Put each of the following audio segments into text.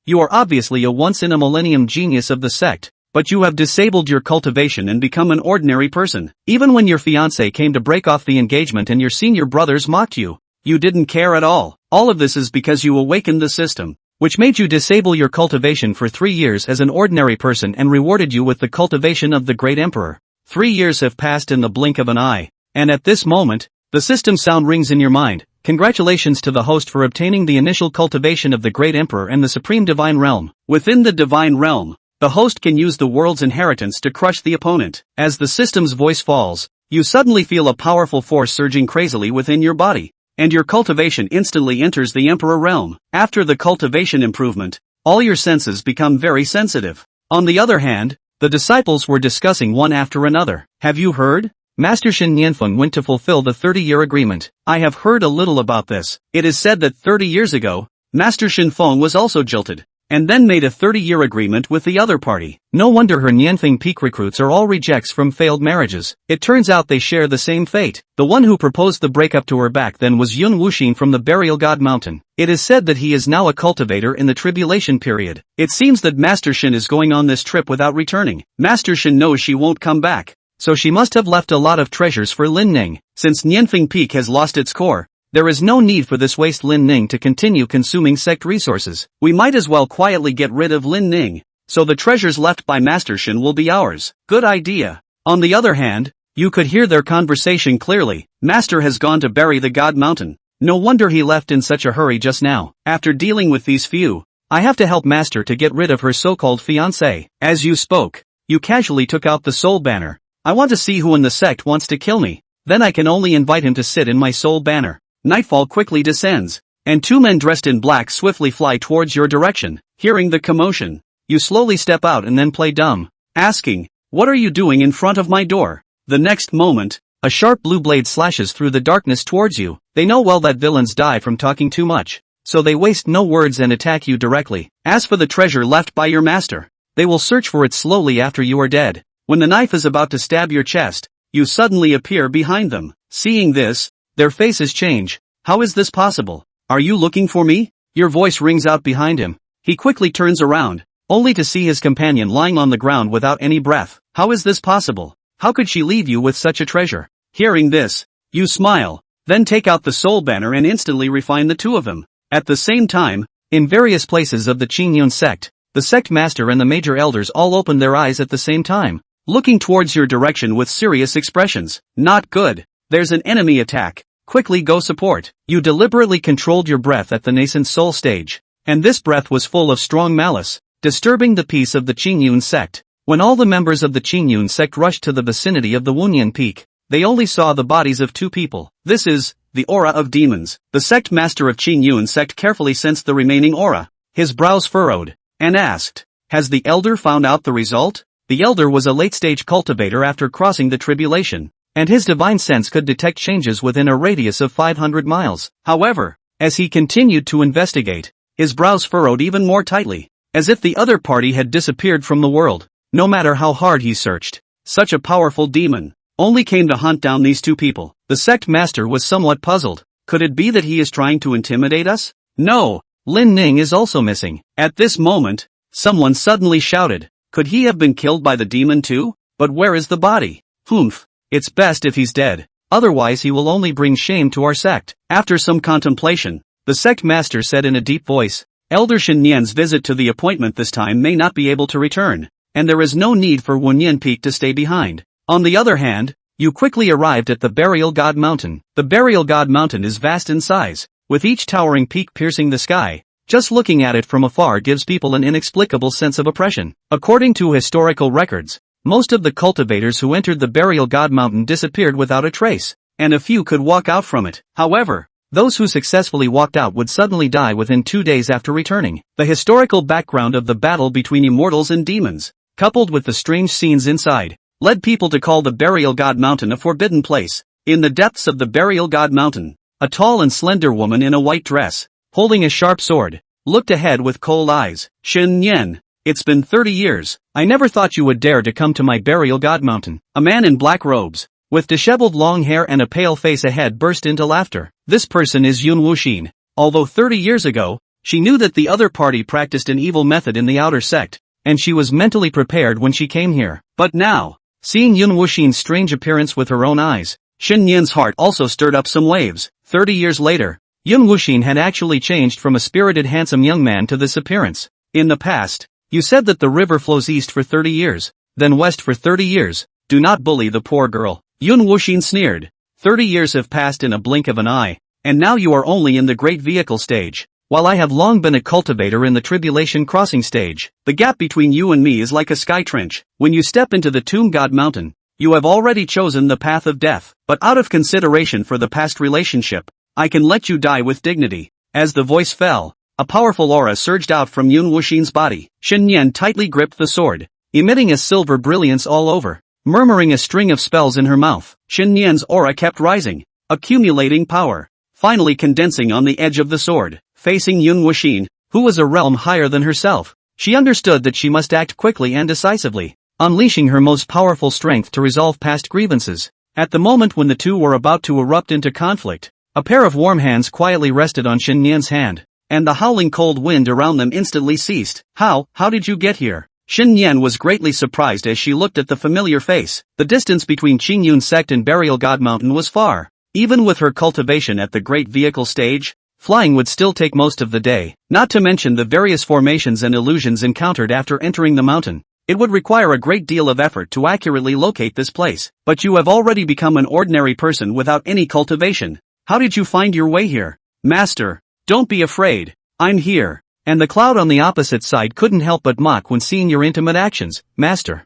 You are obviously a once-in-a-millennium genius of the sect, but you have disabled your cultivation and become an ordinary person. Even when your fiancé came to break off the engagement and your senior brothers mocked you, you didn't care at all. All of this is because you awakened the system, which made you disable your cultivation for 3 years as an ordinary person and rewarded you with the cultivation of the great emperor. 3 years have passed in the blink of an eye, and at this moment, the system sound rings in your mind. Congratulations to the host for obtaining the initial cultivation of the great emperor and the supreme divine realm. Within the divine realm, the host can use the world's inheritance to crush the opponent. As the system's voice falls, you suddenly feel a powerful force surging crazily within your body, and your cultivation instantly enters the emperor realm. After the cultivation improvement, all your senses become very sensitive. On the other hand, the disciples were discussing one after another. Have you heard? Master Shen Nianfeng went to fulfill the 30-year agreement. I have heard a little about this. It is said that 30 years ago, Master Shen Feng was also jilted, and then made a 30-year agreement with the other party. No wonder her Nianfeng peak recruits are all rejects from failed marriages. It turns out they share the same fate. The one who proposed the breakup to her back then was Yun Wuxin from the Burial God Mountain. It is said that he is now a cultivator in the tribulation period. It seems that Master Shen is going on this trip without returning. Master Shen knows she won't come back, so she must have left a lot of treasures for Lin Ning. Since Nianfeng Peak has lost its core, there is no need for this waste Lin Ning to continue consuming sect resources. We might as well quietly get rid of Lin Ning, so the treasures left by Master Shen will be ours. Good idea. On the other hand, you could hear their conversation clearly. Master has gone to bury the God Mountain. No wonder he left in such a hurry just now. After dealing with these few, I have to help Master to get rid of her so-called fiancé. As you spoke, you casually took out the soul banner. I want to see who in the sect wants to kill me. Then I can only invite him to sit in my soul banner. Nightfall quickly descends, and 2 men dressed in black swiftly fly towards your direction. Hearing the commotion, you slowly step out and then play dumb, asking, "What are you doing in front of my door?" The next moment, a sharp blue blade slashes through the darkness towards you. They know well that villains die from talking too much, so they waste no words and attack you directly. As for the treasure left by your master, they will search for it slowly after you are dead. When the knife is about to stab your chest, you suddenly appear behind them. Seeing this, their faces change. How is this possible? Are you looking for me? Your voice rings out behind him. He quickly turns around, only to see his companion lying on the ground without any breath. How is this possible? How could she leave you with such a treasure? Hearing this, you smile, then take out the soul banner and instantly refine the 2 of them. At the same time, in various places of the Qingyun sect, the sect master and the major elders all open their eyes at the same time, looking towards your direction with serious expressions. Not good. There's an enemy attack. Quickly go support. You deliberately controlled your breath at the nascent soul stage, and this breath was full of strong malice, disturbing the peace of the Qingyun sect. When all the members of the Qingyun sect rushed to the vicinity of the Wunyan Peak, they only saw the bodies of 2 people. This is the aura of demons. The sect master of Qingyun sect carefully sensed the remaining aura. His brows furrowed, and asked, "Has the elder found out the result?" The elder was a late-stage cultivator after crossing the tribulation, and his divine sense could detect changes within a radius of 500 miles. However, as he continued to investigate, his brows furrowed even more tightly, as if the other party had disappeared from the world. No matter how hard he searched, such a powerful demon only came to hunt down these 2 people. The sect master was somewhat puzzled. Could it be that he is trying to intimidate us? No, Lin Ning is also missing. At this moment, someone suddenly shouted, "Could he have been killed by the demon too? But where is the body? Humph. It's best if he's dead. Otherwise he will only bring shame to our sect." After some contemplation, the sect master said in a deep voice, "Elder Shen Nian's visit to the appointment this time may not be able to return, and there is no need for Wunyan Peak to stay behind. On the other hand, you quickly arrived at the Burial God Mountain. The Burial God Mountain is vast in size, with each towering peak piercing the sky. Just looking at it from afar gives people an inexplicable sense of oppression. According to historical records, most of the cultivators who entered the Burial God Mountain disappeared without a trace, and a few could walk out from it. However, those who successfully walked out would suddenly die within 2 days after returning. The historical background of the battle between immortals and demons, coupled with the strange scenes inside, led people to call the Burial God Mountain a forbidden place. In the depths of the Burial God Mountain, a tall and slender woman in a white dress, holding a sharp sword, looked ahead with cold eyes. "Shen Nian, it's been 30 years. I never thought you would dare to come to my Burial God Mountain." A man in black robes, with disheveled long hair and a pale face ahead burst into laughter. This person is Yun Wuxin. Although 30 years ago, She knew that the other party practiced an evil method in the outer sect, and she was mentally prepared when she came here. But now, seeing Yun Wuxin's strange appearance with her own eyes, Shen Yan's heart also stirred up some waves. 30 years later, Yun Wuxin had actually changed from a spirited handsome young man to this appearance. In the past, you said that the river flows east for 30 years, then west for 30 years. Do not bully the poor girl. Yun Wuxin sneered. 30 years have passed in a blink of an eye, and now you are only in the great vehicle stage, while I have long been a cultivator in the tribulation crossing stage. The gap between you and me is like a sky trench. When you step into the Tomb God Mountain, you have already chosen the path of death, but out of consideration for the past relationship, I can let you die with dignity. As the voice fell, a powerful aura surged out from Yun Wuxin's body. Shen Yan tightly gripped the sword, emitting a silver brilliance all over, murmuring a string of spells in her mouth. Shen Yan's aura kept rising, accumulating power, finally condensing on the edge of the sword. Facing Yun Wuxin, who was a realm higher than herself, she understood that she must act quickly and decisively, unleashing her most powerful strength to resolve past grievances. At the moment when the two were about to erupt into conflict, a pair of warm hands quietly rested on Shen Yan's hand, and the howling cold wind around them instantly ceased. How did you get here? Shen Yan was greatly surprised as she looked at the familiar face. The distance between Qingyun sect and Burial God Mountain was far. Even with her cultivation at the great vehicle stage, flying would still take most of the day, not to mention the various formations and illusions encountered after entering the mountain. It would require a great deal of effort to accurately locate this place. But you have already become an ordinary person without any cultivation. How did you find your way here? Master, don't be afraid. I'm here. And the cloud on the opposite side couldn't help but mock when seeing your intimate actions. Master.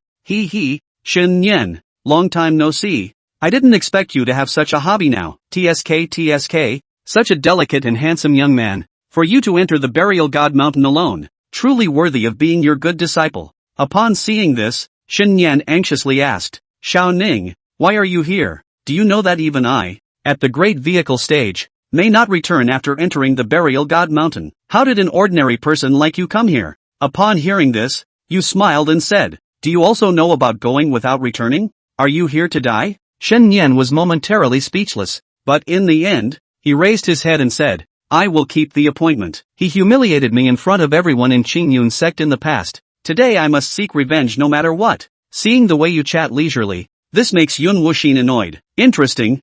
Shen Yan. Long time no see. I didn't expect you to have such a hobby now. TSK. Such a delicate and handsome young man. For you to enter the Burial God Mountain alone. Truly worthy of being your good disciple. Upon seeing this, Shen Yan anxiously asked, Xiao Ning, why are you here? Do you know that even I, at the great vehicle stage, may not return after entering the Burial God Mountain? How did an ordinary person like you come here? Upon hearing this, you smiled and said, do you also know about going without returning? Are you here to die? Shen Yan was momentarily speechless, but in the end, he raised his head and said, I will keep the appointment. He humiliated me in front of everyone in Qingyun sect in the past. Today I must seek revenge no matter what. Seeing the way you chat leisurely, this makes Yun Wuxin annoyed. Interesting.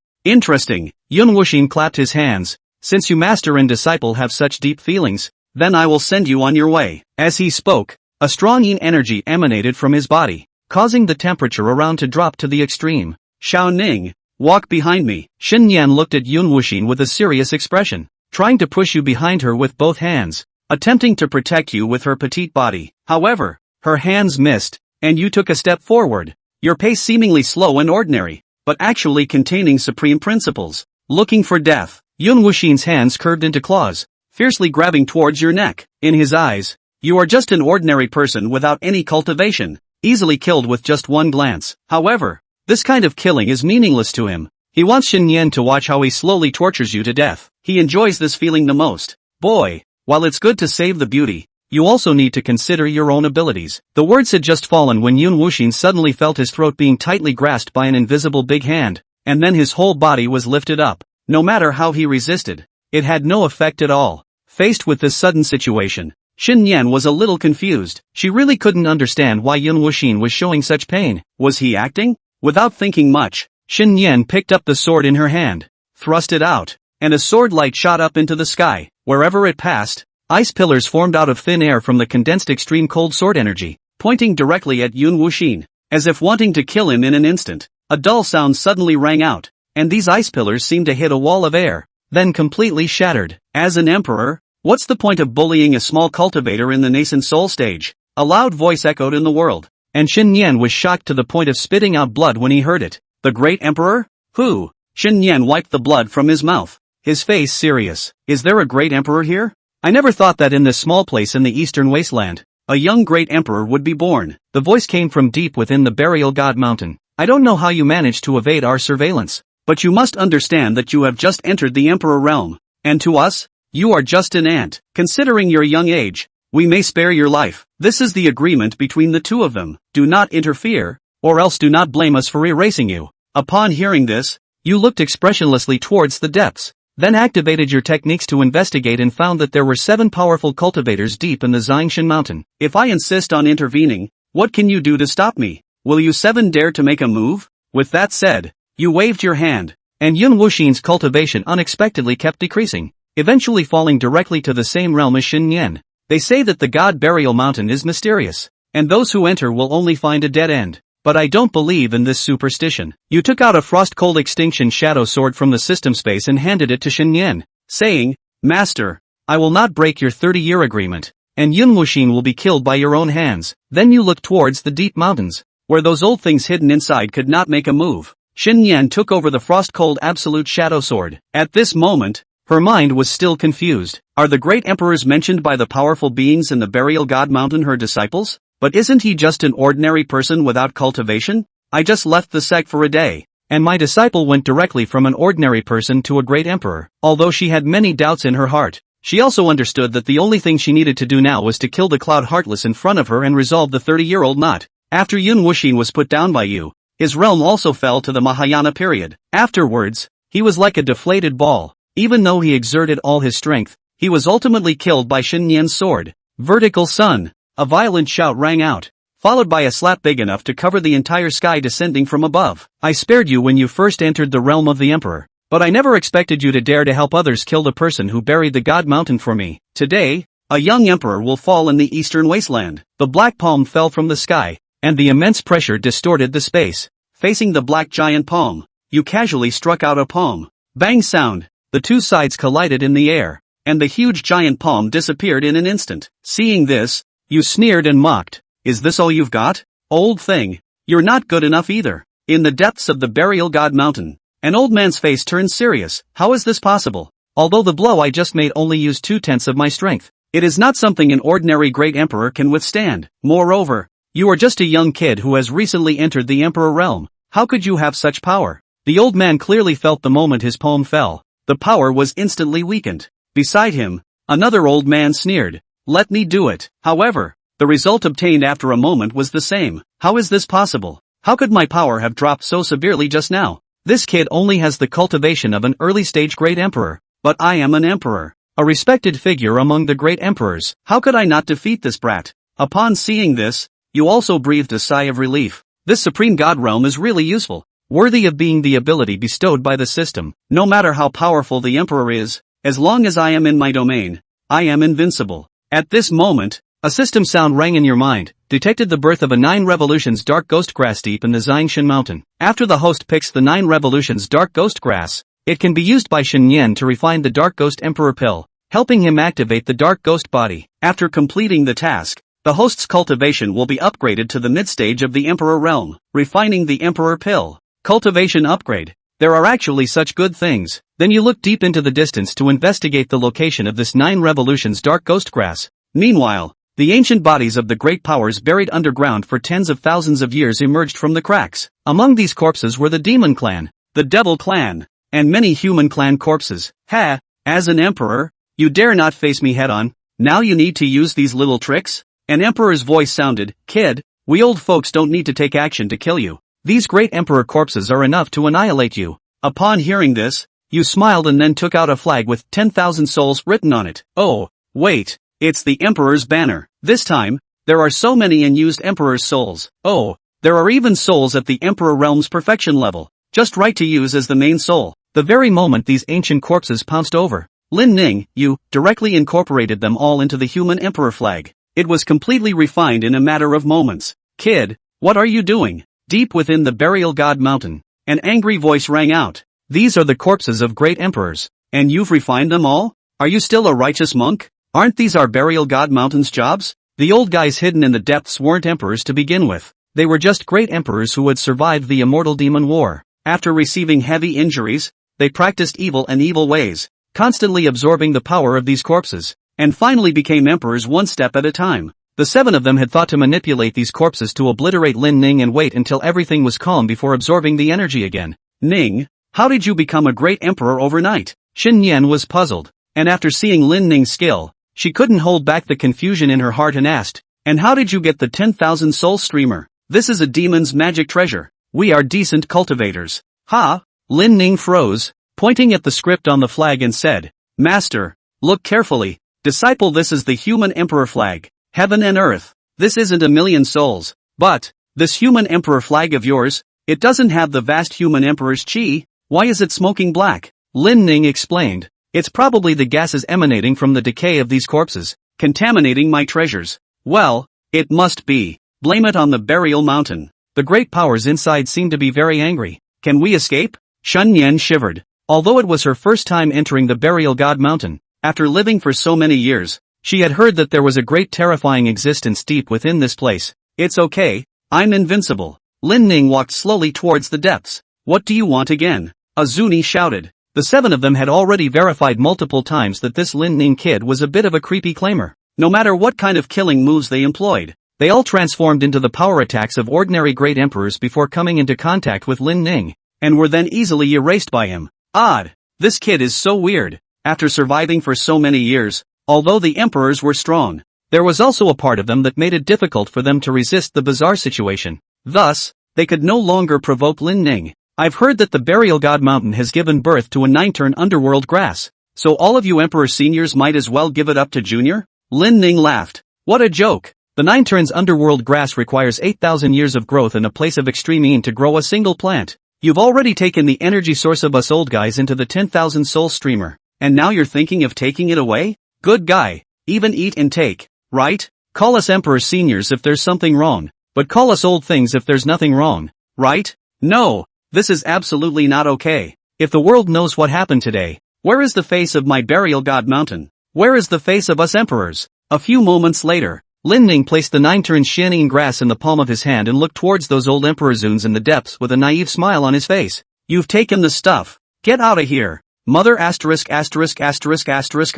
Yun Wuxin clapped his hands. Since you master and disciple have such deep feelings, then I will send you on your way. As he spoke, a strong yin energy emanated from his body, causing the temperature around to drop to the extreme. Xiao Ning, walk behind me. Shen Yan looked at Yun Wuxin with a serious expression, trying to push you behind her with both hands, attempting to protect you with her petite body. However, her hands missed, and you took a step forward, your pace seemingly slow and ordinary, but actually containing supreme principles. Looking for death, Yun Wuxin's hands curved into claws, fiercely grabbing towards your neck. In his eyes, you are just an ordinary person without any cultivation, easily killed with just one glance. However, this kind of killing is meaningless to him. He wants Shen Yan to watch how he slowly tortures you to death. He enjoys this feeling the most. Boy, while it's good to save the beauty, you also need to consider your own abilities. The words had just fallen when Yun Wuxin suddenly felt his throat being tightly grasped by an invisible big hand, and then his whole body was lifted up. No matter how he resisted, it had no effect at all. Faced with this sudden situation, Shen Yan was a little confused. She really couldn't understand why Yun Wuxin was showing such pain. Was he acting? Without thinking much, Shen Yan picked up the sword in her hand, thrust it out, and a sword light shot up into the sky. Wherever it passed, ice pillars formed out of thin air from the condensed extreme cold sword energy, pointing directly at Yun Wuxin, as if wanting to kill him in an instant. A dull sound suddenly rang out, and these ice pillars seemed to hit a wall of air, then completely shattered. As an emperor, what's the point of bullying a small cultivator in the nascent soul stage? A loud voice echoed in the world, and Shen Yan was shocked to the point of spitting out blood when he heard it. The great emperor? Who? Shen Yan wiped the blood from his mouth, his face serious. Is there a great emperor here? I never thought that in this small place in the eastern wasteland, a young great emperor would be born. The voice came from deep within the Burial God Mountain. I don't know how you managed to evade our surveillance, but you must understand that you have just entered the emperor realm, and to us, you are just an ant. Considering your young age, we may spare your life. This is the agreement between the two of them. Do not interfere, or else do not blame us for erasing you. Upon hearing this, you looked expressionlessly towards the depths. then activated your techniques to investigate and found that there were 7 powerful cultivators deep in the Xiangshan mountain. If I insist on intervening, what can you do to stop me? Will you 7 dare to make a move? With that said, you waved your hand, and Yun Wuxin's cultivation unexpectedly kept decreasing, eventually falling directly to the same realm as Xin Yan. They say that the God Burial Mountain is mysterious, and those who enter will only find a dead end. But I don't believe in this superstition. You took out a frost-cold extinction shadow sword from the system space and handed it to Xin Yan, saying, Master, I will not break your 30-year agreement, and Yun Wuxin will be killed by your own hands. Then you looked towards the deep mountains, where those old things hidden inside could not make a move. Xin Yan took over the frost-cold absolute shadow sword. At this moment, her mind was still confused. Are the great emperors mentioned by the powerful beings in the Burial God Mountain her disciples? But isn't he just an ordinary person without cultivation? I just left the sect for a day, and my disciple went directly from an ordinary person to a great emperor. Although she had many doubts in her heart, she also understood that the only thing she needed to do now was to kill the Cloud Heartless in front of her and resolve the 30-year-old knot. After Yun Wuxin was put down by you, his realm also fell to the Mahayana period. Afterwards, he was like a deflated ball. Even though he exerted all his strength, he was ultimately killed by Xin Yan's sword. Vertical Sun. A violent shout rang out, followed by a slap big enough to cover the entire sky descending from above. I spared you when you first entered the realm of the Emperor, but I never expected you to dare to help others kill the person who buried the God Mountain for me. Today, a young emperor will fall in the eastern wasteland. The black palm fell from the sky, and the immense pressure distorted the space. Facing the black giant palm, you casually struck out a palm. Bang sound, the two sides collided in the air, and the huge giant palm disappeared in an instant. Seeing this, you sneered and mocked. Is this all you've got? Old thing, you're not good enough either. In the depths of the Burial God Mountain, an old man's face turned serious. How is this possible? Although the blow I just made only used 2/10 of my strength, it is not something an ordinary great emperor can withstand. Moreover, you are just a young kid who has recently entered the emperor realm. How could you have such power? The old man clearly felt the moment his palm fell. The power was instantly weakened. Beside him, another old man sneered. Let me do it. However, the result obtained after a moment was the same. How is this possible? How could my power have dropped so severely just now? This kid only has the cultivation of an early-stage great emperor, but I am an emperor, a respected figure among the great emperors. How could I not defeat this brat? Upon seeing this, you also breathed a sigh of relief. This supreme god realm is really useful, worthy of being the ability bestowed by the system. No matter how powerful the emperor is, as long as I am in my domain, I am invincible. At this moment, a system sound rang in your mind, detected the birth of a 9 revolutions dark ghost grass deep in the Xiangshan mountain. After the host picks the 9 revolutions dark ghost grass, it can be used by Xin Yan to refine the dark ghost emperor pill, helping him activate the dark ghost body. After completing the task, the host's cultivation will be upgraded to the mid-stage of the emperor realm, refining the emperor pill. Cultivation upgrade. There are actually such good things. Then you look deep into the distance to investigate the location of this 9 revolutions dark ghost grass. Meanwhile, the ancient bodies of the great powers buried underground for tens of thousands of years emerged from the cracks. Among these corpses were the demon clan, the devil clan, and many human clan corpses. Ha! As an emperor, you dare not face me head-on. Now you need to use these little tricks? An emperor's voice sounded. Kid, we old folks don't need to take action to kill you. These great emperor corpses are enough to annihilate you. Upon hearing this, you smiled and then took out a flag with 10,000 souls written on it. Oh, wait, it's the emperor's banner. This time, there are so many unused emperor's souls. Oh, there are even souls at the emperor realm's perfection level, just right to use as the main soul. The very moment these ancient corpses pounced over, Lin Ning, you directly incorporated them all into the human emperor flag. It was completely refined in a matter of moments. Kid, what are you doing? Deep within the Burial God Mountain, an angry voice rang out. These are the corpses of great emperors, and you've refined them all? Are you still a righteous monk? Aren't these our Burial God Mountain's jobs? The old guys hidden in the depths weren't emperors to begin with. They were just great emperors who had survived the immortal demon war. After receiving heavy injuries, they practiced evil and evil ways, constantly absorbing the power of these corpses, and finally became emperors one step at a time. The 7 of them had thought to manipulate these corpses to obliterate Lin Ning and wait until everything was calm before absorbing the energy again. Ning, how did you become a great emperor overnight? Xin Yan was puzzled, and after seeing Lin Ning's skill, she couldn't hold back the confusion in her heart and asked, and how did you get the 10,000 soul streamer? This is a demon's magic treasure. We are decent cultivators. Ha! Lin Ning froze. pointing at the script on the flag and said, "Master, look carefully. Disciple, this is the human emperor flag. Heaven and earth. This isn't a million souls. But, this human emperor flag of yours, it doesn't have the vast human emperor's chi. Why is it smoking black?" Lin Ning explained. "It's probably the gases emanating from the decay of these corpses, contaminating my treasures. Well, it must be. Blame it on the burial mountain." The great powers inside seemed to be very angry. "Can we escape?" Shun Yan shivered. Although it was her first time entering the burial god mountain, after living for so many years, she had heard that there was a great terrifying existence deep within this place. "It's okay, I'm invincible." Lin Ning walked slowly towards the depths. "What do you want again?" Azuni shouted. The 7 of them had already verified multiple times that this Lin Ning kid was a bit of a creepy claimer. No matter what kind of killing moves they employed, they all transformed into the power attacks of ordinary great emperors before coming into contact with Lin Ning, and were then easily erased by him. Odd. This kid is so weird. After surviving for so many years, although the emperors were strong, there was also a part of them that made it difficult for them to resist the bizarre situation. Thus, they could no longer provoke Lin Ning. "I've heard that the burial god mountain has given birth to a 9-turn underworld grass. So all of you emperor seniors might as well give it up to Junior?" Lin Ning laughed. "What a joke. The 9 turns underworld grass requires 8,000 years of growth in a place of extreme heat to grow a single plant. You've already taken the energy source of us old guys into the 10,000 soul streamer, and now you're thinking of taking it away? Good guy. Even eat and take, right? Call us emperor seniors if there's something wrong, but call us old things if there's nothing wrong, right? No, this is absolutely not okay. If the world knows what happened today, where is the face of my burial god mountain? Where is the face of us emperors?" A few moments later, Lin Ning placed the 9-turn shining grass in the palm of his hand and looked towards those old emperor zoons in the depths with a naive smile on his face. "You've taken the stuff. Get out of here. Mother asterisk asterisk asterisk asterisk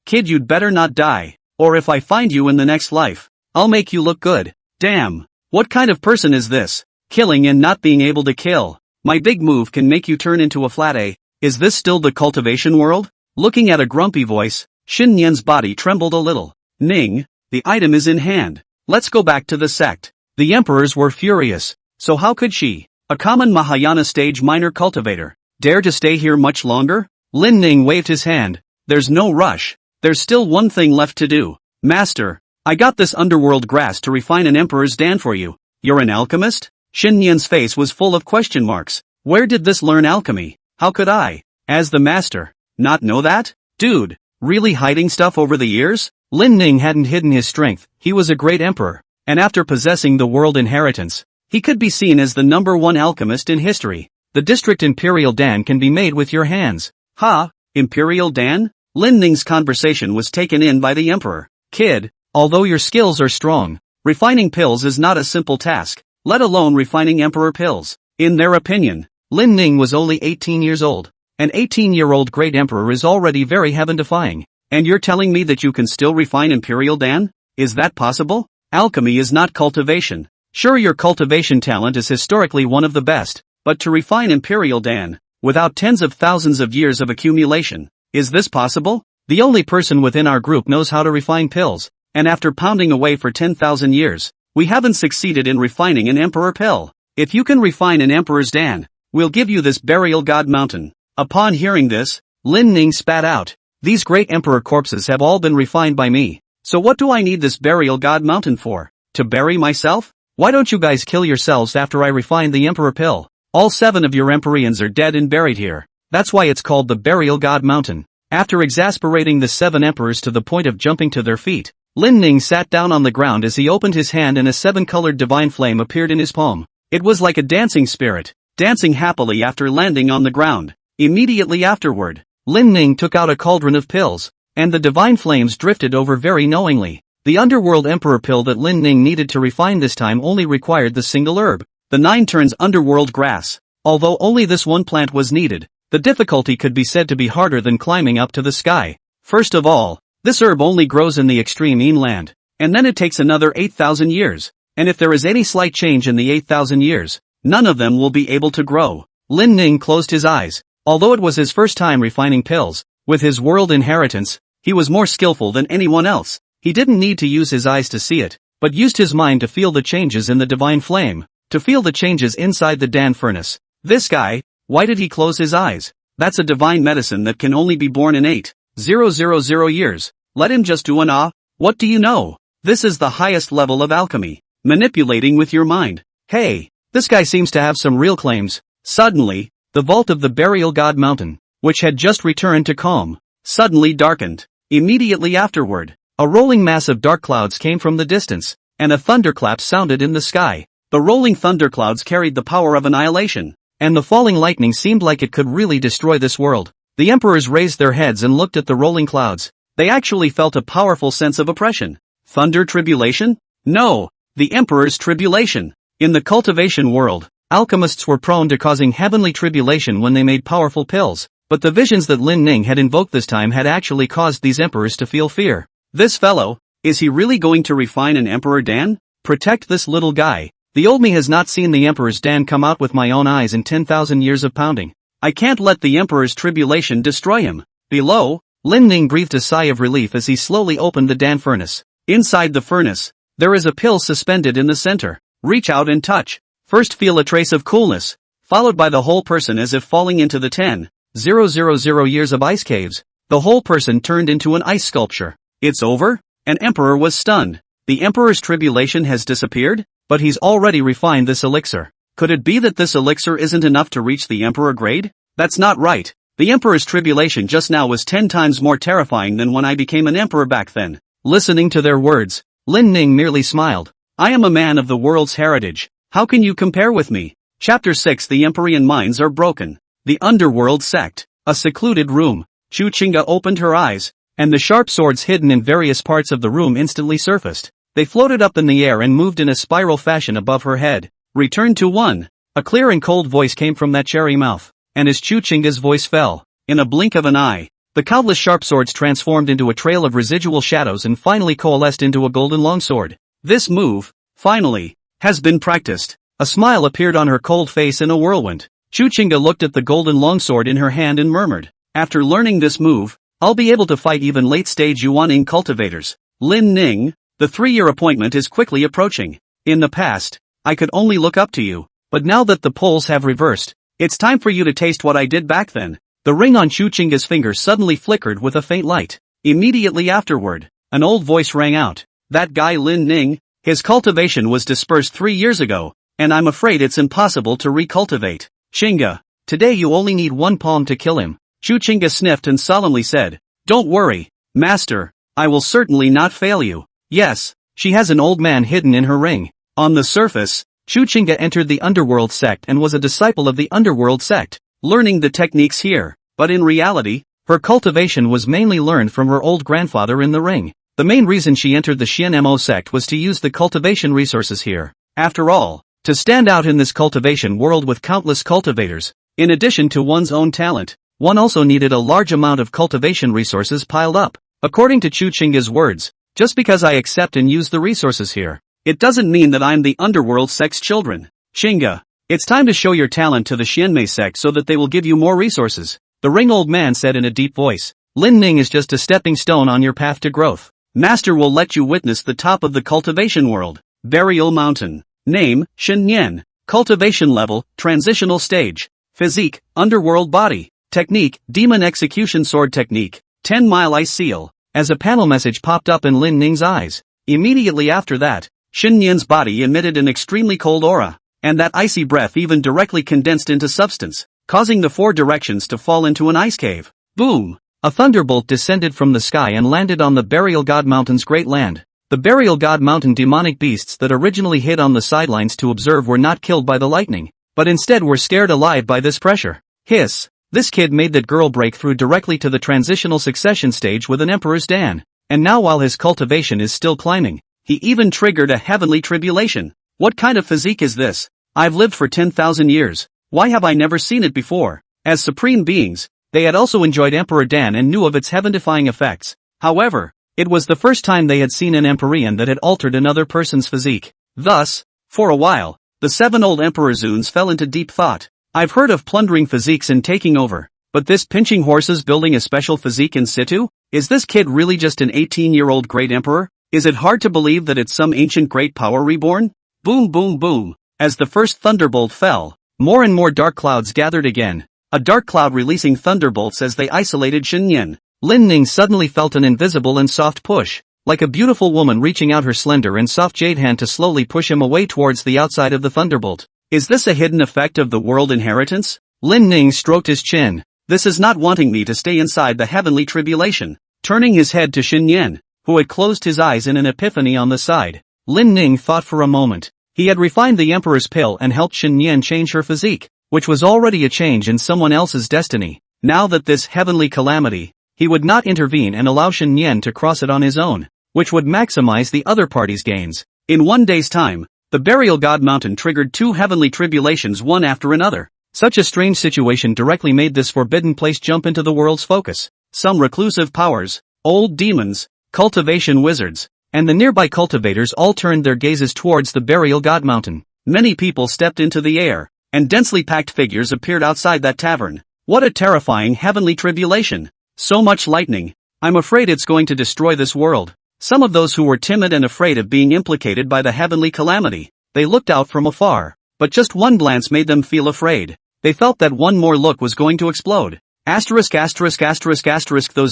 Kid, you'd better not die, or if I find you in the next life, I'll make you look good. Damn. What kind of person is this? Killing and not being able to kill. My big move can make you turn into a flat A. Is this still the cultivation world?" Looking at a grumpy voice, Xin Yan's body trembled a little. "Ning, the item is in hand. Let's go back to the sect." The emperors were furious. So how could she, a common Mahayana stage minor cultivator, dare to stay here much longer? Lin Ning waved his hand. "There's no rush. There's still one thing left to do. Master, I got this underworld grass to refine an emperor's dan for you. You're an alchemist?" Xin Yan's face was full of question marks. "Where did this learn alchemy? How could I, as the master, not know that? Dude, really hiding stuff over the years?" Lin Ning hadn't hidden his strength. He was a great emperor, and after possessing the world inheritance, he could be seen as the #1 alchemist in history. The district Imperial Dan can be made with your hands. "Ha, Imperial Dan?" Lin Ning's conversation was taken in by the emperor. "Kid, although your skills are strong, refining pills is not a simple task, let alone refining emperor pills." In their opinion, Lin Ning was only 18 years old. An 18-year-old great emperor is already very heaven-defying. "And you're telling me that you can still refine Imperial Dan? Is that possible? Alchemy is not cultivation. Sure, your cultivation talent is historically one of the best, but to refine Imperial Dan, without tens of thousands of years of accumulation, is this possible? The only person within our group knows how to refine pills, and after pounding away for 10,000 years, we haven't succeeded in refining an emperor pill. If you can refine an emperor's Dan, we'll give you this burial god mountain." Upon hearing this, Lin Ning spat out. "These great emperor corpses have all been refined by me, so what do I need this burial god mountain for? To bury myself? Why don't you guys kill yourselves after I refine the emperor pill? All 7 of your emporians are dead and buried here. That's why it's called the burial god mountain." After exasperating the 7 emperors to the point of jumping to their feet, Lin Ning sat down on the ground as he opened his hand and a 7-colored divine flame appeared in his palm. It was like a dancing spirit, dancing happily after landing on the ground. Immediately afterward, Lin Ning took out a cauldron of pills, and the divine flames drifted over very knowingly. The underworld emperor pill that Lin Ning needed to refine this time only required the single herb, the 9 turns underworld grass. Although only this one plant was needed, the difficulty could be said to be harder than climbing up to the sky. First of all, this herb only grows in the extreme inland, and then it takes another 8,000 years, and if there is any slight change in the 8,000 years, none of them will be able to grow. Lin Ning closed his eyes. Although it was his first time refining pills, with his world inheritance, he was more skillful than anyone else. He didn't need to use his eyes to see it, but used his mind to feel the changes in the divine flame, to feel the changes inside the Dan furnace. This guy, why did he close his eyes? That's a divine medicine that can only be born in 8,000 years. Let him just do an ah. What do you know? This is the highest level of alchemy. Manipulating with your mind. Hey, this guy seems to have some real claims. Suddenly, the vault of the burial god mountain, which had just returned to calm, suddenly darkened. Immediately afterward, a rolling mass of dark clouds came from the distance, and a thunderclap sounded in the sky. The rolling thunderclouds carried the power of annihilation, and the falling lightning seemed like it could really destroy this world. The emperors raised their heads and looked at the rolling clouds. They actually felt a powerful sense of oppression. Thunder tribulation? No, the emperor's tribulation. In the cultivation world, alchemists were prone to causing heavenly tribulation when they made powerful pills, but the visions that Lin Ning had invoked this time had actually caused these emperors to feel fear. This fellow, is he really going to refine an Emperor Dan? Protect this little guy. The old me has not seen the Emperor's Dan come out with my own eyes in 10,000 years of pounding. I can't let the Emperor's tribulation destroy him. Below, Lin Ning breathed a sigh of relief as he slowly opened the Dan furnace. Inside the furnace, there is a pill suspended in the center. Reach out and touch. First feel a trace of coolness, followed by the whole person as if falling into the 10,000 years of ice caves. The whole person turned into an ice sculpture. It's over? An emperor was stunned. The emperor's tribulation has disappeared? But he's already refined this elixir. Could it be that this elixir isn't enough to reach the emperor grade? That's not right. The emperor's tribulation just now was 10 times more terrifying than when I became an emperor back then. Listening to their words, Lin Ning merely smiled. I am a man of the world's heritage. How can you compare with me? Chapter 6. The Empyrean minds are broken. The underworld sect. A secluded room. Chu Chinga opened her eyes, and the sharp swords hidden in various parts of the room instantly surfaced. They floated up in the air and moved in a spiral fashion above her head. Return to 1. A clear and cold voice came from that cherry mouth, and as Chu Chinga's voice fell, in a blink of an eye, the countless sharp swords transformed into a trail of residual shadows and finally coalesced into a golden longsword. This move, finally, has been practiced. A smile appeared on her cold face in a whirlwind. Chu Chinga looked at the golden longsword in her hand and murmured, after learning this move, I'll be able to fight even late-stage Yuaning cultivators. Lin Ning, the 3-year appointment is quickly approaching. In the past, I could only look up to you, but now that the poles have reversed, it's time for you to taste what I did back then. The ring on Chu Chinga's finger suddenly flickered with a faint light. Immediately afterward, an old voice rang out. That guy Lin Ning, his cultivation was dispersed 3 years ago, and I'm afraid it's impossible to recultivate. Chinga, today you only need 1 palm to kill him. Chu Chinga sniffed and solemnly said, Don't worry, master, I will certainly not fail you. Yes, she has an old man hidden in her ring. On the surface, Chu Chinga entered the underworld sect and was a disciple of the underworld sect, learning the techniques here, but in reality, her cultivation was mainly learned from her old grandfather in the ring. The main reason she entered the Xian-Mo sect was to use the cultivation resources here. After all, to stand out in this cultivation world with countless cultivators, in addition to one's own talent, one also needed a large amount of cultivation resources piled up. According to Chu Chinga's words, just because I accept and use the resources here, it doesn't mean that I'm the underworld sect's children. Chinga, it's time to show your talent to the Xianmei sect so that they will give you more resources. The ring old man said in a deep voice. Lin Ning is just a stepping stone on your path to growth. Master will let you witness the top of the cultivation world. Burial Mountain. Name, Shen Nian. Cultivation level, transitional stage. Physique, underworld body. Technique, demon execution sword technique. 10-mile ice seal. As a panel message popped up in Lin Ning's eyes. Immediately after that, Shen Nian's body emitted an extremely cold aura, and that icy breath even directly condensed into substance, causing the 4 directions to fall into an ice cave. Boom! A thunderbolt descended from the sky and landed on the Burial God Mountain's great land. The Burial God Mountain demonic beasts that originally hid on the sidelines to observe were not killed by the lightning, but instead were scared alive by this pressure. Hiss! This kid made that girl break through directly to the transitional succession stage with an Emperor's Dan, and now while his cultivation is still climbing, he even triggered a heavenly tribulation. What kind of physique is this? I've lived for 10,000 years. Why have I never seen it before? As supreme beings, they had also enjoyed Emperor Dan and knew of its heaven-defying effects. However, it was the first time they had seen an Empyrean that had altered another person's physique. Thus, for a while, the 7 old Emperor Zuns fell into deep thought. I've heard of plundering physiques and taking over, but this pinching horses building a special physique in situ? Is this kid really just an 18-year-old great emperor? Is it hard to believe that it's some ancient great power reborn? Boom boom boom. As the first thunderbolt fell, more and more dark clouds gathered again, a dark cloud releasing thunderbolts as they isolated Shenyan. Lin Ning suddenly felt an invisible and soft push, like a beautiful woman reaching out her slender and soft jade hand to slowly push him away towards the outside of the thunderbolt. Is this a hidden effect of the world inheritance? Lin Ning stroked his chin. This is not wanting me to stay inside the heavenly tribulation. Turning his head to Shenyan, who had closed his eyes in an epiphany on the side, Lin Ning thought for a moment. He had refined the Emperor's pill and helped Shenyan change her physique, which was already a change in someone else's destiny. Now that this heavenly calamity, he would not intervene and allow Shenyan to cross it on his own, which would maximize the other party's gains. In one day's time, the Burial God Mountain triggered 2 heavenly tribulations one after another. Such a strange situation directly made this forbidden place jump into the world's focus. Some reclusive powers, old demons, cultivation wizards, and the nearby cultivators all turned their gazes towards the Burial God Mountain. Many people stepped into the air, and densely packed figures appeared outside that tavern. What a terrifying heavenly tribulation! So much lightning. I'm afraid it's going to destroy this world. Some of those who were timid and afraid of being implicated by the heavenly calamity, they looked out from afar, but just one glance made them feel afraid. They felt that one more look was going to explode. Those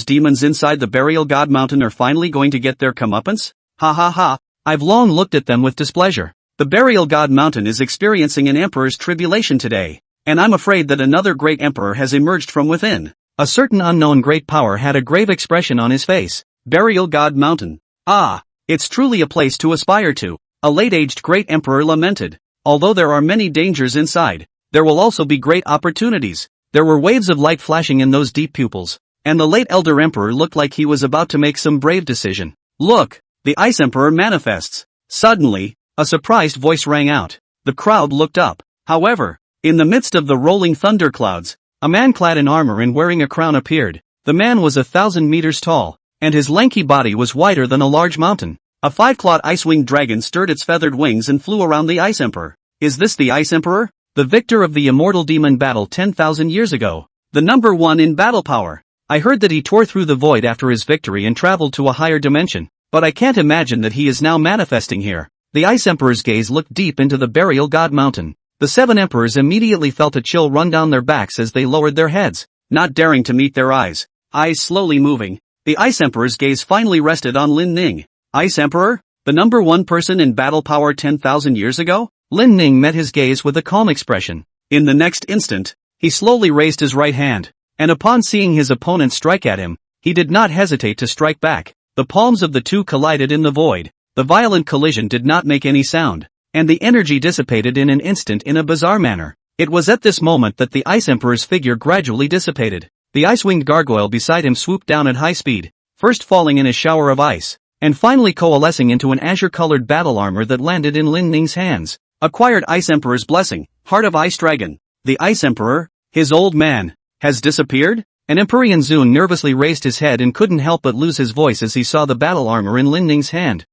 demons inside the Burial God Mountain are finally going to get their comeuppance? Ha ha ha, I've long looked at them with displeasure. The Burial God Mountain is experiencing an emperor's tribulation today, and I'm afraid that another great emperor has emerged from within. A certain unknown great power had a grave expression on his face. Burial God Mountain. Ah, it's truly a place to aspire to, a late-aged great emperor lamented. Although there are many dangers inside, there will also be great opportunities. There were waves of light flashing in those deep pupils, and the late elder emperor looked like he was about to make some brave decision. Look, the Ice Emperor manifests. Suddenly, a surprised voice rang out. The crowd looked up. However, in the midst of the rolling thunderclouds, a man clad in armor and wearing a crown appeared. The man was 1,000 meters tall, and his lanky body was wider than a large mountain. A 5-clawed ice-winged dragon stirred its feathered wings and flew around the Ice Emperor. Is this the Ice Emperor? The victor of the immortal demon battle 10,000 years ago. The number 1 in battle power. I heard that he tore through the void after his victory and traveled to a higher dimension, but I can't imagine that he is now manifesting here. The Ice Emperor's gaze looked deep into the Burial God Mountain. The 7 emperors immediately felt a chill run down their backs as they lowered their heads, not daring to meet their eyes slowly moving. The Ice Emperor's gaze finally rested on Lin Ning. Ice Emperor? The number 1 person in battle power 10,000 years ago? Lin Ning met his gaze with a calm expression. In the next instant, he slowly raised his right hand, and upon seeing his opponent strike at him, he did not hesitate to strike back. The palms of the two collided in the void. The violent collision did not make any sound, and the energy dissipated in an instant in a bizarre manner. It was at this moment that the Ice Emperor's figure gradually dissipated. The ice-winged gargoyle beside him swooped down at high speed, first falling in a shower of ice, and finally coalescing into an azure-colored battle armor that landed in Lin Ning's hands. Acquired Ice Emperor's blessing, Heart of Ice Dragon. The Ice Emperor, his old man, has disappeared? An Empyrean Zun nervously raised his head and couldn't help but lose his voice as he saw the battle armor in Lin Ning's hand.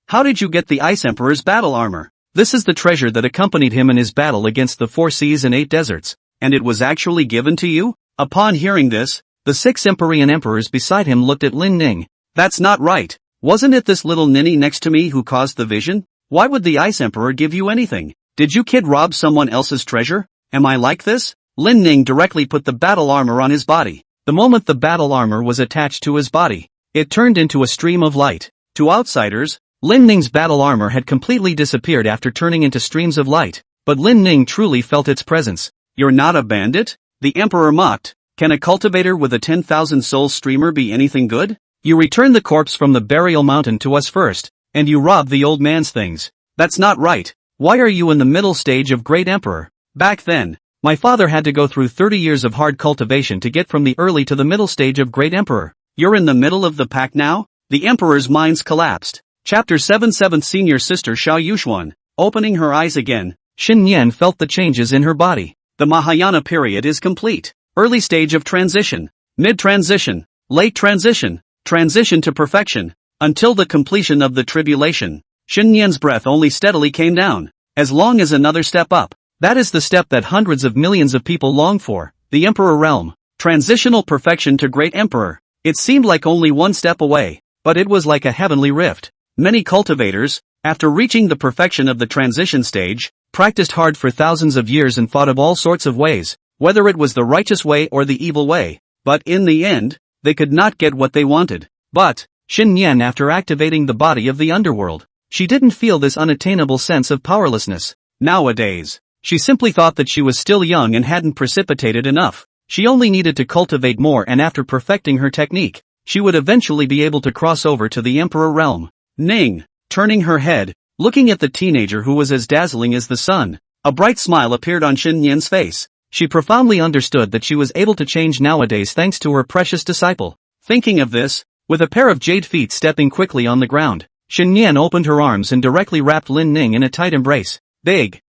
How did you get the Ice Emperor's battle armor? This is the treasure that accompanied him in his battle against the 4 seas and 8 deserts, and it was actually given to you? Upon hearing this, the 6 Empyrean emperors beside him looked at Lin Ning. That's not right. Wasn't it this little ninny next to me who caused the vision? Why would the Ice Emperor give you anything? Did you kid rob someone else's treasure? Am I like this? Lin Ning directly put the battle armor on his body. The moment the battle armor was attached to his body, it turned into a stream of light. To outsiders, Lin Ning's battle armor had completely disappeared after turning into streams of light, but Lin Ning truly felt its presence. You're not a bandit? The Emperor mocked. Can a cultivator with a 10,000 soul streamer be anything good? You returned the corpse from the burial mountain to us first, and you robbed the old man's things. That's not right. Why are you in the middle stage of Great Emperor? Back then, my father had to go through 30 years of hard cultivation to get from the early to the middle stage of Great Emperor. You're in the middle of the pack now? The Emperor's minds collapsed. Chapter 7 Seventh Senior Sister Xiao Yuxuan. Opening her eyes again, Xin Yan felt the changes in her body. The Mahayana period is complete. Early stage of transition, mid-transition, late transition, transition to perfection, until the completion of the tribulation. Xin Yan's breath only steadily came down. As long as another step up. That is the step that hundreds of millions of people long for. The Emperor realm. Transitional perfection to Great Emperor. It seemed like only one step away, but it was like a heavenly rift. Many cultivators, after reaching the perfection of the transition stage, practiced hard for thousands of years and fought of all sorts of ways, whether it was the righteous way or the evil way. But in the end, they could not get what they wanted. But, Xin Yan, after activating the body of the underworld, she didn't feel this unattainable sense of powerlessness. Nowadays, she simply thought that she was still young and hadn't precipitated enough. She only needed to cultivate more, and after perfecting her technique, she would eventually be able to cross over to the Emperor realm. Ning, turning her head, looking at the teenager who was as dazzling as the sun, a bright smile appeared on Xin Yan's face. She profoundly understood that she was able to change nowadays thanks to her precious disciple. Thinking of this, with a pair of jade feet stepping quickly on the ground, Xin Yan opened her arms and directly wrapped Lin Ning in a tight embrace. Big.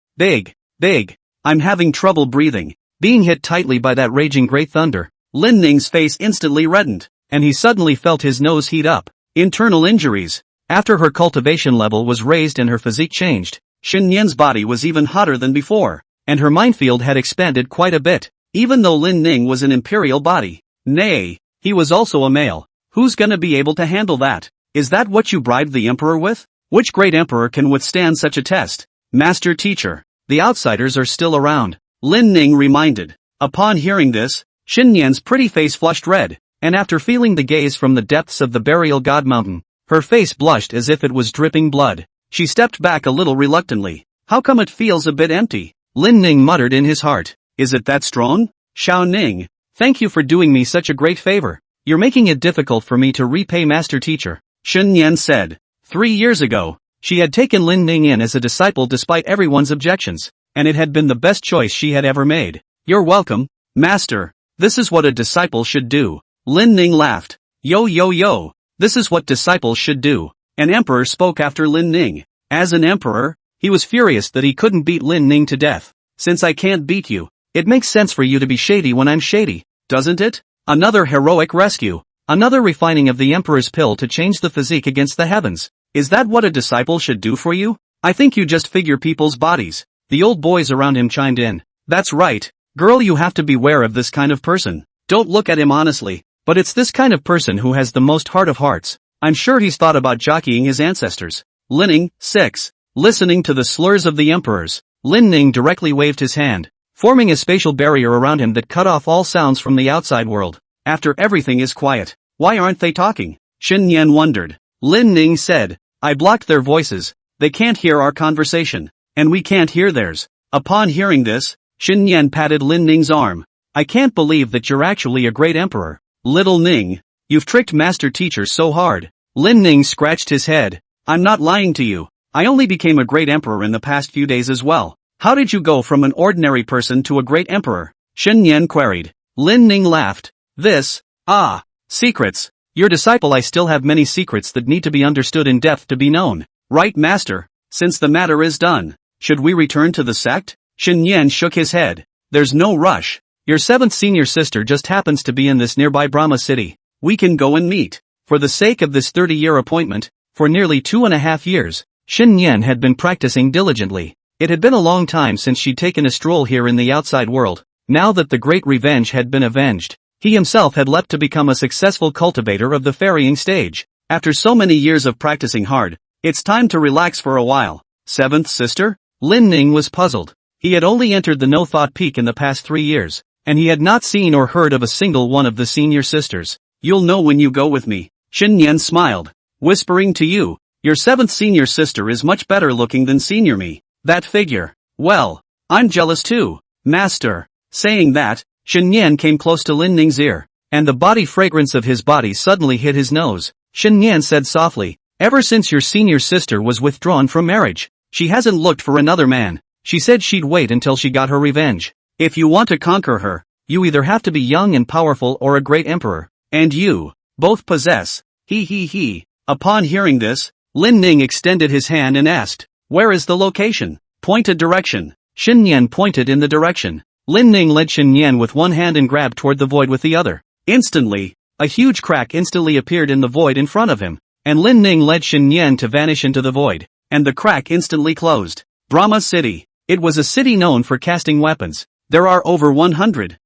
I'm having trouble breathing. Being hit tightly by that raging great thunder, Lin Ning's face instantly reddened, and he suddenly felt his nose heat up. Internal injuries. After her cultivation level was raised and her physique changed, Xin Yan's body was even hotter than before, and her minefield had expanded quite a bit. Even though Lin Ning was an imperial body, nay, he was also a male. Who's gonna be able to handle that? Is that what you bribed the emperor with? Which great emperor can withstand such a test? Master teacher, the outsiders are still around, Lin Ning reminded. Upon hearing this, Xin Yan's pretty face flushed red, and after feeling the gaze from the depths of the burial god mountain, her face blushed as if it was dripping blood. She stepped back a little reluctantly. How come it feels a bit empty? Lin Ning muttered in his heart. Is it that strong? Xiao Ning, thank you for doing me such a great favor. You're making it difficult for me to repay Master Teacher, Xin Yan said. 3 years ago, she had taken Lin Ning in as a disciple despite everyone's objections, and it had been the best choice she had ever made. You're welcome, Master. This is what a disciple should do. Lin Ning laughed. Yo. This is what disciples should do. An emperor spoke after Lin Ning. As an emperor, he was furious that he couldn't beat Lin Ning to death. Since I can't beat you, it makes sense for you to be shady when I'm shady, doesn't it? Another heroic rescue. Another refining of the emperor's pill to change the physique against the heavens. Is that what a disciple should do for you? I think you just figure people's bodies. The old boys around him chimed in. That's right. Girl, you have to beware of this kind of person. Don't look at him honestly, but it's this kind of person who has the most heart of hearts. I'm sure he's thought about jockeying his ancestors. Lin Ning, 6. Listening to the slurs of the emperors, Lin Ning directly waved his hand, forming a spatial barrier around him that cut off all sounds from the outside world. After everything is quiet, why aren't they talking? Xin Yan wondered. Lin Ning said, I blocked their voices. They can't hear our conversation, and we can't hear theirs. Upon hearing this, Xin Yan patted Lin Ning's arm. I can't believe that you're actually a great emperor. Little Ning, you've tricked Master Teacher so hard. Lin Ning scratched his head. I'm not lying to you. I only became a great emperor in the past few days as well. How did you go from an ordinary person to a great emperor? Xin Yan queried. Lin Ning laughed. Secrets. Your disciple, I still have many secrets that need to be understood in depth to be known. Right, Master? Since the matter is done, should we return to the sect? Xin Yan shook his head. There's no rush. Your 7th senior sister just happens to be in this nearby Brahma city. We can go and meet. For the sake of this 30-year appointment, for nearly 2.5 years, Xin Yan had been practicing diligently. It had been a long time since she'd taken a stroll here in the outside world. Now that the great revenge had been avenged, he himself had leapt to become a successful cultivator of the ferrying stage. After so many years of practicing hard, it's time to relax for a while. 7th sister? Lin Ning was puzzled. He had only entered the no-thought peak in the past 3 years, and he had not seen or heard of a single one of the senior sisters. You'll know when you go with me. Xin Yan smiled, whispering to you, your 7th senior sister is much better looking than senior me. That figure. Well, I'm jealous too, Master. Saying that, Xin Yan came close to Lin Ning's ear, and the body fragrance of his body suddenly hit his nose. Xin Yan said softly, ever since your senior sister was withdrawn from marriage, she hasn't looked for another man. She said she'd wait until she got her revenge. If you want to conquer her, you either have to be young and powerful or a great emperor, and you both possess. He. Upon hearing this, Lin Ning extended his hand and asked, where is the location? Point a direction. Xin Yan pointed in the direction. Lin Ning led Xin Yan with one hand and grabbed toward the void with the other. Instantly, a huge crack instantly appeared in the void in front of him, and Lin Ning led Xin Yan to vanish into the void, and the crack instantly closed. Brahma City. It was a city known for casting weapons. There are over 100,000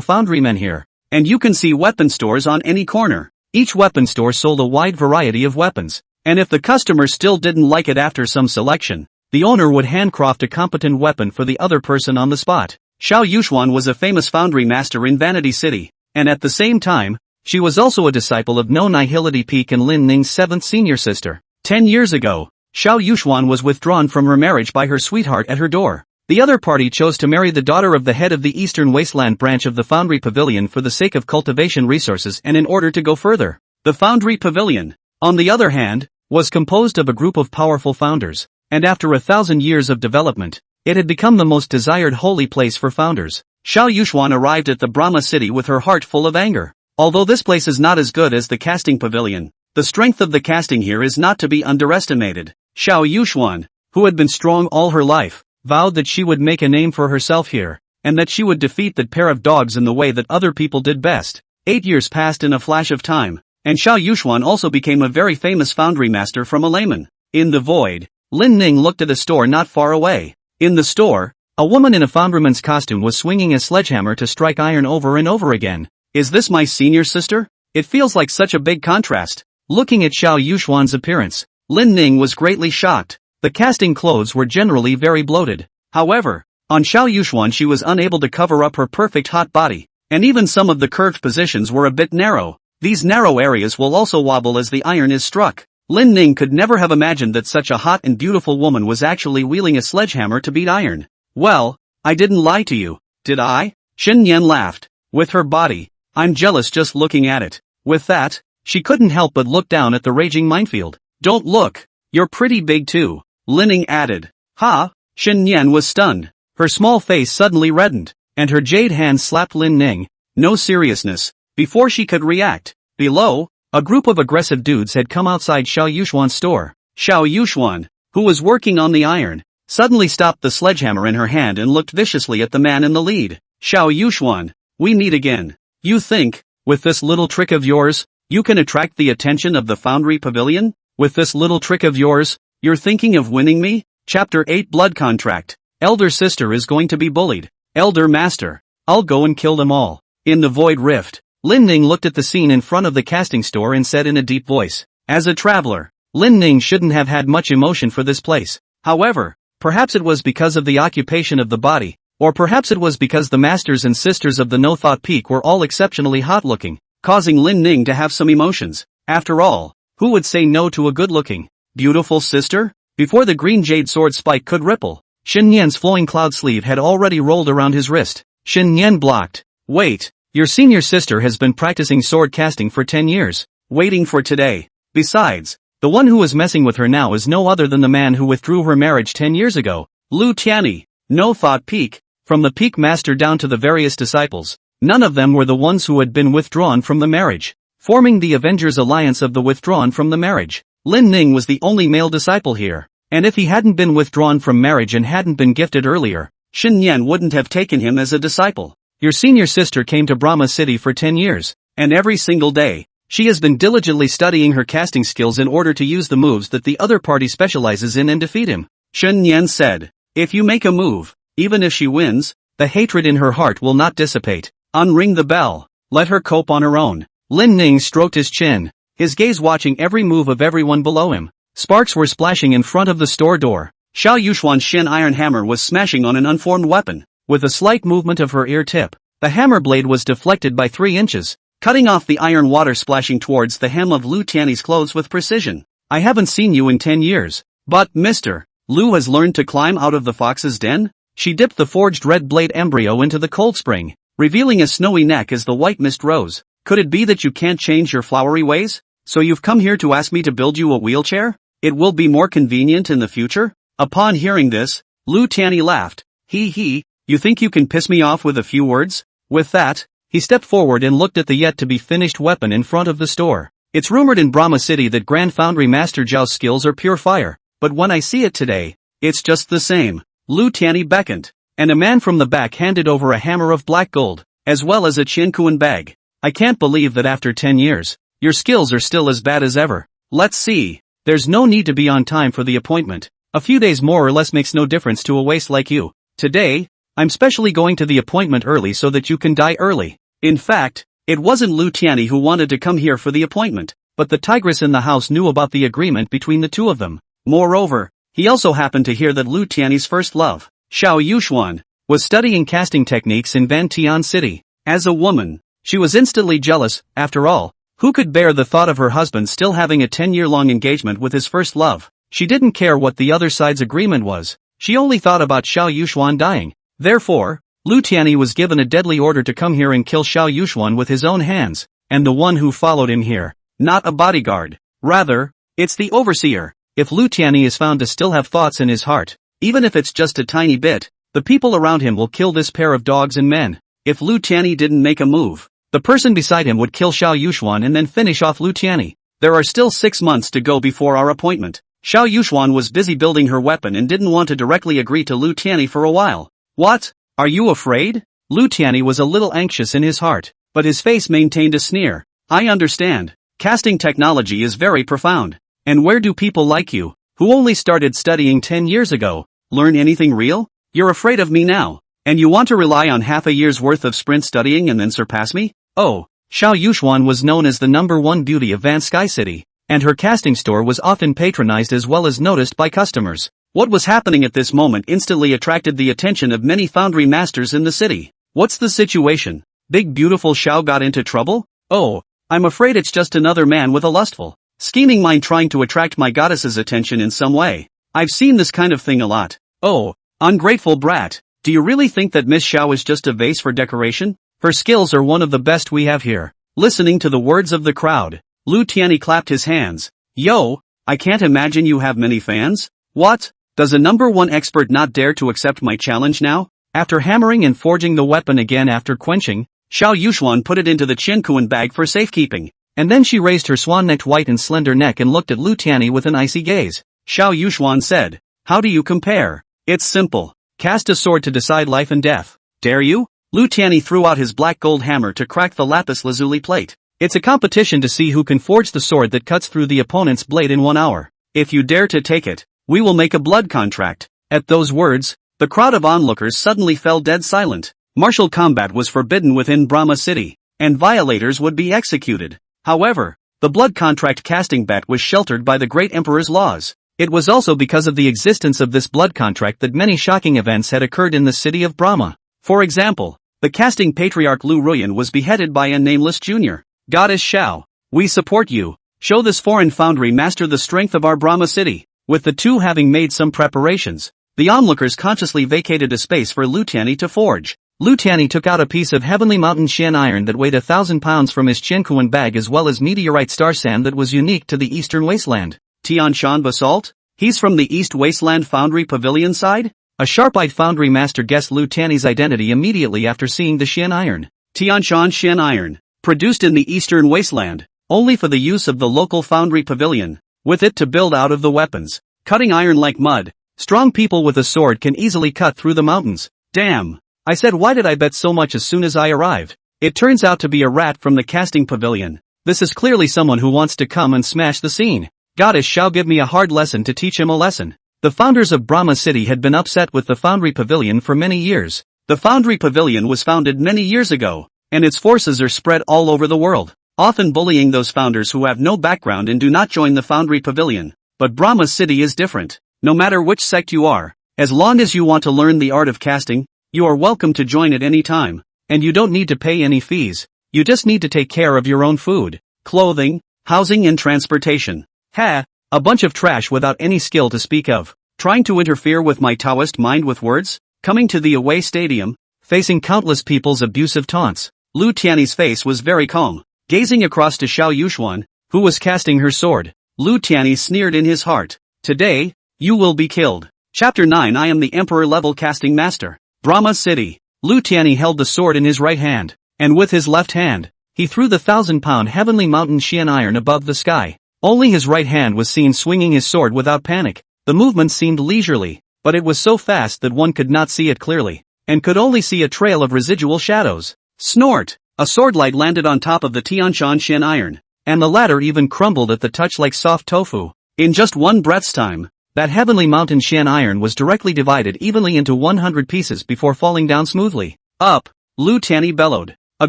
foundrymen here, and you can see weapon stores on any corner. Each weapon store sold a wide variety of weapons, and if the customer still didn't like it after some selection, the owner would handcraft a competent weapon for the other person on the spot. Xiao Yuxuan was a famous foundry master in Vanity City, and at the same time, she was also a disciple of No Nihility Peak and Lin Ning's seventh senior sister. 10 years ago, Xiao Yuxuan was withdrawn from her marriage by her sweetheart at her door. The other party chose to marry the daughter of the head of the Eastern Wasteland branch of the Foundry Pavilion for the sake of cultivation resources and in order to go further. The Foundry Pavilion, on the other hand, was composed of a group of powerful founders, and after 1,000 years of development, it had become the most desired holy place for founders. Xiao Yuxuan arrived at the Brahma city with her heart full of anger. Although this place is not as good as the casting pavilion, the strength of the casting here is not to be underestimated. Xiao Yuxuan, who had been strong all her life, vowed that she would make a name for herself here, and that she would defeat that pair of dogs in the way that other people did best. 8 years passed in a flash of time, and Xiao Yuxuan also became a very famous foundry master from a layman. In the void, Lin Ning looked at a store not far away. In the store, a woman in a foundryman's costume was swinging a sledgehammer to strike iron over and over again. Is this my senior sister? It feels like such a big contrast. Looking at Xiao Yuxuan's appearance, Lin Ning was greatly shocked. The casting clothes were generally very bloated. However, on Xiao Yuxuan she was unable to cover up her perfect hot body, and even some of the curved positions were a bit narrow. These narrow areas will also wobble as the iron is struck. Lin Ning could never have imagined that such a hot and beautiful woman was actually wielding a sledgehammer to beat iron. Well, I didn't lie to you, did I? Xin Yan laughed. With her body, I'm jealous just looking at it. With that, she couldn't help but look down at the raging minefield. Don't look, you're pretty big too, Lin Ning added. Ha! Xin Yan was stunned. Her small face suddenly reddened, and her jade hand slapped Lin Ning. No seriousness. Before she could react, below, a group of aggressive dudes had come outside Xiao Yuxuan's store. Xiao Yuxuan, who was working on the iron, suddenly stopped the sledgehammer in her hand and looked viciously at the man in the lead. Xiao Yuxuan, we meet again. You think, with this little trick of yours, you can attract the attention of the Foundry Pavilion? With this little trick of yours, you're thinking of winning me? Chapter 8 Blood Contract. Elder sister is going to be bullied. Elder master, I'll go and kill them all. In the void rift, Lin Ning looked at the scene in front of the casting store and said in a deep voice, as a traveler, Lin Ning shouldn't have had much emotion for this place. However, perhaps it was because of the occupation of the body, or perhaps it was because the masters and sisters of the No Thought Peak were all exceptionally hot-looking, causing Lin Ning to have some emotions. After all, who would say no to a good-looking, beautiful sister? Before the green jade sword spike could ripple, Xin Yan's flowing cloud sleeve had already rolled around his wrist. Xin Yan blocked. Wait, your senior sister has been practicing sword casting for 10 years, waiting for today. Besides, the one who is messing with her now is no other than the man who withdrew her marriage 10 years ago, Lu Tianyi. No Thought Peak. From the peak master down to the various disciples, none of them were the ones who had been withdrawn from the marriage, forming the Avengers Alliance of the withdrawn from the marriage. Lin Ning was the only male disciple here, and if he hadn't been withdrawn from marriage and hadn't been gifted earlier, Xin Yan wouldn't have taken him as a disciple. Your senior sister came to Brahma City for 10 years, and every single day, she has been diligently studying her casting skills in order to use the moves that the other party specializes in and defeat him. Xin Yan said, if you make a move, even if she wins, the hatred in her heart will not dissipate. Unring the bell. Let her cope on her own. Lin Ning stroked his chin, his gaze watching every move of everyone below him. Sparks were splashing in front of the store door. Xiao Yuxuan's shin iron hammer was smashing on an unformed weapon. With a slight movement of her ear tip, the hammer blade was deflected by 3 inches, cutting off the iron water splashing towards the hem of Lu Tianyi's clothes with precision. I haven't seen you in 10 years. But, Mr. Lu has learned to climb out of the fox's den? She dipped the forged red blade embryo into the cold spring, revealing a snowy neck as the white mist rose. Could it be that you can't change your flowery ways? So you've come here to ask me to build you a wheelchair? It will be more convenient in the future? Upon hearing this, Lu Tianyi laughed. He, you think you can piss me off with a few words? With that, he stepped forward and looked at the yet-to-be-finished weapon in front of the store. It's rumored in Brahma City that Grand Foundry Master Zhao's skills are pure fire, but when I see it today, it's just the same. Lu Tianyi beckoned, and a man from the back handed over a hammer of black gold, as well as a Qinkuan bag. I can't believe that after 10 years, your skills are still as bad as ever. Let's see. There's no need to be on time for the appointment. A few days more or less makes no difference to a waste like you. Today, I'm specially going to the appointment early so that you can die early. In fact, it wasn't Lu Tianyi who wanted to come here for the appointment, but the tigress in the house knew about the agreement between the two of them. Moreover, he also happened to hear that Lu Tianyi's first love, Xiao Yuxuan, was studying casting techniques in Van Tian City. As a woman, she was instantly jealous. After all, who could bear the thought of her husband still having a 10-year-long engagement with his first love? She didn't care what the other side's agreement was. She only thought about Xiao Yuxuan dying. Therefore, Lu Tianyi was given a deadly order to come here and kill Xiao Yuxuan with his own hands, and the one who followed him here. Not a bodyguard. Rather, it's the overseer. If Lu Tianyi is found to still have thoughts in his heart, even if it's just a tiny bit, the people around him will kill this pair of dogs and men. If Lu Tianyi didn't make a move, the person beside him would kill Xiao Yuxuan and then finish off Lu Tianyi. There are still 6 months to go before our appointment. Xiao Yuxuan was busy building her weapon and didn't want to directly agree to Lu Tianyi for a while. What? Are you afraid? Lu Tianyi was a little anxious in his heart, but his face maintained a sneer. I understand. Casting technology is very profound. And where do people like you, who only started studying 10 years ago, learn anything real? You're afraid of me now, and you want to rely on half a year's worth of sprint studying and then surpass me? Oh, Xiao Yuxuan was known as the #1 beauty of Van Sky City, and her casting store was often patronized as well as noticed by customers. What was happening at this moment instantly attracted the attention of many foundry masters in the city. What's the situation? Big beautiful Xiao got into trouble? Oh, I'm afraid it's just another man with a lustful, scheming mind trying to attract my goddess's attention in some way. I've seen this kind of thing a lot. Oh, ungrateful brat. Do you really think that Miss Xiao is just a vase for decoration? Her skills are one of the best we have here. Listening to the words of the crowd, Lu Tianyi clapped his hands. Yo, I can't imagine you have many fans? What? Does a #1 expert not dare to accept my challenge now? After hammering and forging the weapon again after quenching, Xiao Yuxuan put it into the Qiankuan bag for safekeeping. And then she raised her swan-necked white and slender neck and looked at Lu Tianyi with an icy gaze. Xiao Yuxuan said, how do you compare? It's simple. Cast a sword to decide life and death. Dare you? Lu Tianyi threw out his black gold hammer to crack the lapis lazuli plate. It's a competition to see who can forge the sword that cuts through the opponent's blade in 1 hour. If you dare to take it, we will make a blood contract. At those words, the crowd of onlookers suddenly fell dead silent. Martial combat was forbidden within Brahma City, and violators would be executed. However, the blood contract casting bet was sheltered by the great emperor's laws. It was also because of the existence of this blood contract that many shocking events had occurred in the city of Brahma. For example, the casting patriarch Lu Ruyan was beheaded by a nameless junior. Goddess Xiao, we support you. Show this foreign foundry master the strength of our Brahma city. With the two having made some preparations, the onlookers consciously vacated a space for Lu Tianyi to forge. Lu Tianyi took out a piece of heavenly mountain Xian iron that weighed 1,000 pounds from his Qiankuan bag as well as meteorite star sand that was unique to the eastern wasteland. Tianshan basalt? He's from the East Wasteland Foundry Pavilion side? A sharp-eyed foundry master guessed Lu Tianyi's identity immediately after seeing the Xian iron. Tianshan Xian iron, produced in the Eastern Wasteland, only for the use of the local foundry pavilion, with it to build out of the weapons. Cutting iron like mud, strong people with a sword can easily cut through the mountains. Damn. I said why did I bet so much as soon as I arrived? It turns out to be a rat from the casting pavilion. This is clearly someone who wants to come and smash the scene. Goddess shall give me a hard lesson to teach him a lesson. The founders of Brahma City had been upset with the Foundry Pavilion for many years. The Foundry Pavilion was founded many years ago, and its forces are spread all over the world, often bullying those founders who have no background and do not join the Foundry Pavilion. But Brahma City is different. No matter which sect you are, as long as you want to learn the art of casting, you are welcome to join at any time, and you don't need to pay any fees. You just need to take care of your own food, clothing, housing and transportation. Ha! A bunch of trash without any skill to speak of. Trying to interfere with my Taoist mind with words? Coming to the away stadium, facing countless people's abusive taunts. Lu Tianyi's face was very calm, gazing across to Xiao Yuxuan, who was casting her sword. Lu Tianyi sneered in his heart. Today, you will be killed. Chapter 9 I am the Emperor-level casting master. Brahma City. Lu Tianyi held the sword in his right hand, and with his left hand, he threw the 1,000-pound heavenly mountain Xian iron above the sky. Only his right hand was seen swinging his sword without panic. The movement seemed leisurely, but it was so fast that one could not see it clearly, and could only see a trail of residual shadows. Snort! A swordlight landed on top of the Tianshan Xian iron, and the latter even crumbled at the touch like soft tofu. In just one breath's time, that heavenly mountain Xian iron was directly divided evenly into 100 pieces before falling down smoothly. Up! Lu Tianyi bellowed. A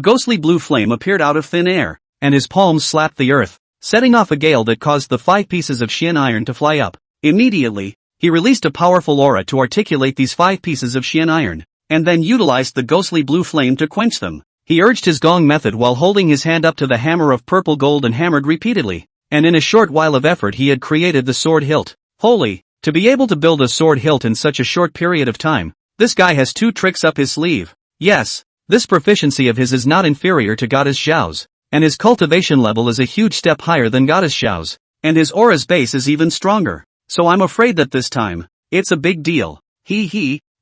ghostly blue flame appeared out of thin air, and his palms slapped the earth, setting off a gale that caused the 5 pieces of Xian iron to fly up. Immediately, he released a powerful aura to articulate these 5 pieces of Xian iron. and then utilized the ghostly blue flame to quench them. He urged his gong method while holding his hand up to the hammer of purple gold and hammered repeatedly, and in a short while of effort he had created the sword hilt. Holy, to be able to build a sword hilt in such a short period of time, this guy has 2 tricks up his sleeve. Yes, this proficiency of his is not inferior to Goddess Xiao's, and his cultivation level is a huge step higher than Goddess Xiao's, and his aura's base is even stronger, so I'm afraid that this time, it's a big deal.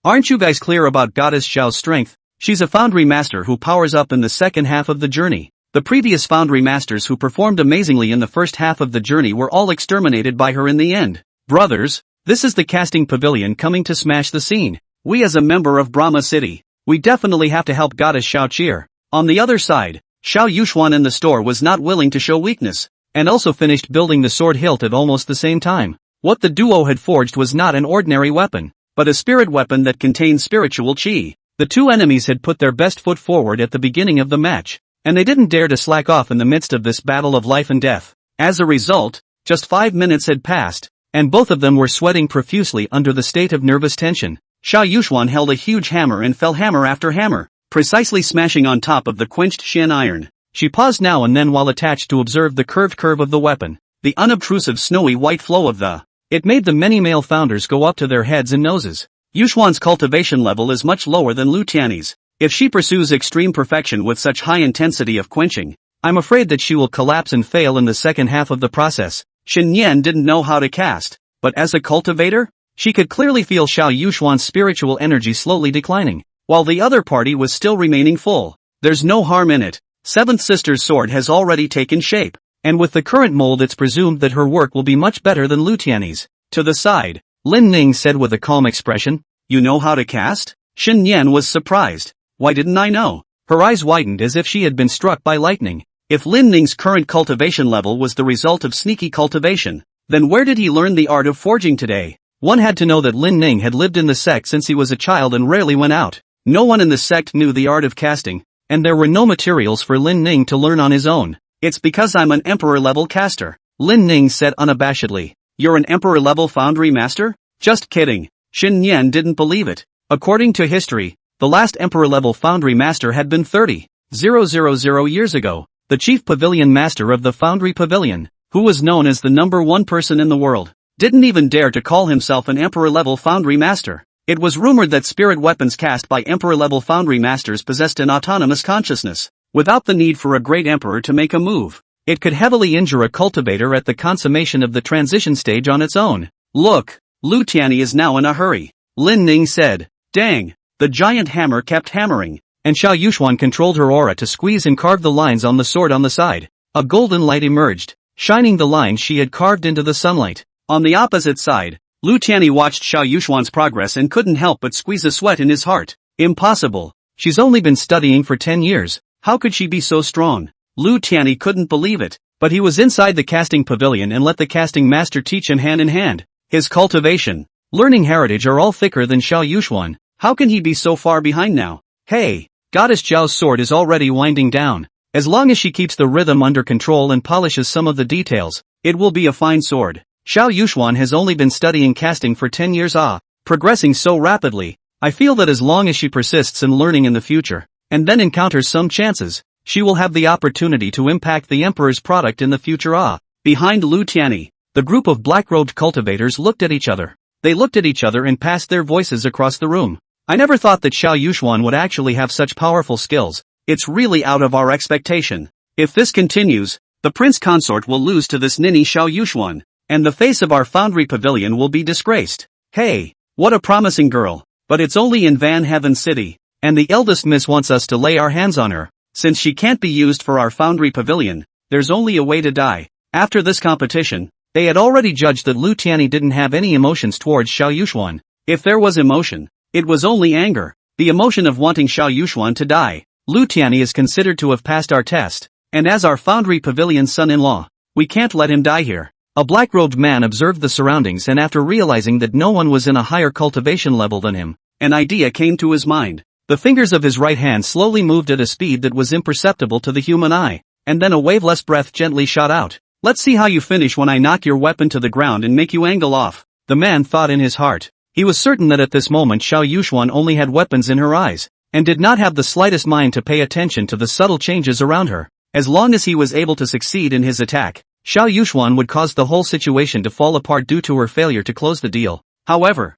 Aren't you guys clear about Goddess Xiao's strength? She's a foundry master who powers up in the second half of the journey. The previous foundry masters who performed amazingly in the first half of the journey were all exterminated by her in the end. Brothers, this is the casting pavilion coming to smash the scene. We as a member of Brahma City, we definitely have to help Goddess Xiao cheer. On the other side, Xiao Yuxuan in the store was not willing to show weakness, and also finished building the sword hilt at almost the same time. What the duo had forged was not an ordinary weapon, but a spirit weapon that contained spiritual qi. The two enemies had put their best foot forward at the beginning of the match, and they didn't dare to slack off in the midst of this battle of life and death. As a result, just 5 minutes had passed, and both of them were sweating profusely under the state of nervous tension. Xiao Yuxuan held a huge hammer and fell hammer after hammer, precisely smashing on top of the quenched shin iron. She paused now and then while attached to observe the curved curve of the weapon, the unobtrusive snowy white flow of the. It made the many male founders go up to their heads and noses. Yuxuan's cultivation level is much lower than Lu Tianyi's. If she pursues extreme perfection with such high intensity of quenching, I'm afraid that she will collapse and fail in the second half of the process. Shen Yan didn't know how to cast, but as a cultivator, she could clearly feel Xiao Yuxuan's spiritual energy slowly declining, while the other party was still remaining full. There's no harm in it. Seventh Sister's sword has already taken shape, and with the current mold it's presumed that her work will be much better than Lu Tianyi's. To the side, Lin Ning said with a calm expression, "You know how to cast?" Shen Yan was surprised. Why didn't I know? Her eyes widened as if she had been struck by lightning. If Lin Ning's current cultivation level was the result of sneaky cultivation, then where did he learn the art of forging today? One had to know that Lin Ning had lived in the sect since he was a child and rarely went out. No one in the sect knew the art of casting, and there were no materials for Lin Ning to learn on his own. It's because I'm an emperor-level caster, Lin Ning said unabashedly. You're an emperor-level foundry master? Just kidding. Shen Yan didn't believe it. According to history, the last emperor-level foundry master had been 30,000 years ago, the chief pavilion master of the foundry pavilion, who was known as the #1 person in the world, didn't even dare to call himself an emperor-level foundry master. It was rumored that spirit weapons cast by emperor-level foundry masters possessed an autonomous consciousness, without the need for a great emperor to make a move. It could heavily injure a cultivator at the consummation of the transition stage on its own. Look, Lu Tianyi is now in a hurry, Lin Ning said. Dang, the giant hammer kept hammering, and Xiao Yuxuan controlled her aura to squeeze and carve the lines on the sword on the side. A golden light emerged, shining the lines she had carved into the sunlight. On the opposite side, Lu Tianyi watched Xiao Yuxuan's progress and couldn't help but squeeze a sweat in his heart. Impossible. She's only been studying for 10 years. How could she be so strong? Lu Tianyi couldn't believe it, but he was inside the casting pavilion and let the casting master teach him hand in hand. His cultivation, learning heritage are all thicker than Xiao Yuxuan. How can he be so far behind now? Hey, Goddess Zhao's sword is already winding down. As long as she keeps the rhythm under control and polishes some of the details, it will be a fine sword. Xiao Yuxuan has only been studying casting for 10 years, progressing so rapidly. I feel that as long as she persists in learning in the future, and then encounters some chances, she will have the opportunity to impact the Emperor's product in the future. Behind Lu Tianyi, the group of black-robed cultivators looked at each other. They looked at each other and passed their voices across the room. I never thought that Xiao Yuxuan would actually have such powerful skills. It's really out of our expectation. If this continues, the prince consort will lose to this ninny Xiao Yuxuan, and the face of our foundry pavilion will be disgraced. Hey, what a promising girl, but it's only in Van Heaven City, and the eldest miss wants us to lay our hands on her. Since she can't be used for our foundry pavilion, there's only a way to die. After this competition, they had already judged that Lu Tianyi didn't have any emotions towards Xiao Yuxuan. If there was emotion, it was only anger, the emotion of wanting Xiao Yuxuan to die. Lu Tianyi is considered to have passed our test, and as our foundry pavilion son-in-law, we can't let him die here. A black-robed man observed the surroundings and after realizing that no one was in a higher cultivation level than him, an idea came to his mind. The fingers of his right hand slowly moved at a speed that was imperceptible to the human eye, and then a waveless breath gently shot out. Let's see how you finish when I knock your weapon to the ground and make you angle off, the man thought in his heart. He was certain that at this moment Xiao Yuxuan only had weapons in her eyes, and did not have the slightest mind to pay attention to the subtle changes around her. As long as he was able to succeed in his attack, Xiao Yuxuan would cause the whole situation to fall apart due to her failure to close the deal. However,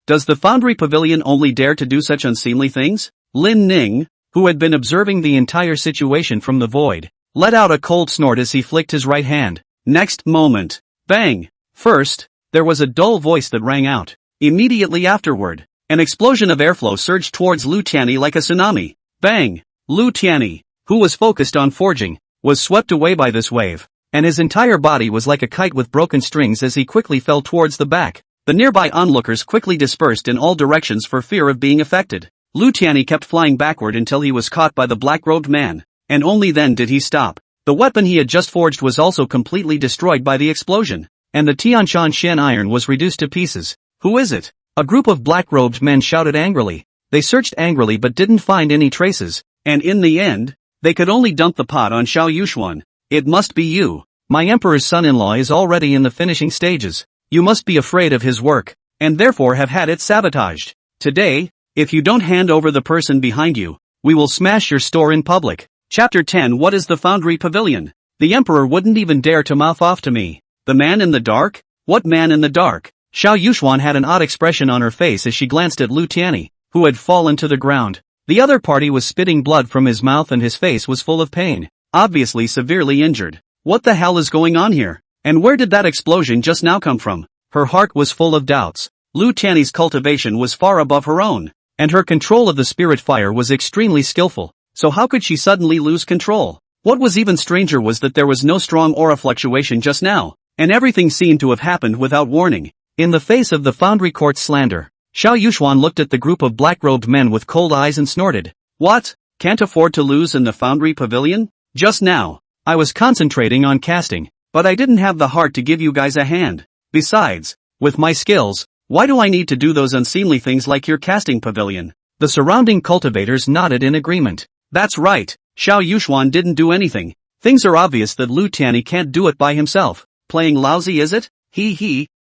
does the Foundry Pavilion only dare to do such unseemly things? Lin Ning, who had been observing the entire situation from the void, let out a cold snort as he flicked his right hand. Next moment, bang! First, there was a dull voice that rang out. Immediately afterward, an explosion of airflow surged towards Lu Tianyi like a tsunami. Bang! Lu Tianyi, who was focused on forging, was swept away by this wave, and his entire body was like a kite with broken strings as he quickly fell towards the back. The nearby onlookers quickly dispersed in all directions for fear of being affected. Lu Tianyi kept flying backward until he was caught by the black-robed man, and only then did he stop. The weapon he had just forged was also completely destroyed by the explosion, and the Tianshan Shen iron was reduced to pieces. Who is it? A group of black-robed men shouted angrily. They searched angrily but didn't find any traces, and in the end, they could only dump the pot on Xiao Yuxuan. It must be you. My emperor's son-in-law is already in the finishing stages. You must be afraid of his work, and therefore have had it sabotaged. Today, if you don't hand over the person behind you, we will smash your store in public. Chapter 10. What is the Foundry Pavilion? The emperor wouldn't even dare to mouth off to me. The man in the dark? What man in the dark? Xiao Yuxuan had an odd expression on her face as she glanced at Lu Tianyi, who had fallen to the ground. The other party was spitting blood from his mouth and his face was full of pain, obviously severely injured. What the hell is going on here? And where did that explosion just now come from? Her heart was full of doubts. Lu Tianyi's cultivation was far above her own, and her control of the spirit fire was extremely skillful, so how could she suddenly lose control? What was even stranger was that there was no strong aura fluctuation just now, and everything seemed to have happened without warning. In the face of the Foundry Court's slander, Xiao Yuxuan looked at the group of black-robed men with cold eyes and snorted. What? Can't afford to lose in the Foundry Pavilion? Just now, I was concentrating on casting, but I didn't have the heart to give you guys a hand. Besides, with my skills, why do I need to do those unseemly things like your casting pavilion? The surrounding cultivators nodded in agreement. That's right, Xiao Yuxuan didn't do anything. Things are obvious that Lu Tianyi can't do it by himself. Playing lousy is it?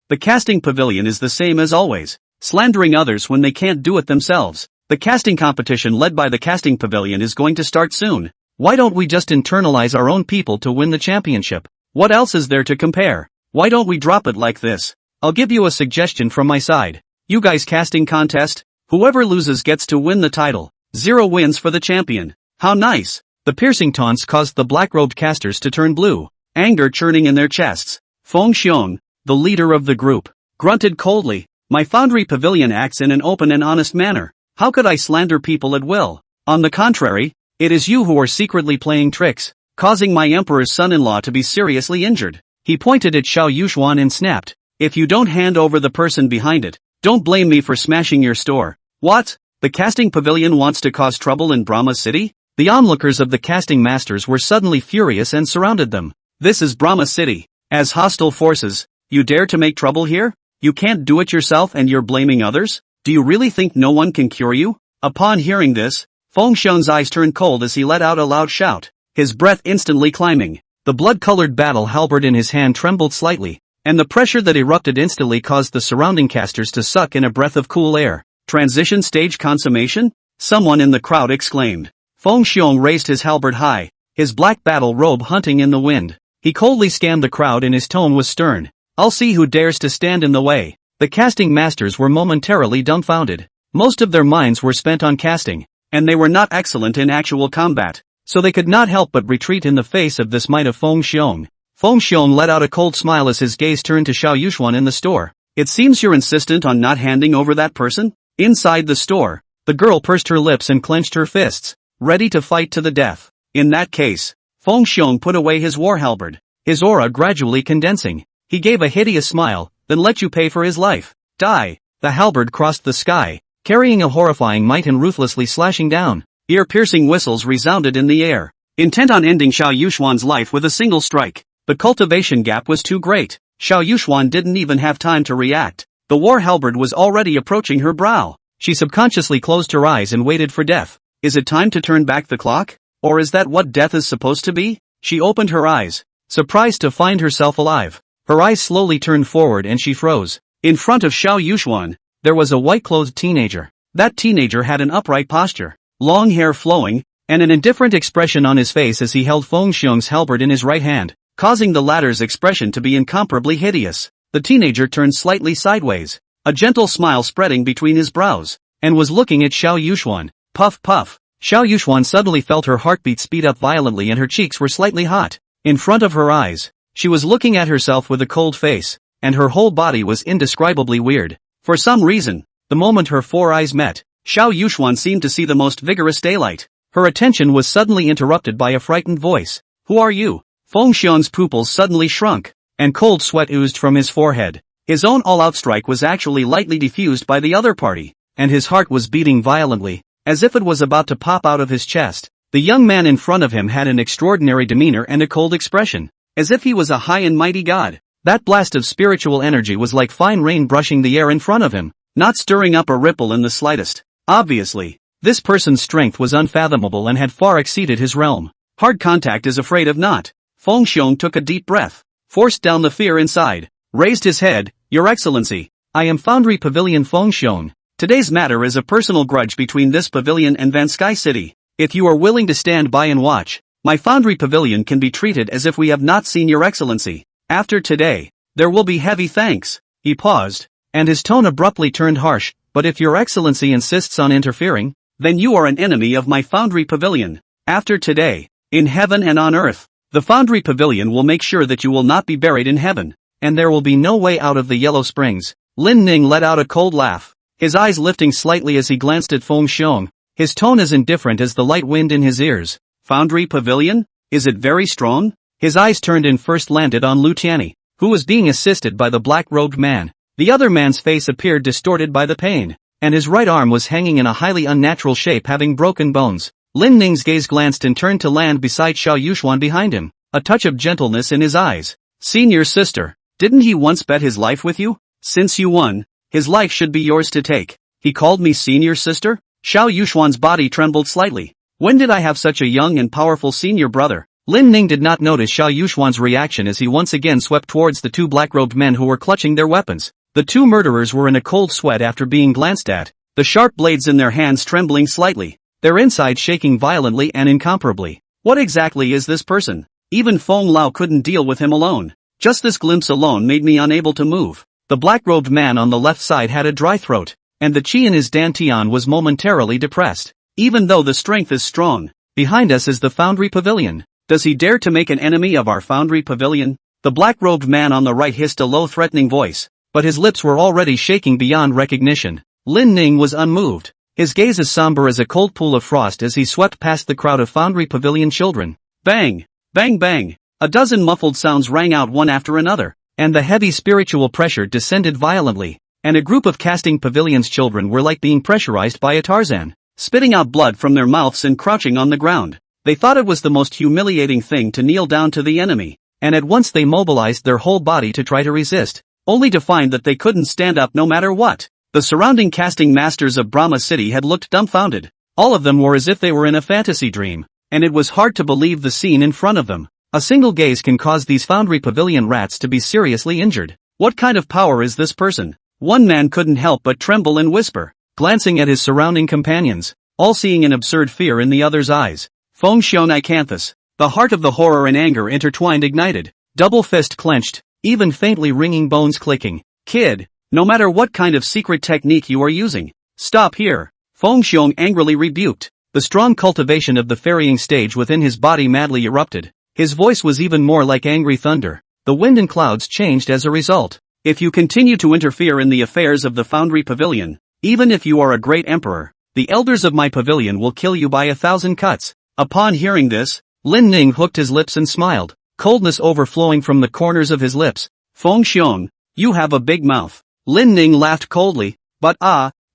The casting pavilion is the same as always, slandering others when they can't do it themselves. The casting competition led by the casting pavilion is going to start soon. Why don't we just internalize our own people to win the championship? What else is there to compare? Why don't we drop it like this? I'll give you a suggestion from my side. You guys casting contest? Whoever loses gets to win the title. 0 wins for the champion. How nice. The piercing taunts caused the black-robed casters to turn blue, anger churning in their chests. Feng Xiong, the leader of the group, grunted coldly. My Foundry Pavilion acts in an open and honest manner. How could I slander people at will? On the contrary, it is you who are secretly playing tricks, causing my emperor's son-in-law to be seriously injured. He pointed at Xiao Yuxuan and snapped. If you don't hand over the person behind it, don't blame me for smashing your store. What? The casting pavilion wants to cause trouble in Brahma City? The onlookers of the casting masters were suddenly furious and surrounded them. This is Brahma City. As hostile forces, you dare to make trouble here? You can't do it yourself and you're blaming others? Do you really think no one can cure you? Upon hearing this, Feng Xiong's eyes turned cold as he let out a loud shout, his breath instantly climbing. The blood-colored battle halberd in his hand trembled slightly, and the pressure that erupted instantly caused the surrounding casters to suck in a breath of cool air. Transition stage consummation? Someone in the crowd exclaimed. Feng Xiong raised his halberd high, his black battle robe hunting in the wind. He coldly scanned the crowd and his tone was stern. I'll see who dares to stand in the way. The casting masters were momentarily dumbfounded. Most of their minds were spent on casting, and they were not excellent in actual combat, so they could not help but retreat in the face of this might of Feng Xiong. Feng Xiong let out a cold smile as his gaze turned to Xiao Yuxuan in the store. It seems you're insistent on not handing over that person? Inside the store, the girl pursed her lips and clenched her fists, ready to fight to the death. In that case, Feng Xiong put away his war halberd, his aura gradually condensing. He gave a hideous smile, then let you pay for his life. Die! The halberd crossed the sky, carrying a horrifying might and ruthlessly slashing down. Ear-piercing whistles resounded in the air, intent on ending Xiao Yuxuan's life with a single strike. The cultivation gap was too great. Xiao Yuxuan didn't even have time to react. The war halberd was already approaching her brow. She subconsciously closed her eyes and waited for death. Is it time to turn back the clock? Or is that what death is supposed to be? She opened her eyes, surprised to find herself alive. Her eyes slowly turned forward and she froze. In front of Xiao Yuxuan, there was a white-clothed teenager. That teenager had an upright posture, long hair flowing, and an indifferent expression on his face as he held Feng Xiong's halberd in his right hand, causing the latter's expression to be incomparably hideous. The teenager turned slightly sideways, a gentle smile spreading between his brows, and was looking at Xiao Yuxuan. Puff puff. Xiao Yuxuan suddenly felt her heartbeat speed up violently and her cheeks were slightly hot. In front of her eyes, she was looking at herself with a cold face, and her whole body was indescribably weird. For some reason, the moment her four eyes met, Xiao Yuxuan seemed to see the most vigorous daylight. Her attention was suddenly interrupted by a frightened voice. Who are you? Feng Xiong's pupils suddenly shrunk, and cold sweat oozed from his forehead. His own all-out strike was actually lightly diffused by the other party, and his heart was beating violently, as if it was about to pop out of his chest. The young man in front of him had an extraordinary demeanor and a cold expression, as if he was a high and mighty god. That blast of spiritual energy was like fine rain brushing the air in front of him, not stirring up a ripple in the slightest. Obviously, this person's strength was unfathomable and had far exceeded his realm. Hard contact is afraid of not. Feng Xiong took a deep breath, forced down the fear inside, raised his head. Your Excellency, I am Foundry Pavilion Feng Xiong. Today's matter is a personal grudge between this pavilion and Van Sky City. If you are willing to stand by and watch, my Foundry Pavilion can be treated as if we have not seen Your Excellency. After today, there will be heavy thanks. He paused, and his tone abruptly turned harsh. But if Your Excellency insists on interfering, then you are an enemy of my Foundry Pavilion. After today, in heaven and on earth, the Foundry Pavilion will make sure that you will not be buried in heaven, and there will be no way out of the Yellow Springs. Lin Ning let out a cold laugh, his eyes lifting slightly as he glanced at Feng Xiong, his tone as indifferent as the light wind in his ears. Foundry Pavilion? Is it very strong? His eyes turned and first landed on Lu Tianyi, who was being assisted by the black-robed man. The other man's face appeared distorted by the pain, and his right arm was hanging in a highly unnatural shape having broken bones. Lin Ning's gaze glanced and turned to land beside Xiao Yuxuan behind him, a touch of gentleness in his eyes. Senior sister, didn't he once bet his life with you? Since you won, his life should be yours to take. He called me senior sister? Xiao Yuxuan's body trembled slightly. When did I have such a young and powerful senior brother? Lin Ning did not notice Xiao Yuxuan's reaction as he once again swept towards the two black-robed men who were clutching their weapons. The two murderers were in a cold sweat after being glanced at, the sharp blades in their hands trembling slightly, their insides shaking violently and incomparably. What exactly is this person? Even Feng Lao couldn't deal with him alone. Just this glimpse alone made me unable to move. The black-robed man on the left side had a dry throat, and the chi in his dantian was momentarily depressed. Even though the strength is strong, behind us is the Foundry Pavilion. Does he dare to make an enemy of our Foundry Pavilion? The black-robed man on the right hissed a low threatening voice, but his lips were already shaking beyond recognition. Lin Ning was unmoved, his gaze as somber as a cold pool of frost as he swept past the crowd of Foundry Pavilion children. Bang! Bang bang! A dozen muffled sounds rang out one after another, and the heavy spiritual pressure descended violently, and a group of casting pavilion's children were like being pressurized by a Tarzan, spitting out blood from their mouths and crouching on the ground. They thought it was the most humiliating thing to kneel down to the enemy, and at once they mobilized their whole body to try to resist, only to find that they couldn't stand up no matter what. The surrounding casting masters of Brahma City had looked dumbfounded. All of them were as if they were in a fantasy dream, and it was hard to believe the scene in front of them. A single gaze can cause these Foundry Pavilion rats to be seriously injured. What kind of power is this person? One man couldn't help but tremble and whisper, glancing at his surrounding companions, all seeing an absurd fear in the other's eyes. Feng Xiong Icanthus. The heart of the horror and anger intertwined ignited, double fist clenched, even faintly ringing bones clicking. Kid, no matter what kind of secret technique you are using, stop here. Feng Xiong angrily rebuked. The strong cultivation of the ferrying stage within his body madly erupted. His voice was even more like angry thunder. The wind and clouds changed as a result. If you continue to interfere in the affairs of the Foundry Pavilion, even if you are a great emperor, the elders of my pavilion will kill you by 1,000 cuts. Upon hearing this, Lin Ning hooked his lips and smiled, coldness overflowing from the corners of his lips. Feng Xiong, you have a big mouth. Lin Ning laughed coldly, but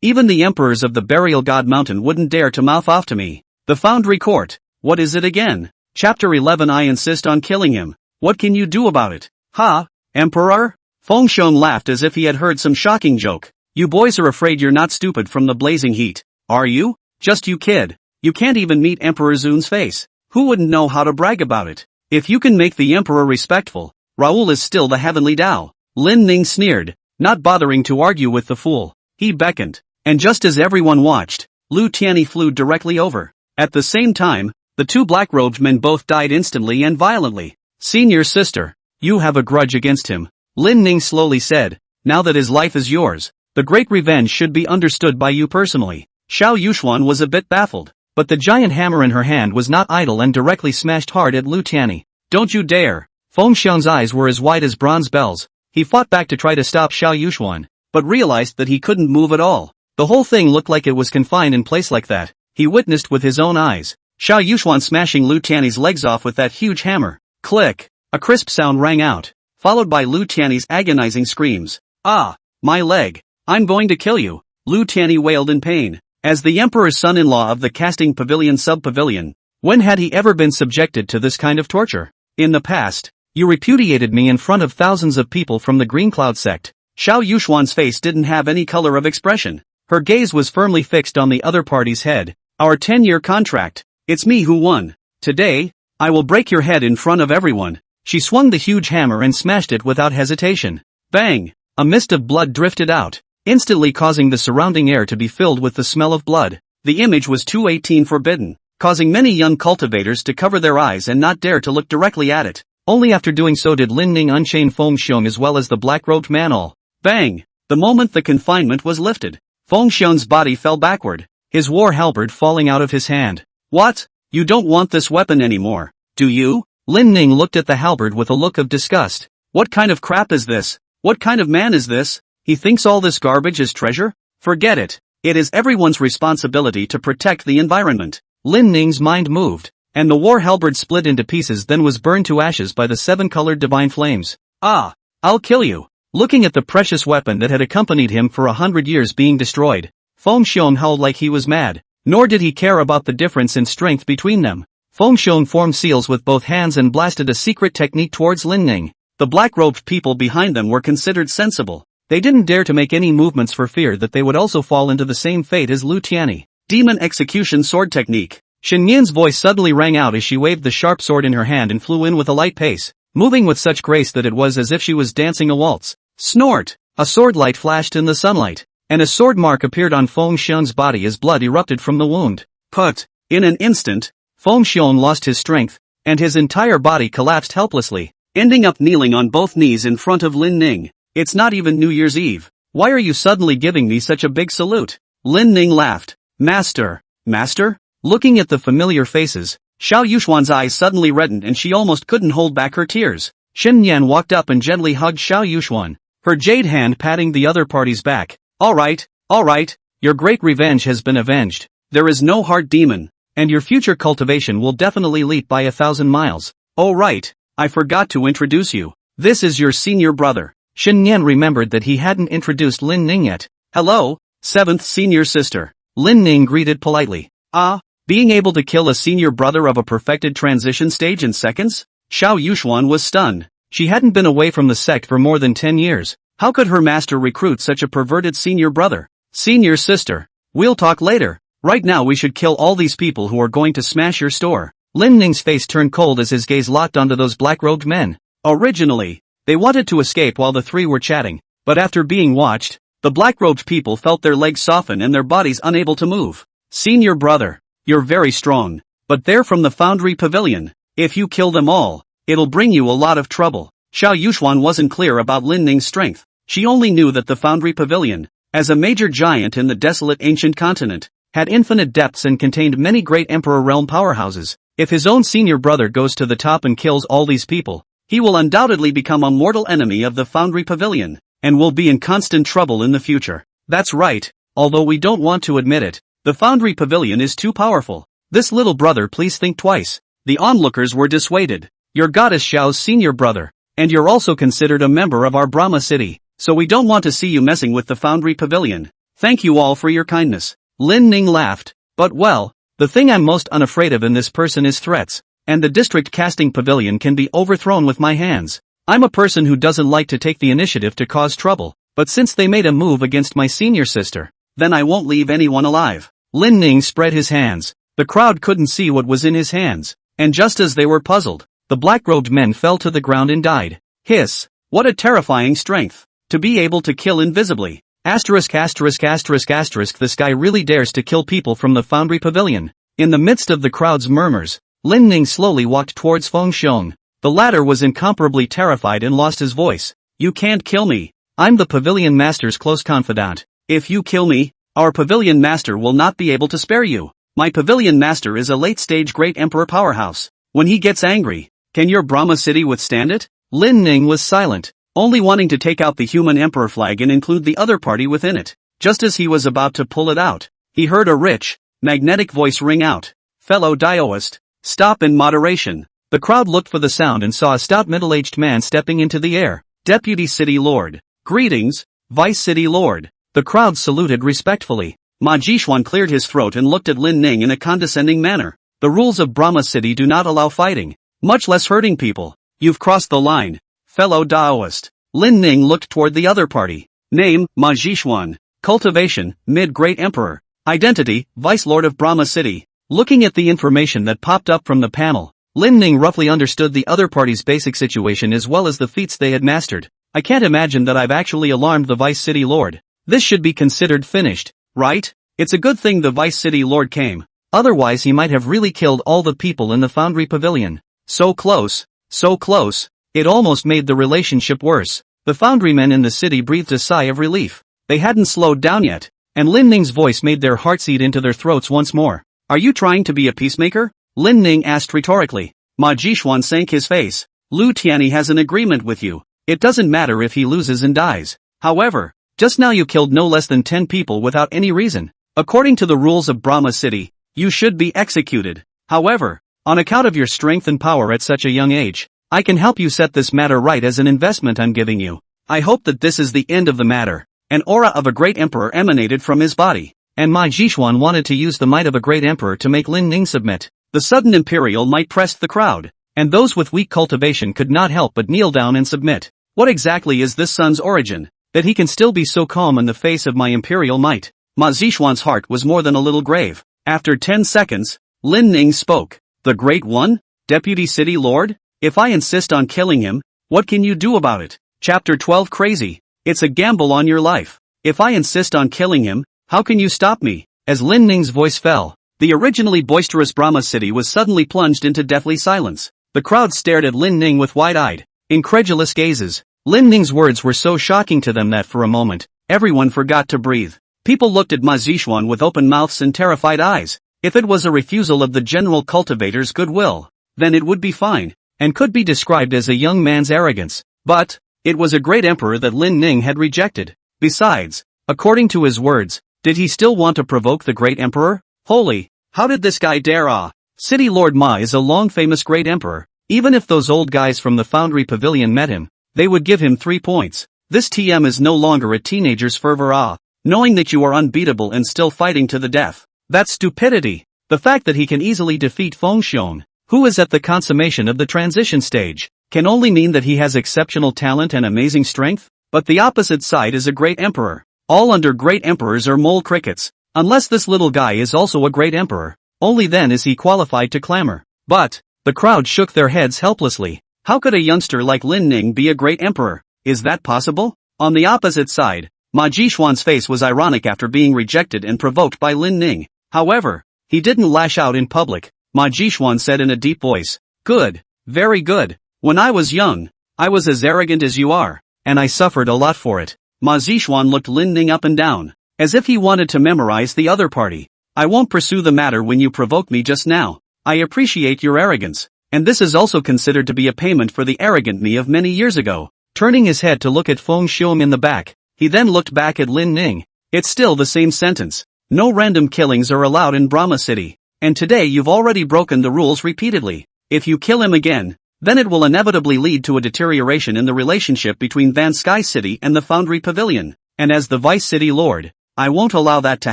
even the emperors of the Burial God Mountain wouldn't dare to mouth off to me. The Foundry Court, what is it again? Chapter 11. I insist on killing him. What can you do about it? Ha, Emperor? Feng Xiong laughed as if he had heard some shocking joke. You boys are afraid you're not stupid from the blazing heat, are you? Just you kid. You can't even meet Emperor Zun's face. Who wouldn't know how to brag about it? If you can make the Emperor respectful, Raoul is still the heavenly Tao. Lin Ning sneered, not bothering to argue with the fool. He beckoned. And just as everyone watched, Lu Tianyi flew directly over. At the same time, the two black-robed men both died instantly and violently. Senior sister, you have a grudge against him, Lin Ning slowly said. Now that his life is yours, the great revenge should be understood by you personally. Xiao Yuxuan was a bit baffled, but the giant hammer in her hand was not idle and directly smashed hard at Lu Tianyi. Don't you dare! Feng Xiong's eyes were as wide as bronze bells. He fought back to try to stop Xiao Yuxuan, but realized that he couldn't move at all. The whole thing looked like it was confined in place like that. He witnessed with his own eyes Xiao Yuxuan smashing Lu Tianyi's legs off with that huge hammer. Click! A crisp sound rang out, followed by Lu Tianyi's agonizing screams. Ah! My leg! I'm going to kill you! Lu Tianyi wailed in pain. As the emperor's son-in-law of the casting pavilion sub-pavilion, when had he ever been subjected to this kind of torture? In the past, you repudiated me in front of thousands of people from the Green Cloud sect. Xiao Yuxuan's face didn't have any color of expression. Her gaze was firmly fixed on the other party's head. Our 10-year contract. It's me who won. Today, I will break your head in front of everyone. She swung the huge hammer and smashed it without hesitation. Bang! A mist of blood drifted out, instantly causing the surrounding air to be filled with the smell of blood. The image was 218 forbidden, causing many young cultivators to cover their eyes and not dare to look directly at it. Only after doing so did Lin Ning unchain Feng Xiong as well as the black-robed man all. Bang! The moment the confinement was lifted, Feng Xiong's body fell backward, his war halberd falling out of his hand. What? You don't want this weapon anymore, do you? Lin Ning looked at the halberd with a look of disgust. What kind of crap is this? What kind of man is this? He thinks all this garbage is treasure? Forget it. It is everyone's responsibility to protect the environment. Lin Ning's mind moved, and the war halberd split into pieces then was burned to ashes by the seven-colored divine flames. Ah! I'll kill you! Looking at the precious weapon that had accompanied him for 100 years being destroyed, Feng Xiong howled like he was mad, nor did he care about the difference in strength between them. Feng Xiong formed seals with both hands and blasted a secret technique towards Lin Ning. The black-robed people behind them were considered sensible. They didn't dare to make any movements for fear that they would also fall into the same fate as Lu Tianyi. Demon Execution Sword Technique. Shen Yin's voice suddenly rang out as she waved the sharp sword in her hand and flew in with a light pace, moving with such grace that it was as if she was dancing a waltz. Snort! A sword light flashed in the sunlight, and a sword mark appeared on Feng Xiong's body as blood erupted from the wound. Put! In an instant, Feng Xiong lost his strength, and his entire body collapsed helplessly, ending up kneeling on both knees in front of Lin Ning. It's not even New Year's Eve. Why are you suddenly giving me such a big salute? Lin Ning laughed. Master? Master? Looking at the familiar faces, Xiao Yuxuan's eyes suddenly reddened and she almost couldn't hold back her tears. Shen Yan walked up and gently hugged Xiao Yuxuan, her jade hand patting the other party's back. All right, your great revenge has been avenged. There is no heart demon, and your future cultivation will definitely leap by 1,000 miles. Oh right, I forgot to introduce you. This is your senior brother. Shen Yan remembered that he hadn't introduced Lin Ning yet. Hello, 7th senior sister. Lin Ning greeted politely. Ah, being able to kill a senior brother of a perfected transition stage in seconds? Xiao Yuxuan was stunned. She hadn't been away from the sect for more than 10 years. How could her master recruit such a perverted senior brother? Senior sister. We'll talk later. Right now we should kill all these people who are going to smash your store. Lin Ning's face turned cold as his gaze locked onto those black-robed men. Originally, they wanted to escape while the three were chatting, but after being watched, the black-robed people felt their legs soften and their bodies unable to move. Senior brother, you're very strong, but they're from the Foundry Pavilion. If you kill them all, it'll bring you a lot of trouble. Xiao Yuxuan wasn't clear about Lin Ning's strength. She only knew that the Foundry Pavilion, as a major giant in the desolate ancient continent, had infinite depths and contained many great Emperor Realm powerhouses. If his own senior brother goes to the top and kills all these people, he will undoubtedly become a mortal enemy of the Foundry Pavilion, and will be in constant trouble in the future. That's right, although we don't want to admit it, the Foundry Pavilion is too powerful. This little brother, please think twice. The onlookers were dissuaded. You're Goddess Xiao's senior brother, and you're also considered a member of our Brahma city, so we don't want to see you messing with the Foundry Pavilion. Thank you all for your kindness. Lin Ning laughed, but well, the thing I'm most unafraid of in this person is threats, and the district casting pavilion can be overthrown with my hands. I'm a person who doesn't like to take the initiative to cause trouble, but since they made a move against my senior sister, then I won't leave anyone alive. Lin Ning spread his hands. The crowd couldn't see what was in his hands, and just as they were puzzled, the black-robed men fell to the ground and died. Hiss! What a terrifying strength! To be able to kill invisibly. Asterisk asterisk asterisk asterisk this guy really dares to kill people from the Foundry Pavilion. In the midst of the crowd's murmurs, Lin Ning slowly walked towards Feng Xiong. The latter was incomparably terrified and lost his voice. You can't kill me. I'm the Pavilion Master's close confidant. If you kill me, our Pavilion Master will not be able to spare you. My Pavilion Master is a late-stage Great Emperor powerhouse. When he gets angry, can your Brahma City withstand it? Lin Ning was silent, only wanting to take out the human emperor flag and include the other party within it. Just as he was about to pull it out, he heard a rich, magnetic voice ring out. Fellow Daoist, stop in moderation. The crowd looked for the sound and saw a stout middle-aged man stepping into the air. Deputy City Lord. Greetings, Vice City Lord. The crowd saluted respectfully. Ma Jishuan cleared his throat and looked at Lin Ning in a condescending manner. The rules of Brahma City do not allow fighting, much less hurting people. You've crossed the line, fellow Daoist. Lin Ning looked toward the other party. Name, Ma Jishuan. Cultivation, Mid-Great Emperor. Identity, Vice Lord of Brahma City. Looking at the information that popped up from the panel, Lin Ning roughly understood the other party's basic situation as well as the feats they had mastered. I can't imagine that I've actually alarmed the Vice City Lord. This should be considered finished, right? It's a good thing the Vice City Lord came. Otherwise he might have really killed all the people in the Foundry Pavilion. So close, so close. It almost made the relationship worse. The foundrymen in the city breathed a sigh of relief. They hadn't slowed down yet, and Lin Ning's voice made their hearts eat into their throats once more. Are you trying to be a peacemaker? Lin Ning asked rhetorically. Ma Jishuan sank his face. Lu Tianyi has an agreement with you. It doesn't matter if he loses and dies. However, just now you killed no less than 10 people without any reason. According to the rules of Brahma City, you should be executed. However, on account of your strength and power at such a young age, I can help you set this matter right as an investment I'm giving you. I hope that this is the end of the matter. An aura of a great emperor emanated from his body, and Ma Jishuan wanted to use the might of a great emperor to make Lin Ning submit. The sudden imperial might pressed the crowd, and those with weak cultivation could not help but kneel down and submit. What exactly is this son's origin, that he can still be so calm in the face of my imperial might? Ma Jishuan's heart was more than a little grave. After 10 seconds, Lin Ning spoke. The Great One? Deputy City Lord? If I insist on killing him, what can you do about it? Chapter 12 Crazy. It's a gamble on your life. If I insist on killing him, how can you stop me? As Lin Ning's voice fell, the originally boisterous Brahma City was suddenly plunged into deathly silence. The crowd stared at Lin Ning with wide-eyed, incredulous gazes. Lin Ning's words were so shocking to them that for a moment, everyone forgot to breathe. People looked at Ma Jishuan with open mouths and terrified eyes. If it was a refusal of the general cultivator's goodwill, then it would be fine, and could be described as a young man's arrogance. But it was a great emperor that Lin Ning had rejected. Besides, according to his words, did he still want to provoke the great emperor? Holy, how did this guy dare? City Lord Ma is a long-famous great emperor. Even if those old guys from the Foundry Pavilion met him, they would give him 3 points. This TM is no longer a teenager's fervor. Knowing that you are unbeatable and still fighting to the death. That's stupidity. The fact that he can easily defeat Feng Xiong, who is at the consummation of the transition stage, can only mean that he has exceptional talent and amazing strength. But the opposite side is a great emperor. All under great emperors are mole crickets. Unless this little guy is also a great emperor, only then is he qualified to clamor. But the crowd shook their heads helplessly. How could a youngster like Lin Ning be a great emperor? Is that possible? On the opposite side, Ma Jishuan's face was ironic after being rejected and provoked by Lin Ning. However, he didn't lash out in public. Ma Jishuan said in a deep voice, "Good, very good. When I was young, I was as arrogant as you are, and I suffered a lot for it." Ma Jishuan looked Lin Ning up and down, as if he wanted to memorize the other party. "I won't pursue the matter when you provoked me just now. I appreciate your arrogance, and this is also considered to be a payment for the arrogant me of many years ago." Turning his head to look at Feng Xiong in the back, he then looked back at Lin Ning. "It's still the same sentence. No random killings are allowed in Brahma City, and today you've already broken the rules repeatedly. If you kill him again, then it will inevitably lead to a deterioration in the relationship between Van Sky City and the Foundry Pavilion, and as the Vice City Lord, I won't allow that to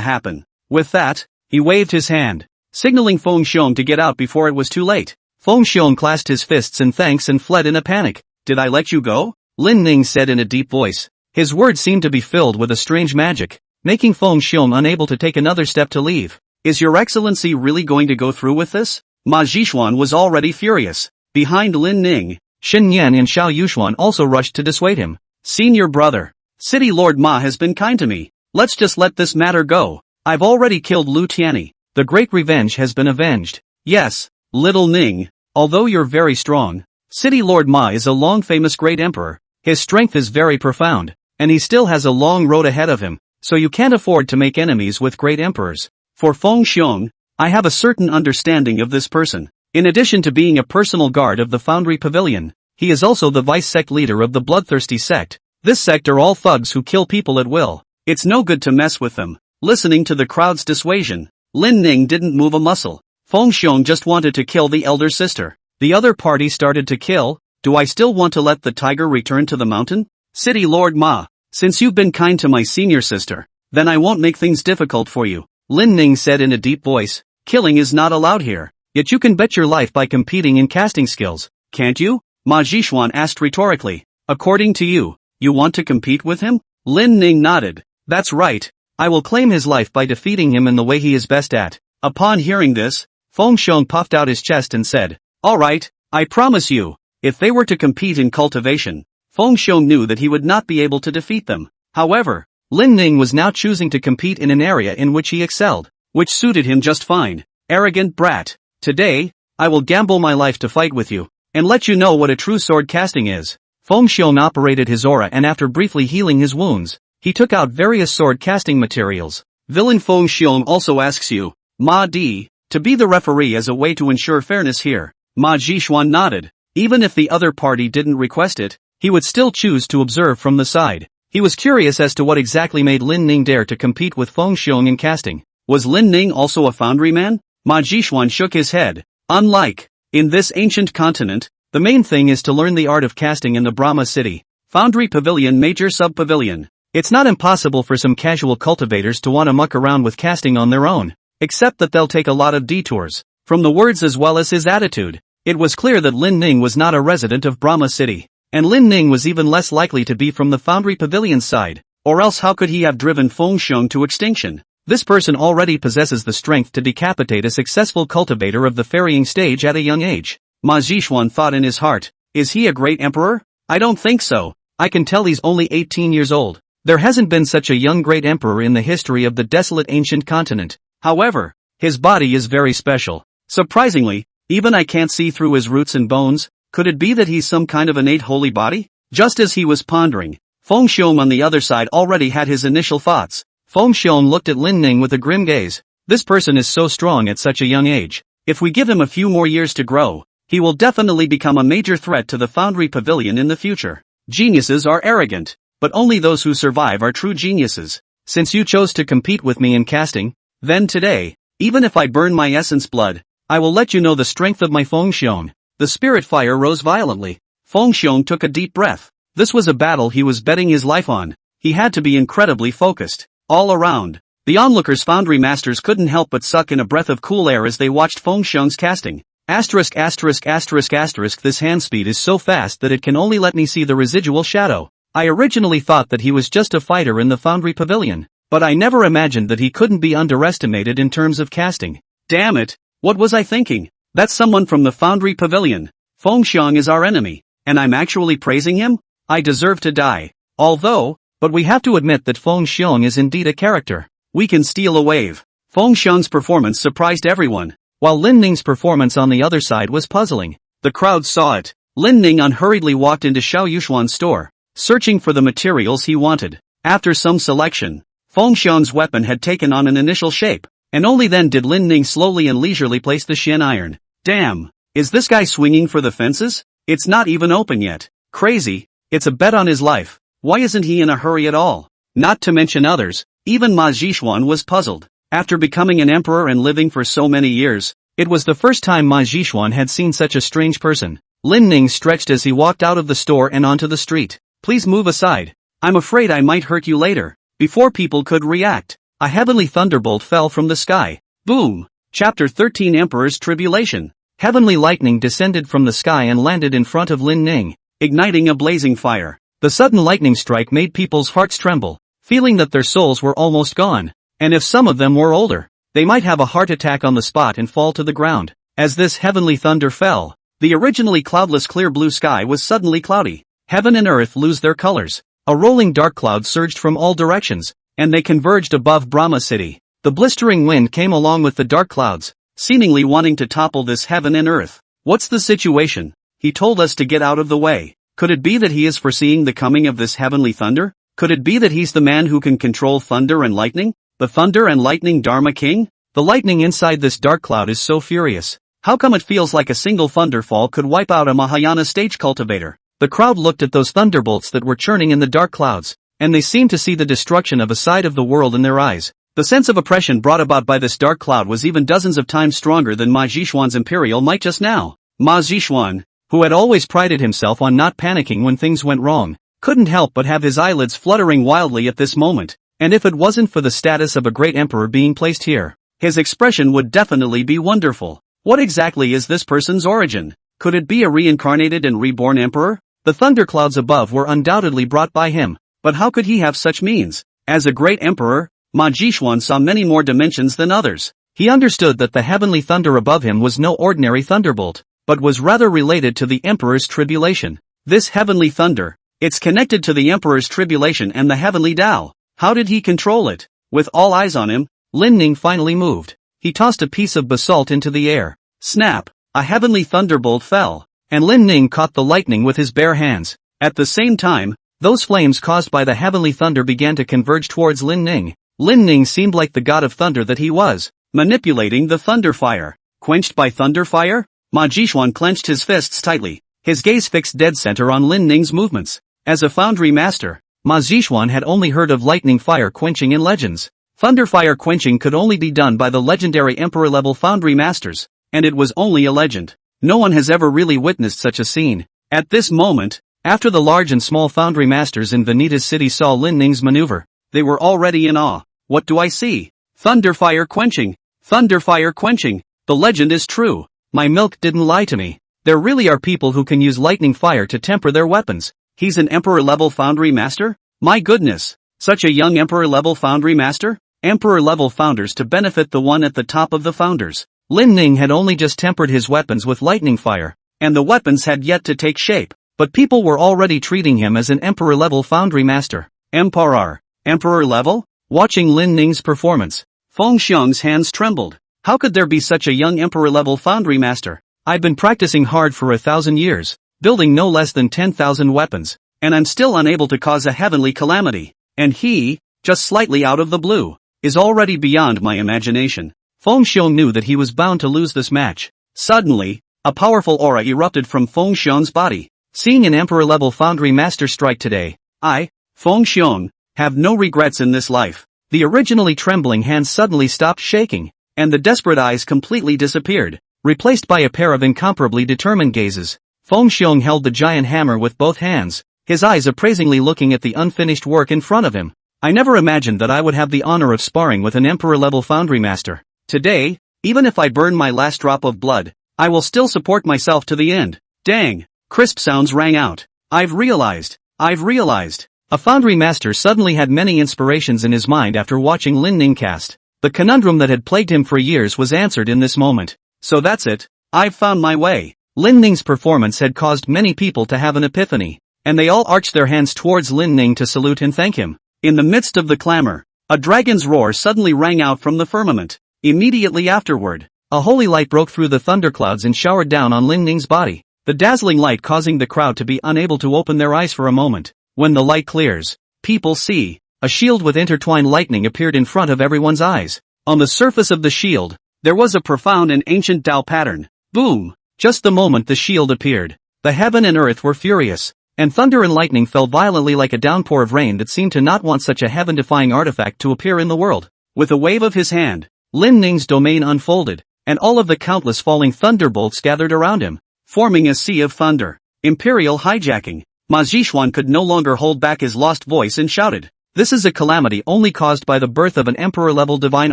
happen." With that, he waved his hand, signaling Feng Xiong to get out before it was too late. Feng Xiong clasped his fists in thanks and fled in a panic. "Did I let you go?" Lin Ning said in a deep voice. His words seemed to be filled with a strange magic, making Feng Xiong unable to take another step to leave. "Is your excellency really going to go through with this?" Ma Jishuan was already furious. Behind Lin Ning, Xin Yan and Xiao Yushuan also rushed to dissuade him. "Senior brother, City Lord Ma has been kind to me. Let's just let this matter go. I've already killed Lu Tianyi. The great revenge has been avenged. Yes, little Ning. Although you're very strong, City Lord Ma is a long famous great emperor. His strength is very profound, and he still has a long road ahead of him, so you can't afford to make enemies with great emperors. For Feng Xiong, I have a certain understanding of this person. In addition to being a personal guard of the Foundry Pavilion, he is also the vice-sect leader of the bloodthirsty sect. This sect are all thugs who kill people at will. It's no good to mess with them. Listening to the crowd's dissuasion, Lin Ning didn't move a muscle. Feng Xiong just wanted to kill the elder sister. The other party started to kill. Do I still want to let the tiger return to the mountain? City Lord Ma, since you've been kind to my senior sister, then I won't make things difficult for you. Lin Ning said in a deep voice, killing is not allowed here. Yet you can bet your life by competing in casting skills, can't you? Ma Zhishuan asked rhetorically. According to you, you want to compete with him? Lin Ning nodded. That's right. I will claim his life by defeating him in the way he is best at. Upon hearing this, Feng Xiong puffed out his chest and said, all right, I promise you. If they were to compete in cultivation, Feng Xiong knew that he would not be able to defeat them. However, Lin Ning was now choosing to compete in an area in which he excelled, which suited him just fine. Arrogant brat. Today, I will gamble my life to fight with you, and let you know what a true sword casting is. Feng Xiong operated his aura and after briefly healing his wounds, he took out various sword casting materials. Villain Feng Xiong also asks you, Ma Di, to be the referee as a way to ensure fairness here. Ma Zhishuan nodded. Even if the other party didn't request it, he would still choose to observe from the side. He was curious as to what exactly made Lin Ning dare to compete with Feng Xiong in casting. Was Lin Ning also a foundry man? Ma Zhishuan shook his head. Unlike, in this ancient continent, the main thing is to learn the art of casting in the Brahma city. Foundry Pavilion Major Sub-Pavilion. It's not impossible for some casual cultivators to want to muck around with casting on their own, except that they'll take a lot of detours. From the words as well as his attitude, it was clear that Lin Ning was not a resident of Brahma city, and Lin Ning was even less likely to be from the Foundry Pavilion side, or else how could he have driven Feng Xiong to extinction? This person already possesses the strength to decapitate a successful cultivator of the ferrying stage at a young age. Ma Zhishuan thought in his heart, is he a great emperor? I don't think so. I can tell he's only 18 years old. There hasn't been such a young great emperor in the history of the desolate ancient continent. However, his body is very special. Surprisingly, even I can't see through his roots and bones. Could it be that he's some kind of innate holy body? Just as he was pondering, Feng Xiong on the other side already had his initial thoughts. Feng Xiong looked at Lin Ning with a grim gaze. This person is so strong at such a young age. If we give him a few more years to grow, he will definitely become a major threat to the Foundry Pavilion in the future. Geniuses are arrogant, but only those who survive are true geniuses. Since you chose to compete with me in casting, then today, even if I burn my essence blood, I will let you know the strength of my Feng Xiong. The spirit fire rose violently. Feng Xiong took a deep breath. This was a battle he was betting his life on. He had to be incredibly focused. All around, the onlookers' foundry masters couldn't help but suck in a breath of cool air as they watched Feng Xiong's casting. This hand speed is so fast that it can only let me see the residual shadow. I originally thought that he was just a fighter in the Foundry Pavilion, but I never imagined that he couldn't be underestimated in terms of casting. Damn it, what was I thinking? That's someone from the Foundry Pavilion. Feng Xiong is our enemy, and I'm actually praising him? I deserve to die. But we have to admit that Feng Xiong is indeed a character. We can steal a wave. Feng Xiong's performance surprised everyone, while Lin Ning's performance on the other side was puzzling. The crowd saw it. Lin Ning unhurriedly walked into Xiao Yushuan's store, searching for the materials he wanted. After some selection, Feng Xiong's weapon had taken on an initial shape, and only then did Lin Ning slowly and leisurely place the Shen iron. Damn, is this guy swinging for the fences? It's not even open yet. Crazy, it's a bet on his life. Why isn't he in a hurry at all? Not to mention others, even Ma Zhishuan was puzzled. After becoming an emperor and living for so many years, it was the first time Ma Zhishuan had seen such a strange person. Lin Ning stretched as he walked out of the store and onto the street. Please move aside. I'm afraid I might hurt you later. Before people could react, a heavenly thunderbolt fell from the sky. Boom! Chapter 13 Emperor's Tribulation. Heavenly lightning descended from the sky and landed in front of Lin Ning, igniting a blazing fire. The sudden lightning strike made people's hearts tremble, feeling that their souls were almost gone, and if some of them were older, they might have a heart attack on the spot and fall to the ground. As this heavenly thunder fell, the originally cloudless clear blue sky was suddenly cloudy. Heaven and earth lose their colors. A rolling dark cloud surged from all directions, and they converged above Brahma City. The blistering wind came along with the dark clouds, seemingly wanting to topple this heaven and earth. What's the situation? He told us to get out of the way. Could it be that he is foreseeing the coming of this heavenly thunder? Could it be that he's the man who can control thunder and lightning? The thunder and lightning Dharma king? The lightning inside this dark cloud is so furious. How come it feels like a single thunderfall could wipe out a Mahayana stage cultivator? The crowd looked at those thunderbolts that were churning in the dark clouds, and they seemed to see the destruction of a side of the world in their eyes. The sense of oppression brought about by this dark cloud was even dozens of times stronger than Ma Zhishuan's imperial might just now. Ma Zhishuan, who had always prided himself on not panicking when things went wrong, couldn't help but have his eyelids fluttering wildly at this moment, and if it wasn't for the status of a great emperor being placed here, his expression would definitely be wonderful. What exactly is this person's origin? Could it be a reincarnated and reborn emperor? The thunderclouds above were undoubtedly brought by him, but how could he have such means? As a great emperor, Ma Zhishuan saw many more dimensions than others. He understood that the heavenly thunder above him was no ordinary thunderbolt, but was rather related to the emperor's tribulation. This heavenly thunder, it's connected to the emperor's tribulation and the heavenly Tao. How did he control it? With all eyes on him, Lin Ning finally moved. He tossed a piece of basalt into the air. Snap! A heavenly thunderbolt fell, and Lin Ning caught the lightning with his bare hands. At the same time, those flames caused by the heavenly thunder began to converge towards Lin Ning. Lin Ning seemed like the god of thunder that he was, manipulating the thunder fire. Quenched by thunder fire? Ma Zhishuan clenched his fists tightly, his gaze fixed dead center on Lin Ning's movements. As a foundry master, Ma Zhishuan had only heard of lightning fire quenching in legends. Thunder fire quenching could only be done by the legendary emperor-level foundry masters, and it was only a legend. No one has ever really witnessed such a scene. At this moment, after the large and small foundry masters in Vanita's city saw Lin Ning's maneuver, they were already in awe. What do I see? Thunder fire quenching! Thunder fire quenching! The legend is true. My milk didn't lie to me. There really are people who can use lightning fire to temper their weapons. He's an emperor-level foundry master? My goodness! Such a young emperor-level foundry master? Emperor-level founders to benefit the one at the top of the founders. Lin Ning had only just tempered his weapons with lightning fire, and the weapons had yet to take shape, but people were already treating him as an emperor-level foundry master. Emperor level? Watching Lin Ning's performance, Feng Xiong's hands trembled. How could there be such a young emperor-level foundry master? I've been practicing hard for 1,000 years, building no less than 10,000 weapons, and I'm still unable to cause a heavenly calamity. And he, just slightly out of the blue, is already beyond my imagination. Feng Xiong knew that he was bound to lose this match. Suddenly, a powerful aura erupted from Feng Xiong's body. Seeing an emperor-level foundry master strike today, I, Feng Xiong, have no regrets in this life. The originally trembling hands suddenly stopped shaking, and the desperate eyes completely disappeared, replaced by a pair of incomparably determined gazes. Feng Xiong held the giant hammer with both hands, his eyes appraisingly looking at the unfinished work in front of him. I never imagined that I would have the honor of sparring with an emperor-level foundry master. Today, even if I burn my last drop of blood, I will still support myself to the end. Dang! Crisp sounds rang out. I've realized. A foundry master suddenly had many inspirations in his mind after watching Lin Ning cast. The conundrum that had plagued him for years was answered in this moment. So that's it. I've found my way. Lin Ning's performance had caused many people to have an epiphany, and they all arched their hands towards Lin Ning to salute and thank him. In the midst of the clamor, a dragon's roar suddenly rang out from the firmament. Immediately afterward, a holy light broke through the thunderclouds and showered down on Lin Ning's body, the dazzling light causing the crowd to be unable to open their eyes for a moment. When the light clears, people see, a shield with intertwined lightning appeared in front of everyone's eyes. On the surface of the shield, there was a profound and ancient Tao pattern. Boom! Just the moment the shield appeared, the heaven and earth were furious, and thunder and lightning fell violently like a downpour of rain that seemed to not want such a heaven-defying artifact to appear in the world. With a wave of his hand, Lin Ning's domain unfolded, and all of the countless falling thunderbolts gathered around him, forming a sea of thunder. Imperial hijacking. Ma Zhishuan could no longer hold back his lost voice and shouted, "This is a calamity only caused by the birth of an emperor-level divine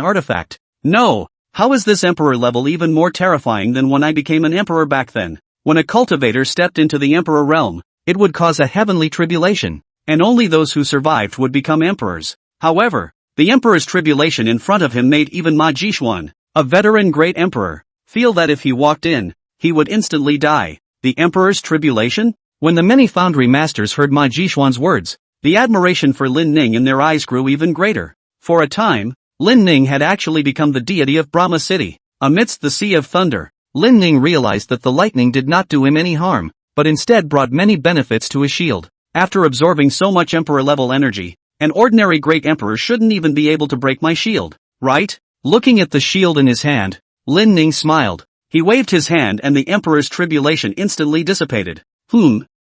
artifact. No! How is this emperor-level even more terrifying than when I became an emperor back then? When a cultivator stepped into the emperor realm, it would cause a heavenly tribulation, and only those who survived would become emperors. However, the emperor's tribulation in front of him made even Ma Zhishuan, a veteran great emperor, feel that if he walked in, he would instantly die. The emperor's tribulation? When the many foundry masters heard Ma Zhishuan's words, The admiration for Lin Ning in their eyes grew even greater. For a time, Lin Ning had actually become the deity of Brahma City. Amidst the sea of thunder, Lin Ning realized that the lightning did not do him any harm, but instead brought many benefits to his shield. After absorbing so much emperor-level energy, an ordinary great emperor shouldn't even be able to break my shield, right? Looking at the shield in his hand, Lin Ning smiled. He waved his hand and the emperor's tribulation instantly dissipated.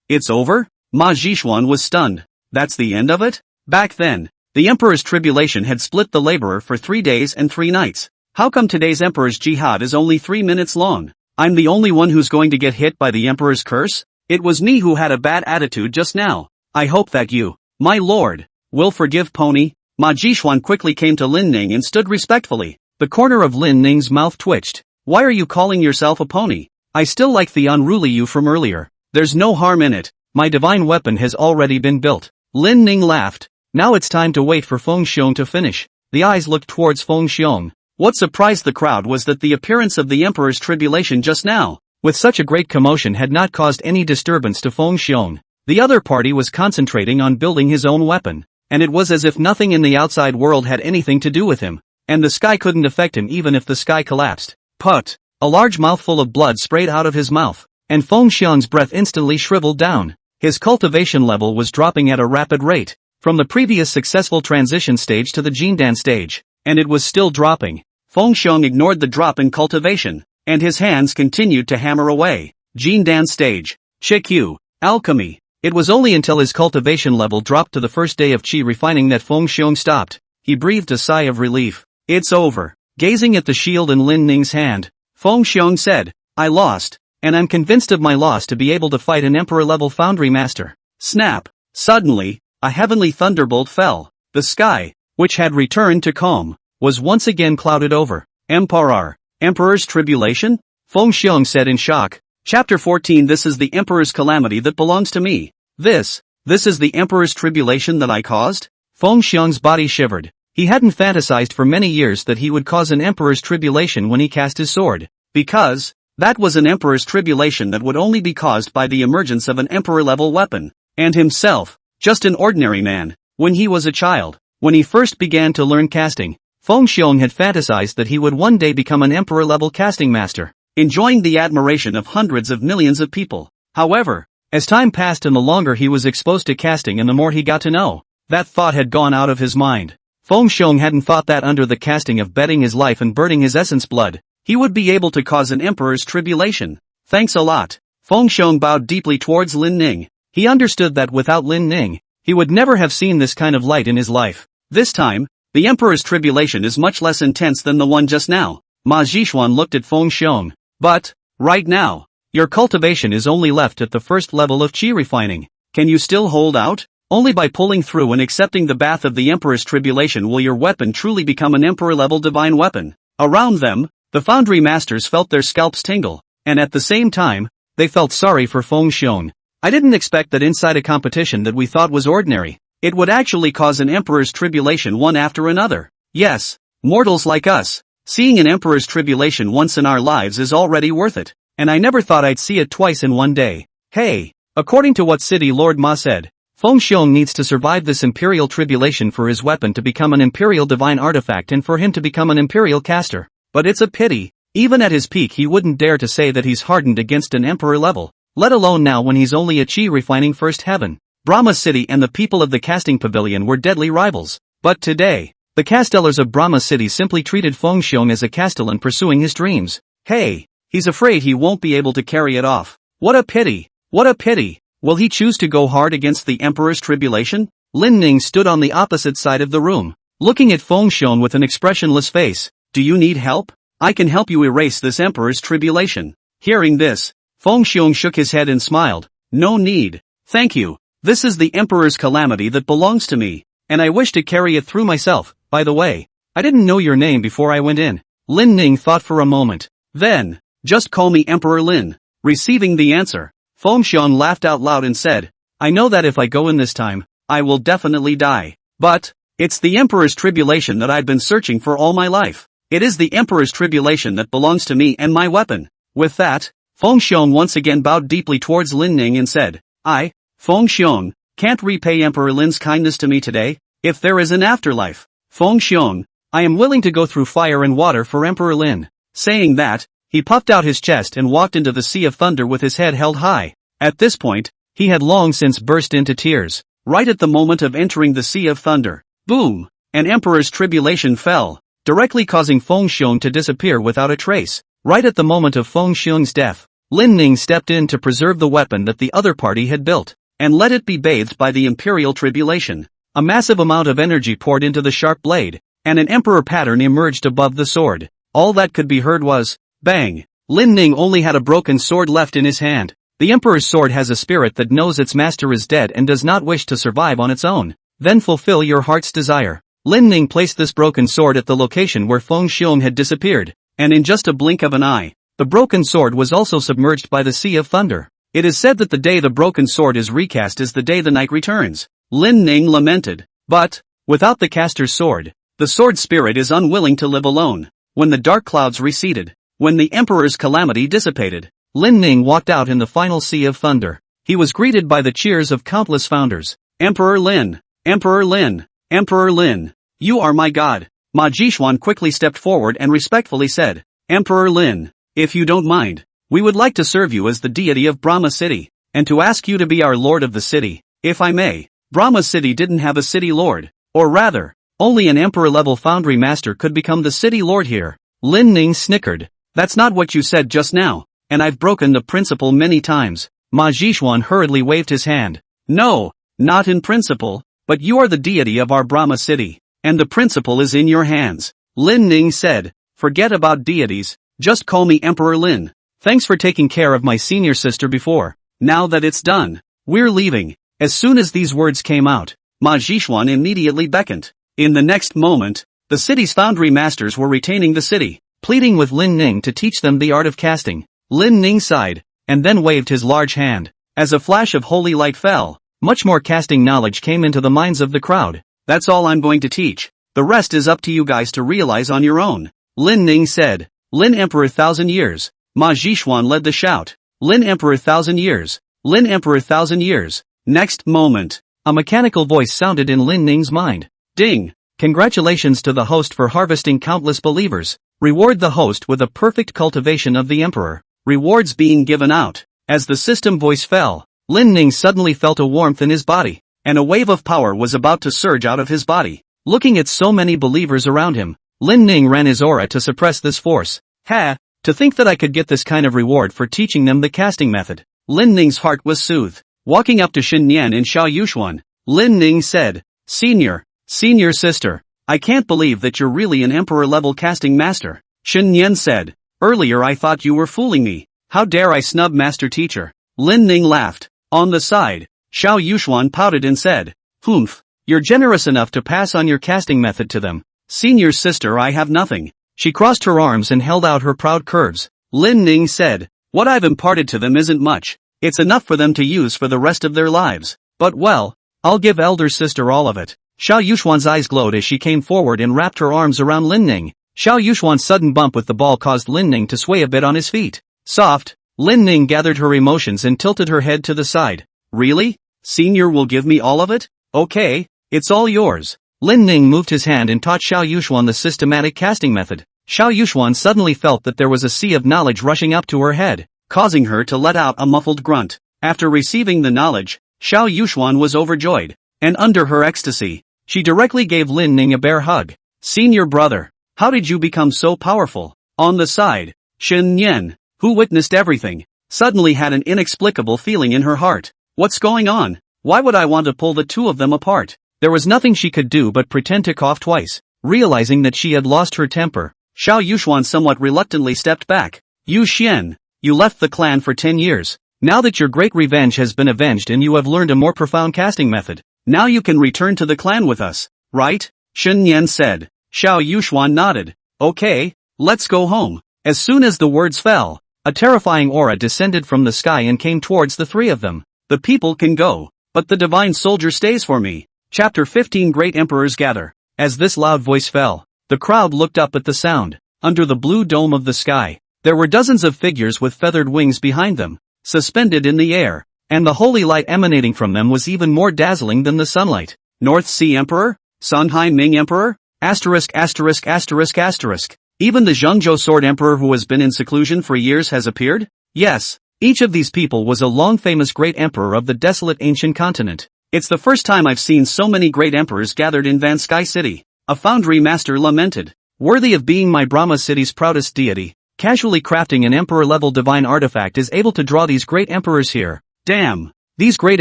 It's over? Ma Zhishuan was stunned. That's the end of it? Back then, the emperor's tribulation had split the laborer for 3 days and 3 nights. How come today's emperor's jihad is only 3 minutes long? I'm the only one who's going to get hit by the emperor's curse? It was me who had a bad attitude just now. I hope that you, my lord, will forgive Pony. Ma Zhishuan quickly came to Lin Ning and stood respectfully. The corner of Lin Ning's mouth twitched. Why are you calling yourself a pony? I still like the unruly you from earlier. There's no harm in it. My divine weapon has already been built. Lin Ning laughed. Now it's time to wait for Feng Xiong to finish. The eyes looked towards Feng Xiong. What surprised the crowd was that the appearance of the emperor's tribulation just now, with such a great commotion, had not caused any disturbance to Feng Xiong. The other party was concentrating on building his own weapon, and it was as if nothing in the outside world had anything to do with him, and the sky couldn't affect him even if the sky collapsed. Put! A large mouthful of blood sprayed out of his mouth, and Feng Xiong's breath instantly shriveled down. His cultivation level was dropping at a rapid rate, from the previous successful transition stage to the Jindan stage, and it was still dropping. Feng Xiong ignored the drop in cultivation, and his hands continued to hammer away. Jindan stage. Qi alchemy. It was only until his cultivation level dropped to the first day of qi refining that Feng Xiong stopped. He breathed a sigh of relief. It's over. Gazing at the shield in Lin Ning's hand, Feng Xiong said, I lost, and I'm convinced of my loss to be able to fight an emperor-level foundry master. Snap! Suddenly, a heavenly thunderbolt fell. The sky, which had returned to calm, was once again clouded over. Emperor's tribulation? Feng Xiong said in shock. Chapter 14. This is the emperor's calamity that belongs to me. This is the emperor's tribulation that I caused? Feng Xiong's body shivered. He hadn't fantasized for many years that he would cause an emperor's tribulation when he cast his sword, because that was an emperor's tribulation that would only be caused by the emergence of an emperor-level weapon, and himself, just an ordinary man. When he was a child, when he first began to learn casting, Feng Xiong had fantasized that he would one day become an emperor-level casting master, enjoying the admiration of hundreds of millions of people. However, as time passed and the longer he was exposed to casting and the more he got to know, that thought had gone out of his mind. Feng Xiong hadn't thought that under the casting of betting his life and burning his essence blood, he would be able to cause an emperor's tribulation. Thanks a lot. Feng Xiong bowed deeply towards Lin Ning. He understood that without Lin Ning, he would never have seen this kind of light in his life. This time, the emperor's tribulation is much less intense than the one just now. Ma Zhishuan looked at Feng Xiong. But, right now, your cultivation is only left at the first level of qi refining. Can you still hold out? Only by pulling through and accepting the bath of the emperor's tribulation will your weapon truly become an emperor-level divine weapon. Around them, the foundry masters felt their scalps tingle, and at the same time, they felt sorry for Feng Xiong. I didn't expect that inside a competition that we thought was ordinary, it would actually cause an emperor's tribulation one after another. Yes, mortals like us, seeing an emperor's tribulation once in our lives is already worth it, and I never thought I'd see it twice in one day. Hey, according to what City Lord Ma said, Feng Xiong needs to survive this imperial tribulation for his weapon to become an imperial divine artifact and for him to become an imperial caster. But it's a pity, even at his peak he wouldn't dare to say that he's hardened against an emperor level, let alone now when he's only a qi refining first heaven. Brahma City and the people of the casting pavilion were deadly rivals, but today, the castellers of Brahma City simply treated Feng Xiong as a castellan pursuing his dreams. Hey, he's afraid he won't be able to carry it off. What a pity, what a pity. Will he choose to go hard against the emperor's tribulation? Lin Ning stood on the opposite side of the room, looking at Feng Xiong with an expressionless face. Do you need help? I can help you erase this emperor's tribulation. Hearing this, Feng Xiong shook his head and smiled. No need. Thank you. This is the emperor's calamity that belongs to me, and I wish to carry it through myself. By the way, I didn't know your name before I went in. Lin Ning thought for a moment. Then, just call me Emperor Lin. Receiving the answer, Feng Xiong laughed out loud and said, I know that if I go in this time, I will definitely die. But, it's the emperor's tribulation that I've been searching for all my life. It is the emperor's tribulation that belongs to me and my weapon. With that, Feng Xiong once again bowed deeply towards Lin Ning and said, Feng Xiong, can't repay Emperor Lin's kindness to me today, if there is an afterlife. Feng Xiong, I am willing to go through fire and water for Emperor Lin. Saying that, he puffed out his chest and walked into the Sea of Thunder with his head held high. At this point, he had long since burst into tears. Right at the moment of entering the Sea of Thunder, boom! An emperor's tribulation fell, directly causing Feng Xiong to disappear without a trace. Right at the moment of Feng Xiong's death, Lin Ning stepped in to preserve the weapon that the other party had built, and let it be bathed by the imperial tribulation. A massive amount of energy poured into the sharp blade, and an emperor pattern emerged above the sword. All that could be heard was, bang! Lin Ning only had a broken sword left in his hand. The emperor's sword has a spirit that knows its master is dead and does not wish to survive on its own. Then fulfill your heart's desire. Lin Ning placed this broken sword at the location where Feng Xiong had disappeared, and in just a blink of an eye, the broken sword was also submerged by the Sea of Thunder. It is said that the day the broken sword is recast is the day the night returns. Lin Ning lamented. But, without the caster's sword, the sword spirit is unwilling to live alone. When the dark clouds receded, when the emperor's calamity dissipated, Lin Ning walked out in the final Sea of Thunder. He was greeted by the cheers of countless founders. Emperor Lin! Emperor Lin! Emperor Lin! You are my god! Ma Jishuan quickly stepped forward and respectfully said, Emperor Lin, if you don't mind, we would like to serve you as the deity of Brahma City, and to ask you to be our lord of the city, if I may. Brahma City didn't have a city lord, or rather, only an emperor-level foundry master could become the city lord here. Lin Ning snickered. That's not what you said just now. And I've broken the principle many times. Ma Jishuan hurriedly waved his hand. No, not in principle, but you are the deity of our Brahma city, and the principle is in your hands. Lin Ning said, forget about deities, just call me Emperor Lin. Thanks for taking care of my senior sister before. Now that it's done, we're leaving. As soon as these words came out, Ma Jishuan immediately beckoned. In the next moment, the city's foundry masters were retaining the city, pleading with Lin Ning to teach them the art of casting. Lin Ning sighed, and then waved his large hand. As a flash of holy light fell, much more casting knowledge came into the minds of the crowd. That's all I'm going to teach. The rest is up to you guys to realize on your own. Lin Ning said. Lin Emperor 1,000 years. Ma Jishuan led the shout. Lin Emperor 1,000 years. Lin Emperor 1,000 years. Next moment, a mechanical voice sounded in Lin Ning's mind. Ding! Congratulations to the host for harvesting countless believers. Reward the host with a perfect cultivation of the emperor. Rewards being given out. As the system voice fell, Lin Ning suddenly felt a warmth in his body, and a wave of power was about to surge out of his body. Looking at so many believers around him, Lin Ning ran his aura to suppress this force. Ha! To think that I could get this kind of reward for teaching them the casting method. Lin Ning's heart was soothed. Walking up to Xin Nian and Xiao Yushuan, Lin Ning said, Senior sister, I can't believe that you're really an emperor-level casting master. Xin Nian said, earlier I thought you were fooling me. How dare I snub master teacher? Lin Ning laughed. On the side, Xiao Yushuan pouted and said, Humph, you're generous enough to pass on your casting method to them. Senior sister, I have nothing. She crossed her arms and held out her proud curves. Lin Ning said, what I've imparted to them isn't much. It's enough for them to use for the rest of their lives. But well, I'll give elder sister all of it. Xiao Yushuan's eyes glowed as she came forward and wrapped her arms around Lin Ning. Xiao Yushuan's sudden bump with the ball caused Lin Ning to sway a bit on his feet. Soft, Lin Ning gathered her emotions and tilted her head to the side. Really? Senior will give me all of it? Okay, it's all yours. Lin Ning moved his hand and taught Xiao Yushuan the systematic casting method. Xiao Yushuan suddenly felt that there was a sea of knowledge rushing up to her head, causing her to let out a muffled grunt. After receiving the knowledge, Xiao Yushuan was overjoyed, and under her ecstasy, she directly gave Lin Ning a bear hug. Senior brother, how did you become so powerful? On the side, Xin Nian, who witnessed everything, suddenly had an inexplicable feeling in her heart. What's going on? Why would I want to pull the two of them apart? There was nothing she could do but pretend to cough twice. Realizing that she had lost her temper, Xiao Yushuan somewhat reluctantly stepped back. Yu Xian, you left the clan for 10 years. Now that your great revenge has been avenged and you have learned a more profound casting method, now you can return to the clan with us, right? Xin Nian said. Xiao Yushuan nodded. Okay, let's go home. As soon as the words fell, a terrifying aura descended from the sky and came towards the three of them. The people can go, but the divine soldier stays for me. Chapter 15 Great Emperors Gather. As this loud voice fell, the crowd looked up at the sound. Under the blue dome of the sky, there were dozens of figures with feathered wings behind them, suspended in the air, and the holy light emanating from them was even more dazzling than the sunlight. North Sea Emperor? Songhai Ming Emperor? Asterisk asterisk asterisk asterisk. Even the Zhengzhou Sword Emperor who has been in seclusion for years has appeared? Yes. Each of these people was a long famous great emperor of the desolate ancient continent. It's the first time I've seen so many great emperors gathered in Van Sky City. A foundry master lamented. Worthy of being my Brahma city's proudest deity, casually crafting an emperor-level divine artifact is able to draw these great emperors here. Damn. These great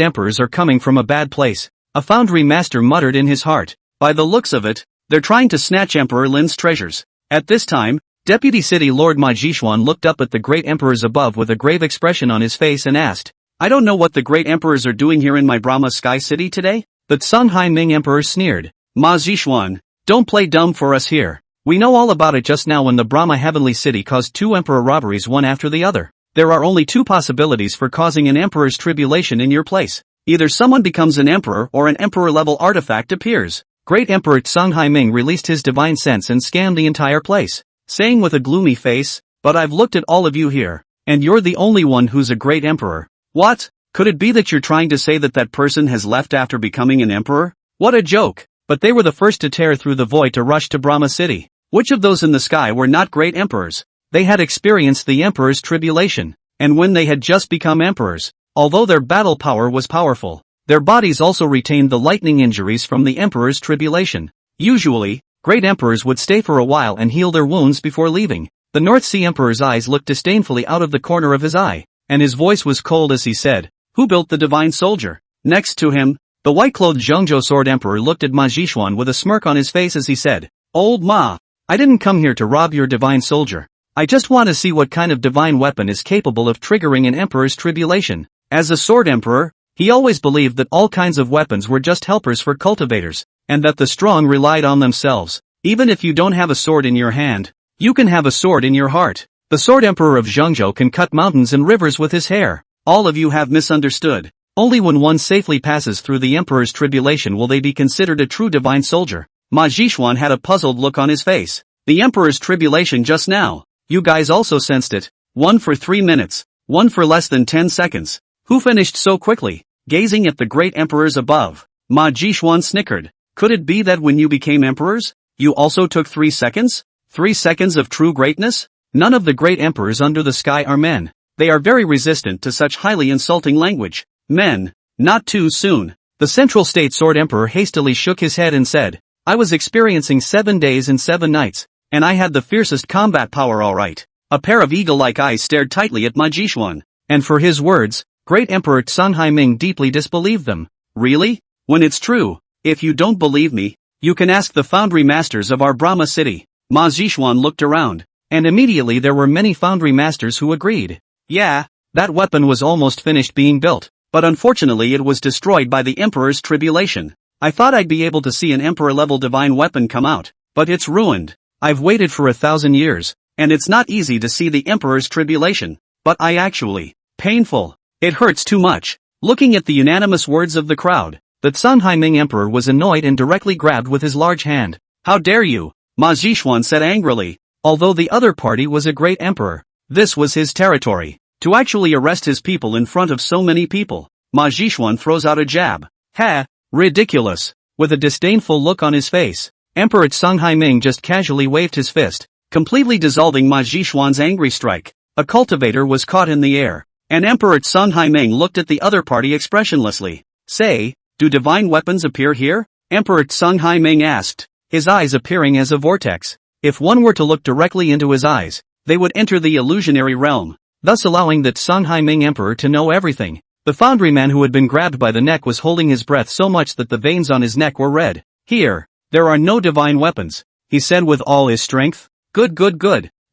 emperors are coming from a bad place. A foundry master muttered in his heart. By the looks of it, they're trying to snatch Emperor Lin's treasures. At this time, Deputy City Lord Ma Jishuan looked up at the great emperors above with a grave expression on his face and asked, I don't know what the great emperors are doing here in my Brahma Sky City today? The Songhai Ming Emperor sneered. Ma Jishuan, don't play dumb for us here. We know all about it just now when the Brahma Heavenly City caused 2 emperor robberies one after the other. There are only 2 possibilities for causing an emperor's tribulation in your place. Either someone becomes an emperor or an emperor-level artifact appears. Great Emperor Songhai Ming released his divine sense and scanned the entire place, saying with a gloomy face, but I've looked at all of you here, and you're the only one who's a great emperor. What? Could it be that you're trying to say that that person has left after becoming an emperor? What a joke! But they were the first to tear through the void to rush to Brahma City. Which of those in the sky were not great emperors? They had experienced the emperor's tribulation, and when they had just become emperors, although their battle power was powerful, their bodies also retained the lightning injuries from the emperor's tribulation. Usually, great emperors would stay for a while and heal their wounds before leaving. The North Sea Emperor's eyes looked disdainfully out of the corner of his eye, and his voice was cold as he said, Who built the divine soldier? Next to him, the white-clothed Zhengzhou Sword Emperor looked at Ma Jishuan with a smirk on his face as he said, Old Ma, I didn't come here to rob your divine soldier. I just want to see what kind of divine weapon is capable of triggering an emperor's tribulation. As a sword emperor, he always believed that all kinds of weapons were just helpers for cultivators, and that the strong relied on themselves. Even if you don't have a sword in your hand, you can have a sword in your heart. The sword emperor of Zhengzhou can cut mountains and rivers with his hair. All of you have misunderstood. Only when one safely passes through the emperor's tribulation will they be considered a true divine soldier. Ma Jishuan had a puzzled look on his face. The emperor's tribulation just now. You guys also sensed it. 1 for 3 minutes. 1 for less than 10 seconds. Who finished so quickly? Gazing at the great emperors above, Ma Jishuan snickered. Could it be that when you became emperors, you also took 3 seconds? 3 seconds of true greatness? None of the great emperors under the sky are men. They are very resistant to such highly insulting language. Men. Not too soon. The Central State Sword Emperor hastily shook his head and said, I was experiencing 7 days and 7 nights, and I had the fiercest combat power all right. A pair of eagle-like eyes stared tightly at Ma Jishuan, and for his words, Great Emperor Songhai Ming deeply disbelieved them. Really? When it's true, if you don't believe me, you can ask the foundry masters of our Brahma city. Ma Jishuan looked around, and immediately there were many foundry masters who agreed. Yeah, that weapon was almost finished being built, but unfortunately it was destroyed by the Emperor's tribulation. I thought I'd be able to see an Emperor-level divine weapon come out, but it's ruined. I've waited for 1,000 years, and it's not easy to see the Emperor's tribulation, but I actually, painful. It hurts too much. Looking at the unanimous words of the crowd, the Songhai Ming Emperor was annoyed and directly grabbed with his large hand. How dare you? Ma Jishuan said angrily. Although the other party was a great emperor, this was his territory. To actually arrest his people in front of so many people, Ma Jishuan throws out a jab. Ha! Ridiculous. With a disdainful look on his face, Emperor Songhai Ming just casually waved his fist, completely dissolving Ma Jishuan's angry strike. A cultivator was caught in the air, and Emperor Songhai Ming looked at the other party expressionlessly. Say, do divine weapons appear here? Emperor Songhai Ming asked, his eyes appearing as a vortex. If one were to look directly into his eyes, they would enter the illusionary realm, thus allowing that Songhai Ming Emperor to know everything. The foundry man who had been grabbed by the neck was holding his breath so much that the veins on his neck were red. Here, there are no divine weapons, he said with all his strength. Good.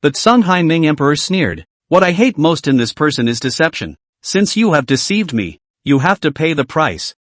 But Songhai Ming Emperor sneered. What I hate most in this person is deception. Since you have deceived me, you have to pay the price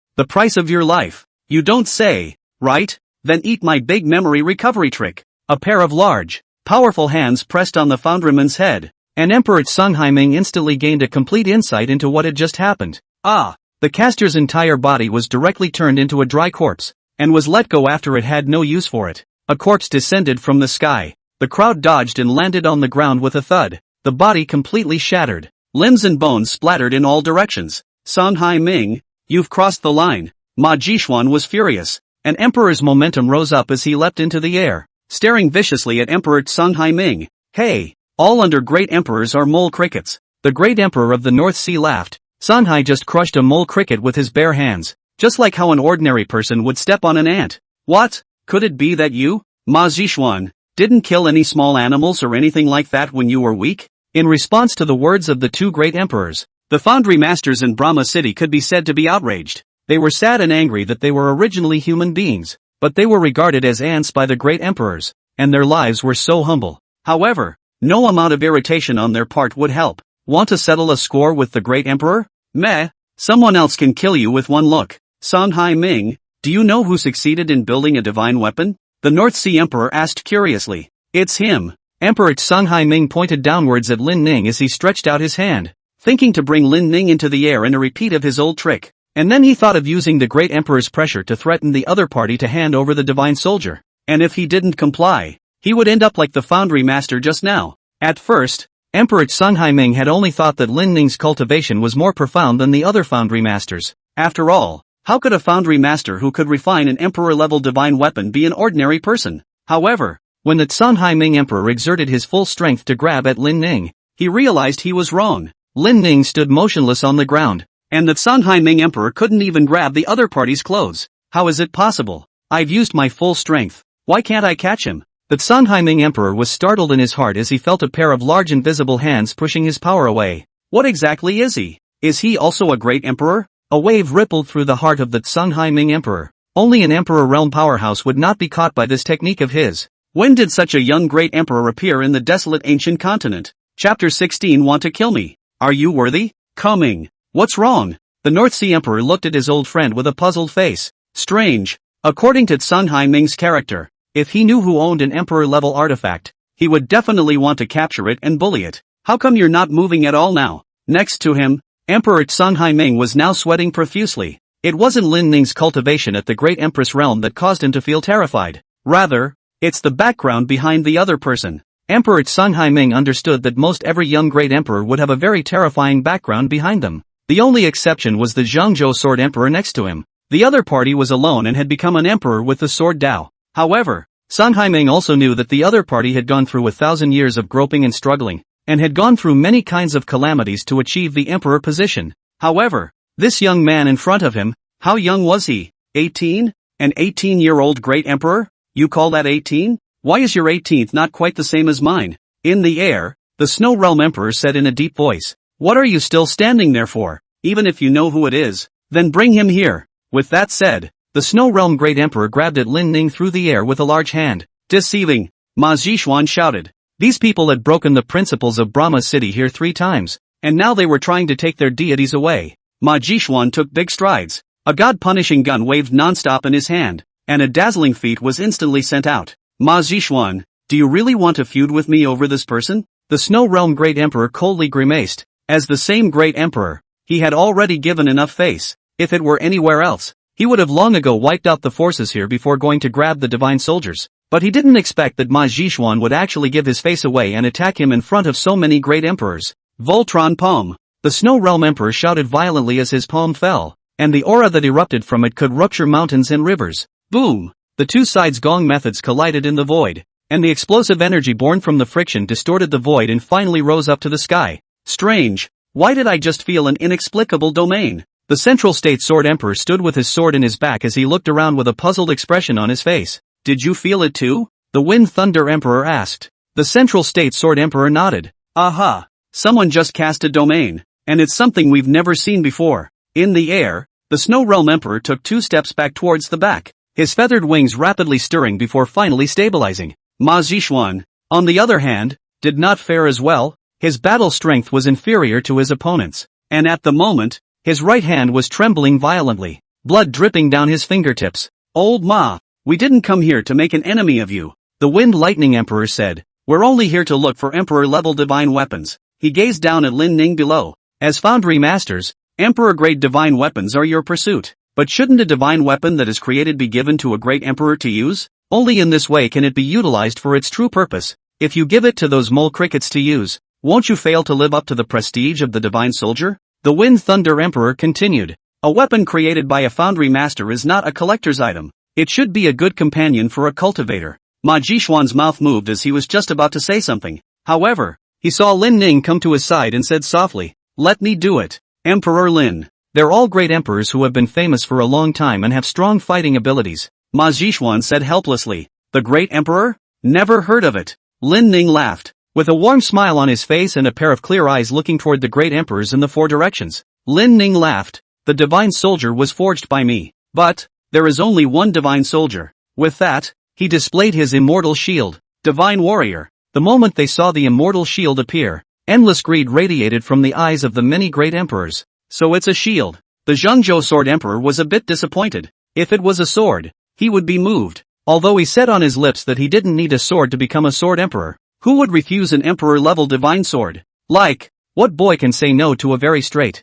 of your life. You don't say, right? Then eat my big memory recovery trick. A pair of large, powerful hands pressed on the foundryman's head, and Emperor Songhai Ming instantly gained a complete insight into what had just happened. The caster's entire body was directly turned into a dry corpse, and was let go after it had no use for it. A corpse descended from the sky. The crowd dodged and landed on the ground with a thud. The body completely shattered. Limbs and bones splattered in all directions. Song Hai-ming, you've crossed the line. Ma Jishuan was furious. An emperor's momentum rose up as he leapt into the air, staring viciously at Emperor Song Hai-ming. Hey, all under great emperors are mole crickets. The great emperor of the North Sea laughed. Song Hai just crushed a mole cricket with his bare hands, just like how an ordinary person would step on an ant. What? Could it be that you, Ma Jishuan, didn't kill any small animals or anything like that when you were weak? In response to the words of the two great emperors, the foundry masters in Brahma City could be said to be outraged. They were sad and angry that they were originally human beings, but they were regarded as ants by the great emperors, and their lives were so humble. However, no amount of irritation on their part would help. Want to settle a score with the great emperor? Meh. Someone else can kill you with one look. Song Hai-ming, do you know who succeeded in building a divine weapon? The North Sea Emperor asked curiously. It's him. Emperor Song Hai-ming pointed downwards at Lin Ning as he stretched out his hand, thinking to bring Lin Ning into the air in a repeat of his old trick. And then he thought of using the great emperor's pressure to threaten the other party to hand over the divine soldier. And if he didn't comply, he would end up like the foundry master just now. At first, Emperor Song Hai-ming had only thought that Lin Ning's cultivation was more profound than the other foundry masters. After all, how could a foundry master who could refine an emperor-level divine weapon be an ordinary person? However, when the Song Hai-ming emperor exerted his full strength to grab at Lin Ning, he realized he was wrong. Lin Ning stood motionless on the ground, and the Song Hai-ming emperor couldn't even grab the other party's clothes. How is it possible? I've used my full strength. Why can't I catch him? The Song Hai-ming emperor was startled in his heart as he felt a pair of large invisible hands pushing his power away. What exactly is he? Is he also a great emperor? A wave rippled through the heart of the Song Hai-ming emperor. Only an emperor realm powerhouse would not be caught by this technique of his. When did such a young great emperor appear in the desolate ancient continent? Chapter 16. Want to kill me? Are you worthy? Coming. What's wrong? The North Sea Emperor looked at his old friend with a puzzled face. Strange. According to Song Hai-ming's character, if he knew who owned an emperor-level artifact, he would definitely want to capture it and bully it. How come you're not moving at all now? Next to him, Emperor Song Hai-ming was now sweating profusely. It wasn't Lin Ning's cultivation at the Great Empress realm that caused him to feel terrified. Rather, it's the background behind the other person. Emperor Song Hai-ming understood that most every young great emperor would have a very terrifying background behind them. The only exception was the Zhangzhou sword emperor next to him. The other party was alone and had become an emperor with the sword Dao. However, Song Hai-ming also knew that the other party had gone through 1,000 years of groping and struggling, and had gone through many kinds of calamities to achieve the emperor position. However, this young man in front of him, how young was he? 18? An 18-year-old great emperor? You call that 18? Why is your 18th not quite the same as mine? In the air, the Snow Realm Emperor said in a deep voice. What are you still standing there for? Even if you know who it is, then bring him here. With that said, the Snow Realm Great Emperor grabbed at Lin Ning through the air with a large hand. Deceiving, Ma Jishuan shouted. These people had broken the principles of Brahma City here 3 times, and now they were trying to take their deities away. Ma Jishuan took big strides. A god-punishing gun waved non-stop in his hand, and a dazzling feat was instantly sent out. Ma Jishuan, do you really want to feud with me over this person? The Snow Realm Great Emperor coldly grimaced. As the same Great Emperor, he had already given enough face. If it were anywhere else, he would have long ago wiped out the forces here before going to grab the divine soldiers. But he didn't expect that Ma Jishuan would actually give his face away and attack him in front of so many great emperors. Voltron Palm. The Snow Realm Emperor shouted violently as his palm fell, and the aura that erupted from it could rupture mountains and rivers. Boom! The two sides' gong methods collided in the void, and the explosive energy born from the friction distorted the void and finally rose up to the sky. Strange. Why did I just feel an inexplicable domain? The Central State Sword Emperor stood with his sword in his back as he looked around with a puzzled expression on his face. Did you feel it too? The Wind Thunder Emperor asked. The Central State Sword Emperor nodded. Aha! Someone just cast a domain, and it's something we've never seen before. In the air, the Snow Realm Emperor took 2 steps back towards the back, his feathered wings rapidly stirring before finally stabilizing. Ma Jishuan, on the other hand, did not fare as well. His battle strength was inferior to his opponent's, and at the moment, his right hand was trembling violently, blood dripping down his fingertips. Old Ma, we didn't come here to make an enemy of you, the Wind Lightning Emperor said. We're only here to look for Emperor-level divine weapons. He gazed down at Lin Ning below. As Foundry Masters, Emperor-grade divine weapons are your pursuit. But shouldn't a divine weapon that is created be given to a great emperor to use? Only in this way can it be utilized for its true purpose. If you give it to those mole crickets to use, won't you fail to live up to the prestige of the divine soldier? The Wind Thunder Emperor continued. A weapon created by a foundry master is not a collector's item. It should be a good companion for a cultivator. Ma Jishuan's mouth moved as he was just about to say something. However, he saw Lin Ning come to his side and said softly, "Let me do it. Emperor Lin." They're all great emperors who have been famous for a long time and have strong fighting abilities. Ma Jishuan said helplessly. The great emperor? Never heard of it. Lin Ning laughed. With a warm smile on his face and a pair of clear eyes looking toward the great emperors in the four directions, Lin Ning laughed. The divine soldier was forged by me. But, there is only one divine soldier. With that, he displayed his immortal shield. Divine warrior. The moment they saw the immortal shield appear, endless greed radiated from the eyes of the many great emperors. So it's a shield. The Zhengzhou sword emperor was a bit disappointed. If it was a sword, he would be moved. Although he said on his lips that he didn't need a sword to become a sword emperor, who would refuse an emperor-level divine sword? Like, what boy can say no to a very straight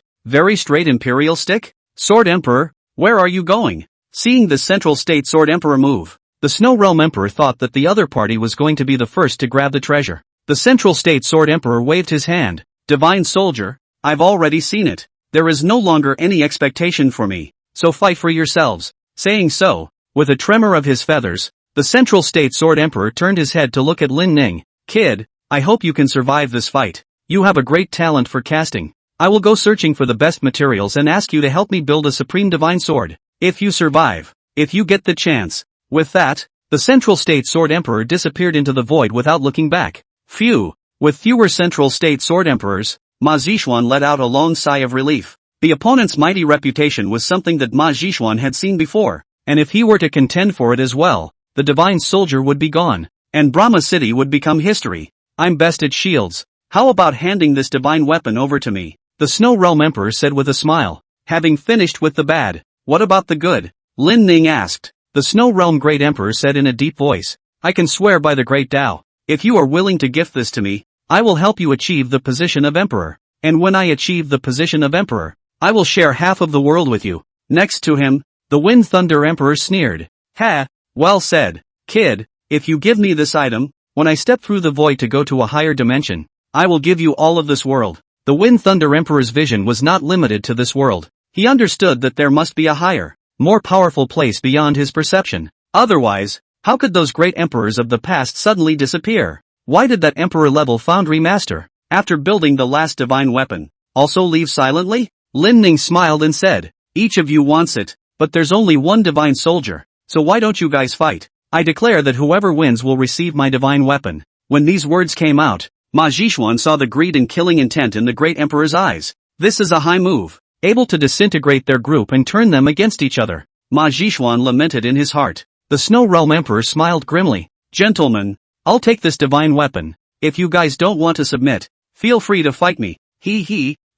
imperial stick? Sword emperor, where are you going? Seeing the central state sword emperor move, the Snow Realm emperor thought that the other party was going to be the first to grab the treasure. The central state sword emperor waved his hand. Divine soldier, I've already seen it. There is no longer any expectation for me, so fight for yourselves. Saying so, with a tremor of his feathers, the central state sword emperor turned his head to look at Lin Ning. Kid, I hope you can survive this fight. You have a great talent for casting. I will go searching for the best materials and ask you to help me build a supreme divine sword. If you survive, if you get the chance. With that, the central state sword emperor disappeared into the void without looking back. Phew, with fewer central state sword emperors, Ma Zishuan let out a long sigh of relief. The opponent's mighty reputation was something that Ma Zishuan had seen before, and if he were to contend for it as well, the divine soldier would be gone, and Brahma City would become history. I'm best at shields. How about handing this divine weapon over to me? The Snow Realm Emperor said with a smile. Having finished with the bad, what about the good? Lin Ning asked. The Snow Realm Great Emperor said in a deep voice. I can swear by the Great Tao. If you are willing to gift this to me, I will help you achieve the position of Emperor. And when I achieve the position of Emperor, I will share half of the world with you. Next to him, the Wind Thunder Emperor sneered. Ha, well said, kid, if you give me this item, when I step through the void to go to a higher dimension, I will give you all of this world. The Wind Thunder Emperor's vision was not limited to this world. He understood that there must be a higher, more powerful place beyond his perception. Otherwise, how could those great emperors of the past suddenly disappear? Why did that emperor-level foundry master, after building the last divine weapon, also leave silently? Lin Ning smiled and said, each of you wants it, but there's only one divine soldier, so why don't you guys fight? I declare that whoever wins will receive my divine weapon. When these words came out, Ma Zishuan saw the greed and killing intent in the great emperor's eyes. This is a high move, able to disintegrate their group and turn them against each other. Ma Zishuan lamented in his heart. The Snow Realm Emperor smiled grimly. Gentlemen, I'll take this divine weapon. If you guys don't want to submit, feel free to fight me.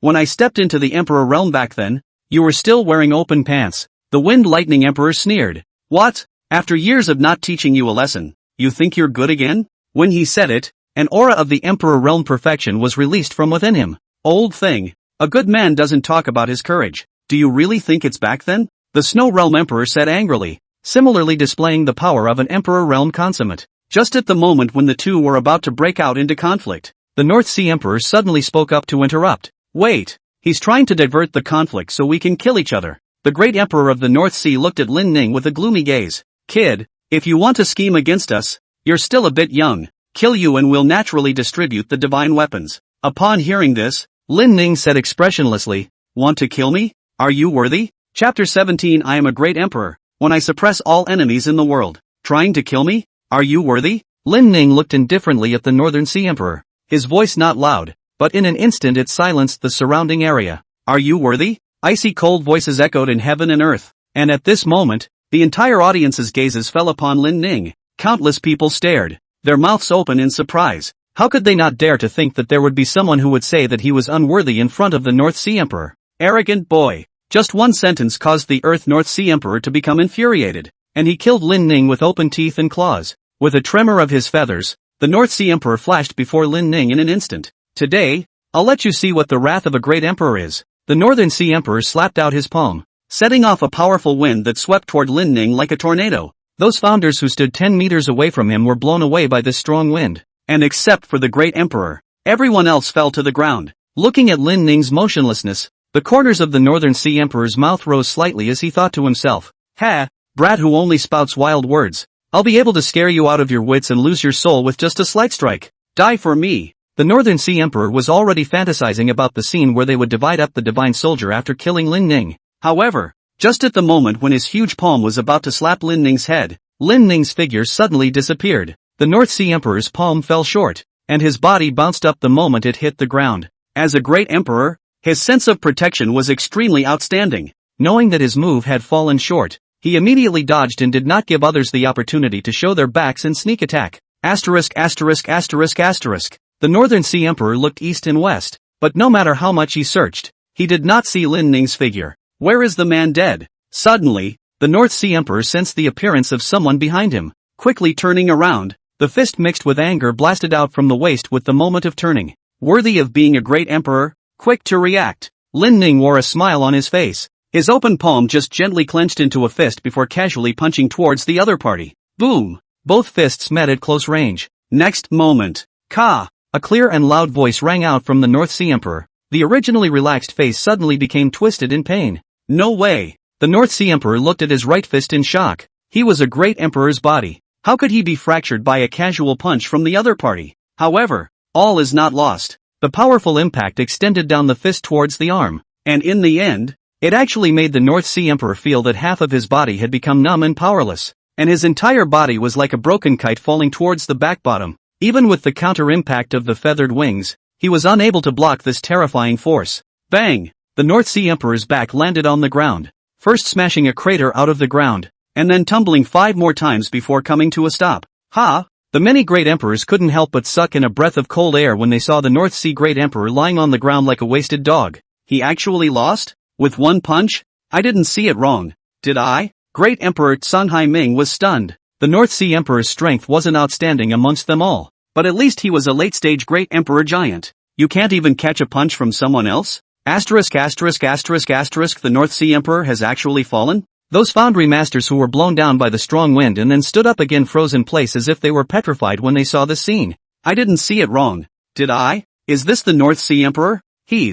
When I stepped into the Emperor realm back then, you were still wearing open pants. The Wind Lightning Emperor sneered. What? After years of not teaching you a lesson, you think you're good again? When he said it, an aura of the Emperor realm perfection was released from within him. Old thing. A good man doesn't talk about his courage. Do you really think it's back then? The Snow Realm Emperor said angrily, similarly displaying the power of an Emperor realm consummate. Just at the moment when the two were about to break out into conflict, the North Sea Emperor suddenly spoke up to interrupt. Wait, he's trying to divert the conflict so we can kill each other. The great Emperor of the North Sea looked at Lin Ning with a gloomy gaze. Kid, if you want to scheme against us, you're still a bit young. Kill you and we'll naturally distribute the divine weapons. Upon hearing this, Lin Ning said expressionlessly, want to kill me? Are you worthy? Chapter 17 I am a great emperor, when I suppress all enemies in the world. Trying to kill me? Are you worthy? Lin Ning looked indifferently at the Northern Sea Emperor, his voice not loud, but in an instant it silenced the surrounding area. Are you worthy? Icy cold voices echoed in heaven and earth, and at this moment, the entire audience's gazes fell upon Lin Ning. Countless people stared, their mouths open in surprise. How could they not dare to think that there would be someone who would say that he was unworthy in front of the North Sea Emperor? Arrogant boy. Just one sentence caused the Earth North Sea Emperor to become infuriated, and he killed Lin Ning with open teeth and claws. With a tremor of his feathers, the North Sea Emperor flashed before Lin Ning in an instant. Today, I'll let you see what the wrath of a great emperor is. The Northern Sea Emperor slapped out his palm, setting off a powerful wind that swept toward Lin Ning like a tornado. Those founders who stood 10 meters away from him were blown away by this strong wind, and except for the great emperor, everyone else fell to the ground. Looking at Lin Ning's motionlessness, The corners of the Northern Sea Emperor's mouth rose slightly as he thought to himself, "Ha, brat who only spouts wild words. I'll be able to scare you out of your wits and lose your soul with just a slight strike. Die for me." The Northern Sea Emperor was already fantasizing about the scene where they would divide up the divine soldier after killing Lin Ning. However, just at the moment when his huge palm was about to slap Lin Ning's head, Lin Ning's figure suddenly disappeared. The North Sea Emperor's palm fell short, and his body bounced up the moment it hit the ground. As a great emperor, his sense of protection was extremely outstanding. Knowing that his move had fallen short, he immediately dodged and did not give others the opportunity to show their backs and sneak attack. Asterisk asterisk asterisk asterisk. The Northern Sea Emperor looked east and west, but no matter how much he searched, he did not see Lin Ning's figure. Where is the man dead? Suddenly, the North Sea Emperor sensed the appearance of someone behind him. Quickly turning around, the fist mixed with anger blasted out from the waist with the moment of turning. Worthy of being a great emperor, quick to react, Lin Ning wore a smile on his face. His open palm just gently clenched into a fist before casually punching towards the other party. Boom! Both fists met at close range. Next moment, Ka! A clear and loud voice rang out from the North Sea Emperor. The originally relaxed face suddenly became twisted in pain. No way! The North Sea Emperor looked at his right fist in shock. He was a great emperor's body. How could he be fractured by a casual punch from the other party? However, all is not lost. The powerful impact extended down the fist towards the arm, and in the end, it actually made the North Sea Emperor feel that half of his body had become numb and powerless, and his entire body was like a broken kite falling towards the back bottom. Even with the counter-impact of the feathered wings, he was unable to block this terrifying force. Bang! The North Sea Emperor's back landed on the ground, first smashing a crater out of the ground, and then tumbling 5 more times before coming to a stop. Ha! The many great emperors couldn't help but suck in a breath of cold air when they saw the North Sea Great Emperor lying on the ground like a wasted dog. He actually lost? With one punch? I didn't see it wrong, did I? Great Emperor Tsunghai Ming was stunned. The North Sea Emperor's strength wasn't outstanding amongst them all, but at least he was a late-stage Great Emperor giant. You can't even catch a punch from someone else? Asterisk asterisk asterisk asterisk. The North Sea Emperor has actually fallen? Those foundry masters who were blown down by the strong wind and then stood up again froze in place as if they were petrified when they saw this scene. I didn't see it wrong, did I? Is this the North Sea Emperor? He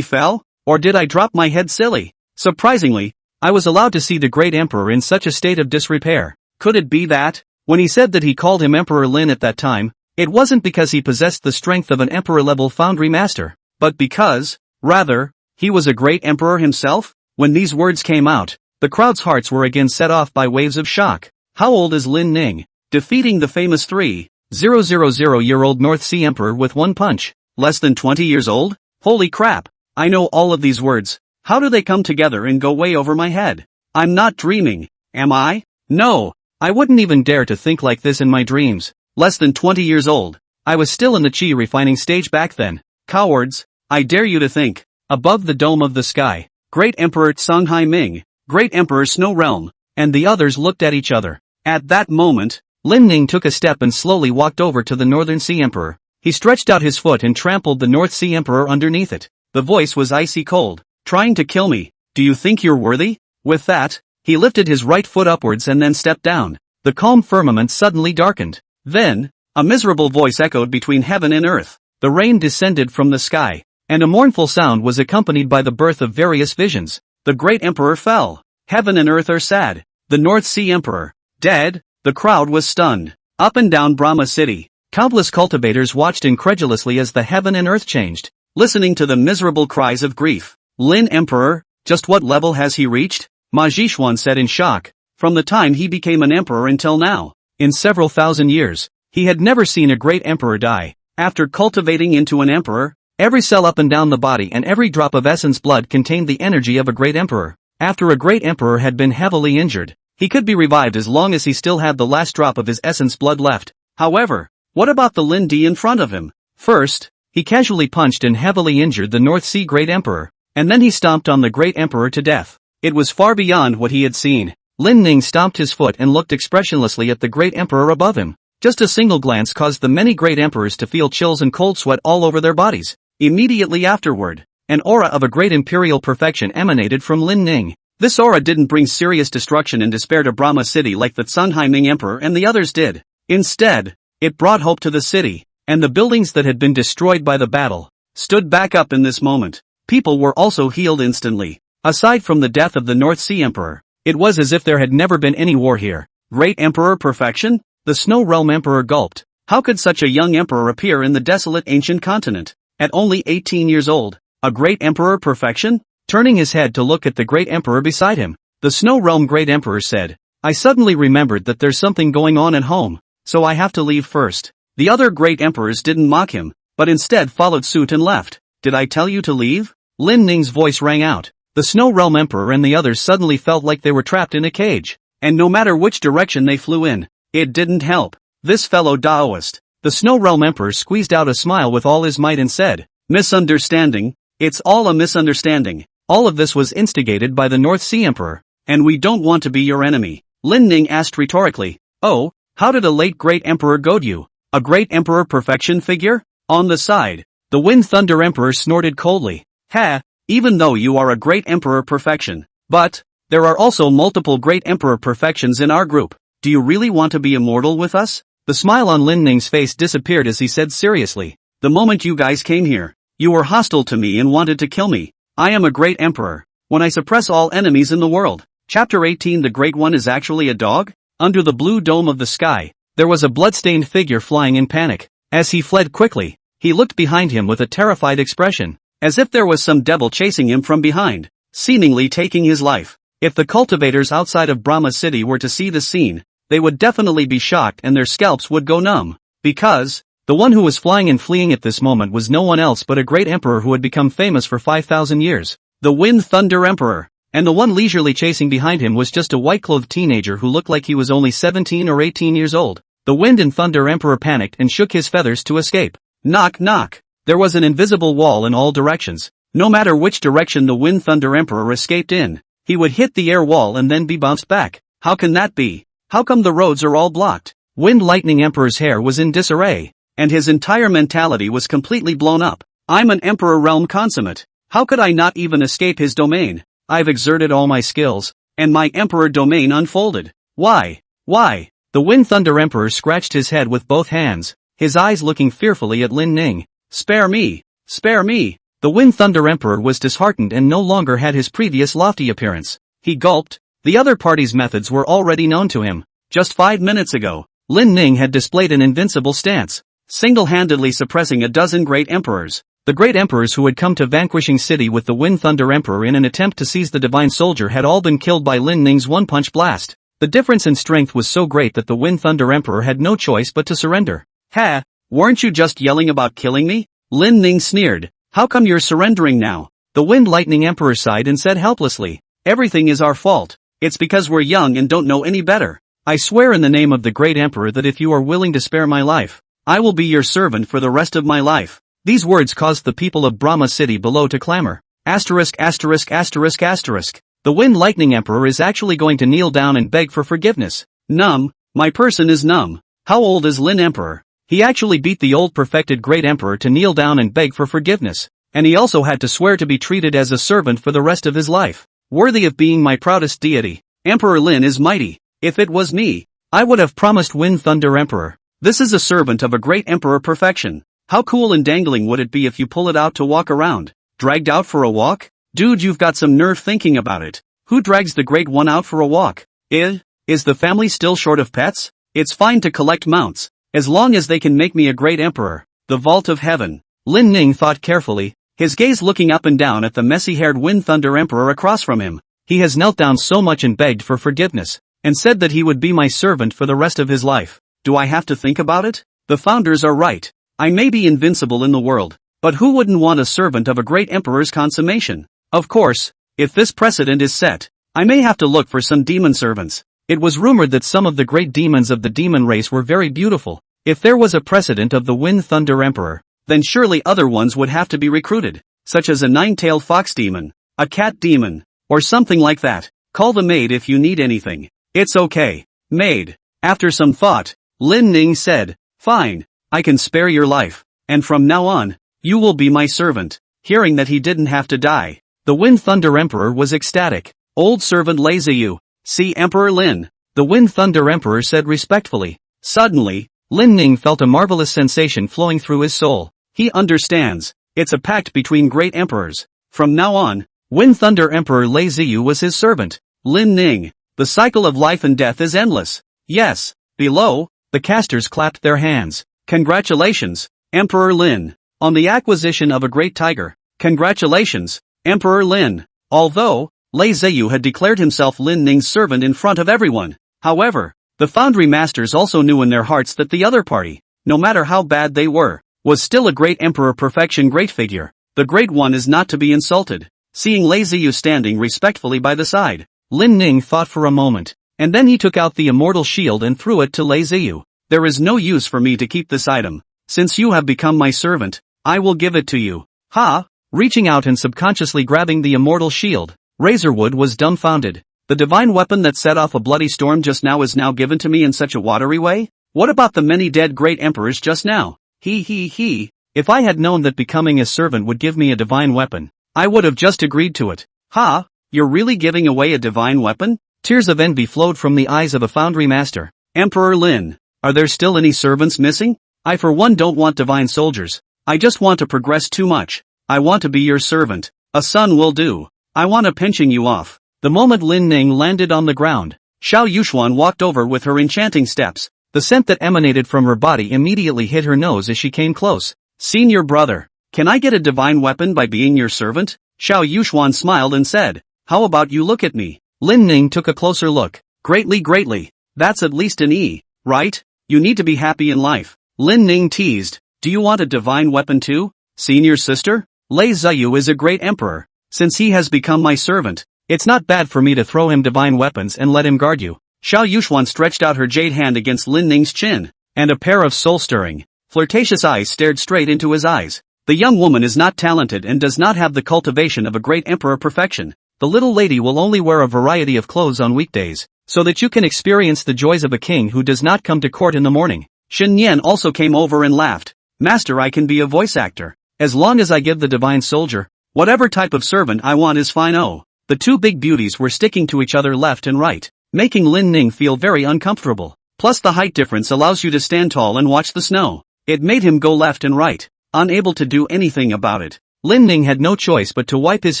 fell? Or did I drop my head silly? Surprisingly, I was allowed to see the Great Emperor in such a state of disrepair. Could it be that, when he said that he called him Emperor Lin at that time, it wasn't because he possessed the strength of an emperor-level foundry master, but because, rather, he was a great emperor himself? When these words came out, the crowd's hearts were again set off by waves of shock. How old is Lin Ning? Defeating the famous 3,000-year-old North Sea Emperor with one punch. Less than 20 years old? Holy crap! I know all of these words. How do they come together and go way over my head? I'm not dreaming, am I? No, I wouldn't even dare to think like this in my dreams. Less than 20 years old. I was still in the chi refining stage back then. Cowards, I dare you to think. Above the dome of the sky, Great Emperor Tsunghai Ming, Great Emperor Snow Realm, and the others looked at each other. At that moment, Lin Ning took a step and slowly walked over to the Northern Sea Emperor. He stretched out his foot and trampled the North Sea Emperor underneath it. The voice was icy cold. Trying to kill me, do you think you're worthy? With that, he lifted his right foot upwards and then stepped down. The calm firmament suddenly darkened. Then, a miserable voice echoed between heaven and earth. The rain descended from the sky, and a mournful sound was accompanied by the birth of various visions. The Great Emperor fell. Heaven and earth are sad. The North Sea Emperor, dead. The crowd was stunned. Up and down Brahma City, countless cultivators watched incredulously as the heaven and earth changed, listening to the miserable cries of grief. Lin Emperor, just what level has he reached? Ma Zhixuan said in shock. From the time he became an emperor until now, in several thousand years, he had never seen a great emperor die. After cultivating into an emperor, every cell up and down the body and every drop of essence blood contained the energy of a great emperor. After a great emperor had been heavily injured, he could be revived as long as he still had the last drop of his essence blood left. However, what about the Lin Di in front of him? First, he casually punched and heavily injured the North Sea Great Emperor, and then he stomped on the Great Emperor to death. It was far beyond what he had seen. Lin Ning stomped his foot and looked expressionlessly at the Great Emperor above him. Just a single glance caused the many great emperors to feel chills and cold sweat all over their bodies. Immediately afterward, an aura of a great imperial perfection emanated from Lin Ning. This aura didn't bring serious destruction and despair to Brahma City like the Tsunghai Ming Emperor and the others did. Instead, it brought hope to the city, and the buildings that had been destroyed by the battle stood back up in this moment. people were also healed instantly. Aside from the death of the North Sea Emperor, it was as if there had never been any war here. Great Emperor perfection? The Snow Realm Emperor gulped. How could such a young emperor appear in the desolate ancient continent? At only 18 years old, a great emperor perfection? Turning his head to look at the great emperor beside him, the Snow Realm Great Emperor said, I suddenly remembered that there's something going on at home, so I have to leave first. The other great emperors didn't mock him, but instead followed suit and left. Did I tell you to leave? Lin Ning's voice rang out. The Snow Realm Emperor and the others suddenly felt like they were trapped in a cage, and no matter which direction they flew in, it didn't help. This fellow Daoist. The Snow Realm Emperor squeezed out a smile with all his might and said, misunderstanding? It's all a misunderstanding. All of this was instigated by the North Sea Emperor, and we don't want to be your enemy. Lin Ning asked rhetorically, oh, how did a late great emperor goad you? A great emperor perfection figure? On the side, the Wind Thunder Emperor snorted coldly. Ha, even though you are a great emperor perfection. But, there are also multiple great emperor perfections in our group. Do you really want to be immortal with us? The smile on Lin Ning's face disappeared as he said seriously, the moment you guys came here, you were hostile to me and wanted to kill me. I am a great emperor. When I suppress all enemies in the world. Chapter 18 The Great One is actually a dog? Under the blue dome of the sky, there was a blood-stained figure flying in panic. As he fled quickly, he looked behind him with a terrified expression, as if there was some devil chasing him from behind, seemingly taking his life. If the cultivators outside of Brahma City were to see the scene, they would definitely be shocked and their scalps would go numb. Because, the one who was flying and fleeing at this moment was no one else but a great emperor who had become famous for 5,000 years. The Wind Thunder Emperor. And the one leisurely chasing behind him was just a white-clothed teenager who looked like he was only 17 or 18 years old. The Wind and Thunder Emperor panicked and shook his feathers to escape. Knock knock. There was an invisible wall in all directions. No matter which direction the Wind Thunder Emperor escaped in, he would hit the air wall and then be bounced back. How can that be? How come the roads are all blocked? Wind Lightning Emperor's hair was in disarray, and his entire mentality was completely blown up. I'm an Emperor Realm consummate. How could I not even escape his domain? I've exerted all my skills, and my Emperor domain unfolded. Why? Why? The Wind Thunder Emperor scratched his head with both hands, his eyes looking fearfully at Lin Ning. Spare me! Spare me! The Wind Thunder Emperor was disheartened and no longer had his previous lofty appearance. He gulped. The other party's methods were already known to him. Just 5 minutes ago, Lin Ning had displayed an invincible stance, single-handedly suppressing a dozen great emperors. The great emperors who had come to Vanquishing City with the Wind Thunder Emperor in an attempt to seize the Divine Soldier had all been killed by Lin Ning's one-punch blast. The difference in strength was so great that the Wind Thunder Emperor had no choice but to surrender. Ha! Weren't you just yelling about killing me? Lin Ning sneered. How come you're surrendering now? The Wind Lightning Emperor sighed and said helplessly, everything is our fault. It's because we're young and don't know any better. I swear in the name of the great emperor that if you are willing to spare my life, I will be your servant for the rest of my life. These words caused the people of Brahma City below to clamor. Asterisk asterisk asterisk asterisk. The Wind Lightning Emperor is actually going to kneel down and beg for forgiveness. Numb. My person is numb. How old is Lin Emperor? He actually beat the old perfected great emperor to kneel down and beg for forgiveness. And he also had to swear to be treated as a servant for the rest of his life. Worthy of being my proudest deity. Emperor Lin is mighty. If it was me, I would have promised Wind Thunder Emperor. This is a servant of a great emperor perfection. How cool and dangling would it be if you pull it out to walk around? Dragged out for a walk? Dude, you've got some nerve thinking about it. Who drags the great one out for a walk? Is the family still short of pets? It's fine to collect mounts, as long as they can make me a great emperor. The vault of heaven. Lin Ning thought carefully, his gaze looking up and down at the messy-haired Wind Thunder Emperor across from him. He has knelt down so much and begged for forgiveness, and said that he would be my servant for the rest of his life. Do I have to think about it? The founders are right. I may be invincible in the world, but who wouldn't want a servant of a great emperor's consummation? Of course, if this precedent is set, I may have to look for some demon servants. It was rumored that some of the great demons of the demon race were very beautiful. If there was a precedent of the Wind Thunder Emperor, then surely other ones would have to be recruited, such as a nine-tailed fox demon, a cat demon, or something like that. Call the maid if you need anything. It's okay. Maid. After some thought, Lin Ning said, fine, I can spare your life, and from now on, you will be my servant. Hearing that he didn't have to die, the Wind Thunder Emperor was ecstatic. Old servant Lazayu. See Emperor Lin. The Wind Thunder Emperor said respectfully. Suddenly, Lin Ning felt a marvelous sensation flowing through his soul. He understands. It's a pact between great emperors. From now on, Wind Thunder Emperor Lei Ziyu was his servant. Lin Ning. The cycle of life and death is endless. Yes. Below, the casters clapped their hands. Congratulations, Emperor Lin, on the acquisition of a great tiger. Congratulations, Emperor Lin. Although, Lei Ziyu had declared himself Lin Ning's servant in front of everyone. However, the foundry masters also knew in their hearts that the other party, no matter how bad they were, was still a great emperor perfection great figure. The great one is not to be insulted. Seeing Lei Ziyu standing respectfully by the side, Lin Ning thought for a moment, and then he took out the immortal shield and threw it to Lei Ziyu. There is no use for me to keep this item. Since you have become my servant, I will give it to you. Ha! Reaching out and subconsciously grabbing the immortal shield, Razorwood was dumbfounded. The divine weapon that set off a bloody storm just now is now given to me in such a watery way? What about the many dead great emperors just now? He. If I had known that becoming his servant would give me a divine weapon, I would have just agreed to it. Ha! You're really giving away a divine weapon? Tears of envy flowed from the eyes of a foundry master. Emperor Lin, are there still any servants missing? I for one don't want divine soldiers. I just want to progress too much. I want to be your servant. A son will do. I want to pinching you off. The moment Lin Ning landed on the ground, Xiao Yuxuan walked over with her enchanting steps. The scent that emanated from her body immediately hit her nose as she came close. Senior brother, can I get a divine weapon by being your servant? Xiao Yuxuan smiled and said, how about you look at me? Lin Ning took a closer look. Greatly. That's at least an E, right? You need to be happy in life. Lin Ning teased, do you want a divine weapon too? Senior sister? Lei Ziyu is a great emperor. Since he has become my servant, it's not bad for me to throw him divine weapons and let him guard you. Xiao Yuxuan stretched out her jade hand against Lin Ning's chin, and a pair of soul-stirring, flirtatious eyes stared straight into his eyes. The young woman is not talented and does not have the cultivation of a great emperor perfection. The little lady will only wear a variety of clothes on weekdays, so that you can experience the joys of a king who does not come to court in the morning. Shen Yan also came over and laughed. Master, I can be a voice actor. As long as I give the divine soldier, whatever type of servant I want is fine. Oh, the two big beauties were sticking to each other left and right, making Lin Ning feel very uncomfortable. Plus the height difference allows you to stand tall and watch the snow. It made him go left and right, unable to do anything about it. Lin Ning had no choice but to wipe his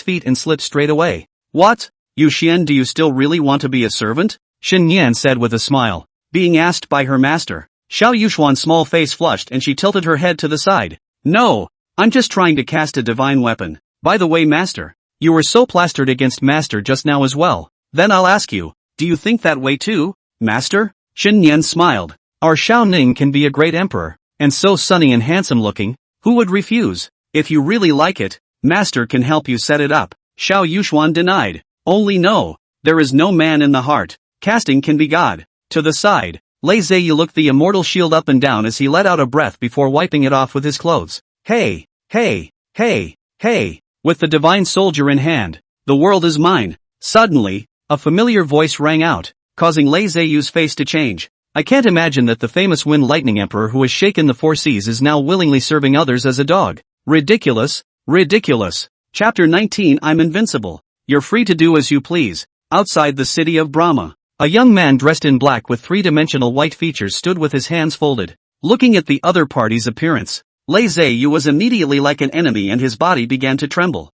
feet and slip straight away. What? Yu Xian, do you still really want to be a servant? Shen Yan said with a smile. Being asked by her master, Xiao Yuxuan's small face flushed and she tilted her head to the side. No, I'm just trying to cast a divine weapon. By the way, master, you were so plastered against master just now as well. Then I'll ask you, do you think that way too, master? Shen Yan smiled. Our Xiao Ning can be a great emperor, and so sunny and handsome looking. Who would refuse? If you really like it, master can help you set it up. Xiao Yuxuan denied. Only no, there is no man in the heart. Casting can be God. To the side, Lei Ziyu looked the immortal shield up and down as he let out a breath before wiping it off with his clothes. Hey. With the divine soldier in hand, the world is mine. Suddenly, a familiar voice rang out, causing Lei Ziyu's face to change. I can't imagine that the famous Wind Lightning Emperor who has shaken the four seas is now willingly serving others as a dog. Ridiculous. Chapter 19. I'm invincible. You're free to do as you please. Outside the city of Brahma, a young man dressed in black with three-dimensional white features stood with his hands folded. Looking at the other party's appearance, Lei Ziyu was immediately like an enemy and his body began to tremble.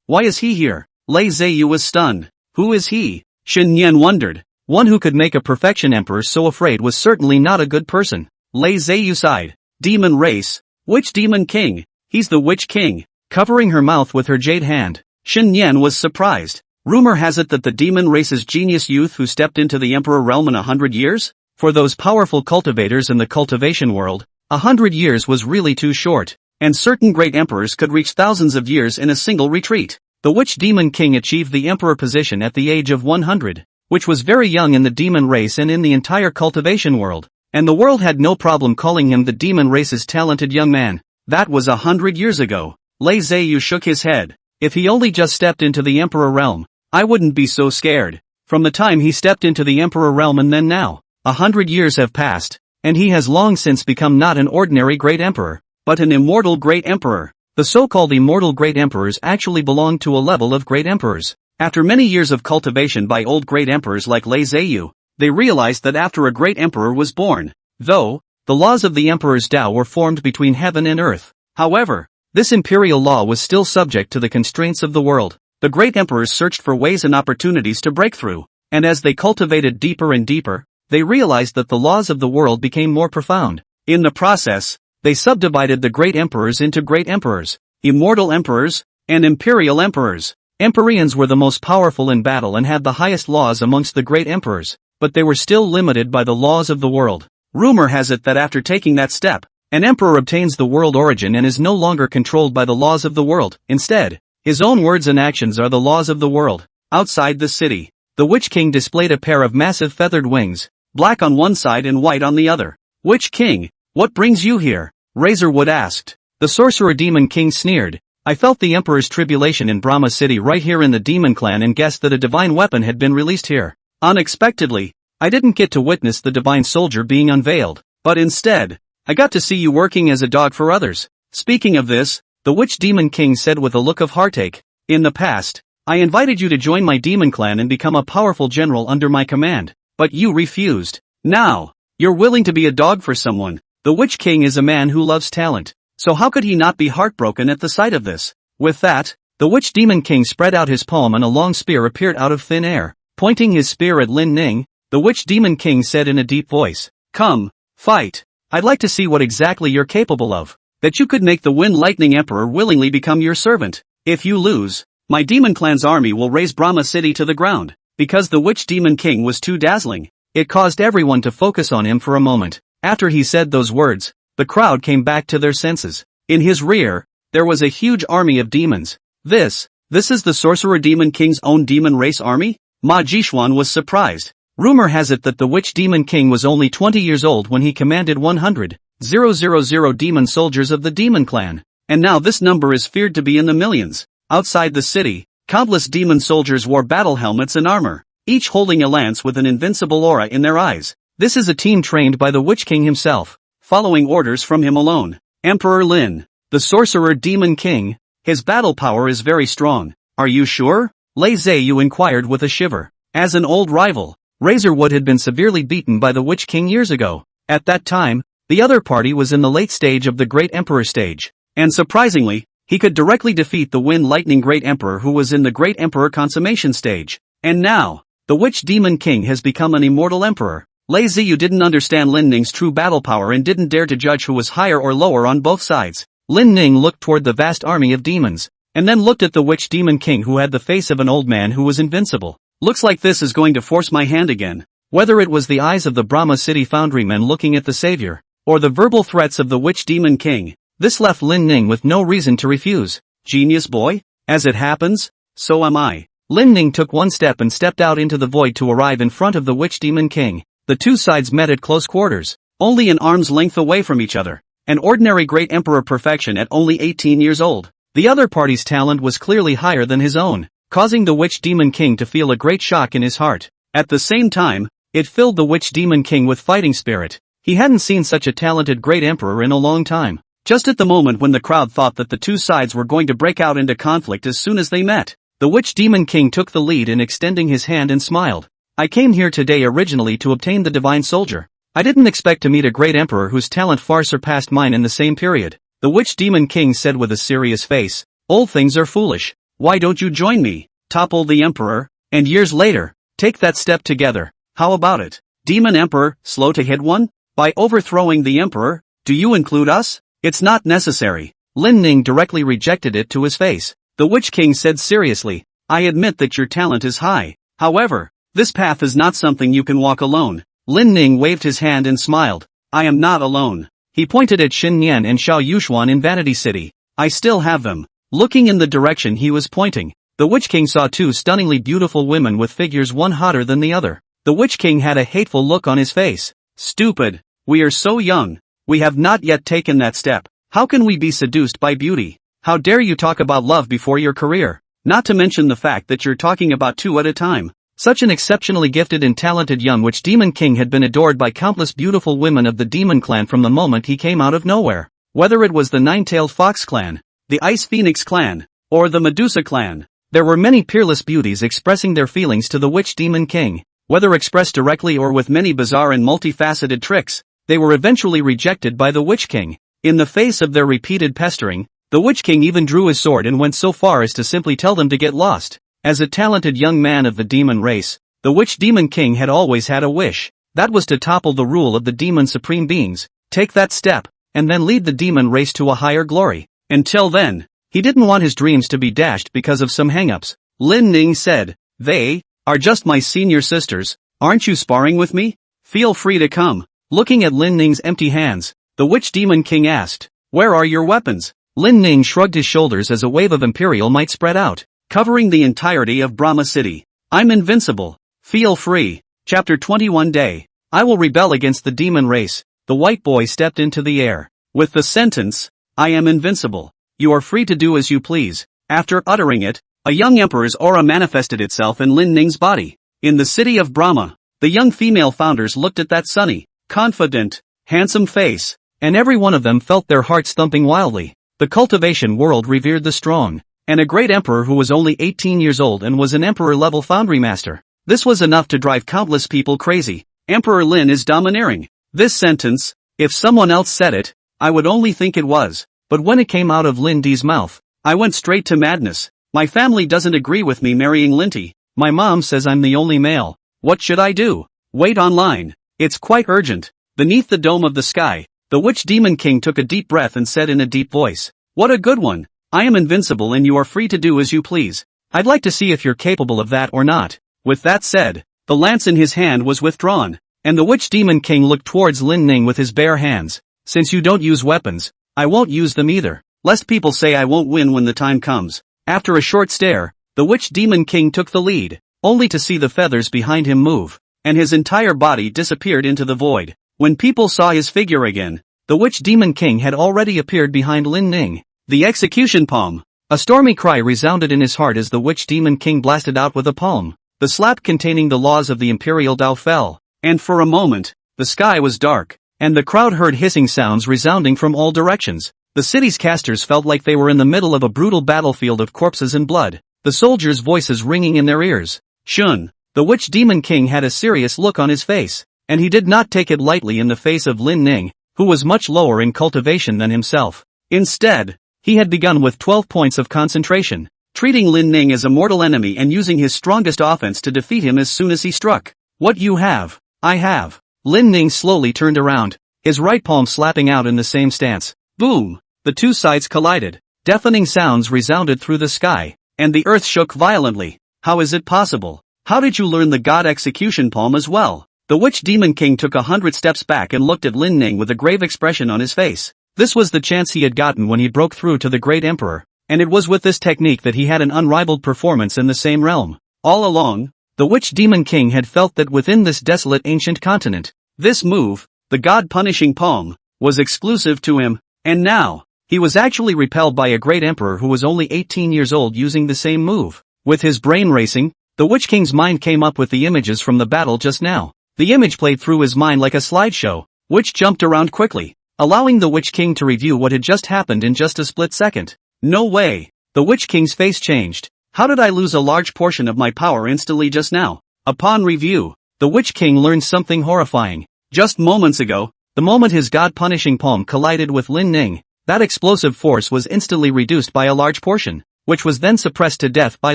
Why is he here? Lei Ziyu was stunned. Who is he? Shen Yan wondered. One who could make a perfection emperor so afraid was certainly not a good person. Lei Ziyu sighed. Demon race? Which demon king? He's the Witch King. Covering her mouth with her jade hand, Shen Yan was surprised. Rumor has it that the demon race's genius youth who stepped into the emperor realm in 100 years? For those powerful cultivators in the cultivation world, 100 years was really too short, and certain great emperors could reach thousands of years in a single retreat. The Witch Demon King achieved the emperor position at the age of 100, which was very young in the demon race and in the entire cultivation world, and the world had no problem calling him the demon race's talented young man. That was 100 years ago. Lei Ziyu shook his head. If he only just stepped into the emperor realm, I wouldn't be so scared. From the time he stepped into the emperor realm and then now, 100 years have passed, and he has long since become not an ordinary great emperor, but an immortal great emperor. The so-called immortal great emperors actually belong to a level of great emperors. After many years of cultivation by old great emperors like Lei Ziyu, they realized that after a great emperor was born, though, the laws of the emperor's Tao were formed between heaven and earth. However, This imperial law was still subject to the constraints of the world. The great emperors searched for ways and opportunities to break through, and as they cultivated deeper and deeper, they realized that the laws of the world became more profound. In the process, they subdivided the great emperors into great emperors, immortal emperors, and imperial emperors. Empyreans were the most powerful in battle and had the highest laws amongst the great emperors, but they were still limited by the laws of the world. Rumor has it that after taking that step, an emperor obtains the world origin and is no longer controlled by the laws of the world. Instead, his own words and actions are the laws of the world. Outside the city, the Witch King displayed a pair of massive feathered wings, black on one side and white on the other. Witch King, what brings you here? Razorwood asked. The Sorcerer Demon King sneered. I felt the Emperor's tribulation in Brahma City right here in the Demon Clan and guessed that a divine weapon had been released here. Unexpectedly, I didn't get to witness the divine soldier being unveiled, but instead, I got to see you working as a dog for others. Speaking of this, the Witch Demon King said with a look of heartache, in the past, I invited you to join my demon clan and become a powerful general under my command, but you refused. Now, you're willing to be a dog for someone. The Witch King is a man who loves talent, so how could he not be heartbroken at the sight of this? With that, the Witch Demon King spread out his palm and a long spear appeared out of thin air. Pointing his spear at Lin Ning, the Witch Demon King said in a deep voice, come, fight. I'd like to see what exactly you're capable of. That you could make the Wind Lightning Emperor willingly become your servant. If you lose, my demon clan's army will raze Brahma City to the ground. Because the Witch Demon King was too dazzling, it caused everyone to focus on him for a moment. After he said those words, the crowd came back to their senses. In his rear, there was a huge army of demons. This is the Sorcerer Demon King's own demon race army? Ma Jishuan was surprised. Rumor has it that the Witch Demon King was only 20 years old when he commanded 100,000 demon soldiers of the Demon Clan, and now this number is feared to be in the millions. Outside the city, countless demon soldiers wore battle helmets and armor, each holding a lance with an invincible aura in their eyes. This is a team trained by the Witch King himself, following orders from him alone. Emperor Lin, the Sorcerer Demon King, his battle power is very strong. Are you sure? Lei Zheyu inquired with a shiver. As an old rival, Razorwood had been severely beaten by the Witch King years ago. At that time, the other party was in the late stage of the Great Emperor stage, and surprisingly, he could directly defeat the Wind Lightning Great Emperor who was in the Great Emperor consummation stage. And now, the Witch Demon King has become an immortal emperor. Lei Ziyu didn't understand Lin Ning's true battle power and didn't dare to judge who was higher or lower on both sides. Lin Ning looked toward the vast army of demons, and then looked at the Witch Demon King who had the face of an old man who was invincible. Looks like this is going to force my hand again. Whether it was the eyes of the Brahma City foundrymen looking at the savior, or the verbal threats of the Witch Demon King, this left Lin Ning with no reason to refuse. Genius boy? As it happens, so am I. Lin Ning took one step and stepped out into the void to arrive in front of the Witch Demon King. The two sides met at close quarters, only an arm's length away from each other. An ordinary great emperor perfection at only 18 years old. The other party's talent was clearly higher than his own, causing the Witch Demon King to feel a great shock in his heart. At the same time, it filled the Witch Demon King with fighting spirit. He hadn't seen such a talented great emperor in a long time. Just at the moment when the crowd thought that the two sides were going to break out into conflict as soon as they met, the Witch Demon King took the lead in extending his hand and smiled. I came here today originally to obtain the Divine Soldier. I didn't expect to meet a great emperor whose talent far surpassed mine in the same period. The Witch Demon King said with a serious face, old things are foolish. Why don't you join me, topple the emperor, and years later, take that step together? How about it? Demon Emperor, slow to hit one? By overthrowing the emperor, do you include us? It's not necessary. Lin Ning directly rejected it to his face. The Witch King said seriously, I admit that your talent is high. However, this path is not something you can walk alone. Lin Ning waved his hand and smiled. I am not alone. He pointed at Xin Nian and Xiao Yushuan in Vanity City. I still have them. Looking in the direction he was pointing, the Witch King saw two stunningly beautiful women with figures one hotter than the other. The Witch King had a hateful look on his face. Stupid. We are so young. We have not yet taken that step. How can we be seduced by beauty? How dare you talk about love before your career? Not to mention the fact that you're talking about two at a time. Such an exceptionally gifted and talented young Witch Demon King had been adored by countless beautiful women of the Demon Clan from the moment he came out of nowhere. Whether it was the Nine-Tailed Fox Clan, the Ice Phoenix Clan, or the Medusa Clan, there were many peerless beauties expressing their feelings to the Witch Demon King. Whether expressed directly or with many bizarre and multifaceted tricks, they were eventually rejected by the Witch King. In the face of their repeated pestering, The Witch King even drew his sword and went so far as to simply tell them to get lost. As a talented young man of the demon race, the Witch Demon King had always had a wish. That was to topple the rule of the demon supreme beings, take that step, and then lead the demon race to a higher glory. Until then, he didn't want his dreams to be dashed because of some hang-ups. Lin Ning said, "They are just my senior sisters, aren't you sparring with me? Feel free to come." Looking at Lin Ning's empty hands, the Witch Demon King asked, "Where are your weapons?" Lin Ning shrugged his shoulders as a wave of imperial might spread out, covering the entirety of Brahma City. "I'm invincible. Feel free." Chapter 21 Day. I will rebel against the demon race. The white boy stepped into the air. With the sentence, "I am invincible. You are free to do as you please." After uttering it, a young emperor's aura manifested itself in Lin Ning's body. In the city of Brahma, the young female founders looked at that sunny, confident, handsome face, and every one of them felt their hearts thumping wildly. The cultivation world revered the strong, and a great emperor who was only 18 years old and was an emperor-level foundry master. This was enough to drive countless people crazy. Emperor Lin is domineering. This sentence, if someone else said it, I would only think it was. But when it came out of Lin Di's mouth, I went straight to madness. My family doesn't agree with me marrying Linty. My mom says I'm the only male. What should I do? Wait online. It's quite urgent. Beneath the dome of the sky, the Witch Demon King took a deep breath and said in a deep voice, "What a good one. I am invincible and you are free to do as you please. I'd like to see if you're capable of that or not." With that said, the lance in his hand was withdrawn, and the Witch Demon King looked towards Lin Ning with his bare hands. "Since you don't use weapons, I won't use them either, lest people say I won't win when the time comes." After a short stare, the Witch Demon King took the lead, only to see the feathers behind him move, and his entire body disappeared into the void. When people saw his figure again, the Witch Demon King had already appeared behind Lin Ning. The execution palm. A stormy cry resounded in his heart as the Witch Demon King blasted out with a palm. The slab containing the laws of the Imperial Tao fell, and for a moment, the sky was dark, and the crowd heard hissing sounds resounding from all directions. The city's casters felt like they were in the middle of a brutal battlefield of corpses and blood, the soldiers' voices ringing in their ears. Shun, the Witch Demon King had a serious look on his face, and he did not take it lightly in the face of Lin Ning, who was much lower in cultivation than himself. Instead, he had begun with 12 points of concentration, treating Lin Ning as a mortal enemy and using his strongest offense to defeat him as soon as he struck. "What you have, I have." Lin Ning slowly turned around, his right palm slapping out in the same stance. Boom! The two sides collided. Deafening sounds resounded through the sky, and the earth shook violently. "How is it possible? How did you learn the God Execution Palm as well?" The Witch Demon King took 100 steps back and looked at Lin Ning with a grave expression on his face. This was the chance he had gotten when he broke through to the Great Emperor, and it was with this technique that he had an unrivaled performance in the same realm. All along, the Witch Demon King had felt that within this desolate ancient continent, this move, the God-punishing palm, was exclusive to him, and now, he was actually repelled by a great emperor who was only 18 years old using the same move. With his brain racing, the Witch King's mind came up with the images from the battle just now. The image played through his mind like a slideshow, which jumped around quickly, allowing the Witch King to review what had just happened in just a split second. No way! The Witch King's face changed. How did I lose a large portion of my power instantly just now? Upon review, the Witch King learned something horrifying. Just moments ago, the moment his God-punishing palm collided with Lin Ning, that explosive force was instantly reduced by a large portion, which was then suppressed to death by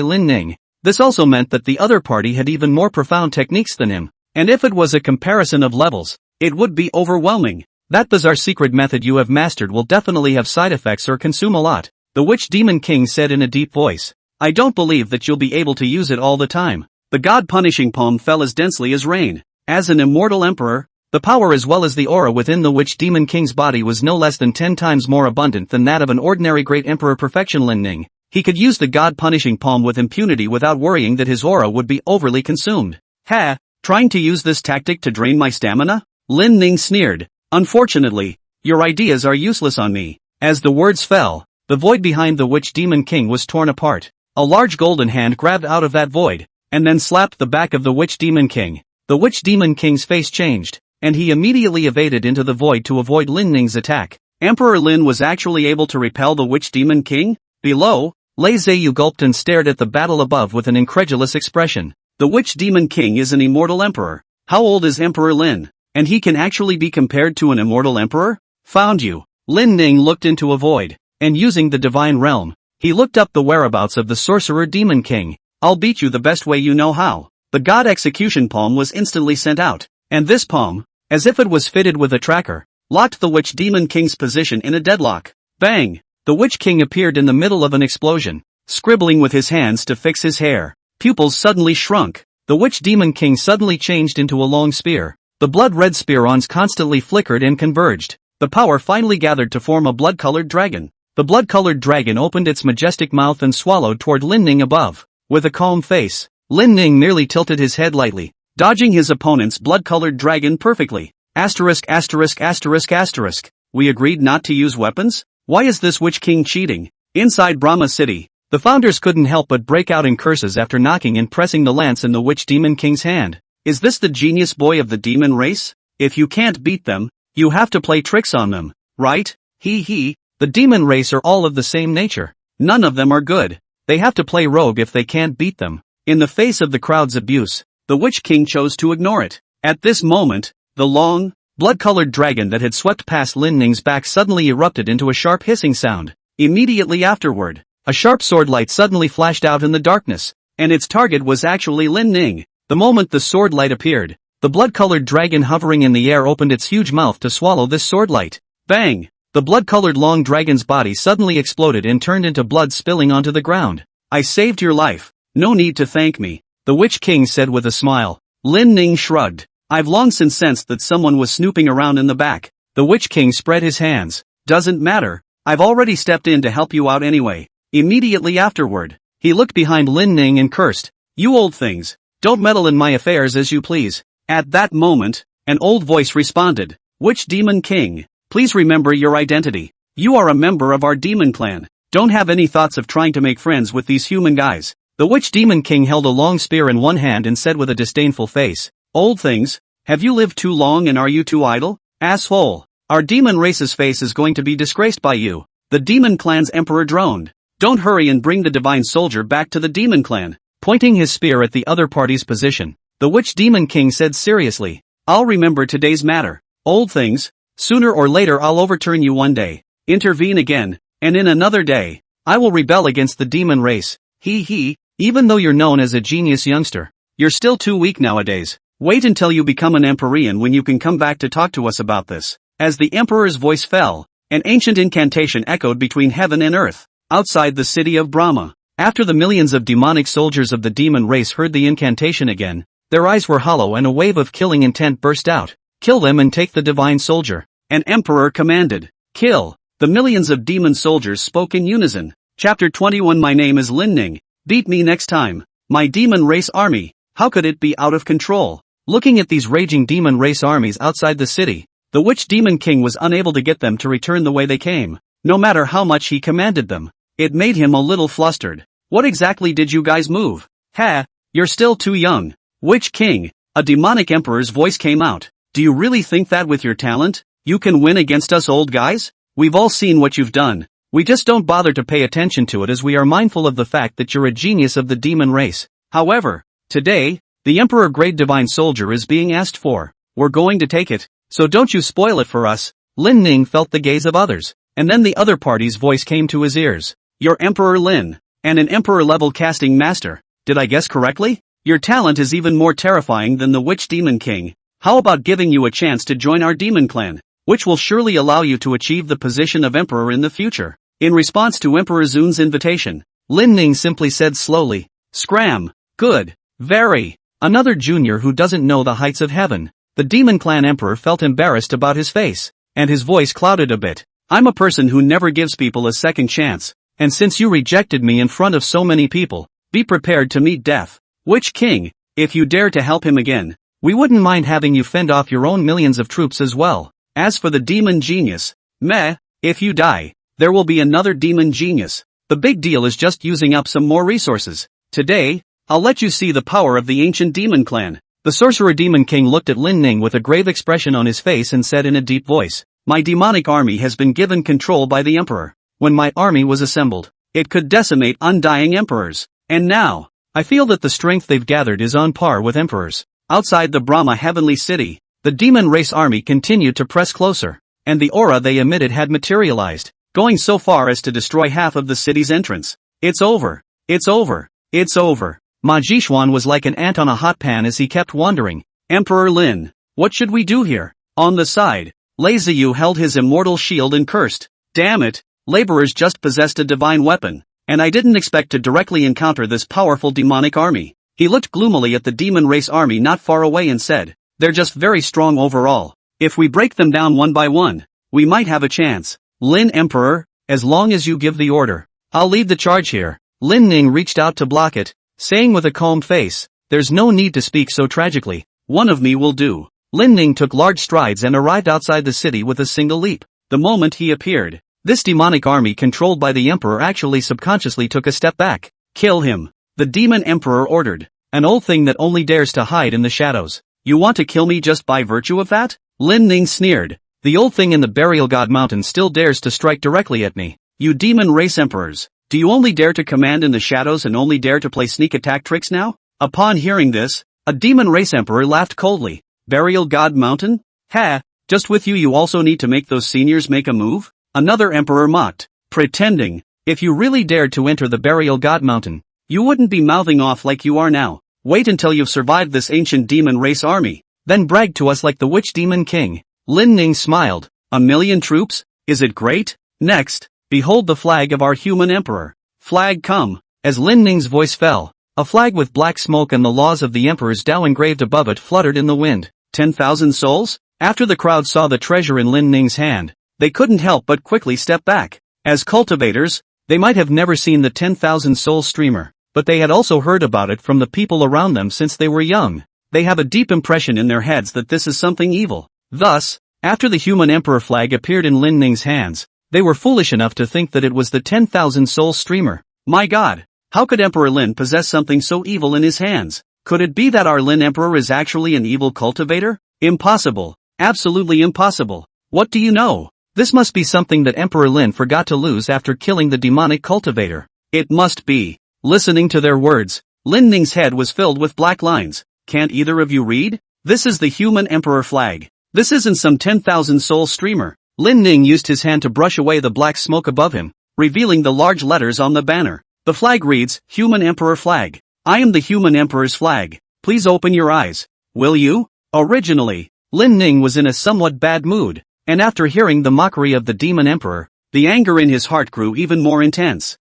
Lin Ning. This also meant that the other party had even more profound techniques than him, and if it was a comparison of levels, it would be overwhelming. That bizarre secret method you have mastered will definitely have side effects or consume a lot, the Witch Demon King said in a deep voice. I don't believe that you'll be able to use it all the time. The God-punishing palm fell as densely as rain. As an immortal emperor, the power as well as the aura within the Witch Demon King's body was no less than 10 times more abundant than that of an ordinary great emperor perfection Lin Ning. He could use the God-punishing palm with impunity without worrying that his aura would be overly consumed. Ha! Trying to use this tactic to drain my stamina? Lin Ning sneered. Unfortunately, your ideas are useless on me. As the words fell, the void behind the Witch Demon King was torn apart. A large golden hand grabbed out of that void, and then slapped the back of the Witch Demon King. The Witch Demon King's face changed, and he immediately evaded into the void to avoid Lin Ning's attack. Emperor Lin was actually able to repel the Witch Demon King? Below, Lei Zheyu gulped and stared at the battle above with an incredulous expression. The Witch Demon King is an immortal emperor. How old is Emperor Lin? And he can actually be compared to an immortal emperor? Found you. Lin Ning looked into a void. and using the divine realm, he looked up the whereabouts of the sorcerer demon king. I'll beat you the best way you know how. The god execution palm was instantly sent out, and this palm, as if it was fitted with a tracker, locked the witch demon king's position in a deadlock. Bang! The witch king appeared in the middle of an explosion, scribbling with his hands to fix his hair. Pupils suddenly shrunk. The witch demon king suddenly changed into a long spear. The blood-red spearons constantly flickered and converged. The power finally gathered to form a blood-colored dragon. The blood-colored dragon opened its majestic mouth and swallowed toward Lin Ning above. With a calm face, Lin Ning merely tilted his head lightly, dodging his opponent's blood-colored dragon perfectly. Asterisk asterisk asterisk asterisk. We agreed not to use weapons? Why is this witch king cheating? Inside Brahma City, the founders couldn't help but break out in curses after knocking and pressing the lance in the witch demon king's hand. Is this the genius boy of the demon race? If you can't beat them, you have to play tricks on them, right? He. The demon race are all of the same nature. None of them are good. They have to play rogue if they can't beat them. In the face of the crowd's abuse, the witch king chose to ignore it. At this moment, the long, blood-colored dragon that had swept past Lin Ning's back suddenly erupted into a sharp hissing sound. Immediately afterward, a sharp sword light suddenly flashed out in the darkness, and its target was actually Lin Ning. The moment the sword light appeared, the blood-colored dragon hovering in the air opened its huge mouth to swallow this sword light. Bang! The blood-colored long dragon's body suddenly exploded and turned into blood spilling onto the ground. I saved your life. No need to thank me, the witch king said with a smile. Lin Ning shrugged. I've long since sensed that someone was snooping around in the back. The witch king spread his hands. Doesn't matter. I've already stepped in to help you out anyway. Immediately afterward, he looked behind Lin Ning and cursed. You old things. Don't meddle in my affairs as you please. At that moment, an old voice responded. Witch demon king, please remember your identity. You are a member of our demon clan. Don't have any thoughts of trying to make friends with these human guys. The witch demon king held a long spear in one hand and said with a disdainful face. Old things, have you lived too long and are you too idle? Asshole. Our demon race's face is going to be disgraced by you. The demon clan's emperor droned. Don't hurry and bring the divine soldier back to the demon clan. Pointing his spear at the other party's position, the witch demon king said seriously. I'll remember today's matter. Old things, sooner or later I'll overturn you one day, intervene again, and in another day, I will rebel against the demon race. Even though you're known as a genius youngster, you're still too weak nowadays. Wait until you become an Empyrean when you can come back to talk to us about this. As the emperor's voice fell, an ancient incantation echoed between heaven and earth, outside the city of Brahma. After the millions of demonic soldiers of the demon race heard the incantation again, their eyes were hollow and a wave of killing intent burst out. Kill them and take the divine soldier. An emperor commanded. Kill. The millions of demon soldiers spoke in unison. Chapter 21. My name is Lin Ning. Beat me next time. My demon race army. How could it be out of control? Looking at these raging demon race armies outside the city, the witch demon king was unable to get them to return the way they came, no matter how much he commanded them. It made him a little flustered. What exactly did you guys move? Ha, you're still too young. Witch king, a demonic emperor's voice came out. Do you really think that with your talent, you can win against us old guys? We've all seen what you've done. We just don't bother to pay attention to it as we are mindful of the fact that you're a genius of the demon race. However, today, the Emperor Great Divine Soldier is being asked for. We're going to take it, so don't you spoil it for us. Lin Ning felt the gaze of others, and then the other party's voice came to his ears. You're Emperor Lin, and an Emperor-level casting master. Did I guess correctly? Your talent is even more terrifying than the Witch Demon King. How about giving you a chance to join our demon clan, which will surely allow you to achieve the position of Emperor in the future? In response to Emperor Zun's invitation, Lin Ning simply said slowly, Scram. Good. Very. Another junior who doesn't know the heights of heaven. The demon clan emperor felt embarrassed about his face, and his voice clouded a bit. I'm a person who never gives people a second chance, and since you rejected me in front of so many people, be prepared to meet death. Witch King, if you dare to help him again, we wouldn't mind having you fend off your own millions of troops as well. As for the demon genius, meh, if you die, there will be another demon genius. The big deal is just using up some more resources. Today, I'll let you see the power of the ancient demon clan. The sorcerer demon king looked at Lin Ning with a grave expression on his face and said in a deep voice, My demonic army has been given control by the emperor. When my army was assembled, it could decimate undying emperors. And now, I feel that the strength they've gathered is on par with emperors. Outside the Brahma heavenly city, the demon race army continued to press closer, and the aura they emitted had materialized. going so far as to destroy half of the city's entrance. It's over. It's over. It's over. Ma Jishuan was like an ant on a hot pan as he kept wondering. Emperor Lin, what should we do here? On the side, Lei Ziyu held his immortal shield and cursed. Damn it, laborers just possessed a divine weapon, and I didn't expect to directly encounter this powerful demonic army. He looked gloomily at the demon race army not far away and said, they're just very strong overall. If we break them down one by one, we might have a chance. Lin Emperor, as long as you give the order, I'll lead the charge here. Lin Ning reached out to block it, saying with a calm face, there's no need to speak so tragically. One of me will do. Lin Ning took large strides and arrived outside the city with a single leap. The moment he appeared, this demonic army controlled by the emperor actually subconsciously took a step back. Kill him. The demon emperor ordered. An old thing that only dares to hide in the shadows. You want to kill me just by virtue of that? Lin Ning sneered. The old thing in the burial god mountain still dares to strike directly at me. You demon race emperors. Do you only dare to command in the shadows and only dare to play sneak attack tricks now? Upon hearing this, a demon race emperor laughed coldly. Burial god mountain? Ha, just with you also need to make those seniors make a move? Another emperor mocked, pretending, if you really dared to enter the burial god mountain, you wouldn't be mouthing off like you are now. Wait until you've survived this ancient demon race army, then brag to us like the witch demon king. Lin Ning smiled. 1,000,000 troops? Is it great? Next, behold the flag of our human emperor. Flag come. As Lin Ning's voice fell, a flag with black smoke and the laws of the emperor's Tao engraved above it fluttered in the wind. 10,000 souls? After the crowd saw the treasure in Lin Ning's hand, they couldn't help but quickly step back. As cultivators, they might have never seen the 10,000 soul streamer, but they had also heard about it from the people around them since they were young. They have a deep impression in their heads that this is something evil. Thus, after the human emperor flag appeared in Lin Ning's hands, they were foolish enough to think that it was the 10,000 soul streamer. My god, how could Emperor Lin possess something so evil in his hands? Could it be that our Lin Emperor is actually an evil cultivator? Impossible. Absolutely impossible. What do you know? This must be something that Emperor Lin forgot to lose after killing the demonic cultivator. It must be. Listening to their words, Lin Ning's head was filled with black lines. Can't either of you read? This is the human emperor flag. This isn't some 10,000 soul streamer. Lin Ning used his hand to brush away the black smoke above him, revealing the large letters on the banner. The flag reads, Human Emperor Flag. I am the human emperor's flag. Please open your eyes. Will you? Originally, Lin Ning was in a somewhat bad mood, and after hearing the mockery of the demon emperor, the anger in his heart grew even more intense.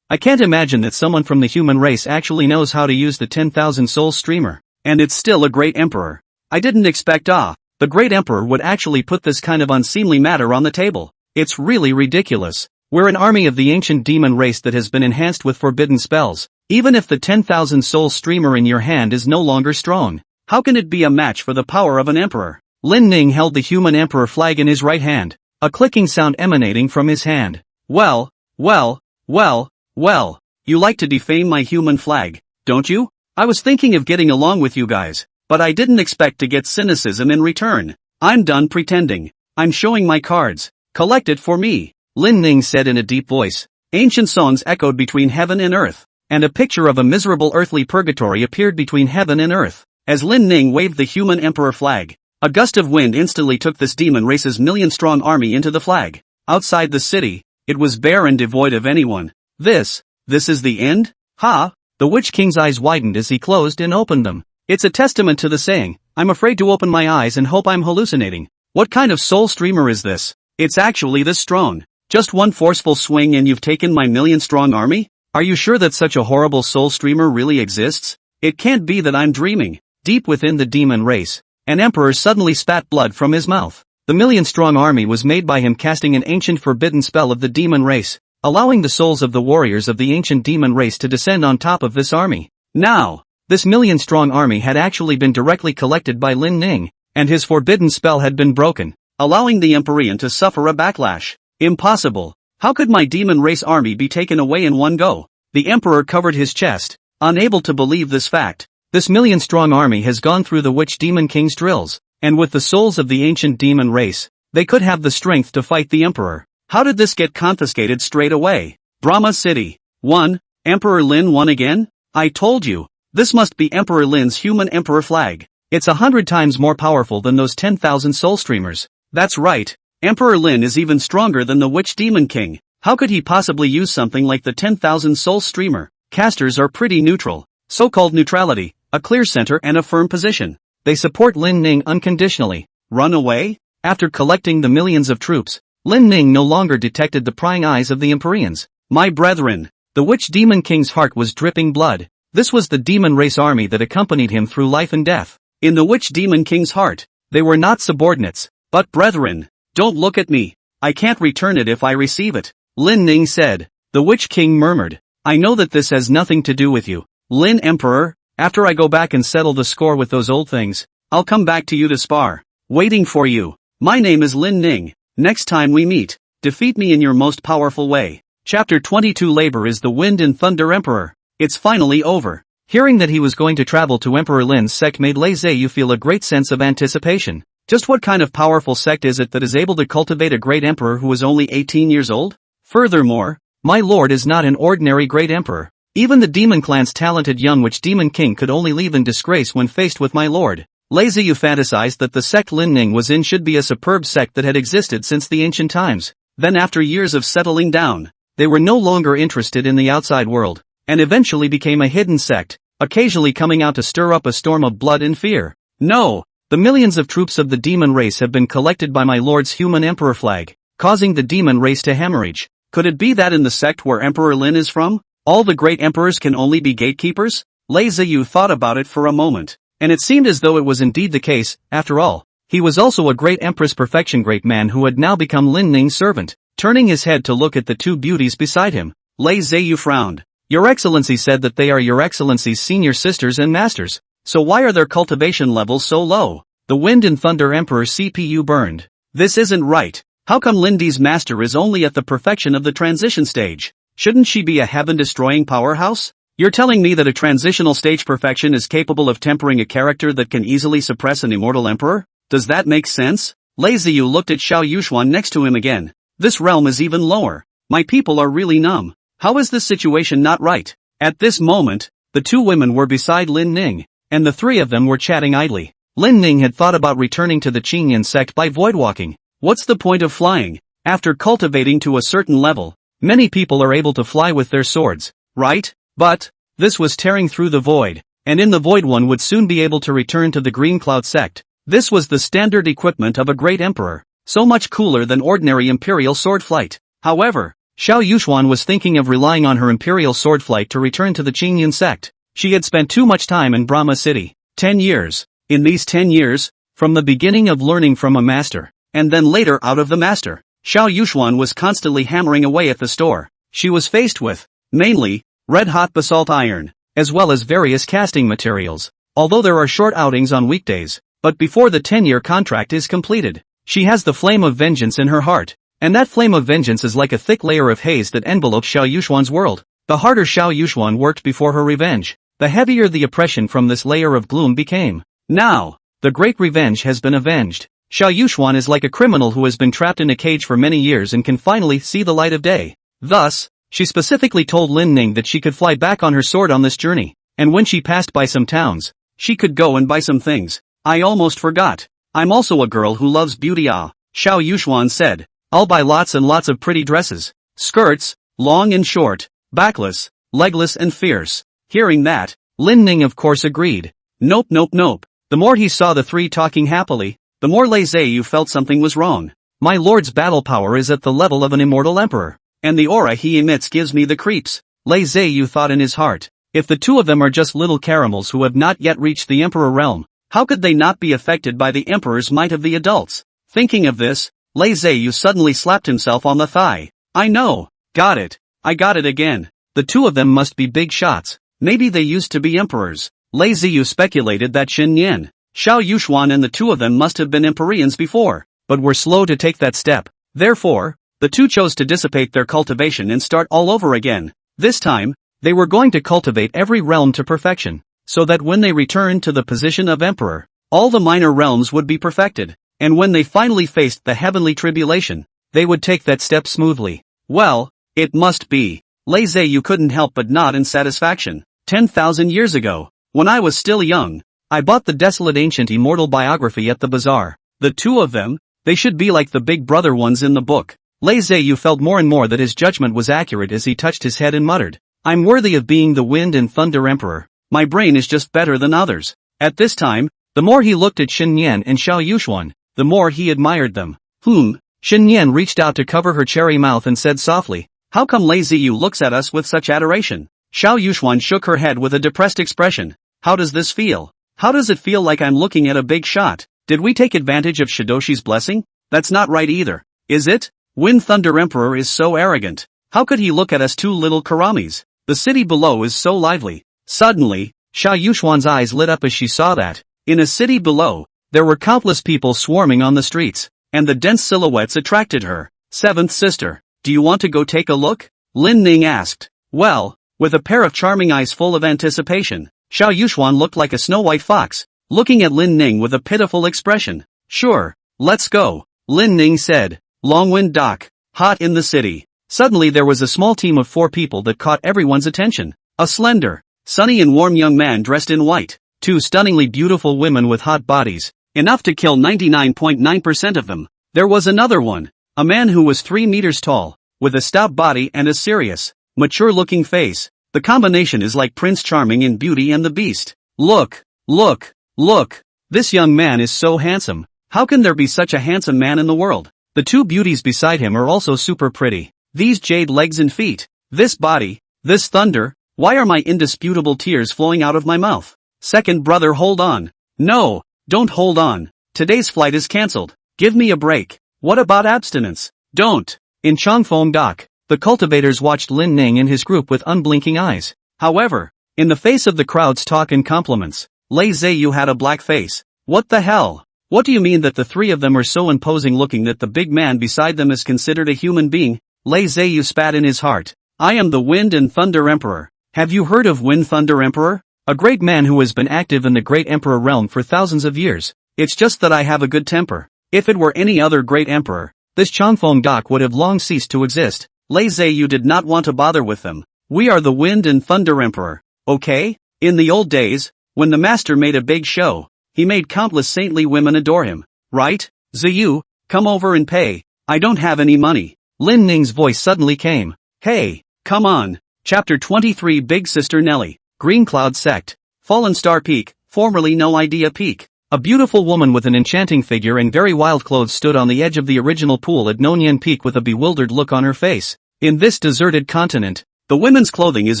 I can't imagine that someone from the human race actually knows how to use the 10,000 soul streamer, and it's still a great emperor. I didn't expect the great emperor would actually put this kind of unseemly matter on the table. It's really ridiculous. We're an army of the ancient demon race that has been enhanced with forbidden spells. Even if the 10,000 soul streamer in your hand is no longer strong, how can it be a match for the power of an emperor? Lin Ning held the human emperor flag in his right hand, a clicking sound emanating from his hand. Well, you like to defame my human flag, don't you? I was thinking of getting along with you guys, but I didn't expect to get cynicism in return. I'm done pretending. I'm showing my cards. Collect it for me, Lin Ning said in a deep voice. Ancient songs echoed between heaven and earth, and a picture of a miserable earthly purgatory appeared between heaven and earth. As Lin Ning waved the human emperor flag, a gust of wind instantly took this demon race's million-strong army into the flag. Outside the city, it was bare and devoid of anyone. This is the end? Ha! The Witch King's eyes widened as he closed and opened them. It's a testament to the saying, I'm afraid to open my eyes and hope I'm hallucinating. What kind of soul streamer is this? It's actually this strong. Just one forceful swing and you've taken my million-strong army? Are you sure that such a horrible soul streamer really exists? It can't be that I'm dreaming. Deep within the demon race, an emperor suddenly spat blood from his mouth. The million-strong army was made by him casting an ancient forbidden spell of the demon race, allowing the souls of the warriors of the ancient demon race to descend on top of this army. Now, this million-strong army had actually been directly collected by Lin Ning, and his forbidden spell had been broken, allowing the Empyrean to suffer a backlash. Impossible. How could my demon race army be taken away in one go? The emperor covered his chest, unable to believe this fact. This million-strong army has gone through the Witch Demon King's drills, and with the souls of the ancient demon race, they could have the strength to fight the emperor. How did this get confiscated straight away? Brahma City. 1. Emperor Lin won again? I told you. This must be Emperor Lin's human emperor flag. It's 100 times more powerful than those 10,000 soul streamers. That's right. Emperor Lin is even stronger than the Witch Demon King. How could he possibly use something like the 10,000 soul streamer? Casters are pretty neutral. So-called neutrality, a clear center and a firm position. They support Lin Ning unconditionally. Run away? After collecting the millions of troops, Lin Ning no longer detected the prying eyes of the Empyreans. My brethren, the Witch Demon King's heart was dripping blood. This was the demon race army that accompanied him through life and death. In the Witch Demon King's heart, they were not subordinates, but brethren. Don't look at me. I can't return it if I receive it. Lin Ning said. The Witch King murmured. I know that this has nothing to do with you, Lin Emperor. After I go back and settle the score with those old things, I'll come back to you to spar. Waiting for you. My name is Lin Ning. Next time we meet, defeat me in your most powerful way. Chapter 22 Labor is the Wind and Thunder Emperor. It's finally over. Hearing that he was going to travel to Emperor Lin's sect made Lei Ziyu feel a great sense of anticipation. Just what kind of powerful sect is it that is able to cultivate a great emperor who is only 18 years old? Furthermore, my lord is not an ordinary great emperor. Even the demon clan's talented young witch demon king could only leave in disgrace when faced with my lord. Lei Ziyu fantasized that the sect Lin Ning was in should be a superb sect that had existed since the ancient times. Then after years of settling down, they were no longer interested in the outside world, and eventually became a hidden sect, occasionally coming out to stir up a storm of blood and fear. No, the millions of troops of the demon race have been collected by my lord's human emperor flag, causing the demon race to hemorrhage. Could it be that in the sect where Emperor Lin is from, all the great emperors can only be gatekeepers? Lei Ziyu thought about it for a moment, and it seemed as though it was indeed the case. After all, he was also a great empress perfection great man who had now become Lin Ning's servant. Turning his head to look at the two beauties beside him, Lei Ziyu frowned. Your Excellency said that they are your Excellency's senior sisters and masters, so why are their cultivation levels so low? The Wind and Thunder Emperor CPU burned. This isn't right. How come Lindy's master is only at the perfection of the transition stage? Shouldn't she be a heaven-destroying powerhouse? You're telling me that a transitional stage perfection is capable of tempering a character that can easily suppress an immortal emperor? Does that make sense? Lei Ziyu looked at Xiao Yuxuan next to him again. This realm is even lower. My people are really numb. How is this situation not right? At this moment, the two women were beside Lin Ning, and the three of them were chatting idly. Lin Ning had thought about returning to the Qingyan sect by voidwalking. What's the point of flying? After cultivating to a certain level, many people are able to fly with their swords, right? But this was tearing through the void, and in the void one would soon be able to return to the Green Cloud sect. This was the standard equipment of a great emperor, so much cooler than ordinary imperial sword flight. However, Xiao Yuxuan was thinking of relying on her imperial sword flight to return to the Qingyan sect. She had spent too much time in Brahma City. 10 years. In these 10 years, from the beginning of learning from a master, and then later out of the master, Xiao Yuxuan was constantly hammering away at the store. She was faced with, mainly, red-hot basalt iron, as well as various casting materials. Although there are short outings on weekdays, but before the 10-year contract is completed, she has the flame of vengeance in her heart. And that flame of vengeance is like a thick layer of haze that envelopes Xiao Yuxuan's world. The harder Xiao Yuxuan worked before her revenge, the heavier the oppression from this layer of gloom became. Now, the great revenge has been avenged. Xiao Yuxuan is like a criminal who has been trapped in a cage for many years and can finally see the light of day. Thus, she specifically told Lin Ning that she could fly back on her sword on this journey, and when she passed by some towns, she could go and buy some things. I almost forgot. I'm also a girl who loves beauty. Xiao Yuxuan said. I'll buy lots and lots of pretty dresses, skirts, long and short, backless, legless and fierce. Hearing that, Lin Ning of course agreed. Nope. The more he saw the three talking happily, the more Lei Ziyu felt something was wrong. My lord's battle power is at the level of an immortal emperor, and the aura he emits gives me the creeps. Lei Ziyu thought in his heart. If the two of them are just little caramels who have not yet reached the emperor realm, how could they not be affected by the emperor's might of the adults? Thinking of this, Lei Ziyu suddenly slapped himself on the thigh. I know. Got it. I got it again. The two of them must be big shots. Maybe they used to be emperors. Lei Ziyu speculated that Xin Yan, Xiao Yuxuan and the two of them must have been Empyreans before, but were slow to take that step. Therefore, the two chose to dissipate their cultivation and start all over again. This time, they were going to cultivate every realm to perfection, so that when they returned to the position of emperor, all the minor realms would be perfected. And when they finally faced the heavenly tribulation, they would take that step smoothly. Well, it must be. Lei Ziyu couldn't help but nod in satisfaction. 10,000 years ago, when I was still young, I bought the desolate ancient immortal biography at the bazaar. The two of them, They should be like the big brother ones in the book. Lei Ziyu felt more and more that his judgment was accurate as he touched his head and muttered, I'm worthy of being the Wind and Thunder Emperor. My brain is just better than others. At this time, the more he looked at Xin Yan and Xiao Yuxuan, the more he admired them. Xin Yan reached out to cover her cherry mouth and said softly, how come Lei Ziyu looks at us with such adoration? Xiao Yuxuan shook her head with a depressed expression. How does this feel? How does it feel like I'm looking at a big shot? Did we take advantage of Shidoshi's blessing? That's not right either. Is it? Wind Thunder Emperor is so arrogant. How could he look at us two little Karamis? The city below is so lively. Suddenly, Xiao Yuxuan's eyes lit up as she saw that, in a city below, there were countless people swarming on the streets, and the dense silhouettes attracted her. Seventh sister, do you want to go take a look? Lin Ning asked. Well, with a pair of charming eyes full of anticipation, Xiao Yuxuan looked like a snow-white fox, looking at Lin Ning with a pitiful expression. Sure, let's go, Lin Ning said. Longwind Dock, hot in the city. Suddenly there was a small team of 4 people that caught everyone's attention. A slender, sunny and warm young man dressed in white, 2 stunningly beautiful women with hot bodies, enough to kill 99.9% of them. There was another one, a man who was 3 meters tall, with a stout body and a serious, mature-looking face. The combination is like Prince Charming in Beauty and the Beast. Look, look, look, this young man is so handsome. How can there be such a handsome man in the world? The 2 beauties beside him are also super pretty. These jade legs and feet, this body, this thunder, why are my indisputable tears flowing out of my mouth? Second brother, hold on. No, don't hold on. Today's flight is cancelled. Give me a break. What about abstinence? Don't. In Changfeng Dock, the cultivators watched Lin Ning and his group with unblinking eyes. However, in the face of the crowd's talk and compliments, Lei Ziyu had a black face. What the hell? What do you mean that the 3 of them are so imposing looking that the big man beside them is considered a human being? Lei Ziyu spat in his heart. I am the Wind and Thunder Emperor. Have you heard of Wind Thunder Emperor? A great man who has been active in the great emperor realm for thousands of years. It's just that I have a good temper. If it were any other great emperor, this Changfeng Dock would have long ceased to exist. Lei Ziyu did not want to bother with them. We are the Wind and Thunder Emperor, okay? In the old days, when the master made a big show, he made countless saintly women adore him, right? Ziyu, come over and pay. I don't have any money. Lin Ning's voice suddenly came. Hey, come on. Chapter 23 Big Sister Nellie, Green Cloud Sect, Fallen Star Peak, formerly No Idea Peak. A beautiful woman with an enchanting figure and very wild clothes stood on the edge of the original pool at Nonyan Peak with a bewildered look on her face. In this deserted continent, the women's clothing is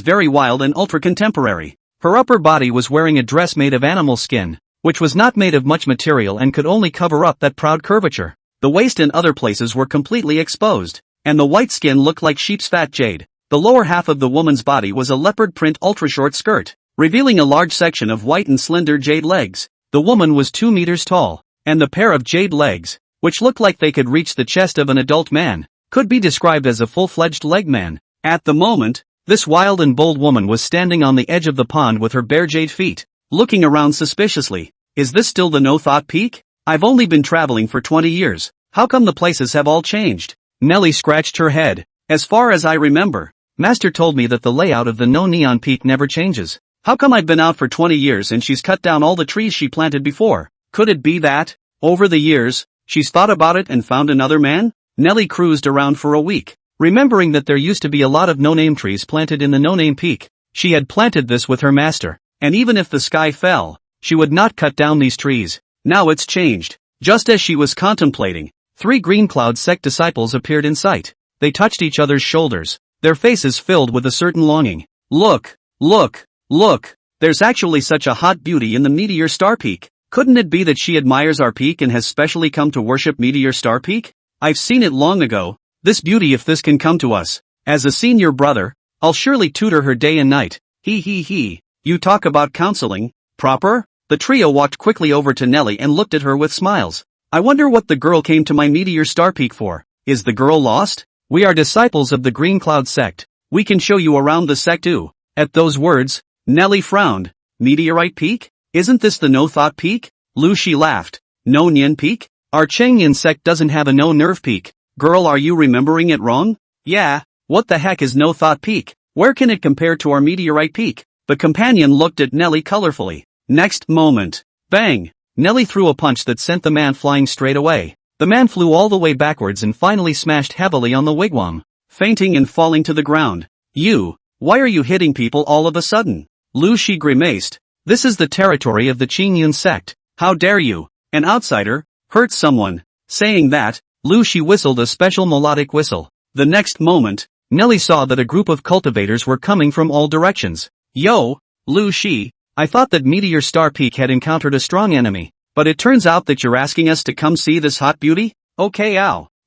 very wild and ultra-contemporary. Her upper body was wearing a dress made of animal skin, which was not made of much material and could only cover up that proud curvature. The waist and other places were completely exposed, and the white skin looked like sheep's fat jade. The lower half of the woman's body was a leopard print ultra-short skirt, revealing a large section of white and slender jade legs. The woman was 2 meters tall, and the pair of jade legs, which looked like they could reach the chest of an adult man, could be described as a full-fledged leg man. At the moment, this wild and bold woman was standing on the edge of the pond with her bare jade feet, looking around suspiciously. Is this still the No Thought Peak? I've only been traveling for 20 years. How come the places have all changed? Nellie scratched her head. As far as I remember, Master told me that the layout of the No Neon Peak never changes. How come I've been out for 20 years and she's cut down all the trees she planted before? Could it be that, over the years, she's thought about it and found another man? Nellie cruised around for a week, remembering that there used to be a lot of no-name trees planted in the No-Name Peak. She had planted this with her master, and even if the sky fell, she would not cut down these trees. Now it's changed. Just as she was contemplating, 3 Green Cloud sect disciples appeared in sight. They touched each other's shoulders, their faces filled with a certain longing. Look, look, look, there's actually such a hot beauty in the Meteor Star Peak. Couldn't it be that she admires our peak and has specially come to worship Meteor Star Peak? I've seen it long ago. This beauty, if this can come to us, as a senior brother, I'll surely tutor her day and night. He. You talk about counseling, proper? The trio walked quickly over to Nellie and looked at her with smiles. I wonder what the girl came to my Meteor Star Peak for. Is the girl lost? We are disciples of the Green Cloud sect. We can show you around the sect too. At those words, Nellie frowned. Meteorite Peak? Isn't this the No Thought Peak? Lu Shi laughed. No Nyan Peak? Our Changyan sect doesn't have a No Nerve Peak. Girl, are you remembering it wrong? Yeah, what the heck is No Thought Peak? Where can it compare to our Meteorite Peak? The companion looked at Nellie colorfully. Next moment, bang! Nellie threw a punch that sent the man flying straight away. The man flew all the way backwards and finally smashed heavily on the wigwam, fainting and falling to the ground. Why are you hitting people all of a sudden? Lu Shi grimaced. This is the territory of the Qingyun sect. How dare you, an outsider, hurt someone? Saying that, Lu Shi whistled a special melodic whistle. The next moment, Nelly saw that a group of cultivators were coming from all directions. Yo, Lu Shi, I thought that Meteor Star Peak had encountered a strong enemy, but it turns out that you're asking us to come see this hot beauty? Okay,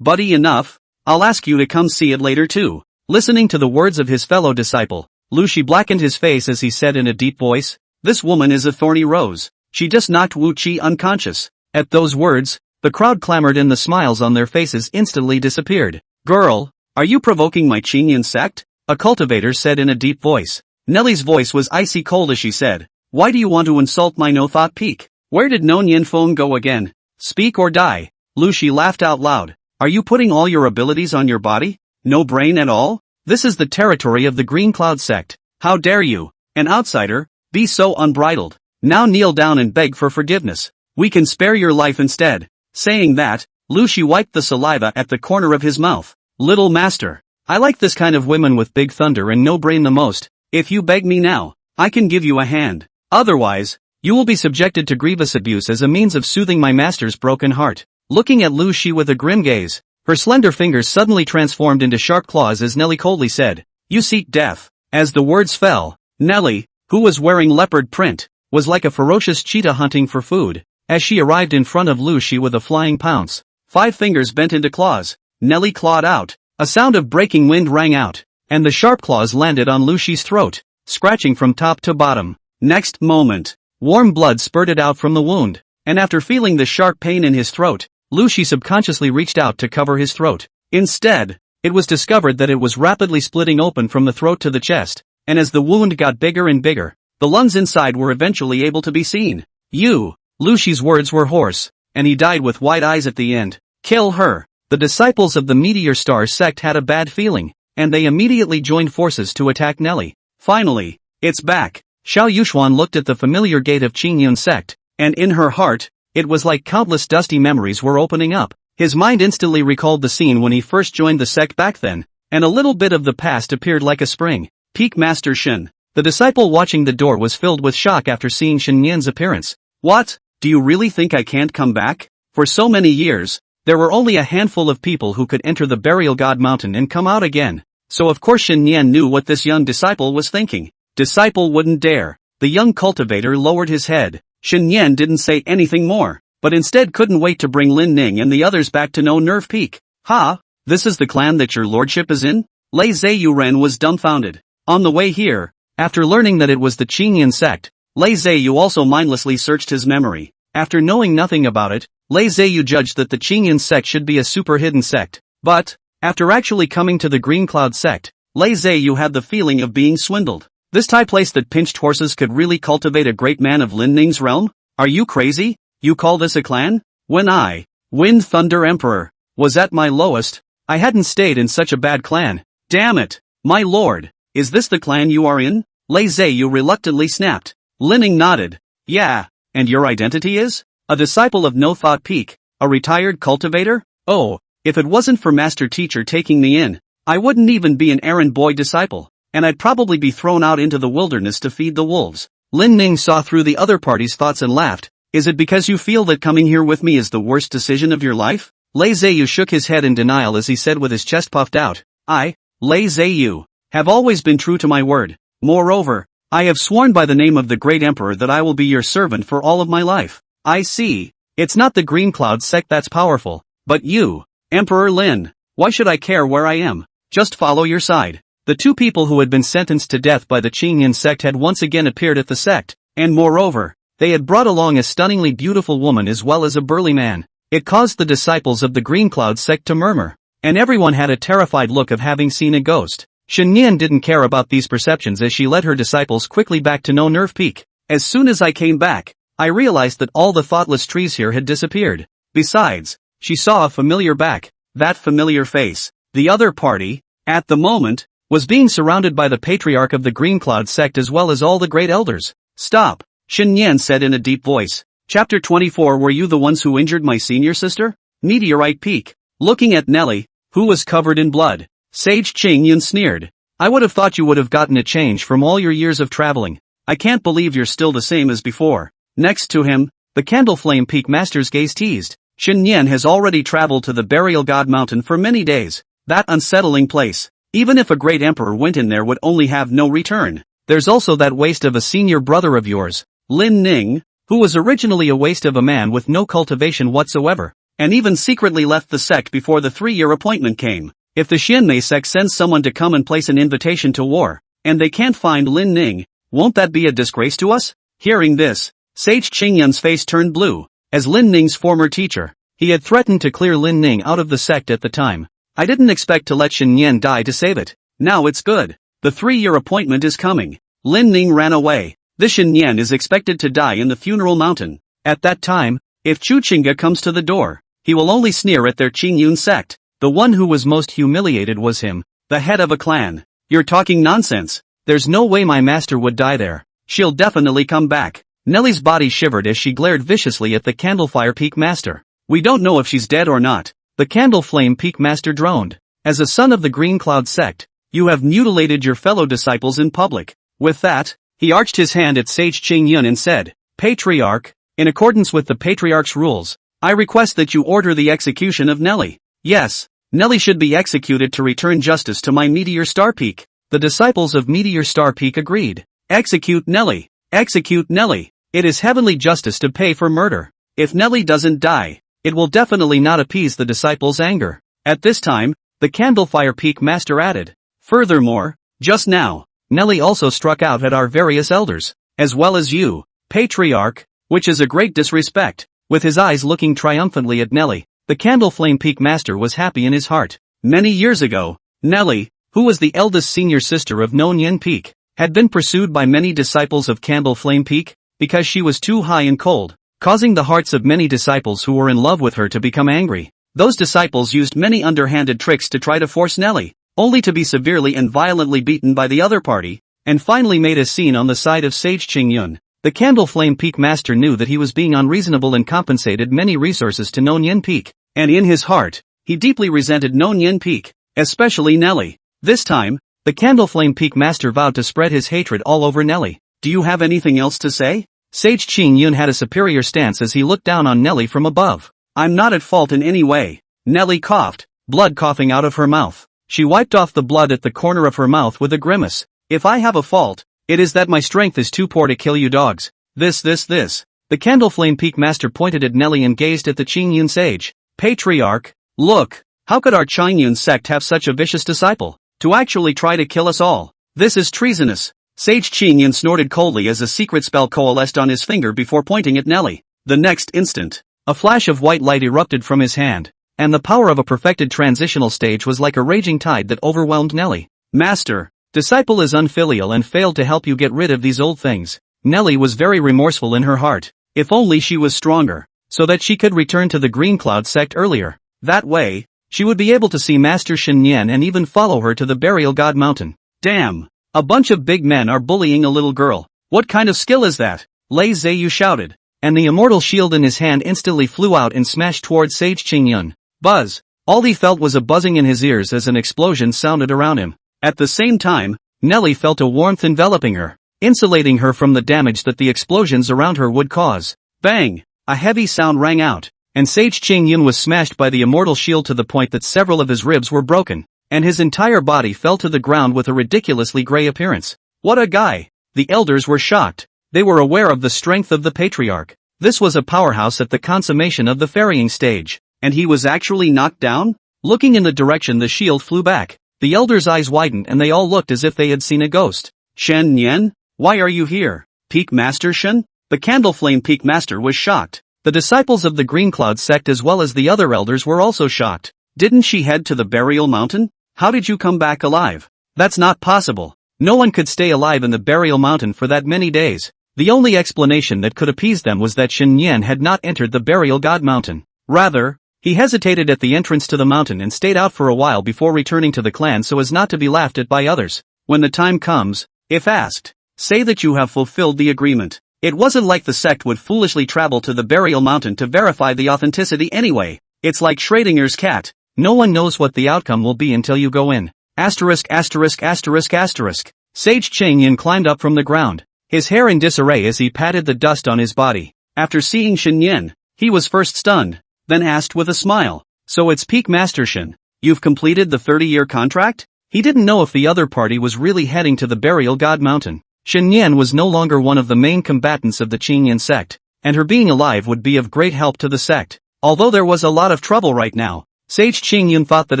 buddy, enough. I'll ask you to come see it later too. Listening to the words of his fellow disciple, Lu Shi blackened his face as he said in a deep voice, this woman is a thorny rose. She just knocked Wu Qi unconscious. At those words, the crowd clamored and the smiles on their faces instantly disappeared. Girl, are you provoking my Qingyun sect? A cultivator said in a deep voice. Nelly's voice was icy cold as she said, why do you want to insult my no-thought peak? Where did Non Yin Feng go again? Speak or die. Lu Shi laughed out loud. Are you putting all your abilities on your body? No brain at all? This is the territory of the Green Cloud sect. How dare you, an outsider, be so unbridled? Now kneel down and beg for forgiveness. We can spare your life instead. Saying that, Lu Shi wiped the saliva at the corner of his mouth. Little master, I like this kind of women with big thunder and no brain the most. If you beg me now, I can give you a hand. Otherwise, you will be subjected to grievous abuse as a means of soothing my master's broken heart. Looking at Lu Shi with a grim gaze, her slender fingers suddenly transformed into sharp claws as Nelly coldly said, you seek death. As the words fell, Nelly, who was wearing leopard print, was like a ferocious cheetah hunting for food. As she arrived in front of Lu Shi with a flying pounce, 5 fingers bent into claws, Nelly clawed out. A sound of breaking wind rang out, and the sharp claws landed on Lu Shi's throat, scratching from top to bottom. Next moment, warm blood spurted out from the wound, and after feeling the sharp pain in his throat, Lu Shi subconsciously reached out to cover his throat. Instead, it was discovered that it was rapidly splitting open from the throat to the chest, and as the wound got bigger and bigger, the lungs inside were eventually able to be seen. Lu Shi's words were hoarse, and he died with wide eyes at the end. Kill her. The disciples of the Meteor Star sect had a bad feeling, and they immediately joined forces to attack Nelly. Finally, it's back. Xiao Yuxuan looked at the familiar gate of Qingyun sect, and in her heart, it was like countless dusty memories were opening up. His mind instantly recalled the scene when he first joined the sect back then, and a little bit of the past appeared like a spring. Peak Master Shen. The disciple watching the door was filled with shock after seeing Shen Yan's appearance. What? Do you really think I can't come back? For so many years, there were only a handful of people who could enter the Burial God Mountain and come out again. So of course Shen Yan knew what this young disciple was thinking. Disciple wouldn't dare. The young cultivator lowered his head. Shen Yan didn't say anything more, but instead couldn't wait to bring Lin Ning and the others back to No Nerve Peak. Ha! This is the clan that your lordship is in? Lei Zeyuren was dumbfounded. On the way here, after learning that it was the Qingyun sect, Lei Zeyu also mindlessly searched his memory. After knowing nothing about it, Lei Zeyu judged that the Qingyun sect should be a super hidden sect. But, after actually coming to the Green Cloud sect, Lei Zeyu had the feeling of being swindled. This Thai place that pinched horses could really cultivate a great man of Lin Ning's realm? Are you crazy? You call this a clan? When I, Wind Thunder Emperor, was at my lowest, I hadn't stayed in such a bad clan. Damn it, my lord, is this the clan you are in? Lei Zeyu reluctantly snapped. Lin Ning nodded. Yeah, and your identity is? A disciple of No Thought Peak, a retired cultivator? Oh, if it wasn't for Master Teacher taking me in, I wouldn't even be an errand boy disciple, and I'd probably be thrown out into the wilderness to feed the wolves. Lin Ning saw through the other party's thoughts and laughed. Is it because you feel that coming here with me is the worst decision of your life? Lei Zeyu shook his head in denial as he said with his chest puffed out. I, Lei Zeyu, have always been true to my word. Moreover, I have sworn by the name of the great emperor that I will be your servant for all of my life. I see. It's not the Green Cloud sect that's powerful, but you, Emperor Lin. Why should I care where I am? Just follow your side. The 2 people who had been sentenced to death by the Qingyun sect had once again appeared at the sect, and moreover, they had brought along a stunningly beautiful woman as well as a burly man. It caused the disciples of the Green Cloud sect to murmur, and everyone had a terrified look of having seen a ghost. Shen Yan didn't care about these perceptions as she led her disciples quickly back to No Nerve Peak. As soon as I came back, I realized that all the thoughtless trees here had disappeared. Besides, she saw a familiar back, that familiar face. The other party, at the moment, was being surrounded by the patriarch of the Green Cloud sect as well as all the great elders. Stop, Shen Yan said in a deep voice. Chapter 24. Were you the ones who injured my senior sister? Meteorite Peak. Looking at Nelly, who was covered in blood, Sage Qingyun sneered. I would have thought you would have gotten a change from all your years of traveling. I can't believe you're still the same as before. Next to him, the Candleflame Peak Master's gaze teased. Shen Yan has already traveled to the Burial God Mountain for many days. That unsettling place. Even if a great emperor went in there would only have no return. There's also that waste of a senior brother of yours, Lin Ning, who was originally a waste of a man with no cultivation whatsoever, and even secretly left the sect before the 3-year appointment came. If the Xianmei sect sends someone to come and place an invitation to war, and they can't find Lin Ning, won't that be a disgrace to us? Hearing this, Sage Qingyun's face turned blue. As Lin Ning's former teacher, he had threatened to clear Lin Ning out of the sect at the time. I didn't expect to let Shen Yan die to save it. Now it's good. The 3-year appointment is coming. Lin Ning ran away. This Shen Yan is expected to die in the funeral mountain. At that time, if Chu Qingge comes to the door, he will only sneer at their Qingyun sect. The one who was most humiliated was him, the head of a clan. You're talking nonsense. There's no way my master would die there. She'll definitely come back. Nelly's body shivered as she glared viciously at the Candlefire Peak Master. We don't know if she's dead or not. The Candleflame Peak Master droned. As a son of the Green Cloud sect, you have mutilated your fellow disciples in public. With that, he arched his hand at Sage Qingyun and said, Patriarch, in accordance with the Patriarch's rules, I request that you order the execution of Nelly. Yes, Nelly should be executed to return justice to my Meteor Star Peak. The disciples of Meteor Star Peak agreed. Execute Nelly. Execute Nelly. It is heavenly justice to pay for murder. If Nelly doesn't die, it will definitely not appease the disciples' anger. At this time, the Candlefire Peak Master added. Furthermore, just now, Nelly also struck out at our various elders, as well as you, Patriarch, which is a great disrespect. With his eyes looking triumphantly at Nelly, the Candleflame Peak Master was happy in his heart. Many years ago, Nelly, who was the eldest senior sister of Nonyen Peak, had been pursued by many disciples of Candleflame Peak, because she was too high and cold, causing the hearts of many disciples who were in love with her to become angry. Those disciples used many underhanded tricks to try to force Nelly, only to be severely and violently beaten by the other party, and finally made a scene on the side of Sage Qingyun. The Candleflame Peak Master knew that he was being unreasonable and compensated many resources to Nonyen Peak, and in his heart, he deeply resented Nonyen Peak, especially Nelly. This time, the Candleflame Peak Master vowed to spread his hatred all over Nelly. Do you have anything else to say? Sage Qingyun had a superior stance as he looked down on Nelly from above. I'm not at fault in any way. Nelly coughed, blood coughing out of her mouth. She wiped off the blood at the corner of her mouth with a grimace. If I have a fault, it is that my strength is too poor to kill you dogs. This. The Candleflame Peak Master pointed at Nelly and gazed at the Qingyun sage. Patriarch, look, how could our Qingyun sect have such a vicious disciple? To actually try to kill us all. This is treasonous. Sage Qingyun snorted coldly as a secret spell coalesced on his finger before pointing at Nelly. The next instant, a flash of white light erupted from his hand, and the power of a perfected transitional stage was like a raging tide that overwhelmed Nelly. Master, disciple is unfilial and failed to help you get rid of these old things. Nelly was very remorseful in her heart. If only she was stronger, so that she could return to the Green Cloud sect earlier. That way, she would be able to see Master Shen Yan and even follow her to the Burial God Mountain. Damn! A bunch of big men are bullying a little girl. What kind of skill is that? Lei Zheyu shouted, and the immortal shield in his hand instantly flew out and smashed toward Sage Qingyun. Buzz! All he felt was a buzzing in his ears as an explosion sounded around him. At the same time, Nelly felt a warmth enveloping her, insulating her from the damage that the explosions around her would cause. Bang! A heavy sound rang out, and Sage Qingyun was smashed by the immortal shield to the point that several of his ribs were broken, and his entire body fell to the ground with a ridiculously gray appearance. What a guy! The elders were shocked. They were aware of the strength of the Patriarch. This was a powerhouse at the consummation of the ferrying stage, and he was actually knocked down? Looking in the direction the shield flew back, the elders' eyes widened and they all looked as if they had seen a ghost. Shen Yan? Why are you here? Peak Master Shen? The Candleflame Peak Master was shocked. The disciples of the Green Cloud sect as well as the other elders were also shocked. Didn't she head to the Burial Mountain? How did you come back alive? That's not possible. No one could stay alive in the Burial Mountain for that many days. The only explanation that could appease them was that Shen Yan had not entered the Burial God Mountain. Rather, he hesitated at the entrance to the mountain and stayed out for a while before returning to the clan so as not to be laughed at by others. When the time comes, if asked, say that you have fulfilled the agreement. It wasn't like the sect would foolishly travel to the Burial Mountain to verify the authenticity anyway. It's like Schrodinger's cat. No one knows what the outcome will be until you go in. Asterisk asterisk asterisk asterisk. Sage Qingyan climbed up from the ground, his hair in disarray as he patted the dust on his body. After seeing Shen Yan, he was first stunned, then asked with a smile, "So it's Peak Master Shen. You've completed the 30-year contract?" He didn't know if the other party was really heading to the Burial God Mountain. Shen Yan was no longer one of the main combatants of the Qingyan sect, and her being alive would be of great help to the sect. Although there was a lot of trouble right now, Sage Qingyan thought that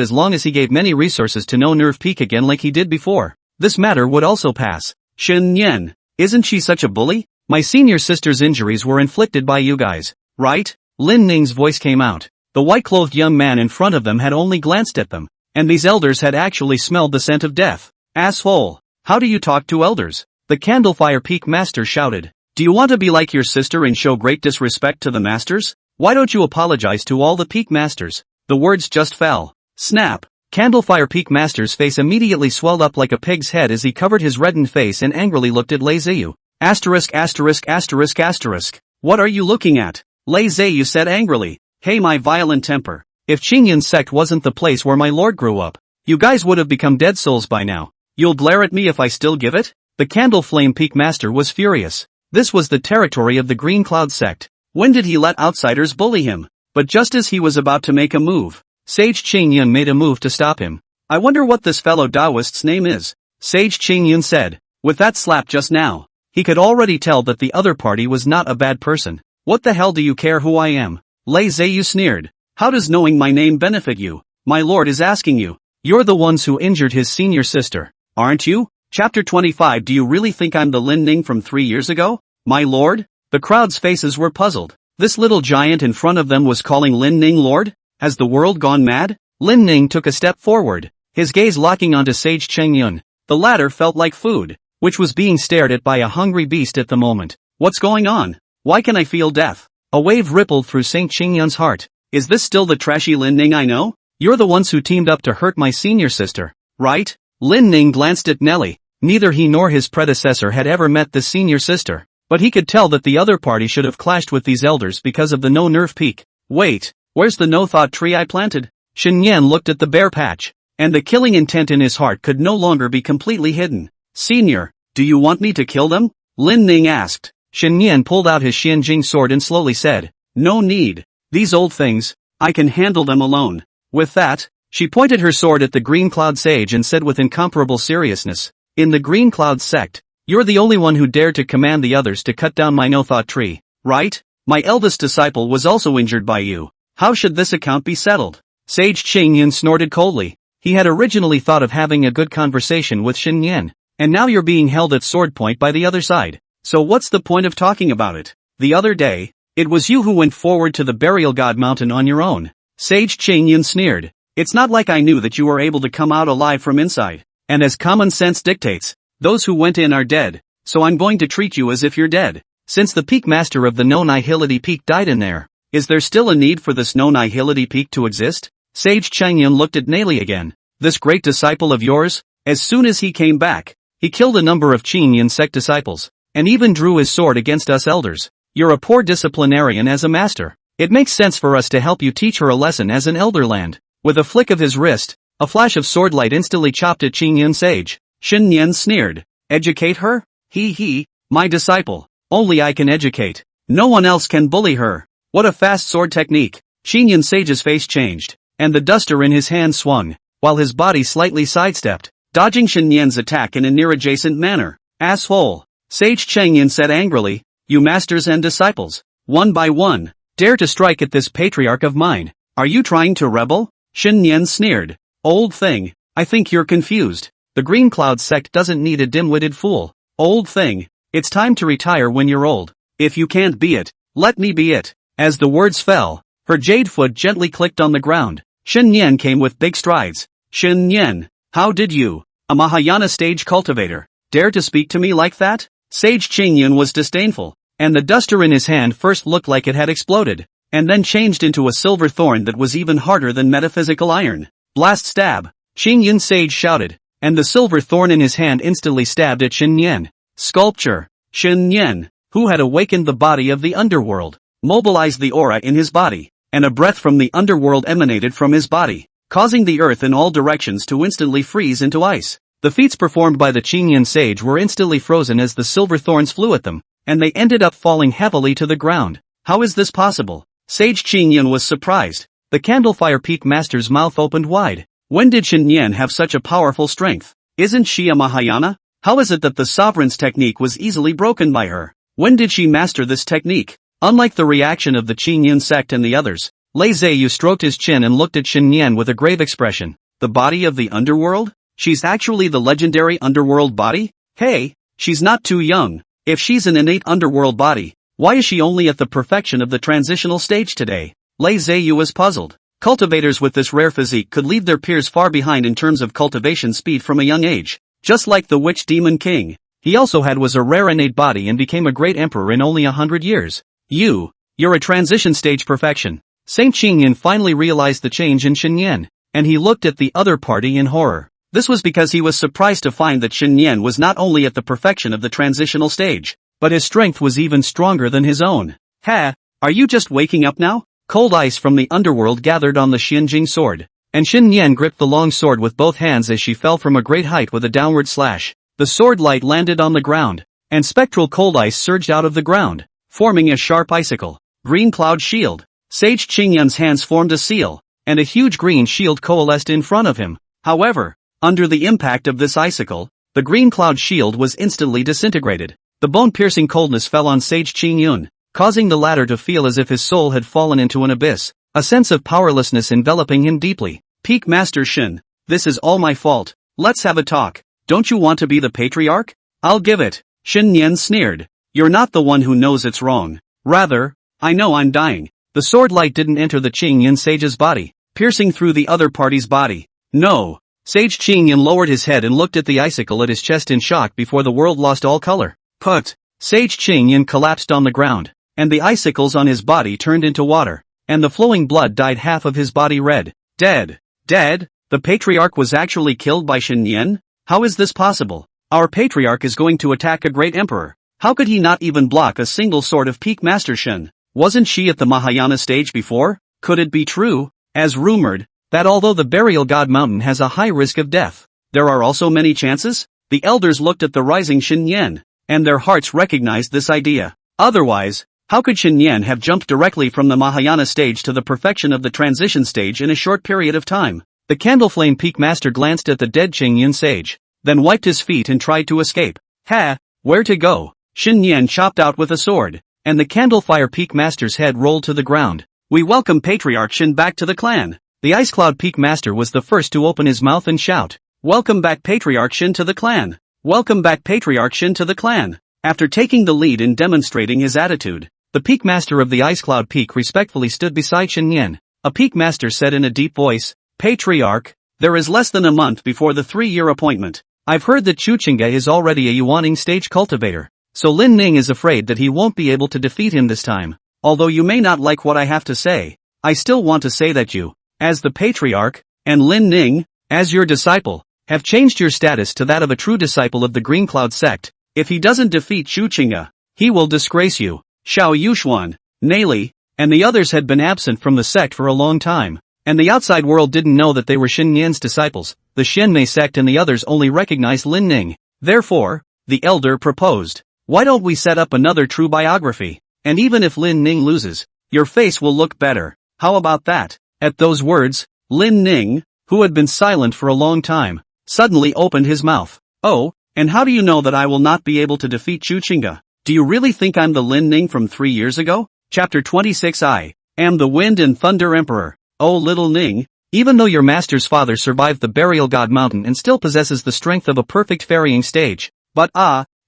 as long as he gave many resources to No Nerve Peak again like he did before, this matter would also pass. "Shen Yan, isn't she such a bully? My senior sister's injuries were inflicted by you guys, right?" Lin Ning's voice came out. The white-clothed young man in front of them had only glanced at them, and these elders had actually smelled the scent of death. "Asshole! How do you talk to elders?" The Candlefire Peak Master shouted. "Do you want to be like your sister and show great disrespect to the masters? Why don't you apologize to all the Peak Masters?" The words just fell. Snap! Candlefire Peak Master's face immediately swelled up like a pig's head as he covered his reddened face and angrily looked at Lei Ziyu. Asterisk asterisk asterisk asterisk. "What are you looking at?" Lei Ziyu said angrily. "Hey, my violent temper. If Qingyan's sect wasn't the place where my lord grew up, you guys would have become dead souls by now. You'll glare at me if I still give it?" The Candle Flame Peak Master was furious. This was the territory of the Green Cloud sect. When did he let outsiders bully him? But just as he was about to make a move, Sage Qingyan made a move to stop him. "I wonder what this fellow Taoist's name is," Sage Qingyan said. With that slap just now, he could already tell that the other party was not a bad person. "What the hell do you care who I am?" Lei Ziyu sneered. "How does knowing my name benefit you? My lord is asking you. You're the ones who injured his senior sister, aren't you?" Chapter 25. Do you really think I'm the Lin Ning from 3 years ago? My lord? The crowd's faces were puzzled. This little giant in front of them was calling Lin Ning lord? Has the world gone mad? Lin Ning took a step forward, his gaze locking onto Sage Qingyan. The latter felt like food, which was being stared at by a hungry beast at the moment. "What's going on? Why can I feel death?" A wave rippled through Saint Qingyan's heart. "Is this still the trashy Lin Ning I know? You're the ones who teamed up to hurt my senior sister, right?" Lin Ning glanced at Nelly. Neither he nor his predecessor had ever met the senior sister, but he could tell that the other party should have clashed with these elders because of the No Nerve Peak. "Wait, where's the No Thought tree I planted?" Shen Yan looked at the bare patch, and the killing intent in his heart could no longer be completely hidden. "Senior, do you want me to kill them?" Lin Ning asked. Shen Yan pulled out his Xianjing sword and slowly said, "No need. These old things, I can handle them alone." With that, she pointed her sword at the Green Cloud Sage and said with incomparable seriousness, "In the Green Cloud sect, you're the only one who dared to command the others to cut down my No Thought tree, right? My eldest disciple was also injured by you. How should this account be settled?" Sage Qingyan snorted coldly. He had originally thought of having a good conversation with Shen Yan, and now you're being held at sword point by the other side. So what's the point of talking about it? The other day, it was you who went forward to the Burial God Mountain on your own. Sage Qingyan sneered. "It's not like I knew that you were able to come out alive from inside. And as common sense dictates, those who went in are dead, so I'm going to treat you as if you're dead. Since the Peak Master of the No Nihility Peak died in there, is there still a need for this No Nihility Peak to exist?" Sage Qingyan looked at Nelly again. "This great disciple of yours? As soon as he came back, he killed a number of Qingyan sect disciples, and even drew his sword against us elders. You're a poor disciplinarian as a master. It makes sense for us to help you teach her a lesson as an elderland." With a flick of his wrist, a flash of swordlight instantly chopped at Qingyan Sage. Shen Yan sneered. "Educate her? He, my disciple. Only I can educate. No one else can bully her. What a fast sword technique." Qingyan Sage's face changed, and the duster in his hand swung, while his body slightly sidestepped, dodging Shen Yan's attack in a near-adjacent manner. "Asshole," Sage Qingyan said angrily, "you masters and disciples, one by one, dare to strike at this patriarch of mine. Are you trying to rebel?" Shen Yan sneered. "Old thing, I think you're confused. The Green Cloud sect doesn't need a dim-witted fool. Old thing, it's time to retire when you're old. If you can't be it, let me be it." As the words fell, her jade foot gently clicked on the ground. Shen Yan came with big strides. "Shen Yan, how did you, a Mahayana stage cultivator, dare to speak to me like that?" Sage Qingyan was disdainful, and the duster in his hand first looked like it had exploded, and then changed into a silver thorn that was even harder than metaphysical iron. "Blast stab!" Qingyan Sage shouted, and the silver thorn in his hand instantly stabbed at Shen Yan. Sculpture. Shen Yan, who had awakened the body of the underworld, mobilized the aura in his body. and a breath from the underworld emanated from his body, causing the earth in all directions to instantly freeze into ice. The feats performed by the Qingyan sage were instantly frozen as the silver thorns flew at them, and they ended up falling heavily to the ground. How is this possible? Sage Qingyan was surprised. The Candlefire Peak Master's mouth opened wide. When did Xinyan have such a powerful strength? Isn't she a Mahayana? How is it that the sovereign's technique was easily broken by her? When did she master this technique? Unlike the reaction of the Qingyan sect and the others, Lei Zheyu stroked his chin and looked at Xinyan with a grave expression. The body of the underworld? She's actually the legendary underworld body? Hey, she's not too young. If she's an innate underworld body, why is she only at the perfection of the transitional stage today? Lei Zheyu was puzzled. Cultivators with this rare physique could leave their peers far behind in terms of cultivation speed from a young age. Just like the Witch Demon King, he also was a rare innate body and became a great emperor in only 100 years. You're a transition stage perfection. Saint Qingyan finally realized the change in Xinyan, and he looked at the other party in horror. This was because he was surprised to find that Xinyan was not only at the perfection of the transitional stage, but his strength was even stronger than his own. Ha! Are you just waking up now? Cold ice from the underworld gathered on the Xianjing sword, and Xinyan gripped the long sword with both hands as she fell from a great height with a downward slash. The sword light landed on the ground, and spectral cold ice surged out of the ground, forming a sharp icicle. Green cloud shield. Sage Qingyan's hands formed a seal, and a huge green shield coalesced in front of him. However, under the impact of this icicle, the green cloud shield was instantly disintegrated. The bone-piercing coldness fell on Sage Qingyun, causing the latter to feel as if his soul had fallen into an abyss, a sense of powerlessness enveloping him deeply. Peak Master Shin, this is all my fault. Let's have a talk. Don't you want to be the patriarch? I'll give it. Shin Yan sneered. You're not the one who knows it's wrong. Rather, I know I'm dying. The sword light didn't enter the Qingyan sage's body, piercing through the other party's body. No. Sage Qingyan lowered his head and looked at the icicle at his chest in shock before the world lost all color. Put. Sage Qingyan collapsed on the ground, and the icicles on his body turned into water, and the flowing blood dyed half of his body red. Dead. Dead? The patriarch was actually killed by Xinyan? How is this possible? Our patriarch is going to attack a great emperor. How could he not even block a single sword of Peak Master Shin? Wasn't she at the Mahayana stage before? Could it be true, as rumored, that although the Burial God Mountain has a high risk of death, there are also many chances? The elders looked at the rising Xinyan, and their hearts recognized this idea. Otherwise, how could Xinyan have jumped directly from the Mahayana stage to the perfection of the transition stage in a short period of time? The Candleflame Peak Master glanced at the dead Qingyan sage, then wiped his feet and tried to escape. Ha! Where to go? Xinyan chopped out with a sword, and the Candlefire Peak Master's head rolled to the ground. We welcome Patriarch Shin back to the clan. The Ice Cloud Peak Master was the first to open his mouth and shout. Welcome back Patriarch Shin to the clan. Welcome back Patriarch Shin to the clan. After taking the lead in demonstrating his attitude, the Peak Master of the Ice Cloud Peak respectfully stood beside Xinyan. A Peak Master said in a deep voice, Patriarch, there is less than a month before the 3-year appointment. I've heard that Chuchinga is already a Yuaning stage cultivator, so Lin Ning is afraid that he won't be able to defeat him this time. Although you may not like what I have to say, I still want to say that you, as the Patriarch, and Lin Ning, as your disciple, have changed your status to that of a true disciple of the Green Cloud sect. If he doesn't defeat Chuchinga, he will disgrace you. Xiao Yuxuan, Neli, and the others had been absent from the sect for a long time, and the outside world didn't know that they were Xinyan's disciples. The Xianmei sect and the others only recognized Lin Ning. Therefore, the elder proposed, why don't we set up another true biography? And even if Lin Ning loses, your face will look better. How about that? At those words, Lin Ning, who had been silent for a long time, suddenly opened his mouth. Oh, and how do you know that I will not be able to defeat Chuchinga? Do you really think I'm the Lin Ning from 3 years ago? Chapter 26 I am the Wind and Thunder Emperor. Oh little Ning, even though your master's father survived the Burial God Mountain and still possesses the strength of a perfect ferrying stage, but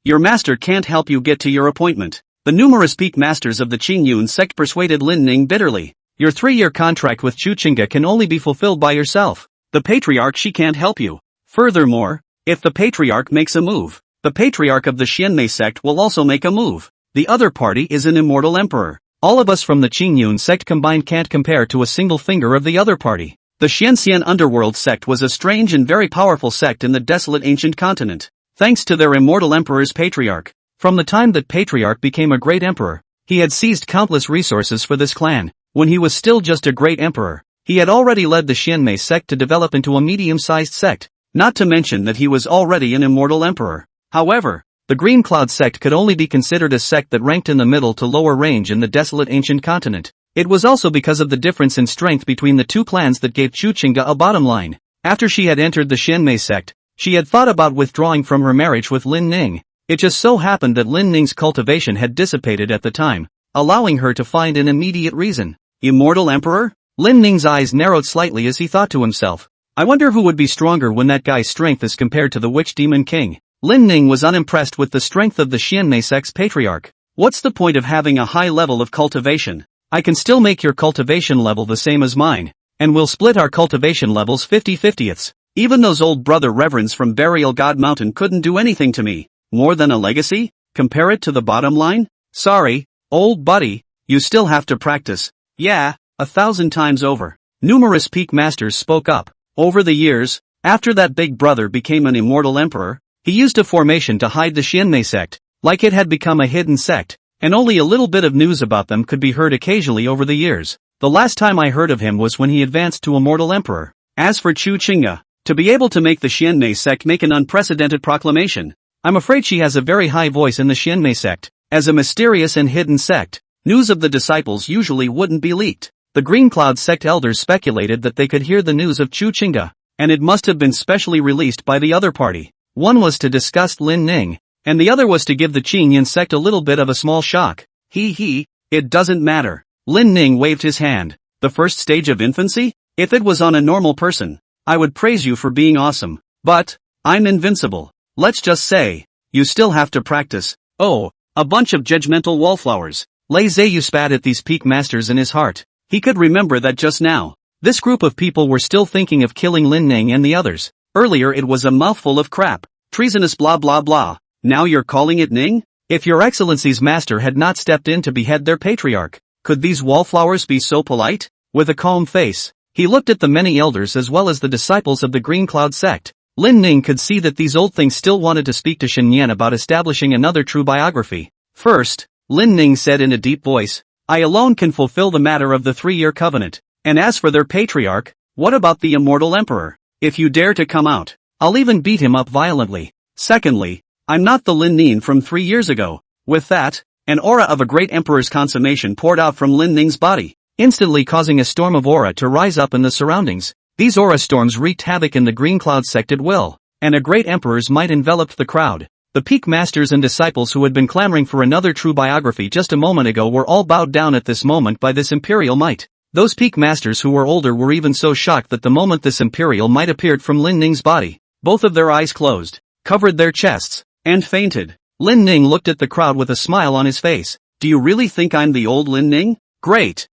your master can't help you get to your appointment. The numerous peak masters of the Qingyun sect persuaded Lin Ning bitterly. Your 3-year contract with Chuchinga can only be fulfilled by yourself. The Patriarch she can't help you. Furthermore, if the Patriarch makes a move, the Patriarch of the Xianmei sect will also make a move. The other party is an immortal emperor. All of us from the Qingyun sect combined can't compare to a single finger of the other party. The Xianxian underworld sect was a strange and very powerful sect in the desolate ancient continent, thanks to their immortal emperor's patriarch. From the time that Patriarch became a great emperor, he had seized countless resources for this clan. when he was still just a great emperor. He had already led the Xianmei sect to develop into a medium-sized sect, not to mention that he was already an immortal emperor. However, the Green Cloud sect could only be considered a sect that ranked in the middle to lower range in the desolate ancient continent. It was also because of the difference in strength between the two clans that gave Chu Qingge a bottom line. After she had entered the Xianmei sect, she had thought about withdrawing from her marriage with Lin Ning. It just so happened that Lin Ning's cultivation had dissipated at the time, allowing her to find an immediate reason. Immortal emperor? Lin Ning's eyes narrowed slightly as he thought to himself. I wonder who would be stronger when that guy's strength is compared to the Witch Demon King. Lin Ning was unimpressed with the strength of the Xianmei sect's patriarch. What's the point of having a high level of cultivation? I can still make your cultivation level the same as mine, and we'll split our cultivation levels 50-50ths. Even those old brother reverends from Burial God Mountain couldn't do anything to me. More than a legacy? Compare it to the bottom line? Sorry, old buddy, you still have to practice. Yeah, 1,000 times over. Numerous peak masters spoke up. Over the years, after that big brother became an immortal emperor, he used a formation to hide the Xianmei sect, like it had become a hidden sect, and only a little bit of news about them could be heard occasionally over the years. The last time I heard of him was when he advanced to immortal emperor. As for Chu Qingge, to be able to make the Xianmei sect make an unprecedented proclamation, I'm afraid she has a very high voice in the Xianmei sect. As a mysterious and hidden sect, news of the disciples usually wouldn't be leaked. The Green Cloud sect elders speculated that they could hear the news of Chu Qingge, and it must have been specially released by the other party. One was to disgust Lin Ning, and the other was to give the Qingyan sect a little bit of a small shock. It doesn't matter. Lin Ning waved his hand. The first stage of infancy? If it was on a normal person, I would praise you for being awesome. But, I'm invincible. Let's just say, you still have to practice. Oh, a bunch of judgmental wallflowers. Lei Zheyu spat at these peak masters in his heart. He could remember that just now. This group of people were still thinking of killing Lin Ning and the others. Earlier it was a mouthful of crap. Treasonous blah blah blah. Now you're calling it Ning? If your excellency's master had not stepped in to behead their patriarch, could these wallflowers be so polite? With a calm face, he looked at the many elders as well as the disciples of the Green Cloud sect. Lin Ning could see that these old things still wanted to speak to Shen Yan about establishing another true biography. First, Lin Ning said in a deep voice, I alone can fulfill the matter of the 3-year covenant. And as for their patriarch, what about the immortal emperor? If you dare to come out, I'll even beat him up violently. Secondly, I'm not the Lin Ning from 3 years ago. With that, an aura of a great emperor's consummation poured out from Lin Ning's body, instantly causing a storm of aura to rise up in the surroundings. These aura storms wreaked havoc in the Green Cloud sect at will, and a great emperor's might enveloped the crowd. The peak masters and disciples who had been clamoring for another true biography just a moment ago were all bowed down at this moment by this imperial might. Those peak masters who were older were even so shocked that the moment this imperial might appeared from Lin Ning's body, both of their eyes closed, covered their chests, and fainted. Lin Ning looked at the crowd with a smile on his face. Do you really think I'm the old Lin Ning? Great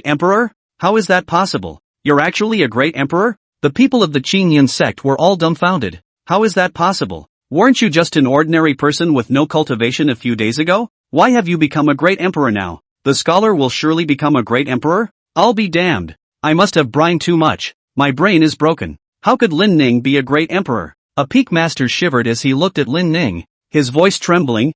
emperor? How is that possible? You're actually a great emperor? The people of the Qingyan sect were all dumbfounded. How is that possible? Weren't you just an ordinary person with no cultivation a few days ago? Why have you become a great emperor now? The scholar will surely become a great emperor? I'll be damned. I must have brined too much. My brain is broken. How could Lin Ning be a great emperor? A peak master shivered as he looked at Lin Ning, his voice trembling.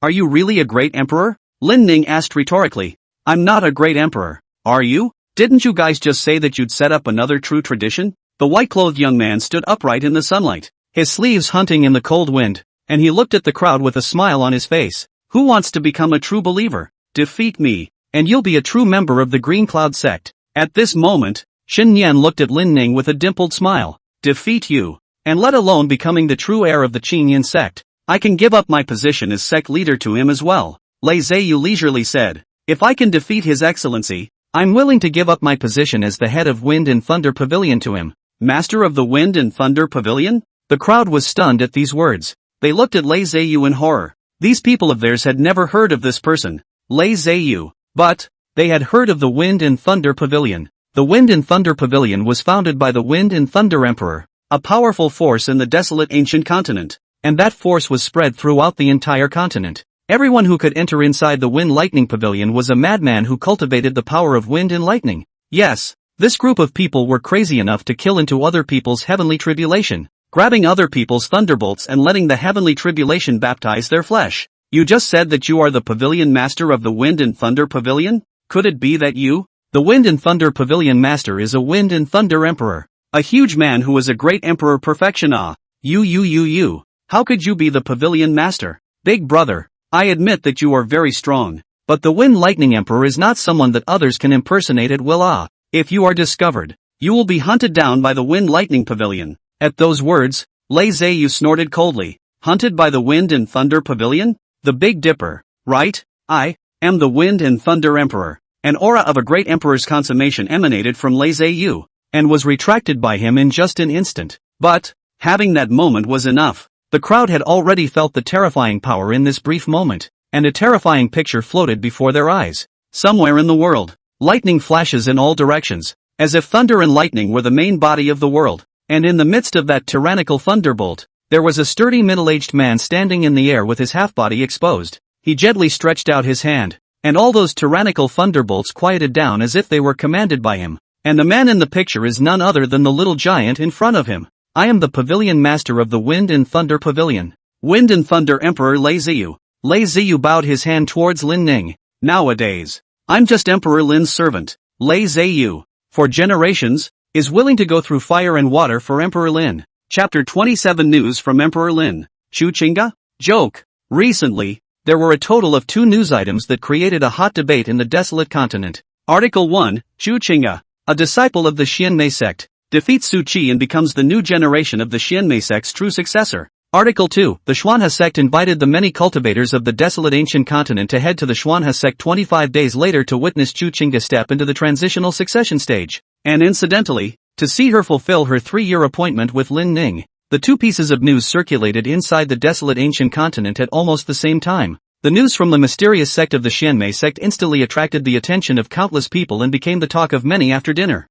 Are you really a great emperor? Lin Ning asked rhetorically. I'm not a great emperor. Are you? Didn't you guys just say that you'd set up another true tradition? The white-clothed young man stood upright in the sunlight, his sleeves hunting in the cold wind, and he looked at the crowd with a smile on his face. Who wants to become a true believer? Defeat me, and you'll be a true member of the Green Cloud sect. At this moment, Shen Yan looked at Lin Ning with a dimpled smile. Defeat you, and let alone becoming the true heir of the Qingyan sect. I can give up my position as sect leader to him as well. Lei Zheyu leisurely said. If I can defeat his excellency, I'm willing to give up my position as the head of Wind and Thunder Pavilion to him. Master of the Wind and Thunder Pavilion? The crowd was stunned at these words. They looked at Lei Zheyu in horror. These people of theirs had never heard of this person, Lei Zheyu. But, they had heard of the Wind and Thunder Pavilion. The Wind and Thunder Pavilion was founded by the Wind and Thunder Emperor, a powerful force in the desolate ancient continent, and that force was spread throughout the entire continent. Everyone who could enter inside the Wind Lightning Pavilion was a madman who cultivated the power of wind and lightning. Yes, this group of people were crazy enough to kill into other people's heavenly tribulation, grabbing other people's thunderbolts and letting the heavenly tribulation baptize their flesh. You just said that you are the pavilion master of the Wind and Thunder Pavilion? Could it be that you? The Wind and Thunder Pavilion Master is a Wind and Thunder Emperor. A huge man who is a great emperor perfection. You. How could you be the Pavilion Master? Big brother, I admit that you are very strong. But the Wind Lightning Emperor is not someone that others can impersonate at will. If you are discovered, you will be hunted down by the Wind Lightning Pavilion. At those words, Lei Ziyu snorted coldly. Hunted by the Wind and Thunder Pavilion? The Big Dipper, right? I am the Wind and Thunder Emperor. An aura of a great emperor's consummation emanated from Lei Ziyu, and was retracted by him in just an instant. But, having that moment was enough. The crowd had already felt the terrifying power in this brief moment, and a terrifying picture floated before their eyes. Somewhere in the world, lightning flashes in all directions, as if thunder and lightning were the main body of the world, and in the midst of that tyrannical thunderbolt, there was a sturdy middle-aged man standing in the air with his half-body exposed. He gently stretched out his hand, and all those tyrannical thunderbolts quieted down as if they were commanded by him. And the man in the picture is none other than the little giant in front of him. I am the Pavilion Master of the Wind and Thunder Pavilion. Wind and Thunder Emperor Lei Ziyu. Lei Ziyu bowed his hand towards Lin Ning. Nowadays, I'm just Emperor Lin's servant. Lei Ziyu, for generations, is willing to go through fire and water for Emperor Lin. Chapter 27 News from Emperor Lin. Chuchinga? Joke. Recently, there were a total of 2 news items that created a hot debate in the desolate continent. Article 1, Chuchinga, a disciple of the Xianmei sect, defeats Su Qi and becomes the new generation of the Xianmei sect's true successor. Article 2, the Xuanhe sect invited the many cultivators of the desolate ancient continent to head to the Xuanhe sect 25 days later to witness Chuchinga step into the transitional succession stage, and incidentally, to see her fulfill her 3-year appointment with Lin Ning. The 2 pieces of news circulated inside the desolate ancient continent at almost the same time. The news from the mysterious sect of the Xianmei sect instantly attracted the attention of countless people and became the talk of many after dinner.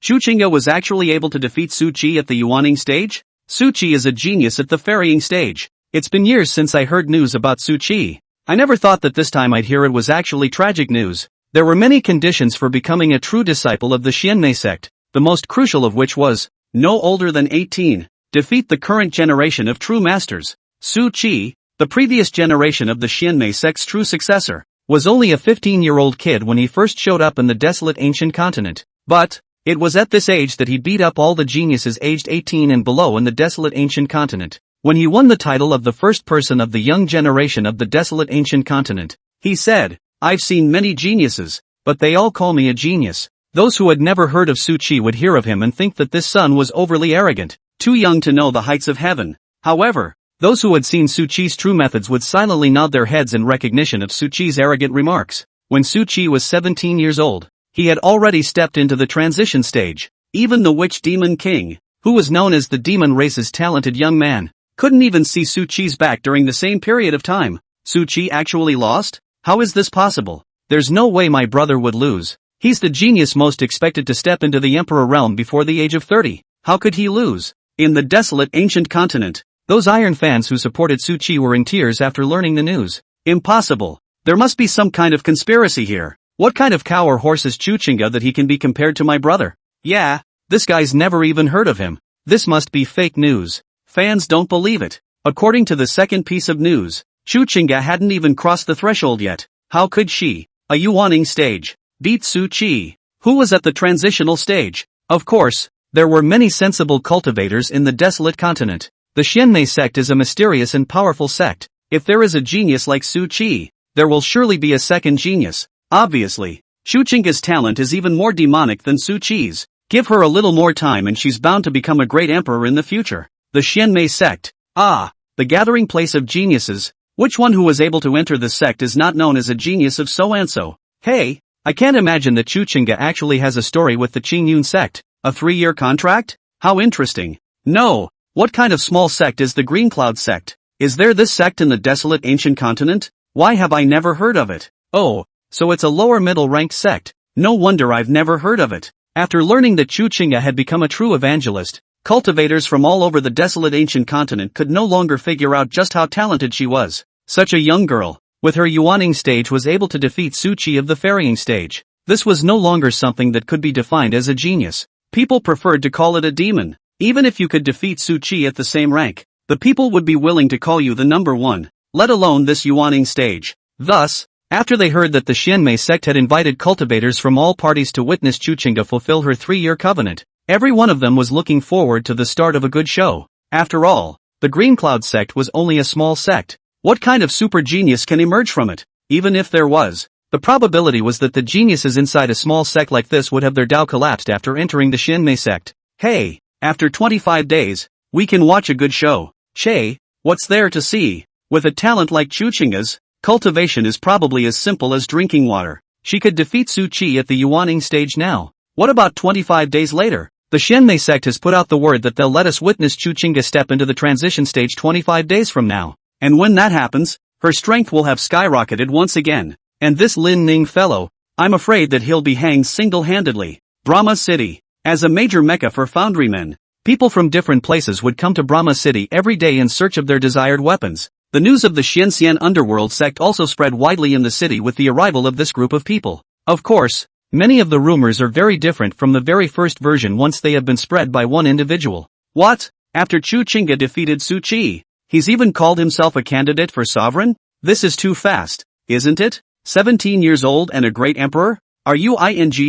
Chuchinga was actually able to defeat Su Qi at the Yuaning stage? Su Qi is a genius at the ferrying stage. It's been years since I heard news about Su Qi. I never thought that this time I'd hear it was actually tragic news. There were many conditions for becoming a true disciple of the Xianmei sect, the most crucial of which was, no older than 18, defeat the current generation of true masters. Su Qi, the previous generation of the Xianmei sect's true successor, was only a 15-year-old kid when he first showed up in the desolate ancient continent. But, it was at this age that he beat up all the geniuses aged 18 and below in the desolate ancient continent. When he won the title of the first person of the young generation of the desolate ancient continent, he said, I've seen many geniuses, but they all call me a genius. Those who had never heard of Su Qi would hear of him and think that this son was overly arrogant, too young to know the heights of heaven. However, those who had seen Su Qi's true methods would silently nod their heads in recognition of Su Qi's arrogant remarks. When Su Qi was 17 years old, he had already stepped into the transition stage. Even the Witch Demon King, who was known as the demon race's talented young man, couldn't even see Su Qi's back during the same period of time. Su Qi actually lost? How is this possible? There's no way my brother would lose. He's the genius most expected to step into the Emperor realm before the age of 30. How could he lose? In the desolate ancient continent, those iron fans who supported Su Qi were in tears after learning the news. Impossible. There must be some kind of conspiracy here. What kind of cow or horse is Chuchinga that he can be compared to my brother? Yeah, this guy's never even heard of him. This must be fake news. Fans don't believe it. According to the second piece of news, Chuchinga hadn't even crossed the threshold yet. How could she, a Yuaning stage, beat Su Qi, who was at the transitional stage? Of course, there were many sensible cultivators in the desolate continent. The Xianmei sect is a mysterious and powerful sect. If there is a genius like Su Qi, there will surely be a second genius. Obviously, Chuchinga's talent is even more demonic than Su Qi's. Give her a little more time and she's bound to become a great emperor in the future. The Xianmei sect. Ah, the gathering place of geniuses. Which one who was able to enter the sect is not known as a genius of so-and-so? Hey, I can't imagine that Chuchinga actually has a story with the Qingyun sect. A 3-year contract? How interesting. No, what kind of small sect is the Green Cloud sect? Is there this sect in the desolate ancient continent? Why have I never heard of it? Oh, so it's a lower middle ranked sect. No wonder I've never heard of it. After learning that Chuchinga had become a true evangelist, cultivators from all over the desolate ancient continent could no longer figure out just how talented she was. Such a young girl, with her Yuaning stage, was able to defeat Su Qi of the ferrying stage. This was no longer something that could be defined as a genius. People preferred to call it a demon. Even if you could defeat Su Qi at the same rank, the people would be willing to call you the number one, let alone this Yuaning stage. Thus, After they heard that the Xianmei sect had invited cultivators from all parties to witness Chuchinga fulfill her 3-year covenant, every one of them was looking forward to the start of a good show. After all, the Green Cloud sect was only a small sect. What kind of super genius can emerge from it? Even if there was, the probability was that the geniuses inside a small sect like this would have their Tao collapsed after entering the Xianmei sect. Hey, after 25 days, we can watch a good show. Che, what's there to see? With a talent like Chuchinga's, cultivation is probably as simple as drinking water. She could defeat Su Qi at the Yuaning stage now. What about 25 days later? The Xianmei sect has put out the word that they'll let us witness Chuchinga step into the transition stage 25 days from now. And when that happens, her strength will have skyrocketed once again. And this Lin Ning fellow, I'm afraid that he'll be hanged single-handedly. Brahma City. As a major mecca for foundrymen, people from different places would come to Brahma City every day in search of their desired weapons. The news of the Xianxian underworld sect also spread widely in the city with the arrival of this group of people. Of course, many of the rumors are very different from the very first version once they have been spread by one individual. What? After Chuchinga defeated Su Qi, he's even called himself a candidate for sovereign? This is too fast, isn't it? 17 years old and a great emperor? Are you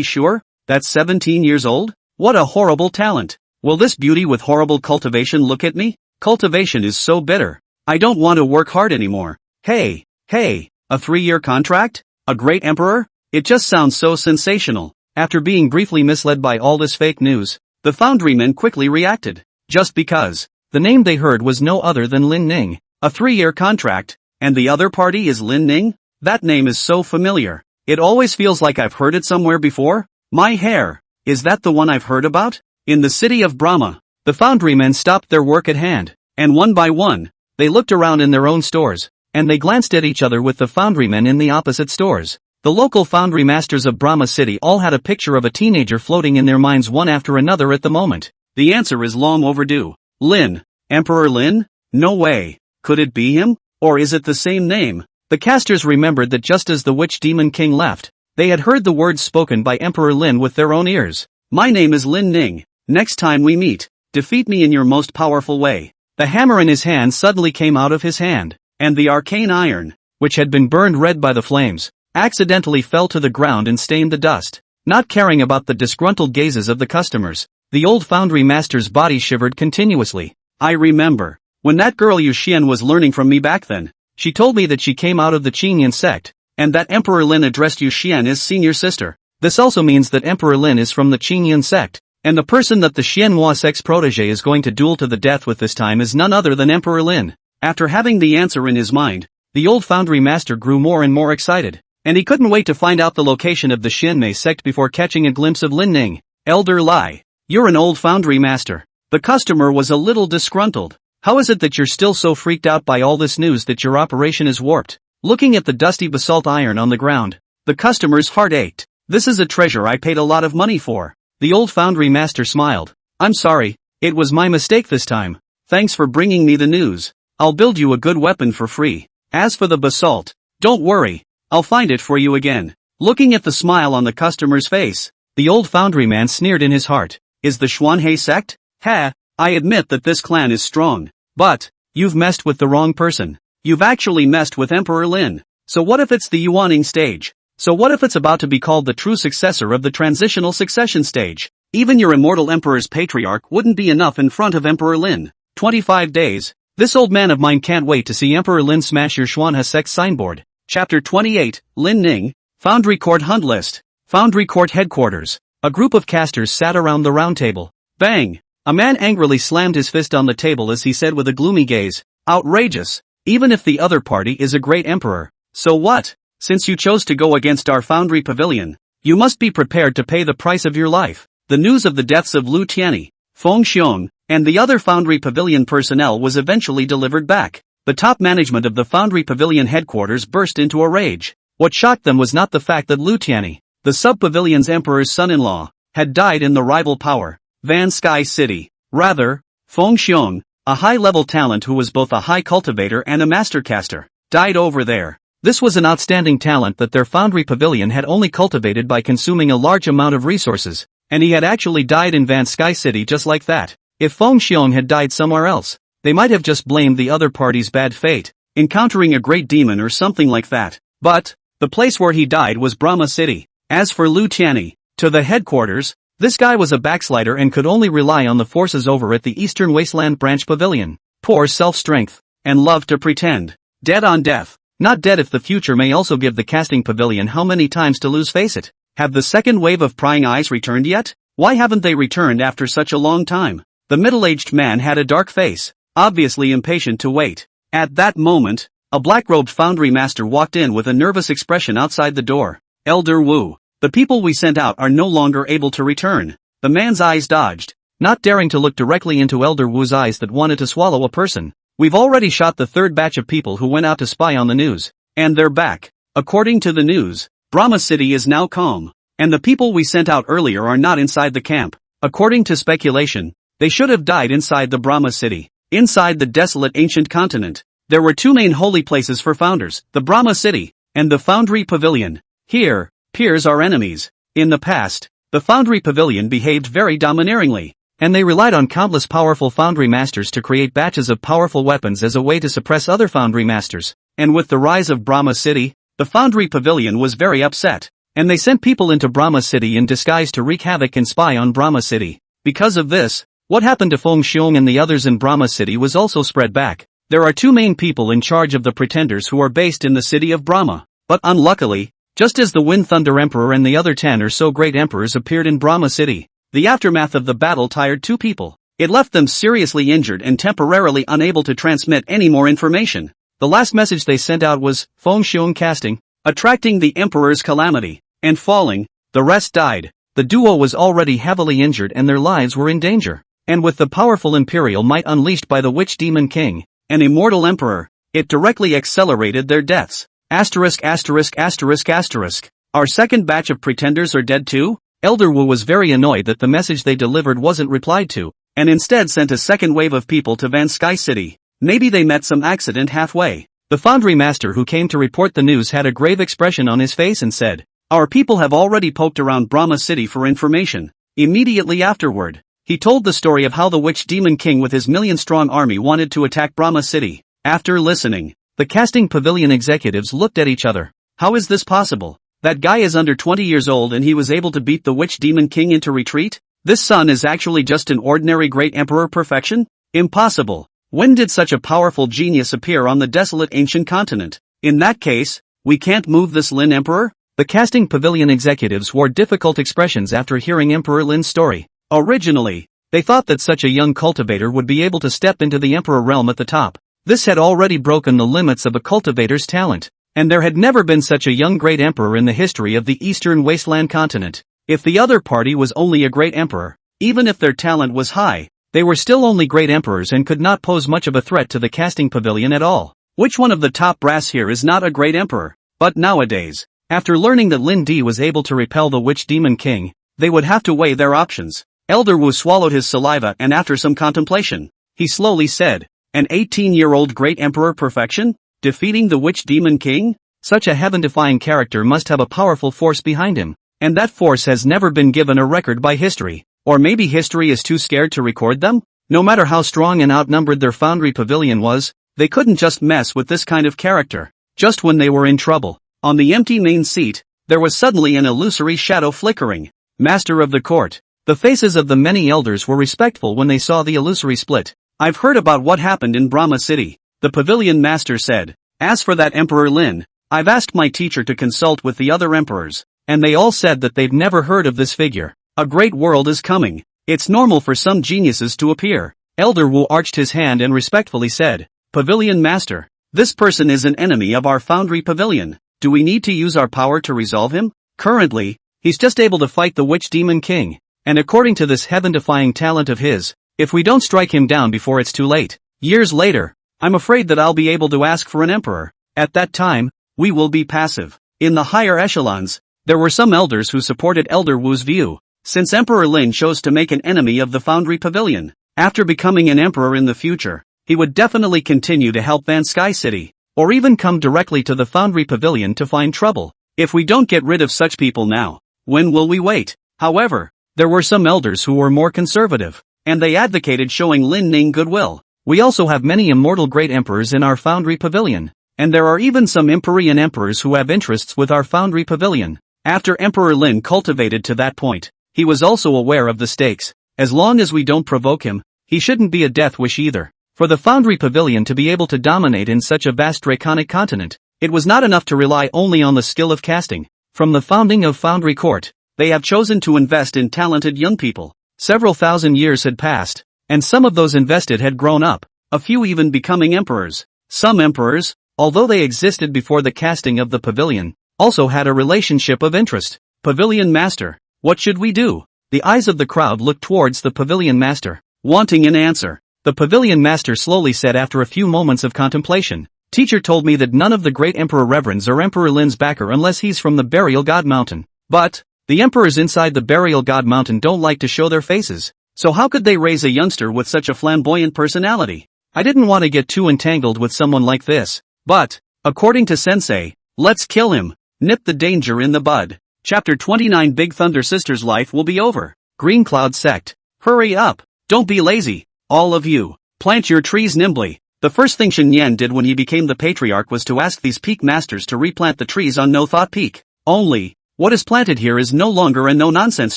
sure? That's 17 years old? What a horrible talent. Will this beauty with horrible cultivation look at me? Cultivation is so bitter. I don't want to work hard anymore. Hey, a 3-year contract? A great emperor? It just sounds so sensational. After being briefly misled by all this fake news, the foundrymen quickly reacted. Just because. The name they heard was no other than Lin Ning. A 3-year contract, and the other party is Lin Ning? That name is so familiar. It always feels like I've heard it somewhere before. My hair. Is that the one I've heard about? In the city of Brahma, the foundrymen stopped their work at hand, and one by one, they looked around in their own stores, and they glanced at each other with the foundrymen in the opposite stores. The local foundry masters of Brahma City all had a picture of a teenager floating in their minds one after another at the moment. The answer is long overdue. Lin. Emperor Lin? No way. Could it be him? Or is it the same name? The casters remembered that just as the witch demon king left, they had heard the words spoken by Emperor Lin with their own ears. My name is Lin Ning. Next time we meet, defeat me in your most powerful way. The hammer in his hand suddenly came out of his hand, and the arcane iron, which had been burned red by the flames, accidentally fell to the ground and stained the dust. Not caring about the disgruntled gazes of the customers, the old foundry master's body shivered continuously. I remember. When that girl Yuxian was learning from me back then, she told me that she came out of the Qinyan sect, and that Emperor Lin addressed Yuxian as senior sister. This also means that Emperor Lin is from the Qinyan sect, and the person that the Xianhua sect's protege is going to duel to the death with this time is none other than Emperor Lin. After having the answer in his mind, the old foundry master grew more and more excited, and he couldn't wait to find out the location of the Xianmei sect before catching a glimpse of Lin Ning. Elder Lai, you're an old foundry master. The customer was a little disgruntled. How is it that you're still so freaked out by all this news that your operation is warped? Looking at the dusty basalt iron on the ground, the customer's heart ached. This is a treasure I paid a lot of money for. The old foundry master smiled. I'm sorry, it was my mistake this time. Thanks for bringing me the news. I'll build you a good weapon for free. As for the basalt, don't worry, I'll find it for you again. Looking at the smile on the customer's face, the old foundry man sneered in his heart. Is the Xuanhe sect? Ha! I admit that this clan is strong, but you've messed with the wrong person. You've actually messed with Emperor Lin. So what if it's the Yuaning stage? So what if it's about to be called the true successor of the transitional succession stage? Even your immortal emperor's patriarch wouldn't be enough in front of Emperor Lin. 25 days. This old man of mine can't wait to see Emperor Lin smash your Xuanhe sect signboard. Chapter 28, Lin Ning, Foundry Court Hunt List. Foundry Court Headquarters. A group of casters sat around the round table. Bang! A man angrily slammed his fist on the table as he said with a gloomy gaze, outrageous. Even if the other party is a great emperor. So what? Since you chose to go against our foundry pavilion, you must be prepared to pay the price of your life. The news of the deaths of Lu Tianyi, Feng Xiong, and the other foundry pavilion personnel was eventually delivered back. The top management of the foundry pavilion headquarters burst into a rage. What shocked them was not the fact that Lu Tianyi, the sub-pavilion's emperor's son-in-law, had died in the rival power, Van Sky City. Rather, Feng Xiong, a high-level talent who was both a high cultivator and a master caster, died over there. This was an outstanding talent that their foundry pavilion had only cultivated by consuming a large amount of resources, and he had actually died in Van Sky City just like that. If Feng Xiong had died somewhere else, they might have just blamed the other party's bad fate, encountering a great demon or something like that. But, The place where he died was Brahma City. As for Lu Tianyi, to the headquarters, this guy was a backslider and could only rely on the forces over at the Eastern Wasteland Branch Pavilion. Poor self-strength. And love to pretend. Dead on death. Not dead if the future may also give the casting pavilion how many times to lose face it. Have the second wave of prying eyes returned yet? Why haven't they returned after such a long time? The middle-aged man had a dark face, obviously impatient to wait. At that moment, a black-robed foundry master walked in with a nervous expression outside the door. Elder Wu, the people we sent out are no longer able to return. The man's eyes dodged, not daring to look directly into Elder Wu's eyes that wanted to swallow a person. We've already shot the third batch of people who went out to spy on the news, and they're back. According to the news, Brahma City is now calm, and the people we sent out earlier are not inside the camp. According to speculation, they should have died inside the Brahma City. Inside the desolate ancient continent, there were two main holy places for founders, the Brahma City, and the Foundry Pavilion. Here, peers are enemies. In the past, the Foundry Pavilion behaved very domineeringly, and they relied on countless powerful foundry masters to create batches of powerful weapons as a way to suppress other foundry masters. And with the rise of Brahma City, the Foundry Pavilion was very upset, and they sent people into Brahma City in disguise to wreak havoc and spy on Brahma City. Because of this, what happened to Feng Xiong and the others in Brahma City was also spread back. There are two main people in charge of the pretenders who are based in the city of Brahma. But unluckily, just as the Wind Thunder Emperor and the other 10 or so great emperors appeared in Brahma City, the aftermath of the battle tired two people. It left them seriously injured and temporarily unable to transmit any more information. The last message they sent out was, Feng Xiong casting, attracting the emperor's calamity, and falling. The rest died. The duo was already heavily injured and their lives were in danger. And with the powerful imperial might unleashed by the Witch Demon King, an immortal emperor, it directly accelerated their deaths. Asterisk asterisk asterisk asterisk. Our second batch of pretenders are dead too? Elder Wu was very annoyed that the message they delivered wasn't replied to, and instead sent a second wave of people to Van Sky City. Maybe they met some accident halfway. The foundry master who came to report the news had a grave expression on his face and said, "Our people have already poked around Brahma City for information." Immediately afterward, he told the story of how the Witch Demon King with his million-strong army wanted to attack Brahma City. After listening, the casting pavilion executives looked at each other. How is this possible? That guy is under 20 years old and he was able to beat the Witch Demon King into retreat? This son is actually just an ordinary great emperor perfection? Impossible. When did such a powerful genius appear on the desolate ancient continent? In that case, we can't move this Lin emperor? The casting pavilion executives wore difficult expressions after hearing Emperor Lin's story. Originally, they thought that such a young cultivator would be able to step into the emperor realm at the top. This had already broken the limits of a cultivator's talent. And there had never been such a young great emperor in the history of the Eastern Wasteland continent. If the other party was only a great emperor, even if their talent was high, they were still only great emperors and could not pose much of a threat to the casting pavilion at all. Which one of the top brass here is not a great emperor? But nowadays, after learning that Lin Di was able to repel the Witch Demon King, they would have to weigh their options. Elder Wu swallowed his saliva and after some contemplation, he slowly said, "An 18-year-old great emperor perfection? Defeating the Witch Demon King? Such a heaven-defying character must have a powerful force behind him, and that force has never been given a record by history. Or maybe history is too scared to record them? No matter how strong and outnumbered their foundry pavilion was, they couldn't just mess with this kind of character." Just when they were in trouble, on the empty main seat, there was suddenly an illusory shadow flickering. Master of the court. The faces of the many elders were respectful when they saw the illusory split. "I've heard about what happened in Brahma City," the pavilion master said. "As for that Emperor Lin, I've asked my teacher to consult with the other emperors, and they all said that they've never heard of this figure. A great world is coming. It's normal for some geniuses to appear." Elder Wu arched his hand and respectfully said, "Pavilion master, this person is an enemy of our foundry pavilion. Do we need to use our power to resolve him? Currently, he's just able to fight the Witch Demon King, and according to this heaven-defying talent of his, if we don't strike him down before it's too late, years later, I'm afraid that I'll be able to ask for an emperor. At that time, we will be passive." In the higher echelons, there were some elders who supported Elder Wu's view. Since Emperor Lin chose to make an enemy of the Foundry Pavilion, after becoming an emperor in the future, he would definitely continue to help Van Sky City, or even come directly to the Foundry Pavilion to find trouble. If we don't get rid of such people now, when will we wait? However, there were some elders who were more conservative, and they advocated showing Lin Ning goodwill. "We also have many immortal great emperors in our Foundry Pavilion, and there are even some Empyrean emperors who have interests with our foundry pavilion. After Emperor Lin cultivated to that point, he was also aware of the stakes. As long as we don't provoke him, he shouldn't be a death wish either. For the foundry pavilion to be able to dominate in such a vast draconic continent, it was not enough to rely only on the skill of casting. From the founding of Foundry Court, they have chosen to invest in talented young people. Several thousand years had passed, and some of those invested had grown up, a few even becoming emperors. Some emperors, although they existed before the casting of the pavilion, also had a relationship of interest. Pavilion Master, what should we do? The eyes of the crowd looked towards the Pavilion Master, wanting an answer. The Pavilion Master slowly said after a few moments of contemplation, Teacher told me that none of the great Emperor Reverends are Emperor Lin's backer unless he's from the Burial God Mountain. But, the emperors inside the Burial God Mountain don't like to show their faces, so how could they raise a youngster with such a flamboyant personality? I didn't want to get too entangled with someone like this, but, according to Sensei, let's kill him, nip the danger in the bud. Chapter 29 Big Thunder Sister's life will be over. Green Cloud Sect. Hurry up, don't be lazy, all of you, plant your trees nimbly. The first thing Shen Yan did when he became the patriarch was to ask these peak masters to replant the trees on No Thought Peak. Only, what is planted here is no longer a no-nonsense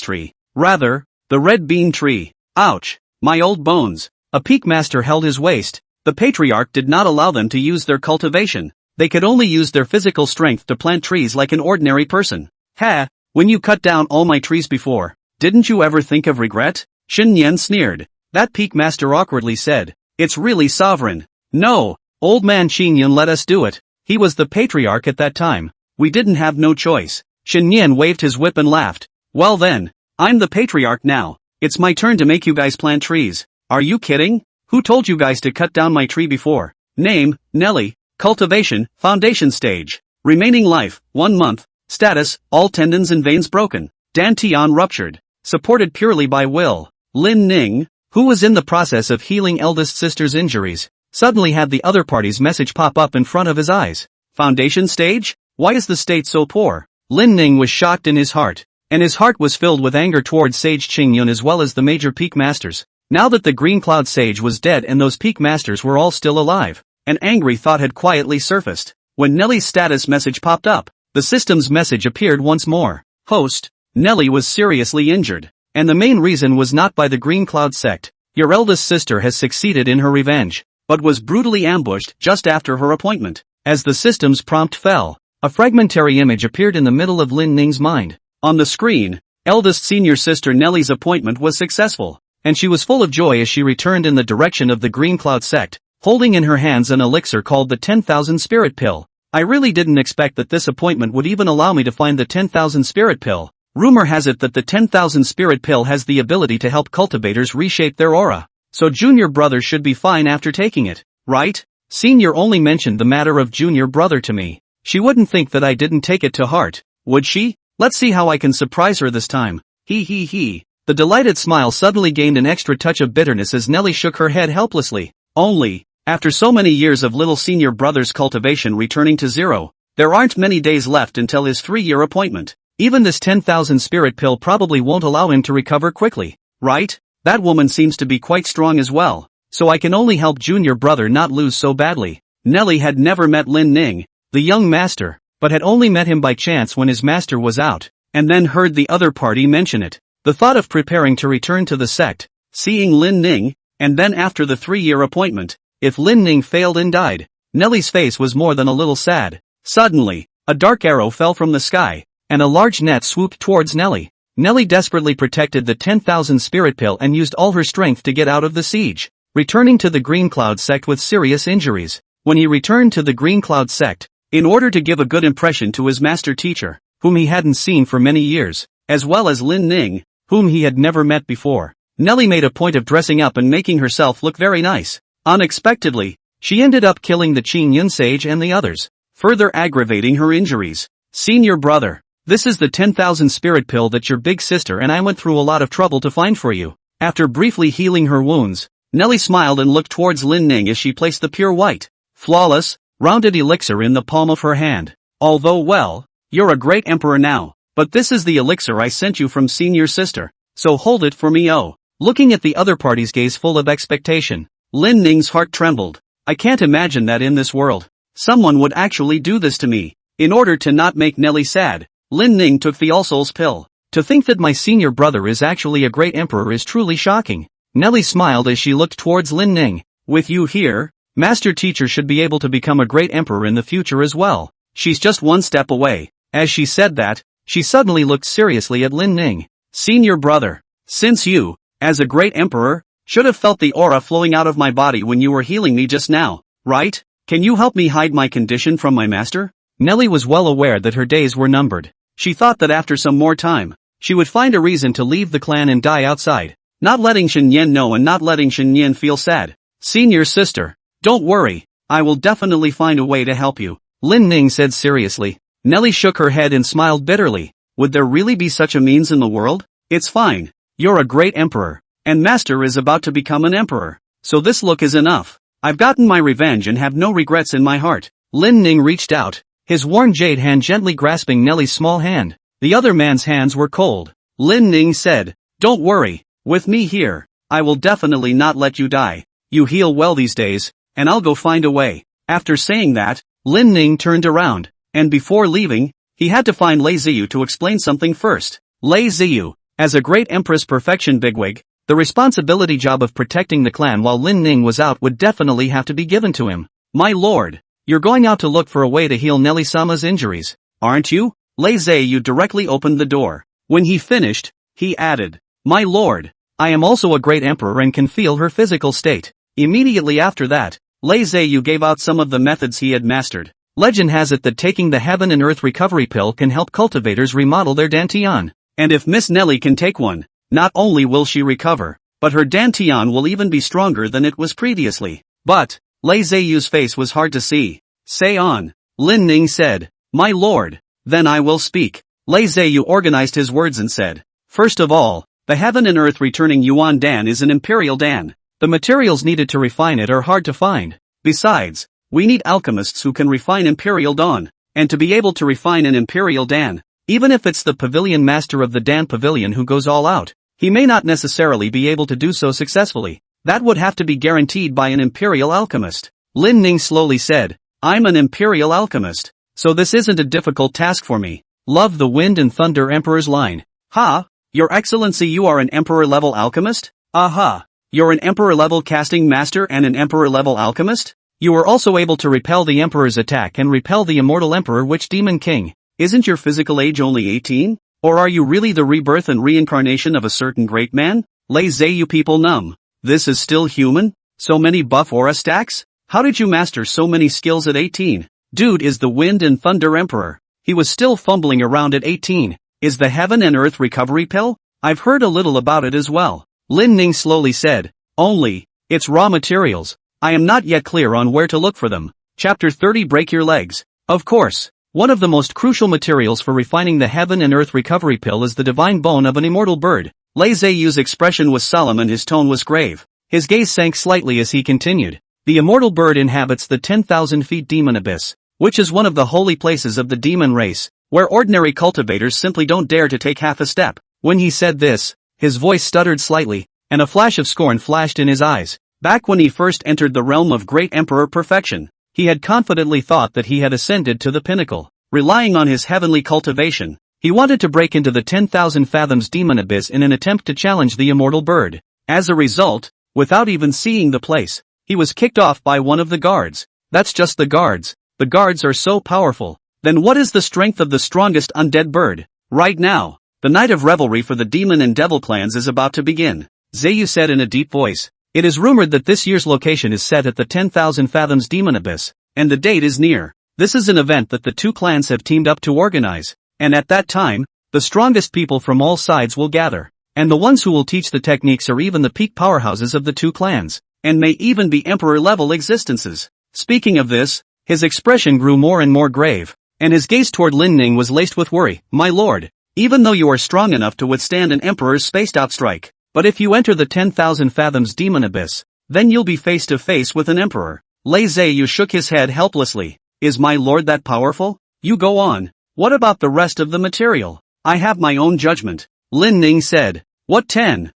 tree. Rather, the red bean tree. Ouch, my old bones. A peak master held his waist. The patriarch did not allow them to use their cultivation. They could only use their physical strength to plant trees like an ordinary person. Ha, when you cut down all my trees before, didn't you ever think of regret? Shen Yan sneered. That peak master awkwardly said, it's really sovereign. No, old man Shen Yan let us do it. He was the patriarch at that time. We didn't have no choice. Shen Yan waved his whip and laughed. Well then, I'm the patriarch now. It's my turn to make you guys plant trees. Are you kidding? Who told you guys to cut down my tree before? Name, Nelly. Cultivation, foundation stage. Remaining life, 1 month. Status, all tendons and veins broken. Dantian ruptured. Supported purely by will. Lin Ning, who was in the process of healing eldest sister's injuries, suddenly had the other party's message pop up in front of his eyes. Foundation stage? Why is the state so poor? Lin Ning was shocked in his heart, and his heart was filled with anger towards Sage Qingyun as well as the major peak masters. Now that the Green Cloud Sage was dead and those peak masters were all still alive, an angry thought had quietly surfaced. When Nelly's status message popped up, the system's message appeared once more. Host, Nelly was seriously injured, and the main reason was not by the Green Cloud sect. Your eldest sister has succeeded in her revenge, but was brutally ambushed just after her appointment. As the system's prompt fell, a fragmentary image appeared in the middle of Lin Ning's mind. On the screen, eldest senior sister Nelly's appointment was successful, and she was full of joy as she returned in the direction of the Green Cloud sect, holding in her hands an elixir called the 10,000 Spirit Pill. I really didn't expect that this appointment would even allow me to find the 10,000 Spirit Pill. Rumor has it that the 10,000 Spirit Pill has the ability to help cultivators reshape their aura. So Junior Brother should be fine after taking it, right? Senior only mentioned the matter of Junior Brother to me. She wouldn't think that I didn't take it to heart, would she? Let's see how I can surprise her this time. He. The delighted smile suddenly gained an extra touch of bitterness as Nelly shook her head helplessly. Only, after so many years of little Senior Brother's cultivation returning to zero, there aren't many days left until his 3-year appointment. Even this 10,000 Spirit Pill probably won't allow him to recover quickly, right? That woman seems to be quite strong as well, so I can only help Junior Brother not lose so badly. Nelly had never met Lin Ning, the young master, but had only met him by chance when his master was out, and then heard the other party mention it. The thought of preparing to return to the sect, seeing Lin Ning, and then after the 3-year appointment, if Lin Ning failed and died, Nelly's face was more than a little sad. Suddenly, a dark arrow fell from the sky, and a large net swooped towards Nelly. Nelly desperately protected the 10,000 Spirit Pill and used all her strength to get out of the siege, returning to the Green Cloud sect with serious injuries. When he returned to the Green Cloud sect, in order to give a good impression to his master teacher, whom he hadn't seen for many years, as well as Lin Ning, whom he had never met before, Nelly made a point of dressing up and making herself look very nice. Unexpectedly, she ended up killing the Qingyun sage and the others, further aggravating her injuries. Senior Brother, this is the 10,000 Spirit Pill that your big sister and I went through a lot of trouble to find for you. After briefly healing her wounds, Nelly smiled and looked towards Lin Ning as she placed the pure white, flawless, rounded elixir in the palm of her hand. Although well, you're a great emperor now, but this is the elixir I sent you from senior sister, so hold it for me. Oh. Looking at the other party's gaze full of expectation, Lin Ning's heart trembled. I can't imagine that in this world. Someone would actually do this to me. In order to not make Nelly sad, Lin Ning took the Ulsol's pill. To think that my senior brother is actually a great emperor is truly shocking. Nelly smiled as she looked towards Lin Ning. With you here, Master Teacher should be able to become a great emperor in the future as well. She's just one step away. As she said that, she suddenly looked seriously at Lin Ning. Senior brother, since you, as a great emperor, should have felt the aura flowing out of my body when you were healing me just now, right? Can you help me hide my condition from my master? Nelly was well aware that her days were numbered. She thought that after some more time, she would find a reason to leave the clan and die outside, not letting Shen Yan know and not letting Shen Yan feel sad. Senior sister, don't worry, I will definitely find a way to help you, Lin Ning said seriously. Nelly shook her head and smiled bitterly. Would there really be such a means in the world? It's fine. You're a great emperor, and Master is about to become an emperor, so this look is enough. I've gotten my revenge and have no regrets in my heart. Lin Ning reached out, his worn jade hand gently grasping Nelly's small hand. The other man's hands were cold. Lin Ning said, don't worry, with me here, I will definitely not let you die. You heal well these days, and I'll go find a way. After saying that, Lin Ning turned around, and before leaving, he had to find Lei Ziyu to explain something first. Lei Ziyu, as a great Empress Perfection bigwig, the responsibility job of protecting the clan while Lin Ning was out would definitely have to be given to him. My lord, you're going out to look for a way to heal Nelly-sama's injuries, aren't you? Lei Ziyu directly opened the door. When he finished, he added, my lord, I am also a great emperor and can feel her physical state. Immediately after that, Lei Ziyu gave out some of the methods he had mastered. Legend has it that taking the Heaven and Earth Recovery Pill can help cultivators remodel their dantian. And if Miss Nelly can take one, not only will she recover, but her dantian will even be stronger than it was previously. But, Lei Ziyu's face was hard to see. Say on, Lin Ning said. My lord, then I will speak. Lei Ziyu organized his words and said, first of all, the Heaven and Earth returning Yuan Dan is an imperial dan. The materials needed to refine it are hard to find. Besides, we need alchemists who can refine imperial dan. And to be able to refine an imperial dan, even if it's the pavilion master of the Dan Pavilion who goes all out, he may not necessarily be able to do so successfully. That would have to be guaranteed by an imperial alchemist. Lin Ning slowly said, I'm an imperial alchemist, so this isn't a difficult task for me. Love the Wind and Thunder Emperor's line. Ha! Your Excellency, you are an emperor-level alchemist? Aha! You're an emperor-level casting master and an emperor-level alchemist? You are also able to repel the emperor's attack and repel the immortal emperor Witch Demon King. Isn't your physical age only 18? Or are you really the rebirth and reincarnation of a certain great man? Lei Ziyu people numb. This is still human? So many buff aura stacks? How did you master so many skills at 18? Dude is the Wind and Thunder Emperor. He was still fumbling around at 18. Is the Heaven and Earth Recovery Pill? I've heard a little about it as well. Lin Ning slowly said. Only, it's raw materials. I am not yet clear on where to look for them. Chapter 30 Break Your Legs. Of course. One of the most crucial materials for refining the Heaven and Earth Recovery Pill is the divine bone of an immortal bird. Lei Ziyu's expression was solemn and his tone was grave. His gaze sank slightly as he continued. The immortal bird inhabits the 10,000 feet demon abyss, which is one of the holy places of the demon race, where ordinary cultivators simply don't dare to take half a step. When he said this, his voice stuttered slightly, and a flash of scorn flashed in his eyes. Back when he first entered the realm of great emperor perfection, he had confidently thought that he had ascended to the pinnacle. Relying on his heavenly cultivation, he wanted to break into the 10,000 fathoms demon abyss in an attempt to challenge the immortal bird. As a result, without even seeing the place, he was kicked off by one of the guards. That's just the guards. The guards are so powerful. Then what is the strength of the strongest undead bird? Right now, the night of revelry for the demon and devil clans is about to begin. Ziyu said in a deep voice. It is rumored that this year's location is set at the 10,000 fathoms demon abyss, and the date is near. This is an event that the two clans have teamed up to organize, and at that time, the strongest people from all sides will gather, and the ones who will teach the techniques are even the peak powerhouses of the two clans, and may even be emperor-level existences. Speaking of this, his expression grew more and more grave, and his gaze toward Lin Ning was laced with worry. My lord, even though you are strong enough to withstand an emperor's spaced-out strike, but if you enter the 10,000 fathoms demon abyss, then you'll be face to face with an emperor. Lei Ziyu shook his head helplessly. Is my lord that powerful? You go on. What about the rest of the material? I have my own judgment. Lin Ning said. What 10,000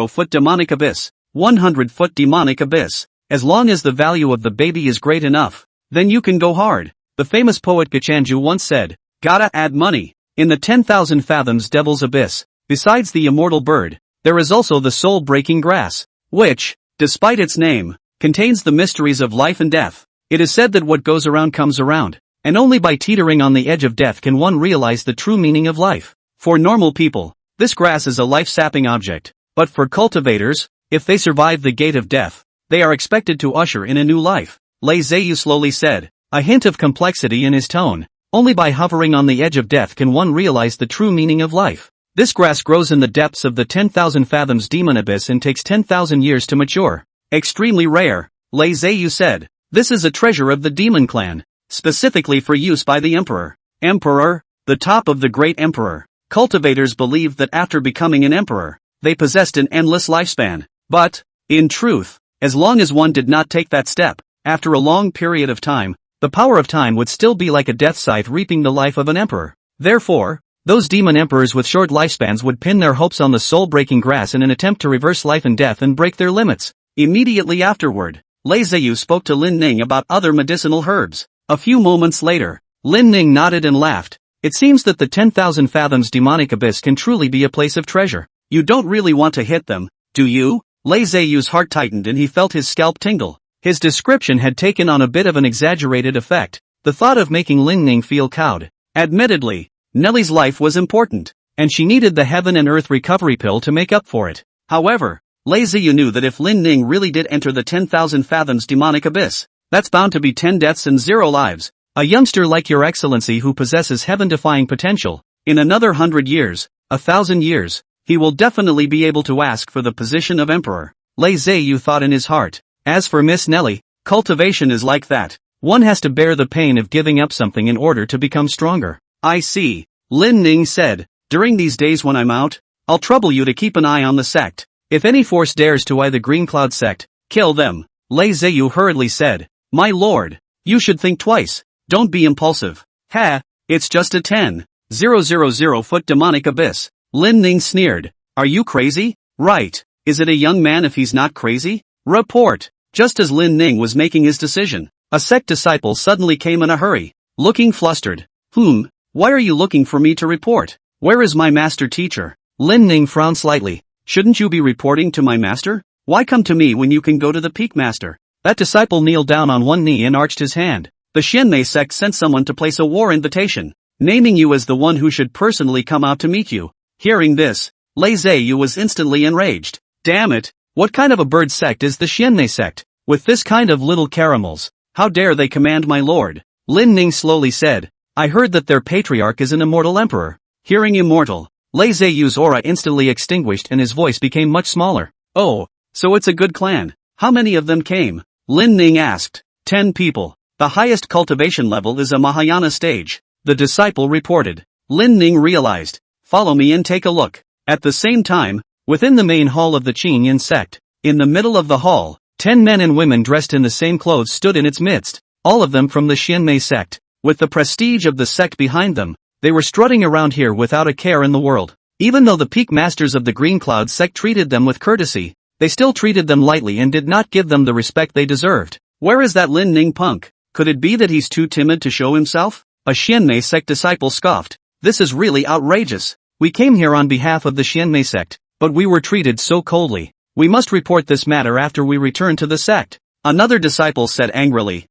foot demonic abyss? 100 foot demonic abyss. As long as the value of the baby is great enough, then you can go hard. The famous poet Gachanju once said, "Gotta add money." In the 10,000 fathoms Devil's Abyss, besides the immortal bird, there is also the soul-breaking grass, which, despite its name, contains the mysteries of life and death. It is said that what goes around comes around, and only by teetering on the edge of death can one realize the true meaning of life. For normal people, this grass is a life-sapping object, but for cultivators, if they survive the gate of death, they are expected to usher in a new life. Lei Zheyu slowly said, a hint of complexity in his tone. Only by hovering on the edge of death can one realize the true meaning of life. This grass grows in the depths of the 10,000 fathoms demon abyss and takes 10,000 years to mature. Extremely rare, Lei Zheyu said. This is a treasure of the demon clan, specifically for use by the emperor. Emperor, the top of the great emperor. Cultivators believed that after becoming an emperor, they possessed an endless lifespan. But, in truth, as long as one did not take that step, after a long period of time, the power of time would still be like a death scythe reaping the life of an emperor. Therefore, those demon emperors with short lifespans would pin their hopes on the soul-breaking grass in an attempt to reverse life and death and break their limits. Immediately afterward, Lei Zheyu spoke to Lin Ning about other medicinal herbs. A few moments later, Lin Ning nodded and laughed. It seems that the 10,000 fathoms demonic abyss can truly be a place of treasure. You don't really want to hit them, do you? Lei Zheyu's heart tightened and he felt his scalp tingle. His description had taken on a bit of an exaggerated effect. The thought of making Lin Ning feel cowed. Admittedly, Nellie's life was important, and she needed the heaven and earth recovery pill to make up for it. However, Lei Zheyu knew that if Lin Ning really did enter the 10,000 fathoms demonic abyss, that's bound to be 10 deaths and 0 lives. A youngster like your excellency who possesses heaven-defying potential, in another 100 years, 1,000 years, he will definitely be able to ask for the position of emperor. Lei Zheyu thought in his heart. As for Miss Nellie, cultivation is like that. One has to bear the pain of giving up something in order to become stronger. I see, Lin Ning said. During these days when I'm out, I'll trouble you to keep an eye on the sect. If any force dares to eye the Green Cloud sect, kill them. Lei Zheyu hurriedly said. My lord, you should think twice. Don't be impulsive. Ha, it's just a 10,000 foot demonic abyss. Lin Ning sneered. Are you crazy? Right. Is it a young man if he's not crazy? Report. Just as Lin Ning was making his decision, a sect disciple suddenly came in a hurry, looking flustered. Why are you looking for me to report? Where is my master teacher? Lin Ning frowned slightly. Shouldn't you be reporting to my master? Why come to me when you can go to the peak master? That disciple kneeled down on one knee and arched his hand. The Xianmei sect sent someone to place a war invitation, naming you as the one who should personally come out to meet you. Hearing this, Lei Zheyu was instantly enraged. Damn it! What kind of a bird sect is the Xianmei sect? With this kind of little caramels, how dare they command my lord? Lin Ning slowly said. I heard that their patriarch is an immortal emperor. Hearing immortal, Lei Zheyu's aura instantly extinguished and his voice became much smaller. Oh, so it's a good clan. How many of them came? Lin Ning asked. 10 people. The highest cultivation level is a Mahayana stage, the disciple reported. Lin Ning realized. Follow me and take a look. At the same time, within the main hall of the Qinyin sect, in the middle of the hall, 10 men and women dressed in the same clothes stood in its midst, all of them from the Xianmei sect. With the prestige of the sect behind them, they were strutting around here without a care in the world. Even though the peak masters of the Green Cloud sect treated them with courtesy, they still treated them lightly and did not give them the respect they deserved. Where is that Lin Ning punk? Could it be that he's too timid to show himself? A Xianmei sect disciple scoffed. This is really outrageous. We came here on behalf of the Xianmei sect, but we were treated so coldly. We must report this matter after we return to the sect. Another disciple said angrily.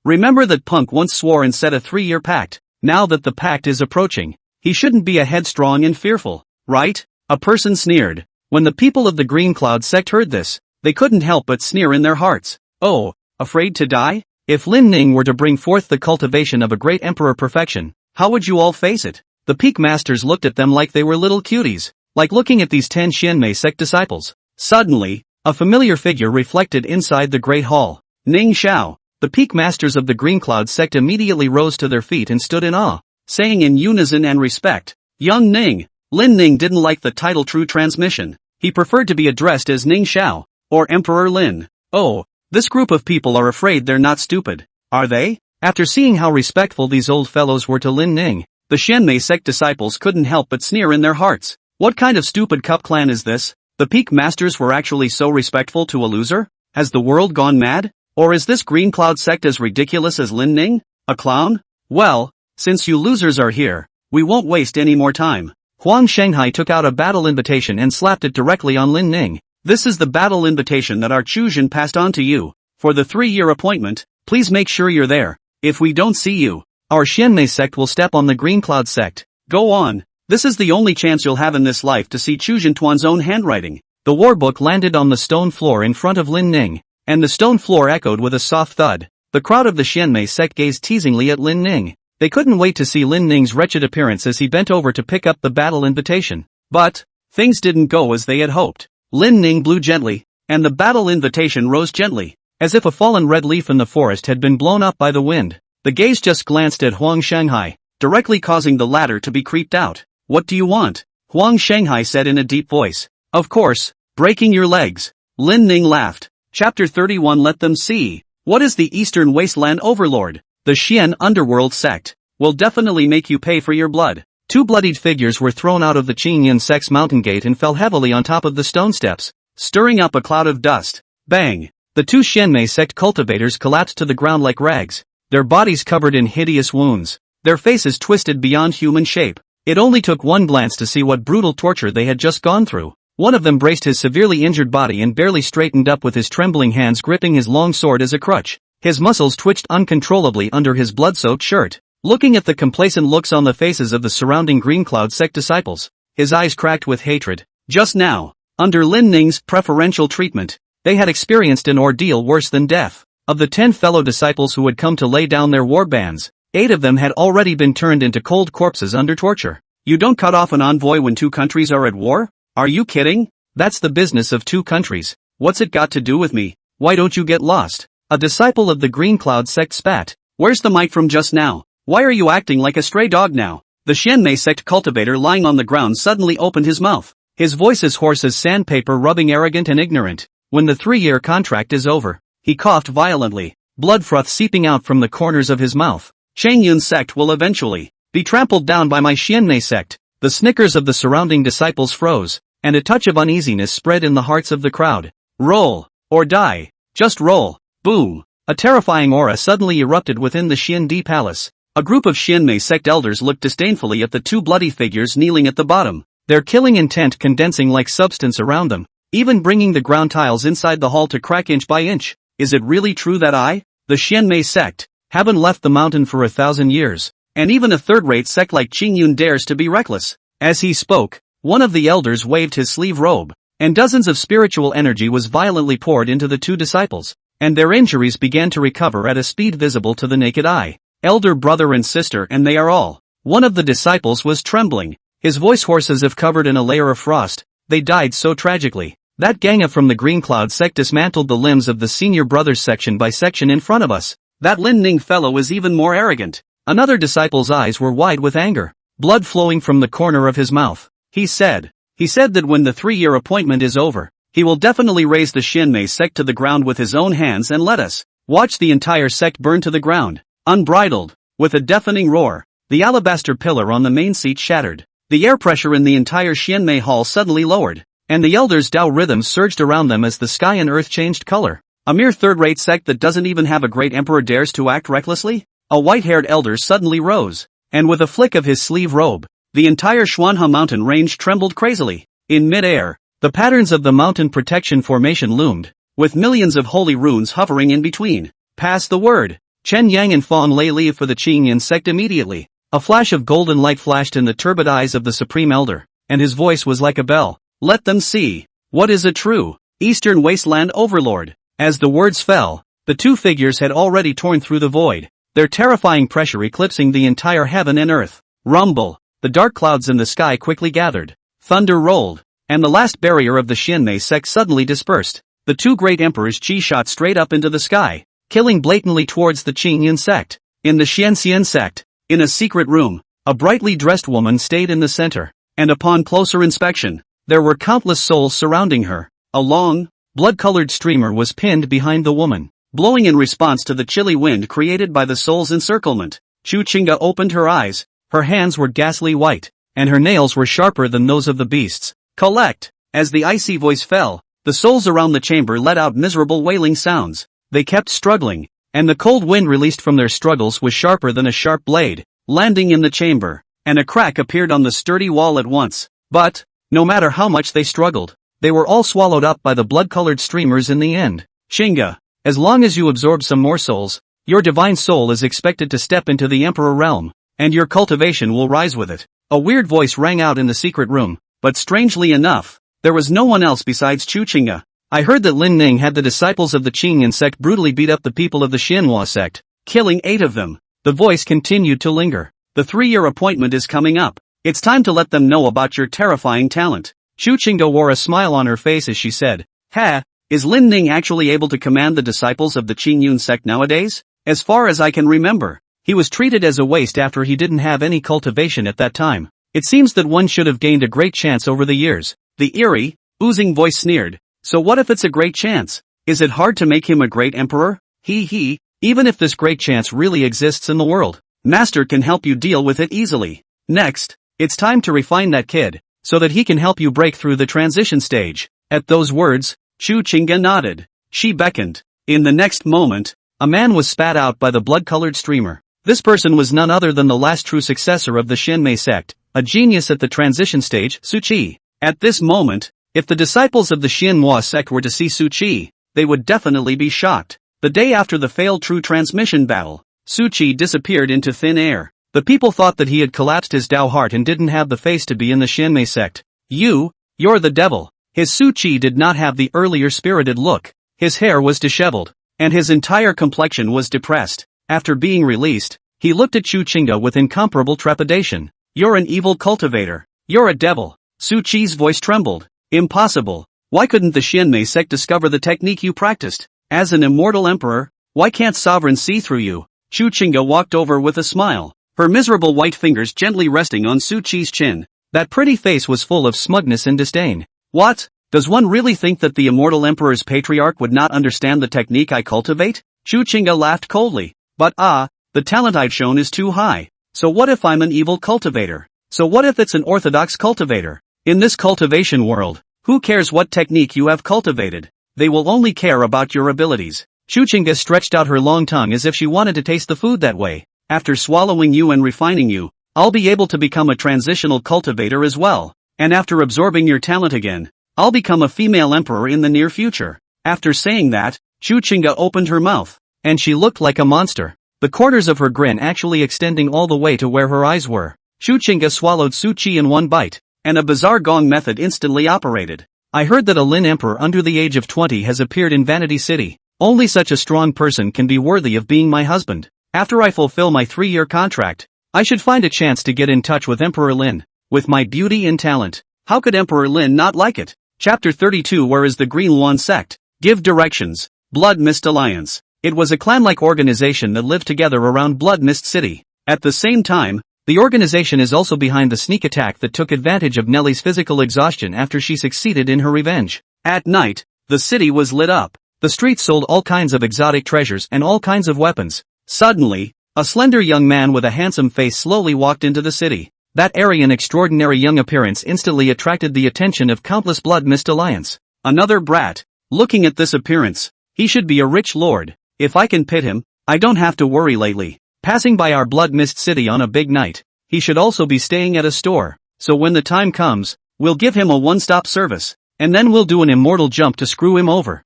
Remember that punk once swore and set a 3-year pact. Now that the pact is approaching, he shouldn't be a headstrong and fearful, right? A person sneered. When the people of the Green Cloud sect heard this, they couldn't help but sneer in their hearts. Oh, afraid to die? If Lin Ning were to bring forth the cultivation of a great emperor perfection, how would you all face it? The peak masters looked at them like they were little cuties, like looking at these 10 Xianmei sect disciples. Suddenly, a familiar figure reflected inside the great hall. Ning Xiao. The peak masters of the Green Cloud sect immediately rose to their feet and stood in awe, saying in unison and respect, Young Ning. Lin Ning didn't like the title True Transmission. He preferred to be addressed as Ning Xiao, or Emperor Lin. Oh, this group of people are afraid they're not stupid, are they? After seeing how respectful these old fellows were to Lin Ning, the Xianmei sect disciples couldn't help but sneer in their hearts. What kind of stupid cup clan is this? The peak masters were actually so respectful to a loser? Has the world gone mad? Or is this Green Cloud sect as ridiculous as Lin Ning? A clown? Well, since you losers are here, we won't waste any more time. Huang Shanghai took out a battle invitation and slapped it directly on Lin Ning. This is the battle invitation that our Chuzhen passed on to you. For the 3-year appointment, please make sure you're there. If we don't see you, our Xianmei sect will step on the Green Cloud sect. Go on. This is the only chance you'll have in this life to see Chuzhen Tuan's own handwriting. The war book landed on the stone floor in front of Lin Ning, and the stone floor echoed with a soft thud. The crowd of the Xianmei sect gazed teasingly at Lin Ning. They couldn't wait to see Lin Ning's wretched appearance as he bent over to pick up the battle invitation. But things didn't go as they had hoped. Lin Ning blew gently, and the battle invitation rose gently, as if a fallen red leaf in the forest had been blown up by the wind. The gaze just glanced at Huang Shanghai, directly causing the latter to be creeped out. What do you want? Huang Shanghai said in a deep voice. Of course, breaking your legs. Lin Ning laughed. Chapter 31. Let them see. What is the Eastern Wasteland Overlord? The Xian Underworld sect will definitely make you pay for your blood. 2 bloodied figures were thrown out of the Qingyan sect's mountain gate and fell heavily on top of the stone steps, stirring up a cloud of dust. Bang! The 2 Xianmei sect cultivators collapsed to the ground like rags, their bodies covered in hideous wounds, their faces twisted beyond human shape. It only took one glance to see what brutal torture they had just gone through. One of them braced his severely injured body and barely straightened up with his trembling hands gripping his long sword as a crutch. His muscles twitched uncontrollably under his blood-soaked shirt. Looking at the complacent looks on the faces of the surrounding Green Cloud sect disciples, his eyes cracked with hatred. Just now, under Lin Ning's preferential treatment, they had experienced an ordeal worse than death. Of the 10 fellow disciples who had come to lay down their war bands, 8 of them had already been turned into cold corpses under torture. You don't cut off an envoy when 2 countries are at war? Are you kidding? That's the business of 2 countries. What's it got to do with me? Why don't you get lost? A disciple of the Green Cloud sect spat. Where's the mic from just now? Why are you acting like a stray dog now? The Xianmei sect cultivator lying on the ground suddenly opened his mouth. His voice as hoarse as sandpaper, rubbing arrogant and ignorant. When the 3-year contract is over, he coughed violently, blood froth seeping out from the corners of his mouth. Changyun sect will eventually be trampled down by my Xianmei sect. The snickers of the surrounding disciples froze, and a touch of uneasiness spread in the hearts of the crowd. Roll, or die. Just roll. Boom. A terrifying aura suddenly erupted within the Xiandi palace. A group of Xianmei sect elders looked disdainfully at the 2 bloody figures kneeling at the bottom, their killing intent condensing like substance around them, even bringing the ground tiles inside the hall to crack inch by inch. Is it really true that the Xianmei sect, haven't left the mountain for 1,000 years, and even a third-rate sect like Qingyun dares to be reckless? As he spoke, one of the elders waved his sleeve robe, and dozens of spiritual energy was violently poured into the 2 disciples, and their injuries began to recover at a speed visible to the naked eye. Elder brother and sister, and they are all. One of the disciples was trembling, his voice hoarse as if covered in a layer of frost. They died so tragically. That ganga from the Green Cloud sect dismantled the limbs of the senior brothers section by section in front of us. That Lin Ning fellow is even more arrogant. Another disciple's eyes were wide with anger, blood flowing from the corner of his mouth. He said that when the 3-year appointment is over, he will definitely raise the Xianmei sect to the ground with his own hands and let us watch the entire sect burn to the ground. Unbridled. With a deafening roar, the alabaster pillar on the main seat shattered. The air pressure in the entire Xianmei hall suddenly lowered, and the elders' Tao rhythms surged around them as the sky and earth changed color. A mere third-rate sect that doesn't even have a great emperor dares to act recklessly? A white-haired elder suddenly rose, and with a flick of his sleeve robe, the entire Xuanhe mountain range trembled crazily. In mid-air, the patterns of the mountain protection formation loomed, with millions of holy runes hovering in between. Pass the word. Chen Yang and Fong Lei leave for the Qingyan sect immediately. A flash of golden light flashed in the turbid eyes of the Supreme Elder, and his voice was like a bell. Let them see. What is a true Eastern Wasteland Overlord? As the words fell, the 2 figures had already torn through the void, their terrifying pressure eclipsing the entire heaven and earth. Rumble. The dark clouds in the sky quickly gathered. Thunder rolled, and the last barrier of the Xianmei sect suddenly dispersed. The 2 great emperors Qi shot straight up into the sky, killing blatantly towards the Qingyan sect. In the Xianxian sect, in a secret room, a brightly dressed woman stayed in the center, and upon closer inspection, there were countless souls surrounding her. A long, blood-colored streamer was pinned behind the woman, blowing in response to the chilly wind created by the soul's encirclement. Chu Qingga opened her eyes, her hands were ghastly white, and her nails were sharper than those of the beasts. Collect! As the icy voice fell, the souls around the chamber let out miserable wailing sounds. they kept struggling, and the cold wind released from their struggles was sharper than a sharp blade, landing in the chamber, and a crack appeared on the sturdy wall at once. But, no matter how much they struggled, they were all swallowed up by the blood-colored streamers in the end. Shinga, as long as you absorb some more souls, your divine soul is expected to step into the Emperor realm, and your cultivation will rise with it. A weird voice rang out in the secret room, but strangely enough, there was no one else besides Chu Chinga. I heard that Lin Ning had the disciples of the Qingyan sect brutally beat up the people of the Xinhua sect, killing 8 of them. The voice continued to linger. The 3-year appointment is coming up. It's time to let them know about your terrifying talent. Chu Chinga wore a smile on her face as she said, "Ha, is Lin Ning actually able to command the disciples of the Qingyun sect nowadays? As far as I can remember, he was treated as a waste after he didn't have any cultivation at that time. It seems that one should have gained a great chance over the years." The eerie, oozing voice sneered. "So what if it's a great chance? Is it hard to make him a great emperor? Even if this great chance really exists in the world, Master can help you deal with it easily. Next, it's time to refine that kid, so that he can help you break through the transition stage." At those words, Chu Chinga nodded. She beckoned. In the next moment, a man was spat out by the blood-colored streamer. This person was none other than the last true successor of the Shinmei sect, a genius at the transition stage, Su Qi. At this moment, if the disciples of the Xinhua sect were to see Su Qi, they would definitely be shocked. The day after the failed true transmission battle, Su Qi disappeared into thin air. The people thought that he had collapsed his Dao heart and didn't have the face to be in the Shinmei sect. You're the devil. His Su Qi did not have the earlier spirited look. His hair was disheveled, and his entire complexion was depressed. After being released, he looked at Chu Chinga with incomparable trepidation. "You're an evil cultivator. You're a devil." Su Qi's voice trembled. "Impossible. Why couldn't the Shinmei sect discover the technique you practiced? As an immortal emperor, why can't sovereigns see through you?" Chu Chinga walked over with a smile, her miserable white fingers gently resting on Su Qi's chin. That pretty face was full of smugness and disdain. "What? Does one really think that the immortal emperor's patriarch would not understand the technique I cultivate?" Chu Chinga laughed coldly. "But the talent I've shown is too high. So what if I'm an evil cultivator? So what if it's an orthodox cultivator? In this cultivation world, who cares what technique you have cultivated? They will only care about your abilities." Chu Chinga stretched out her long tongue as if she wanted to taste the food that way. "After swallowing you and refining you, I'll be able to become a transitional cultivator as well. And after absorbing your talent again, I'll become a female emperor in the near future." After saying that, Chu Chinga opened her mouth, and she looked like a monster, the corners of her grin actually extending all the way to where her eyes were. Chu Chinga swallowed Su Qi in one bite, and a bizarre gong method instantly operated. "I heard that a Lin emperor under the age of 20 has appeared in Vanity City. Only such a strong person can be worthy of being my husband. After I fulfill my 3-year contract, I should find a chance to get in touch with Emperor Lin. With my beauty and talent, how could Emperor Lin not like it?" Chapter 32. Where is the Green Luan sect? Give directions. Blood Mist Alliance. It was a clan-like organization that lived together around Blood Mist City. At the same time, the organization is also behind the sneak attack that took advantage of Nellie's physical exhaustion after she succeeded in her revenge. At night, the city was lit up. The streets sold all kinds of exotic treasures and all kinds of weapons. Suddenly, a slender young man with a handsome face slowly walked into the city. That airy and extraordinary young appearance instantly attracted the attention of countless Blood Mist Alliance. Another brat. Looking at this appearance, he should be a rich lord. If I can pit him, I don't have to worry lately. Passing by our Blood Mist City on a big night, he should also be staying at a store. So when the time comes, we'll give him a one-stop service, and then we'll do an immortal jump to screw him over.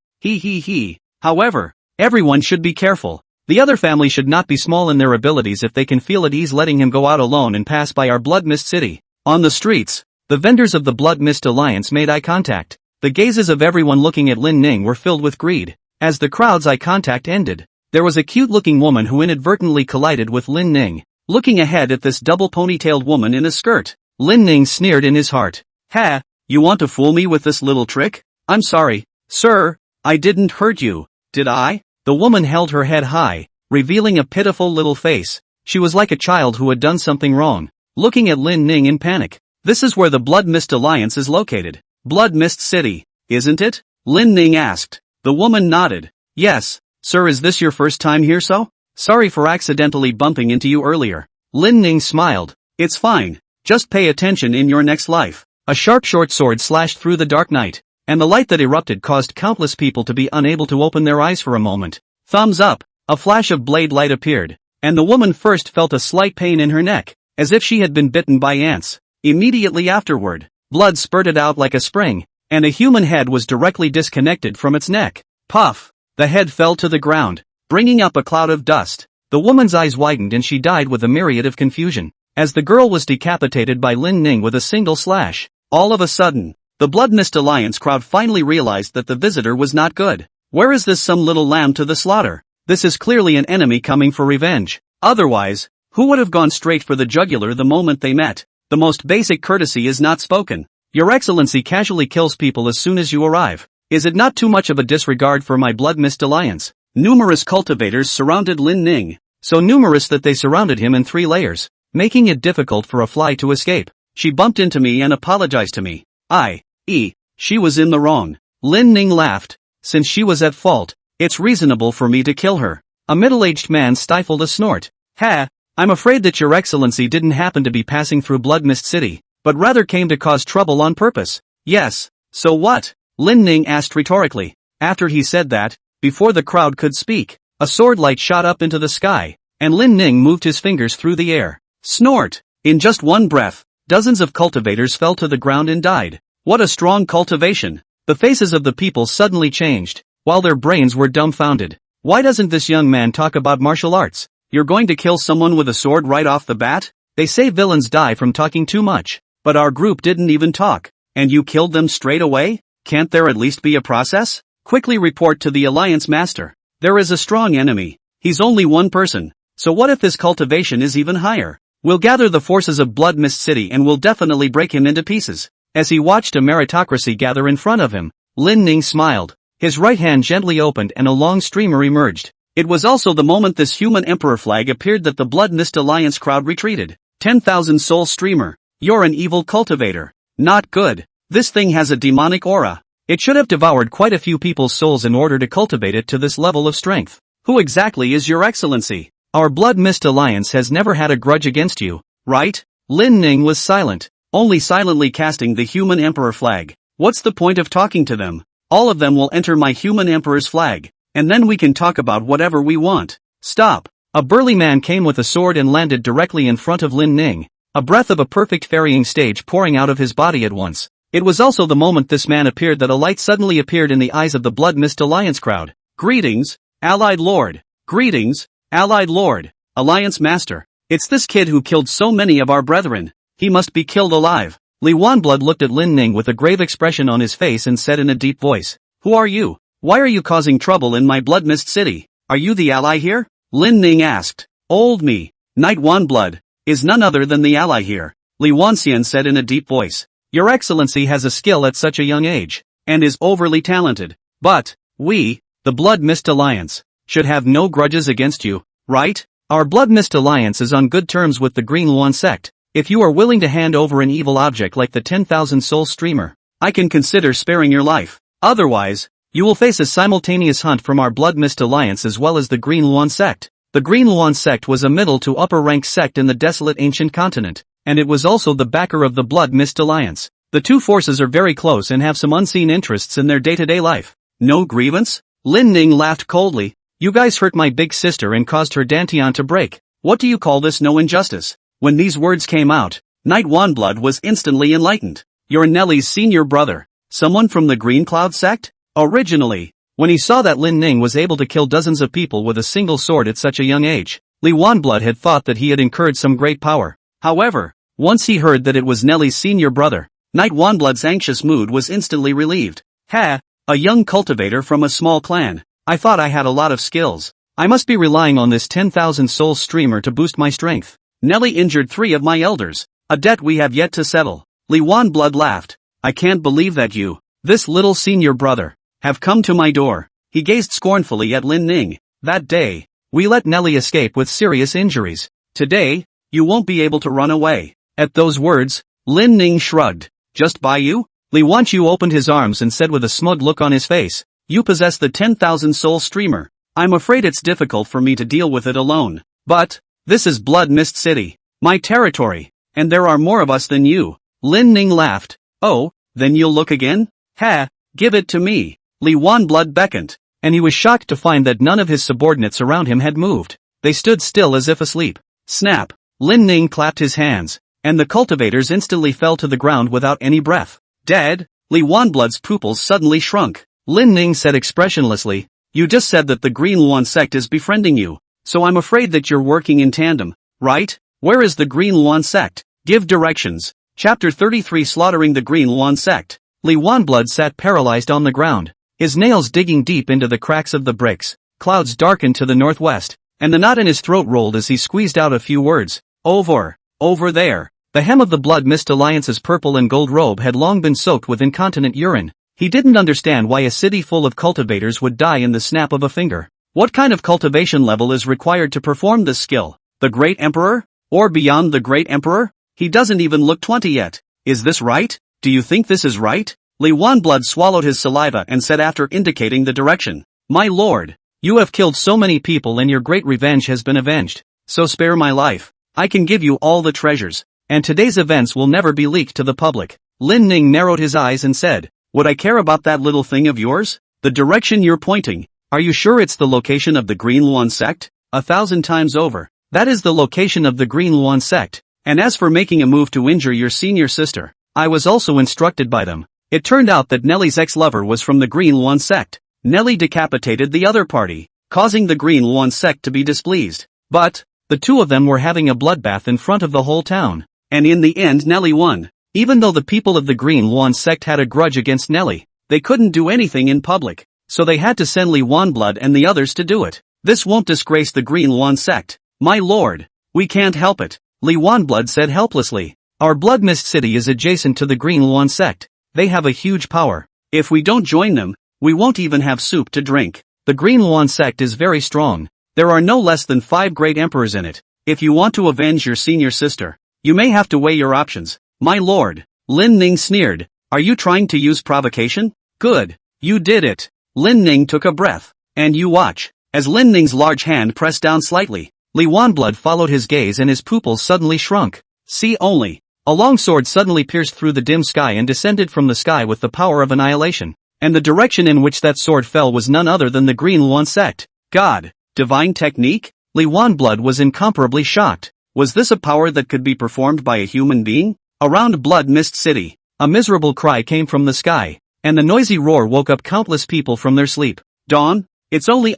However, everyone should be careful. The other family should not be small in their abilities if they can feel at ease letting him go out alone and pass by our Blood Mist City. On the streets, the vendors of the Blood Mist Alliance made eye contact. The gazes of everyone looking at Lin Ning were filled with greed. As the crowd's eye contact ended, there was a cute-looking woman who inadvertently collided with Lin Ning. Looking ahead at this double ponytailed woman in a skirt, Lin Ning sneered in his heart. "Ha, you want to fool me with this little trick? I'm sorry, sir, I didn't hurt you, did I?" The woman held her head high, revealing a pitiful little face. She was like a child who had done something wrong, looking at Lin Ning in panic. "This is where the Blood Mist Alliance is located. Blood Mist City, isn't it?" Lin Ning asked. The woman nodded. "Yes, sir. Is this your first time here so? Sorry for accidentally bumping into you earlier." Lin Ning smiled. "It's fine, just pay attention in your next life." A sharp short sword slashed through the dark night, and the light that erupted caused countless people to be unable to open their eyes for a moment. Thumbs up. A flash of blade light appeared, and the woman first felt a slight pain in her neck, as if she had been bitten by ants. Immediately afterward, blood spurted out like a spring, and a human head was directly disconnected from its neck. Puff! The head fell to the ground, bringing up a cloud of dust. The woman's eyes widened and she died with a myriad of confusion, as the girl was decapitated by Lin Ning with a single slash. All of a sudden, the Blood Mist Alliance crowd finally realized that the visitor was not good. Where is this some little lamb to the slaughter? This is clearly an enemy coming for revenge. Otherwise, who would have gone straight for the jugular the moment they met? The most basic courtesy is not spoken. Your Excellency casually kills people as soon as you arrive. Is it not too much of a disregard for my Blood Mist Alliance? Numerous cultivators surrounded Lin Ning, so numerous that they surrounded him in 3 layers, making it difficult for a fly to escape. She bumped into me and apologized to me. She was in the wrong. Lin Ning laughed. Since she was at fault, it's reasonable for me to kill her. A middle-aged man stifled a snort. Ha! I'm afraid that your Excellency didn't happen to be passing through Blood Mist City, but rather came to cause trouble on purpose. Yes, so what? Lin Ning asked rhetorically. After he said that, before the crowd could speak, a sword light shot up into the sky, and Lin Ning moved his fingers through the air. Snort! In just one breath, dozens of cultivators fell to the ground and died. What a strong cultivation! The faces of the people suddenly changed, while their brains were dumbfounded. Why doesn't this young man talk about martial arts? You're going to kill someone with a sword right off the bat? They say villains die from talking too much, but our group didn't even talk, and you killed them straight away? Can't there at least be a process? Quickly report to the Alliance Master. There is a strong enemy. He's only one person, so what if his cultivation is even higher? We'll gather the forces of Blood Mist City and we'll definitely break him into pieces. As he watched a meritocracy gather in front of him, Lin Ning smiled. His right hand gently opened and a long streamer emerged. It was also the moment this human emperor flag appeared that the Blood Mist Alliance crowd retreated. 10,000 soul streamer. You're an evil cultivator. Not good. This thing has a demonic aura. It should have devoured quite a few people's souls in order to cultivate it to this level of strength. Who exactly is your Excellency? Our Blood Mist Alliance has never had a grudge against you, right? Lin Ning was silent, only silently casting the human emperor flag. What's the point of talking to them? All of them will enter my human emperor's flag, and then we can talk about whatever we want. Stop! A burly man came with a sword and landed directly in front of Lin Ning, a breath of a perfect ferrying stage pouring out of his body at once. It was also the moment this man appeared that a light suddenly appeared in the eyes of the Blood Mist Alliance crowd. Greetings, Allied Lord. Greetings, Allied Lord. Alliance Master. It's this kid who killed so many of our brethren. He must be killed alive. Li Wanblood looked at Lin Ning with a grave expression on his face and said in a deep voice, Who are you? Why are you causing trouble in my Blood Mist City? Are you the ally here? Lin Ning asked. Old me, Knight Wanblood, is none other than the ally here. Li Wanxian said in a deep voice. Your Excellency has a skill at such a young age, and is overly talented. But, we, the Blood Mist Alliance, should have no grudges against you, right? Our Blood Mist Alliance is on good terms with the Green Luan sect. If you are willing to hand over an evil object like the 10,000 soul streamer, I can consider sparing your life. Otherwise, you will face a simultaneous hunt from our Blood Mist Alliance as well as the Green Luan sect. The Green Luan sect was a middle to upper rank sect in the desolate ancient continent, and it was also the backer of the Blood Mist Alliance. The two forces are very close and have some unseen interests in their day-to-day life. No grievance? Lin Ning laughed coldly. You guys hurt my big sister and caused her dantian to break. What do you call this no injustice? When these words came out, Knight Wanblood was instantly enlightened. You're Nellie's senior brother. Someone from the Green Cloud sect? Originally, when he saw that Lin Ning was able to kill dozens of people with a single sword at such a young age, Li Wanblood had thought that he had incurred some great power. However, once he heard that it was Nellie's senior brother, Knight Wanblood's anxious mood was instantly relieved. Ha! A young cultivator from a small clan. I thought I had a lot of skills. I must be relying on this 10,000 soul streamer to boost my strength. Nellie injured 3 of my elders, a debt we have yet to settle. Li Wanblood laughed. I can't believe that you, this little senior brother, have come to my door. He gazed scornfully at Lin Ning. That day, we let Nellie escape with serious injuries. Today, you won't be able to run away. At those words, Lin Ning shrugged. Just by you? Li Wanqiu opened his arms and said with a smug look on his face, You possess the 10,000 soul streamer. I'm afraid it's difficult for me to deal with it alone. But, this is Blood Mist City, my territory, and there are more of us than you. Lin Ning laughed. Oh, then you'll look again? Ha, give it to me. Li Wanblood beckoned. and he was shocked to find that none of his subordinates around him had moved. They stood still as if asleep. Snap! Lin Ning clapped his hands, and the cultivators instantly fell to the ground without any breath. Dead? Li Wanblood's pupils suddenly shrunk. Lin Ning said expressionlessly, "You just said that the Green Luan sect is befriending you, so I'm afraid that you're working in tandem, right? Where is the Green Luan sect? Give directions." Chapter 33 Slaughtering the Green Luan sect. Li Wanblood sat paralyzed on the ground, his nails digging deep into the cracks of the bricks. Clouds darkened to the northwest, and the knot in his throat rolled as he squeezed out a few words. Over there. The hem of the Blood Mist Alliance's purple and gold robe had long been soaked with incontinent urine. He didn't understand why a city full of cultivators would die in the snap of a finger. What kind of cultivation level is required to perform this skill? The Great Emperor? Or beyond the Great Emperor? He doesn't even look 20 yet. Is this right? Do you think this is right? Li Wanblood swallowed his saliva and said after indicating the direction. My lord, you have killed so many people and your great revenge has been avenged. So spare my life. I can give you all the treasures, and today's events will never be leaked to the public. Lin Ning narrowed his eyes and said, would I care about that little thing of yours? The direction you're pointing. Are you sure it's the location of the Green Luan sect? 1,000 times over. That is the location of the Green Luan sect. And as for making a move to injure your senior sister, I was also instructed by them. It turned out that Nellie's ex-lover was from the Green Luan sect. Nellie decapitated the other party, causing the Green Luan sect to be displeased. But the two of them were having a bloodbath in front of the whole town. And in the end Nellie won. Even though the people of the Green Luan sect had a grudge against Nellie, they couldn't do anything in public, so they had to send Li Wanblood and the others to do it. This won't disgrace the Green Luan sect. My lord, we can't help it, Li Wanblood said helplessly. Our Blood Mist City is adjacent to the Green Luan sect. They have a huge power. If we don't join them, we won't even have soup to drink. The Green Luan sect is very strong. There are no less than 5 great emperors in it. If you want to avenge your senior sister, you may have to weigh your options. My lord, Lin Ning sneered. Are you trying to use provocation? Good. You did it. Lin Ning took a breath. And you watch. As Lin Ning's large hand pressed down slightly, Li Wanblood followed his gaze and his pupils suddenly shrunk. See only. A long sword suddenly pierced through the dim sky and descended from the sky with the power of annihilation. And the direction in which that sword fell was none other than the Green Luan sect. God. Divine technique? Li Wanblood was incomparably shocked. Was this a power that could be performed by a human being? Around Blood Mist City, a miserable cry came from the sky, and the noisy roar woke up countless people from their sleep. Dawn? It's only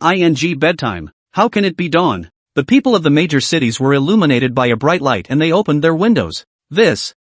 bedtime. How can it be dawn? The people of the major cities were illuminated by a bright light and they opened their windows.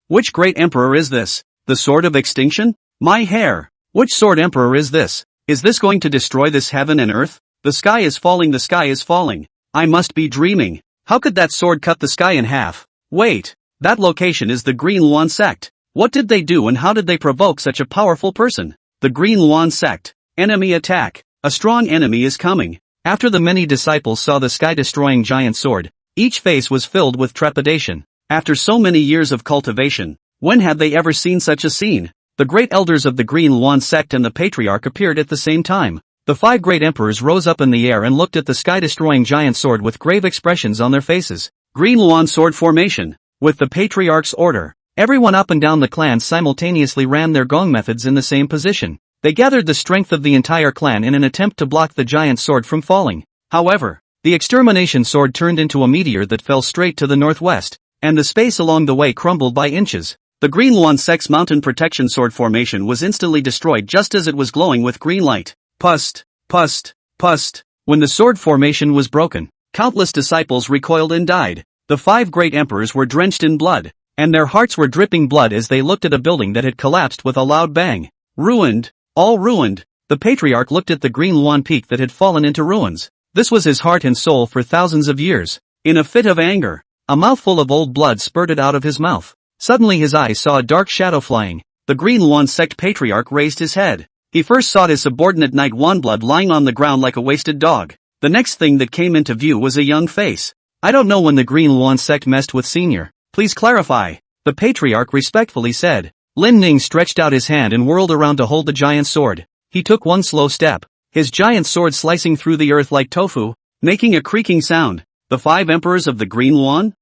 Which great emperor is this? The Sword of Extinction? My hair! Which sword emperor is this? Is this going to destroy this heaven and earth? The sky is falling. I must be dreaming. How could that sword cut the sky in half? Wait, that location is the Green Luan sect. What did they do and how did they provoke such a powerful person? The Green Luan sect. Enemy attack. A strong enemy is coming. After the many disciples saw the sky-destroying giant sword, each face was filled with trepidation. After so many years of cultivation, when had they ever seen such a scene? The great elders of the Green Luan sect and the patriarch appeared at the same time. The 5 great emperors rose up in the air and looked at the sky-destroying giant sword with grave expressions on their faces. Green Luan sword formation. With the patriarch's order, everyone up and down the clan simultaneously ran their gong methods in the same position. They gathered the strength of the entire clan in an attempt to block the giant sword from falling. However, the extermination sword turned into a meteor that fell straight to the northwest, and the space along the way crumbled by inches. The Green Luan sect's mountain protection sword formation was instantly destroyed just as it was glowing with green light. Pust. When the sword formation was broken, countless disciples recoiled and died. The 5 great emperors were drenched in blood, and their hearts were dripping blood as they looked at a building that had collapsed with a loud bang. Ruined. All ruined. The patriarch looked at the Green Luan peak that had fallen into ruins. This was his heart and soul for thousands of years. In a fit of anger, a mouthful of old blood spurted out of his mouth. Suddenly his eyes saw a dark shadow flying. The Green Luan sect patriarch raised his head. He first saw his subordinate knight Wanblood lying on the ground like a wasted dog. The next thing that came into view was a young face. I don't know when the Green Luan sect messed with senior. Please clarify. The patriarch respectfully said. Lin Ning stretched out his hand and whirled around to hold the giant sword. He took one slow step, his giant sword slicing through the earth like tofu, making a creaking sound. The 5 emperors of the Green Luan?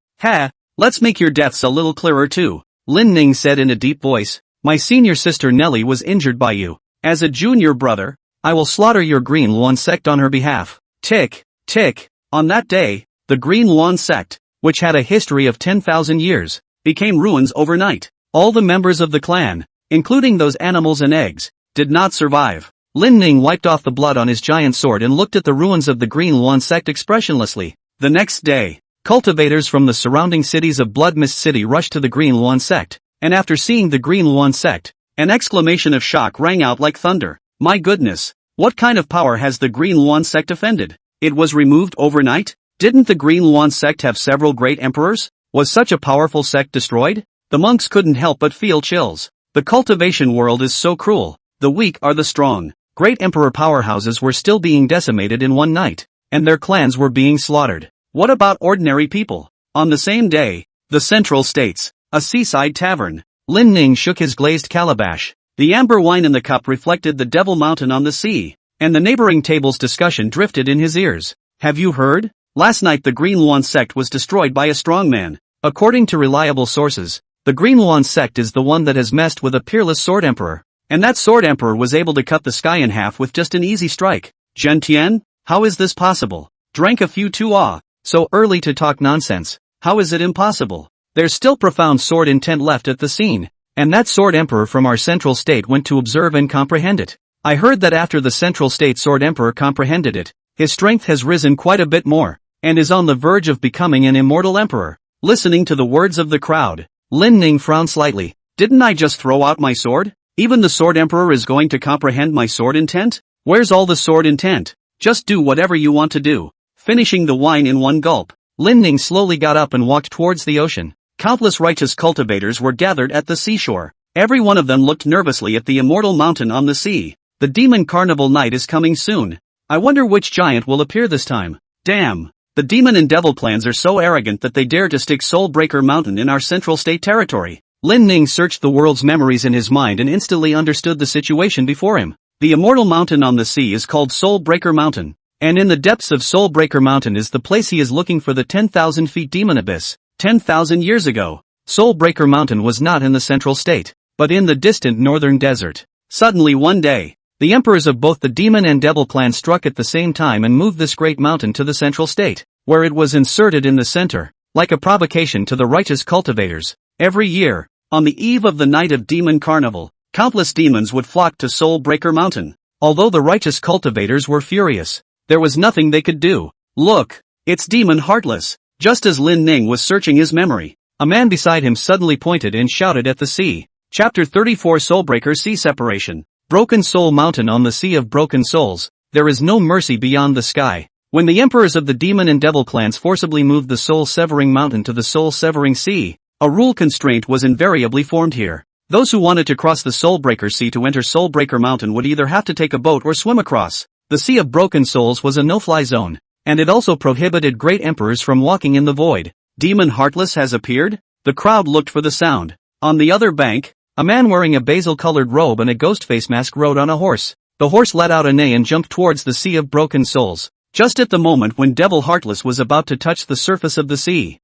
Let's make your deaths a little clearer too. Lin Ning said in a deep voice. My senior sister Nellie was injured by you. As a junior brother, I will slaughter your Green Luan sect on her behalf. Tick, tick. On that day, the Green Luan sect, which had a history of 10,000 years, became ruins overnight. All the members of the clan, including those animals and eggs, did not survive. Lin Ning wiped off the blood on his giant sword and looked at the ruins of the Green Luan sect expressionlessly. The next day, cultivators from the surrounding cities of Blood Mist City rushed to the Green Luan sect, and after seeing the Green Luan sect, an exclamation of shock rang out like thunder. My goodness, what kind of power has the Green Luan sect offended? It was removed overnight? Didn't the Green Luan sect have several great emperors? Was such a powerful sect destroyed? The monks couldn't help but feel chills. The cultivation world is so cruel. The weak are the strong. Great emperor powerhouses were still being decimated in one night, and their clans were being slaughtered. What about ordinary people? On the same day, the Central States, a seaside tavern. Lin Ning shook his glazed calabash. The amber wine in the cup reflected the Devil Mountain on the sea, and the neighboring table's discussion drifted in his ears. Have you heard? Last night the Green Luan sect was destroyed by a strongman. According to reliable sources, the Green Luan sect is the one that has messed with a peerless sword emperor. And that sword emperor was able to cut the sky in half with just an easy strike. Gentian, how is this possible? Drank a few too so early to talk nonsense. How is it impossible? There's still profound sword intent left at the scene, and that sword emperor from our central state went to observe and comprehend it. I heard that after the central state sword emperor comprehended it, his strength has risen quite a bit more, and is on the verge of becoming an immortal emperor. Listening to the words of the crowd, Lin Ning frowned slightly. Didn't I just throw out my sword? Even the sword emperor is going to comprehend my sword intent? Where's all the sword intent? Just do whatever you want to do. Finishing the wine in one gulp, Lin Ning slowly got up and walked towards the ocean. Countless righteous cultivators were gathered at the seashore. Every one of them looked nervously at the immortal mountain on the sea. The demon carnival night is coming soon. I wonder which giant will appear this time. Damn! The demon and devil clans are so arrogant that they dare to stick Soul Breaker Mountain in our central state territory. Lin Ning searched the world's memories in his mind and instantly understood the situation before him. The immortal mountain on the sea is called Soul Breaker Mountain, and in the depths of Soul Breaker Mountain is the place he is looking for the 10,000 feet demon abyss. 10,000 years ago, Soul Breaker Mountain was not in the central state, but in the distant northern desert. Suddenly one day, the emperors of both the demon and devil clans struck at the same time and moved this great mountain to the central state, where it was inserted in the center, like a provocation to the righteous cultivators. Every year, on the eve of the night of Demon Carnival, countless demons would flock to Soul Breaker Mountain. Although the righteous cultivators were furious, there was nothing they could do. Look, it's Demon Heartless. Just as Lin Ning was searching his memory, a man beside him suddenly pointed and shouted at the sea. Chapter 34 Soulbreaker Sea Separation. Broken Soul Mountain on the Sea of Broken Souls. There is no mercy beyond the sky. When the emperors of the demon and devil clans forcibly moved the soul-severing mountain to the soul-severing sea, a rule constraint was invariably formed here. Those who wanted to cross the Soulbreaker Sea to enter Soulbreaker Mountain would either have to take a boat or swim across. The Sea of Broken Souls was a no-fly zone, and it also prohibited great emperors from walking in the void. Demon Heartless has appeared? The crowd looked for the sound. On the other bank, a man wearing a basil-colored robe and a ghost face mask rode on a horse. The horse let out a neigh and jumped towards the Sea of Broken Souls. Just at the moment when Devil Heartless was about to touch the surface of the sea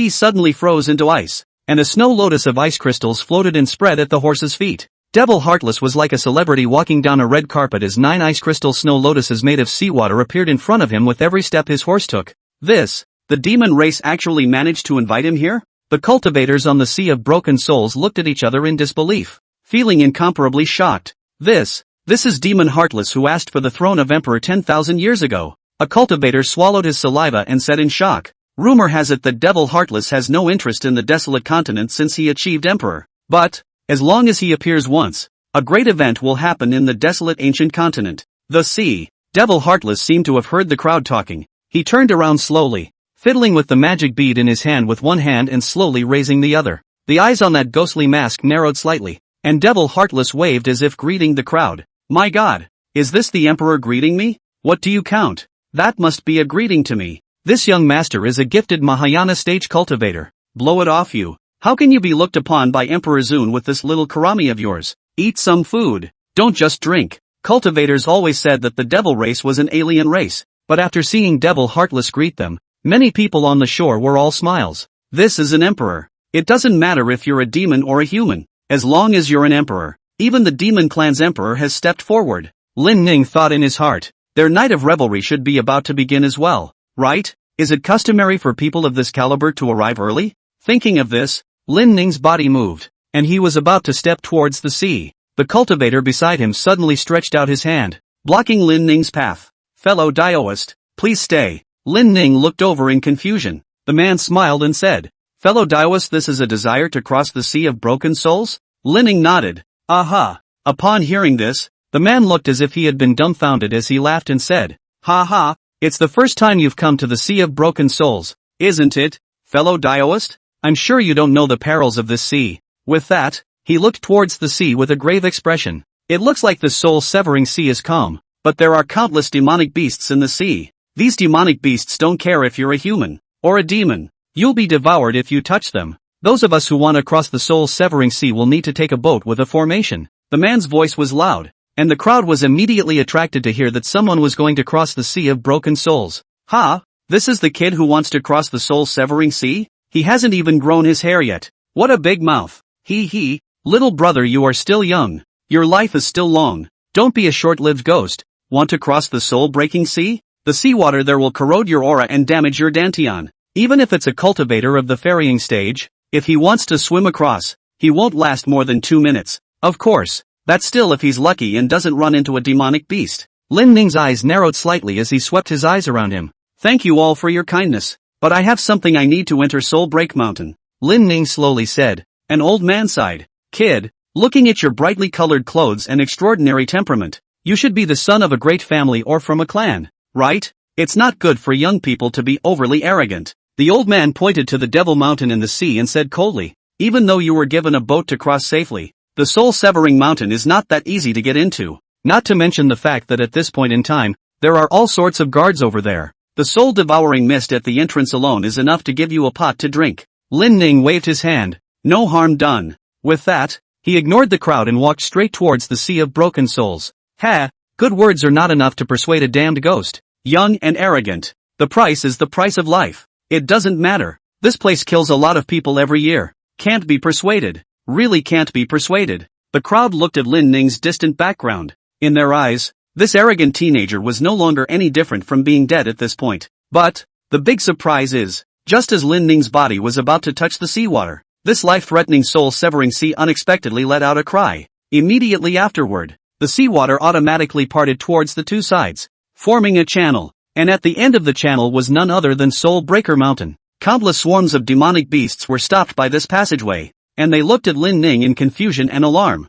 suddenly froze into ice, and a snow lotus of ice crystals floated and spread at the horse's feet. Devil Heartless was like a celebrity walking down a red carpet as 9 ice crystal snow lotuses made of seawater appeared in front of him with every step his horse took. The demon race actually managed to invite him here? The cultivators on the Sea of Broken Souls looked at each other in disbelief, feeling incomparably shocked. This is Demon Heartless who asked for the throne of Emperor 10,000 years ago. A cultivator swallowed his saliva and said in shock, rumor has it that Devil Heartless has no interest in the desolate continent since he achieved Emperor. But, as long as he appears once, a great event will happen in the desolate ancient continent. The sea. Devil Heartless seemed to have heard the crowd talking. He turned around slowly, fiddling with the magic bead in his hand with one hand and slowly raising the other. The eyes on that ghostly mask narrowed slightly, and Devil Heartless waved as if greeting the crowd. My God, is this the Emperor greeting me? What do you count? That must be a greeting to me. This young master is a gifted Mahayana stage cultivator. Blow it off you. How can you be looked upon by Emperor Zun with this little karami of yours? Eat some food. Don't just drink. Cultivators always said that the devil race was an alien race, but after seeing Devil Heartless greet them, many people on the shore were all smiles. This is an emperor. It doesn't matter if you're a demon or a human, as long as you're an emperor. Even the demon clan's emperor has stepped forward. Lin Ning thought in his heart. Their night of revelry should be about to begin as well, right? Is it customary for people of this caliber to arrive early? Thinking of this, Lin Ning's body moved, and he was about to step towards the sea. The cultivator beside him suddenly stretched out his hand, blocking Lin Ning's path. Fellow Daoist, please stay. Lin Ning looked over in confusion. The man smiled and said, Fellow Daoist, this is a desire to cross the Sea of Broken Souls? Lin Ning nodded. Aha. Upon hearing this, the man looked as if he had been dumbfounded as he laughed and said, Ha ha, it's the first time you've come to the Sea of Broken Souls, isn't it, fellow Daoist? I'm sure you don't know the perils of this sea. With that, he looked towards the sea with a grave expression. It looks like the soul-severing sea is calm, but there are countless demonic beasts in the sea. These demonic beasts don't care if you're a human, or a demon. You'll be devoured if you touch them. Those of us who want to cross the soul-severing sea will need to take a boat with a formation. The man's voice was loud, and the crowd was immediately attracted to hear that someone was going to cross the Sea of Broken Souls. Ha! This is the kid who wants to cross the soul-severing sea? He hasn't even grown his hair yet. What a big mouth. He. Little brother, you are still young. Your life is still long. Don't be a short-lived ghost. Want to cross the soul-breaking sea? The seawater there will corrode your aura and damage your dantian. Even if it's a cultivator of the ferrying stage, if he wants to swim across, he won't last more than 2 minutes. Of course, that's still if he's lucky and doesn't run into a demonic beast. Lin Ning's eyes narrowed slightly as he swept his eyes around him. Thank you all for your kindness, but I have something I need to enter Soul Break Mountain. Lin Ning slowly said. An old man sighed. Kid, looking at your brightly colored clothes and extraordinary temperament, you should be the son of a great family or from a clan, right? It's not good for young people to be overly arrogant. The old man pointed to the Devil Mountain in the sea and said coldly, even though you were given a boat to cross safely, the soul-severing mountain is not that easy to get into. Not to mention the fact that at this point in time, there are all sorts of guards over there. The soul-devouring mist at the entrance alone is enough to give you a pot to drink. Lin Ning waved his hand. No harm done. With that, he ignored the crowd and walked straight towards the Sea of Broken Souls. Ha! Good words are not enough to persuade a damned ghost. Young and arrogant. The price is the price of life. It doesn't matter. This place kills a lot of people every year. Can't be persuaded. Really can't be persuaded. The crowd looked at Lin Ning's distant background. In their eyes, this arrogant teenager was no longer any different from being dead at this point. But, the big surprise is, just as Lin Ning's body was about to touch the seawater, this life-threatening soul-severing sea unexpectedly let out a cry. Immediately afterward, the seawater automatically parted towards the two sides, forming a channel, and at the end of the channel was none other than Soul Breaker Mountain. Countless swarms of demonic beasts were stopped by this passageway, and they looked at Lin Ning in confusion and alarm.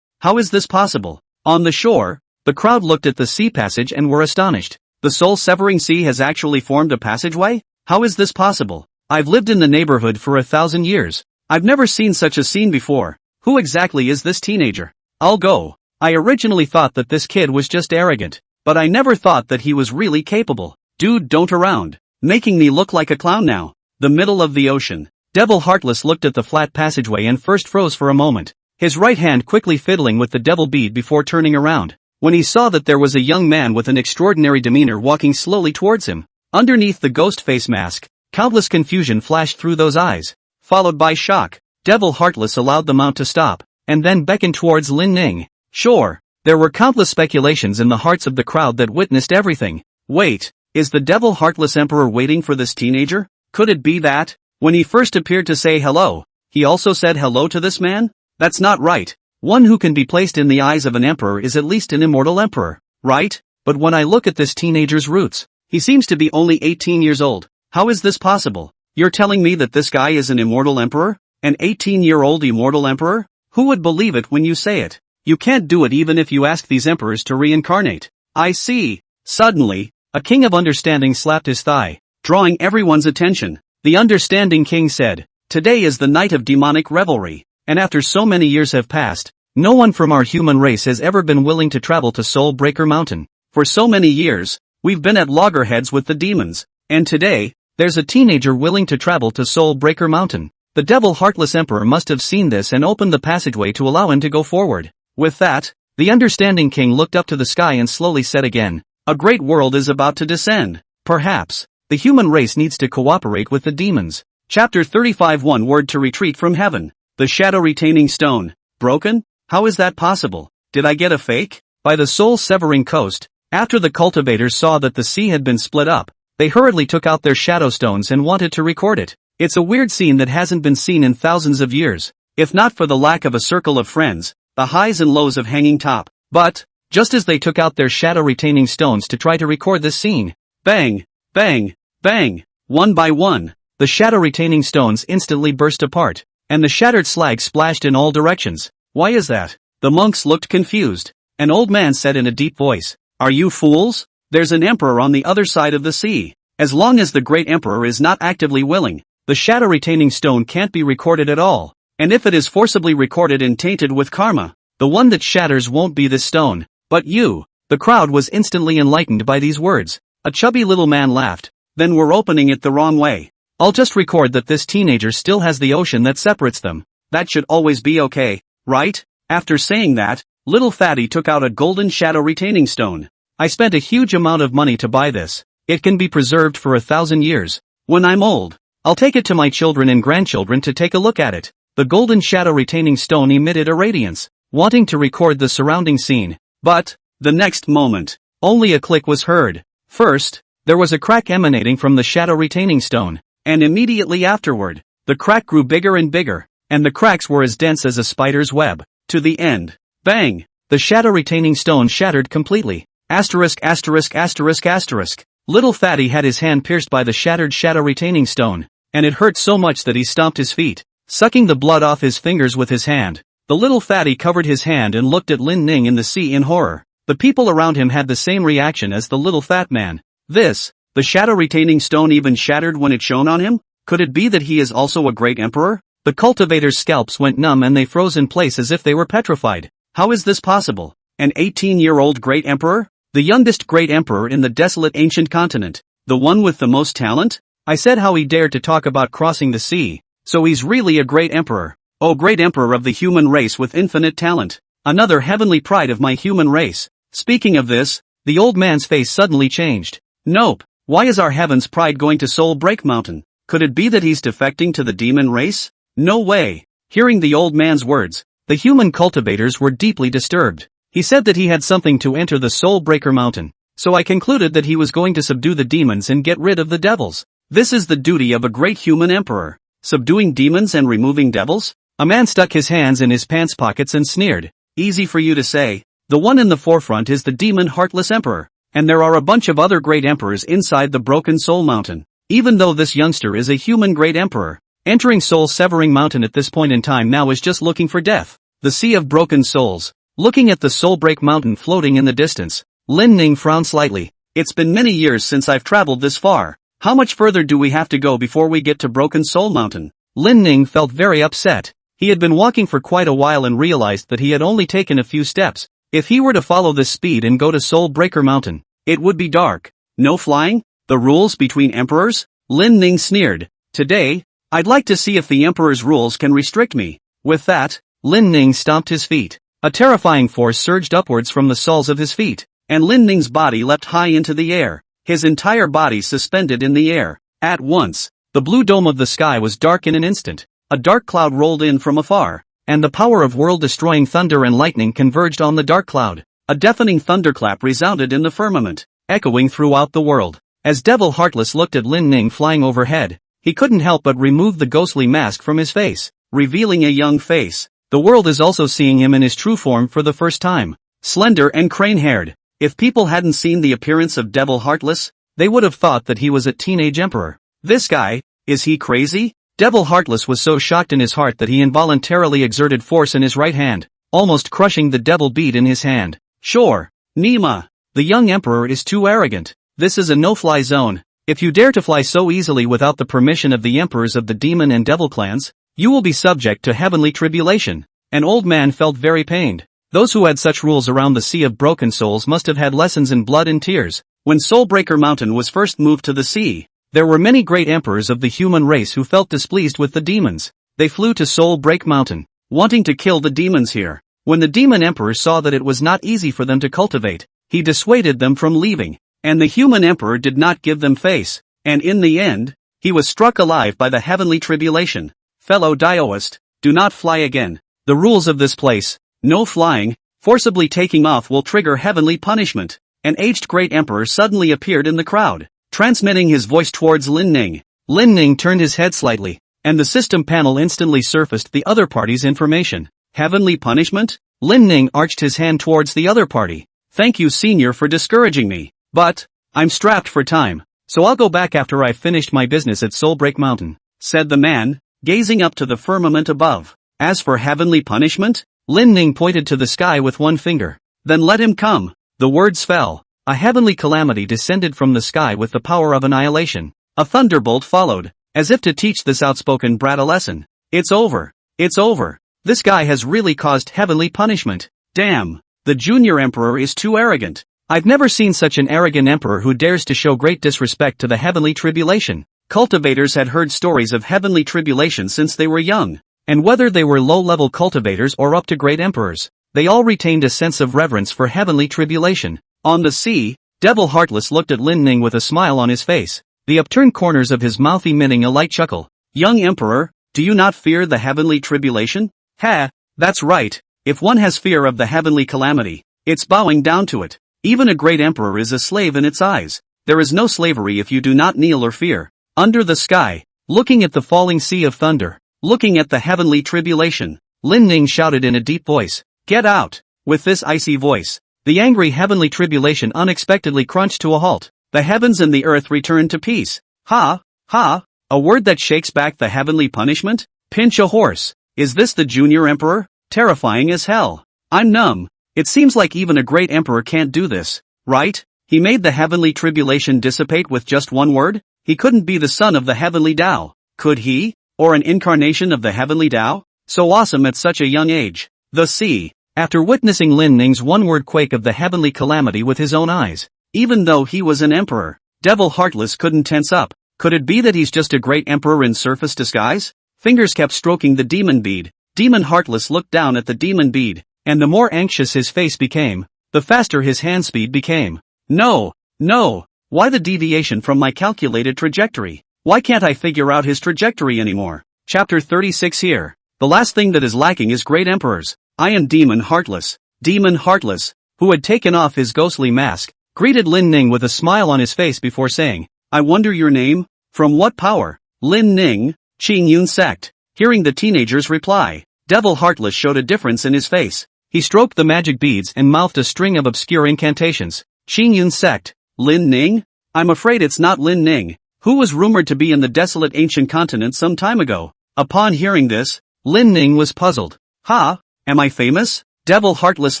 How is this possible? On the shore, the crowd looked at the sea passage and were astonished. The soul-severing sea has actually formed a passageway? How is this possible? I've lived in the neighborhood for 1,000 years. I've never seen such a scene before. Who exactly is this teenager? I'll go. I originally thought that this kid was just arrogant, but I never thought that he was really capable. Dude, don't around. Making me look like a clown now. The middle of the ocean. Devil Heartless looked at the flat passageway and first froze for a moment, his right hand quickly fiddling with the devil bead before turning around. When he saw that there was a young man with an extraordinary demeanor walking slowly towards him, underneath the ghost face mask, countless confusion flashed through those eyes, followed by shock. Devil Heartless allowed the mount to stop, and then beckoned towards Lin Ning. Sure, there were countless speculations in the hearts of the crowd that witnessed everything. Wait, is the Devil Heartless Emperor waiting for this teenager? Could it be that, when he first appeared to say hello, he also said hello to this man? That's not right. One who can be placed in the eyes of an emperor is at least an immortal emperor, right? But when I look at this teenager's roots, he seems to be only 18 years old. How is this possible? You're telling me that this guy is an immortal emperor? An 18-year-old immortal emperor? Who would believe it when you say it? You can't do it even if you ask these emperors to reincarnate. I see. Suddenly, a king of understanding slapped his thigh, drawing everyone's attention. The understanding king said, today is the night of demonic revelry, and after so many years have passed, no one from our human race has ever been willing to travel to Soul Breaker Mountain. For so many years, we've been at loggerheads with the demons, and today, there's a teenager willing to travel to Soul Breaker Mountain. The Devil Heartless Emperor must have seen this and opened the passageway to allow him to go forward. With that, the understanding king looked up to the sky and slowly said again, a great world is about to descend. Perhaps, the human race needs to cooperate with the demons. Chapter 35 One word to retreat from heaven. The shadow retaining stone. Broken? How is that possible? Did I get a fake? by the soul-severing coast. After the cultivators saw that the sea had been split up, they hurriedly took out their shadow stones and wanted to record it. It's a weird scene that hasn't been seen in thousands of years, if not for the lack of a circle of friends, the highs and lows of hanging top. But, just as they took out their shadow-retaining stones to try to record this scene, bang, bang, bang, one by one, the shadow-retaining stones instantly burst apart, and the shattered slag splashed in all directions. Why is that? The monks looked confused. An old man said in a deep voice, "Are you fools? There's an emperor on the other side of the sea. As long as the great emperor is not actively willing, the shadow-retaining stone can't be recorded at all. And if it is forcibly recorded and tainted with karma, the one that shatters won't be this stone, but you." The crowd was instantly enlightened by these words. A chubby little man laughed. "Then we're opening it the wrong way. I'll just record that this teenager still has the ocean that separates them. That should always be okay, right?" After saying that, little Fatty took out a golden shadow-retaining stone. "I spent a huge amount of money to buy this. It can be preserved for 1,000 years. When I'm old, I'll take it to my children and grandchildren to take a look at it." The golden shadow-retaining stone emitted a radiance, wanting to record the surrounding scene. But, the next moment, only a click was heard. First, there was a crack emanating from the shadow-retaining stone, and immediately afterward, the crack grew bigger and bigger, and the cracks were as dense as a spider's web. To the end. Bang! The shadow-retaining stone shattered completely. Asterisk asterisk asterisk asterisk. Little Fatty had his hand pierced by the shattered shadow-retaining stone, and it hurt so much that he stomped his feet, sucking the blood off his fingers with his hand. The little Fatty covered his hand and looked at Lin Ning in the sea in horror. The people around him had the same reaction as the little fat man. The shadow-retaining stone even shattered when it shone on him? Could it be that he is also a great emperor? The cultivators' scalps went numb and they froze in place as if they were petrified. How is this possible? An 18-year-old great emperor? The youngest great emperor in the desolate ancient continent? The one with the most talent? I said how he dared to talk about crossing the sea. So he's really a great emperor. Oh, great emperor of the human race with infinite talent. Another heavenly pride of my human race. Speaking of this, the old man's face suddenly changed. Nope. Why is our heaven's pride going to Soul Break Mountain? Could it be that he's defecting to the demon race? No way. Hearing the old man's words, the human cultivators were deeply disturbed. He said that he had something to enter the Soul Breaker Mountain, so I concluded that he was going to subdue the demons and get rid of the devils. This is the duty of a great human emperor. Subduing demons and removing devils? A man stuck his hands in his pants pockets and sneered. Easy for you to say. The one in the forefront is the demon heartless emperor, and there are a bunch of other great emperors inside the Broken Soul Mountain. Even though this youngster is a human great emperor, entering Soul Severing Mountain at this point in time now is just looking for death. The Sea of Broken Souls. Looking at the Soul Break Mountain floating in the distance, Lin Ning frowned slightly. It's been many years since I've traveled this far. How much further do we have to go before we get to Broken Soul Mountain? Lin Ning felt very upset. He had been walking for quite a while and realized that he had only taken a few steps. If he were to follow this speed and go to Soul Breaker Mountain, it would be dark. No flying? The rules between emperors? Lin Ning sneered. Today, I'd like to see if the emperor's rules can restrict me. With that, Lin Ning stomped his feet. A terrifying force surged upwards from the soles of his feet, and Lin Ning's body leapt high into the air, his entire body suspended in the air. At once, the blue dome of the sky was dark in an instant. A dark cloud rolled in from afar, and the power of world-destroying thunder and lightning converged on the dark cloud. A deafening thunderclap resounded in the firmament, echoing throughout the world. As Devil Heartless looked at Lin Ning flying overhead, he couldn't help but remove the ghostly mask from his face, revealing a young face. The world is also seeing him in his true form for the first time. Slender and crane-haired. If people hadn't seen the appearance of Devil Heartless, they would have thought that he was a teenage emperor. This guy, is he crazy? Devil Heartless was so shocked in his heart that he involuntarily exerted force in his right hand, almost crushing the devil bead in his hand. Sure, Nima. The young emperor is too arrogant. This is a no-fly zone. If you dare to fly so easily without the permission of the emperors of the demon and devil clans, you will be subject to heavenly tribulation. An old man felt very pained. Those who had such rules around the Sea of Broken Souls must have had lessons in blood and tears. When Soulbreaker Mountain was first moved to the sea, there were many great emperors of the human race who felt displeased with the demons. They flew to Soul Break Mountain, wanting to kill the demons here. When the demon emperor saw that it was not easy for them to cultivate, he dissuaded them from leaving. And the human emperor did not give them face, and in the end, he was struck alive by the heavenly tribulation. Fellow Daoist, do not fly again. The rules of this place: no flying, Forcibly taking off will trigger heavenly punishment. An aged great emperor suddenly appeared in the crowd, transmitting his voice towards Lin Ning. Lin Ning turned his head slightly, and the system panel instantly surfaced the other party's information. Heavenly punishment? Lin Ning arched his hand towards the other party. Thank you, senior, for discouraging me. But I'm strapped for time, so I'll go back after I've finished my business at Soulbreak Mountain, said the man, gazing up to the firmament above. As for heavenly punishment? Lin Ning pointed to the sky with one finger. Then let him come. The words fell. A heavenly calamity descended from the sky with the power of annihilation. A thunderbolt followed, as if to teach this outspoken brat a lesson. It's over. It's over. This guy has really caused heavenly punishment. Damn. The junior emperor is too arrogant. I've never seen such an arrogant emperor who dares to show great disrespect to the heavenly tribulation. Cultivators had heard stories of heavenly tribulation since they were young, and whether they were low-level cultivators or up to great emperors, they all retained a sense of reverence for heavenly tribulation. On the sea, Devil Heartless looked at Lin Ning with a smile on his face, the upturned corners of his mouth emitting a light chuckle. Young emperor, do you not fear the heavenly tribulation? Ha, that's right. If one has fear of the heavenly calamity, it's bowing down to it. Even a great emperor is a slave in its eyes. There is no slavery if you do not kneel or fear. Under the sky, looking at the falling sea of thunder, looking at the heavenly tribulation, Lin Ning shouted in a deep voice, "Get out!" With this icy voice, the angry heavenly tribulation unexpectedly crunched to a halt. The heavens and the earth returned to peace. Ha, ha, a word that shakes back the heavenly punishment? Pinch a horse. Is this the junior emperor? Terrifying as hell. I'm numb. It seems like even a great emperor can't do this, right? He made the heavenly tribulation dissipate with just one word? He couldn't be the son of the heavenly Tao, could he? Or an incarnation of the heavenly Tao? So awesome at such a young age. The sea. After witnessing Lin Ning's one-word quake of the heavenly calamity with his own eyes, even though he was an emperor, Devil Heartless couldn't tense up. Could it be that he's just a great emperor in surface disguise? Fingers kept stroking the demon bead. Demon Heartless looked down at the demon bead, and the more anxious his face became, the faster his hand speed became. No, no, why the deviation from my calculated trajectory? Why can't I figure out his trajectory anymore? Chapter 36 here. The last thing that is lacking is great emperors. I am Demon Heartless. Demon Heartless, who had taken off his ghostly mask, greeted Lin Ning with a smile on his face before saying, I wonder your name? From what power? Lin Ning, Qing Yun sect. Hearing the teenager's reply, Devil Heartless showed a difference in his face. He stroked the magic beads and mouthed a string of obscure incantations. Qing Yun sect. Lin Ning? I'm afraid it's not Lin Ning, who was rumored to be in the desolate ancient continent some time ago. Upon hearing this, Lin Ning was puzzled. Ha, am I famous? Devil Heartless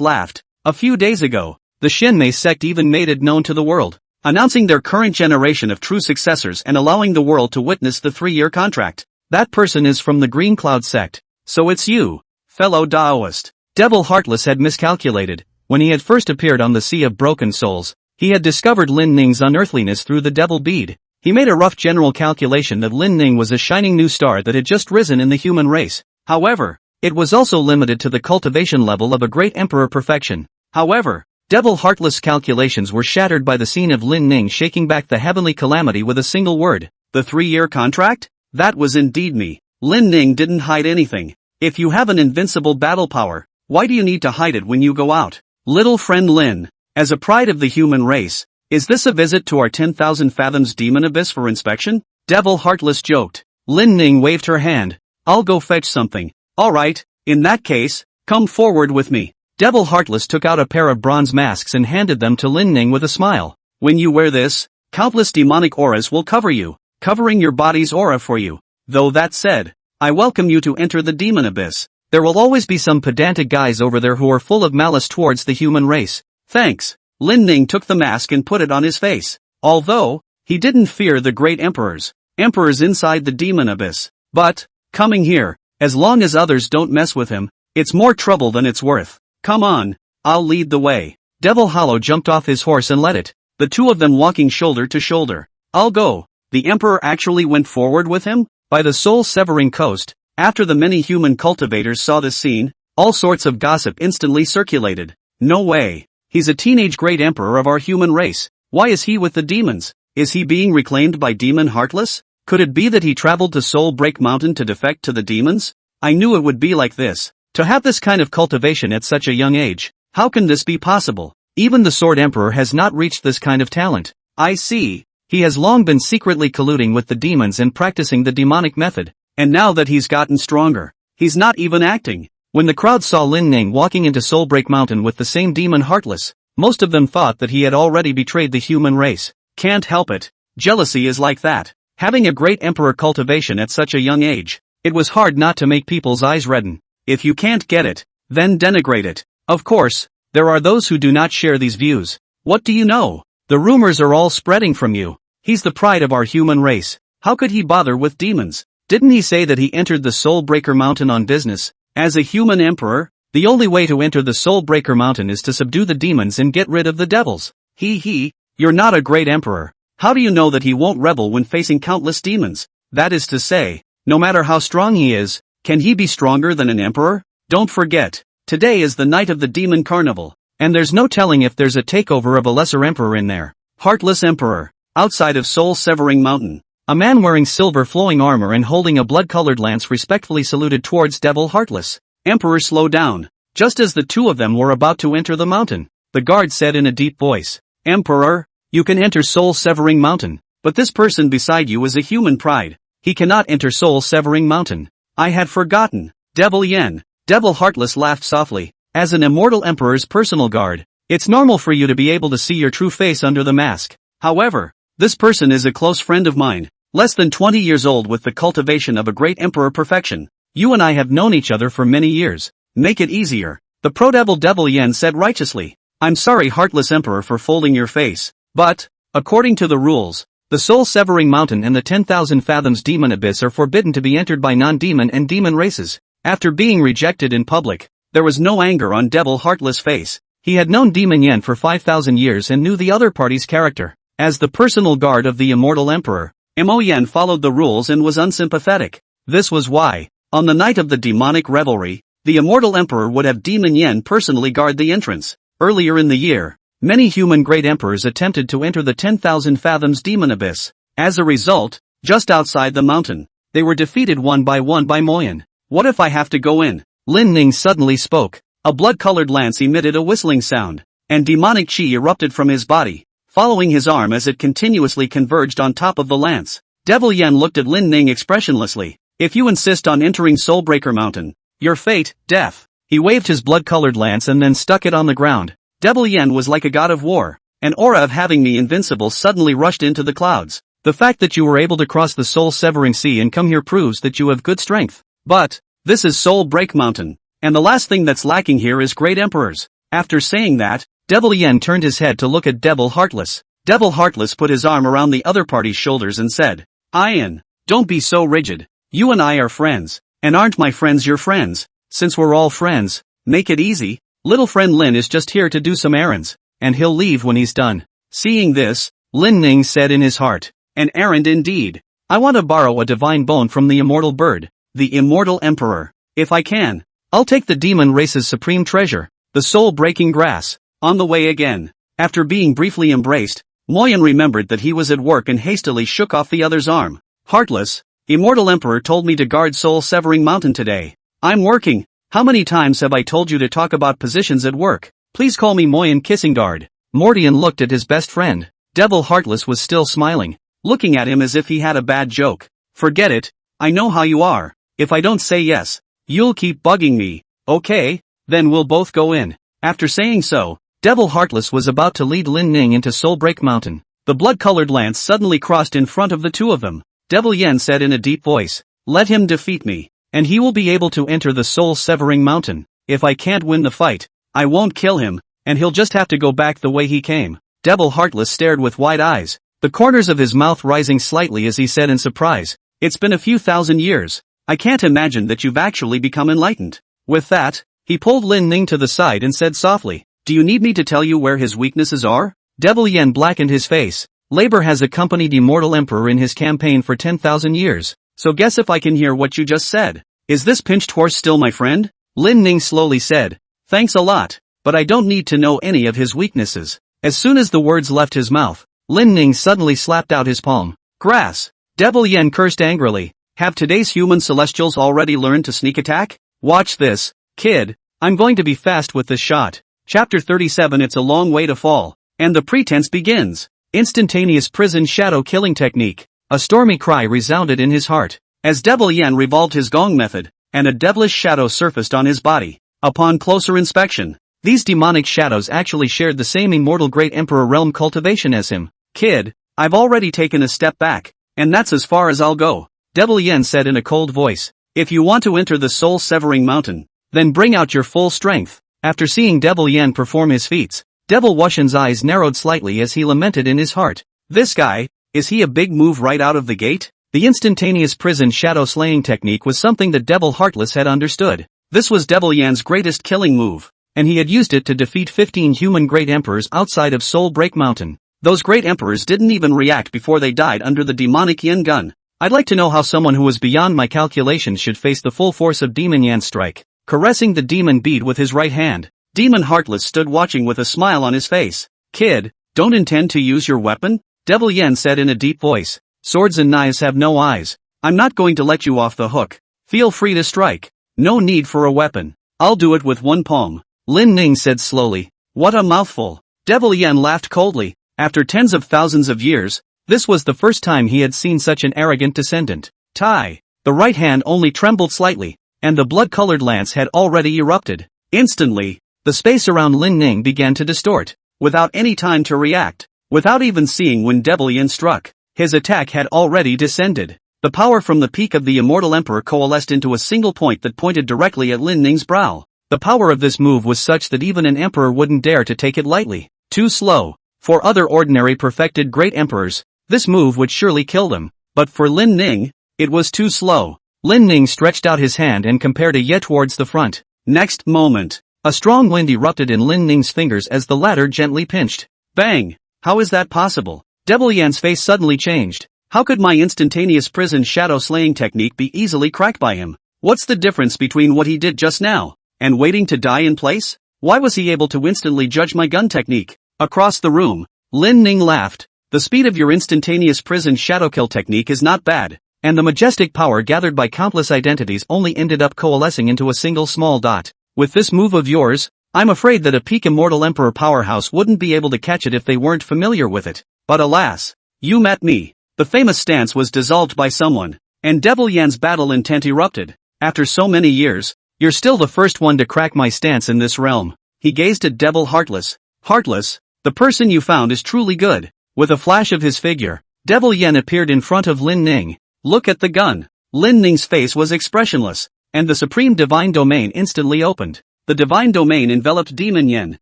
laughed. A few days ago, the Shinmei sect even made it known to the world, announcing their current generation of true successors and allowing the world to witness the 3-year contract. That person is from the Green Cloud sect. So it's you, fellow Taoist. Devil Heartless had miscalculated. When he had first appeared on the Sea of Broken Souls, he had discovered Lin Ning's unearthliness through the devil bead. He made a rough general calculation that Lin Ning was a shining new star that had just risen in the human race. However, it was also limited to the cultivation level of a great emperor perfection. However, Devil Heartless' calculations were shattered by the scene of Lin Ning shaking back the heavenly calamity with a single word. The 3-year contract? That was indeed me. Lin Ning didn't hide anything. If you have an invincible battle power, why do you need to hide it when you go out? Little friend Lin, as a pride of the human race, is this a visit to our 10,000 fathoms demon abyss for inspection? Devil Heartless joked. Lin Ning waved her hand. I'll go fetch something. Alright, in that case, come forward with me. Devil Heartless took out a pair of bronze masks and handed them to Lin Ning with a smile. When you wear this, countless demonic auras will cover you, covering your body's aura for you. Though that said, I welcome you to enter the demon abyss. There will always be some pedantic guys over there who are full of malice towards the human race. Thanks. Lin Ning took the mask and put it on his face. Although, he didn't fear the great emperors inside the demon abyss. But, coming here, as long as others don't mess with him, it's more trouble than it's worth. Come on, I'll lead the way. Devil Hollow jumped off his horse and led it, the two of them walking shoulder to shoulder. I'll go. The emperor actually went forward with him? By the soul-severing coast, after the many human cultivators saw this scene, all sorts of gossip instantly circulated. No way. He's a teenage great emperor of our human race. Why is he with the demons? Is he being reclaimed by Demon Heartless? Could it be that he traveled to Soul Break Mountain to defect to the demons? I knew it would be like this. To have this kind of cultivation at such a young age, How can this be possible? Even the Sword Emperor has not reached this kind of talent. I see. He has long been secretly colluding with the demons and practicing the demonic method, and now that he's gotten stronger, he's not even acting. When the crowd saw Lin Ning walking into Soulbreak Mountain with the same demon Heartless, most of them thought that he had already betrayed the human race. Can't help it. Jealousy is like that. Having a great emperor cultivation at such a young age, it was hard not to make people's eyes redden. If you can't get it, then denigrate it. Of course, there are those who do not share these views. What do you know? The rumors are all spreading from you. He's the pride of our human race. How could he bother with demons? Didn't he say that he entered the Soul Breaker Mountain on business? As a human emperor, the only way to enter the Soul Breaker Mountain is to subdue the demons and get rid of the devils. You're not a great emperor. How do you know that he won't rebel when facing countless demons? That is to say, no matter how strong he is, can he be stronger than an emperor? Don't forget, today is the night of the Demon Carnival, and there's no telling if there's a takeover of a lesser emperor in there. Heartless Emperor. Outside of Soul Severing Mountain, a man wearing silver flowing armor and holding a blood-colored lance respectfully saluted towards Devil Heartless. Emperor, slow down. Just as the two of them were about to enter the mountain, the guard said in a deep voice, Emperor, you can enter Soul Severing Mountain, but this person beside you is a human pride. He cannot enter Soul Severing Mountain. I had forgotten. Devil Yen. Devil Heartless laughed softly. As an immortal emperor's personal guard, it's normal for you to be able to see your true face under the mask. However, this person is a close friend of mine, less than 20 years old with the cultivation of a great emperor perfection. You and I have known each other for many years. Make it easier. The pro-devil Devil Yen said righteously. I'm sorry, Heartless Emperor, for folding your face, but, according to the rules, the Soul Severing Mountain and the 10,000 Fathoms Demon Abyss are forbidden to be entered by non-demon and demon races. After being rejected in public, there was no anger on Devil Heartless' face. He had known Demon Yen for 5,000 years and knew the other party's character. As the personal guard of the immortal emperor, Mo Yen followed the rules and was unsympathetic. This was why, on the night of the demonic revelry, the immortal emperor would have Demon Yen personally guard the entrance. Earlier in the year, many human great emperors attempted to enter the 10,000 Fathoms Demon Abyss. As a result, just outside the mountain, they were defeated one by Mo Yen. What if I have to go in? Lin Ning suddenly spoke. A blood-colored lance emitted a whistling sound, and demonic chi erupted from his body, following his arm as it continuously converged on top of the lance. Devil Yen looked at Lin Ning expressionlessly. If you insist on entering Soulbreaker Mountain, your fate, death. He waved his blood-colored lance and then stuck it on the ground. Devil Yen was like a god of war. An aura of having me invincible suddenly rushed into the clouds. The fact that you were able to cross the soul-severing sea and come here proves that you have good strength. But, this is Soul Break Mountain, and the last thing that's lacking here is great emperors. After saying that, Devil Yen turned his head to look at Devil Heartless. Devil Heartless put his arm around the other party's shoulders and said, Ian, don't be so rigid. You and I are friends, and aren't my friends your friends? Since we're all friends, make it easy. Little friend Lin is just here to do some errands, and he'll leave when he's done. Seeing this, Lin Ning said in his heart, an errand indeed. I want to borrow a divine bone from the immortal bird, the immortal emperor. If I can, I'll take the demon race's supreme treasure, the soul-breaking grass. On the way again, after being briefly embraced, Mo Yen remembered that he was at work and hastily shook off the other's arm. Heartless, immortal emperor told me to guard Soul-Severing Mountain today. I'm working. How many times have I told you to talk about positions at work? Please call me Mo Yen Kissing Guard. Mortian looked at his best friend. Devil Heartless was still smiling, looking at him as if he had a bad joke. Forget it, I know how you are. If I don't say yes, you'll keep bugging me. Okay, then we'll both go in. After saying so, Devil Heartless was about to lead Lin Ning into Soulbreak Mountain. The blood-colored lance suddenly crossed in front of the two of them. Devil Yen said in a deep voice, let him defeat me, and he will be able to enter the Soul-Severing Mountain. If I can't win the fight, I won't kill him, and he'll just have to go back the way he came. Devil Heartless stared with wide eyes, the corners of his mouth rising slightly as he said in surprise, it's been a few thousand years. I can't imagine that you've actually become enlightened. With that, he pulled Lin Ning to the side and said softly, do you need me to tell you where his weaknesses are? Devil Yen blackened his face. Labor has accompanied Immortal Emperor in his campaign for 10,000 years, so guess if I can hear what you just said. Is this pinched horse still my friend? Lin Ning slowly said, thanks a lot, but I don't need to know any of his weaknesses. As soon as the words left his mouth, Lin Ning suddenly slapped out his palm. Grass! Devil Yen cursed angrily. Have today's human celestials already learned to sneak attack? Watch this, kid, I'm going to be fast with this shot. Chapter 37. It's a long way to fall. And the pretense begins. Instantaneous prison shadow killing technique. A stormy cry resounded in his heart, as Devil Yen revolved his gong method, and a devilish shadow surfaced on his body. Upon closer inspection, these demonic shadows actually shared the same immortal Great Emperor realm cultivation as him. Kid, I've already taken a step back, and that's as far as I'll go, Devil Yen said in a cold voice. If you want to enter the soul-severing mountain, then bring out your full strength. After seeing Devil Yen perform his feats, Devil Wuxian's eyes narrowed slightly as he lamented in his heart. This guy, is he a big move right out of the gate? The instantaneous prison shadow slaying technique was something that Devil Heartless had understood. This was Devil Yan's greatest killing move, and he had used it to defeat 15 human great emperors outside of Soul Break Mountain. Those great emperors didn't even react before they died under the demonic Yin gun. I'd like to know how someone who was beyond my calculations should face the full force of Demon Yan's strike. Caressing the demon bead with his right hand, Demon Heartless stood watching with a smile on his face. Kid, don't intend to use your weapon? Devil Yen said in a deep voice. Swords and knives have no eyes. I'm not going to let you off the hook. Feel free to strike. No need for a weapon. I'll do it with one palm. Lin Ning said slowly. What a mouthful. Devil Yen laughed coldly. After tens of thousands of years, this was the first time he had seen such an arrogant descendant. Tai. The right hand only trembled slightly, and the blood-colored lance had already erupted. Instantly, the space around Lin Ning began to distort. Without any time to react, without even seeing when Devil Yen struck, his attack had already descended. The power from the peak of the Immortal Emperor coalesced into a single point that pointed directly at Lin Ning's brow. The power of this move was such that even an emperor wouldn't dare to take it lightly. Too slow. For other ordinary perfected great emperors, this move would surely kill them. But for Lin Ning, it was too slow. Lin Ning stretched out his hand and compared a ye towards the front. Next moment, a strong wind erupted in Lin Ning's fingers as the latter gently pinched. Bang! How is that possible? Devil Yan's face suddenly changed. How could my instantaneous prison shadow slaying technique be easily cracked by him? What's the difference between what he did just now and waiting to die in place? Why was he able to instantly judge my gun technique? Across the room, Lin Ning laughed. The speed of your instantaneous prison shadow kill technique is not bad, and the majestic power gathered by countless identities only ended up coalescing into a single small dot. With this move of yours, I'm afraid that a peak Immortal Emperor powerhouse wouldn't be able to catch it if they weren't familiar with it. But alas, you met me. The famous stance was dissolved by someone, and Devil Yan's battle intent erupted. After so many years, you're still the first one to crack my stance in this realm. He gazed at Devil Heartless. Heartless, the person you found is truly good. With a flash of his figure, Devil Yen appeared in front of Lin Ning. Look at the gun. Lin Ning's face was expressionless, and the Supreme Divine Domain instantly opened. The Divine Domain enveloped Demon Yen,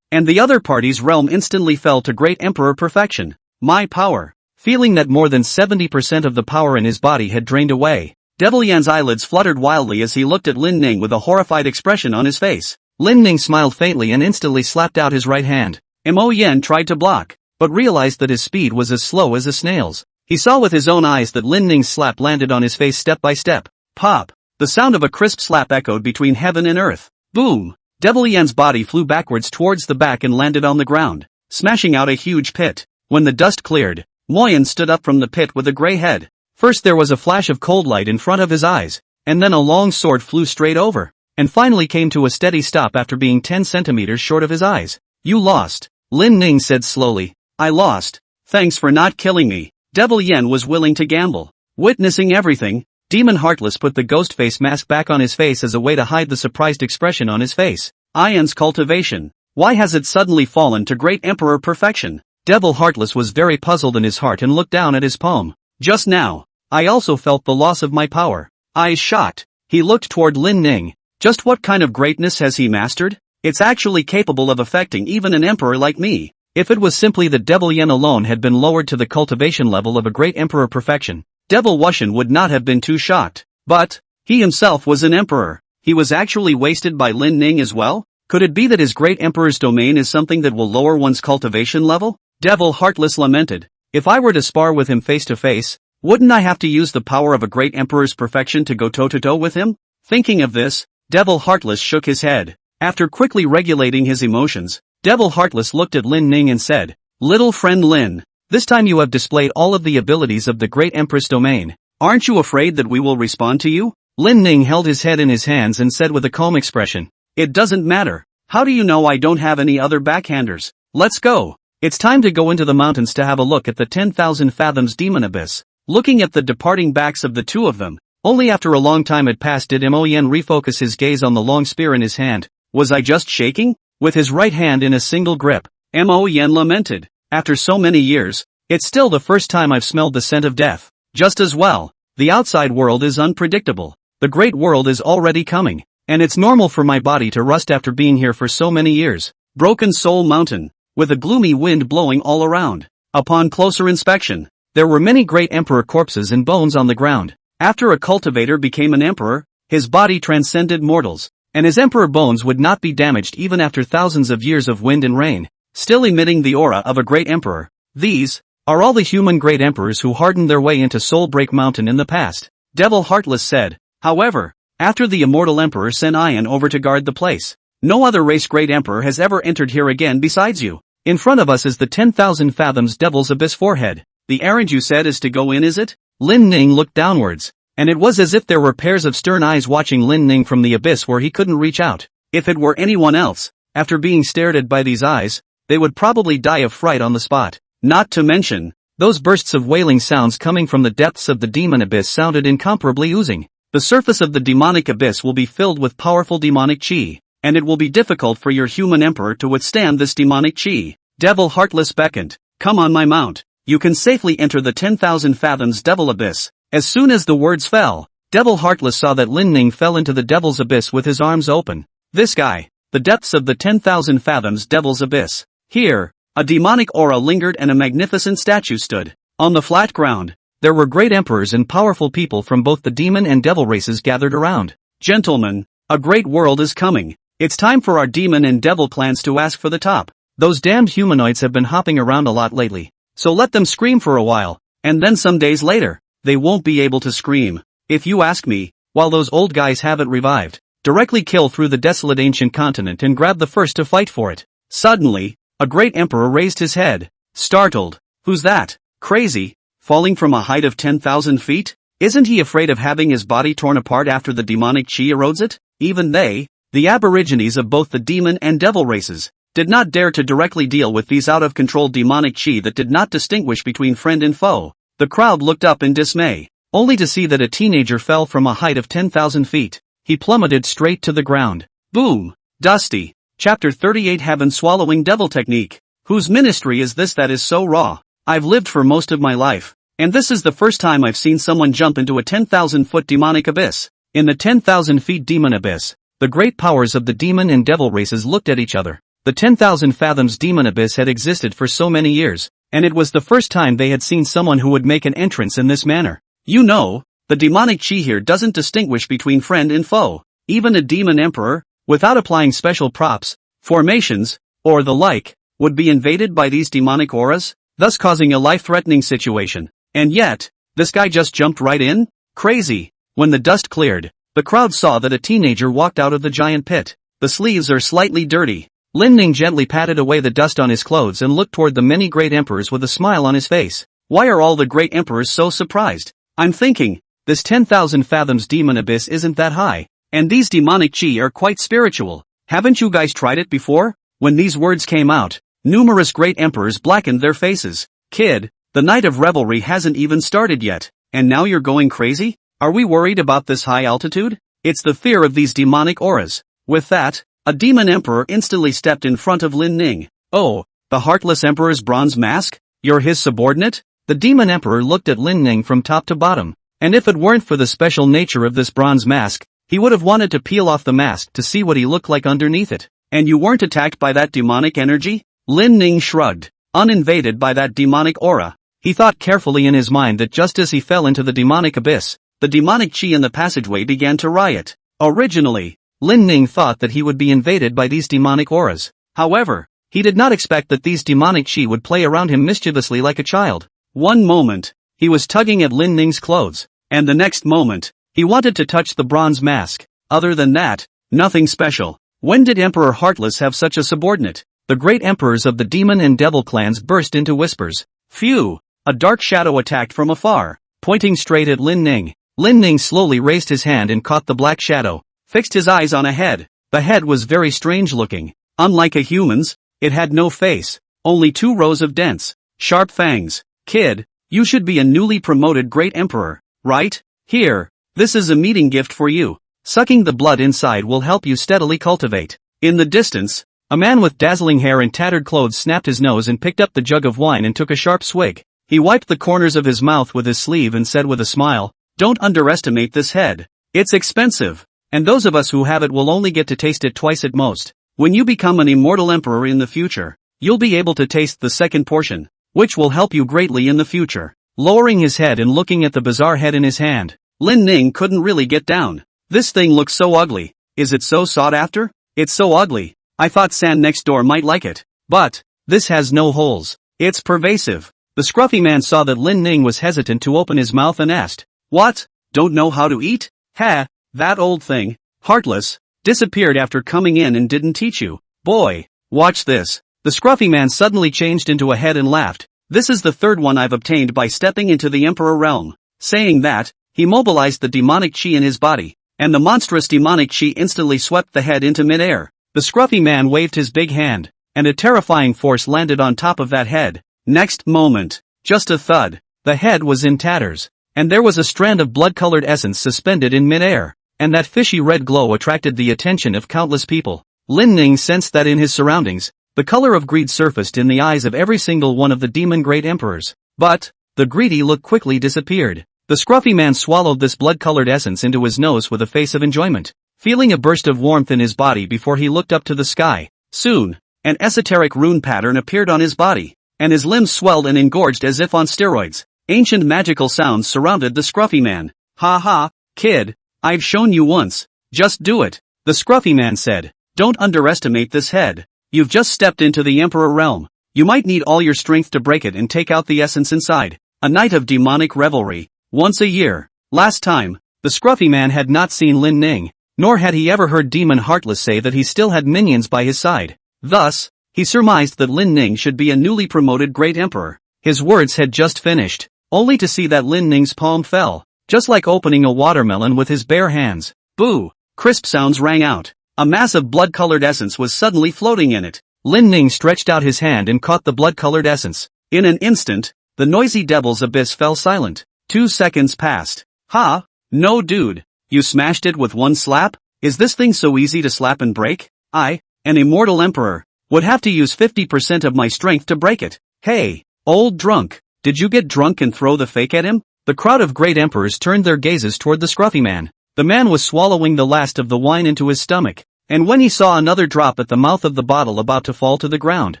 and the other party's realm instantly fell to Great Emperor perfection. My power. Feeling that more than 70% of the power in his body had drained away, Devil Yan's eyelids fluttered wildly as he looked at Lin Ning with a horrified expression on his face. Lin Ning smiled faintly and instantly slapped out his right hand. Mo Yen tried to block, but realized that his speed was as slow as a snail's. He saw with his own eyes that Lin Ning's slap landed on his face step by step. Pop! The sound of a crisp slap echoed between heaven and earth. Boom! Devil Yan's body flew backwards towards the back and landed on the ground, smashing out a huge pit. When the dust cleared, Moyen stood up from the pit with a gray head. First there was a flash of cold light in front of his eyes, and then a long sword flew straight over, and finally came to a steady stop after being 10 centimeters short of his eyes. You lost, Lin Ning said slowly. I lost. Thanks for not killing me. Devil Yen was willing to gamble. Witnessing everything, Demon Heartless put the ghost face mask back on his face as a way to hide the surprised expression on his face. Ian's cultivation. Why has it suddenly fallen to Great Emperor perfection? Devil Heartless was very puzzled in his heart and looked down at his palm. Just now, I also felt the loss of my power. Eyes shocked, he looked toward Lin Ning. Just what kind of greatness has he mastered? It's actually capable of affecting even an emperor like me. If it was simply that Devil Yen alone had been lowered to the cultivation level of a Great Emperor perfection, Devil Wuxian would not have been too shocked. But, he himself was an emperor. He was actually wasted by Lin Ning as well? Could it be that his Great Emperor's domain is something that will lower one's cultivation level? Devil Heartless lamented. If I were to spar with him face to face, wouldn't I have to use the power of a Great Emperor's perfection to go toe-to-toe with him? Thinking of this, Devil Heartless shook his head. After quickly regulating his emotions, Devil Heartless looked at Lin Ning and said, Little friend Lin, this time you have displayed all of the abilities of the Great Empress domain. Aren't you afraid that we will respond to you? Lin Ning held his head in his hands and said with a calm expression, It doesn't matter. How do you know I don't have any other backhanders? Let's go. It's time to go into the mountains to have a look at the 10,000 fathoms demon abyss. Looking at the departing backs of the two of them, only after a long time had passed did Moyen refocus his gaze on the long spear in his hand. Was I just shaking? With his right hand in a single grip, Moyen lamented. After so many years, it's still the first time I've smelled the scent of death. Just as well. The outside world is unpredictable. The great world is already coming, and it's normal for my body to rust after being here for so many years. Broken Soul Mountain, with a gloomy wind blowing all around. Upon closer inspection, there were many great emperor corpses and bones on the ground. After a cultivator became an emperor, his body transcended mortals, and his emperor bones would not be damaged even after thousands of years of wind and rain, still emitting the aura of a great emperor. These are all the human great emperors who hardened their way into Soulbreak Mountain in the past. Devil Heartless said. However, after the immortal emperor sent Ian over to guard the place, no other race great emperor has ever entered here again besides you. In front of us is the 10,000 fathoms Devil's Abyss forehead. The errand you said is to go in, is it? Lin Ning looked downwards, and it was as if there were pairs of stern eyes watching Lin Ning from the abyss where he couldn't reach out. If it were anyone else, after being stared at by these eyes, they would probably die of fright on the spot. Not to mention, those bursts of wailing sounds coming from the depths of the demon abyss sounded incomparably oozing. The surface of the demonic abyss will be filled with powerful demonic chi, and it will be difficult for your human emperor to withstand this demonic chi. Devil Heartless beckoned. Come on my mount. You can safely enter the 10,000 fathoms Devil Abyss. As soon as the words fell, Devil Heartless saw that Lin Ning fell into the Devil's Abyss with his arms open. This guy, the depths of the 10,000 fathoms Devil's Abyss. Here, a demonic aura lingered and a magnificent statue stood. On the flat ground, there were great emperors and powerful people from both the demon and devil races gathered around. Gentlemen, a great world is coming. It's time for our demon and devil clans to ask for the top. Those damned humanoids have been hopping around a lot lately. So let them scream for a while, and then some days later, they won't be able to scream. If you ask me, while those old guys haven't revived, directly kill through the desolate ancient continent and grab the first to fight for it. Suddenly, a great emperor raised his head. Startled. Who's that? Crazy? Falling from a height of 10,000 feet? Isn't he afraid of having his body torn apart after the demonic chi erodes it? Even they, the aborigines of both the demon and devil races, did not dare to directly deal with these out-of-control demonic chi that did not distinguish between friend and foe. The crowd looked up in dismay, only to see that a teenager fell from a height of 10,000 feet. He plummeted straight to the ground. Boom! Dusty. Chapter 38 Heaven-Swallowing Devil Technique. Whose ministry is this that is so raw? I've lived for most of my life, and this is the first time I've seen someone jump into a 10,000-foot demonic abyss. In the 10,000 feet demon abyss, the great powers of the demon and devil races looked at each other. The 10,000 fathoms demon abyss had existed for so many years, and it was the first time they had seen someone who would make an entrance in this manner. You know, the demonic chi here doesn't distinguish between friend and foe. Even a demon emperor, without applying special props, formations, or the like, would be invaded by these demonic auras, thus causing a life-threatening situation. And yet, this guy just jumped right in? Crazy. When the dust cleared, the crowd saw that a teenager walked out of the giant pit. The sleeves are slightly dirty. Lin Ning gently patted away the dust on his clothes and looked toward the many great emperors with a smile on his face. Why are all the great emperors so surprised? I'm thinking, this 10,000 fathoms demon abyss isn't that high, and these demonic chi are quite spiritual. Haven't you guys tried it before? When these words came out, numerous great emperors blackened their faces. Kid, the night of revelry hasn't even started yet, and now you're going crazy? Are we worried about this high altitude? It's the fear of these demonic auras. With that, a demon emperor instantly stepped in front of Lin Ning. Oh, the Heartless Emperor's bronze mask? You're his subordinate? The demon emperor looked at Lin Ning from top to bottom, and if it weren't for the special nature of this bronze mask, he would have wanted to peel off the mask to see what he looked like underneath it. And you weren't attacked by that demonic energy? Lin Ning shrugged. Uninvaded by that demonic aura. He thought carefully in his mind that just as he fell into the demonic abyss, the demonic chi in the passageway began to riot. Originally, Lin Ning thought that he would be invaded by these demonic auras. However, he did not expect that these demonic chi would play around him mischievously like a child. One moment, he was tugging at Lin Ning's clothes, and the next moment, he wanted to touch the bronze mask. Other than that, nothing special. When did Emperor Heartless have such a subordinate? The great emperors of the demon and devil clans burst into whispers. Phew! A dark shadow attacked from afar, pointing straight at Lin Ning. Lin Ning slowly raised his hand and caught the black shadow. Fixed his eyes on a head. The head was very strange looking. Unlike a human's, it had no face, only 2 rows of dense, sharp fangs. Kid, you should be a newly promoted great emperor, right? Here, this is a meeting gift for you. Sucking the blood inside will help you steadily cultivate. In the distance, a man with dazzling hair and tattered clothes snapped his nose and picked up the jug of wine and took a sharp swig. He wiped the corners of his mouth with his sleeve and said with a smile, "Don't underestimate this head. It's expensive, and those of us who have it will only get to taste it twice at most. When you become an immortal emperor in the future, you'll be able to taste the second portion, which will help you greatly in the future." Lowering his head and looking at the bizarre head in his hand, Lin Ning couldn't really get down. This thing looks so ugly. Is it so sought after? It's so ugly. I thought San next door might like it. But, this has no holes. It's pervasive. The scruffy man saw that Lin Ning was hesitant to open his mouth and asked, "What? Don't know how to eat? Ha, that old thing, heartless, disappeared after coming in and didn't teach you. Boy, watch this." The scruffy man suddenly changed into a head and laughed. "This is the 3rd one I've obtained by stepping into the emperor realm." Saying that, he mobilized the demonic chi in his body, and the monstrous demonic chi instantly swept the head into midair. The scruffy man waved his big hand, and a terrifying force landed on top of that head. Next moment, just a thud, the head was in tatters, and there was a strand of blood-colored essence suspended in midair, and that fishy red glow attracted the attention of countless people. Lin Ning sensed that in his surroundings, the color of greed surfaced in the eyes of every single one of the demon great emperors. But, the greedy look quickly disappeared. The scruffy man swallowed this blood-colored essence into his nose with a face of enjoyment, feeling a burst of warmth in his body before he looked up to the sky. Soon, an esoteric rune pattern appeared on his body, and his limbs swelled and engorged as if on steroids. Ancient magical sounds surrounded the scruffy man. "Ha ha, kid, I've shown you once. Just do it," the scruffy man said. "Don't underestimate this head. You've just stepped into the emperor realm. You might need all your strength to break it and take out the essence inside. A night of demonic revelry. Once a year." Last time, the scruffy man had not seen Lin Ning, nor had he ever heard Demon Heartless say that he still had minions by his side. Thus, he surmised that Lin Ning should be a newly promoted great emperor. His words had just finished, only to see that Lin Ning's palm fell, just like opening a watermelon with his bare hands. Boo! Crisp sounds rang out. A mass of blood-colored essence was suddenly floating in it. Lin Ning stretched out his hand and caught the blood-colored essence. In an instant, the noisy devil's abyss fell silent. 2 seconds passed. "Ha? No dude. You smashed it with one slap? Is this thing so easy to slap and break? I, an immortal emperor, would have to use 50% of my strength to break it. Hey, old drunk, did you get drunk and throw the fake at him?" The crowd of great emperors turned their gazes toward the scruffy man. The man was swallowing the last of the wine into his stomach, and when he saw another drop at the mouth of the bottle about to fall to the ground,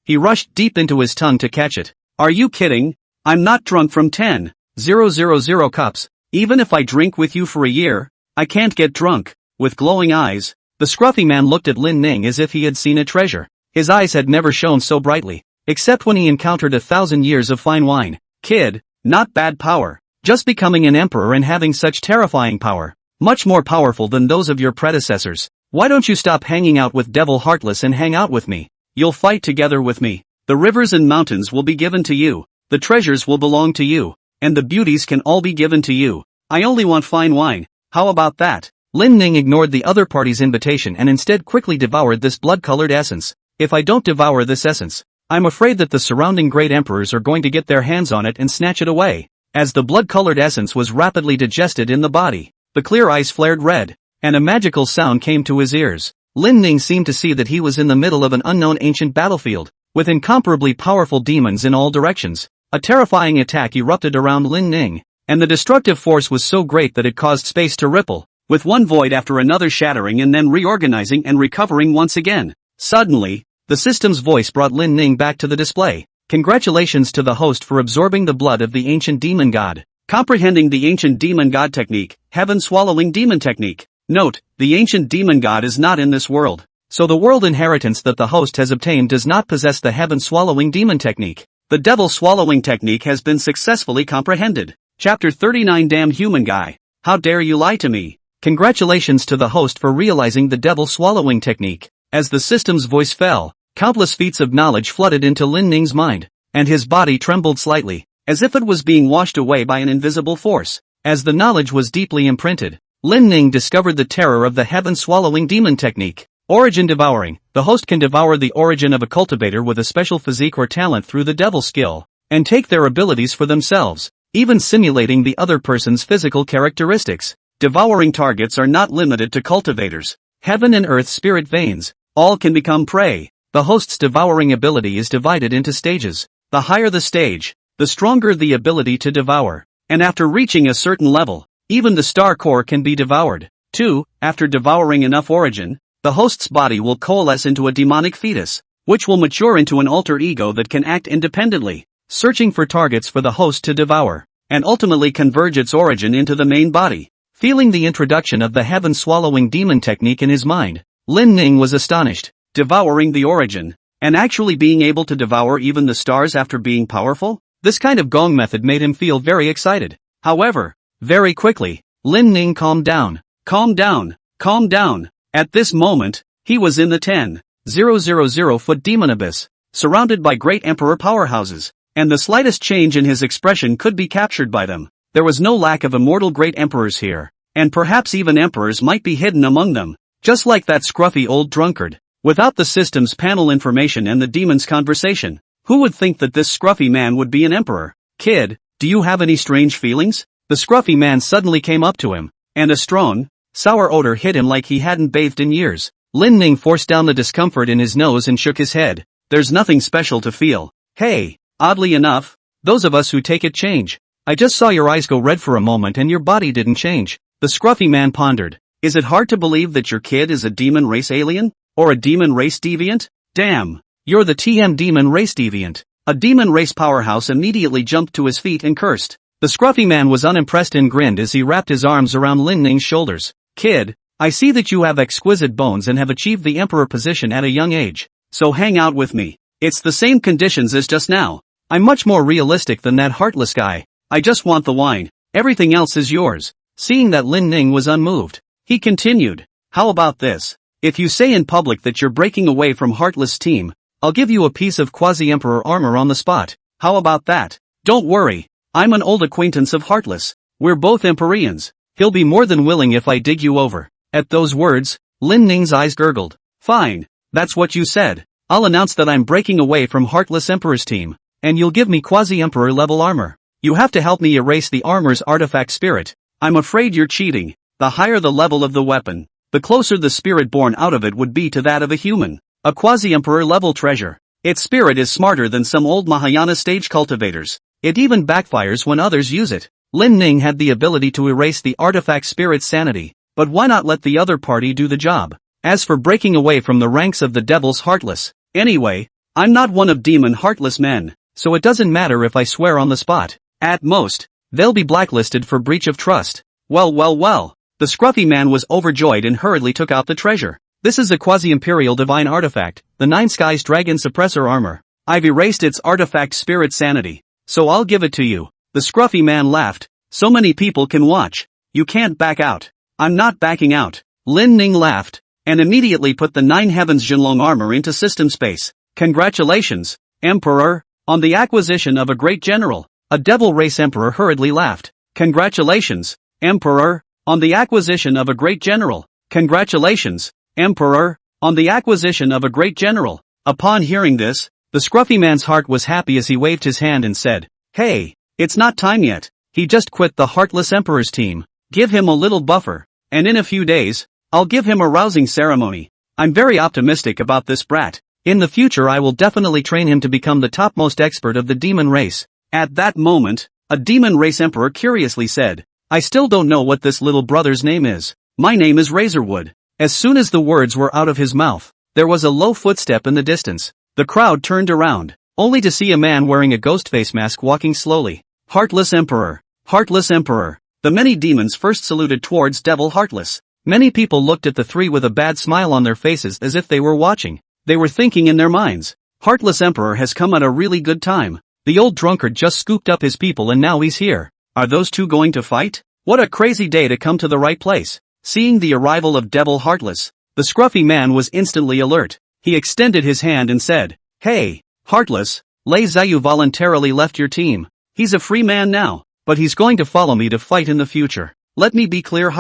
he rushed deep into his tongue to catch it. "Are you kidding? I'm not drunk from 10,000 cups. Even if I drink with you for a year, I can't get drunk." With glowing eyes, the scruffy man looked at Lin Ning as if he had seen a treasure. His eyes had never shone so brightly, except when he encountered 1,000 years of fine wine. "Kid, not bad power. Just becoming an emperor and having such terrifying power. Much more powerful than those of your predecessors. Why don't you stop hanging out with Devil Heartless and hang out with me? You'll fight together with me. The rivers and mountains will be given to you. The treasures will belong to you. And the beauties can all be given to you. I only want fine wine. How about that?" Lin Ning ignored the other party's invitation and instead quickly devoured this blood-colored essence. "If I don't devour this essence, I'm afraid that the surrounding great emperors are going to get their hands on it and snatch it away." As the blood-colored essence was rapidly digested in the body, the clear eyes flared red, and a magical sound came to his ears. Lin Ning seemed to see that he was in the middle of an unknown ancient battlefield, with incomparably powerful demons in all directions. A terrifying attack erupted around Lin Ning, and the destructive force was so great that it caused space to ripple, with one void after another shattering and then reorganizing and recovering once again. Suddenly, the system's voice brought Lin Ning back to the display. "Congratulations to the host for absorbing the blood of the ancient demon god. Comprehending the ancient demon god technique, heaven-swallowing demon technique. Note, the ancient demon god is not in this world, so the world inheritance that the host has obtained does not possess the heaven-swallowing demon technique. The devil-swallowing technique has been successfully comprehended." Chapter 39. Damn human guy. How dare you lie to me? Congratulations to the host for realizing the devil-swallowing technique. As the system's voice fell, countless feats of knowledge flooded into Lin Ning's mind, and his body trembled slightly, as if it was being washed away by an invisible force. As the knowledge was deeply imprinted, Lin Ning discovered the terror of the heaven-swallowing demon technique. Origin devouring. The host can devour the origin of a cultivator with a special physique or talent through the devil skill, and take their abilities for themselves, even simulating the other person's physical characteristics. Devouring targets are not limited to cultivators. Heaven and earth spirit veins, all can become prey. The host's devouring ability is divided into stages. The higher the stage, the stronger the ability to devour. And after reaching a certain level, even the star core can be devoured. 2. After devouring enough origin, the host's body will coalesce into a demonic fetus, which will mature into an alter ego that can act independently, searching for targets for the host to devour, and ultimately converge its origin into the main body. Feeling the introduction of the heaven-swallowing demon technique in his mind, Lin Ning was astonished. Devouring the origin, and actually being able to devour even the stars after being powerful? This kind of gong method made him feel very excited. However, very quickly, Lin Ning calmed down. Calm down, calm down. At this moment, he was in the 10,000 foot demon abyss, surrounded by great emperor powerhouses, and the slightest change in his expression could be captured by them. There was no lack of immortal great emperors here, and perhaps even emperors might be hidden among them, just like that scruffy old drunkard. Without the system's panel information and the demon's conversation, who would think that this scruffy man would be an emperor? Kid, do you have any strange feelings? The scruffy man suddenly came up to him, and a strong, sour odor hit him like he hadn't bathed in years. Lin Ning forced down the discomfort in his nose and shook his head. There's nothing special to feel. Hey, oddly enough, those of us who take it change. I just saw your eyes go red for a moment and your body didn't change. The scruffy man pondered. Is it hard to believe that your kid is a demon race alien? Or a demon race deviant? Damn, you're the TM demon race deviant. A demon race powerhouse immediately jumped to his feet and cursed. The scruffy man was unimpressed and grinned as he wrapped his arms around Lin Ning's shoulders. Kid, I see that you have exquisite bones and have achieved the emperor position at a young age. So hang out with me. It's the same conditions as just now. I'm much more realistic than that heartless guy. I just want the wine. Everything else is yours. Seeing that Lin Ning was unmoved, he continued. How about this? If you say in public that you're breaking away from Heartless team, I'll give you a piece of quasi-emperor armor on the spot. How about that? Don't worry, I'm an old acquaintance of Heartless. We're both Empyreans. He'll be more than willing if I dig you over. At those words, Lin Ning's eyes gurgled. Fine, that's what you said. I'll announce that I'm breaking away from Heartless Emperor's team, and you'll give me quasi-emperor level armor. You have to help me erase the armor's artifact spirit. I'm afraid you're cheating. The higher the level of the weapon, the closer the spirit born out of it would be to that of a human. A quasi-emperor level treasure. Its spirit is smarter than some old Mahayana stage cultivators. It even backfires when others use it. Lin Ning had the ability to erase the artifact spirit's sanity, but why not let the other party do the job? As for breaking away from the ranks of the devil's Heartless, anyway, I'm not one of demon Heartless men, so it doesn't matter if I swear on the spot. At most, they'll be blacklisted for breach of trust. Well. The scruffy man was overjoyed and hurriedly took out the treasure. This is a quasi-imperial divine artifact, the Nine Skies Dragon Suppressor Armor. I've erased its artifact spirit sanity, so I'll give it to you. The scruffy man laughed. So many people can watch. You can't back out. I'm not backing out. Lin Ning laughed, and immediately put the Nine Heavens Jinlong armor into system space. Congratulations, Emperor, on the acquisition of a great general. A devil race emperor hurriedly laughed. Congratulations, Emperor, on the acquisition of a great general. Congratulations, Emperor, on the acquisition of a great general. Upon hearing this, the scruffy man's heart was happy as he waved his hand and said, Hey, it's not time yet. He just quit the Heartless Emperor's team. Give him a little buffer, and in a few days, I'll give him a rousing ceremony. I'm very optimistic about this brat. In the future I will definitely train him to become the topmost expert of the demon race. At that moment, a demon race emperor curiously said, I still don't know what this little brother's name is. My name is Razorwood. As soon as the words were out of his mouth, there was a low footstep in the distance. The crowd turned around, only to see a man wearing a ghost face mask walking slowly. Heartless Emperor. Heartless Emperor. The many demons first saluted towards Devil Heartless. Many people looked at the three with a bad smile on their faces as if they were watching. They were thinking in their minds, Heartless Emperor has come at a really good time. The old drunkard just scooped up his people and now he's here. Are those two going to fight? What a crazy day to come to the right place. Seeing the arrival of Devil Heartless, the scruffy man was instantly alert. He extended his hand and said, Hey, Heartless, Lei Ziyu voluntarily left your team. He's a free man now, but he's going to follow me to fight in the future. Let me be clear,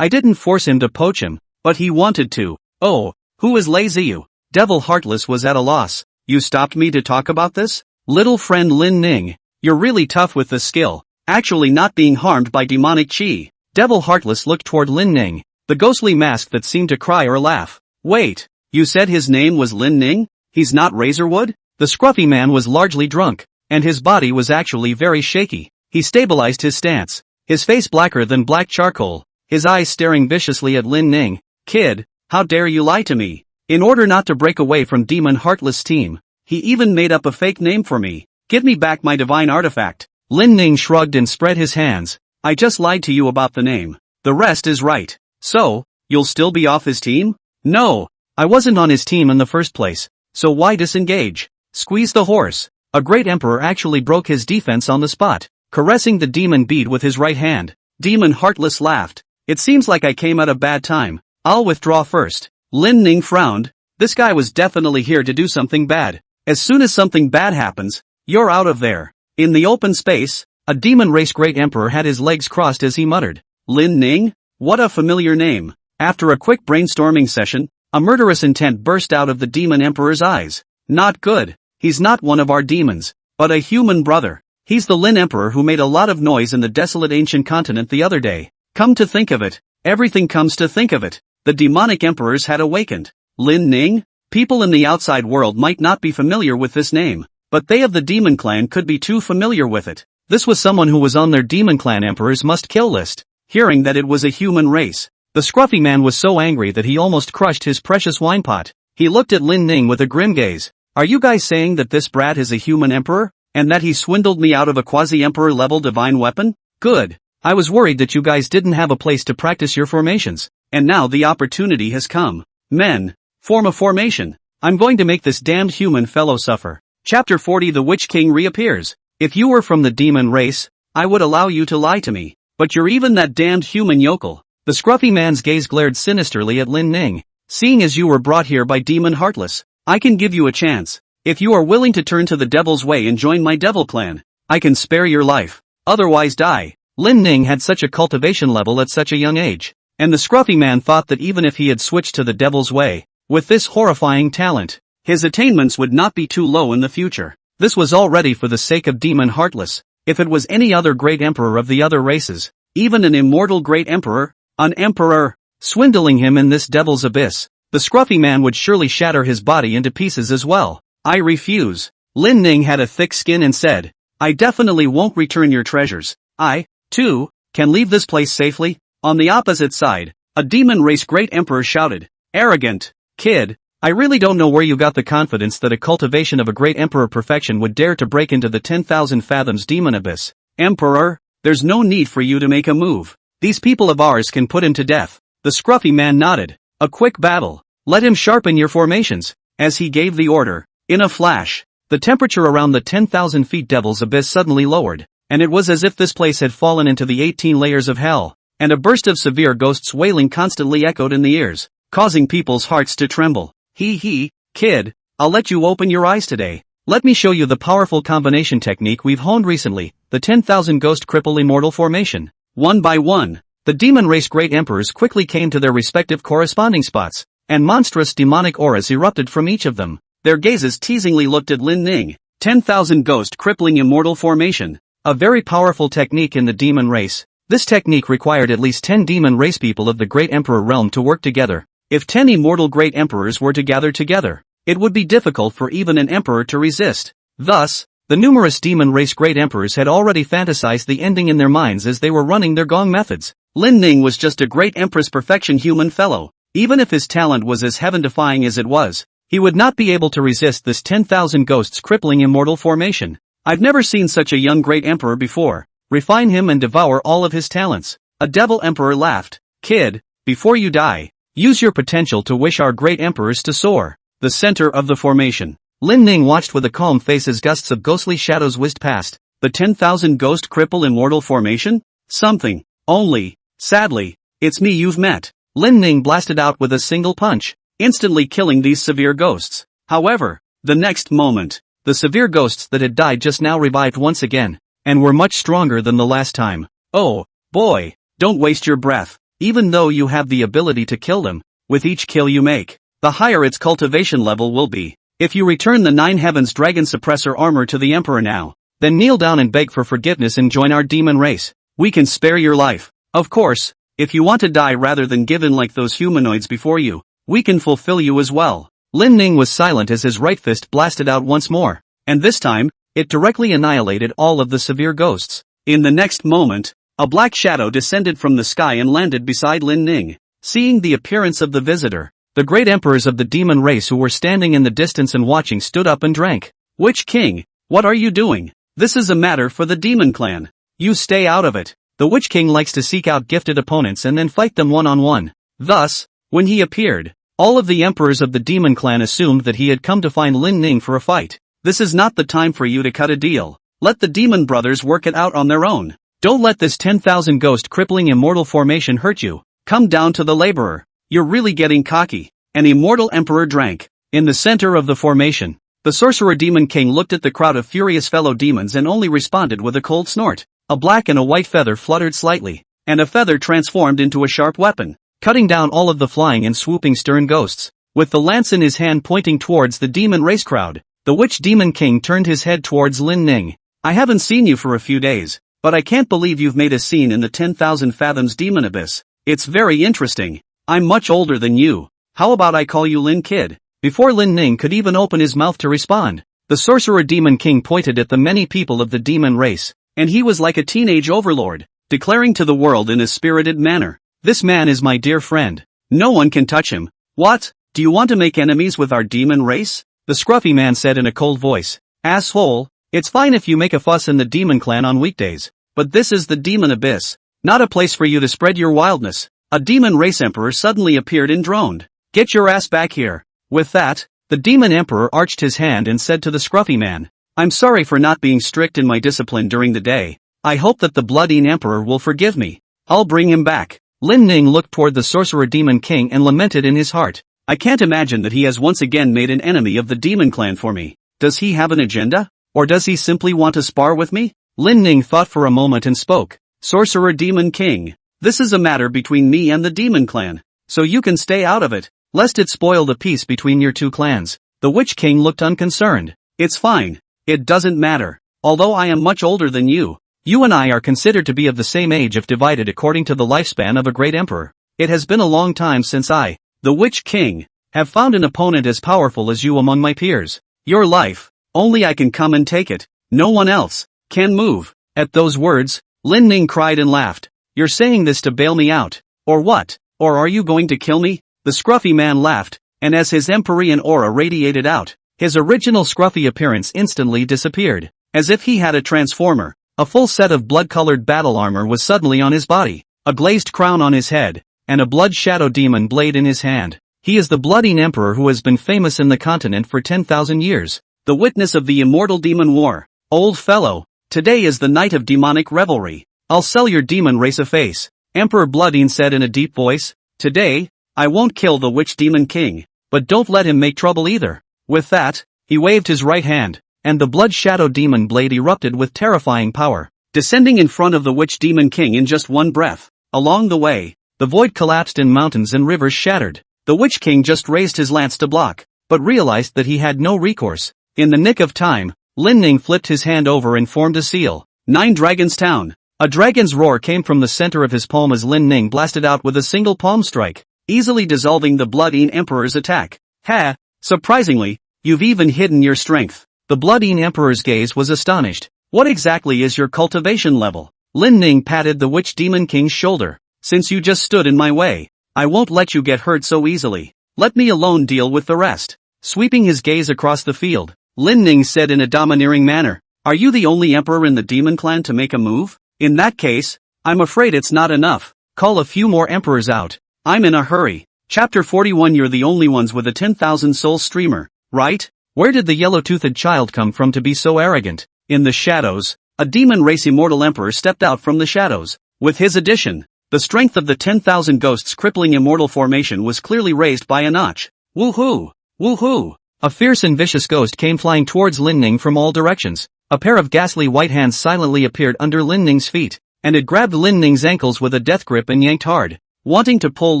I didn't force him to poach him, but he wanted to. Oh, Who is lazy you? Devil Heartless was at a loss. You stopped me to talk about this? Little friend Lin Ning. You're really tough with this skill. Actually not being harmed by demonic chi. Devil Heartless looked toward Lin Ning, the ghostly mask that seemed to cry or laugh. Wait, you said his name was Lin Ning? He's not Razorwood? The scruffy man was largely drunk, and his body was actually very shaky. He stabilized his stance, his face blacker than black charcoal, his eyes staring viciously at Lin Ning. Kid, how dare you lie to me? In order not to break away from Demon Heartless' team, he even made up a fake name for me. Give me back my divine artifact. Lin Ning shrugged and spread his hands. I just lied to you about the name. The rest is right. So, you'll still be off his team? No, I wasn't on his team in the first place, so why disengage? Squeeze the horse. A great emperor actually broke his defense on the spot, caressing the demon bead with his right hand. Demon Heartless laughed. It seems like I came at a bad time. I'll withdraw first. Lin Ning frowned. This guy was definitely here to do something bad. As soon as something bad happens, you're out of there. In the open space, a demon race great emperor had his legs crossed as he muttered. Lin Ning? What a familiar name. After a quick brainstorming session, a murderous intent burst out of the demon emperor's eyes. Not good. He's not one of our demons, but a human brother. He's the Lin emperor who made a lot of noise in the desolate ancient continent the other day. Come to think of it, everything comes to think of it, the demonic emperors had awakened. Lin Ning? People in the outside world might not be familiar with this name, but they of the demon clan could be too familiar with it. This was someone who was on their demon clan emperor's must-kill list. Hearing that it was a human race, the scruffy man was so angry that he almost crushed his precious wine pot. He looked at Lin Ning with a grim gaze. Are you guys saying that this brat is a human emperor, and that he swindled me out of a quasi-emperor level divine weapon? Good. I was worried that you guys didn't have a place to practice your formations, and now the opportunity has come. Men, form a formation. I'm going to make this damned human fellow suffer. Chapter 40 The Witch King reappears. If you were from the demon race, I would allow you to lie to me, but you're even that damned human yokel. The scruffy man's gaze glared sinisterly at Lin Ning. Seeing as you were brought here by Demon Heartless, I can give you a chance. If you are willing to turn to the devil's way and join my devil clan, I can spare your life. Otherwise die. Lin Ning had such a cultivation level at such a young age, and the scruffy man thought that even if he had switched to the devil's way, with this horrifying talent, his attainments would not be too low in the future. This was already for the sake of Demon Heartless. If it was any other great emperor of the other races, even an immortal great emperor, an emperor, swindling him in this devil's abyss, the scruffy man would surely shatter his body into pieces as well. I refuse. Lin Ning had a thick skin and said, I definitely won't return your treasures. I, too, can leave this place safely. On the opposite side, a demon race great emperor shouted, arrogant, kid, I really don't know where you got the confidence that a cultivation of a great emperor perfection would dare to break into the 10,000 fathoms demon abyss. Emperor, there's no need for you to make a move. These people of ours can put him to death. The scruffy man nodded. A quick battle. Let him sharpen your formations. As he gave the order, in a flash, the temperature around the 10,000 feet devil's abyss suddenly lowered, and it was as if this place had fallen into the 18 layers of hell, and a burst of severe ghosts wailing constantly echoed in the ears, causing people's hearts to tremble. Kid, I'll let you open your eyes today. Let me show you the powerful combination technique we've honed recently, the 10,000 Ghost Cripple Immortal Formation. One by one, the demon race great emperors quickly came to their respective corresponding spots, and monstrous demonic auras erupted from each of them. Their gazes teasingly looked at Lin Ning. 10,000 Ghost Crippling Immortal Formation. A very powerful technique in the demon race. This technique required at least 10 demon race people of the great emperor realm to work together. If 10 immortal great emperors were to gather together, it would be difficult for even an emperor to resist. Thus, the numerous demon race great emperors had already fantasized the ending in their minds as they were running their gong methods. Lin Ning was just a great empress perfection human fellow. Even if his talent was as heaven-defying as it was, he would not be able to resist this 10,000 Ghosts Crippling Immortal Formation. I've never seen such a young great emperor before. Refine him and devour all of his talents. A devil emperor laughed. Kid, before you die, use your potential to wish our great emperors to soar. The center of the formation. Lin Ning watched with a calm face as gusts of ghostly shadows whizzed past. The 10,000 Ghost Cripple Immortal Formation? Something. Only, sadly, it's me you've met. Lin Ning blasted out with a single punch, instantly killing these severe ghosts. However, the next moment, the severe ghosts that had died just now revived once again, and were much stronger than the last time. Oh, boy, don't waste your breath. Even though you have the ability to kill them, with each kill you make, the higher its cultivation level will be. If you return the 9 Heavens Dragon Suppressor armor to the Emperor now, then kneel down and beg for forgiveness and join our demon race. We can spare your life. Of course, if you want to die rather than give in like those humanoids before you, we can fulfill you as well. Lin Ning was silent as his right fist blasted out once more, and this time, it directly annihilated all of the severe ghosts. In the next moment, a black shadow descended from the sky and landed beside Lin Ning. Seeing the appearance of the visitor, the great emperors of the demon race who were standing in the distance and watching stood up and drank. Witch King, what are you doing? This is a matter for the demon clan. You stay out of it. The Witch King likes to seek out gifted opponents and then fight them one-on-one. Thus, when he appeared, all of the emperors of the demon clan assumed that he had come to find Lin Ning for a fight. This is not the time for you to cut a deal. Let the demon brothers work it out on their own. Don't let this 10,000 ghost crippling immortal formation hurt you. Come down to the laborer. You're really getting cocky. An immortal emperor drank. In the center of the formation, the sorcerer demon king looked at the crowd of furious fellow demons and only responded with a cold snort. A black and a white feather fluttered slightly, and a feather transformed into a sharp weapon, cutting down all of the flying and swooping stern ghosts. With the lance in his hand pointing towards the demon race crowd, the witch demon king turned his head towards Lin Ning. I haven't seen you for a few days, but I can't believe you've made a scene in the 10,000 fathoms demon abyss. It's very interesting. I'm much older than you. How about I call you Lin Kid? Before Lin Ning could even open his mouth to respond, the sorcerer demon king pointed at the many people of the demon race, and he was like a teenage overlord, declaring to the world in a spirited manner, "This man is my dear friend. No one can touch him." What? Do you want to make enemies with our demon race? The scruffy man said in a cold voice. Asshole, it's fine if you make a fuss in the demon clan on weekdays, but this is the demon abyss, not a place for you to spread your wildness. A demon race emperor suddenly appeared and droned. Get your ass back here. With that, the demon emperor arched his hand and said to the scruffy man, I'm sorry for not being strict in my discipline during the day. I hope that the bloodine emperor will forgive me. I'll bring him back. Lin Ning looked toward the sorcerer demon king and lamented in his heart. I can't imagine that he has once again made an enemy of the demon clan for me. Does he have an agenda? Or does he simply want to spar with me? Lin Ning thought for a moment and spoke. Sorcerer demon king, this is a matter between me and the demon clan, so you can stay out of it, lest it spoil the peace between your two clans. The witch king looked unconcerned. It's fine. It doesn't matter. Although I am much older than you, you and I are considered to be of the same age if divided according to the lifespan of a great emperor. It has been a long time since I, the Witch King, have found an opponent as powerful as you among my peers. Your life, only I can come and take it. No one else can move. At those words, Lin Ning cried and laughed. You're saying this to bail me out, or what? Or are you going to kill me? The scruffy man laughed, and as his Empyrean aura radiated out, his original scruffy appearance instantly disappeared. As if he had a transformer, a full set of blood-colored battle armor was suddenly on his body, a glazed crown on his head, and a blood shadow demon blade in his hand. He is the bloodine emperor who has been famous in the continent for 10,000 years, the witness of the immortal demon war. Old fellow, today is the night of demonic revelry. I'll sell your demon race a face. Emperor Bloodine said in a deep voice. Today, I won't kill the witch demon king, but don't let him make trouble either. With that, he waved his right hand, and the blood shadow demon blade erupted with terrifying power, descending in front of the witch demon king in just one breath. Along the way, the void collapsed and mountains and rivers shattered. The witch king just raised his lance to block, but realized that he had no recourse. In the nick of time, Lin Ning flipped his hand over and formed a seal. 9 Dragons Town. A dragon's roar came from the center of his palm as Lin Ning blasted out with a single palm strike, easily dissolving the bloodine emperor's attack. Ha! Surprisingly, you've even hidden your strength. The bloodine emperor's gaze was astonished. What exactly is your cultivation level? Lin Ning patted the witch demon king's shoulder. Since you just stood in my way, I won't let you get hurt so easily. Let me alone deal with the rest. Sweeping his gaze across the field, Lin Ning said in a domineering manner, Are you the only emperor in the demon clan to make a move? In that case, I'm afraid it's not enough. Call a few more emperors out. I'm in a hurry. Chapter 41. You're the only ones with a 10,000 soul streamer, right? Where did the yellow-toothed child come from to be so arrogant? In the shadows, a demon race immortal emperor stepped out from the shadows. With his addition, the strength of the 10,000 ghosts crippling immortal formation was clearly raised by a notch. Woohoo! Woohoo! A fierce and vicious ghost came flying towards Lin Ning from all directions. A pair of ghastly white hands silently appeared under Lin Ning's feet, and it grabbed Lin Ning's ankles with a death grip and yanked hard, wanting to pull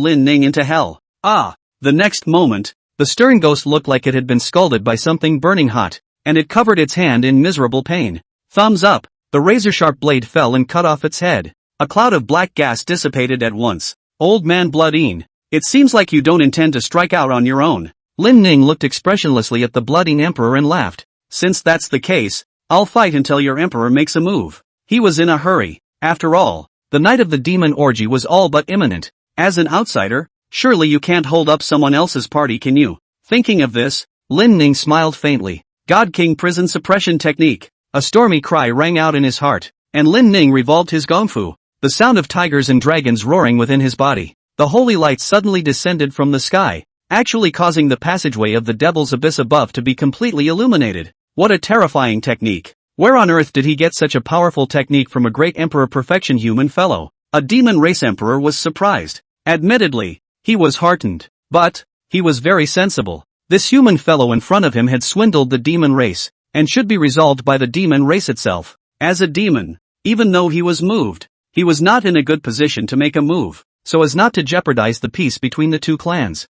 Lin Ning into hell. Ah! The next moment, The stern ghost looked like it had been scalded by something burning hot, and it covered its hand in miserable pain. Thumbs up, the razor-sharp blade fell and cut off its head. A cloud of black gas dissipated at once. Old man Bloodine, it seems like you don't intend to strike out on your own. Lin Ning looked expressionlessly at the blooding emperor and laughed. Since that's the case, I'll fight until your emperor makes a move. He was in a hurry. After all, the night of the demon orgy was all but imminent. As an outsider, surely you can't hold up someone else's party, can you? Thinking of this, Lin Ning smiled faintly. God King prison suppression technique. A stormy cry rang out in his heart, and Lin Ning revolved his gongfu. The sound of tigers and dragons roaring within his body. The holy light suddenly descended from the sky, actually causing the passageway of the devil's abyss above to be completely illuminated. What a terrifying technique. Where on earth did he get such a powerful technique from a great emperor perfection human fellow? A demon race emperor was surprised. Admittedly, he was heartened. But, he was very sensible. This human fellow in front of him had swindled the demon race, and should be resolved by the demon race itself. As a demon, even though he was moved, he was not in a good position to make a move, so as not to jeopardize the peace between the two clans.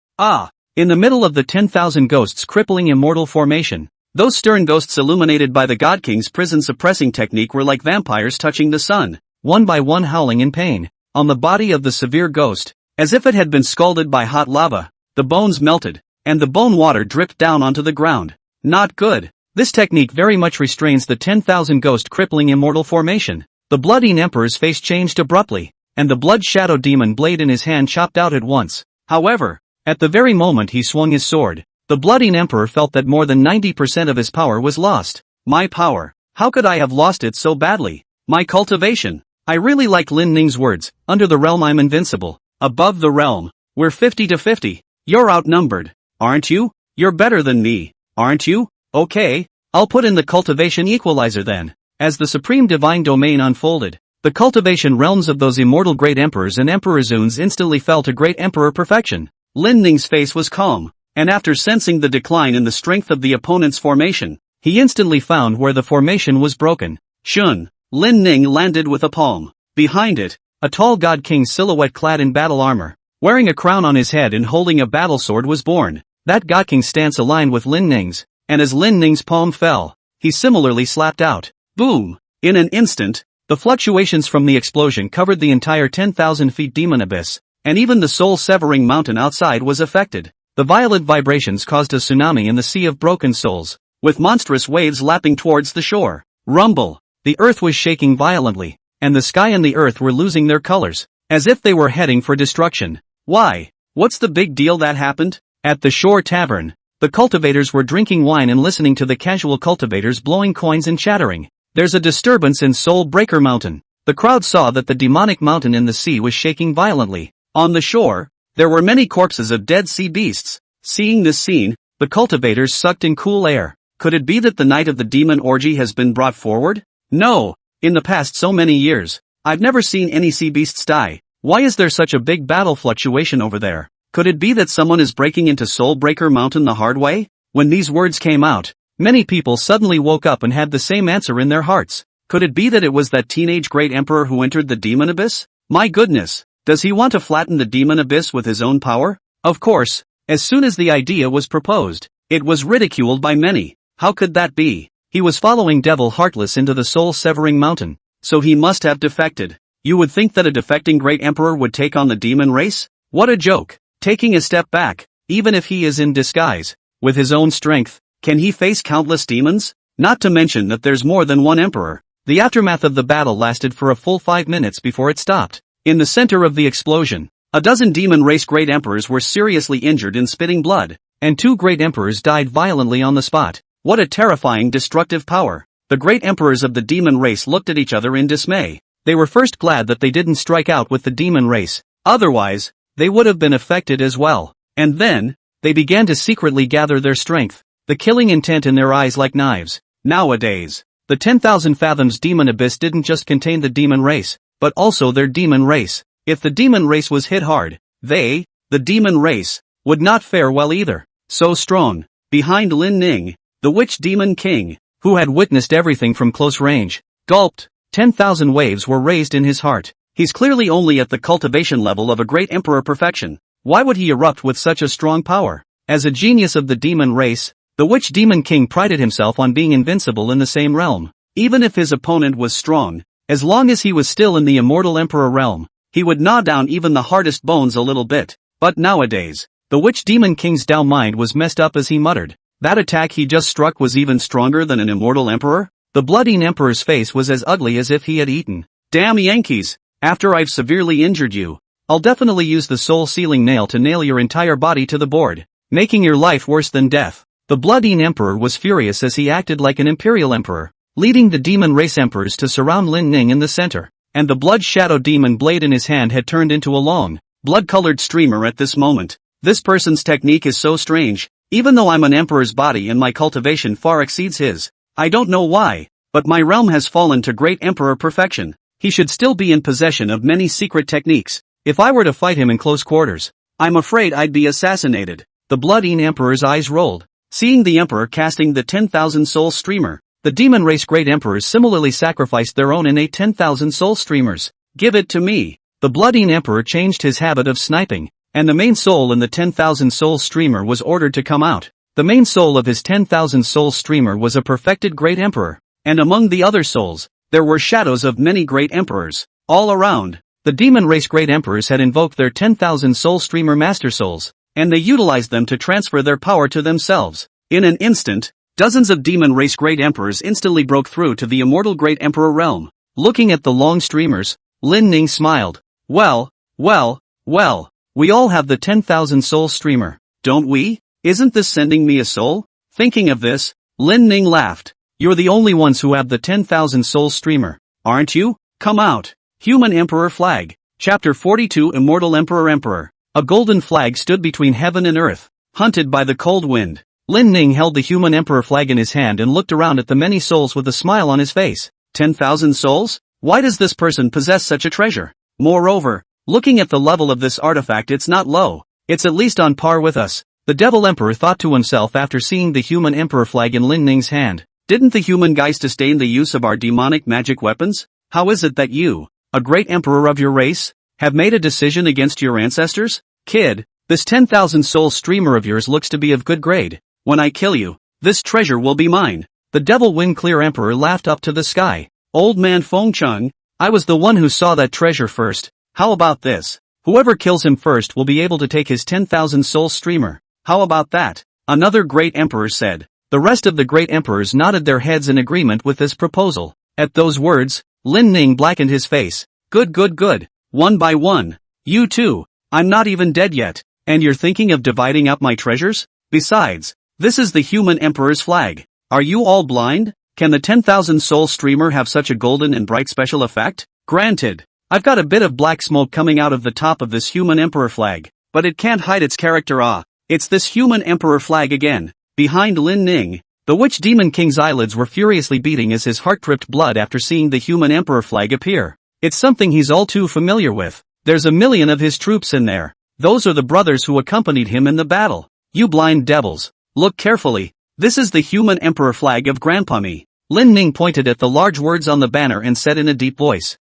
In the middle of the 10,000 ghosts crippling immortal formation, those stern ghosts illuminated by the God King's prison suppressing technique were like vampires touching the sun, one by one howling in pain. On the body of the severe ghost, as if it had been scalded by hot lava, the bones melted, and the bone water dripped down onto the ground. Not good. This technique very much restrains the 10,000 ghost crippling immortal formation. The blooding emperor's face changed abruptly, and the blood shadow demon blade in his hand chopped out at once. However, at the very moment he swung his sword, the blooding emperor felt that more than 90% of his power was lost. My power. How could I have lost it so badly? My cultivation. I really like Lin Ning's words. Under the realm I'm invincible. Above the realm, we're 50-50. You're outnumbered, aren't you? You're better than me, aren't you? Okay, I'll put in the cultivation equalizer then. As the supreme divine domain unfolded, the cultivation realms of those immortal great emperors and emperor zones instantly fell to great emperor perfection. Lin Ning's face was calm, and after sensing the decline in the strength of the opponent's formation, he instantly found where the formation was broken. Shun. Lin Ning landed with a palm. Behind it, a tall God King silhouette clad in battle armor, wearing a crown on his head and holding a battle sword was born. That God King's stance aligned with Lin Ning's, and as Lin Ning's palm fell, he similarly slapped out. Boom! In an instant, the fluctuations from the explosion covered the entire 10,000 feet demon abyss, and even the soul-severing mountain outside was affected. The violent vibrations caused a tsunami in the sea of broken souls, with monstrous waves lapping towards the shore. Rumble! The earth was shaking violently, and the sky and the earth were losing their colors, as if they were heading for destruction. Why? What's the big deal that happened? At the shore tavern, the cultivators were drinking wine and listening to the casual cultivators blowing coins and chattering. There's a disturbance in Soul Breaker Mountain. The crowd saw that the demonic mountain in the sea was shaking violently. On the shore, there were many corpses of dead sea beasts. Seeing this scene, the cultivators sucked in cool air. Could it be that the night of the demon orgy has been brought forward? No. In the past so many years, I've never seen any sea beasts die. Why is there such a big battle fluctuation over there? Could it be that someone is breaking into Soul Breaker Mountain the hard way? When these words came out, many people suddenly woke up and had the same answer in their hearts. Could it be that it was that teenage great emperor who entered the demon abyss? My goodness, does he want to flatten the demon abyss with his own power? Of course, as soon as the idea was proposed, it was ridiculed by many. How could that be? He was following Devil Heartless into the soul-severing mountain, so he must have defected. You would think that a defecting great emperor would take on the demon race? What a joke. Taking a step back, even if he is in disguise, with his own strength, can he face countless demons? Not to mention that there's more than one emperor. The aftermath of the battle lasted for a full 5 minutes before it stopped. In the center of the explosion, a dozen demon race great emperors were seriously injured and spitting blood, and 2 great emperors died violently on the spot. What a terrifying destructive power. The great emperors of the demon race looked at each other in dismay. They were first glad that they didn't strike out with the demon race. Otherwise, they would have been affected as well. And then, they began to secretly gather their strength, the killing intent in their eyes like knives. Nowadays, the 10,000 fathoms demon abyss didn't just contain the demon race, but also their demon race. If the demon race was hit hard, they, the demon race, would not fare well either. So strong. Behind Lin Ning, the witch demon king, who had witnessed everything from close range, gulped. 10,000 waves were raised in his heart. He's clearly only at the cultivation level of a great emperor perfection. Why would he erupt with such a strong power? As a genius of the demon race, the Witch Demon King prided himself on being invincible in the same realm. Even if his opponent was strong, as long as he was still in the immortal Emperor realm, he would gnaw down even the hardest bones a little bit. But nowadays, the Witch Demon King's Dao mind was messed up as he muttered. That attack he just struck was even stronger than an immortal emperor? The bloody emperor's face was as ugly as if he had eaten. Damn Yankees! After I've severely injured you, I'll definitely use the soul sealing nail to nail your entire body to the board, making your life worse than death. The bloody emperor was furious as he acted like an imperial emperor, leading the demon race emperors to surround Lin Ning in the center, and the blood shadow demon blade in his hand had turned into a long, blood-colored streamer at this moment. This person's technique is so strange, even though I'm an emperor's body and my cultivation far exceeds his. I don't know why, but my realm has fallen to great emperor perfection. He should still be in possession of many secret techniques. If I were to fight him in close quarters, I'm afraid I'd be assassinated. The bloody emperor's eyes rolled, seeing the emperor casting the 10,000 soul streamer. The demon race great emperors similarly sacrificed their own innate 10,000 soul streamers. Give it to me. The bloody emperor changed his habit of sniping, and the main soul in the 10,000 soul streamer was ordered to come out. The main soul of his 10,000 soul streamer was a perfected great emperor, and among the other souls, there were shadows of many great emperors. All around, the demon race great emperors had invoked their 10,000 soul streamer master souls, and they utilized them to transfer their power to themselves. In an instant, dozens of demon race great emperors instantly broke through to the immortal great emperor realm. Looking at the long streamers, Lin Ning smiled. Well, we all have the 10,000 soul streamer, don't we? Isn't this sending me a soul? Thinking of this, Lin Ning laughed. You're the only ones who have the 10,000 soul streamer, aren't you? Come out. Human Emperor Flag. Chapter 42 Immortal Emperor. A golden flag stood between heaven and earth, hunted by the cold wind. Lin Ning held the Human Emperor flag in his hand and looked around at the many souls with a smile on his face. 10,000 souls? Why does this person possess such a treasure? Moreover, looking at the level of this artifact, it's not low. It's at least on par with us. The Devil Emperor thought to himself after seeing the Human Emperor flag in Lin Ning's hand. Didn't the human guys disdain the use of our demonic magic weapons? How is it that you, a great emperor of your race, have made a decision against your ancestors? Kid, this 10,000 soul streamer of yours looks to be of good grade. When I kill you, this treasure will be mine. The Devil Wind Clear Emperor laughed up to the sky. Old man Feng Chung, I was the one who saw that treasure first. How about this? Whoever kills him first will be able to take his 10,000 soul streamer. How about that? Another great emperor said. The rest of the great emperors nodded their heads in agreement with this proposal. At those words, Lin Ning blackened his face. Good. One by one. You too. I'm not even dead yet. And you're thinking of dividing up my treasures? Besides, this is the Human Emperor's flag. Are you all blind? Can the 10,000 soul streamer have such a golden and bright special effect? Granted. I've got a bit of black smoke coming out of the top of this Human Emperor flag, but it can't hide its character. It's this Human Emperor flag again. Behind Lin Ning, the Witch Demon King's eyelids were furiously beating as his heart dripped blood after seeing the Human Emperor flag appear. It's something he's all too familiar with. There's a million of his troops in there. Those are the brothers who accompanied him in the battle. You blind devils. Look carefully. This is the Human Emperor flag of Grandpa Me. Lin Ning pointed at the large words on the banner and said in a deep voice.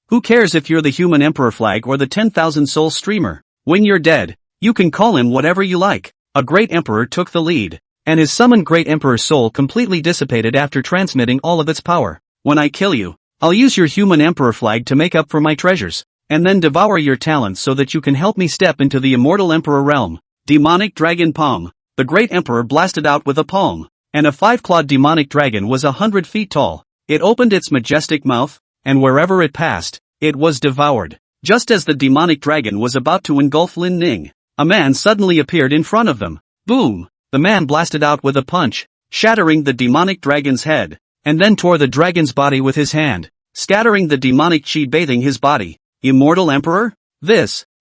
Who cares if you're the Human Emperor flag or the 10,000 soul streamer? When you're dead, you can call him whatever you like. A great emperor took the lead, and his summoned great emperor's soul completely dissipated after transmitting all of its power. When I kill you, I'll use your Human Emperor flag to make up for my treasures, and then devour your talents so that you can help me step into the immortal emperor realm. Demonic Dragon Palm. The great emperor blasted out with a palm, and a 5-clawed demonic dragon was 100 feet tall. It opened its majestic mouth, and wherever it passed, it was devoured. Just as the demonic dragon was about to engulf Lin Ning, a man suddenly appeared in front of them. Boom! The man blasted out with a punch, shattering the demonic dragon's head, and then tore the dragon's body with his hand, scattering the demonic chi bathing his body. Immortal Emperor?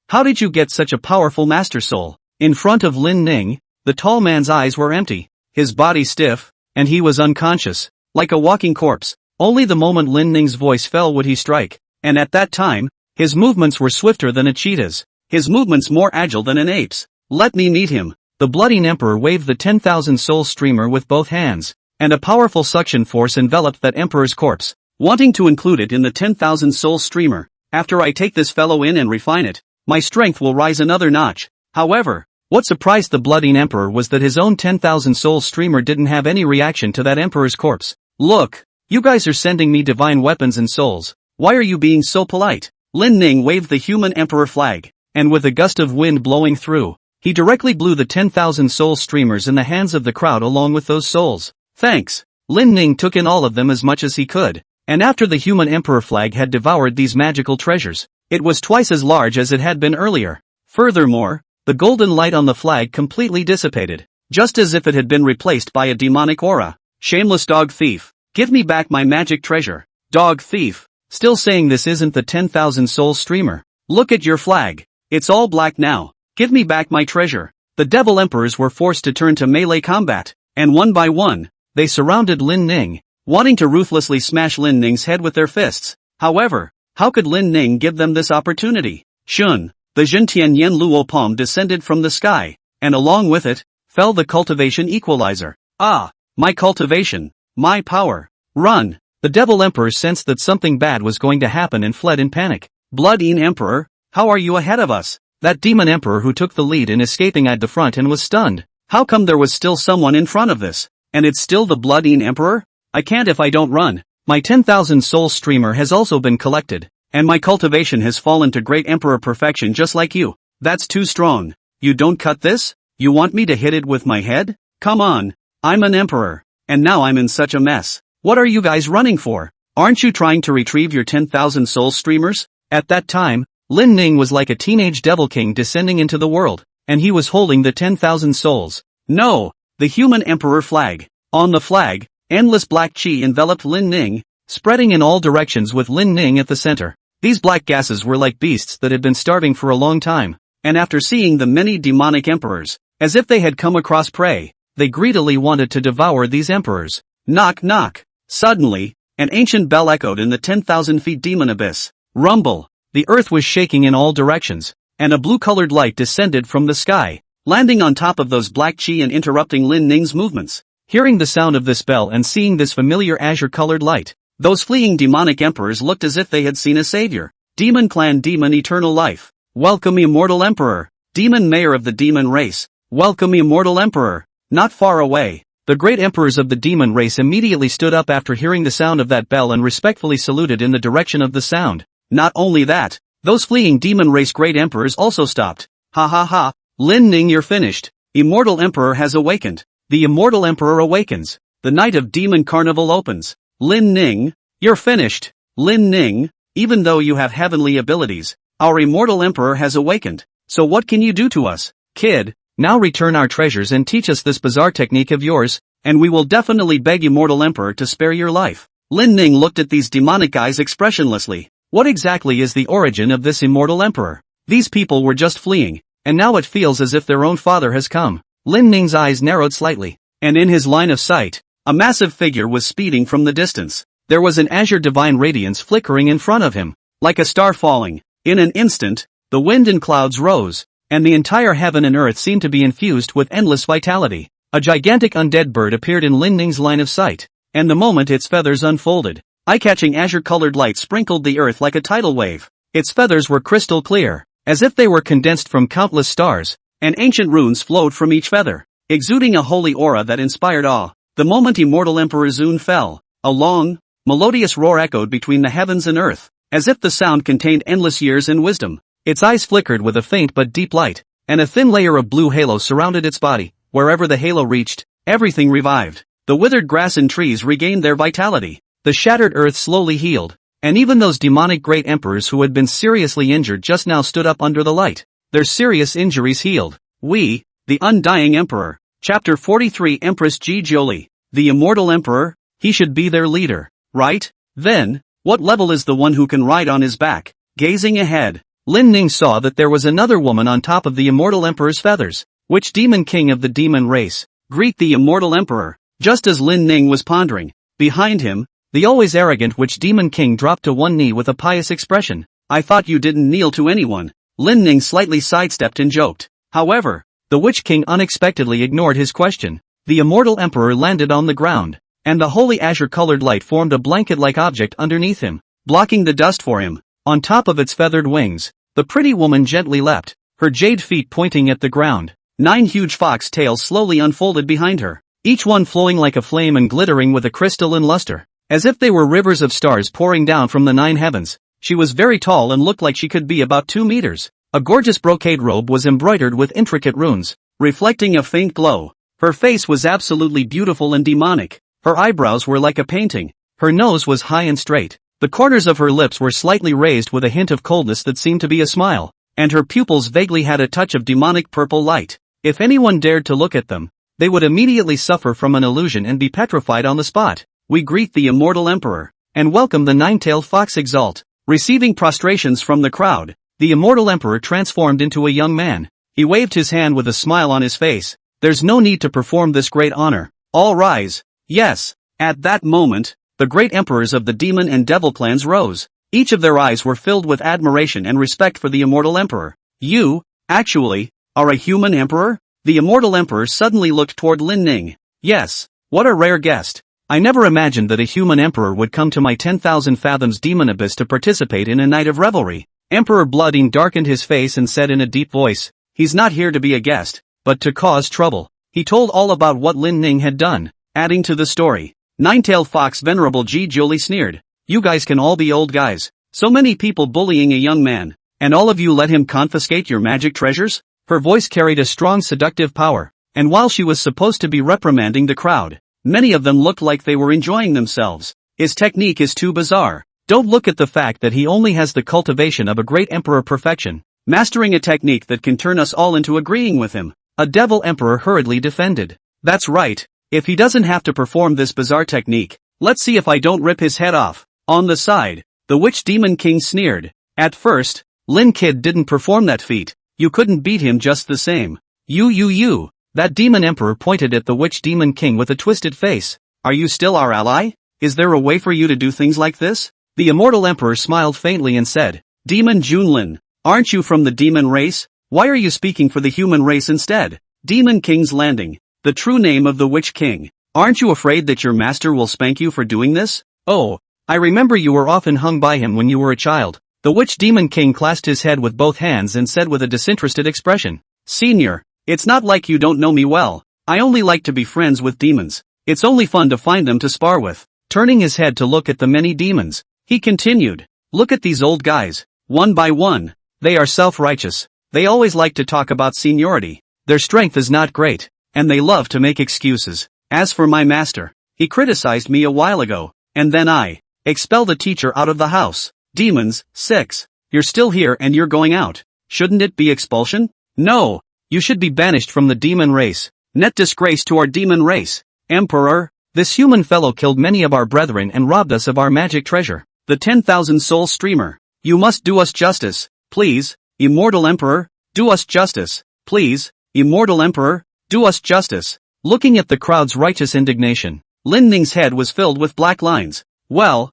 How did you get such a powerful master soul? In front of Lin Ning, the tall man's eyes were empty, his body stiff, and he was unconscious, like a walking corpse. Only the moment Lin Ning's voice fell would he strike, and at that time, his movements were swifter than a cheetah's, his movements more agile than an ape's. Let me meet him. The bloody emperor waved the 10,000 soul streamer with both hands, and a powerful suction force enveloped that emperor's corpse, wanting to include it in the 10,000 soul streamer. After I take this fellow in and refine it, my strength will rise another notch. However, What surprised the Bloodine Emperor was that his own 10,000 soul streamer didn't have any reaction to that emperor's corpse. Look, you guys are sending me divine weapons and souls. Why are you being so polite? Lin Ning waved the human emperor flag, and with a gust of wind blowing through, he directly blew the 10,000 soul streamers in the hands of the crowd along with those souls. Thanks. Lin Ning took in all of them as much as he could, and after the human emperor flag had devoured these magical treasures, it was twice as large as it had been earlier. Furthermore, the golden light on the flag completely dissipated, just as if it had been replaced by a demonic aura. Shameless dog thief, give me back my magic treasure. Dog thief, still saying this isn't the 10,000 soul streamer. Look at your flag. It's all black now. Give me back my treasure. The devil emperors were forced to turn to melee combat, and one by one, they surrounded Lin Ning, wanting to ruthlessly smash Lin Ning's head with their fists. However, how could Lin Ning give them this opportunity? Shun, the Zhentian Yen Luo palm descended from the sky, and along with it, fell the cultivation equalizer. Ah, my cultivation, my power. Run! The devil emperor sensed that something bad was going to happen and fled in panic. Bloodine Emperor, how are you ahead of us? That demon emperor who took the lead in escaping at the front and was stunned. How come there was still someone in front of this? And it's still the Bloodine Emperor? I can't if I don't run. My 10,000 soul streamer has also been collected, and my cultivation has fallen to great emperor perfection just like you. That's too strong. You don't cut this? You want me to hit it with my head? Come on. I'm an emperor, and now I'm in such a mess. What are you guys running for? Aren't you trying to retrieve your 10,000 soul streamers? At that time, Lin Ning was like a teenage devil king descending into the world, and he was holding the 10,000 souls. No, the human emperor flag. On the flag, endless black chi enveloped Lin Ning, spreading in all directions with Lin Ning at the center. These black gases were like beasts that had been starving for a long time, and after seeing the many demonic emperors, as if they had come across prey, they greedily wanted to devour these emperors. Knock knock. Suddenly, an ancient bell echoed in the 10,000 feet demon abyss. Rumble. The earth was shaking in all directions, and a blue-colored light descended from the sky, landing on top of those black chi and interrupting Lin Ning's movements. Hearing the sound of this bell and seeing this familiar azure-colored light, those fleeing demonic emperors looked as if they had seen a savior. Demon clan demon eternal life. Welcome immortal emperor. Demon mayor of the demon race. Welcome immortal emperor. Not far away, the great emperors of the demon race immediately stood up after hearing the sound of that bell and respectfully saluted in the direction of the sound. Not only that, those fleeing demon race great emperors also stopped. Ha ha ha, Lin Ning, you're finished. Immortal emperor has awakened. The immortal emperor awakens. The night of demon carnival opens. Lin Ning, you're finished. Lin Ning, even though you have heavenly abilities, our immortal emperor has awakened. So what can you do to us, kid? Now return our treasures and teach us this bizarre technique of yours, and we will definitely beg immortal emperor to spare your life. Lin Ning looked at these demonic eyes expressionlessly. What exactly is the origin of this immortal emperor? These people were just fleeing, and now it feels as if their own father has come. Lin Ning's eyes narrowed slightly, and in his line of sight, a massive figure was speeding from the distance. There was an azure divine radiance flickering in front of him, like a star falling. In an instant, the wind and clouds rose, and the entire heaven and earth seemed to be infused with endless vitality. A gigantic undead bird appeared in Lin Ning's line of sight, and the moment its feathers unfolded, eye-catching azure-colored light sprinkled the earth like a tidal wave. Its feathers were crystal clear, as if they were condensed from countless stars, and ancient runes flowed from each feather, exuding a holy aura that inspired awe. The moment immortal Emperor Zun fell, a long, melodious roar echoed between the heavens and earth, as if the sound contained endless years and wisdom. Its eyes flickered with a faint but deep light, and a thin layer of blue halo surrounded its body. Wherever the halo reached, everything revived. The withered grass and trees regained their vitality. The shattered earth slowly healed, and even those demonic great emperors who had been seriously injured just now stood up under the light. Their serious injuries healed. We, the Undying Emperor. Chapter 43 Empress Ji Jolie. The Immortal Emperor? He should be their leader, right? Then, what level is the one who can ride on his back? Gazing ahead, Lin Ning saw that there was another woman on top of the Immortal Emperor's feathers. Which demon king of the demon race? Greet the Immortal Emperor. Just as Lin Ning was pondering, behind him, the always arrogant Witch Demon King dropped to one knee with a pious expression. I thought you didn't kneel to anyone. Lin Ning slightly sidestepped and joked. However, the Witch King unexpectedly ignored his question. The Immortal Emperor landed on the ground, and the holy azure-colored light formed a blanket-like object underneath him, blocking the dust for him. On top of its feathered wings, the pretty woman gently leapt, her jade feet pointing at the ground. 9 huge fox tails slowly unfolded behind her, each one flowing like a flame and glittering with a crystalline luster, as if they were rivers of stars pouring down from the 9 heavens. She was very tall and looked like she could be about 2 meters. A gorgeous brocade robe was embroidered with intricate runes, reflecting a faint glow. Her face was absolutely beautiful and demonic. Her eyebrows were like a painting. Her nose was high and straight. The corners of her lips were slightly raised with a hint of coldness that seemed to be a smile, and her pupils vaguely had a touch of demonic purple light. If anyone dared to look at them, they would immediately suffer from an illusion and be petrified on the spot. We greet the immortal emperor, and welcome the 9-tailed fox exalt. Receiving prostrations from the crowd, the immortal emperor transformed into a young man. He waved his hand with a smile on his face. There's no need to perform this great honor. All rise. Yes. At that moment, the great emperors of the demon and devil clans rose. Each of their eyes were filled with admiration and respect for the immortal emperor. You, actually, are a human emperor? The immortal emperor suddenly looked toward Lin Ning. Yes. What a rare guest. I never imagined that a human emperor would come to my 10,000 fathoms demon abyss to participate in a night of revelry. Emperor Blooding darkened his face and said in a deep voice, he's not here to be a guest, but to cause trouble. He told all about what Lin Ning had done, adding to the story. 9-tailed fox Venerable Ji Jolie sneered. You guys can all be old guys. So many people bullying a young man, and all of you let him confiscate your magic treasures? Her voice carried a strong seductive power, and while she was supposed to be reprimanding the crowd, many of them looked like they were enjoying themselves. His technique is too bizarre. Don't look at the fact that he only has the cultivation of a great emperor perfection, mastering a technique that can turn us all into agreeing with him. A devil emperor hurriedly defended. That's right. If he doesn't have to perform this bizarre technique, let's see if I don't rip his head off. On the side, the witch demon king sneered. At first, Lin Kid didn't perform that feat. You couldn't beat him just the same. You. That demon emperor pointed at the witch demon king with a twisted face. Are you still our ally? Is there a way for you to do things like this? The immortal emperor smiled faintly and said, Demon Junlin, aren't you from the demon race? Why are you speaking for the human race instead? Demon King's Landing, the true name of the witch king. Aren't you afraid that your master will spank you for doing this? Oh, I remember you were often hung by him when you were a child. The witch demon king clasped his head with both hands and said with a disinterested expression, Senior, it's not like you don't know me well. I only like to be friends with demons. It's only fun to find them to spar with. Turning his head to look at the many demons, he continued, look at these old guys, one by one. They are self-righteous. They always like to talk about seniority. Their strength is not great, and they love to make excuses. As for my master, he criticized me a while ago, and then I expelled a teacher out of the house. Demons, 6. You're still here and you're going out. Shouldn't it be expulsion? No. You should be banished from the demon race. Net disgrace to our demon race. Emperor, this human fellow killed many of our brethren and robbed us of our magic treasure. The 10,000 soul streamer. You must do us justice, please. Immortal Emperor, do us justice, please. Immortal Emperor, do us justice. Looking at the crowd's righteous indignation, Lin Ning's head was filled with black lines. Well,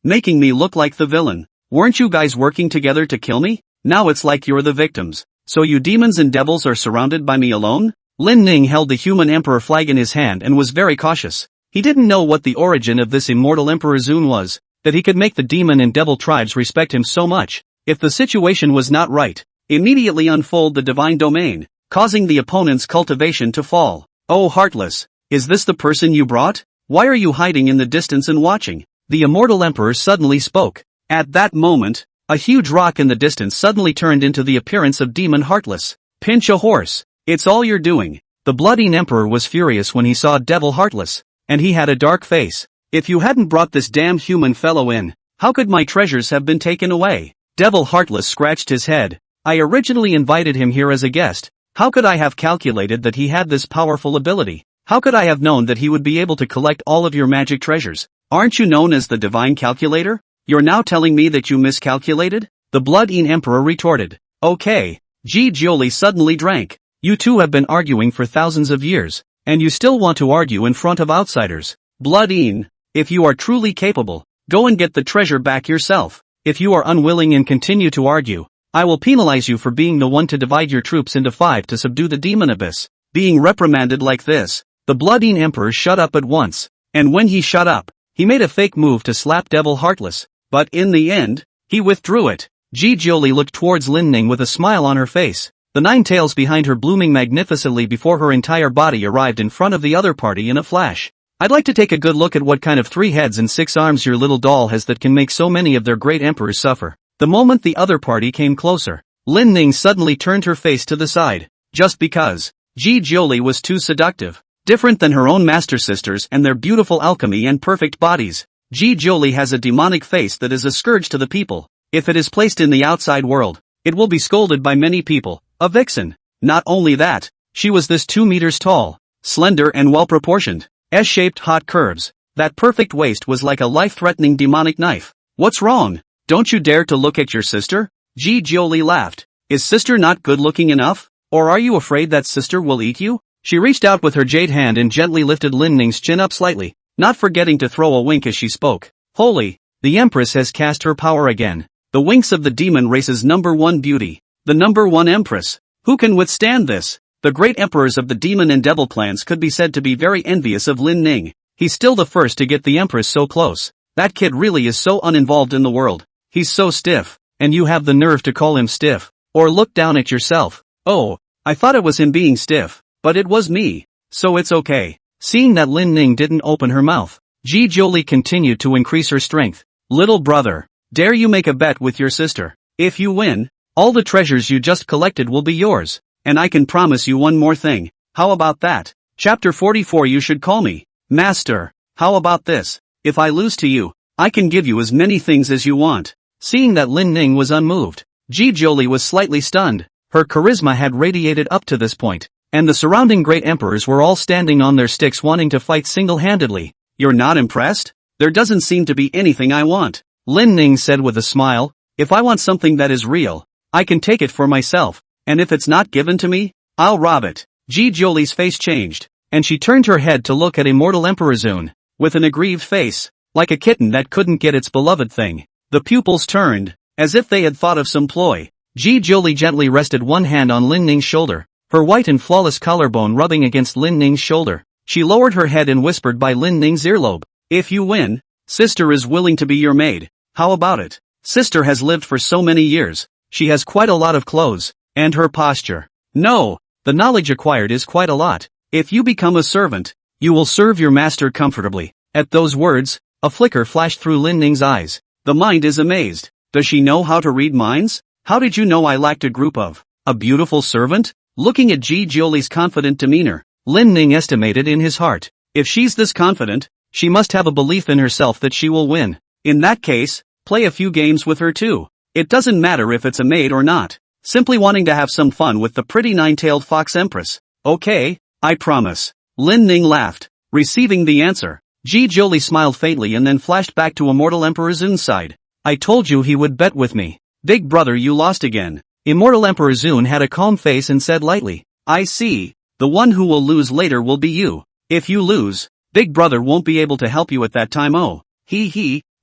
making me look like the villain. Weren't you guys working together to kill me? Now it's like you're the victims. So you demons and devils are surrounded by me alone? Lin Ning held the human emperor flag in his hand and was very cautious. He didn't know what the origin of this immortal Emperor Zun was, that he could make the demon and devil tribes respect him so much. If the situation was not right, immediately unfold the divine domain, causing the opponent's cultivation to fall. Oh Heartless, is this the person you brought? Why are you hiding in the distance and watching? The immortal emperor suddenly spoke. At that moment, a huge rock in the distance suddenly turned into the appearance of Demon Heartless. Pinch a horse. It's all you're doing. The bloody emperor was furious when he saw Devil Heartless, and he had a dark face. If you hadn't brought this damn human fellow in, how could my treasures have been taken away? Devil Heartless scratched his head. I originally invited him here as a guest. How could I have calculated that he had this powerful ability? How could I have known that he would be able to collect all of your magic treasures? Aren't you known as the Divine Calculator? You're now telling me that you miscalculated? The Blood-eaten Emperor retorted. Okay. Ji Jioli suddenly drank. You two have been arguing for thousands of years, and you still want to argue in front of outsiders. Blood-eaten, if you are truly capable, go and get the treasure back yourself. If you are unwilling and continue to argue, I will penalize you for being the one to divide your troops into 5 to subdue the demon abyss. Being reprimanded like this, the Blood-eaten Emperor shut up at once, and when he shut up, he made a fake move to slap Devil Heartless, but in the end, he withdrew it. Ji Jioli looked towards Lin Ning with a smile on her face. The 9 tails behind her blooming magnificently before her entire body arrived in front of the other party in a flash. I'd like to take a good look at what kind of 3 heads and 6 arms your little doll has that can make so many of their great emperors suffer. The moment the other party came closer, Lin Ning suddenly turned her face to the side. Just because. Ji Jiuli was too seductive. Different than her own master sisters and their beautiful alchemy and perfect bodies, Ji Jiuli has a demonic face that is a scourge to the people. If it is placed in the outside world, it will be scolded by many people. A vixen. Not only that, she was this 2 meters tall, slender and well-proportioned, S-shaped hot curves. That perfect waist was like a life-threatening demonic knife. What's wrong? Don't you dare to look at your sister? Ji Jiuli laughed. Is sister not good-looking enough? Or are you afraid that sister will eat you? She reached out with her jade hand and gently lifted Lin Ning's chin up slightly, not forgetting to throw a wink as she spoke. Holy! The Empress has cast her power again. The winks of the demon race's #1 beauty. The #1 Empress. Who can withstand this? The great emperors of the demon and devil clans could be said to be very envious of Lin Ning. He's still the first to get the Empress so close. That kid really is so uninvolved in the world. He's so stiff. And you have the nerve to call him stiff. Or look down at yourself. Oh, I thought it was him being stiff. But it was me. So it's okay. Seeing that Lin Ning didn't open her mouth, Ji Jiuli continued to increase her strength. Little brother, dare you make a bet with your sister? If you win, all the treasures you just collected will be yours. And I can promise you one more thing. How about that? Chapter 44. You should call me Master. How about this? If I lose to you, I can give you as many things as you want. Seeing that Lin Ning was unmoved, Ji Jiuli was slightly stunned. Her charisma had radiated up to this point, and the surrounding great emperors were all standing on their sticks wanting to fight single-handedly. You're not impressed? There doesn't seem to be anything I want. Lin Ning said with a smile. If I want something that is real, I can take it for myself, and if it's not given to me, I'll rob it. Ji Jiuli's face changed, and she turned her head to look at Immortal Emperor Zun, with an aggrieved face, like a kitten that couldn't get its beloved thing. The pupils turned, as if they had thought of some ploy. Ji Jiuli gently rested one hand on Lin Ning's shoulder, her white and flawless collarbone rubbing against Lin Ning's shoulder. She lowered her head and whispered by Lin Ning's earlobe. If you win, sister is willing to be your maid. How about it? Sister has lived for so many years. She has quite a lot of clothes, and her posture. No, the knowledge acquired is quite a lot. If you become a servant, you will serve your master comfortably. At those words, a flicker flashed through Lin Ning's eyes. The mind is amazed. Does she know how to read minds? How did you know I lacked a group of a beautiful servant? Looking at Ji Jiuli's confident demeanor, Lin Ning estimated in his heart. If she's this confident, she must have a belief in herself that she will win. In that case, play a few games with her too. It doesn't matter if it's a maid or not. Simply wanting to have some fun with the pretty 9-tailed fox empress. Okay, I promise. Lin Ning laughed, receiving the answer. Ji Jiuli smiled faintly and then flashed back to Immortal Emperor Zun's side. I told you he would bet with me. Big brother, you lost again. Immortal Emperor Zun had a calm face and said lightly. I see. The one who will lose later will be you. If you lose, Big brother won't be able to help you at that time. Oh.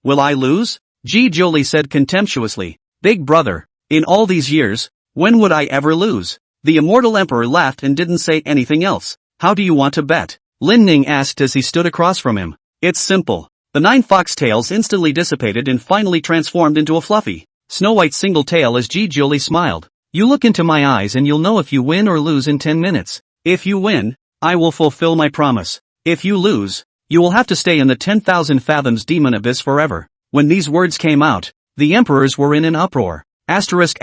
Will I lose? Ji Jiuli said contemptuously. Big brother, in all these years, when would I ever lose? The Immortal Emperor laughed and didn't say anything else. How do you want to bet? Lin Ning asked as he stood across from him. It's simple. The 9 foxtails instantly dissipated and finally transformed into a fluffy, snow-white single tail as Ji Jiuli smiled. You look into my eyes and you'll know if you win or lose in 10 minutes. If you win, I will fulfill my promise. If you lose, you will have to stay in the 10,000 fathoms demon abyss forever. When these words came out, the emperors were in an uproar. Asterisk.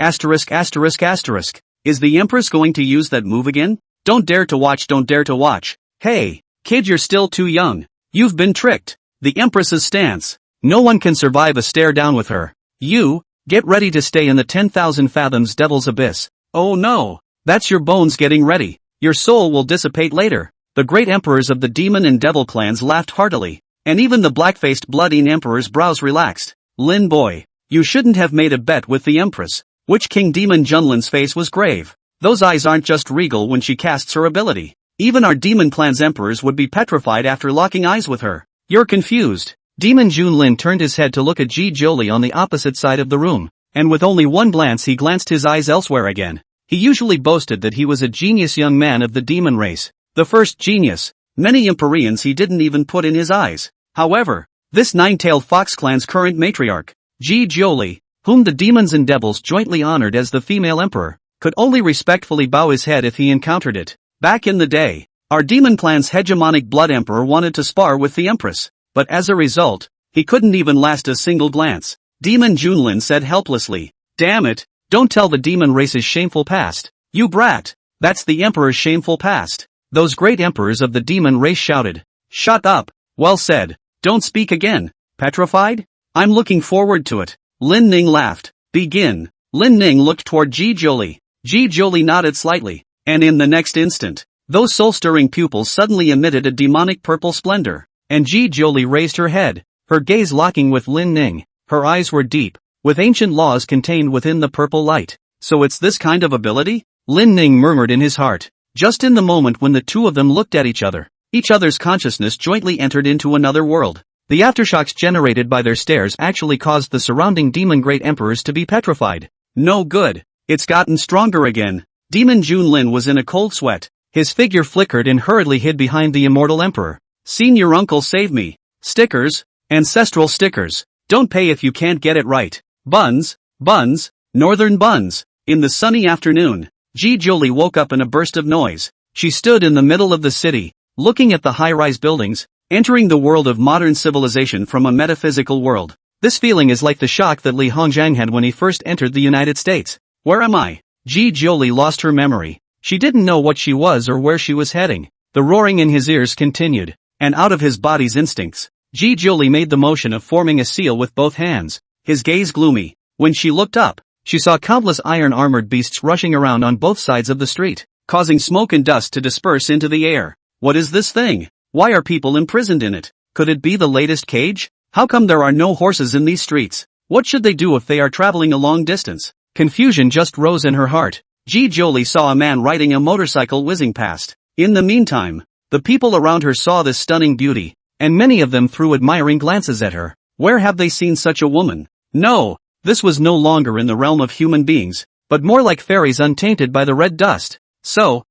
Is the empress going to use that move again? Don't dare to watch. Hey, kid, you're still too young. You've been tricked. The empress's stance. No one can survive a stare down with her. You, get ready to stay in the 10,000 fathoms devil's abyss. Oh no, that's your bones getting ready. Your soul will dissipate later. The great emperors of the demon and devil clans laughed heartily, and even the black-faced blood-eaten emperor's brows relaxed. Lin boy, you shouldn't have made a bet with the empress. Witch King Demon Junlin's face was grave. Those eyes aren't just regal when she casts her ability. Even our demon clan's emperors would be petrified after locking eyes with her. You're confused. Demon Junlin turned his head to look at Ji Jiuli on the opposite side of the room, and with only one glance he glanced his eyes elsewhere again. He usually boasted that he was a genius young man of the demon race. The first genius. Many Empyreans he didn't even put in his eyes. However, this 9-tailed fox clan's current matriarch, Ji Jiuli, whom the demons and devils jointly honored as the female emperor, could only respectfully bow his head if he encountered it. Back in the day, our demon clan's hegemonic blood emperor wanted to spar with the empress, but as a result, he couldn't even last a single glance. Demon Junlin said helplessly. Damn it, don't tell the demon race's shameful past. You brat, that's the emperor's shameful past. Those great emperors of the demon race shouted. Shut up, well said, don't speak again. Petrified? I'm looking forward to it. Lin Ning laughed. Begin. Lin Ning looked toward Ji Jolie. Ji Jolie nodded slightly, and in the next instant, those soul-stirring pupils suddenly emitted a demonic purple splendor, and Ji Jolie raised her head, her gaze locking with Lin Ning. Her eyes were deep, with ancient laws contained within the purple light. So it's this kind of ability? Lin Ning murmured in his heart. Just in the moment when the two of them looked at each other's consciousness jointly entered into another world. The aftershocks generated by their stares actually caused the surrounding demon great emperors to be petrified. No good. It's gotten stronger again. Demon Junlin was in a cold sweat. His figure flickered and hurriedly hid behind the immortal emperor. Senior uncle save me. Stickers. Ancestral stickers. Don't pay if you can't get it right. Buns. Northern buns. In the sunny afternoon, Ji Jolie woke up in a burst of noise. She stood in the middle of the city, looking at the high-rise buildings, entering the world of modern civilization from a metaphysical world. This feeling is like the shock that Li Hongjiang had when he first entered the United States. Where am I? Ji Jolie lost her memory. She didn't know what she was or where she was heading. The roaring in his ears continued, and out of his body's instincts, Ji Jolie made the motion of forming a seal with both hands, his gaze gloomy. When she looked up, she saw countless iron-armored beasts rushing around on both sides of the street, causing smoke and dust to disperse into the air. What is this thing? Why are people imprisoned in it? Could it be the latest cage? How come there are no horses in these streets? What should they do if they are traveling a long distance? Confusion just rose in her heart. Ji Jolie saw a man riding a motorcycle whizzing past. In the meantime, the people around her saw this stunning beauty, and many of them threw admiring glances at her. Where have they seen such a woman? No, this was no longer in the realm of human beings, but more like fairies untainted by the red dust. So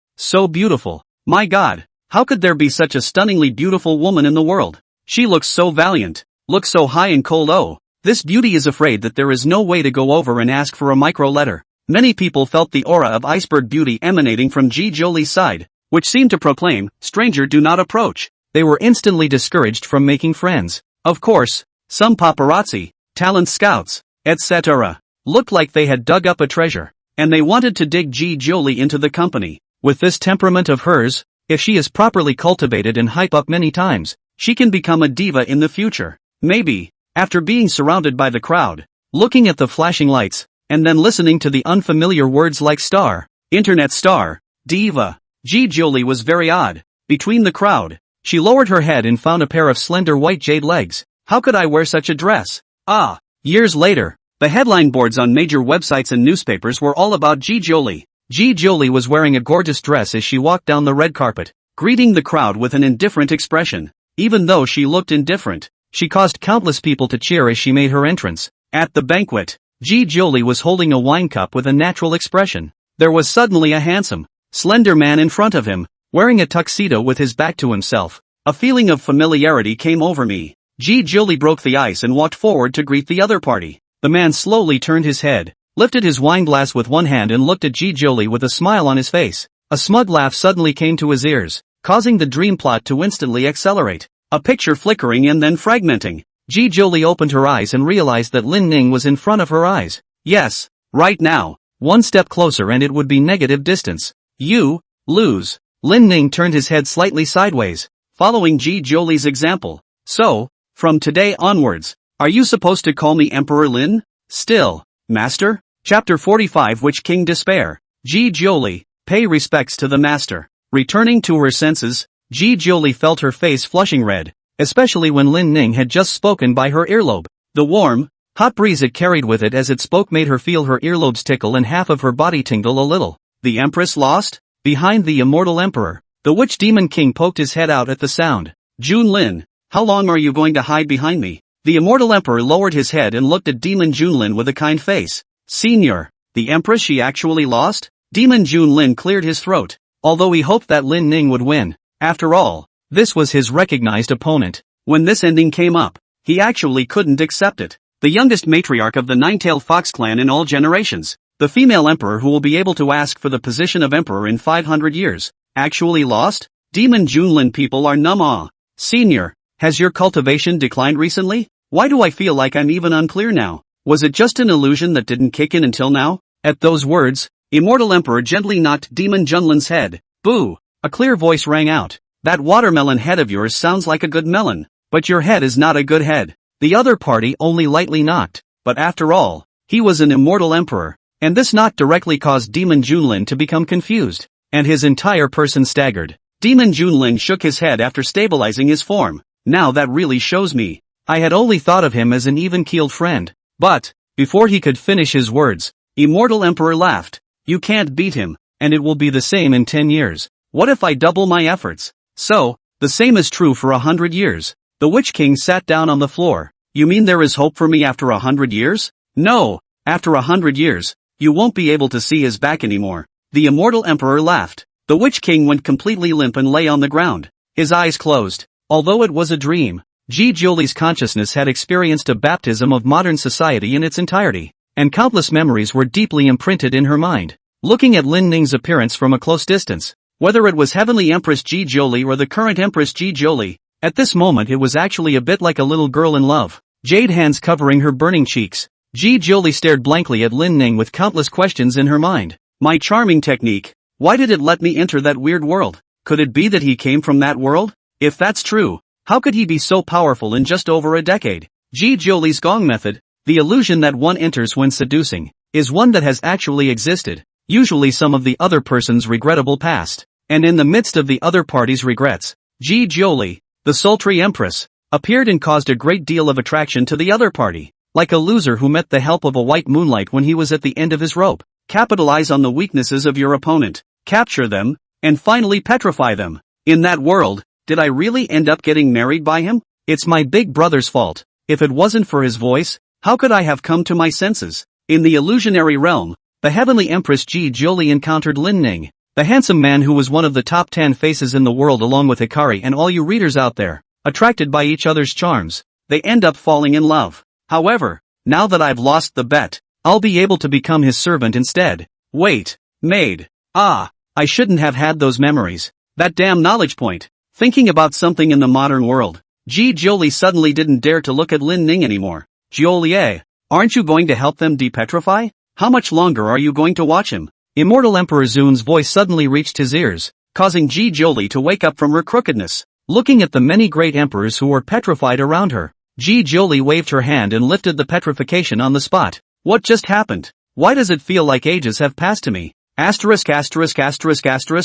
beautiful. My God, how could there be such a stunningly beautiful woman in the world? She looks so valiant, looks so high and cold. Oh, this beauty is afraid that there is no way to go over and ask for a micro letter. Many people felt the aura of iceberg beauty emanating from Ji Jolie's side, which seemed to proclaim, stranger do not approach. They were instantly discouraged from making friends. Of course, some paparazzi, talent scouts, etc., looked like they had dug up a treasure, and they wanted to dig Ji Jolie into the company. With this temperament of hers, if she is properly cultivated and hype up many times, she can become a diva in the future. Maybe, after being surrounded by the crowd, looking at the flashing lights, and then listening to the unfamiliar words like star, internet star, diva. Ji Jolie was very odd. Between the crowd, she lowered her head and found a pair of slender white jade legs. How could I wear such a dress? Ah! Years later, the headline boards on major websites and newspapers were all about Ji Jolie. Ji Jolie was wearing a gorgeous dress as she walked down the red carpet, greeting the crowd with an indifferent expression. Even though she looked indifferent, she caused countless people to cheer as she made her entrance. At the banquet, Ji Jolie was holding a wine cup with a natural expression. There was suddenly a handsome, slender man in front of him, wearing a tuxedo with his back to himself. A feeling of familiarity came over me. Ji Jolie broke the ice and walked forward to greet the other party. The man slowly turned his head, lifted his wine glass with one hand and looked at Ji Jolie with a smile on his face. A smug laugh suddenly came to his ears, causing the dream plot to instantly accelerate. A picture flickering and then fragmenting. Ji Jolie opened her eyes and realized that Lin Ning was in front of her eyes. Yes, right now. One step closer and it would be negative distance. You lose. Lin Ning turned his head slightly sideways, following Ji Jolie's example. So, from today onwards, are you supposed to call me Emperor Lin? Still, Master? Chapter 45 Witch King Despair. Ji Jolie, pay respects to the master. Returning to her senses, Ji Jolie felt her face flushing red, especially when Lin Ning had just spoken by her earlobe. The warm, hot breeze it carried with it as it spoke made her feel her earlobes tickle and half of her body tingle a little. The Empress lost? Behind the immortal emperor, the witch demon king poked his head out at the sound. Junlin, how long are you going to hide behind me? The immortal emperor lowered his head and looked at Demon Junlin with a kind face. Senior, the Empress she actually lost? Demon Junlin cleared his throat, although he hoped that Lin Ning would win. After all, this was his recognized opponent. When this ending came up, he actually couldn't accept it. The youngest matriarch of the nine-tailed fox clan in all generations, The female emperor who will be able to ask for the position of emperor in 500 years, actually lost? Demon Junlin people are numb. Senior, has your cultivation declined recently? Why do I feel like I'm even unclear now? Was it just an illusion that didn't kick in until now? At those words, Immortal Emperor gently knocked Demon Junlin's head. Boo! A clear voice rang out. That watermelon head of yours sounds like a good melon, but your head is not a good head. The other party only lightly knocked, but after all, he was an immortal emperor, and this knock directly caused Demon Junlin to become confused, and his entire person staggered. Demon Junlin shook his head after stabilizing his form. Now that really shows me. I had only thought of him as an even-keeled friend. But, before he could finish his words, Immortal Emperor laughed. You can't beat him, and it will be the same in 10 years. What if I double my efforts? So, the same is true for 100 years. The Witch King sat down on the floor. You mean there is hope for me after 100 years? No, after 100 years, you won't be able to see his back anymore. The Immortal Emperor laughed. The Witch King went completely limp and lay on the ground. His eyes closed. Although it was a dream, Ji Jiuli's consciousness had experienced a baptism of modern society in its entirety, and countless memories were deeply imprinted in her mind. Looking at Lin Ning's appearance from a close distance, whether it was Heavenly Empress Ji Jiuli or the current Empress Ji Jiuli, at this moment it was actually a bit like a little girl in love. Jade hands covering her burning cheeks, Ji Jiuli stared blankly at Lin Ning with countless questions in her mind. My charming technique, why did it let me enter that weird world? Could it be that he came from that world? If that's true, how could he be so powerful in just over a decade? Ji Jiuli's gong method, the illusion that one enters when seducing, is one that has actually existed, usually some of the other person's regrettable past, and in the midst of the other party's regrets, Ji Jiuli, the sultry empress, appeared and caused a great deal of attraction to the other party, like a loser who met the help of a white moonlight when he was at the end of his rope. Capitalize on the weaknesses of your opponent, capture them, and finally petrify them. In that world, did I really end up getting married by him? It's my big brother's fault. If it wasn't for his voice, how could I have come to my senses? In the illusionary realm, the Heavenly Empress Ji Jiuli encountered Lin Ning, the handsome man who was one of the top 10 faces in the world along with Hikari and all you readers out there. Attracted by each other's charms, they end up falling in love. However, now that I've lost the bet, I'll be able to become his servant instead. Wait, maid. I shouldn't have had those memories. That damn knowledge point. Thinking about something in the modern world, Ji Jiuli suddenly didn't dare to look at Lin Ning anymore. Jiulie, aren't you going to help them depetrify? How much longer are you going to watch him? Immortal Emperor Zun's voice suddenly reached his ears, causing Ji Jiuli to wake up from her crookedness. Looking at the many great emperors who were petrified around her, Ji Jiuli waved her hand and lifted the petrification on the spot. What just happened? Why does it feel like ages have passed to me?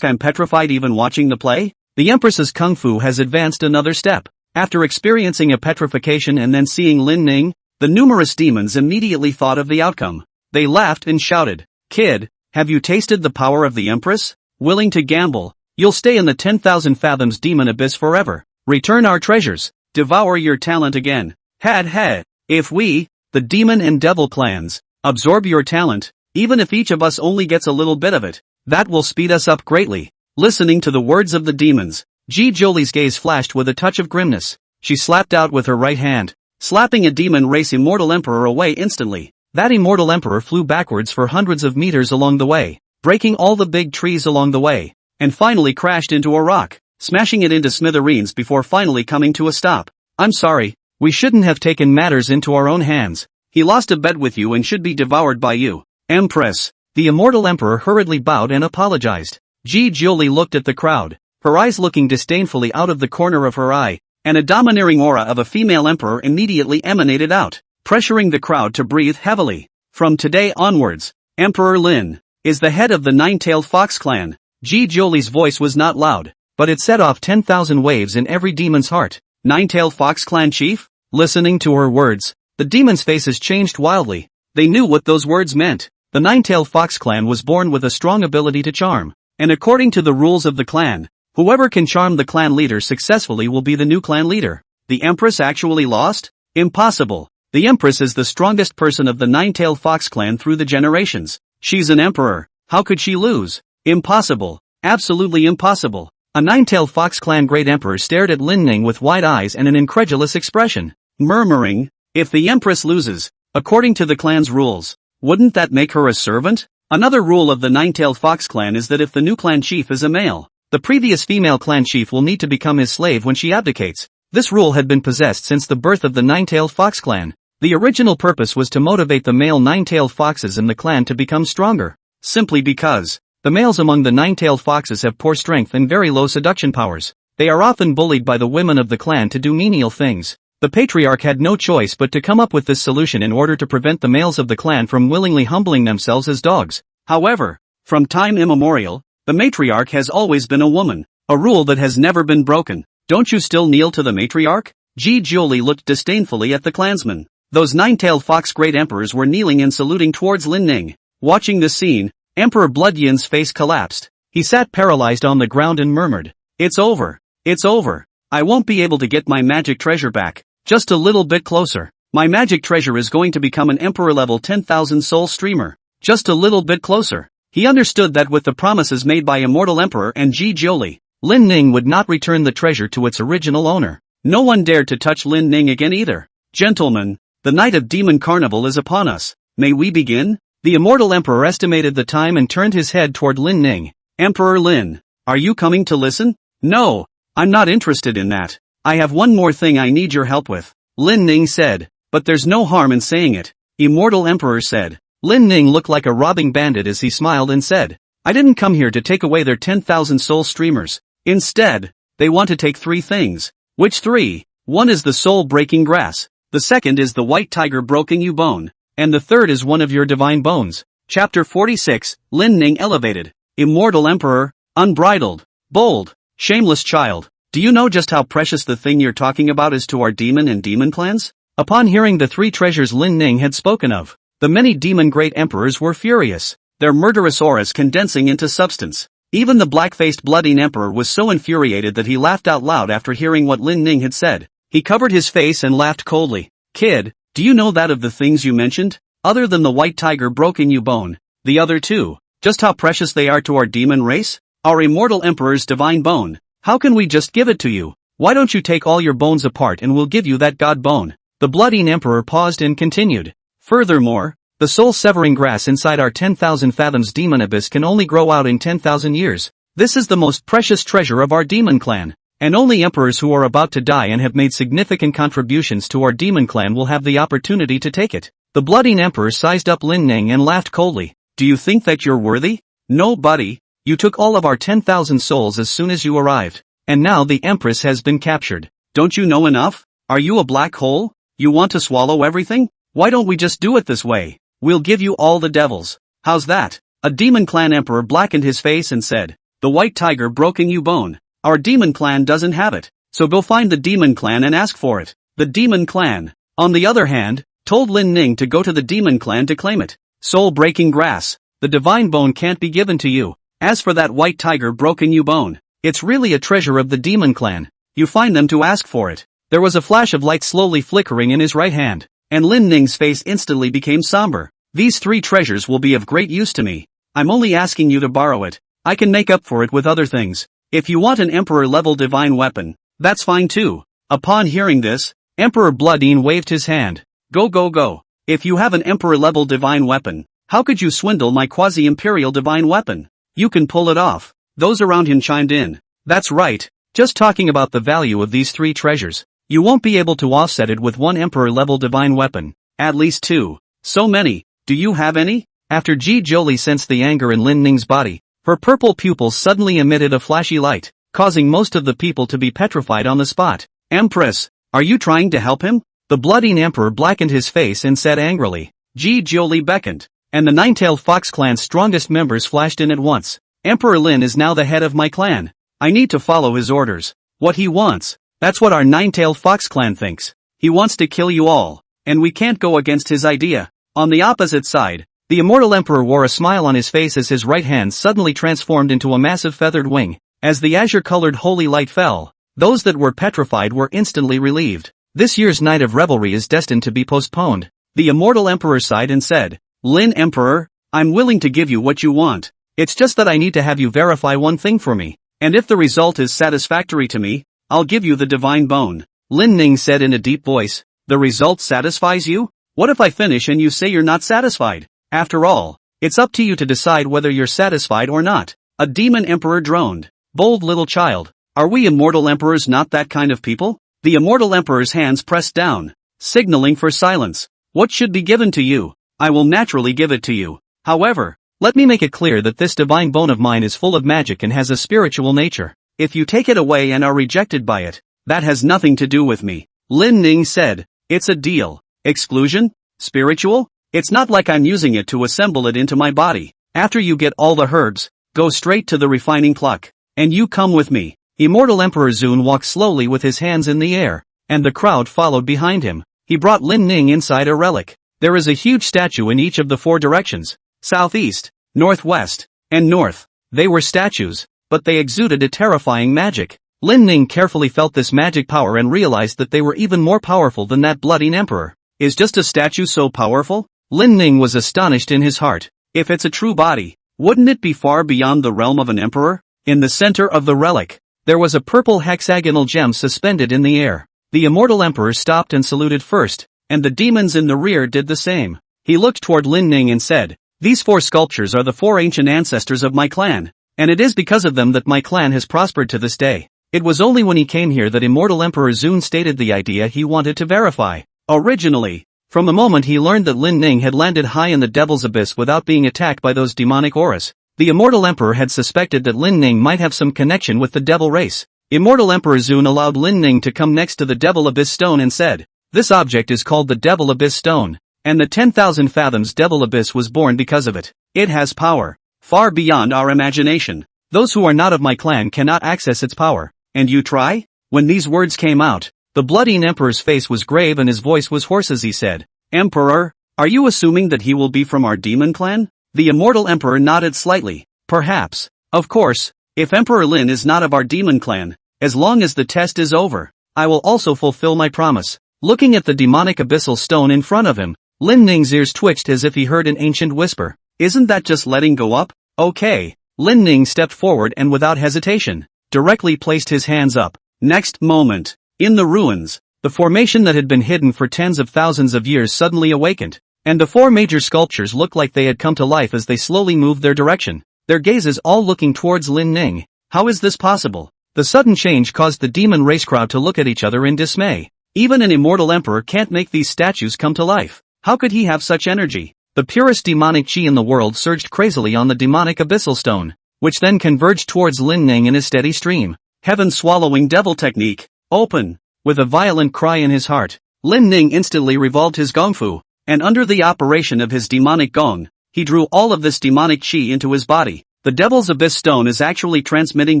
I'm petrified even watching the play? The Empress's kung fu has advanced another step. After experiencing a petrification and then seeing Lin Ning, the numerous demons immediately thought of the outcome. They laughed and shouted, Kid, have you tasted the power of the Empress? Willing to gamble? You'll stay in the 10,000 fathoms demon abyss forever. Return our treasures. Devour your talent again. Had. If we, the demon and devil clans, absorb your talent, even if each of us only gets a little bit of it, that will speed us up greatly. Listening to the words of the demons, Ji Jiuli's gaze flashed with a touch of grimness. She slapped out with her right hand, slapping a demon race immortal emperor away instantly. That immortal emperor flew backwards for hundreds of meters along the way, breaking all the big trees along the way, and finally crashed into a rock, smashing it into smithereens before finally coming to a stop. I'm sorry, we shouldn't have taken matters into our own hands. He lost a bet with you and should be devoured by you. Empress. The immortal emperor hurriedly bowed and apologized. Ji Jiuli looked at the crowd, her eyes looking disdainfully out of the corner of her eye, and a domineering aura of a female emperor immediately emanated out, pressuring the crowd to breathe heavily. From today onwards, Emperor Lin is the head of the Nine-Tailed Fox clan. Ji Jiuli's voice was not loud, but it set off 10,000 waves in every demon's heart. Nine-Tailed Fox clan chief? Listening to her words, the demons' faces changed wildly. They knew what those words meant. The Nine-Tailed Fox clan was born with a strong ability to charm, and according to the rules of the clan, whoever can charm the clan leader successfully will be the new clan leader. The Empress actually lost? Impossible. The Empress is the strongest person of the Nine-Tailed Fox clan through the generations. She's an emperor. How could she lose? Impossible. Absolutely impossible. A Nine-Tailed Fox clan great emperor stared at Lin Ning with wide eyes and an incredulous expression, murmuring, if the Empress loses, according to the clan's rules, Wouldn't that make her a servant? Another rule of the Nine-Tailed Fox clan is that if the new clan chief is a male, the previous female clan chief will need to become his slave when she abdicates. This rule had been possessed since the birth of the Nine-Tailed Fox clan. The original purpose was to motivate the male nine-tailed foxes in the clan to become stronger, simply because the males among the nine-tailed foxes have poor strength and very low seduction powers. They are often bullied by the women of the clan to do menial things. The patriarch had no choice but to come up with this solution in order to prevent the males of the clan from willingly humbling themselves as dogs. However, from time immemorial, the matriarch has always been a woman, a rule that has never been broken. Don't you still kneel to the matriarch? Ji Jioli looked disdainfully at the clansmen. Those nine-tailed fox great emperors were kneeling and saluting towards Lin Ning. Watching this scene, Emperor Blood Yin's face collapsed. He sat paralyzed on the ground and murmured, "It's over. It's over. I won't be able to get my magic treasure back. Just a little bit closer. My magic treasure is going to become an emperor-level 10,000 soul streamer. Just a little bit closer." He understood that with the promises made by Immortal Emperor and Ji Jioli, Lin Ning would not return the treasure to its original owner. No one dared to touch Lin Ning again either. "Gentlemen, the night of Demon Carnival is upon us. May we begin?" The Immortal Emperor estimated the time and turned his head toward Lin Ning. "Emperor Lin, are you coming to listen?" "No, I'm not interested in that. I have one more thing I need your help with," Lin Ning said. "But there's no harm in saying it," Immortal Emperor said. Lin Ning looked like a robbing bandit as he smiled and said, "I didn't come here to take away their 10,000 soul streamers. Instead, they want to take 3 things." "Which 3? "One is the soul-breaking grass, the second is the white tiger broken you bone, and the third is one of your divine bones." Chapter 46, Lin Ning elevated. Immortal Emperor, unbridled, bold, shameless child. Do you know just how precious the thing you're talking about is to our demon and demon clans? Upon hearing the 3 treasures Lin Ning had spoken of, the many demon great emperors were furious, their murderous auras condensing into substance. Even the black-faced blooding emperor was so infuriated that he laughed out loud after hearing what Lin Ning had said. He covered his face and laughed coldly. "Kid, do you know that of the things you mentioned, other than the white tiger broken you bone, the other 2, just how precious they are to our demon race? Our immortal emperor's divine bone. How can we just give it to you? Why don't you take all your bones apart and we'll give you that god bone?" The blooding emperor paused and continued. "Furthermore, the soul-severing grass inside our 10,000 fathoms demon abyss can only grow out in 10,000 years. This is the most precious treasure of our demon clan, and only emperors who are about to die and have made significant contributions to our demon clan will have the opportunity to take it." The blooding emperor sized up Lin Ning and laughed coldly. "Do you think that you're worthy? No, buddy. You took all of our 10,000 souls as soon as you arrived, and now the Empress has been captured. Don't you know enough? Are you a black hole? You want to swallow everything? Why don't we just do it this way? We'll give you all the devils. How's that?" A demon clan emperor blackened his face and said, "The white tiger broken you bone. Our demon clan doesn't have it, so go find the demon clan and ask for it." The demon clan, on the other hand, told Lin Ning to go to the demon clan to claim it. "Soul-breaking grass, the divine bone can't be given to you. As for that white tiger broken you bone, it's really a treasure of the demon clan. You find them to ask for it." There was a flash of light slowly flickering in his right hand, and Lin Ning's face instantly became somber. "These 3 treasures will be of great use to me. I'm only asking you to borrow it. I can make up for it with other things. If you want an emperor-level divine weapon, that's fine too." Upon hearing this, Emperor Bloodine waved his hand. Go go go. If you have an emperor-level divine weapon, how could you swindle my quasi-imperial divine weapon? You can pull it off." Those around him chimed in. "That's right. Just talking about the value of these 3 treasures, you won't be able to offset it with one emperor-level divine weapon. At least 2. So many. Do you have any?" After Ji Jioli sensed the anger in Lin Ning's body, her purple pupils suddenly emitted a flashy light, causing most of the people to be petrified on the spot. "Empress, are you trying to help him?" The blooding emperor blackened his face and said angrily. Ji Jioli beckoned, and the Nine-Tailed Fox clan's strongest members flashed in at once. "Emperor Lin is now the head of my clan. I need to follow his orders. What he wants, that's what our Nine-Tailed Fox clan thinks. He wants to kill you all, and we can't go against his idea." On the opposite side, the immortal emperor wore a smile on his face as his right hand suddenly transformed into a massive feathered wing. As the azure-colored holy light fell, those that were petrified were instantly relieved. This year's night of revelry is destined to be postponed. The immortal emperor sighed and said, "Lin Emperor, I'm willing to give you what you want. It's just that I need to have you verify one thing for me, and if the result is satisfactory to me, I'll give you the divine bone." Lin Ning said in a deep voice, "The result satisfies you? What if I finish and you say you're not satisfied?" After all, it's up to you to decide whether you're satisfied or not. A demon emperor droned. Bold little child, are we immortal emperors not that kind of people? The immortal emperor's hands pressed down, signaling for silence. What should be given to you? I will naturally give it to you. However, let me make it clear that this divine bone of mine is full of magic and has a spiritual nature. If you take it away and are rejected by it, that has nothing to do with me. Lin Ning said, it's a deal. Exclusion? Spiritual? It's not like I'm using it to assemble it into my body. After you get all the herbs, go straight to the refining pluck. And you come with me. Immortal Emperor Zun walked slowly with his hands in the air, and the crowd followed behind him. He brought Lin Ning inside a relic. There is a huge statue in each of the 4 directions. Southeast, northwest, and north. They were statues, but they exuded a terrifying magic. Lin Ning carefully felt this magic power and realized that they were even more powerful than that bloody emperor. Is just a statue so powerful? Lin Ning was astonished in his heart. If it's a true body, wouldn't it be far beyond the realm of an emperor? In the center of the relic, there was a purple hexagonal gem suspended in the air. The immortal emperor stopped and saluted first, and the demons in the rear did the same. He looked toward Lin Ning and said, these 4 sculptures are the 4 ancient ancestors of my clan, and it is because of them that my clan has prospered to this day. It was only when he came here that Immortal Emperor Zun stated the idea he wanted to verify. Originally, from the moment he learned that Lin Ning had landed high in the Devil's Abyss without being attacked by those demonic auras, the Immortal Emperor had suspected that Lin Ning might have some connection with the Devil race. Immortal Emperor Zun allowed Lin Ning to come next to the Devil Abyss Stone and said, this object is called the Devil Abyss Stone, and the 10,000 fathoms Devil Abyss was born because of it. It has power, far beyond our imagination. Those who are not of my clan cannot access its power. And you try? When these words came out, the bloody emperor's face was grave and his voice was hoarse as he said, Emperor, are you assuming that he will be from our demon clan? The immortal emperor nodded slightly. Perhaps. Of course, if Emperor Lin is not of our demon clan, as long as the test is over, I will also fulfill my promise. Looking at the demonic abyssal stone in front of him, Lin Ning's ears twitched as if he heard an ancient whisper. Isn't that just letting go up? Okay. Lin Ning stepped forward and without hesitation, directly placed his hands up. Next moment, in the ruins, the formation that had been hidden for tens of thousands of years suddenly awakened, and the 4 major sculptures looked like they had come to life as they slowly moved their direction, their gazes all looking towards Lin Ning. How is this possible? The sudden change caused the demon race crowd to look at each other in dismay. Even an immortal emperor can't make these statues come to life. How could he have such energy? The purest demonic chi in the world surged crazily on the demonic abyssal stone, which then converged towards Lin Ning in a steady stream. Heaven-swallowing devil technique. Open. With a violent cry in his heart, Lin Ning instantly revolved his gongfu, and under the operation of his demonic gong, he drew all of this demonic chi into his body. The Devil's Abyss Stone is actually transmitting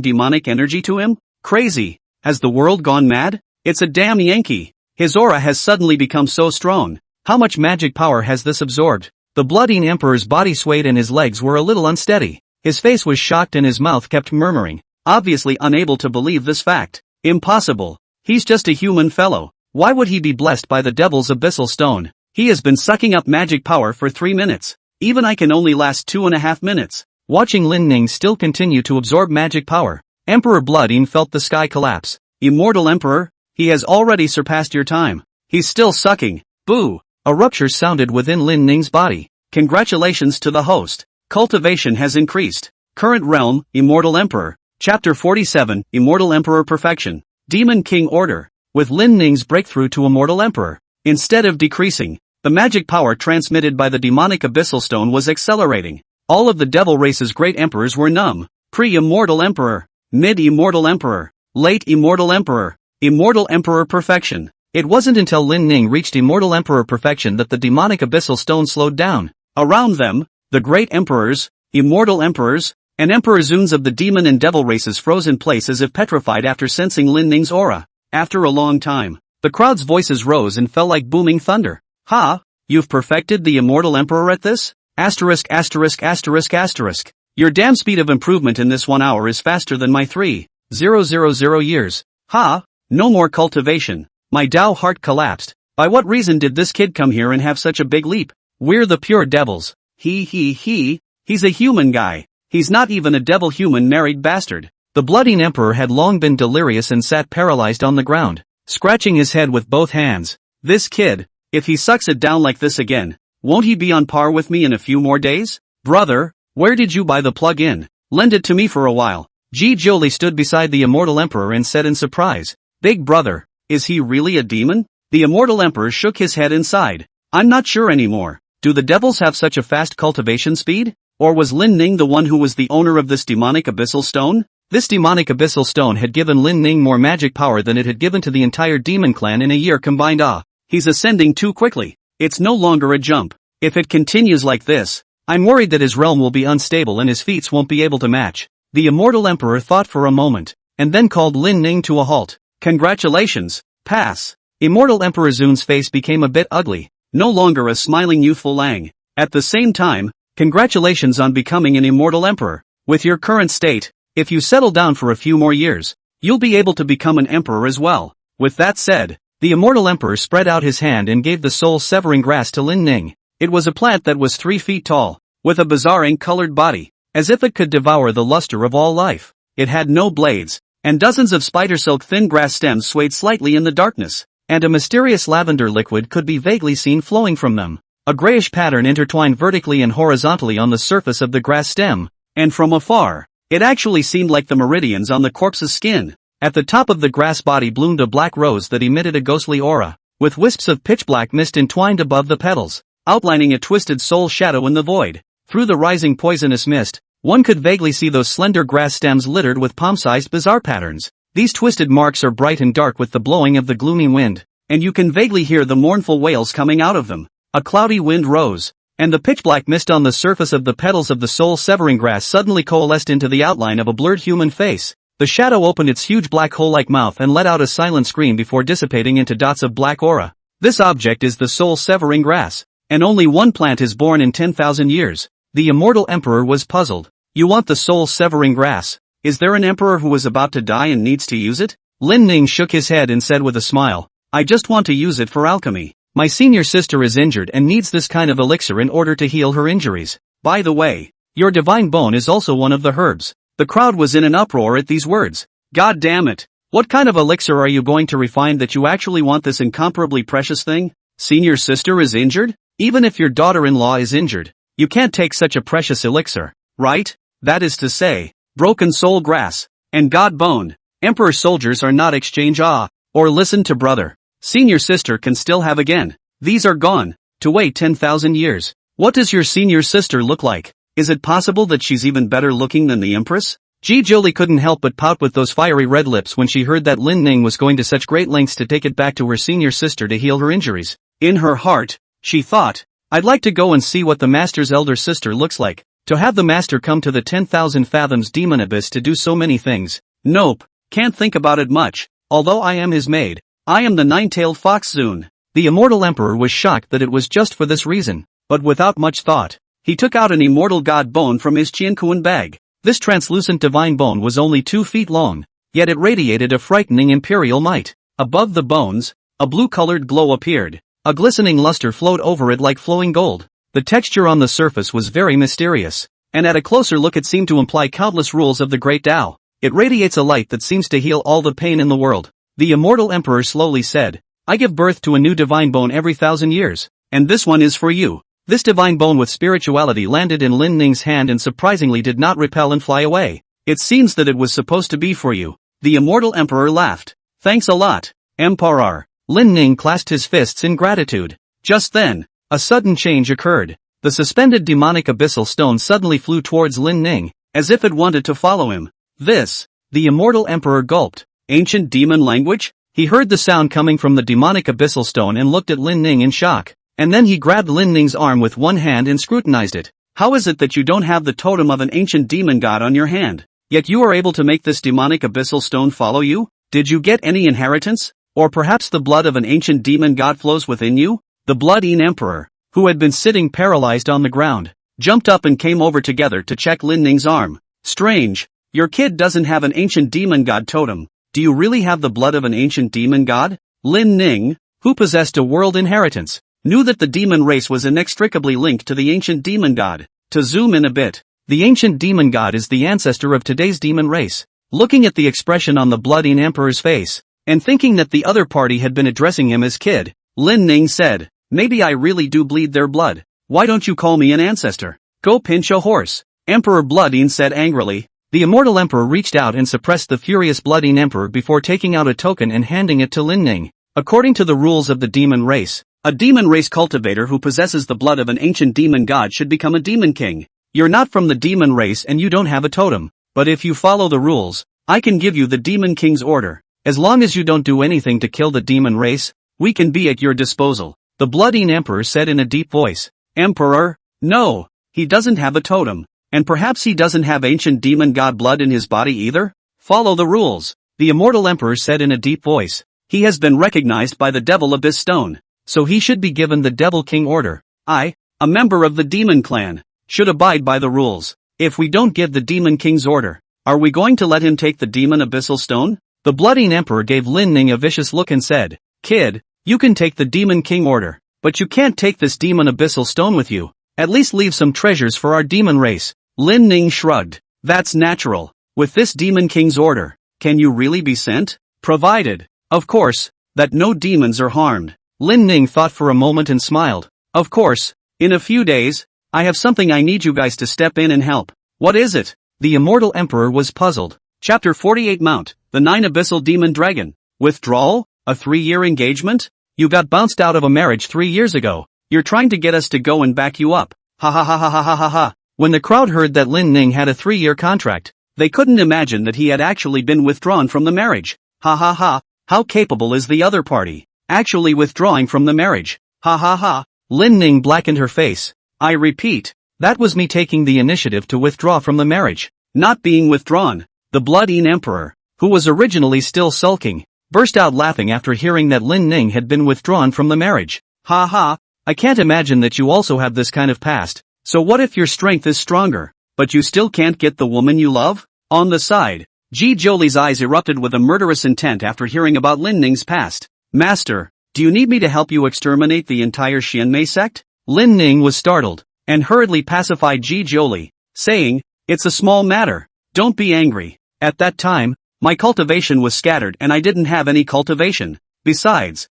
demonic energy to him? Crazy. Has the world gone mad? It's a damn Yankee. His aura has suddenly become so strong. How much magic power has this absorbed? The bloody emperor's body swayed and his legs were a little unsteady. His face was shocked and his mouth kept murmuring, obviously unable to believe this fact. Impossible. He's just a human fellow. Why would he be blessed by the Devil's Abyssal Stone? He has been sucking up magic power for 3 minutes. Even I can only last 2.5 minutes. Watching Lin Ning still continue to absorb magic power, Emperor Bloodine felt the sky collapse. Immortal Emperor, he has already surpassed your time. He's still sucking. Boo! A rupture sounded within Lin Ning's body. Congratulations to the host. Cultivation has increased. Current realm, Immortal Emperor. Chapter 47, Immortal Emperor Perfection. Demon King Order. With Lin Ning's breakthrough to Immortal Emperor, instead of decreasing, the magic power transmitted by the demonic abyssal stone was accelerating. All of the devil race's great emperors were numb. Pre-Immortal Emperor, Mid-Immortal Emperor, Late Immortal Emperor, Immortal Emperor Perfection. It wasn't until Lin Ning reached Immortal Emperor Perfection that the demonic abyssal stone slowed down. Around them, the great emperors, Immortal Emperors, and Emperor Zuns of the demon and devil races froze in place as if petrified after sensing Lin Ning's aura. After a long time, the crowd's voices rose and fell like booming thunder. Ha! You've perfected the Immortal Emperor at this? Asterisk asterisk asterisk asterisk. Your damn speed of improvement in this 1 hour is faster than my 3,000 years. Ha! No more cultivation. My Tao heart collapsed. By what reason did this kid come here and have such a big leap? We're the pure devils. He's a human guy. He's not even a devil human married bastard. The bloody emperor had long been delirious and sat paralyzed on the ground, scratching his head with both hands. This kid, if he sucks it down like this again, Won't he be on par with me in a few more days? Brother, where did you buy the plug-in? Lend it to me for a while. Ji Jolie stood beside the immortal emperor and said in surprise, Big brother, is he really a demon? The immortal emperor shook his head inside. I'm not sure anymore. Do the devils have such a fast cultivation speed? Or was Lin Ning the one who was the owner of this demonic abyssal stone? This demonic abyssal stone had given Lin Ning more magic power than it had given to the entire demon clan in a year combined. He's ascending too quickly. It's no longer a jump. If it continues like this, I'm worried that his realm will be unstable and his feats won't be able to match. The immortal emperor thought for a moment, and then called Lin Ning to a halt. Congratulations, pass. Immortal Emperor Zun's face became a bit ugly, no longer a smiling youthful Lang. At the same time, congratulations on becoming an immortal emperor. With your current state, if you settle down for a few more years, you'll be able to become an emperor as well. With that said, the immortal emperor spread out his hand and gave the soul-severing grass to Lin Ning. It was a plant that was 3 feet tall, with a bizarre ink-colored body, as if it could devour the luster of all life. It had no blades, and dozens of spider-silk thin grass stems swayed slightly in the darkness, and a mysterious lavender liquid could be vaguely seen flowing from them. A grayish pattern intertwined vertically and horizontally on the surface of the grass stem, and from afar, it actually seemed like the meridians on the corpse's skin. At the top of the grass body bloomed a black rose that emitted a ghostly aura, with wisps of pitch-black mist entwined above the petals, outlining a twisted soul shadow in the void. Through the rising poisonous mist, one could vaguely see those slender grass stems littered with palm-sized bizarre patterns. These twisted marks are bright and dark with the blowing of the gloomy wind, and you can vaguely hear the mournful wails coming out of them. A cloudy wind rose, and the pitch-black mist on the surface of the petals of the soul-severing grass suddenly coalesced into the outline of a blurred human face. The shadow opened its huge black hole-like mouth and let out a silent scream before dissipating into dots of black aura. This object is the soul-severing grass, and only one plant is born in 10,000 years. The immortal emperor was puzzled. You want the soul-severing grass? Is there an emperor who is about to die and needs to use it? Lin Ning shook his head and said with a smile, I just want to use it for alchemy. My senior sister is injured and needs this kind of elixir in order to heal her injuries. By the way, your divine bone is also one of the herbs. The crowd was in an uproar at these words. God damn it. What kind of elixir are you going to refine that you actually want this incomparably precious thing? Senior sister is injured? Even if your daughter-in-law is injured, you can't take such a precious elixir, right? That is to say, broken soul grass, and god bone. Emperor soldiers are not exchange or listen to brother. Senior sister can still have again. These are gone. To wait 10,000 years. What does your senior sister look like? Is it possible that she's even better looking than the empress? Ji Jolie couldn't help but pout with those fiery red lips when she heard that Lin Ning was going to such great lengths to take it back to her senior sister to heal her injuries. In her heart, she thought, I'd like to go and see what the master's elder sister looks like. To have the master come to the 10,000 fathoms demon abyss to do so many things. Nope, can't think about it much. Although I am his maid, I am the nine-tailed fox Zun. The immortal emperor was shocked that it was just for this reason, but without much thought, he took out an immortal god bone from his Qiankuan bag. This translucent divine bone was only 2 feet long, yet it radiated a frightening imperial might. Above the bones, a blue-colored glow appeared. A glistening luster flowed over it like flowing gold. The texture on the surface was very mysterious, and at a closer look it seemed to imply countless rules of the great Tao. It radiates a light that seems to heal all the pain in the world. The immortal emperor slowly said, I give birth to a new divine bone every 1,000 years, and this one is for you. This divine bone with spirituality landed in Lin Ning's hand and surprisingly did not repel and fly away. It seems that it was supposed to be for you. The immortal emperor laughed. Thanks a lot, Emperor. Lin Ning clasped his fists in gratitude. Just then, a sudden change occurred. The suspended demonic abyssal stone suddenly flew towards Lin Ning, as if it wanted to follow him. This, the immortal emperor gulped. Ancient demon language? He heard the sound coming from the demonic abyssal stone and looked at Lin Ning in shock. And then he grabbed Lin Ning's arm with one hand and scrutinized it. How is it that you don't have the totem of an ancient demon god on your hand, yet you are able to make this demonic abyssal stone follow you? Did you get any inheritance? Or perhaps the blood of an ancient demon god flows within you? The blood-eaten emperor, who had been sitting paralyzed on the ground, jumped up and came over together to check Lin Ning's arm. Strange, your kid doesn't have an ancient demon god totem. Do you really have the blood of an ancient demon god? Lin Ning, who possessed a world inheritance, knew that the demon race was inextricably linked to the ancient demon god. To zoom in a bit, the ancient demon god is the ancestor of today's demon race. Looking at the expression on the blood-eaten emperor's face, and thinking that the other party had been addressing him as kid, Lin Ning said, maybe I really do bleed their blood. Why don't you call me an ancestor? Go pinch a horse. Emperor Bloodine said angrily. The immortal emperor reached out and suppressed the furious Bloodine emperor before taking out a token and handing it to Lin Ning. According to the rules of the demon race, a demon race cultivator who possesses the blood of an ancient demon god should become a demon king. You're not from the demon race and you don't have a totem, but if you follow the rules, I can give you the demon king's order. As long as you don't do anything to kill the demon race, we can be at your disposal. The Bloodine emperor said in a deep voice. Emperor? No, he doesn't have a totem. And perhaps he doesn't have ancient demon god blood in his body either? Follow the rules. The immortal emperor said in a deep voice. He has been recognized by the devil Abyss Stone, so he should be given the Devil King order. I, a member of the demon clan, should abide by the rules. If we don't give the demon king's order, are we going to let him take the demon abyssal stone? The Bloodine emperor gave Lin Ning a vicious look and said, Kid, you can take the demon king order, but you can't take this demon abyssal stone with you. At least leave some treasures for our demon race. Lin Ning shrugged. That's natural. With this demon king's order, can you really be sent? Provided, of course, that no demons are harmed. Lin Ning thought for a moment and smiled. Of course, in a few days, I have something I need you guys to step in and help. What is it? The immortal emperor was puzzled. Chapter 48 Mount, the 9 Abyssal Demon Dragon. Withdrawal? A 3-year engagement? You got bounced out of a marriage 3 years ago. You're trying to get us to go and back you up. Ha ha ha ha ha ha ha ha. When the crowd heard that Lin Ning had a 3-year contract, they couldn't imagine that he had actually been withdrawn from the marriage. Ha ha ha, how capable is the other party? Actually withdrawing from the marriage. Ha ha ha. Lin Ning blackened her face. I repeat, that was me taking the initiative to withdraw from the marriage, not being withdrawn. The Bloodine emperor, who was originally still sulking, burst out laughing after hearing that Lin Ning had been withdrawn from the marriage. Ha ha, I can't imagine that you also have this kind of past. So what if your strength is stronger, but you still can't get the woman you love? On the side, Ji Jolie's eyes erupted with a murderous intent after hearing about Lin Ning's past. Master, do you need me to help you exterminate the entire Xianmei sect? Lin Ning was startled, and hurriedly pacified Ji Jolie, saying, it's a small matter. Don't be angry. At that time, my cultivation was scattered and I didn't have any cultivation. Besides,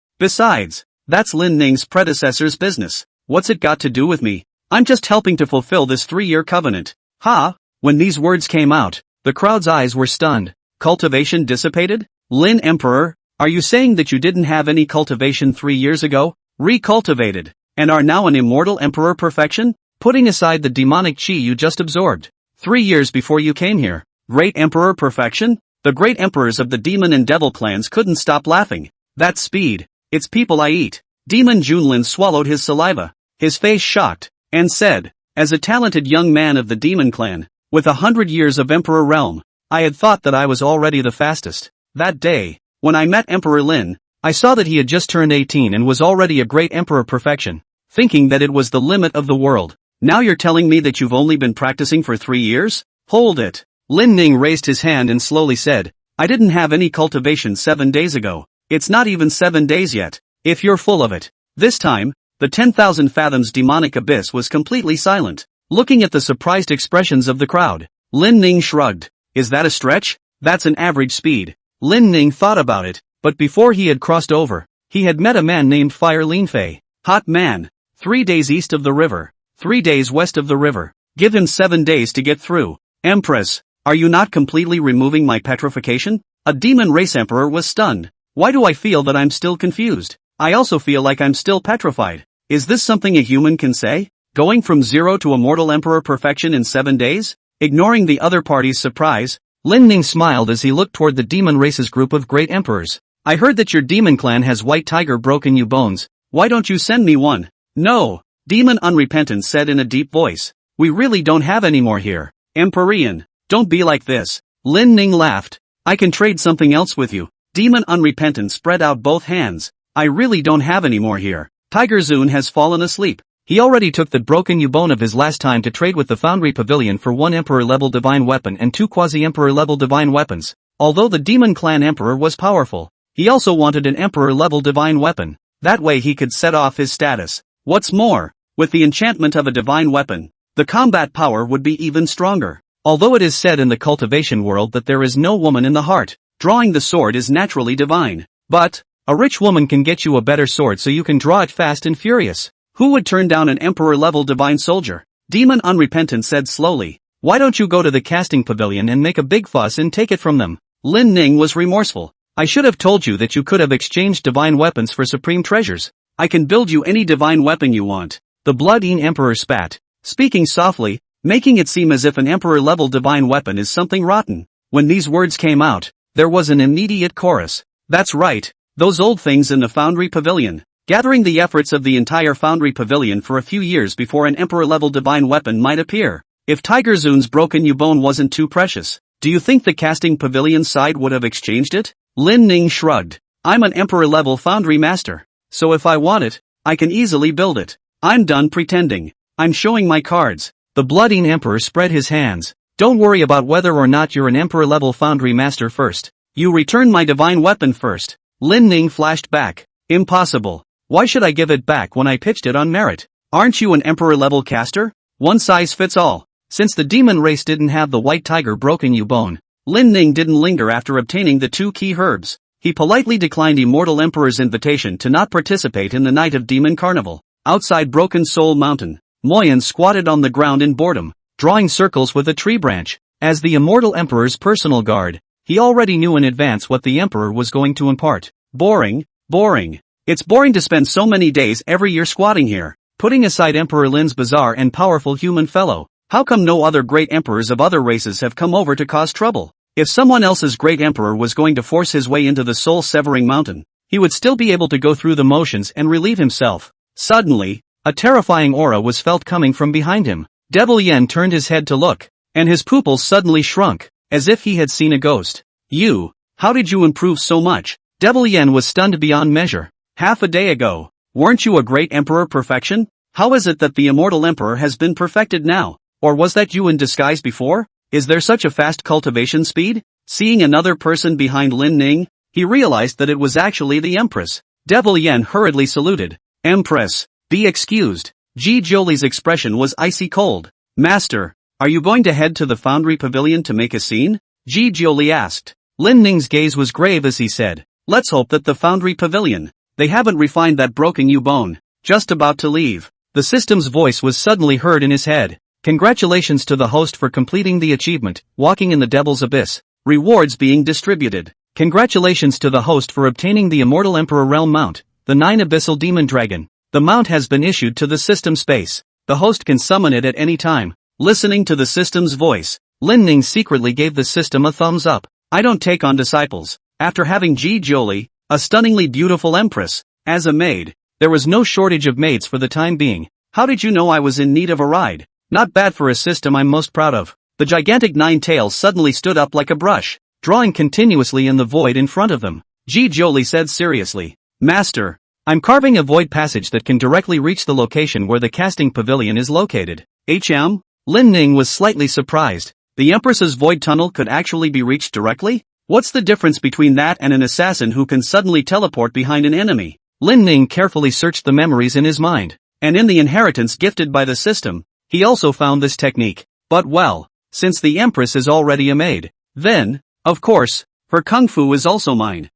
that's Lin Ning's predecessor's business. What's it got to do with me? I'm just helping to fulfill this 3-year covenant. Ha! When these words came out, the crowd's eyes were stunned. Cultivation dissipated? Lin Emperor, are you saying that you didn't have any cultivation 3 years ago? Recultivated, and are now an immortal emperor perfection? Putting aside the demonic chi you just absorbed. 3 years before you came here. Great emperor perfection? The great emperors of the demon and devil clans couldn't stop laughing. That speed, it's people I eat. Demon Junlin swallowed his saliva, his face shocked, and said, as a talented young man of the demon clan, with 100 years of emperor realm, I had thought that I was already the fastest. That day, when I met Emperor Lin, I saw that he had just turned 18 and was already a great emperor perfection, thinking that it was the limit of the world. Now you're telling me that you've only been practicing for 3 years? Hold it. Lin Ning raised his hand and slowly said, I didn't have any cultivation 7 days ago. It's not even 7 days yet. If you're full of it. This time, the 10,000 fathoms demonic abyss was completely silent. Looking at the surprised expressions of the crowd, Lin Ning shrugged. Is that a stretch? That's an average speed. Lin Ning thought about it, but before he had crossed over, he had met a man named Fire Linfei. Hot man. 3 days east of the river. 3 days west of the river. Give him 7 days to get through. Empress, are you not completely removing my petrification? A demon race emperor was stunned. Why do I feel that I'm still confused? I also feel like I'm still petrified. Is this something a human can say? Going from 0 to immortal emperor perfection in 7 days? Ignoring the other party's surprise, Lin Ning smiled as he looked toward the demon race's group of great emperors. I heard that your demon clan has white tiger broken you bones. Why don't you send me one? No, Demon Unrepentant said in a deep voice. We really don't have any more here. Empyrean, don't be like this. Lin Ning laughed. I can trade something else with you. Demon Unrepentant spread out both hands. I really don't have any more here. Tiger Zune has fallen asleep. He already took the broken U-bone of his last time to trade with the Foundry Pavilion for 1 Emperor-level divine weapon and 2 Quasi-Emperor-level divine weapons. Although the Demon Clan Emperor was powerful, he also wanted an Emperor-level divine weapon. That way he could set off his status. What's more, with the enchantment of a divine weapon, the combat power would be even stronger. Although it is said in the cultivation world that there is no woman in the heart, drawing the sword is naturally divine. But a rich woman can get you a better sword so you can draw it fast and furious. Who would turn down an emperor-level divine soldier? Demon Unrepentant said slowly. Why don't you go to the casting pavilion and make a big fuss and take it from them? Lin Ning was remorseful. I should have told you that you could have exchanged divine weapons for supreme treasures. I can build you any divine weapon you want. The Blood-Eaten Emperor spat, speaking softly, making it seem as if an emperor-level divine weapon is something rotten. When these words came out, there was an immediate chorus. That's right, those old things in the Foundry Pavilion. Gathering the efforts of the entire Foundry Pavilion for a few years before an emperor-level divine weapon might appear. If Tiger Zune's broken Yubone wasn't too precious, do you think the casting pavilion side would have exchanged it? Lin Ning shrugged. I'm an emperor-level foundry master, so if I want it, I can easily build it. I'm done pretending. I'm showing my cards. The Blood-Eaten Emperor spread his hands. Don't worry about whether or not you're an emperor-level foundry master first. You return my divine weapon first. Lin Ning flashed back. Impossible. Why should I give it back when I pitched it on merit? Aren't you an emperor-level caster? One size fits all. Since the demon race didn't have the white tiger broken Yubone, Lin Ning didn't linger after obtaining the 2 key herbs. He politely declined Immortal Emperor's invitation to not participate in the Night of Demon Carnival. Outside Broken Soul Mountain, Moyan squatted on the ground in boredom, drawing circles with a tree branch. As the Immortal Emperor's personal guard, he already knew in advance what the Emperor was going to impart. Boring, boring. It's boring to spend so many days every year squatting here. Putting aside Emperor Lin's bizarre and powerful human fellow, how come no other great emperors of other races have come over to cause trouble? If someone else's great emperor was going to force his way into the soul-severing mountain, he would still be able to go through the motions and relieve himself. Suddenly, a terrifying aura was felt coming from behind him. Devil Yen turned his head to look, and his pupils suddenly shrunk, as if he had seen a ghost. You, how did you improve so much? Devil Yen was stunned beyond measure. Half a day ago, weren't you a great emperor perfection? How is it that the immortal emperor has been perfected now? Or was that you in disguise before? Is there such a fast cultivation speed? Seeing another person behind Lin Ning, he realized that it was actually the Empress. Devil Yen hurriedly saluted. Empress, be excused. Ji Jolie's expression was icy cold. Master, are you going to head to the Foundry Pavilion to make a scene? Ji Jolie asked. Lin Ning's gaze was grave as he said, let's hope that the Foundry Pavilion, they haven't refined that broken Yubone. Just about to leave. The system's voice was suddenly heard in his head. Congratulations to the host for completing the achievement, Walking in the Devil's Abyss. Rewards being distributed. Congratulations to the host for obtaining the Immortal Emperor Realm Mount, the 9 Abyssal Demon Dragon. The mount has been issued to the system space. The host can summon it at any time. Listening to the system's voice, Lin Ning secretly gave the system a thumbs up. I don't take on disciples. After having Ji Jolie, a stunningly beautiful empress, as a maid, there was no shortage of maids for the time being. How did you know I was in need of a ride? Not bad for a system I'm most proud of. The gigantic nine tails suddenly stood up like a brush, drawing continuously in the void in front of them. Ji Jolie said seriously, Master, I'm carving a void passage that can directly reach the location where the casting pavilion is located. HM? Lin Ning was slightly surprised. The Empress's void tunnel could actually be reached directly? What's the difference between that and an assassin who can suddenly teleport behind an enemy? Lin Ning carefully searched the memories in his mind, and in the inheritance gifted by the system, he also found this technique. But well, since the Empress is already a maid, then, of course, her kung fu is also mine.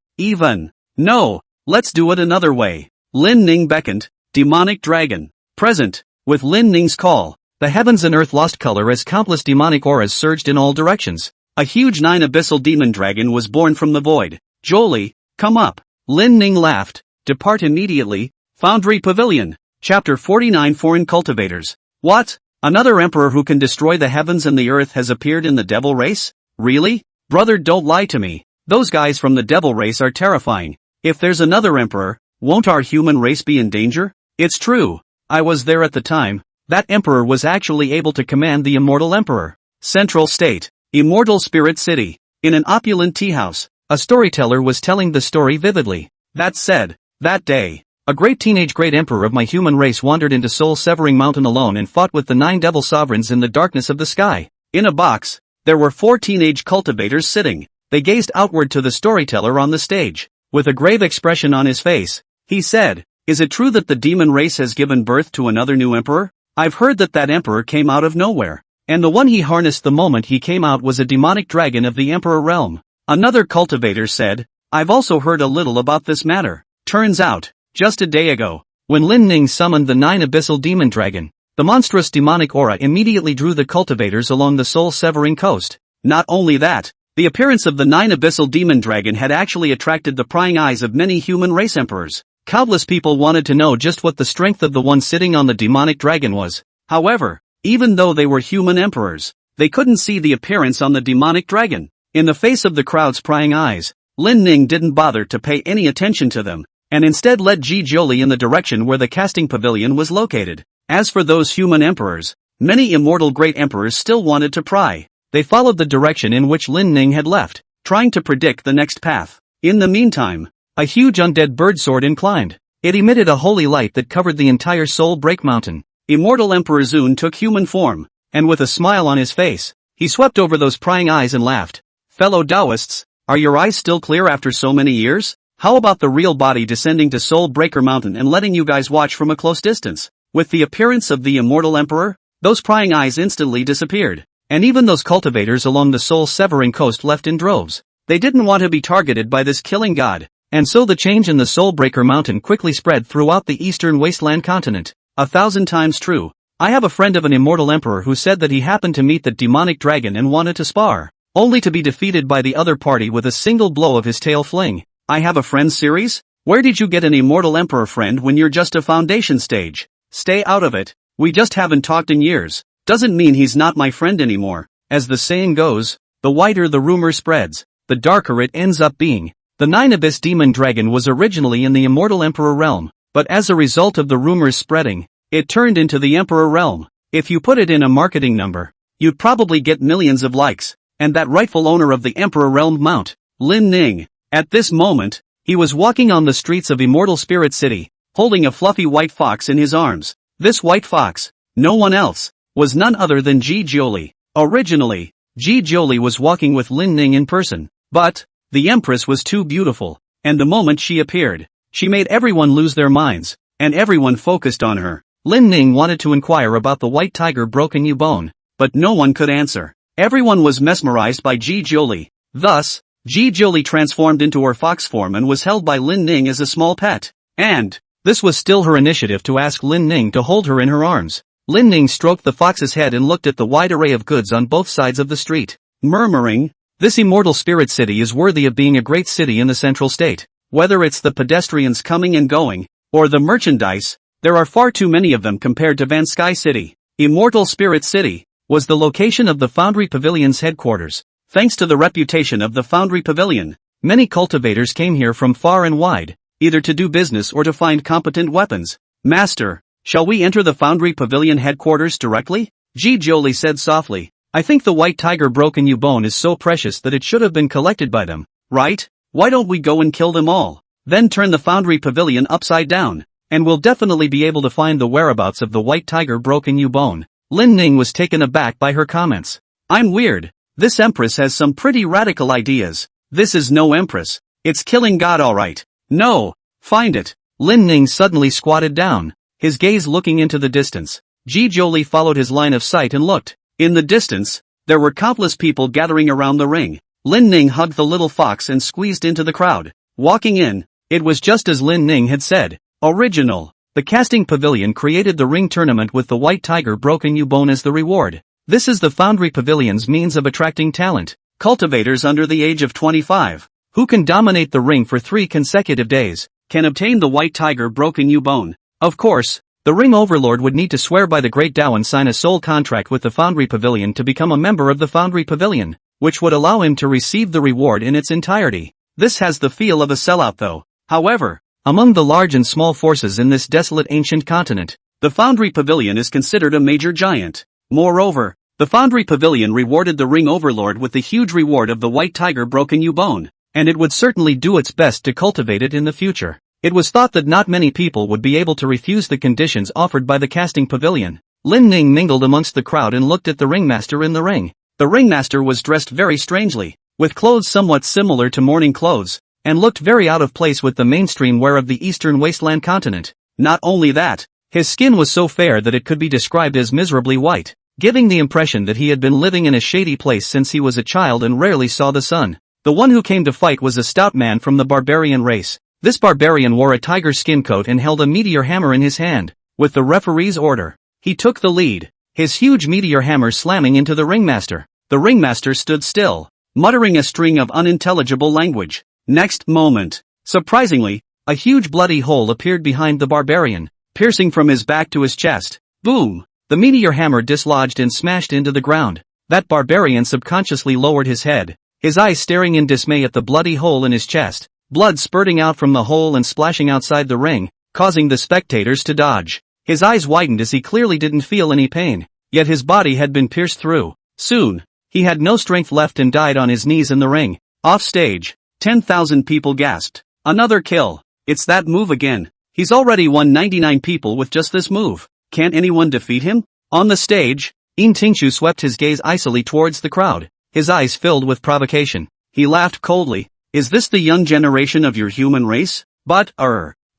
No, let's do it another way. Lin Ning beckoned. Demonic Dragon. Present. With Lin Ning's call, the heavens and earth lost color as countless demonic auras surged in all directions. A huge 9 Abyssal Demon Dragon was born from the void. Jolie, come up. Lin Ning laughed. Depart immediately. Foundry Pavilion. Chapter 49 Foreign Cultivators. What? Another emperor who can destroy the heavens and the earth has appeared in the devil race? Really? Brother, don't lie to me. Those guys from the devil race are terrifying. If there's another emperor, won't our human race be in danger? It's true. I was there at the time. That emperor was actually able to command the immortal emperor. Central State. Immortal Spirit City. In an opulent tea house, a storyteller was telling the story vividly. That said, that day, a great great emperor of my human race wandered into soul-severing mountain alone and fought with the 9 devil sovereigns in the darkness of the sky. In a box, there were 4 teenage cultivators sitting. They gazed outward to the storyteller on the stage. With a grave expression on his face, he said, Is it true that the demon race has given birth to another new emperor? I've heard that that emperor came out of nowhere, and the one he harnessed the moment he came out was a demonic dragon of the emperor realm. Another cultivator said, I've also heard a little about this matter. Turns out, just a day ago, When Lin Ning summoned the 9 abyssal demon dragon, the monstrous demonic aura immediately drew the cultivators along the soul-severing coast. Not only that, the appearance of the 9 abyssal demon dragon had actually attracted the prying eyes of many human race emperors. Countless people wanted to know just what the strength of the one sitting on the demonic dragon was. However, even though they were human emperors, they couldn't see the appearance on the demonic dragon. In the face of the crowd's prying eyes, Lin Ning didn't bother to pay any attention to them, and instead led Ji Jiuli in the direction where the casting pavilion was located. As for those human emperors, many immortal great emperors still wanted to pry. They followed the direction in which Lin Ning had left, trying to predict the next path. In the meantime, a huge undead bird sword inclined. It emitted a holy light that covered the entire Soul Break Mountain. Immortal Emperor Zun took human form, and with a smile on his face, he swept over those prying eyes and laughed. Fellow Taoists, are your eyes still clear after so many years? How about the real body descending to Soul Breaker Mountain and letting you guys watch from a close distance? With the appearance of the Immortal Emperor, those prying eyes instantly disappeared. And even those cultivators along the soul-severing coast left in droves. They didn't want to be targeted by this killing god, and so the change in the Soulbreaker Mountain quickly spread throughout the eastern wasteland continent. 1,000 times true. I have a friend of an immortal emperor who said that he happened to meet the demonic dragon and wanted to spar, only to be defeated by the other party with a single blow of his tail fling. I have a friend series? Where did you get an immortal emperor friend when you're just a foundation stage? Stay out of it. We just haven't talked in years. Doesn't mean he's not my friend anymore. As the saying goes, the wider the rumor spreads, the darker it ends up being. The 9 Abyss Demon Dragon was originally in the Immortal Emperor realm, but as a result of the rumors spreading, it turned into the Emperor realm. If you put it in a marketing number, you'd probably get millions of likes, and that rightful owner of the Emperor realm mount, Lin Ning. At this moment, he was walking on the streets of Immortal Spirit City, holding a fluffy white fox in his arms. This white fox, no one else, was none other than Ji Jiuli. Originally, Ji Jiuli was walking with Lin Ning in person, but the Empress was too beautiful, and the moment she appeared, she made everyone lose their minds, and everyone focused on her. Lin Ning wanted to inquire about the white tiger broken you bone, but no one could answer. Everyone was mesmerized by Ji Jiuli. Thus, Ji Jiuli transformed into her fox form and was held by Lin Ning as a small pet. And this was still her initiative to ask Lin Ning to hold her in her arms. Lin Ning stroked the fox's head and looked at the wide array of goods on both sides of the street, murmuring, "This immortal spirit city is worthy of being a great city in the central state. Whether it's the pedestrians coming and going, or the merchandise, there are far too many of them compared to Van Sky City." Immortal Spirit City was the location of the Foundry Pavilion's headquarters. Thanks to the reputation of the Foundry Pavilion, many cultivators came here from far and wide, either to do business or to find competent weapons. "Master, shall we enter the Foundry Pavilion headquarters directly?" Ji Jiuli said softly. "I think the white tiger broken you bone is so precious that it should have been collected by them, right? Why don't we go and kill them all? Then turn the Foundry Pavilion upside down, and we'll definitely be able to find the whereabouts of the white tiger broken you bone." Lin Ning was taken aback by her comments. "I'm weird. This empress has some pretty radical ideas. This is no empress. It's killing God alright. No, find it." Lin Ning suddenly squatted down, his gaze looking into the distance. Ji Jiuli followed his line of sight and looked. In the distance, there were countless people gathering around the ring. Lin Ning hugged the little fox and squeezed into the crowd. Walking in, it was just as Lin Ning had said. Original. The casting pavilion created the ring tournament with the white tiger broken you bone as the reward. This is the Foundry Pavilion's means of attracting talent. Cultivators under the age of 25, who can dominate the ring for 3 consecutive days, can obtain the white tiger broken you bone. Of course, the ring overlord would need to swear by the Great Tao and sign a soul contract with the Foundry Pavilion to become a member of the Foundry Pavilion, which would allow him to receive the reward in its entirety. This has the feel of a sellout though. However, among the large and small forces in this desolate ancient continent, the Foundry Pavilion is considered a major giant. Moreover, the Foundry Pavilion rewarded the ring overlord with the huge reward of the white tiger broken you bone, and it would certainly do its best to cultivate it in the future. It was thought that not many people would be able to refuse the conditions offered by the casting pavilion. Lin Ning mingled amongst the crowd and looked at the ringmaster in the ring. The ringmaster was dressed very strangely, with clothes somewhat similar to mourning clothes, and looked very out of place with the mainstream wear of the eastern wasteland continent. Not only that, his skin was so fair that it could be described as miserably white, giving the impression that he had been living in a shady place since he was a child and rarely saw the sun. The one who came to fight was a stout man from the barbarian race. This barbarian wore a tiger skin coat and held a meteor hammer in his hand. With the referee's order, he took the lead, his huge meteor hammer slamming into the ringmaster. The ringmaster stood still, muttering a string of unintelligible language. Next moment, surprisingly, a huge bloody hole appeared behind the barbarian, piercing from his back to his chest. Boom! The meteor hammer dislodged and smashed into the ground. That barbarian subconsciously lowered his head, his eyes staring in dismay at the bloody hole in his chest, blood spurting out from the hole and splashing outside the ring, causing the spectators to dodge. His eyes widened as he clearly didn't feel any pain, yet his body had been pierced through. Soon, he had no strength left and died on his knees in the ring. Off stage, 10,000 people gasped. Another kill. It's that move again. He's already won 99 people with just this move. Can't anyone defeat him? On the stage, In Tingshu swept his gaze icily towards the crowd, his eyes filled with provocation. He laughed coldly. Is this the young generation of your human race? But,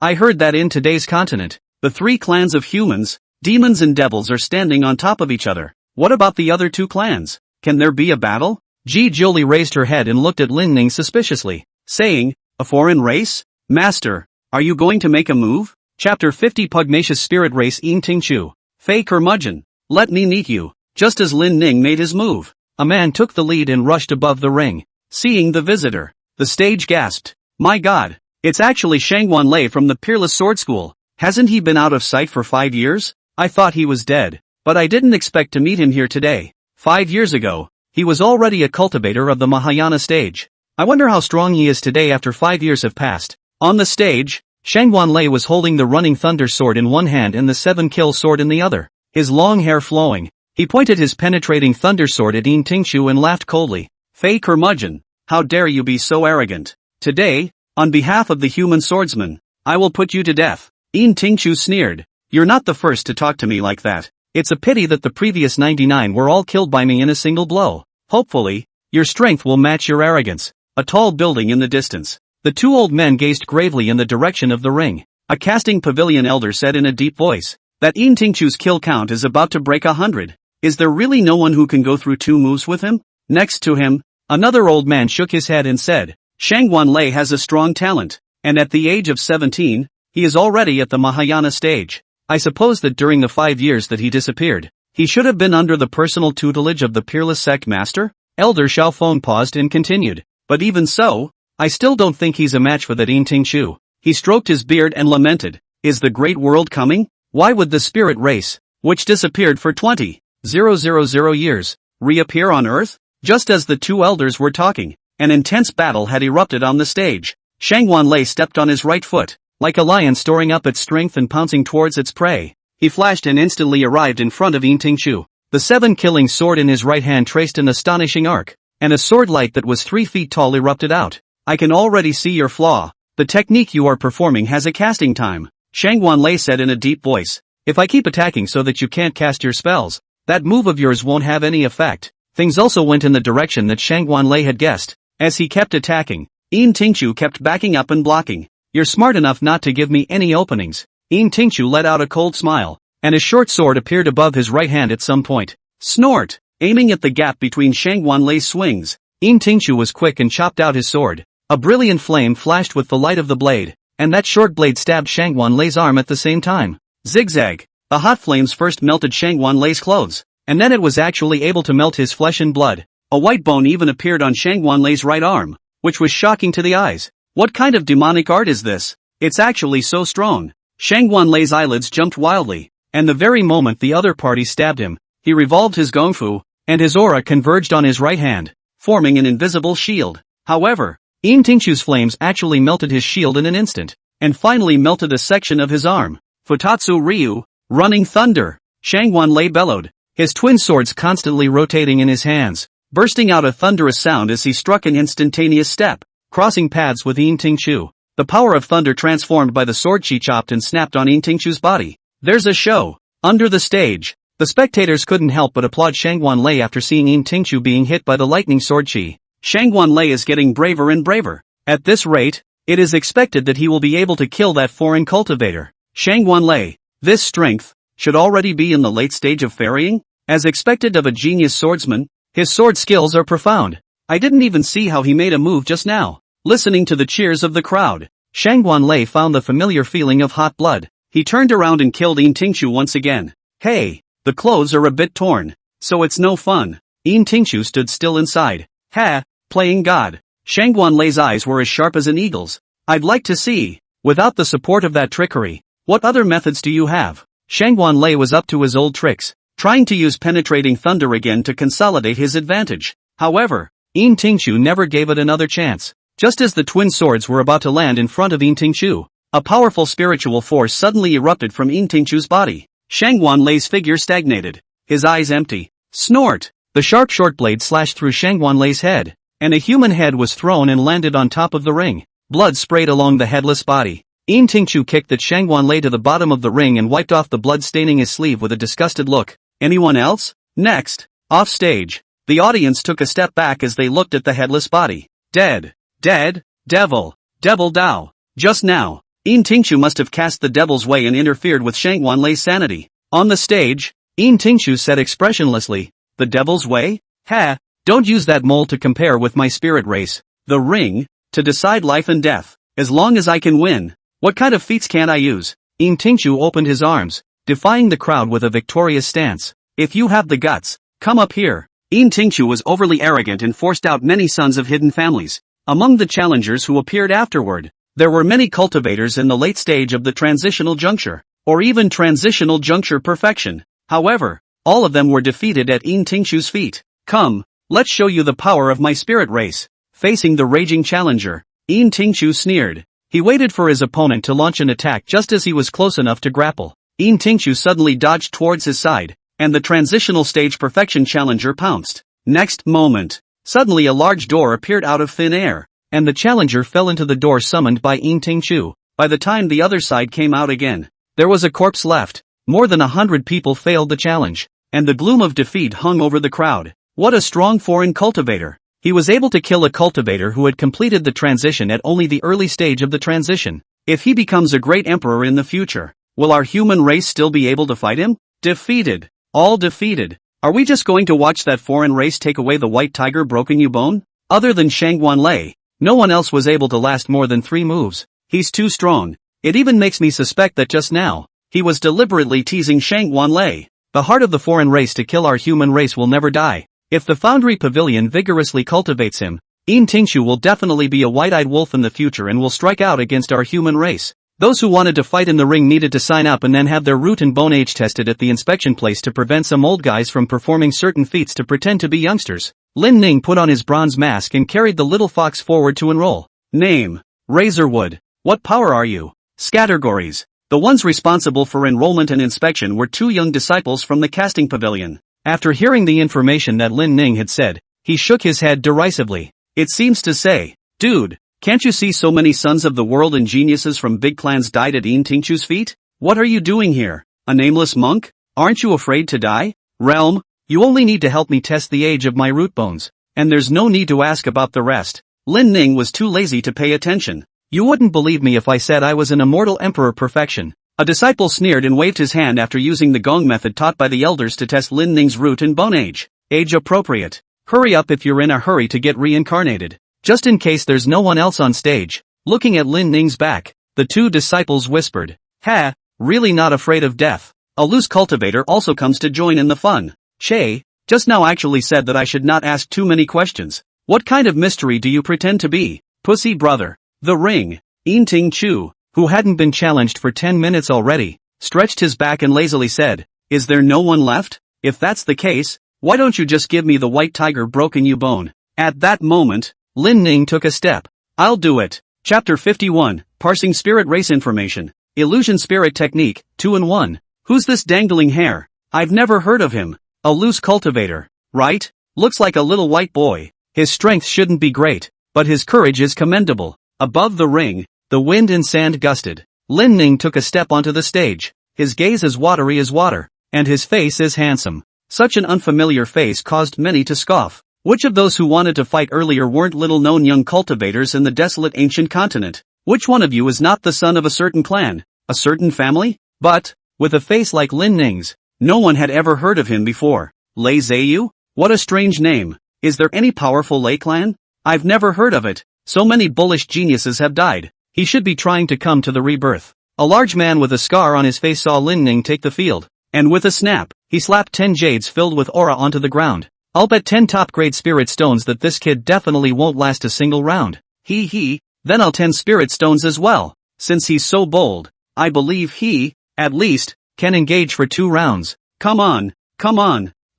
I heard that in today's continent, the 3 clans of humans, demons and devils are standing on top of each other. What about the other 2 clans? Can there be a battle? Ji Jolie raised her head and looked at Lin Ning suspiciously, saying, a foreign race? Master, are you going to make a move? Chapter 50 Pugnacious Spirit Race In Tingshu. Fei Curmudgeon. Let me meet you. Just as Lin Ning made his move, a man took the lead and rushed above the ring. Seeing the visitor, the stage gasped. My God, it's actually Shangwan Lei from the Peerless Sword School. Hasn't he been out of sight for 5 years? I thought he was dead, but I didn't expect to meet him here today. 5 years ago, he was already a cultivator of the Mahayana stage. I wonder how strong he is today after 5 years have passed. On the stage, Shangwan Lei was holding the Running Thunder sword in one hand and the 7-kill sword in the other. His long hair flowing, he pointed his penetrating thunder sword at In Tingshu and laughed coldly. Fei Curmudgeon, how dare you be so arrogant? Today, on behalf of the human swordsman, I will put you to death. In Tingshu sneered. You're not the first to talk to me like that. It's a pity that the previous 99 were all killed by me in a single blow. Hopefully, your strength will match your arrogance. A tall building in the distance. The 2 old men gazed gravely in the direction of the ring. A casting pavilion elder said in a deep voice that In Tingshu's kill count is about to break 100. Is there really no one who can go through 2 moves with him? Next to him, another old man shook his head and said, Shangwan Lei has a strong talent, and at the age of 17, he is already at the Mahayana stage. I suppose that during the 5 years that he disappeared, he should have been under the personal tutelage of the Peerless Sect Master? Elder Xiaofeng paused and continued. But even so, I still don't think he's a match for that In Tingshu. He stroked his beard and lamented. Is the great world coming? Why would the spirit race, which disappeared for 20,000 years, reappear on Earth? Just as the 2 elders were talking, an intense battle had erupted on the stage. Shangwan Lei stepped on his right foot, like a lion storing up its strength and pouncing towards its prey. He flashed and instantly arrived in front of In Tingshu. The 7-killing sword in his right hand traced an astonishing arc, and a sword light that was 3 feet tall erupted out. I can already see your flaw. The technique you are performing has a casting time, Shangwan Lei said in a deep voice. If I keep attacking so that you can't cast your spells, that move of yours won't have any effect. Things also went in the direction that Shangwan Lei had guessed. As he kept attacking, In Tingshu kept backing up and blocking. You're smart enough not to give me any openings. In Tingshu let out a cold smile, and a short sword appeared above his right hand at some point. Snort! Aiming at the gap between Shangwan Lei's swings, In Tingshu was quick and chopped out his sword. A brilliant flame flashed with the light of the blade, and that short blade stabbed Shangwan Lei's arm at the same time. Zigzag! The hot flames first melted Shangwan Lei's clothes, and then it was actually able to melt his flesh and blood. A white bone even appeared on Shangwan Lei's right arm, which was shocking to the eyes. What kind of demonic art is this? It's actually so strong. Shangwan Lei's eyelids jumped wildly, and the very moment the other party stabbed him, he revolved his gongfu, and his aura converged on his right hand, forming an invisible shield. However, In Tingshu's flames actually melted his shield in an instant, and finally melted a section of his arm. Futatsu Ryu, Running Thunder! Shangwan Lei bellowed, his twin swords constantly rotating in his hands, bursting out a thunderous sound as he struck an instantaneous step, crossing paths with In Tingshu. The power of thunder transformed by the sword chi chopped and snapped on In Tingshu's body. There's a show. Under the stage, the spectators couldn't help but applaud Shangwan Lei after seeing In Tingshu being hit by the lightning sword chi. Shangwan Lei is getting braver and braver. At this rate, it is expected that he will be able to kill that foreign cultivator. Shangwan Lei, this strength, should already be in the late stage of ferrying? As expected of a genius swordsman, his sword skills are profound. I didn't even see how he made a move just now. Listening to the cheers of the crowd, Shangguan Lei found the familiar feeling of hot blood. He turned around and killed Yin Tingchu once again. Hey, the clothes are a bit torn, so it's no fun. Yin Tingchu stood still inside. Ha, playing God. Shangguan Lei's eyes were as sharp as an eagle's. I'd like to see, without the support of that trickery, what other methods do you have? Shangguan Lei was up to his old tricks, trying to use penetrating thunder again to consolidate his advantage. However, Yin Tingchu never gave it another chance. Just as the twin swords were about to land in front of Yin Tingchu, a powerful spiritual force suddenly erupted from Yin Tingchu's body. Shangguan Lei's figure stagnated, his eyes empty. Snort! The sharp short blade slashed through Shangguan Lei's head, and a human head was thrown and landed on top of the ring. Blood sprayed along the headless body. Yin Tingchu kicked the Shangguan Lei to the bottom of the ring and wiped off the blood staining his sleeve with a disgusted look. Anyone else? Next. Off stage. The audience took a step back as they looked at the headless body. Dead. Dead? Devil. Devil Dao. Just now, Yin Tingchu must have cast the devil's way and interfered with Shangguan Lei's sanity. On the stage, Yin Tingchu said expressionlessly, the devil's way? Ha, don't use that mole to compare with my spirit race. The ring, to decide life and death. As long as I can win, what kind of feats can't I use? Yin Tingchu opened his arms, defying the crowd with a victorious stance. If you have the guts, come up here. Yin Tingchu was overly arrogant and forced out many sons of hidden families. Among the challengers who appeared afterward, there were many cultivators in the late stage of the transitional juncture, or even transitional juncture perfection. However, all of them were defeated at Yin Tingchu's feet. Come, let's show you the power of my spirit race. Facing the raging challenger, Yin Tingchu sneered. He waited for his opponent to launch an attack just as he was close enough to grapple. Yin Tingchu suddenly dodged towards his side, and the transitional stage perfection challenger pounced. Next moment, suddenly a large door appeared out of thin air, and the challenger fell into the door summoned by Yin Tingchu. By the time the other side came out again, there was a corpse left. More than 100 people failed the challenge, and the gloom of defeat hung over the crowd. What a strong foreign cultivator! He was able to kill a cultivator who had completed the transition at only the early stage of the transition. If he becomes a great emperor in the future, will our human race still be able to fight him? Defeated. All defeated. Are we just going to watch that foreign race take away the white tiger broken you bone? Other than Shangguan Lei, no one else was able to last more than 3 moves. He's too strong. It even makes me suspect that just now, he was deliberately teasing Shangguan Lei. The heart of the foreign race to kill our human race will never die. If the Foundry Pavilion vigorously cultivates him, Yin Tingchu will definitely be a white-eyed wolf in the future and will strike out against our human race. Those who wanted to fight in the ring needed to sign up and then have their root and bone age tested at the inspection place to prevent some old guys from performing certain feats to pretend to be youngsters. Lin Ning put on his bronze mask and carried the little fox forward to enroll. Name: Razorwood. What power are you? Categories. The ones responsible for enrollment and inspection were 2 young disciples from the casting pavilion. After hearing the information that Lin Ning had said, he shook his head derisively. It seems to say, dude, can't you see so many sons of the world and geniuses from big clans died at Yin Tingchu's feet? What are you doing here? A nameless monk? Aren't you afraid to die? Realm, you only need to help me test the age of my root bones, and there's no need to ask about the rest. Lin Ning was too lazy to pay attention. You wouldn't believe me if I said I was an immortal emperor perfection. A disciple sneered and waved his hand after using the gong method taught by the elders to test Lin Ning's root and bone age. Age appropriate. Hurry up if you're in a hurry to get reincarnated. Just in case there's no one else on stage. Looking at Lin Ning's back, the 2 disciples whispered. Ha, really not afraid of death. A loose cultivator also comes to join in the fun. Che, just now actually said that I should not ask too many questions. What kind of mystery do you pretend to be? Pussy brother. The ring. Yin Tingchu, who hadn't been challenged for 10 minutes already, stretched his back and lazily said, is there no one left? If that's the case, why don't you just give me the white tiger broken you bone? At that moment, Lin Ning took a step. I'll do it. Chapter 51, Parsing Spirit Race Information. Illusion Spirit Technique, 2-in-1. Who's this dangling hair? I've never heard of him. A loose cultivator, right? Looks like a little white boy. His strength shouldn't be great, but his courage is commendable. Above the ring, the wind and sand gusted. Lin Ning took a step onto the stage. His gaze as watery as water, and his face as handsome. Such an unfamiliar face caused many to scoff. Which of those who wanted to fight earlier weren't little-known young cultivators in the desolate ancient continent? Which one of you is not the son of a certain clan, a certain family? But, with a face like Lin Ning's, no one had ever heard of him before. Lei Zheyu? What a strange name. Is there any powerful Lei clan? I've never heard of it. So many bullish geniuses have died. He should be trying to come to the rebirth. A large man with a scar on his face saw Lin Ning take the field, and with a snap, he slapped 10 jades filled with aura onto the ground. I'll bet 10 top-grade spirit stones that this kid definitely won't last a single round. Then I'll 10 spirit stones as well. Since he's so bold, I believe he, at least, can engage for 2 rounds. Come on.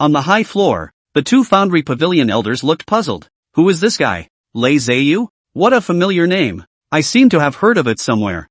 On the high floor, the 2 Foundry Pavilion elders looked puzzled. Who is this guy? Lei Zhayu? What a familiar name. I seem to have heard of it somewhere.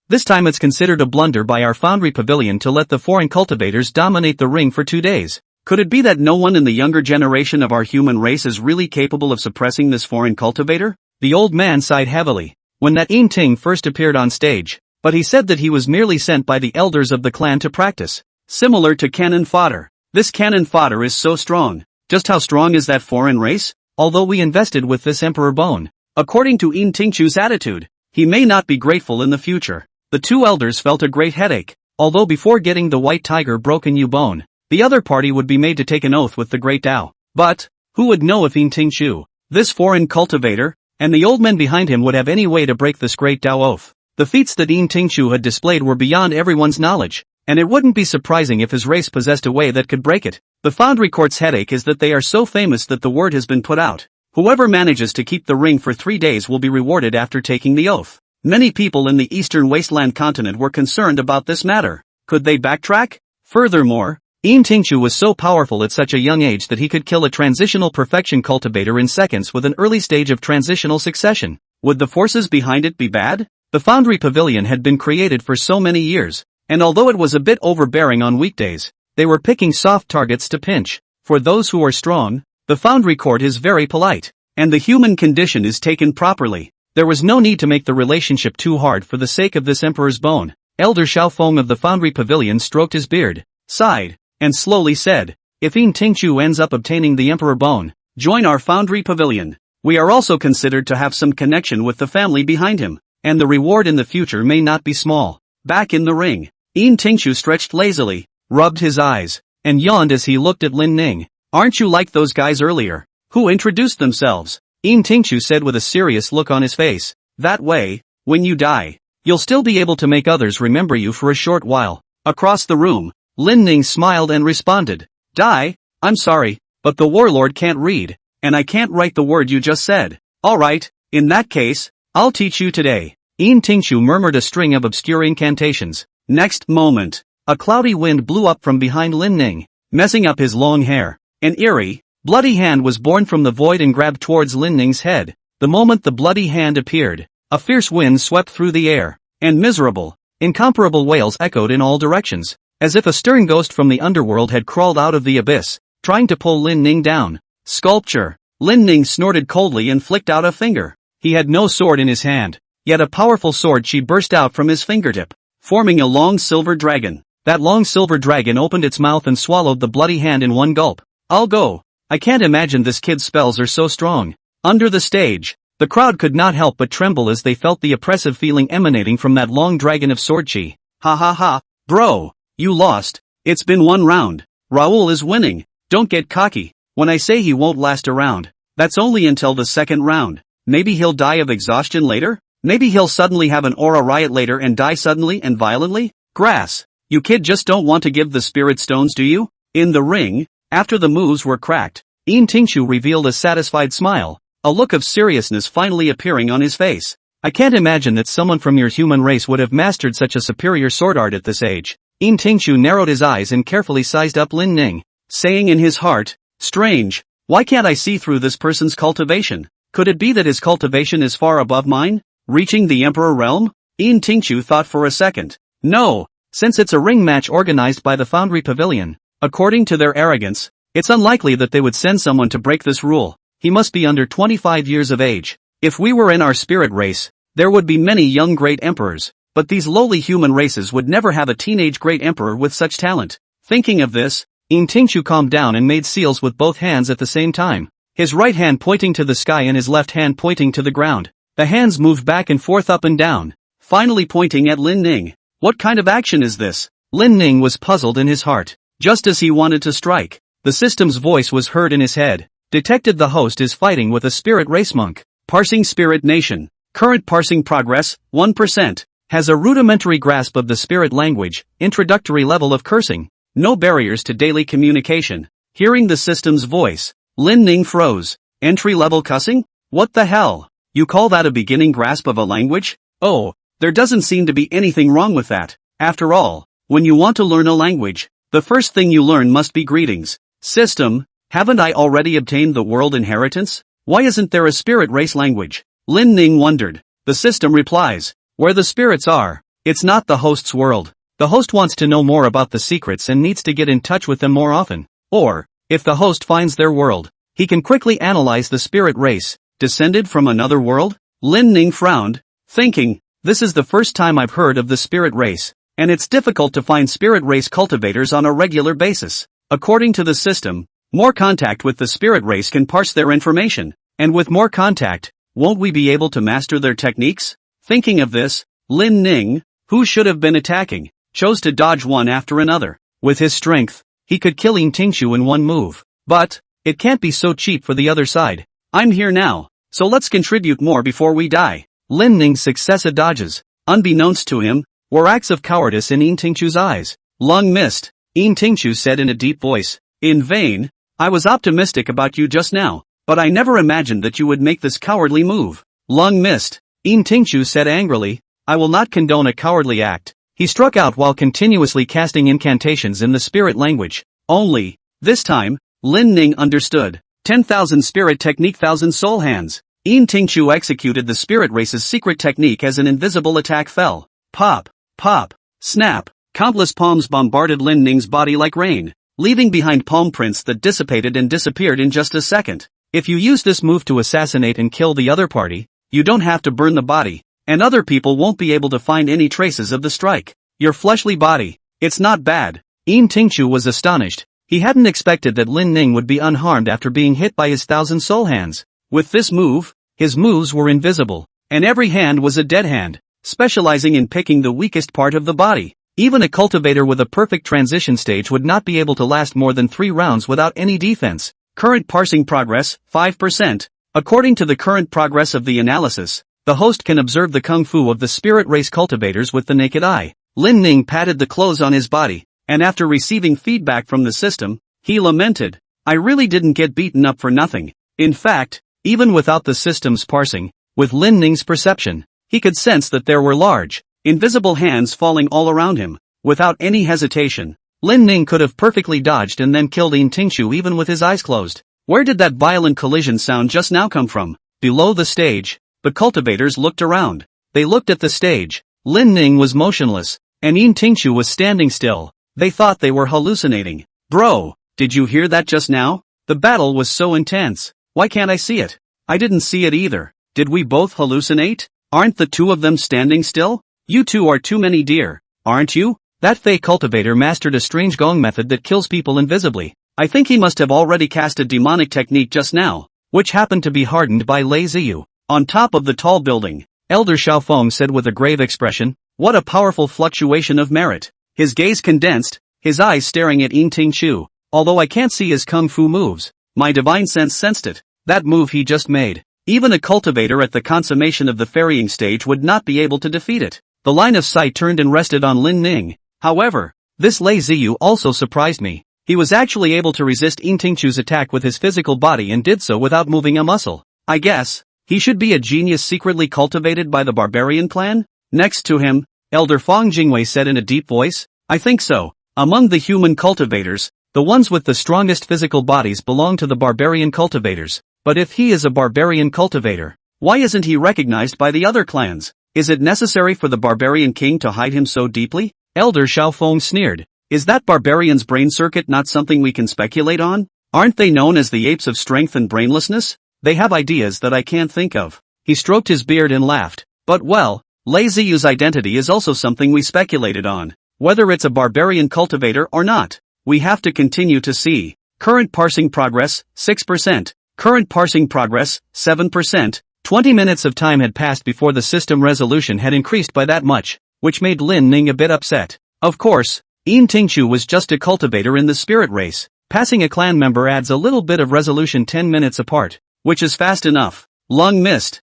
This time it's considered a blunder by our Foundry Pavilion to let the foreign cultivators dominate the ring for 2 days. Could it be that no one in the younger generation of our human race is really capable of suppressing this foreign cultivator? The old man sighed heavily when that Yin Ting first appeared on stage, but he said that he was merely sent by the elders of the clan to practice. Similar to cannon fodder. This cannon fodder is so strong. Just how strong is that foreign race? Although we invested with this Emperor Bone. According to Yin Tingchu's attitude, he may not be grateful in the future. The 2 elders felt a great headache, although before getting the white tiger broken bone, the other party would be made to take an oath with the great Tao. But, who would know if Yin Tingchu, this foreign cultivator, and the old men behind him would have any way to break this great Tao oath? The feats that Yin Tingchu had displayed were beyond everyone's knowledge, and it wouldn't be surprising if his race possessed a way that could break it. The Foundry Court's headache is that they are so famous that the word has been put out. Whoever manages to keep the ring for 3 days will be rewarded after taking the oath. Many people in the Eastern Wasteland continent were concerned about this matter. Could they backtrack? Furthermore, Yin Tingchu was so powerful at such a young age that he could kill a transitional perfection cultivator in seconds with an early stage of transitional succession. Would the forces behind it be bad? The Foundry Pavilion had been created for so many years, and although it was a bit overbearing on weekdays, they were picking soft targets to pinch. For those who are strong, the Foundry Court is very polite, and the human condition is taken properly. There was no need to make the relationship too hard for the sake of this Emperor's Bone. Elder Xiaofeng of the Foundry Pavilion stroked his beard, sighed, and slowly said, if Yin Tingchu ends up obtaining the Emperor Bone, join our Foundry Pavilion. We are also considered to have some connection with the family behind him, and the reward in the future may not be small. Back in the ring, Yin Tingchu stretched lazily, rubbed his eyes, and yawned as he looked at Lin Ning. Aren't you like those guys earlier, who introduced themselves? Yin Tingchu said with a serious look on his face. That way, when you die, you'll still be able to make others remember you for a short while. Across the room, Lin Ning smiled and responded. Die? I'm sorry, but the warlord can't read, and I can't write the word you just said. Alright, in that case, I'll teach you today. Yin Tingchu murmured a string of obscure incantations. Next moment, a cloudy wind blew up from behind Lin Ning, messing up his long hair. An eerie, bloody hand was born from the void and grabbed towards Lin Ning's head. The moment the bloody hand appeared, a fierce wind swept through the air, and miserable, incomparable wails echoed in all directions, as if a stern ghost from the underworld had crawled out of the abyss, trying to pull Lin Ning down. Sculpture. Lin Ning snorted coldly and flicked out a finger. He had no sword in his hand, yet a powerful sword chi burst out from his fingertip, forming a long silver dragon. That long silver dragon opened its mouth and swallowed the bloody hand in one gulp. I'll go. I can't imagine this kid's spells are so strong. Under the stage, the crowd could not help but tremble as they felt the oppressive feeling emanating from that long dragon of sword chi. Ha ha ha, bro, you lost. It's been 1 round. Raoul is winning. Don't get cocky. When I say he won't last a round, that's only until the 2nd round. Maybe he'll die of exhaustion later? Maybe he'll suddenly have an aura riot later and die suddenly and violently? Grass. You kid just don't want to give the spirit stones, do you? In the ring, after the moves were cracked, Yin Tingchu revealed a satisfied smile, a look of seriousness finally appearing on his face. I can't imagine that someone from your human race would have mastered such a superior sword art at this age. Yin Tingchu narrowed his eyes and carefully sized up Lin Ning, saying in his heart, strange, why can't I see through this person's cultivation? Could it be that his cultivation is far above mine, reaching the Emperor realm? Yin Tingchu thought for a second. No, since it's a ring match organized by the Foundry Pavilion, according to their arrogance, it's unlikely that they would send someone to break this rule. He must be under 25 years of age. If we were in our spirit race, there would be many young great emperors, but these lowly human races would never have a teenage great emperor with such talent. Thinking of this, Yin Tingchu calmed down and made seals with both hands at the same time, his right hand pointing to the sky and his left hand pointing to the ground. The hands moved back and forth up and down, finally pointing at Lin Ning. What kind of action is this? Lin Ning was puzzled in his heart. Just as he wanted to strike, the system's voice was heard in his head. Detected the host is fighting with a spirit race monk. Parsing Spirit Nation. Current parsing progress, 1%. Has a rudimentary grasp of the spirit language, introductory level of cursing. No barriers to daily communication. Hearing the system's voice. Lin Ning froze. Entry-level cussing? What the hell? You call that a beginning grasp of a language? Oh, there doesn't seem to be anything wrong with that. After all, when you want to learn a language, the first thing you learn must be greetings. System, haven't I already obtained the world inheritance? Why isn't there a spirit race language? Lin Ning wondered. The system replies, where the spirits are, it's not the host's world. The host wants to know more about the secrets and needs to get in touch with them more often. Or, if the host finds their world, he can quickly analyze the spirit race, descended from another world? Lin Ning frowned, thinking, this is the first time I've heard of the spirit race, and it's difficult to find spirit race cultivators on a regular basis. According to the system, more contact with the spirit race can parse their information, and with more contact, won't we be able to master their techniques? Thinking of this, Lin Ning, who should have been attacking, chose to dodge one after another. With his strength, he could kill Yin Tingshu in one move. But, it can't be so cheap for the other side. I'm here now, so let's contribute more before we die. Lin Ning's successive dodges, unbeknownst to him, were acts of cowardice in Yin Tingshu's eyes. Lung missed, Yin Tingshu said in a deep voice. In vain, I was optimistic about you just now, but I never imagined that you would make this cowardly move. Lung missed, Yin Tingshu said angrily, I will not condone a cowardly act. He struck out while continuously casting incantations in the spirit language. Only, this time, Lin Ning understood. 10,000 spirit technique, 1,000 soul hands. Yin Tingshu executed the spirit race's secret technique as an invisible attack fell. Pop, pop, snap. Countless palms bombarded Lin Ning's body like rain, leaving behind palm prints that dissipated and disappeared in just a second. If you use this move to assassinate and kill the other party, you don't have to burn the body, and other people won't be able to find any traces of the strike. Your fleshly body, it's not bad. Yin Tingshu was astonished. He hadn't expected that Lin Ning would be unharmed after being hit by his 1,000 soul hands. With this move, his moves were invisible, and every hand was a dead hand, specializing in picking the weakest part of the body. Even a cultivator with a perfect transition stage would not be able to last more than 3 rounds without any defense. Current parsing progress, 5%. According to the current progress of the analysis, the host can observe the kung fu of the spirit race cultivators with the naked eye. Lin Ning patted the clothes on his body, and after receiving feedback from the system, he lamented, I really didn't get beaten up for nothing. In fact, even without the system's parsing, with Lin Ning's perception, he could sense that there were large, invisible hands falling all around him. Without any hesitation, Lin Ning could have perfectly dodged and then killed Yin Tingshu even with his eyes closed. Where did that violent collision sound just now come from? Below the stage, the cultivators looked around. They looked at the stage. Lin Ning was motionless, and Yin Tingshu was standing still. They thought they were hallucinating. Bro, did you hear that just now? The battle was so intense. Why can't I see it? I didn't see it either. Did we both hallucinate? Aren't the two of them standing still? You two are too many deer, aren't you? That Fey cultivator mastered a strange gong method that kills people invisibly. I think he must have already cast a demonic technique just now, which happened to be hardened by Lei Ziyu. On top of the tall building, Elder Xiaofeng said with a grave expression, what a powerful fluctuation of merit. His gaze condensed, his eyes staring at Yin Tingshu. Although I can't see his kung fu moves, my divine sense sensed it. That move he just made. Even a cultivator at the consummation of the ferrying stage would not be able to defeat it. The line of sight turned and rested on Lin Ning. However, this Lei Ziyu also surprised me. He was actually able to resist Yin Tingshu's attack with his physical body and did so without moving a muscle. I guess, he should be a genius secretly cultivated by the barbarian clan? Next to him, Elder Fang Jingwei said in a deep voice, I think so. Among the human cultivators, the ones with the strongest physical bodies belong to the barbarian cultivators. But if he is a barbarian cultivator, why isn't he recognized by the other clans? Is it necessary for the barbarian king to hide him so deeply? Elder Xiaofeng sneered. Is that barbarian's brain circuit not something we can speculate on? Aren't they known as the apes of strength and brainlessness? They have ideas that I can't think of. He stroked his beard and laughed. But well, Lei Ziyu's identity is also something we speculated on. Whether it's a barbarian cultivator or not, we have to continue to see. Current parsing progress, 6%. Current parsing progress, 7%. 20 minutes of time had passed before the system resolution had increased by that much, which made Lin Ning a bit upset. Of course, Yin Tingshu was just a cultivator in the spirit race. Passing a clan member adds a little bit of resolution 10 minutes apart, which is fast enough. Lung missed.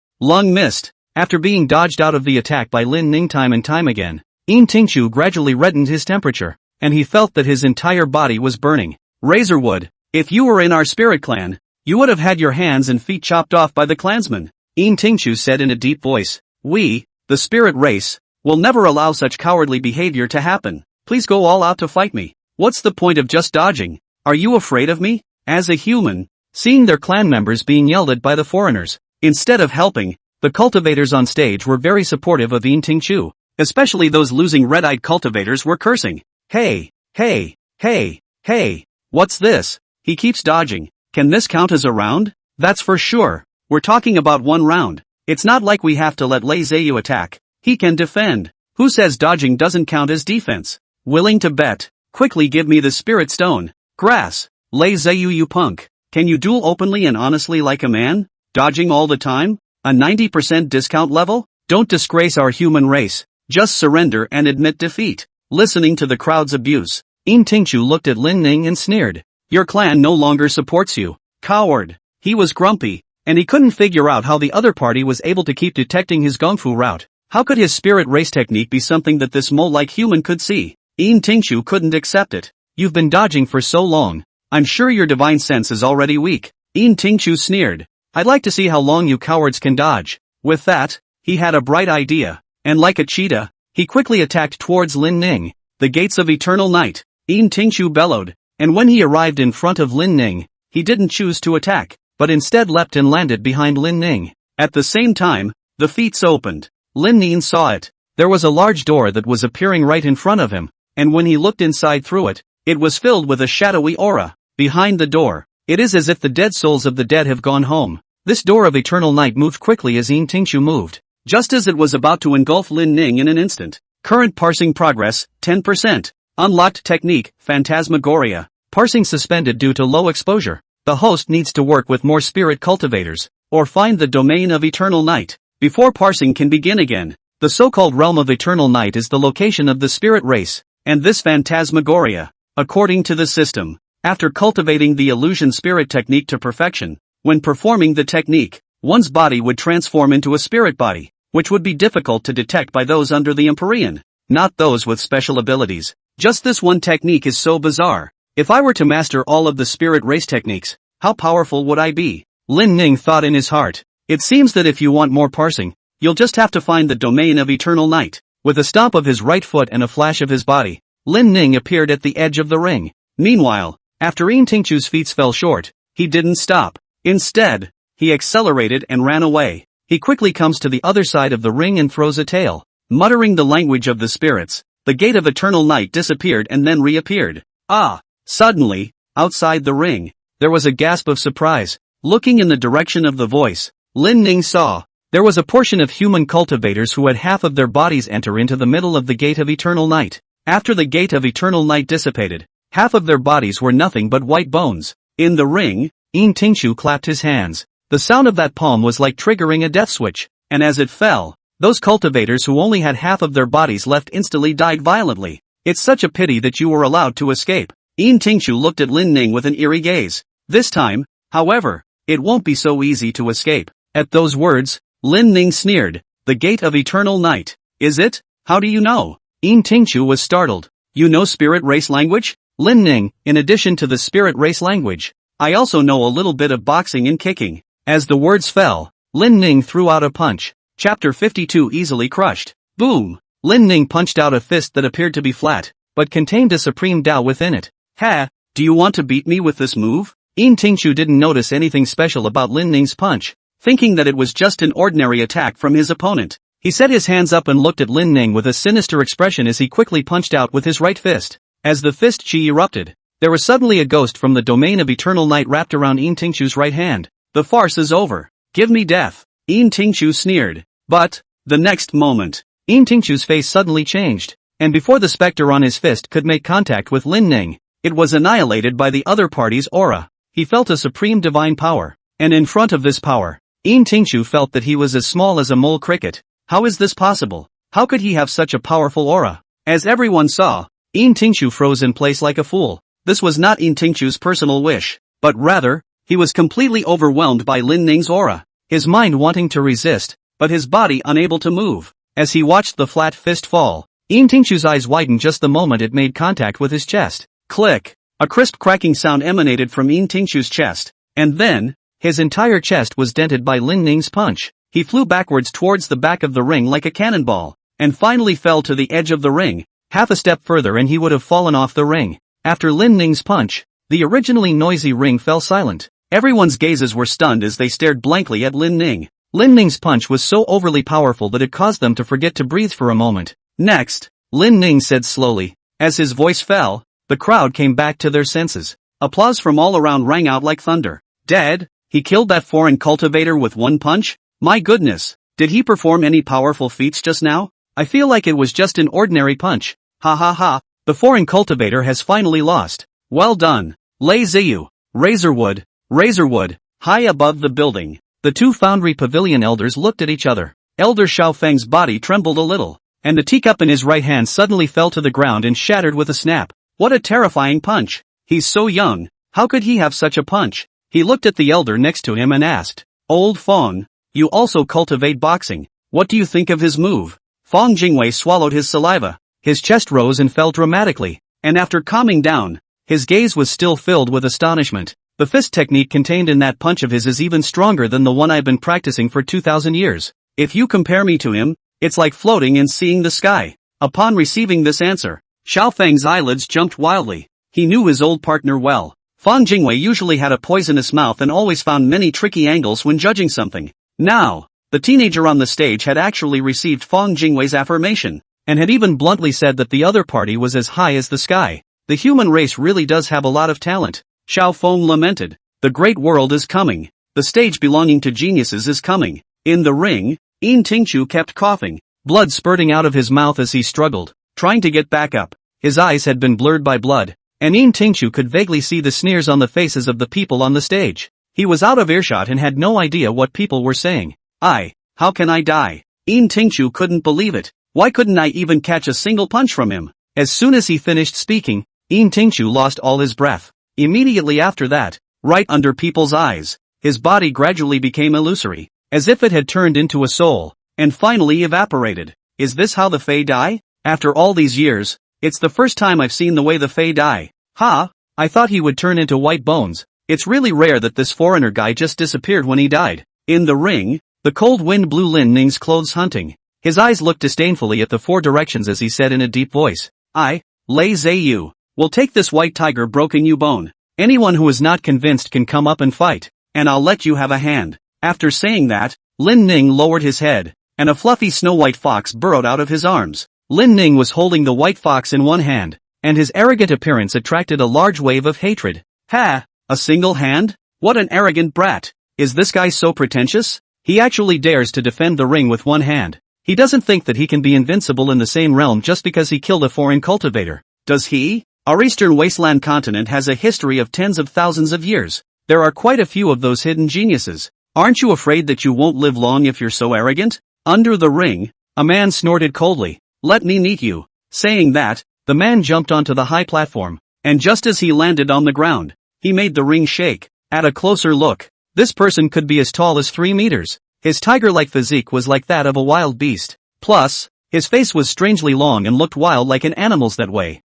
After being dodged out of the attack by Lin Ning time and time again, Yin Tingchu gradually reddened his temperature, and he felt that his entire body was burning. Razorwood, if you were in our spirit clan, you would have had your hands and feet chopped off by the clansmen, Yin Tingchu said in a deep voice. We, the spirit race, will never allow such cowardly behavior to happen. Please go all out to fight me. What's the point of just dodging? Are you afraid of me? As a human, seeing their clan members being yelled at by the foreigners, instead of helping, the cultivators on stage were very supportive of Yin Tingchu. Especially those losing red-eyed cultivators were cursing. Hey, hey, hey, hey, what's this? He keeps dodging. Can this count as a round? That's for sure. We're talking about one round. It's not like we have to let Lei Zheyu attack. He can defend. Who says dodging doesn't count as defense? Willing to bet? Quickly give me the spirit stone. Grass. Lei Zheyu, you punk. Can you duel openly and honestly like a man? Dodging all the time? A 90% discount level? Don't disgrace our human race. Just surrender and admit defeat. Listening to the crowd's abuse, Yin Tingchu looked at Lin Ning and sneered. Your clan no longer supports you. Coward. He was grumpy, and he couldn't figure out how the other party was able to keep detecting his gongfu route. How could his spirit race technique be something that this mole-like human could see? Yin Tingchu couldn't accept it. You've been dodging for so long. I'm sure your divine sense is already weak. Yin Tingchu sneered. I'd like to see how long you cowards can dodge. With that, he had a bright idea. And like a cheetah, he quickly attacked towards Lin Ning. The gates of eternal night, Yin Tingchu bellowed, and when he arrived in front of Lin Ning, he didn't choose to attack, but instead leapt and landed behind Lin Ning. At the same time, the feats opened. Lin Ning saw it. There was a large door that was appearing right in front of him, and when he looked inside through it, it was filled with a shadowy aura. Behind the door, it is as if the dead souls of the dead have gone home. This door of eternal night moved quickly as Yin Tingchu moved. Just as it was about to engulf Lin Ning in an instant. Current parsing progress, 10%. Unlocked technique, Phantasmagoria. Parsing suspended due to low exposure. The host needs to work with more spirit cultivators, or find the domain of eternal night, before parsing can begin again. The so-called realm of eternal night is the location of the spirit race, and this Phantasmagoria. According to the system, after cultivating the illusion spirit technique to perfection, when performing the technique, one's body would transform into a spirit body, which would be difficult to detect by those under the Empyrean, not those with special abilities. Just this one technique is so bizarre. If I were to master all of the spirit race techniques, how powerful would I be? Lin Ning thought in his heart. It seems that if you want more parsing, you'll just have to find the domain of eternal night. With a stomp of his right foot and a flash of his body, Lin Ning appeared at the edge of the ring. Meanwhile, after Yin Tingchu's feats fell short, he didn't stop. Instead, he accelerated and ran away. He quickly comes to the other side of the ring and throws a tail. Muttering the language of the spirits, the gate of eternal night disappeared and then reappeared. Ah! Suddenly, outside the ring, there was a gasp of surprise. Looking in the direction of the voice, Lin Ning saw, there was a portion of human cultivators who had half of their bodies enter into the middle of the gate of eternal night. After the gate of eternal night dissipated, half of their bodies were nothing but white bones. In the ring, Yin Tingchu clapped his hands. The sound of that palm was like triggering a death switch, and as it fell, those cultivators who only had half of their bodies left instantly died violently. It's such a pity that you were allowed to escape. Yin Tingchu looked at Lin Ning with an eerie gaze. This time, however, it won't be so easy to escape. At those words, Lin Ning sneered. The gate of eternal night. Is it? How do you know? Yin Tingchu was startled. You know spirit race language? Lin Ning, in addition to the spirit race language, I also know a little bit of boxing and kicking. As the words fell, Lin Ning threw out a punch. Chapter 52 easily crushed. Boom! Lin Ning punched out a fist that appeared to be flat, but contained a supreme Tao within it. Ha! Do you want to beat me with this move? Yin Tingchu didn't notice anything special about Lin Ning's punch, thinking that it was just an ordinary attack from his opponent. He set his hands up and looked at Lin Ning with a sinister expression as he quickly punched out with his right fist. As the fist chi erupted, there was suddenly a ghost from the domain of eternal night wrapped around Yin Tingchu's right hand. The farce is over. Give me death. Yin Tingchu sneered. But, the next moment, Yin Tingchu's face suddenly changed, and before the specter on his fist could make contact with Lin Ning, it was annihilated by the other party's aura. He felt a supreme divine power, and in front of this power, Yin Tingchu felt that he was as small as a mole cricket. How is this possible? How could he have such a powerful aura? As everyone saw, Yin Tingchu froze in place like a fool. This was not Yin Tingchu's personal wish, but rather, he was completely overwhelmed by Lin Ning's aura. His mind wanting to resist, but his body unable to move. As he watched the flat fist fall, Yin Tingchu's eyes widened just the moment it made contact with his chest. Click! A crisp cracking sound emanated from Yin Tingchu's chest, and then, his entire chest was dented by Lin Ning's punch. He flew backwards towards the back of the ring like a cannonball, and finally fell to the edge of the ring. Half a step further and he would have fallen off the ring. After Lin Ning's punch, the originally noisy ring fell silent. Everyone's gazes were stunned as they stared blankly at Lin Ning. Lin Ning's punch was so overly powerful that it caused them to forget to breathe for a moment. Next, Lin Ning said slowly. As his voice fell, the crowd came back to their senses. Applause from all around rang out like thunder. Dead? He killed that foreign cultivator with one punch? My goodness, did he perform any powerful feats just now? I feel like it was just an ordinary punch. Ha ha ha, the foreign cultivator has finally lost. Well done. Lei Ziyu. Razorwood, high above the building. The two Foundry Pavilion elders looked at each other. Elder Xiaofeng's body trembled a little, and the teacup in his right hand suddenly fell to the ground and shattered with a snap. What a terrifying punch. He's so young, how could he have such a punch? He looked at the elder next to him and asked, Old Fong, you also cultivate boxing. What do you think of his move? Fong Jingwei swallowed his saliva. His chest rose and fell dramatically, and after calming down, his gaze was still filled with astonishment. The fist technique contained in that punch of his is even stronger than the one I've been practicing for 2,000 years. If you compare me to him, it's like floating and seeing the sky. Upon receiving this answer, Xiaofeng's eyelids jumped wildly. He knew his old partner well. Fong Jingwei usually had a poisonous mouth and always found many tricky angles when judging something. Now, the teenager on the stage had actually received Fong Jingwei's affirmation, and had even bluntly said that the other party was as high as the sky. The human race really does have a lot of talent. Xiao Feng lamented. The great world is coming. The stage belonging to geniuses is coming. In the ring, Yin Tingchu kept coughing, blood spurting out of his mouth as he struggled, trying to get back up. His eyes had been blurred by blood, and Yin Tingchu could vaguely see the sneers on the faces of the people on the stage. He was out of earshot and had no idea what people were saying. How can I die? Yin Tingchu couldn't believe it. Why couldn't I even catch a single punch from him? As soon as he finished speaking, Yin Tingchu lost all his breath. Immediately after that, right under people's eyes, his body gradually became illusory, as if it had turned into a soul, and finally evaporated. Is this how the Fae die? After all these years, it's the first time I've seen the way the Fae die. I thought he would turn into white bones. It's really rare that this foreigner guy just disappeared when he died. In the ring, the cold wind blew Lin Ning's clothes hunting. His eyes looked disdainfully at the four directions as he said in a deep voice, Lei Ziyu, will take this white tiger broken you bone. Anyone who is not convinced can come up and fight, and I'll let you have a hand. After saying that, Lin Ning lowered his head, and a fluffy snow-white fox burrowed out of his arms. Lin Ning was holding the white fox in one hand, and his arrogant appearance attracted a large wave of hatred. A single hand? What an arrogant brat. Is this guy so pretentious? He actually dares to defend the ring with one hand. He doesn't think that he can be invincible in the same realm just because he killed a foreign cultivator. Does he? Our eastern wasteland continent has a history of tens of thousands of years. There are quite a few of those hidden geniuses. Aren't you afraid that you won't live long if you're so arrogant? Under the ring, a man snorted coldly. Let me meet you. Saying that, the man jumped onto the high platform, and just as he landed on the ground, he made the ring shake. At a closer look, this person could be as tall as 3 meters. His tiger-like physique was like that of a wild beast. Plus, his face was strangely long and looked wild like an animal's that way.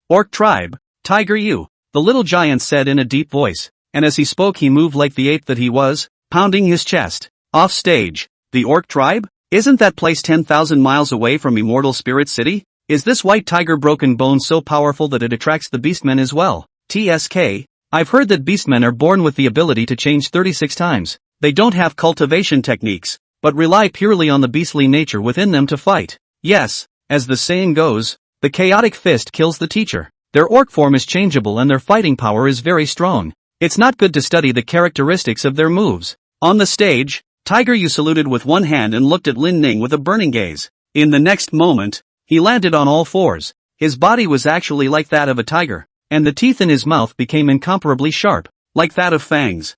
Orc tribe, Tiger you, the little giant said in a deep voice, and as he spoke he moved like the ape that he was, pounding his chest. Off stage, the Orc tribe? Isn't that place 10,000 miles away from Immortal Spirit City? Is this white tiger broken bone so powerful that it attracts the beastmen as well? TSK, I've heard that beastmen are born with the ability to change 36 times. They don't have cultivation techniques, but rely purely on the beastly nature within them to fight. Yes, as the saying goes, the chaotic fist kills the teacher. Their orc form is changeable and their fighting power is very strong. It's not good to study the characteristics of their moves. On the stage, Tiger Yu saluted with one hand and looked at Lin Ning with a burning gaze. In the next moment, he landed on all fours. His body was actually like that of a tiger, and the teeth in his mouth became incomparably sharp, like that of fangs.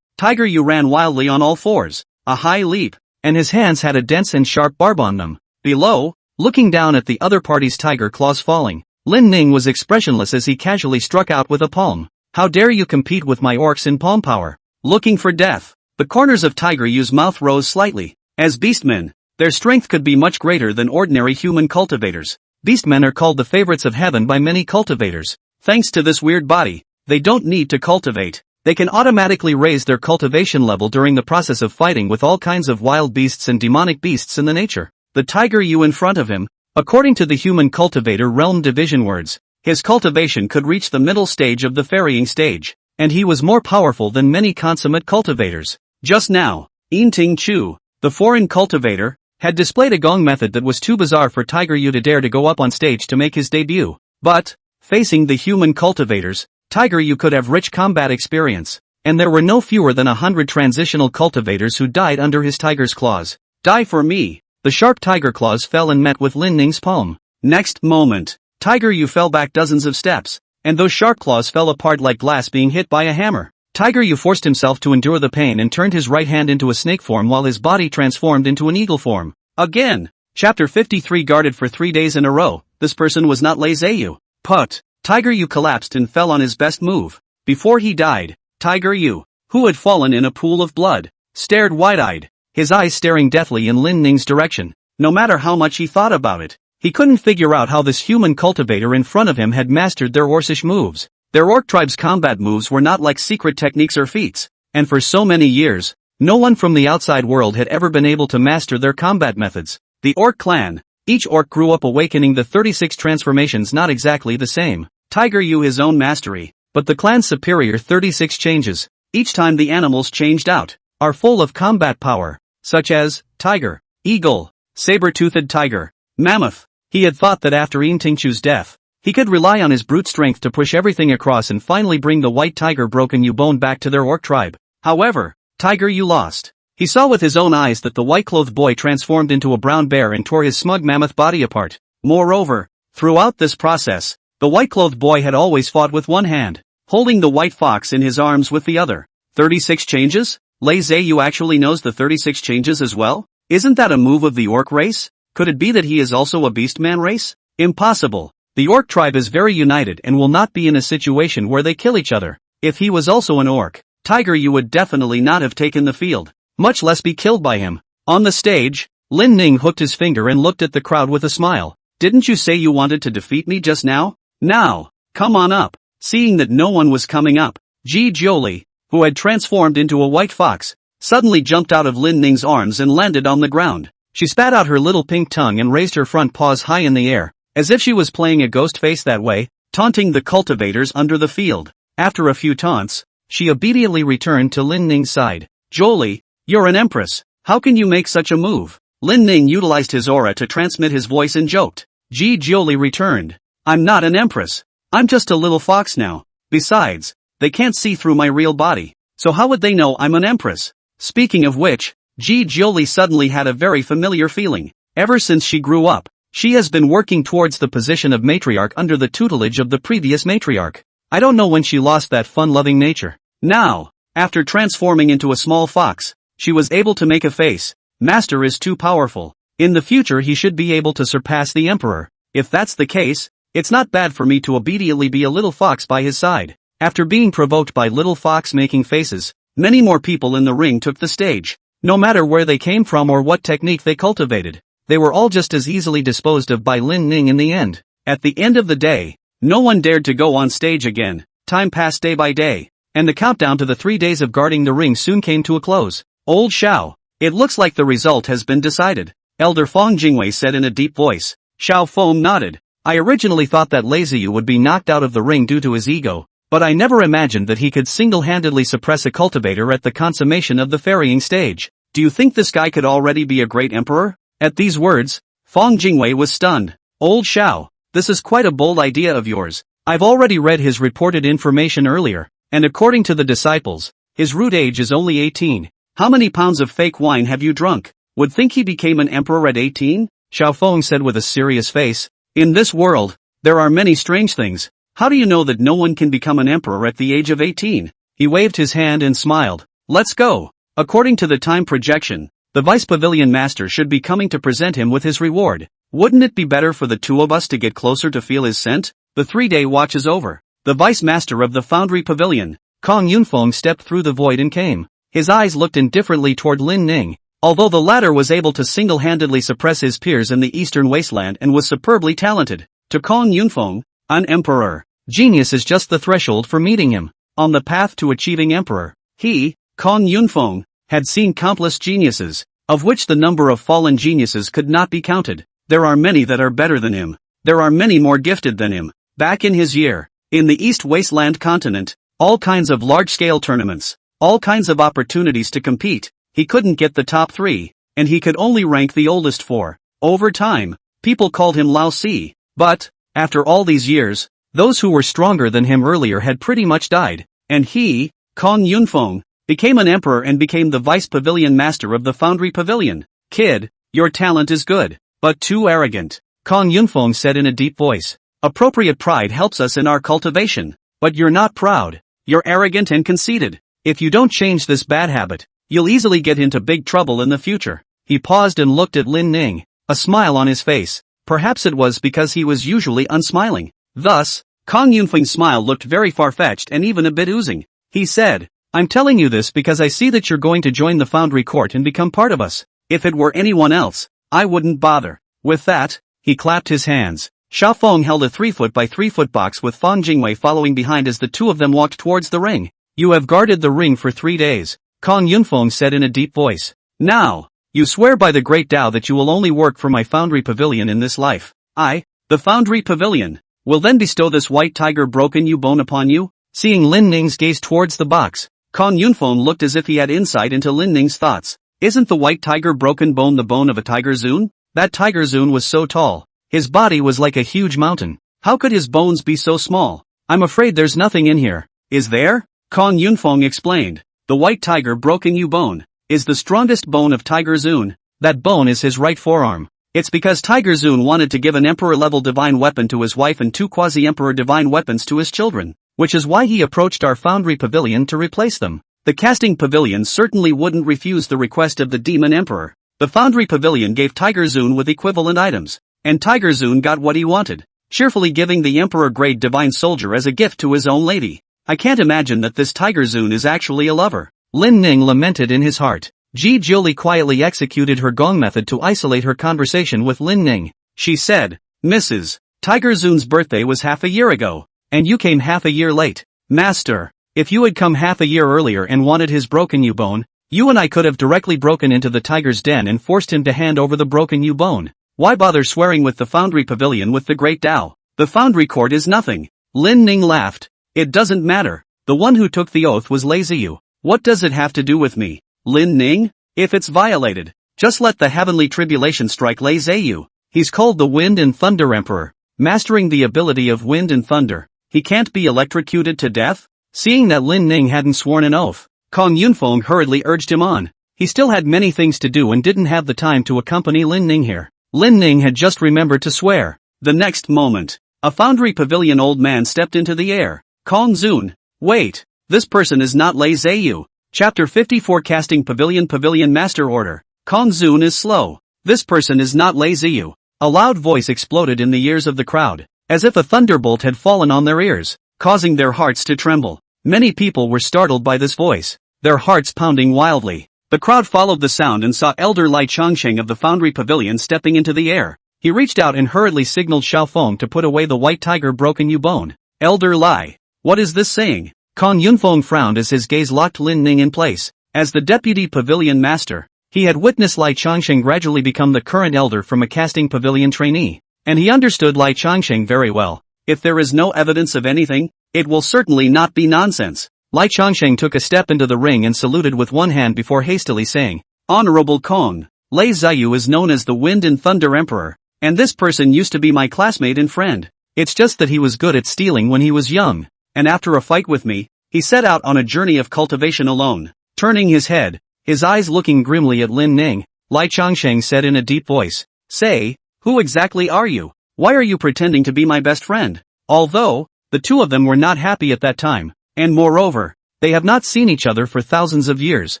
Tiger Yu ran wildly on all fours, a high leap, and his hands had a dense and sharp barb on them. Below, looking down at the other party's tiger claws falling, Lin Ning was expressionless as he casually struck out with a palm. How dare you compete with my orcs in palm power? Looking for death. The corners of Tiger Yu's mouth rose slightly, As beastmen, their strength could be much greater than ordinary human cultivators. Beastmen are called the favorites of heaven by many cultivators. Thanks to this weird body, they don't need to cultivate. They can automatically raise their cultivation level during the process of fighting with all kinds of wild beasts and demonic beasts in the nature. The tiger you in front of him, according to the human cultivator realm division words, his cultivation could reach the middle stage of the ferrying stage, and he was more powerful than many consummate cultivators. Just now, Ting Chu, the foreign cultivator, had displayed a gong method that was too bizarre for Tiger Yu to dare to go up on stage to make his debut. But, facing the human cultivators, Tiger Yu could have rich combat experience, and there were no fewer than 100 transitional cultivators who died under his tiger's claws. Die for me! The sharp tiger claws fell and met with Lin Ning's palm. Next moment, Tiger Yu fell back dozens of steps, and those sharp claws fell apart like glass being hit by a hammer. Tiger Yu forced himself to endure the pain and turned his right hand into a snake form while his body transformed into an eagle form. Again! Chapter 53 guarded for 3 days in a row. This person was not Lei Ziyu. Put. Tiger Yu collapsed and fell on his best move. Before he died, Tiger Yu, who had fallen in a pool of blood, stared wide-eyed, his eyes staring deathly in Lin Ning's direction. No matter how much he thought about it, he couldn't figure out how this human cultivator in front of him had mastered their orcish moves. Their orc tribe's combat moves were not like secret techniques or feats, and for so many years, no one from the outside world had ever been able to master their combat methods. The orc clan. Each orc grew up awakening the 36 transformations, not exactly the same. Tiger Yu his own mastery, but the clan's superior 36 changes, each time the animals changed out, are full of combat power, such as tiger, eagle, saber-toothed tiger, mammoth. He had thought that after Tingchu's death, he could rely on his brute strength to push everything across and finally bring the white tiger Broken Yu Bone back to their orc tribe. However, Tiger Yu lost. He saw with his own eyes that the white-clothed boy transformed into a brown bear and tore his smug mammoth body apart. Moreover, throughout this process, the white-clothed boy had always fought with one hand, holding the white fox in his arms with the other. 36 changes? Lei Ziyu actually knows the 36 changes as well? Isn't that a move of the orc race? Could it be that he is also a beastman race? Impossible. The orc tribe is very united and will not be in a situation where they kill each other. If he was also an orc, Tiger Yu would definitely not have taken the field, much less be killed by him. On the stage, Lin Ning hooked his finger and looked at the crowd with a smile. Didn't you say you wanted to defeat me just now? Now, come on up. Seeing that no one was coming up, Ji Jiuli, who had transformed into a white fox, suddenly jumped out of Lin Ning's arms and landed on the ground. She spat out her little pink tongue and raised her front paws high in the air, as if she was playing a ghost face that way, taunting the cultivators under the field. After a few taunts, she obediently returned to Lin Ning's side. Jiuli, you're an empress. How can you make such a move? Lin Ning utilized his aura to transmit his voice and joked. Ji Jiuli returned. I'm not an empress. I'm just a little fox now. Besides, they can't see through my real body, so how would they know I'm an empress? Speaking of which, Ji Jiuli suddenly had a very familiar feeling. Ever since she grew up, she has been working towards the position of matriarch under the tutelage of the previous matriarch. I don't know when she lost that fun-loving nature. Now, after transforming into a small fox, she was able to make a face. Master is too powerful. In the future he should be able to surpass the emperor. If that's the case, it's not bad for me to obediently be a little fox by his side. After being provoked by little fox making faces, many more people in the ring took the stage. No matter where they came from or what technique they cultivated, they were all just as easily disposed of by Lin Ning in the end. At the end of the day, no one dared to go on stage again. Time passed day by day, and the countdown to the 3 days of guarding the ring soon came to a close. Old Xiao, it looks like the result has been decided, Elder Fong Jingwei said in a deep voice. Xiao Feng nodded. I originally thought that Lei Ziyu would be knocked out of the ring due to his ego, but I never imagined that he could single-handedly suppress a cultivator at the consummation of the ferrying stage. Do you think this guy could already be a great emperor? At these words, Fong Jingwei was stunned. Old Xiao, this is quite a bold idea of yours. I've already read his reported information earlier, and according to the disciples, his root age is only 18. How many pounds of fake wine have you drunk? Would think he became an emperor at 18? Xiao Feng said with a serious face. In this world, there are many strange things. How do you know that no one can become an emperor at the age of 18? He waved his hand and smiled. Let's go. According to the time projection, the Vice Pavilion Master should be coming to present him with his reward. Wouldn't it be better for the two of us to get closer to feel his scent? The 3-day watch is over. The Vice Master of the Foundry Pavilion, Kong Yunfeng, stepped through the void and came. His eyes looked indifferently toward Lin Ning. although the latter was able to single-handedly suppress his peers in the eastern wasteland and was superbly talented. To Kong Yunfeng, an emperor, genius is just the threshold for meeting him. On the path to achieving emperor, he, Kong Yunfeng, had seen countless geniuses, of which the number of fallen geniuses could not be counted. There are many that are better than him. There are many more gifted than him. Back in his year, in the East Wasteland continent, all kinds of large-scale tournaments, all kinds of opportunities to compete. He couldn't get the top 3, and he could only rank the oldest 4. Over time, people called him Lao Si, but, after all these years, those who were stronger than him earlier had pretty much died, and he, Kong Yunfeng, became an emperor and became the vice pavilion master of the Foundry Pavilion. Kid, your talent is good, but too arrogant, Kong Yunfeng said in a deep voice. Appropriate pride helps us in our cultivation, but you're not proud, you're arrogant and conceited. If you don't change this bad habit, you'll easily get into big trouble in the future. He paused and looked at Lin Ning, a smile on his face. Perhaps it was because he was usually unsmiling. Thus, Kong Yunfeng's smile looked very far-fetched and even a bit oozing. He said, I'm telling you this because I see that you're going to join the Foundry Court and become part of us. If it were anyone else, I wouldn't bother. With that, he clapped his hands. Xiaofeng held a 3-foot by 3-foot box with Fang Jingwei following behind as the two of them walked towards the ring. You have guarded the ring for 3 days, Kong Yunfeng said in a deep voice. Now, you swear by the great Tao that you will only work for my Foundry Pavilion in this life. I, the Foundry Pavilion, will then bestow this white tiger broken you bone upon you? Seeing Lin Ning's gaze towards the box, Kong Yunfeng looked as if he had insight into Lin Ning's thoughts. Isn't the white tiger broken bone the bone of a tiger Zun? That tiger Zun was so tall. His body was like a huge mountain. How could his bones be so small? I'm afraid there's nothing in here. Is there? Kong Yunfeng explained. The white tiger broken you bone is the strongest bone of Tiger Zun. That bone is his right forearm. It's because Tiger Zun wanted to give an emperor-level divine weapon to his wife and 2 quasi-emperor divine weapons to his children, which is why he approached our Foundry Pavilion to replace them. The casting pavilion certainly wouldn't refuse the request of the demon emperor. The Foundry Pavilion gave Tiger Zun with equivalent items, and Tiger Zun got what he wanted, cheerfully giving the emperor-grade divine soldier as a gift to his own lady. I can't imagine that this Tiger Zun is actually a lover. Lin Ning lamented in his heart. Ji Jiuli quietly executed her gong method to isolate her conversation with Lin Ning. She said, Mrs. Tiger Zun's birthday was half a year ago, and you came half a year late. Master, if you had come half a year earlier and wanted his broken you bone, you and I could have directly broken into the tiger's den and forced him to hand over the broken you bone. Why bother swearing with the Foundry Pavilion with the Great Tao? The Foundry Court is nothing. Lin Ning laughed. It doesn't matter. The one who took the oath was Lei Ziyu. What does it have to do with me? Lin Ning? If it's violated, just let the heavenly tribulation strike Lei Ziyu. He's called the Wind and Thunder Emperor, mastering the ability of wind and thunder. He can't be electrocuted to death? Seeing that Lin Ning hadn't sworn an oath, Kong Yunfeng hurriedly urged him on. He still had many things to do and didn't have the time to accompany Lin Ning here. Lin Ning had just remembered to swear. The next moment, a Foundry Pavilion old man stepped into the air. Kong Zun. Wait, this person is not Lei Ziyu. Chapter 54 Casting Pavilion Master Order. Kong Zun is slow. This person is not Lei Ziyu. A loud voice exploded in the ears of the crowd, as if a thunderbolt had fallen on their ears, causing their hearts to tremble. Many people were startled by this voice, their hearts pounding wildly. The crowd followed the sound and saw Elder Lai Changsheng of the Foundry Pavilion stepping into the air. He reached out and hurriedly signaled Xiaofeng to put away the white tiger broken you bone. Elder Lai. What is this saying? Kong Yunfeng frowned as his gaze locked Lin Ning in place. As the deputy pavilion master, he had witnessed Lai Changsheng gradually become the current elder from a casting pavilion trainee, and he understood Lai Changsheng very well. If there is no evidence of anything, it will certainly not be nonsense. Lai Changsheng took a step into the ring and saluted with one hand before hastily saying, Honorable Kong, Lei Ziyu is known as the Wind and Thunder Emperor, and this person used to be my classmate and friend. It's just that he was good at stealing when he was young, and after a fight with me, he set out on a journey of cultivation alone. Turning his head, his eyes looking grimly at Lin Ning, Lai Changsheng said in a deep voice, Say, who exactly are you? Why are you pretending to be my best friend? Although, the two of them were not happy at that time, and moreover, they have not seen each other for thousands of years,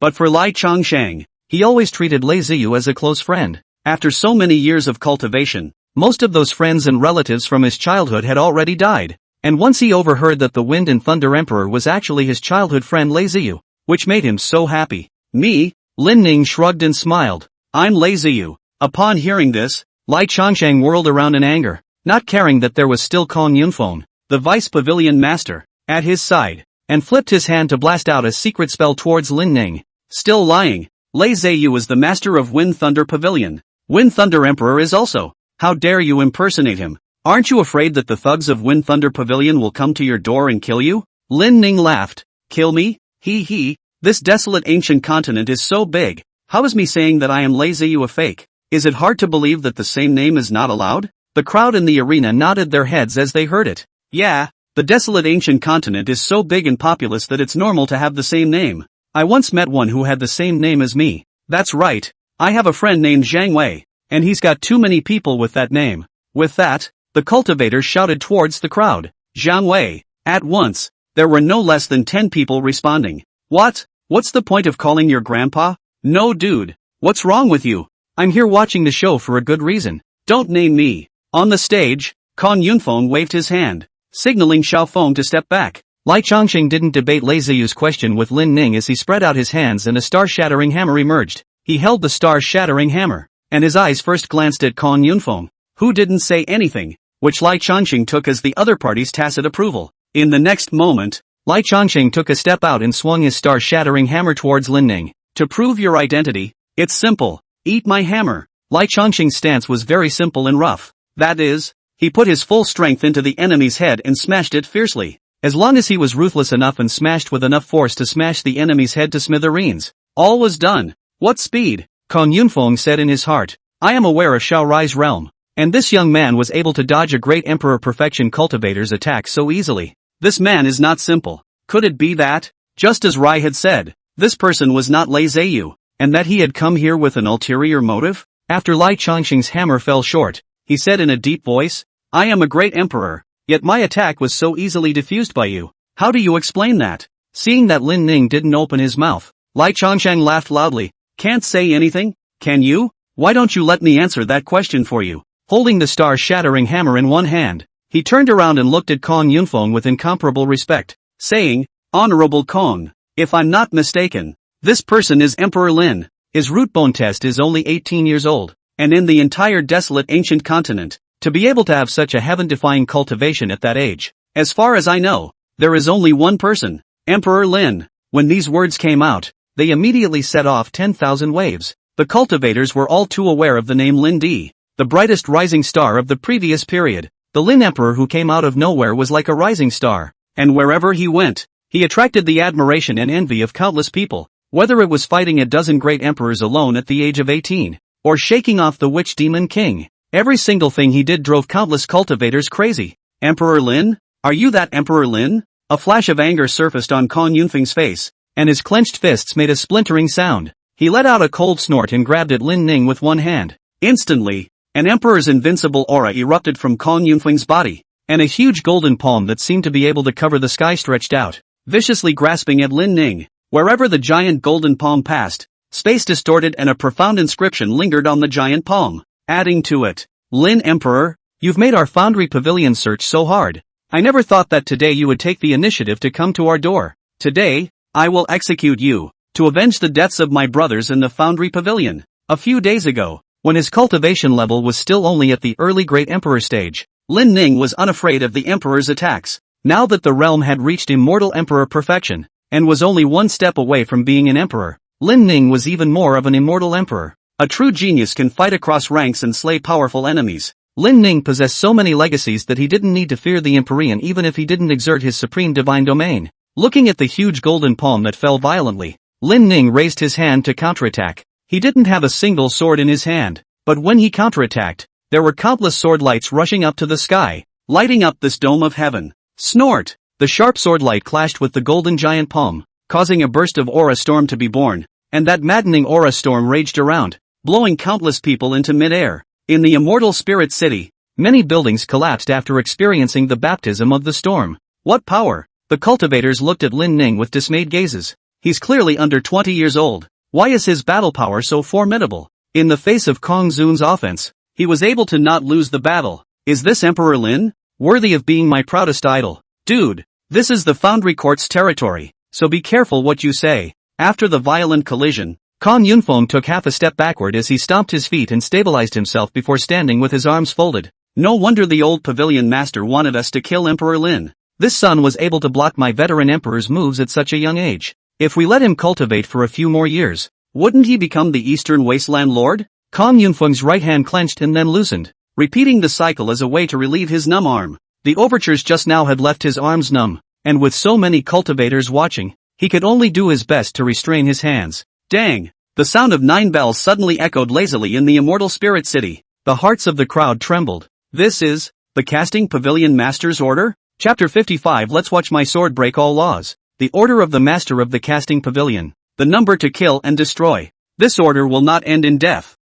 but for Lai Changsheng, he always treated Lei Ziyu as a close friend. After so many years of cultivation, most of those friends and relatives from his childhood had already died. And once he overheard that the Wind and Thunder Emperor was actually his childhood friend Lei Ziyu, which made him so happy. Me, Lin Ning shrugged and smiled. I'm Lei Ziyu. Upon hearing this, Lai Changsheng whirled around in anger, not caring that there was still Kong Yunfeng, the vice pavilion master, at his side, and flipped his hand to blast out a secret spell towards Lin Ning. Still lying. Lei Ziyu is the master of Wind Thunder Pavilion. Wind Thunder Emperor is also. How dare you impersonate him? Aren't you afraid that the thugs of Wind Thunder Pavilion will come to your door and kill you? Lin Ning laughed. Kill me? He. This desolate ancient continent is so big. How is me saying that I am Lei Ziyu a fake? Is it hard to believe that the same name is not allowed? The crowd in the arena nodded their heads as they heard it. Yeah, the desolate ancient continent is so big and populous that it's normal to have the same name. I once met one who had the same name as me. That's right. I have a friend named Zhang Wei, and he's got too many people with that name. With that, the cultivators shouted towards the crowd. Zhang Wei. At once, there were no less than 10 people responding. What? What's the point of calling your grandpa? No dude. What's wrong with you? I'm here watching the show for a good reason. Don't name me. On the stage, Kong Yunfeng waved his hand, signaling Xiaofeng to step back. Lai Changsheng didn't debate Lei Ziyu's question with Lin Ning as he spread out his hands and a star-shattering hammer emerged. He held the star-shattering hammer, and his eyes first glanced at Kong Yunfeng, who didn't say anything, which Lai Changsheng took as the other party's tacit approval. In the next moment, Lai Changsheng took a step out and swung his star-shattering hammer towards Lin Ning. To prove your identity, it's simple. Eat my hammer. Lai Changsheng's stance was very simple and rough. That is, he put his full strength into the enemy's head and smashed it fiercely. As long as he was ruthless enough and smashed with enough force to smash the enemy's head to smithereens, all was done. What speed? Kong Yunfeng said in his heart. I am aware of Xiao Rai's realm, and this young man was able to dodge a great Emperor Perfection cultivator's attack so easily. This man is not simple. Could it be that, just as Rai had said, this person was not Lei Ziyu, and that he had come here with an ulterior motive? After Lai Changsheng's hammer fell short, he said in a deep voice, I am a great emperor, yet my attack was so easily diffused by you. How do you explain that? Seeing that Lin Ning didn't open his mouth, Lai Changsheng laughed loudly. Can't say anything? Can you? Why don't you let me answer that question for you? Holding the star-shattering hammer in one hand, he turned around and looked at Kong Yunfeng with incomparable respect, saying, Honorable Kong, if I'm not mistaken, this person is Emperor Lin. His root bone test is only 18 years old, and in the entire desolate ancient continent, to be able to have such a heaven-defying cultivation at that age, as far as I know, there is only one person, Emperor Lin. When these words came out, they immediately set off 10,000 waves. The cultivators were all too aware of the name Lin Di, the brightest rising star of the previous period. The Lin Emperor who came out of nowhere was like a rising star, and wherever he went, he attracted the admiration and envy of countless people. Whether it was fighting a dozen great emperors alone at the age of 18, or shaking off the witch demon king, every single thing he did drove countless cultivators crazy. Emperor Lin? Are you that Emperor Lin? A flash of anger surfaced on Kong Yunfeng's face, and his clenched fists made a splintering sound. He let out a cold snort and grabbed at Lin Ning with one hand. Instantly, an emperor's invincible aura erupted from Kong Yunfeng's body, and a huge golden palm that seemed to be able to cover the sky stretched out, viciously grasping at Lin Ning. Wherever the giant golden palm passed, space distorted and a profound inscription lingered on the giant palm, adding to it, Lin Emperor, you've made our foundry pavilion search so hard. I never thought that today you would take the initiative to come to our door. Today, I will execute you, to avenge the deaths of my brothers in the foundry pavilion. A few days ago, when his cultivation level was still only at the early great emperor stage, Lin Ning was unafraid of the emperor's attacks. Now that the realm had reached immortal emperor perfection, and was only one step away from being an emperor, Lin Ning was even more of an immortal emperor. A true genius can fight across ranks and slay powerful enemies. Lin Ning possessed so many legacies that he didn't need to fear the Empyrean even if he didn't exert his supreme divine domain. Looking at the huge golden palm that fell violently, Lin Ning raised his hand to counterattack. He didn't have a single sword in his hand, but when he counterattacked, there were countless sword lights rushing up to the sky, lighting up this dome of heaven. Snort! The sharp sword light clashed with the golden giant palm, causing a burst of aura storm to be born, and that maddening aura storm raged around, blowing countless people into mid-air. In the immortal spirit city, many buildings collapsed after experiencing the baptism of the storm. What power! The cultivators looked at Lin Ning with dismayed gazes. He's clearly under 20 years old. Why is his battle power so formidable? In the face of Kong Zun's offense, he was able to not lose the battle. Is this Emperor Lin? Worthy of being my proudest idol? Dude, this is the Foundry Court's territory, so be careful what you say. After the violent collision, Kong Yunfeng took half a step backward as he stomped his feet and stabilized himself before standing with his arms folded. No wonder the old pavilion master wanted us to kill Emperor Lin. This son was able to block my veteran emperor's moves at such a young age. If we let him cultivate for a few more years, wouldn't he become the Eastern Wasteland Lord? Kong Yunfeng's right hand clenched and then loosened, repeating the cycle as a way to relieve his numb arm. The overtures just now had left his arms numb, and with so many cultivators watching, he could only do his best to restrain his hands. Dang! The sound of 9 bells suddenly echoed lazily in the immortal spirit city. The hearts of the crowd trembled. This is the casting pavilion master's order? Chapter 55. Let's watch my sword break all laws. The order of the master of the casting pavilion. The number to kill and destroy. This order will not end in death.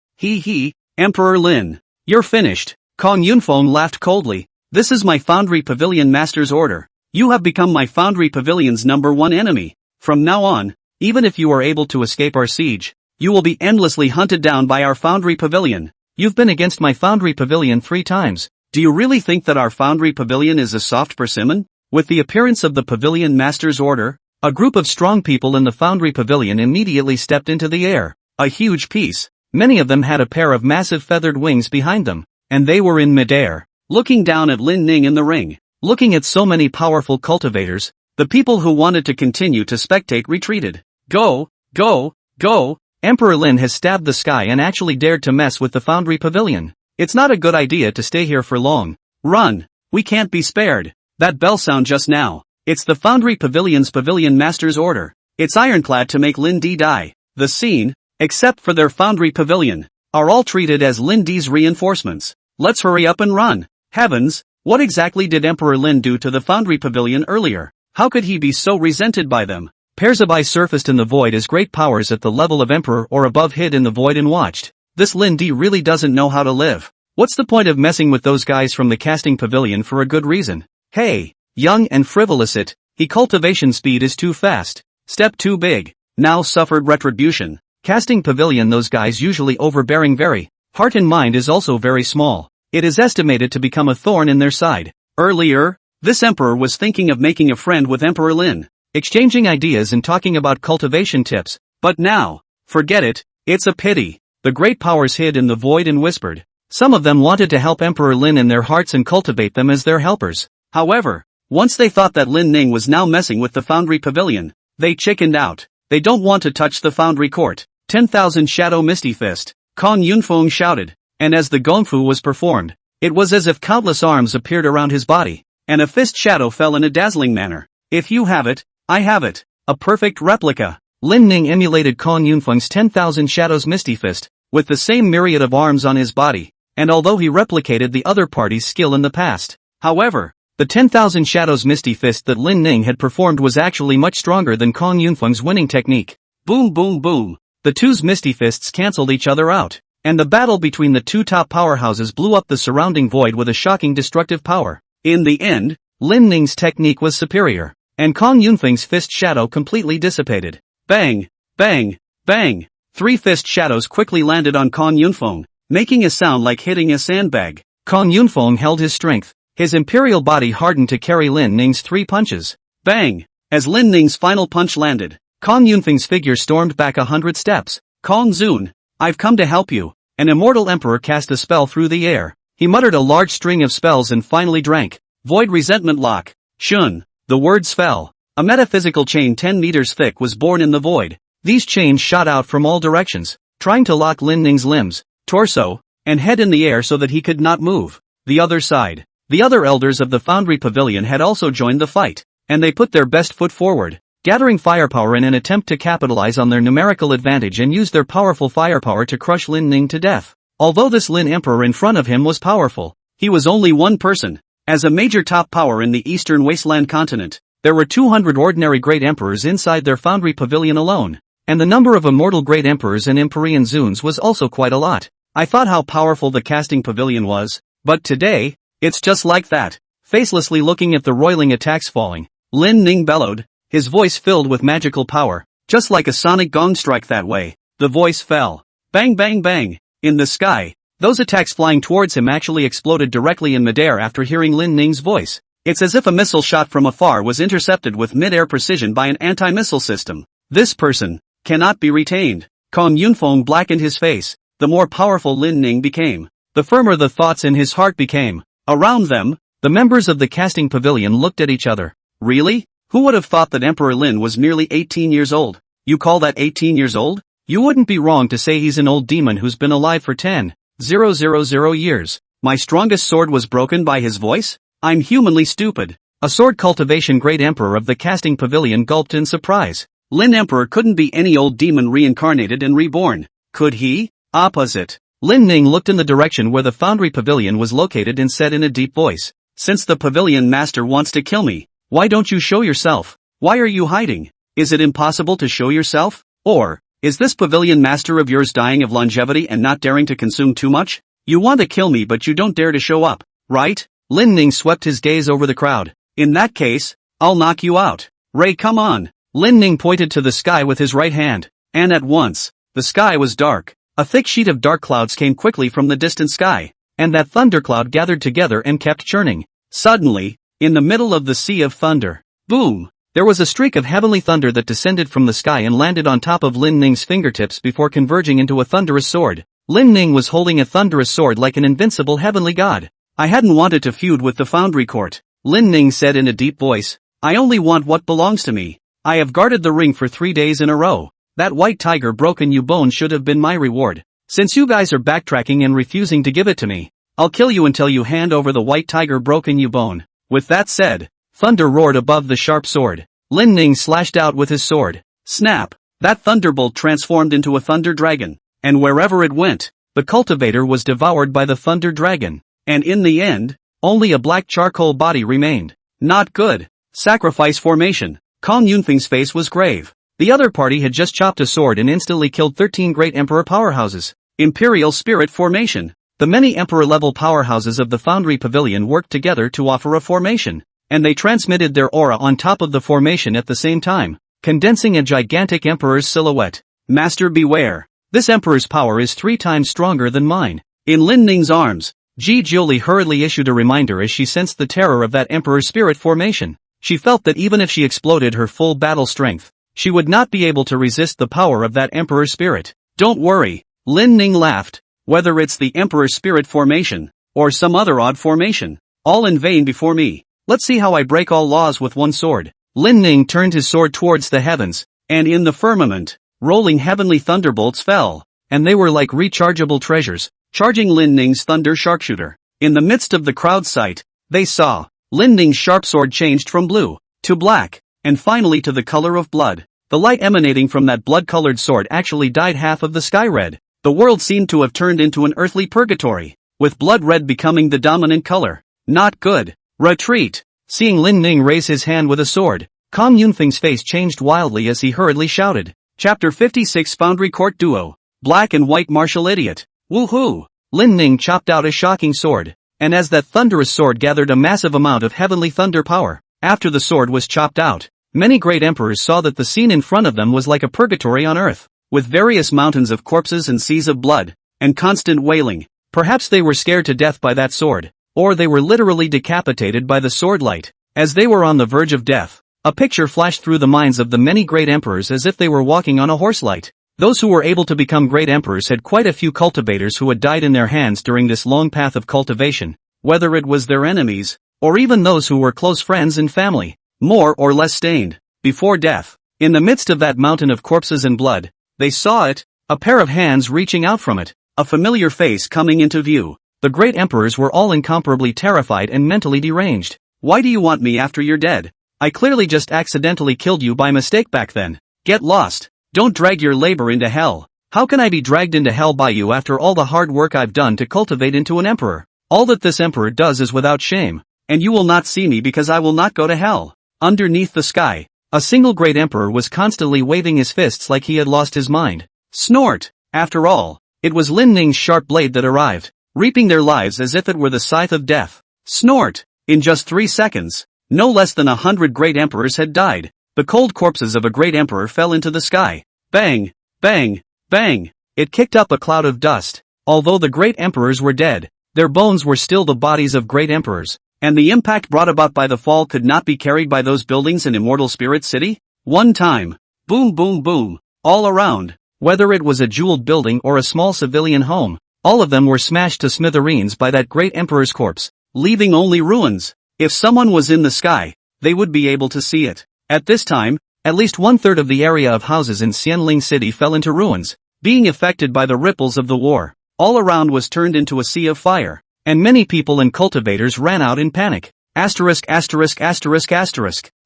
Emperor Lin. You're finished. Kong Yunfeng laughed coldly. This is my Foundry Pavilion Master's order. You have become my Foundry Pavilion's #1 enemy. From now on, even if you are able to escape our siege, you will be endlessly hunted down by our Foundry Pavilion. You've been against my Foundry Pavilion 3 times. Do you really think that our Foundry Pavilion is a soft persimmon? With the appearance of the Pavilion Master's order, a group of strong people in the Foundry Pavilion immediately stepped into the air. A huge piece. Many of them had a pair of massive feathered wings behind them, and they were in midair, looking down at Lin Ning in the ring. Looking at so many powerful cultivators, the people who wanted to continue to spectate retreated. Go, go, go! Emperor Lin has stabbed the sky and actually dared to mess with the Foundry Pavilion. It's not a good idea to stay here for long. Run! We can't be spared. That bell sound just now. It's the Foundry Pavilion's Pavilion Master's order. It's ironclad to make Lin Di die. The scene, except for their Foundry Pavilion, are all treated as Lin Di's reinforcements. Let's hurry up and run. Heavens, what exactly did Emperor Lin do to the Foundry Pavilion earlier? How could he be so resented by them? Pairs of eyes surfaced in the void as great powers at the level of Emperor or above hid in the void and watched. This Lin Di really doesn't know how to live. What's the point of messing with those guys from the casting pavilion for a good reason? Hey, young and frivolous he cultivation speed is too fast. Step too big. Now suffered retribution. Casting pavilion those guys usually overbearing very. Heart and mind is also very small. It is estimated to become a thorn in their side. Earlier, this emperor was thinking of making a friend with Emperor Lin, exchanging ideas and talking about cultivation tips. But now, forget it, it's a pity. The great powers hid in the void and whispered. Some of them wanted to help Emperor Lin in their hearts and cultivate them as their helpers. However, once they thought that Lin Ning was now messing with the Foundry Pavilion, they chickened out. They don't want to touch the Foundry Court. 10,000 Shadow Misty Fist. Kong Yunfeng shouted, and as the gongfu was performed, it was as if countless arms appeared around his body, and a fist shadow fell in a dazzling manner. If you have it, I have it. A perfect replica. Lin Ning emulated Kong Yunfeng's 10,000 Shadows Misty Fist, with the same myriad of arms on his body, and although he replicated the other party's skill in the past. However, the 10,000 Shadows Misty Fist that Lin Ning had performed was actually much stronger than Kong Yunfeng's winning technique. Boom boom boom. The two's Misty Fists cancelled each other out, and the battle between the two top powerhouses blew up the surrounding void with a shocking destructive power. In the end, Lin Ning's technique was superior, and Kong Yunfeng's fist shadow completely dissipated. Bang! Bang! Bang! 3 fist shadows quickly landed on Kong Yunfeng, making a sound like hitting a sandbag. Kong Yunfeng held his strength. His imperial body hardened to carry Lin Ning's 3 punches. Bang! As Lin Ning's final punch landed, Kong Yunfeng's figure stormed back 100 steps. Kong Zun, I've come to help you. An immortal emperor cast a spell through the air. He muttered a large string of spells and finally drank. Void Resentment Lock. Shun. The words fell. A metaphysical chain 10 meters thick was born in the void. These chains shot out from all directions, trying to lock Lin Ning's limbs, torso, and head in the air so that he could not move. The other side. The other elders of the Foundry Pavilion had also joined the fight, and they put their best foot forward, gathering firepower in an attempt to capitalize on their numerical advantage and use their powerful firepower to crush Lin Ning to death. Although this Lin Emperor in front of him was powerful, he was only one person. As a major top power in the Eastern Wasteland continent, there were 200 ordinary Great Emperors inside their Foundry Pavilion alone, and the number of immortal Great Emperors and Empyrean Zuns was also quite a lot. I thought how powerful the casting pavilion was, but today, it's just like that. Facelessly looking at the roiling attacks falling, Lin Ning bellowed, his voice filled with magical power, just like a sonic gong strike that way. The voice fell. Bang bang bang. In the sky, those attacks flying towards him actually exploded directly in midair after hearing Lin Ning's voice. It's as if a missile shot from afar was intercepted with mid-air precision by an anti-missile system. This person cannot be retained. Kong Yunfeng blackened his face. The more powerful Lin Ning became, the firmer the thoughts in his heart became. Around them, the members of the casting pavilion looked at each other. Really? Who would have thought that Emperor Lin was nearly 18 years old? You call that 18 years old? You wouldn't be wrong to say he's an old demon who's been alive for 10,000 years. My strongest sword was broken by his voice? I'm humanly stupid. A sword cultivation great emperor of the casting pavilion gulped in surprise. Lin Emperor couldn't be any old demon reincarnated and reborn. Could he? Opposite. Lin Ning looked in the direction where the foundry pavilion was located and said in a deep voice, "Since the pavilion master wants to kill me, why don't you show yourself? Why are you hiding? Is it impossible to show yourself? Or, is this pavilion master of yours dying of longevity and not daring to consume too much? You want to kill me but you don't dare to show up, right?" Lin Ning swept his gaze over the crowd. "In that case, I'll knock you out. Ray, come on." Lin Ning pointed to the sky with his right hand, and at once, the sky was dark. A thick sheet of dark clouds came quickly from the distant sky, and that thundercloud gathered together and kept churning. Suddenly, in the middle of the sea of thunder, boom! There was a streak of heavenly thunder that descended from the sky and landed on top of Lin Ning's fingertips before converging into a thunderous sword. Lin Ning was holding a thunderous sword like an invincible heavenly god. "I hadn't wanted to feud with the foundry court," Lin Ning said in a deep voice. "I only want what belongs to me. I have guarded the ring for 3 days in a row. That white tiger broken you bone should have been my reward. Since you guys are backtracking and refusing to give it to me, I'll kill you until you hand over the white tiger broken you bone." With that said, thunder roared above the sharp sword. Lin Ning slashed out with his sword. Snap! That thunderbolt transformed into a thunder dragon, and wherever it went, the cultivator was devoured by the thunder dragon. And in the end, only a black charcoal body remained. Not good. Sacrifice formation. Kong Yunfeng's face was grave. The other party had just chopped a sword and instantly killed 13 great emperor powerhouses. Imperial spirit formation. The many emperor-level powerhouses of the foundry pavilion worked together to offer a formation, and they transmitted their aura on top of the formation at the same time, condensing a gigantic emperor's silhouette. Master beware. This emperor's power is 3 times stronger than mine. In Lin Ning's arms, Ji Jiuli hurriedly issued a reminder as she sensed the terror of that emperor's spirit formation. She felt that even if she exploded her full battle strength, she would not be able to resist the power of that emperor's spirit. "Don't worry," Lin Ning laughed. "Whether it's the emperor's spirit formation, or some other odd formation, all in vain before me. Let's see how I break all laws with one sword." Lin Ning turned his sword towards the heavens, and in the firmament, rolling heavenly thunderbolts fell, and they were like rechargeable treasures, charging Lin Ning's thunder sharpshooter. In the midst of the crowd's sight, they saw Lin Ning's sharp sword changed from blue to black, and finally to the color of blood. The light emanating from that blood-colored sword actually dyed half of the sky red. The world seemed to have turned into an earthly purgatory, with blood red becoming the dominant color. Not good. Retreat. Seeing Lin Ning raise his hand with a sword, Kong Yunfeng's face changed wildly as he hurriedly shouted. Chapter 56 Foundry Court Duo. Black and White Martial Idiot. Woohoo! Lin Ning chopped out a shocking sword, and as that thunderous sword gathered a massive amount of heavenly thunder power, after the sword was chopped out, many great emperors saw that the scene in front of them was like a purgatory on earth, with various mountains of corpses and seas of blood, and constant wailing. Perhaps they were scared to death by that sword, or they were literally decapitated by the sword light. As they were on the verge of death, a picture flashed through the minds of the many great emperors as if they were walking on a horse light. Those who were able to become great emperors had quite a few cultivators who had died in their hands during this long path of cultivation, whether it was their enemies, or even those who were close friends and family, more or less stained, before death. In the midst of that mountain of corpses and blood, they saw it, a pair of hands reaching out from it, a familiar face coming into view. The great emperors were all incomparably terrified and mentally deranged. "Why do you want me after you're dead? I clearly just accidentally killed you by mistake back then. Get lost. Don't drag your labor into hell. How can I be dragged into hell by you after all the hard work I've done to cultivate into an emperor? All that this emperor does is without shame, and you will not see me because I will not go to hell." Underneath the sky, a single great emperor was constantly waving his fists like he had lost his mind. Snort! After all, it was Lin Ning's sharp blade that arrived, reaping their lives as if it were the scythe of death. Snort! In just 3 seconds, no less than 100 great emperors had died. The cold corpses of a great emperor fell into the sky. Bang! Bang! Bang! It kicked up a cloud of dust. Although the great emperors were dead, their bones were still the bodies of great emperors, and the impact brought about by the fall could not be carried by those buildings in Immortal Spirit City. One time. Boom boom boom. All around. Whether it was a jeweled building or a small civilian home, all of them were smashed to smithereens by that great emperor's corpse, leaving only ruins. If someone was in the sky, they would be able to see it. At this time, at least 1/3 of the area of houses in Xianling City fell into ruins, being affected by the ripples of the war. All around was turned into a sea of fire, and many people and cultivators ran out in panic.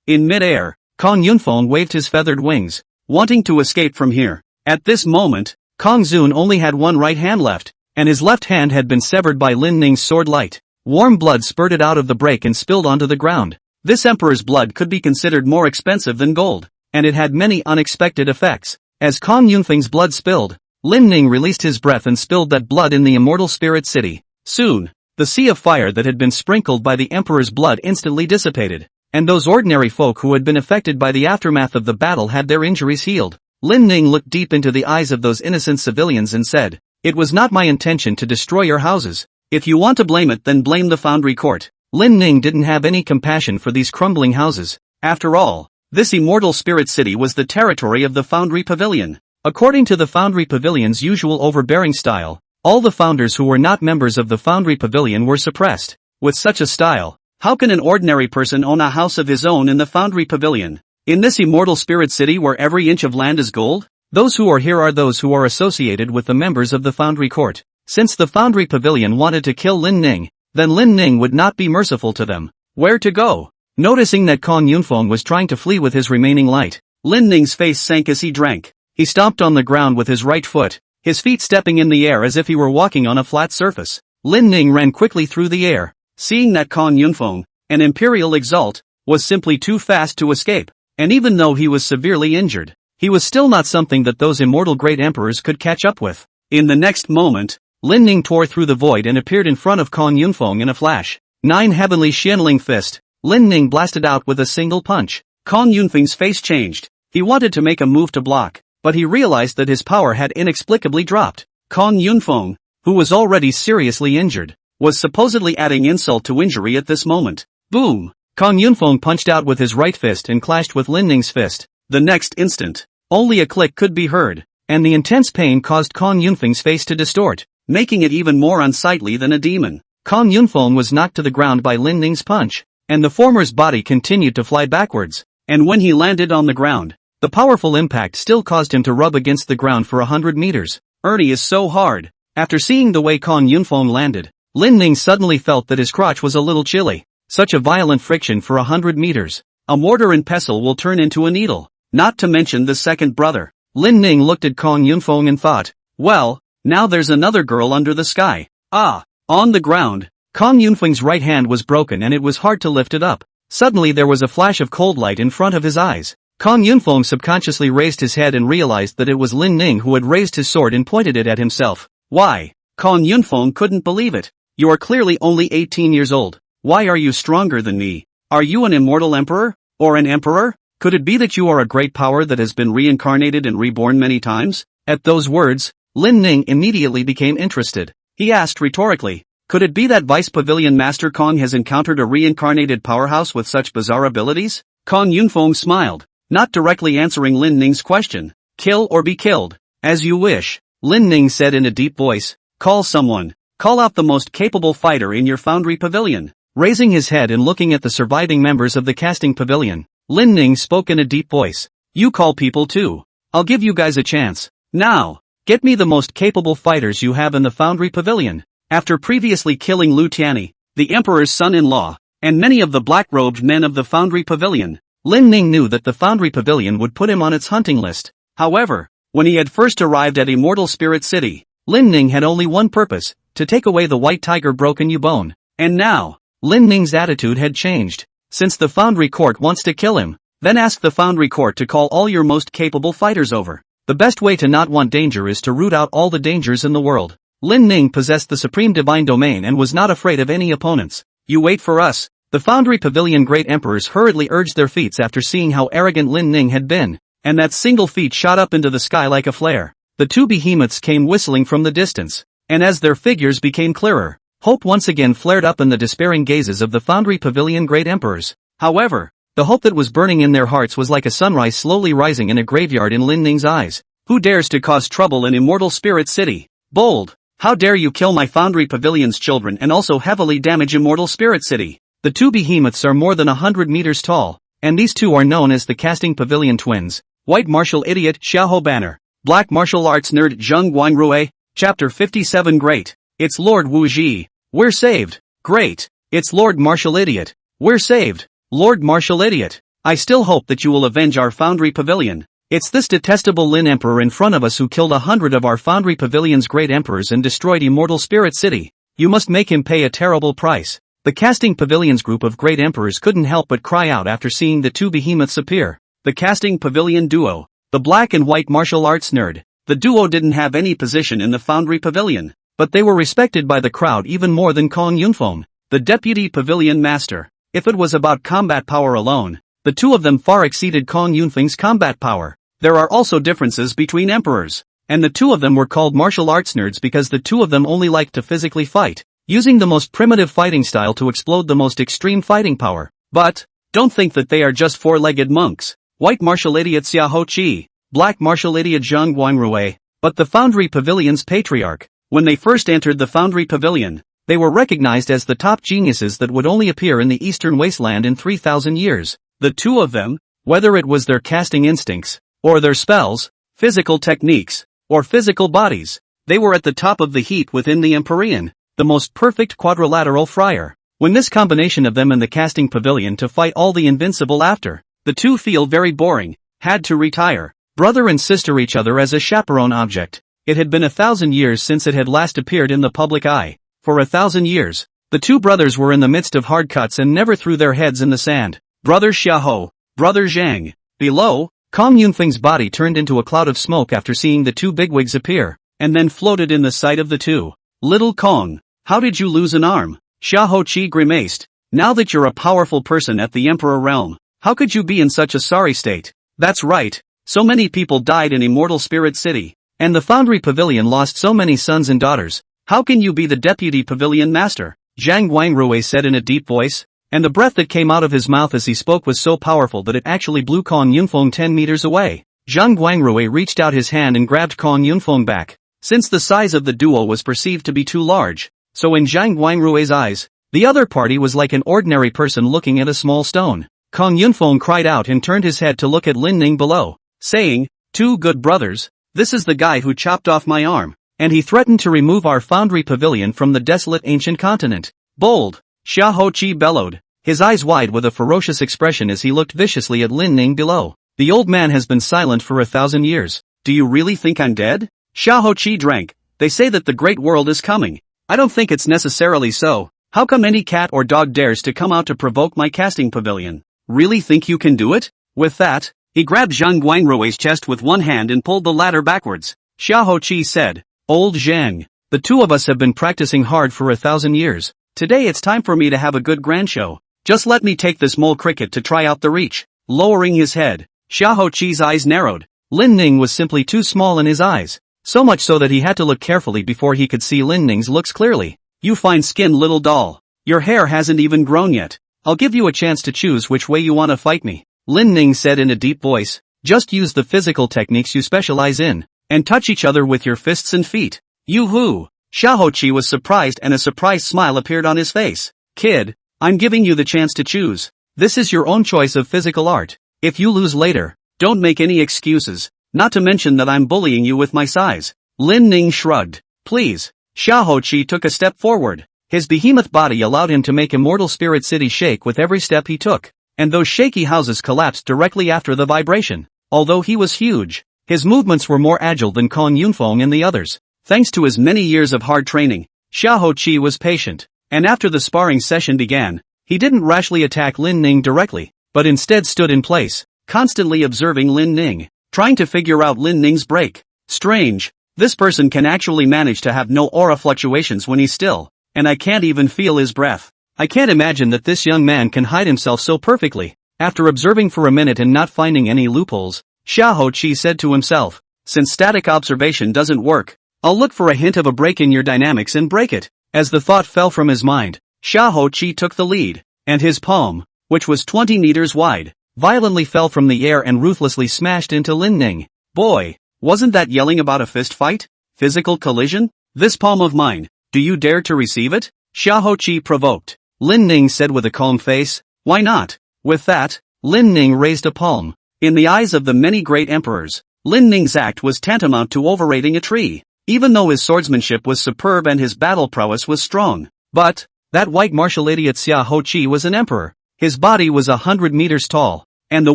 In mid-air, Kong Yunfeng waved his feathered wings, wanting to escape from here. At this moment, Kong Zun only had one right hand left, and his left hand had been severed by Lin Ning's sword light. Warm blood spurted out of the break and spilled onto the ground. This emperor's blood could be considered more expensive than gold, and it had many unexpected effects. As Kong Yunfeng's blood spilled, Lin Ning released his breath and spilled that blood in the immortal spirit city. Soon, the sea of fire that had been sprinkled by the emperor's blood instantly dissipated, and those ordinary folk who had been affected by the aftermath of the battle had their injuries healed. Lin Ning looked deep into the eyes of those innocent civilians and said, "It was not my intention to destroy your houses. If you want to blame it, then blame the Foundry Court." Lin Ning didn't have any compassion for these crumbling houses. After all, this immortal spirit city was the territory of the Foundry Pavilion. According to the Foundry Pavilion's usual overbearing style, all the founders who were not members of the Foundry Pavilion were suppressed. With such a style, how can an ordinary person own a house of his own in the Foundry Pavilion? In this immortal spirit city where every inch of land is gold? Those who are here are those who are associated with the members of the Foundry Court. Since the Foundry Pavilion wanted to kill Lin Ning, then Lin Ning would not be merciful to them. Where to go? Noticing that Kong Yunfeng was trying to flee with his remaining light, Lin Ning's face sank as he drank. He stomped on the ground with his right foot, his feet stepping in the air as if he were walking on a flat surface. Lin Ning ran quickly through the air, seeing that Kong Yunfeng, an imperial exalt, was simply too fast to escape. And even though he was severely injured, he was still not something that those immortal great emperors could catch up with. In the next moment, Lin Ning tore through the void and appeared in front of Kong Yunfeng in a flash. 9 heavenly Xianling fist. Lin Ning blasted out with a single punch. Kong Yunfeng's face changed. He wanted to make a move to block, but he realized that his power had inexplicably dropped. Kong Yunfeng, who was already seriously injured, was supposedly adding insult to injury at this moment. Boom! Kong Yunfeng punched out with his right fist and clashed with Lin Ning's fist. The next instant, only a click could be heard, and the intense pain caused Kong Yunfeng's face to distort, making it even more unsightly than a demon. Kong Yunfeng was knocked to the ground by Lin Ning's punch, and the former's body continued to fly backwards. And when he landed on the ground, the powerful impact still caused him to rub against the ground for 100 meters. Ernie is so hard. After seeing the way Kong Yunfeng landed, Lin Ning suddenly felt that his crotch was a little chilly. Such a violent friction for 100 meters. A mortar and pestle will turn into a needle. Not to mention the second brother. Lin Ning looked at Kong Yunfeng and thought, well, now there's another girl under the sky. On the ground, Kong Yunfeng's right hand was broken and it was hard to lift it up. Suddenly there was a flash of cold light in front of his eyes. Kong Yunfeng subconsciously raised his head and realized that it was Lin Ning who had raised his sword and pointed it at himself. Why? Kong Yunfeng couldn't believe it. You are clearly only 18 years old. Why are you stronger than me? Are you an immortal emperor? Or an emperor? Could it be that you are a great power that has been reincarnated and reborn many times? At those words, Lin Ning immediately became interested. He asked rhetorically, could it be that Vice Pavilion Master Kong has encountered a reincarnated powerhouse with such bizarre abilities? Kong Yunfeng smiled, not directly answering Lin Ning's question. Kill or be killed. As you wish, Lin Ning said in a deep voice. Call someone. Call out the most capable fighter in your Foundry Pavilion. Raising his head and looking at the surviving members of the casting pavilion, Lin Ning spoke in a deep voice. You call people too. I'll give you guys a chance. Now, get me the most capable fighters you have in the Foundry Pavilion. After previously killing Lu Tianyi, the Emperor's son-in-law, and many of the black-robed men of the Foundry Pavilion, Lin Ning knew that the Foundry Pavilion would put him on its hunting list. However, when he had first arrived at Immortal Spirit City, Lin Ning had only one purpose, to take away the White Tiger Broken You Bone. And now, Lin Ning's attitude had changed. Since the Foundry Court wants to kill him, then ask the Foundry Court to call all your most capable fighters over. The best way to not want danger is to root out all the dangers in the world. Lin Ning possessed the supreme divine domain and was not afraid of any opponents. You wait for us. The Foundry Pavilion great emperors hurriedly urged their feats after seeing how arrogant Lin Ning had been, and that single feat shot up into the sky like a flare. The two behemoths came whistling from the distance, and as their figures became clearer, hope once again flared up in the despairing gazes of the Foundry Pavilion great emperors. However, the hope that was burning in their hearts was like a sunrise slowly rising in a graveyard in Lin Ning's eyes. Who dares to cause trouble in Immortal Spirit City? Bold! How dare you kill my Foundry Pavilion's children and also heavily damage Immortal Spirit City? The two behemoths are more than 100 meters tall, and these two are known as the Casting Pavilion Twins. White martial idiot Xiaoho Banner. Black martial arts nerd Zheng Guangrui. Chapter 57. Great. It's Lord Wu Ji. We're saved. Great. It's Lord Martial Idiot. We're saved. Lord Martial Idiot. I still hope that you will avenge our Foundry Pavilion. It's this detestable Lin Emperor in front of us who killed 100 of our Foundry Pavilion's great emperors and destroyed Immortal Spirit City. You must make him pay a terrible price. The Casting Pavilion's group of great emperors couldn't help but cry out after seeing the two behemoths appear. The Casting Pavilion Duo. The black and white martial arts nerd. The duo didn't have any position in the Foundry Pavilion, but they were respected by the crowd even more than Kong Yunfeng, the Deputy Pavilion Master. If it was about combat power alone, the two of them far exceeded Kong Yunfeng's combat power. There are also differences between emperors, and the two of them were called martial arts nerds because the two of them only liked to physically fight, using the most primitive fighting style to explode the most extreme fighting power. But don't think that they are just four-legged monks. White martial idiot Xiaoho Qi, black martial idiot Zhang Guangrui, but the Foundry Pavilion's patriarch. When they first entered the Foundry Pavilion, they were recognized as the top geniuses that would only appear in the Eastern Wasteland in 3,000 years. The two of them, whether it was their casting instincts, or their spells, physical techniques, or physical bodies, they were at the top of the heap within the Empyrean, the most perfect quadrilateral friar. When this combination of them in the Casting Pavilion to fight all the invincible after, the two feel very boring, had to retire. Brother and sister each other as a chaperone object. It had been 1,000 years since it had last appeared in the public eye. For 1,000 years, the two brothers were in the midst of hard cuts and never threw their heads in the sand. Brother Xiaoho, Brother Zhang. Below, Kong Yunfeng's body turned into a cloud of smoke after seeing the two bigwigs appear, and then floated in the sight of the two. Little Kong, how did you lose an arm? Xiaoho Qi grimaced. Now that you're a powerful person at the Emperor realm, how could you be in such a sorry state? That's right, so many people died in Immortal Spirit City, and the Foundry Pavilion lost so many sons and daughters. How can you be the Deputy Pavilion Master? Zhang Guangrui said in a deep voice, and the breath that came out of his mouth as he spoke was so powerful that it actually blew Kong Yunfeng 10 meters away. Zhang Guangrui reached out his hand and grabbed Kong Yunfeng back, since the size of the duo was perceived to be too large, so in Zhang Guangrui's eyes, the other party was like an ordinary person looking at a small stone. Kong Yunfeng cried out and turned his head to look at Lin Ning below, saying, "Two good brothers, this is the guy who chopped off my arm, and he threatened to remove our Foundry Pavilion from the desolate ancient continent." Bold! Xiaoho Qi bellowed, his eyes wide with a ferocious expression as he looked viciously at Lin Ning below. The old man has been silent for 1,000 years. Do you really think I'm dead? Xiaoho Qi drank. They say that the great world is coming. I don't think it's necessarily so. How come any cat or dog dares to come out to provoke my casting pavilion? Really think you can do it? With that, he grabbed Zhang Guangrui's chest with one hand and pulled the latter backwards. Xiaoho Qi said, "Old Zhang, the two of us have been practicing hard for 1,000 years. Today it's time for me to have a good grand show. Just let me take this mole cricket to try out the reach." Lowering his head, Xiaoho Qi's eyes narrowed. Lin Ning was simply too small in his eyes, so much so that he had to look carefully before he could see Lin Ning's looks clearly. "You fine-skinned little doll. Your hair hasn't even grown yet. I'll give you a chance to choose which way you want to fight me," Lin Ning said in a deep voice. "Just use the physical techniques you specialize in, and touch each other with your fists and feet." "Yoo-hoo!" Xiaoho Qi was surprised and a surprised smile appeared on his face. "Kid, I'm giving you the chance to choose. This is your own choice of physical art. If you lose later, don't make any excuses, not to mention that I'm bullying you with my size." Lin Ning shrugged. "Please." Xiaoho Qi took a step forward. His behemoth body allowed him to make Immortal Spirit City shake with every step he took, and those shaky houses collapsed directly after the vibration. Although he was huge, his movements were more agile than Kong Yunfeng and the others. Thanks to his many years of hard training, Xiaoho Qi was patient, and after the sparring session began, he didn't rashly attack Lin Ning directly, but instead stood in place, constantly observing Lin Ning, trying to figure out Lin Ning's break. Strange, this person can actually manage to have no aura fluctuations when he's still, and I can't even feel his breath. I can't imagine that this young man can hide himself so perfectly. After observing for a minute and not finding any loopholes, Xiaoho Qi said to himself, "Since static observation doesn't work, I'll look for a hint of a break in your dynamics and break it." As the thought fell from his mind, Xiaoho Qi took the lead, and his palm, which was 20 meters wide, violently fell from the air and ruthlessly smashed into Lin Ning. "Boy, Wasn't that yelling about a fist fight? Physical collision? This palm of mine, do you dare to receive it? Xiaohoqi provoked. Lin Ning said with a calm face, why not? With that, Lin Ning raised a palm. In the eyes of the many great emperors, Lin Ning's act was tantamount to overrating a tree, even though his swordsmanship was superb and his battle prowess was strong. But, that white martial idiot Xiaohoqi was an emperor. His body was 100 meters tall, and the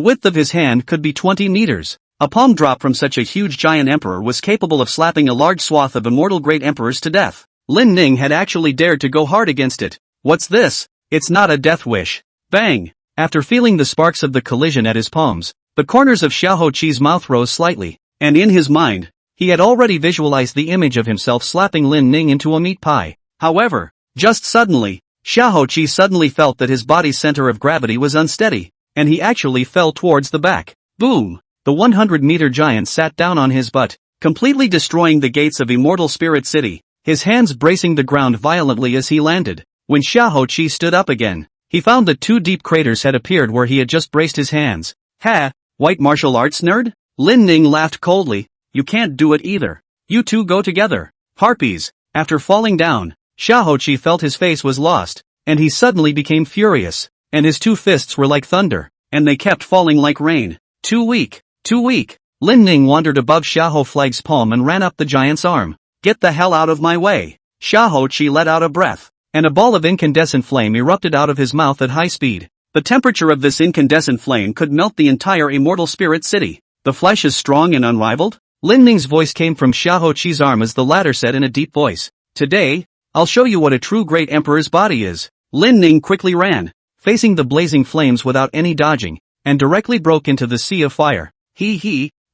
width of his hand could be 20 meters. A palm drop from such a huge giant emperor was capable of slapping a large swath of immortal great emperors to death. Lin Ning had actually dared to go hard against it. What's this? It's not a death wish. Bang! After feeling the sparks of the collision at his palms, the corners of Xiaohoqi's mouth rose slightly, and in his mind, he had already visualized the image of himself slapping Lin Ning into a meat pie. However, just suddenly, Xiaohoqi suddenly felt that his body's center of gravity was unsteady, and he actually fell towards the back. Boom! The 100-meter giant sat down on his butt, completely destroying the gates of Immortal Spirit City, his hands bracing the ground violently as he landed. When Xiaohoqi stood up again, he found that 2 deep craters had appeared where he had just braced his hands. Ha! White martial arts nerd? Lin Ning laughed coldly. You can't do it either. You two go together. Harpies. After falling down, Xiaohoqi felt his face was lost, and he suddenly became furious, and his 2 fists were like thunder, and they kept falling like rain. Too weak. Too weak. Lin Ning wandered above Xiaohoqi's palm and ran up the giant's arm. Get the hell out of my way. Xiaohoqi let out a breath, and a ball of incandescent flame erupted out of his mouth at high speed. The temperature of this incandescent flame could melt the entire Immortal Spirit City. The flesh is strong and unrivaled? Lin Ning's voice came from Xiaohoqi's arm as the latter said in a deep voice. Today, I'll show you what a true great emperor's body is. Lin Ning quickly ran, facing the blazing flames without any dodging, and directly broke into the sea of fire.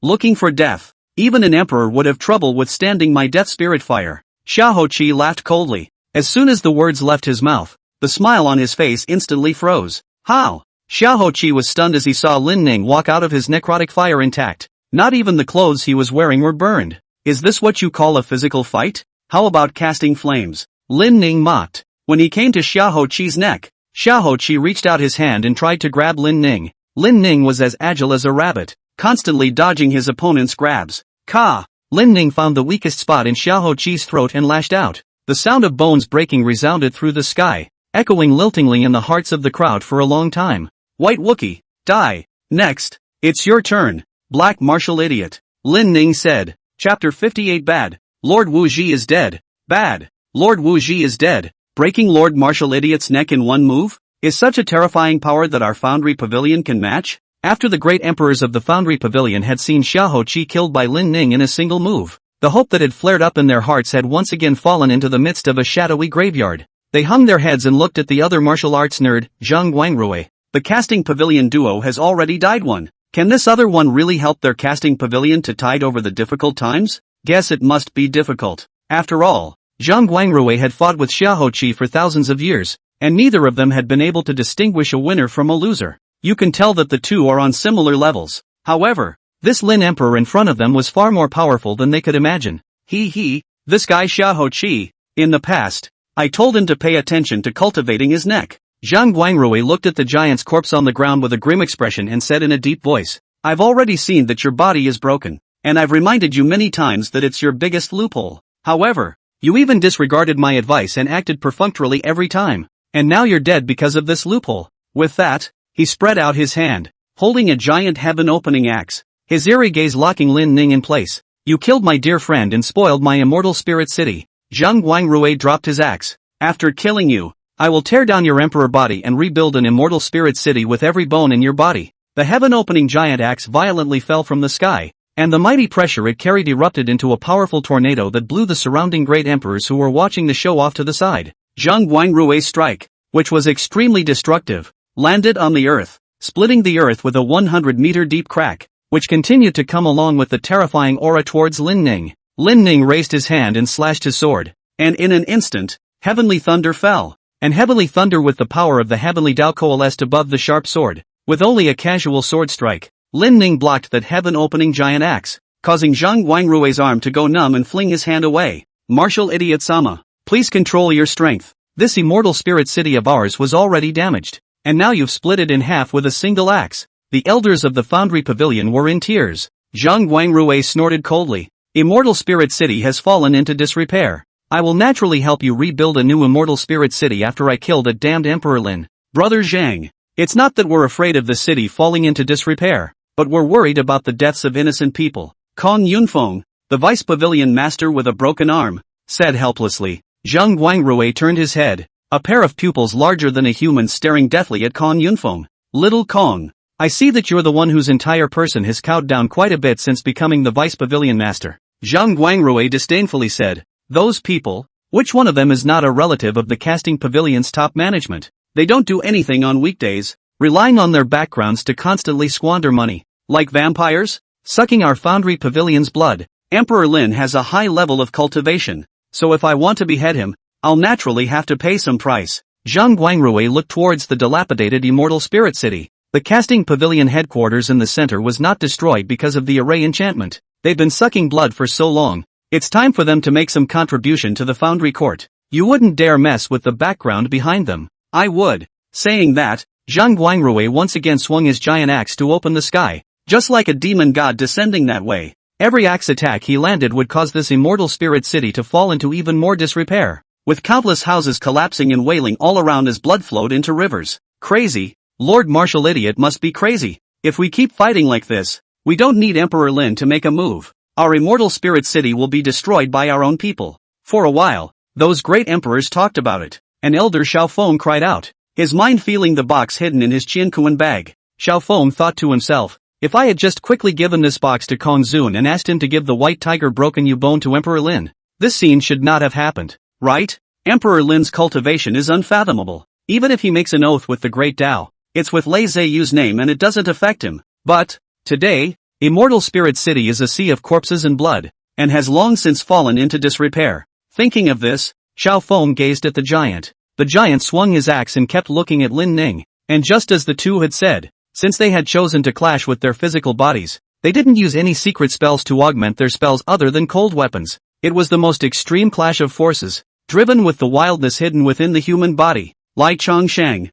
Looking for death. Even an emperor would have trouble withstanding my death spirit fire. Xiaohoqi laughed coldly. As soon as the words left his mouth, the smile on his face instantly froze. How? Xiaohoqi was stunned as he saw Lin Ning walk out of his necrotic fire intact. Not even the clothes he was wearing were burned. Is this what you call a physical fight? How about casting flames? Lin Ning mocked. When he came to Xiaohoqi's neck, Xiaohoqi reached out his hand and tried to grab Lin Ning. Lin Ning was as agile as a rabbit, constantly dodging his opponent's grabs. Ka! Lin Ning found the weakest spot in Xiaohoqi's throat and lashed out. The sound of bones breaking resounded through the sky, echoing liltingly in the hearts of the crowd for a long time. White Wookiee, die! Next, it's your turn, black martial idiot. Lin Ning said. Chapter 58 Bad. Lord Wu Ji is dead. Bad. Lord Wu Ji is dead. Breaking Lord Martial Idiot's neck in one move? Is such a terrifying power that our Foundry Pavilion can match? After the great emperors of the Foundry Pavilion had seen Xiaohoqi killed by Lin Ning in a single move, the hope that had flared up in their hearts had once again fallen into the midst of a shadowy graveyard. They hung their heads and looked at the other martial arts nerd, Zhang Guangrui. The casting pavilion duo has already died one. Can this other one really help their casting pavilion to tide over the difficult times? Guess it must be difficult. After all, Zhang Guangrui had fought with Xiaohoqi for thousands of years, and neither of them had been able to distinguish a winner from a loser. You can tell that the two are on similar levels. However, this Lin Emperor in front of them was far more powerful than they could imagine. This guy Xiaohoqi. In the past, I told him to pay attention to cultivating his neck. Zhang Guangrui looked at the giant's corpse on the ground with a grim expression and said in a deep voice, I've already seen that your body is broken, and I've reminded you many times that it's your biggest loophole. However, you even disregarded my advice and acted perfunctorily every time, and now you're dead because of this loophole. With that, he spread out his hand, holding a giant heaven-opening axe, his eerie gaze locking Lin Ning in place. You killed my dear friend and spoiled my immortal spirit city. Zhang Guangrui dropped his axe. After killing you, I will tear down your emperor body and rebuild an immortal spirit city with every bone in your body. The heaven-opening giant axe violently fell from the sky, and the mighty pressure it carried erupted into a powerful tornado that blew the surrounding great emperors who were watching the show off to the side. Zhang Guangrui's strike, which was extremely destructive, landed on the earth, splitting the earth with a 100-meter deep crack, which continued to come along with the terrifying aura towards Lin Ning. Lin Ning raised his hand and slashed his sword, and in an instant, heavenly thunder fell, and heavenly thunder with the power of the heavenly Tao coalesced above the sharp sword. With only a casual sword strike, Lin Ning blocked that heaven-opening giant axe, causing Zhang Guangrui's arm to go numb and fling his hand away. Martial idiot Sama, please control your strength. This immortal spirit city of ours was already damaged, and now you've split it in half with a single axe. The elders of the Foundry Pavilion were in tears. Zhang Guangrui snorted coldly. Immortal Spirit City has fallen into disrepair. I will naturally help you rebuild a new Immortal Spirit City after I kill that damned Emperor Lin. Brother Zhang. It's not that we're afraid of the city falling into disrepair, but we're worried about the deaths of innocent people. Kong Yunfeng, the Vice Pavilion Master with a broken arm, said helplessly. Zhang Guangrui turned his head, a pair of pupils larger than a human staring deathly at Kong Yunfeng. Little Kong, I see that you're the one whose entire person has cowed down quite a bit since becoming the Vice Pavilion Master. Zhang Guangrui disdainfully said. Those people? Which one of them is not a relative of the casting pavilion's top management? They don't do anything on weekdays, relying on their backgrounds to constantly squander money. Like vampires? Sucking our foundry pavilion's blood. Emperor Lin has a high level of cultivation, so if I want to behead him, I'll naturally have to pay some price. Zhang Guangrui looked towards the dilapidated Immortal Spirit City. The casting pavilion headquarters in the center was not destroyed because of the array enchantment. They've been sucking blood for so long. It's time for them to make some contribution to the foundry court. You wouldn't dare mess with the background behind them. I would. Saying that, Zhang Guangrui once again swung his giant axe to open the sky, just like a demon god descending that way. Every axe attack he landed would cause this Immortal Spirit City to fall into even more disrepair, with countless houses collapsing and wailing all around as blood flowed into rivers. Crazy. Lord Martial Idiot must be crazy. If we keep fighting like this, we don't need Emperor Lin to make a move. Our Immortal Spirit City will be destroyed by our own people. For a while, those great emperors talked about it. An elder Xiaofeng cried out, his mind feeling the box hidden in his Qiankuan bag. Xiaofeng thought to himself, if I had just quickly given this box to Kong Zun and asked him to give the white tiger broken bone to Emperor Lin, this scene should not have happened, right? Emperor Lin's cultivation is unfathomable. Even if he makes an oath with the great Tao, it's with Lei Zeyu's name and it doesn't affect him. But, today, Immortal Spirit City is a sea of corpses and blood, and has long since fallen into disrepair. Thinking of this, Xiaofeng gazed at the giant. The giant swung his axe and kept looking at Lin Ning, and just as the two had said, since they had chosen to clash with their physical bodies, they didn't use any secret spells to augment their spells other than cold weapons. It was the most extreme clash of forces, driven with the wildness hidden within the human body. Lai Chongshang,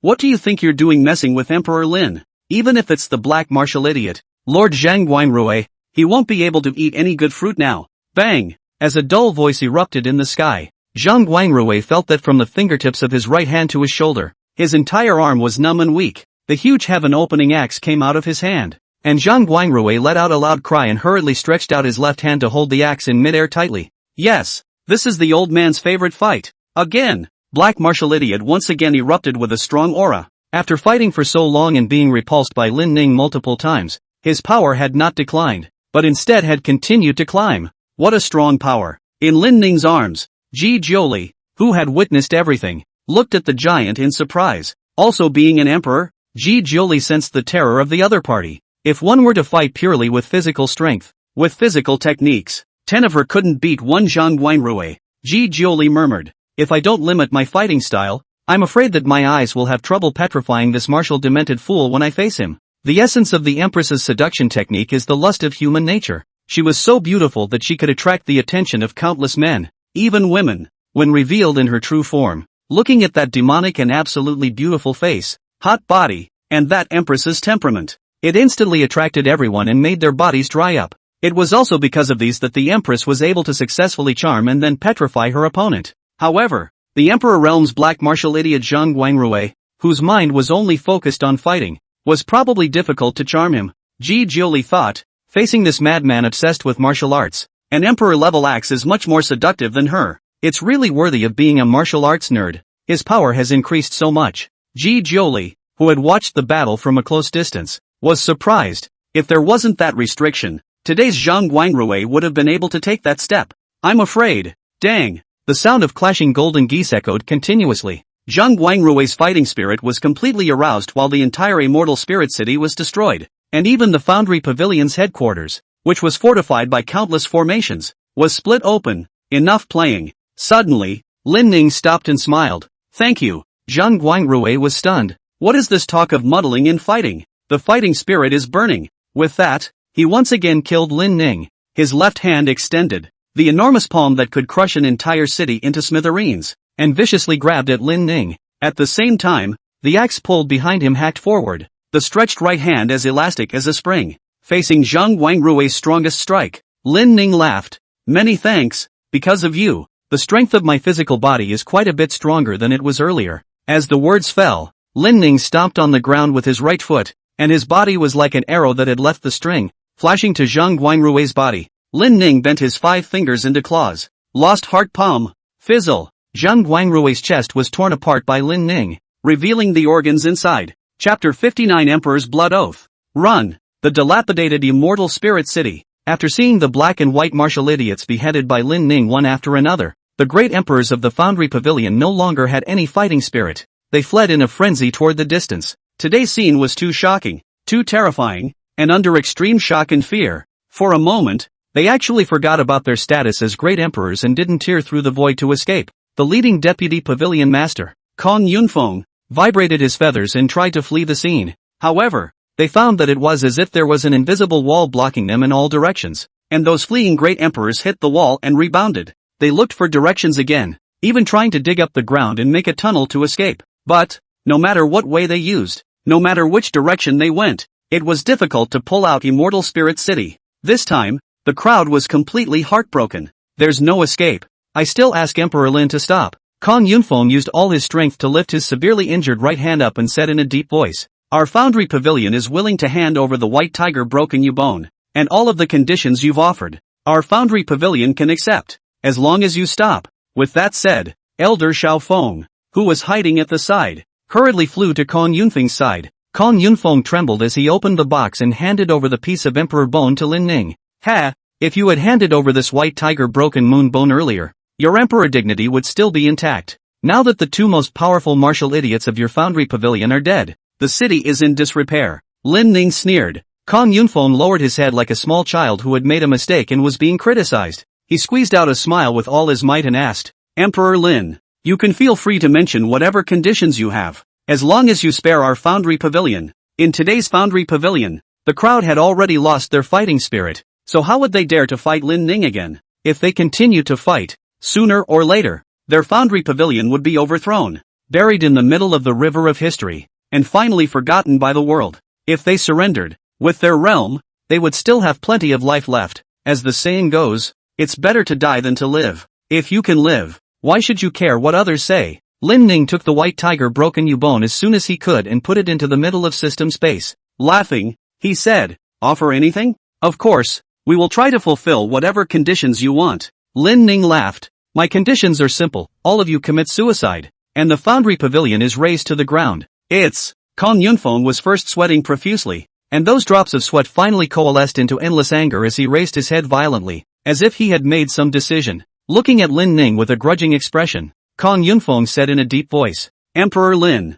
what do you think you're doing messing with Emperor Lin? Even if it's the black martial idiot, Lord Zhang Guangrui, he won't be able to eat any good fruit now. Bang! As a dull voice erupted in the sky, Zhang Guangrui felt that from the fingertips of his right hand to his shoulder, his entire arm was numb and weak. The huge heaven-opening axe came out of his hand, and Zhang Guangrui let out a loud cry and hurriedly stretched out his left hand to hold the axe in midair tightly. Yes, this is the old man's favorite fight. Again! Black martial idiot once again erupted with a strong aura. After fighting for so long and being repulsed by Lin Ning multiple times, his power had not declined, but instead had continued to climb. What a strong power! In Lin Ning's arms, Ji Jiuli, who had witnessed everything, looked at the giant in surprise. Also being an emperor, Ji Jiuli sensed the terror of the other party. If one were to fight purely with physical strength, with physical techniques, 10 of her couldn't beat one Zhang Guangrui. Ji Jiuli murmured, if I don't limit my fighting style, I'm afraid that my eyes will have trouble petrifying this martial demented fool when I face him. The essence of the Empress's seduction technique is the lust of human nature. She was so beautiful that she could attract the attention of countless men, even women, when revealed in her true form. Looking at that demonic and absolutely beautiful face, hot body, and that Empress's temperament, it instantly attracted everyone and made their bodies dry up. It was also because of these that the Empress was able to successfully charm and then petrify her opponent. However, the Emperor Realm's black martial idiot Zhang Guangrui, whose mind was only focused on fighting, was probably difficult to charm him. Ji Jiuli thought, facing this madman obsessed with martial arts, an emperor-level axe is much more seductive than her. It's really worthy of being a martial arts nerd. His power has increased so much. Ji Jiuli, who had watched the battle from a close distance, was surprised. If there wasn't that restriction, today's Zhang Guangrui would have been able to take that step. I'm afraid. Dang. The sound of clashing golden geese echoed continuously. Zhang Guangrui's fighting spirit was completely aroused while the entire Immortal Spirit City was destroyed, and even the Foundry Pavilion's headquarters, which was fortified by countless formations, was split open. Enough playing. Suddenly, Lin Ning stopped and smiled. Thank you. Zhang Guangrui was stunned. What is this talk of muddling in fighting? The fighting spirit is burning. With that, he once again killed Lin Ning, his left hand extended, the enormous palm that could crush an entire city into smithereens, and viciously grabbed at Lin Ning. At the same time, the axe pulled behind him hacked forward, the stretched right hand as elastic as a spring. facing Zhang Wangrui's strongest strike. Lin Ning laughed. Many thanks, because of you, the strength of my physical body is quite a bit stronger than it was earlier. As the words fell, Lin Ning stomped on the ground with his right foot, and his body was like an arrow that had left the string, flashing to Zhang Guangrui's body. Lin Ning bent his 5 fingers into claws. Lost heart palm. Fizzle. Zhang Guangrui's chest was torn apart by Lin Ning, revealing the organs inside. Chapter 59 Emperor's Blood Oath. Run. The dilapidated immortal spirit city. After seeing the black and white martial idiots beheaded by Lin Ning one after another, the great emperors of the Foundry Pavilion no longer had any fighting spirit. They fled in a frenzy toward the distance. Today's scene was too shocking, too terrifying, and under extreme shock and fear. For a moment, they actually forgot about their status as great emperors and didn't tear through the void to escape. The leading deputy pavilion master, Kong Yunfeng, vibrated his feathers and tried to flee the scene. However, they found that it was as if there was an invisible wall blocking them in all directions, and those fleeing great emperors hit the wall and rebounded. They looked for directions again, even trying to dig up the ground and make a tunnel to escape. But, no matter what way they used, no matter which direction they went, it was difficult to pull out Immortal Spirit City. This time, the crowd was completely heartbroken. There's no escape. I still ask Emperor Lin to stop. Kong Yunfeng used all his strength to lift his severely injured right hand up and said in a deep voice, "Our Foundry Pavilion is willing to hand over the White Tiger broken you bone, and all of the conditions you've offered. Our Foundry Pavilion can accept, as long as you stop." With that said, Elder Xiaofeng, who was hiding at the side, hurriedly flew to Kong Yunfeng's side. Kong Yunfeng trembled as he opened the box and handed over the piece of Emperor Bone to Lin Ning. "Ha! If you had handed over this White Tiger broken moon bone earlier, your Emperor dignity would still be intact. Now that the 2 most powerful martial idiots of your Foundry Pavilion are dead, the city is in disrepair." Lin Ning sneered. Kong Yunfeng lowered his head like a small child who had made a mistake and was being criticized. He squeezed out a smile with all his might and asked, "Emperor Lin, you can feel free to mention whatever conditions you have, as long as you spare our Foundry Pavilion." In today's Foundry Pavilion, the crowd had already lost their fighting spirit, so how would they dare to fight Lin Ning again? If they continued to fight, sooner or later, their Foundry Pavilion would be overthrown, buried in the middle of the river of history, and finally forgotten by the world. If they surrendered, with their realm, they would still have plenty of life left. As the saying goes, it's better to die than to live. If you can live, why should you care what others say? Lin Ning took the White Tiger broken you bone as soon as he could and put it into the middle of system space. Laughing, he said, "Offer anything? Of course, we will try to fulfill whatever conditions you want." Lin Ning laughed. "My conditions are simple, all of you commit suicide, and the Foundry Pavilion is razed to the ground." Kong Yunfeng was first sweating profusely, and those drops of sweat finally coalesced into endless anger as he raised his head violently, as if he had made some decision. Looking at Lin Ning with a grudging expression, Kong Yunfeng said in a deep voice, "Emperor Lin,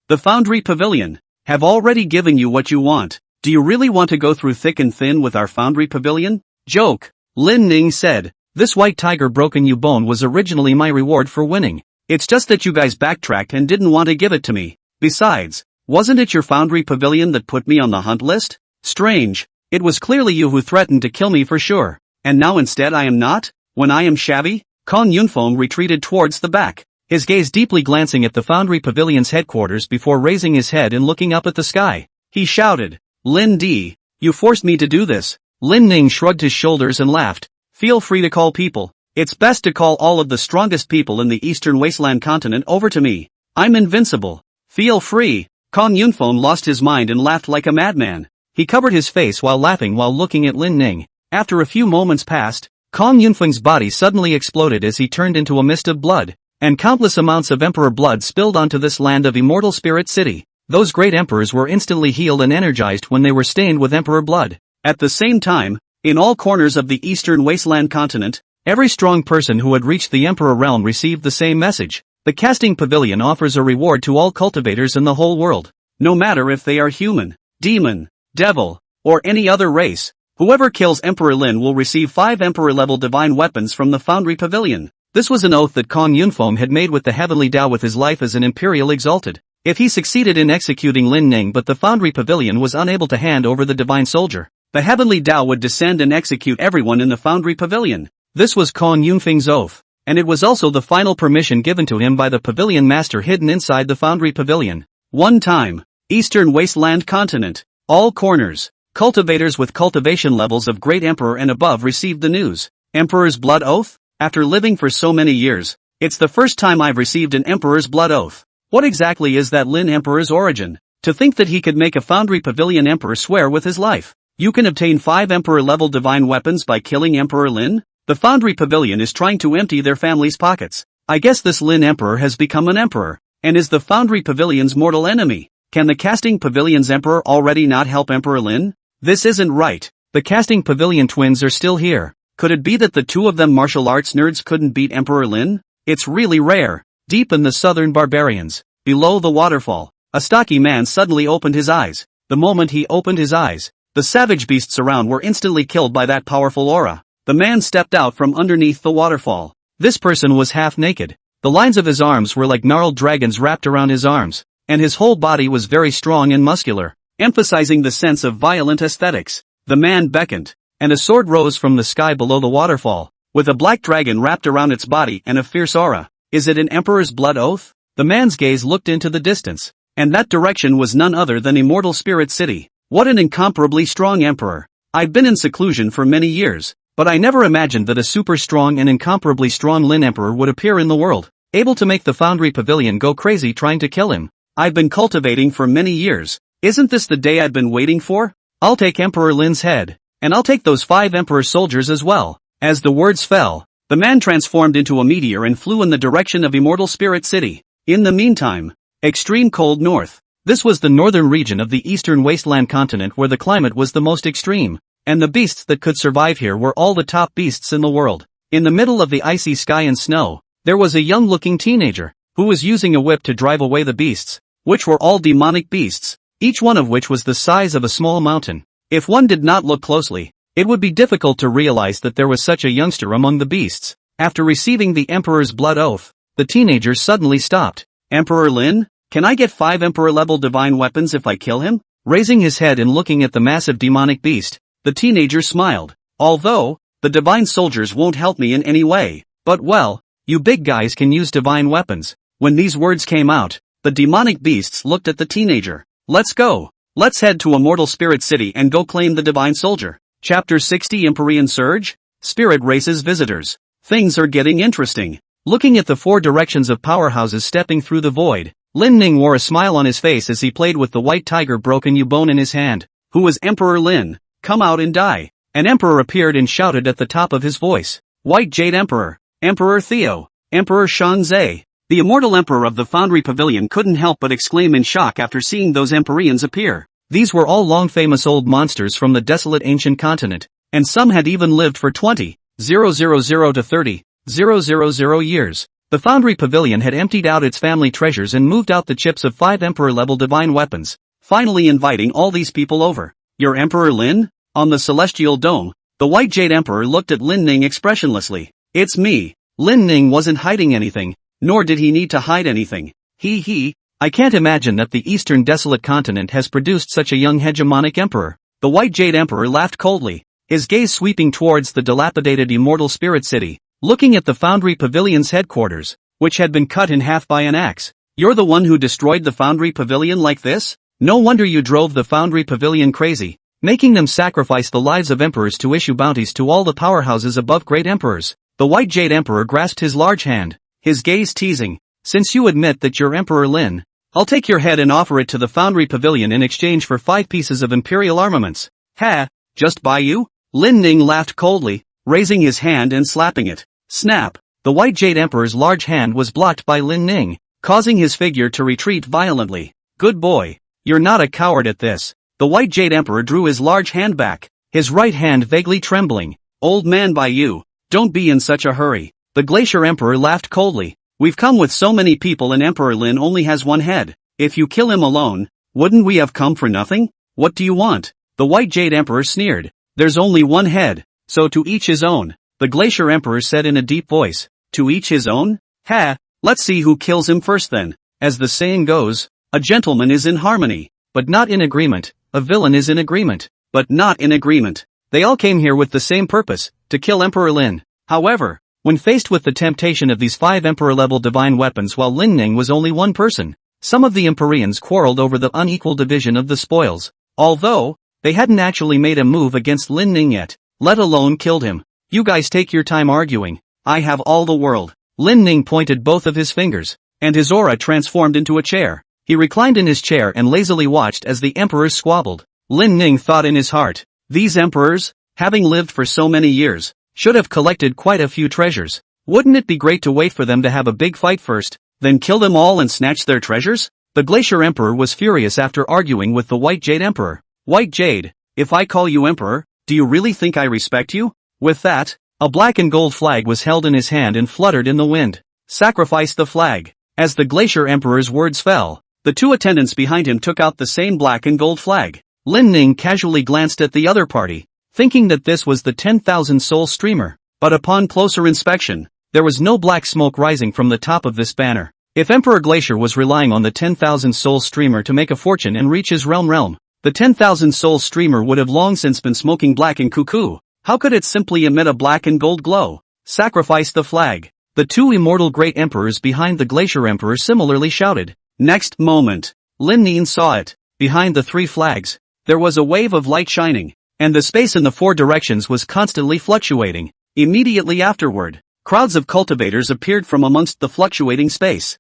the Foundry Pavilion, have already given you what you want. Do you really want to go through thick and thin with our Foundry Pavilion?" "Joke," Lin Ning said. "This White Tiger broken you bone was originally my reward for winning. It's just that you guys backtracked and didn't want to give it to me. Besides, wasn't it your Foundry Pavilion that put me on the hunt list? Strange, it was clearly you who threatened to kill me for sure. And now instead I am not? When I am shabby?" Kong Yunfeng retreated towards the back, his gaze deeply glancing at the Foundry Pavilion's headquarters before raising his head and looking up at the sky. He shouted, "Lin Di, you forced me to do this." Lin Ning shrugged his shoulders and laughed. "Feel free to call people. It's best to call all of the strongest people in the Eastern Wasteland continent over to me. I'm invincible. Feel free." Kong Yunfeng lost his mind and laughed like a madman. He covered his face while laughing while looking at Lin Ning. After a few moments passed, Kong Yunfeng's body suddenly exploded as he turned into a mist of blood, and countless amounts of emperor blood spilled onto this land of Immortal Spirit City. Those great emperors were instantly healed and energized when they were stained with emperor blood. At the same time, in all corners of the Eastern Wasteland continent, every strong person who had reached the emperor realm received the same message. The casting pavilion offers a reward to all cultivators in the whole world. No matter if they are human, demon, devil, or any other race. Whoever kills Emperor Lin will receive 5 Emperor-level divine weapons from the Foundry Pavilion. This was an oath that Kong Yunfeng had made with the Heavenly Tao with his life as an Imperial Exalted. If he succeeded in executing Lin Ning but the Foundry Pavilion was unable to hand over the Divine Soldier, the Heavenly Tao would descend and execute everyone in the Foundry Pavilion. This was Kong Yunfeng's oath, and it was also the final permission given to him by the Pavilion Master hidden inside the Foundry Pavilion. One time, Eastern Wasteland Continent. All corners. Cultivators with cultivation levels of Great Emperor and above received the news. Emperor's Blood Oath? After living for so many years, it's the first time I've received an Emperor's Blood Oath. What exactly is that Lin Emperor's origin? To think that he could make a Foundry Pavilion Emperor swear with his life. You can obtain 5 Emperor-level divine weapons by killing Emperor Lin? The Foundry Pavilion is trying to empty their family's pockets. I guess this Lin Emperor has become an emperor, and is the Foundry Pavilion's mortal enemy. Can the Casting Pavilion's Emperor already not help Emperor Lin? This isn't right. The Casting Pavilion twins are still here. Could it be that the two of them martial arts nerds couldn't beat Emperor Lin? It's really rare. Deep in the southern barbarians, below the waterfall, a stocky man suddenly opened his eyes. The moment he opened his eyes, the savage beasts around were instantly killed by that powerful aura. The man stepped out from underneath the waterfall. This person was half naked. The lines of his arms were like gnarled dragons wrapped around his arms, and his whole body was very strong and muscular, emphasizing the sense of violent aesthetics. The man beckoned, and a sword rose from the sky below the waterfall, with a black dragon wrapped around its body and a fierce aura. Is it an Emperor's Blood Oath? The man's gaze looked into the distance, and that direction was none other than Immortal Spirit City. What an incomparably strong emperor. I've been in seclusion for many years, but I never imagined that a super strong and incomparably strong Lin Emperor would appear in the world, able to make the Foundry Pavilion go crazy trying to kill him. I've been cultivating for many years. Isn't this the day I've been waiting for? I'll take Emperor Lin's head, and I'll take those 5 Emperor soldiers as well. As the words fell, the man transformed into a meteor and flew in the direction of Immortal Spirit City. In the meantime, extreme cold north. This was the northern region of the eastern wasteland continent where the climate was the most extreme, and the beasts that could survive here were all the top beasts in the world. In the middle of the icy sky and snow, there was a young-looking teenager, who was using a whip to drive away the beasts, which were all demonic beasts, each one of which was the size of a small mountain. If one did not look closely, it would be difficult to realize that there was such a youngster among the beasts. After receiving the Emperor's Blood Oath, the teenager suddenly stopped. Emperor Lin? Can I get 5 Emperor-level divine weapons if I kill him? Raising his head and looking at the massive demonic beast, the teenager smiled. Although, the divine soldiers won't help me in any way. But well, you big guys can use divine weapons. When these words came out, the demonic beasts looked at the teenager. Let's go. Let's head to Immortal Spirit City and go claim the divine soldier. Chapter 60 Empyrean Surge? Spirit Races Visitors. Things are getting interesting. Looking at the 4 directions of powerhouses stepping through the void, Lin Ning wore a smile on his face as he played with the white tiger broken U-bone in his hand. Who was Emperor Lin? Come out and die. An emperor appeared and shouted at the top of his voice. White Jade Emperor. Emperor Theo. Emperor Shanzai. The immortal emperor of the Foundry Pavilion couldn't help but exclaim in shock after seeing those Empyreans appear. These were all long-famous old monsters from the desolate ancient continent, and some had even lived for 20,000 to 30,000 years. The Foundry Pavilion had emptied out its family treasures and moved out the chips of 5 Emperor-level divine weapons, finally inviting all these people over. Your Emperor Lin? On the Celestial Dome, the White Jade Emperor looked at Lin Ning expressionlessly. It's me. Lin Ning wasn't hiding anything, nor did he need to hide anything. I can't imagine that the Eastern Desolate Continent has produced such a young hegemonic emperor. The White Jade Emperor laughed coldly, his gaze sweeping towards the dilapidated Immortal Spirit City, looking at the Foundry Pavilion's headquarters, which had been cut in half by an axe. You're the one who destroyed the Foundry Pavilion like this? No wonder you drove the Foundry Pavilion crazy, making them sacrifice the lives of emperors to issue bounties to all the powerhouses above great emperors. The White Jade Emperor grasped his large hand, his gaze teasing. Since you admit that you're Emperor Lin, I'll take your head and offer it to the Foundry Pavilion in exchange for 5 pieces of Imperial armaments. Ha! Just by you? Lin Ning laughed coldly, raising his hand and slapping it. Snap! The White Jade Emperor's large hand was blocked by Lin Ning, causing his figure to retreat violently. Good boy. You're not a coward at this. The White Jade Emperor drew his large hand back, his right hand vaguely trembling. Old man by you. Don't be in such a hurry. The Glacier Emperor laughed coldly. We've come with so many people and Emperor Lin only has 1 head. If you kill him alone, wouldn't we have come for nothing? What do you want? The White Jade Emperor sneered. There's only 1 head, so to each his own. The Glacier Emperor said in a deep voice. To each his own? Ha! Let's see who kills him first then. As the saying goes, a gentleman is in harmony, but not in agreement. A villain is in agreement, but not in agreement. They all came here with the same purpose, to kill Emperor Lin. However, when faced with the temptation of these 5 Emperor-level divine weapons while Lin Ning was only 1 person, some of the Empyreans quarreled over the unequal division of the spoils. Although, They hadn't actually made a move against Lin Ning yet, let alone killed him. You guys take your time arguing. I have all the world. Lin Ning pointed both of his fingers, and his aura transformed into a chair. He reclined in his chair and lazily watched as the emperors squabbled. Lin Ning thought in his heart, these emperors, having lived for so many years, should have collected quite a few treasures. Wouldn't it be great to wait for them to have a big fight first, then kill them all and snatch their treasures? The Glacier Emperor was furious after arguing with the White Jade Emperor. White Jade, if I call you Emperor, do you really think I respect you? With that, a black and gold flag was held in his hand and fluttered in the wind. Sacrifice the flag. As the Glacier Emperor's words fell, the two attendants behind him took out the same black and gold flag. Lin Ning casually glanced at the other party, thinking that this was the 10,000 soul streamer, but upon closer inspection, there was no black smoke rising from the top of this banner. If Emperor Glacier was relying on the 10,000 soul streamer to make a fortune and reach his realm, the 10,000 soul streamer would have long since been smoking black and cuckoo. How could it simply emit a black and gold glow? Sacrifice the flag. The two immortal great emperors behind the Glacier Emperor similarly shouted. Next moment, Lin Ning saw it. Behind the three flags, there was a wave of light shining, and the space in the four directions was constantly fluctuating. Immediately afterward, crowds of cultivators appeared from amongst the fluctuating space.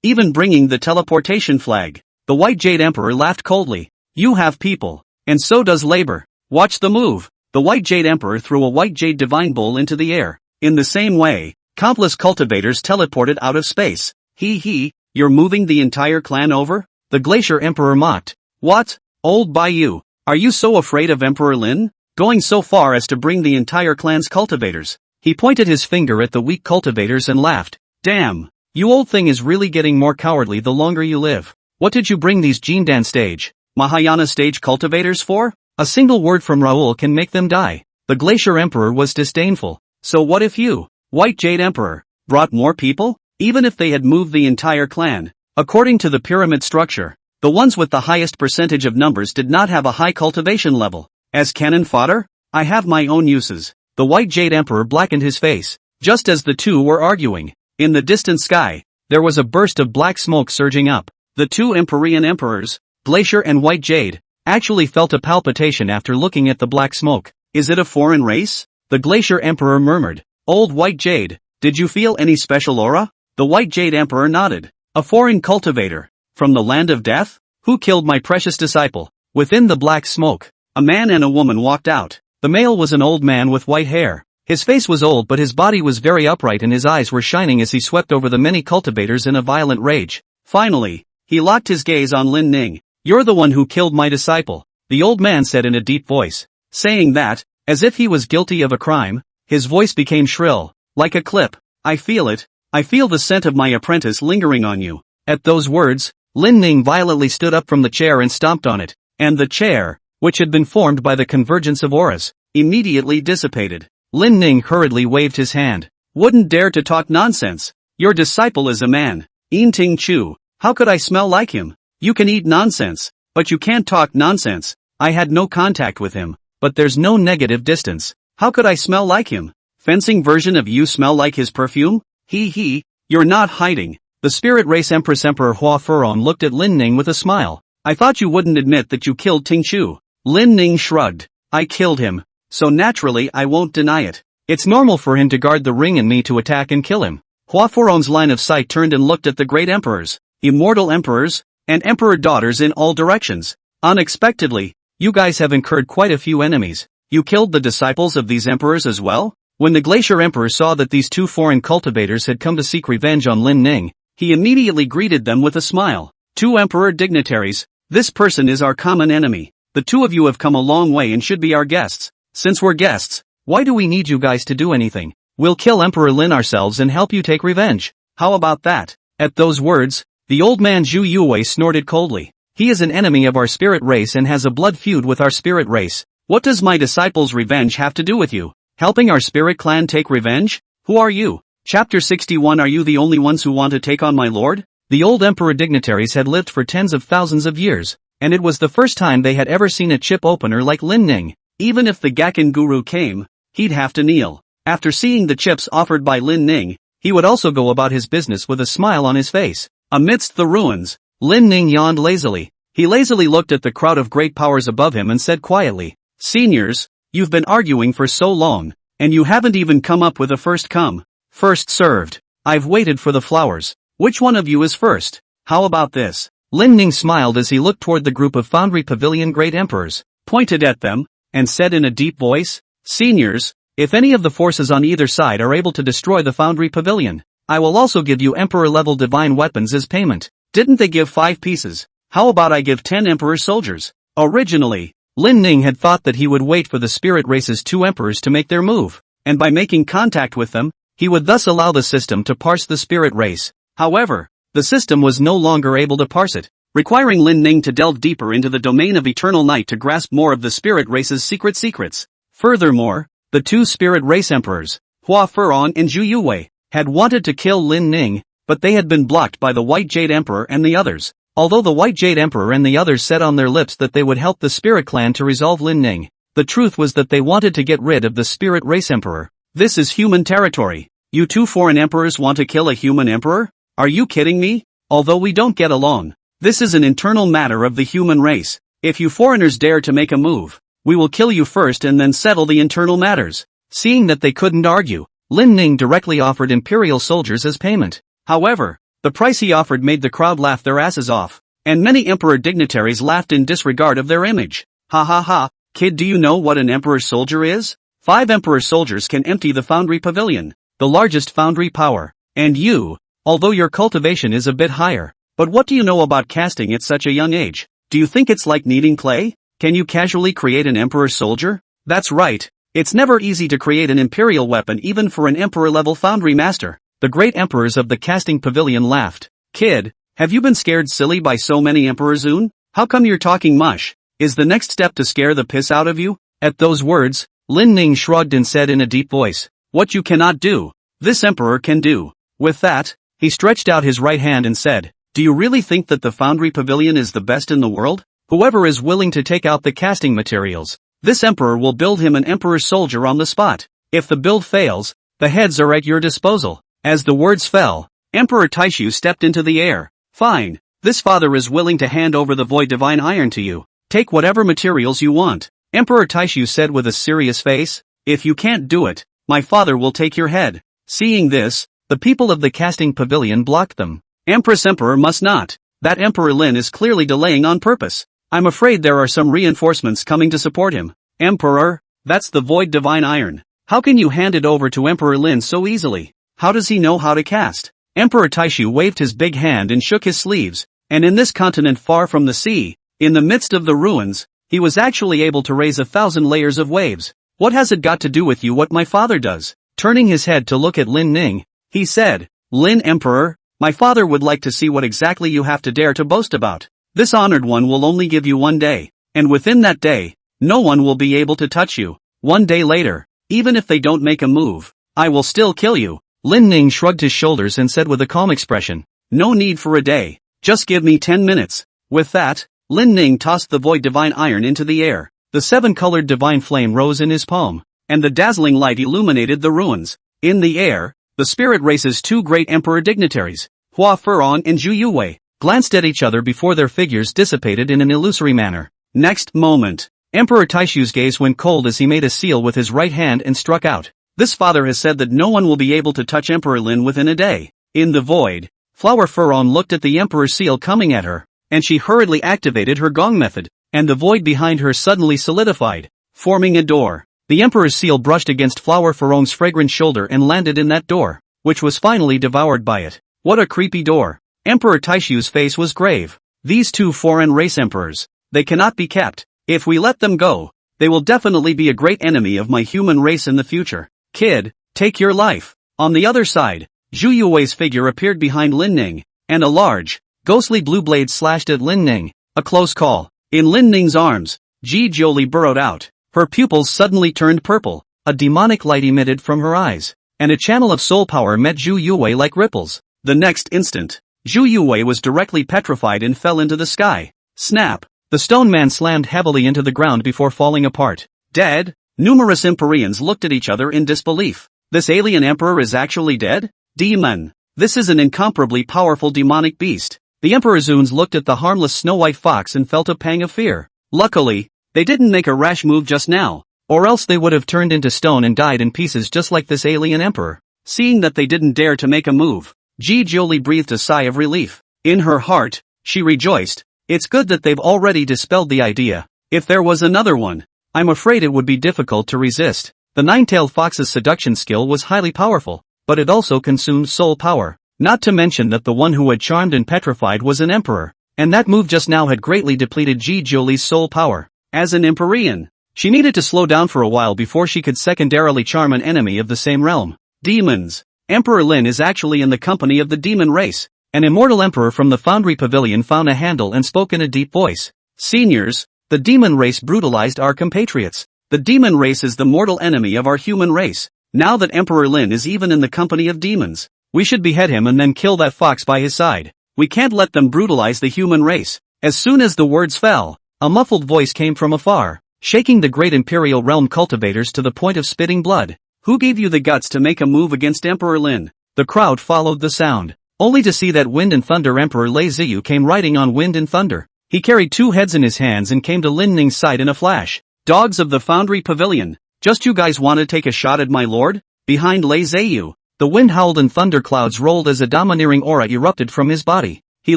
Even bringing the teleportation flag. The White Jade Emperor laughed coldly. You have people, and so does labor. Watch the move. The White Jade Emperor threw a White Jade Divine Bowl into the air. In the same way, countless cultivators teleported out of space. You're moving the entire clan over? The Glacier Emperor mocked. What? Old Baiyu, are you so afraid of Emperor Lin? Going so far as to bring the entire clan's cultivators? He pointed his finger at the weak cultivators and laughed. Damn, you old thing is really getting more cowardly the longer you live. What did you bring these Jindan stage, Mahayana stage cultivators for? A single word from Raoul can make them die. The Glacier Emperor was disdainful. So what if you, White Jade Emperor, brought more people? Even if they had moved the entire clan. According to the pyramid structure, the ones with the highest percentage of numbers did not have a high cultivation level. As cannon fodder? I have my own uses. The White Jade Emperor blackened his face, just as the two were arguing. In the distant sky, there was a burst of black smoke surging up. The two Empyrean emperors, Glacier and White Jade, actually felt a palpitation after looking at the black smoke. Is it a foreign race? The Glacier Emperor murmured. Old White Jade, did you feel any special aura? The White Jade Emperor nodded. A foreign cultivator. From the land of death? Who killed my precious disciple? Within the black smoke, a man and a woman walked out. The male was an old man with white hair. His face was old but his body was very upright and his eyes were shining as he swept over the many cultivators in a violent rage. Finally, he locked his gaze on Lin Ning. You're the one who killed my disciple, the old man said in a deep voice. Saying that, as if he was guilty of a crime, his voice became shrill, like a clip. I feel it. I feel the scent of my apprentice lingering on you. At those words, Lin Ning violently stood up from the chair and stomped on it, and the chair, which had been formed by the convergence of auras, immediately dissipated. Lin Ning hurriedly waved his hand. Wouldn't dare to talk nonsense. Your disciple is a man. Yin Ting Chu. How could I smell like him? You can eat nonsense, but you can't talk nonsense. I had no contact with him, but there's no negative distance. How could I smell like him? Fencing version of you smell like his perfume? You're not hiding. The spirit race Empress Emperor Hua Furon looked at Lin Ning with a smile. I thought you wouldn't admit that you killed Ting Chu. Lin Ning shrugged. I killed him. So naturally I won't deny it. It's normal for him to guard the ring and me to attack and kill him. Hua Furon's line of sight turned and looked at the great emperors, immortal emperors, and emperor daughters in all directions. Unexpectedly, you guys have incurred quite a few enemies. You killed the disciples of these emperors as well? When the Glacier Emperor saw that these two foreign cultivators had come to seek revenge on Lin Ning, he immediately greeted them with a smile. Two emperor dignitaries, this person is our common enemy. The two of you have come a long way and should be our guests. Since we're guests, why do we need you guys to do anything? We'll kill Emperor Lin ourselves and help you take revenge. How about that? At those words, the old man Zhu Yuwei snorted coldly. He is an enemy of our spirit race and has a blood feud with our spirit race. What does my disciple's revenge have to do with you? Helping our spirit clan take revenge? Who are you? Chapter 61. Are you the only ones who want to take on my lord? The old emperor dignitaries had lived for tens of thousands of years, and it was the first time they had ever seen a chip opener like Lin Ning. Even if the Gakken Guru came, he'd have to kneel. After seeing the chips offered by Lin Ning, he would also go about his business with a smile on his face. Amidst the ruins, Lin Ning yawned lazily. He lazily looked at the crowd of great powers above him and said quietly, "Seniors, you've been arguing for so long, and you haven't even come up with a first come, first served. I've waited for the flowers. Which one of you is first? How about this?" Lin Ning smiled as he looked toward the group of Foundry Pavilion great emperors, pointed at them, and said in a deep voice, "Seniors, if any of the forces on either side are able to destroy the Foundry Pavilion, I will also give you Emperor-level divine weapons as payment." Didn't they give 5 pieces? How about I give 10 Emperor soldiers? Originally, Lin Ning had thought that he would wait for the Spirit Race's 2 emperors to make their move, and by making contact with them, he would thus allow the system to parse the Spirit Race. However, the system was no longer able to parse it, requiring Lin Ning to delve deeper into the domain of eternal night to grasp more of the Spirit Race's secrets. Furthermore, the 2 Spirit Race emperors, Hua Furon and Zhu Yuwei, had wanted to kill Lin Ning, but they had been blocked by the White Jade Emperor and the others. Although the White Jade Emperor and the others said on their lips that they would help the Spirit Clan to resolve Lin Ning, the truth was that they wanted to get rid of the Spirit Race Emperor. This is human territory. You 2 foreign emperors want to kill a human emperor? Are you kidding me? Although we don't get along, this is an internal matter of the human race. If you foreigners dare to make a move, we will kill you first and then settle the internal matters. Seeing that they couldn't argue, Lin Ning directly offered imperial soldiers as payment. However, the price he offered made the crowd laugh their asses off, and many emperor dignitaries laughed in disregard of their image. Ha ha ha, kid, do you know what an emperor soldier is? 5 emperor soldiers can empty the Foundry Pavilion, the largest foundry power. And you, although your cultivation is a bit higher, but what do you know about casting at such a young age? Do you think it's like kneading clay? Can you casually create an emperor soldier? That's right, it's never easy to create an imperial weapon even for an emperor-level foundry master. The great emperors of the casting pavilion laughed. Kid, have you been scared silly by so many emperors? How come you're talking mush? Is the next step to scare the piss out of you? At those words, Lin Ning shrugged and said in a deep voice, "What you cannot do, this emperor can do." With that, he stretched out his right hand and said, "Do you really think that the Foundry Pavilion is the best in the world? Whoever is willing to take out the casting materials, this emperor will build him an emperor soldier on the spot. If the build fails, the heads are at your disposal." As the words fell, Emperor Taishu stepped into the air. "Fine, this father is willing to hand over the Void Divine Iron to you. Take whatever materials you want," Emperor Taishu said with a serious face. "If you can't do it, my father will take your head." Seeing this, the people of the casting pavilion blocked them. Emperor must not. That Emperor Lin is clearly delaying on purpose. I'm afraid there are some reinforcements coming to support him. Emperor, that's the Void Divine Iron. How can you hand it over to Emperor Lin so easily? How does he know how to cast? Emperor Taishu waved his big hand and shook his sleeves, and in this continent far from the sea, in the midst of the ruins, he was actually able to raise 1,000 layers of waves. "What has it got to do with you what my father does?" Turning his head to look at Lin Ning, he said, "Lin Emperor, my father would like to see what exactly you have to dare to boast about. This honored one will only give you 1 day, and within that day, no one will be able to touch you. 1 day later, even if they don't make a move, I will still kill you." Lin Ning shrugged his shoulders and said with a calm expression, "No need for a day, just give me 10 minutes. With that, Lin Ning tossed the Void Divine Iron into the air. The 7-colored divine flame rose in his palm, and the dazzling light illuminated the ruins. In the air, the Spirit Race's 2 great emperor dignitaries, Hua Furon and Zhu Yuwei, glanced at each other before their figures dissipated in an illusory manner. Next moment, Emperor Taishu's gaze went cold as he made a seal with his right hand and struck out. "This father has said that no one will be able to touch Emperor Lin within a day." In the void, Flower Furon looked at the Emperor's seal coming at her, and she hurriedly activated her gong method, and the void behind her suddenly solidified, forming a door. The Emperor's seal brushed against Flower Furon's fragrant shoulder and landed in that door, which was finally devoured by it. What a creepy door. Emperor Taishu's face was grave. These 2 foreign race emperors, they cannot be kept. If we let them go, they will definitely be a great enemy of my human race in the future. Kid, take your life. On the other side, Zhu Yuwei's figure appeared behind Lin Ning, and a large, ghostly blue blade slashed at Lin Ning. A close call. In Lin Ning's arms, Ji Jiuli burrowed out. Her pupils suddenly turned purple, a demonic light emitted from her eyes, and a channel of soul power met Zhu Yuwei like ripples. The next instant, Zhu Yuwei was directly petrified and fell into the sky. Snap! The stone man slammed heavily into the ground before falling apart. Dead? Numerous Empyreans looked at each other in disbelief. This alien emperor is actually dead? Demon! This is an incomparably powerful demonic beast. The Emperor Zuns looked at the harmless Snow White fox and felt a pang of fear. Luckily, they didn't make a rash move just now, or else they would have turned into stone and died in pieces just like this alien emperor. Seeing that they didn't dare to make a move, Ji Jiuli breathed a sigh of relief. In her heart, she rejoiced. It's good that they've already dispelled the idea. If there was another one, I'm afraid it would be difficult to resist. The nine-tailed fox's seduction skill was highly powerful, but it also consumed soul power. Not to mention that the one who had charmed and petrified was an emperor, and that move just now had greatly depleted Ji Jiuli's soul power. As an Empyrean, she needed to slow down for a while before she could secondarily charm an enemy of the same realm. Demons. Emperor Lin is actually in the company of the demon race. An immortal emperor from the Foundry Pavilion found a handle and spoke in a deep voice. Seniors, the demon race brutalized our compatriots. The demon race is the mortal enemy of our human race. Now that Emperor Lin is even in the company of demons, we should behead him and then kill that fox by his side. We can't let them brutalize the human race. As soon as the words fell, a muffled voice came from afar, shaking the great imperial realm cultivators to the point of spitting blood. Who gave you the guts to make a move against Emperor Lin? The crowd followed the sound, only to see that Wind and Thunder Emperor Lei Ziyu came riding on Wind and Thunder. He carried two heads in his hands and came to Lin Ning's side in a flash. Dogs of the Foundry Pavilion, just you guys want to take a shot at my lord? Behind Lei Ziyu, the wind howled and thunder clouds rolled as a domineering aura erupted from his body. He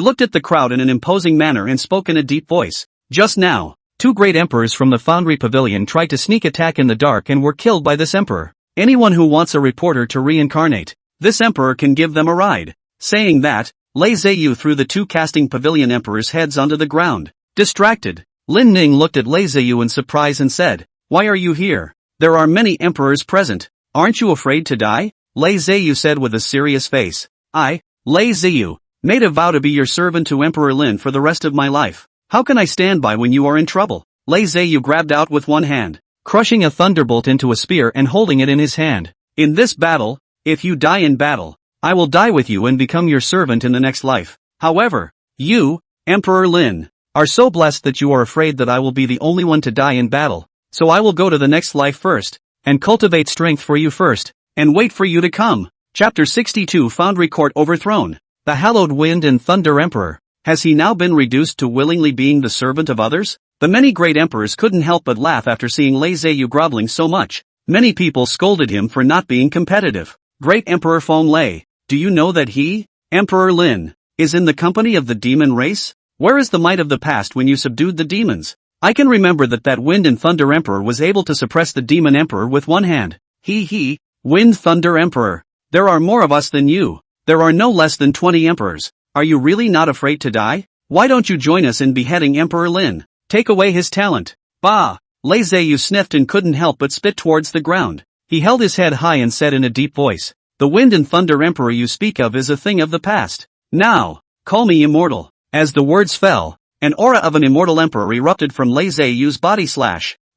looked at the crowd in an imposing manner and spoke in a deep voice. Just now, two great emperors from the Foundry Pavilion tried to sneak attack in the dark and were killed by this emperor. Anyone who wants a reporter to reincarnate, this emperor can give them a ride. Saying that, Lei Ziyu threw the two casting pavilion emperors' heads onto the ground. Distracted, Lin Ning looked at Lei Ziyu in surprise and said, "Why are you here? There are many emperors present. Aren't you afraid to die?" Lei Ziyu said with a serious face. "I, Lei Ziyu, made a vow to be your servant to Emperor Lin for the rest of my life. How can I stand by when you are in trouble?" Lei Ziyu grabbed out with one hand, crushing a thunderbolt into a spear and holding it in his hand. "In this battle, if you die in battle, I will die with you and become your servant in the next life. However, you, Emperor Lin, are so blessed that you are afraid that I will be the only one to die in battle. So I will go to the next life first, and cultivate strength for you first, and wait for you to come." Chapter 62 Foundry Court Overthrown. The hallowed Wind and Thunder Emperor. Has he now been reduced to willingly being the servant of others? The many great emperors couldn't help but laugh after seeing Lei Ziyu groveling so much. Many people scolded him for not being competitive. Great Emperor Feng Lei, do you know that he, Emperor Lin, is in the company of the demon race? Where is the might of the past when you subdued the demons? I can remember that Wind and Thunder Emperor was able to suppress the demon emperor with one hand. He, Wind Thunder Emperor. There are more of us than you. There are no less than 20 emperors. Are you really not afraid to die? Why don't you join us in beheading Emperor Lin? Take away his talent. Bah! Lei Ziyu sniffed and couldn't help but spit towards the ground. He held his head high and said in a deep voice, "The Wind and Thunder Emperor you speak of is a thing of the past. Now, call me immortal." As the words fell, an aura of an immortal emperor erupted from Lei Ziyu's body.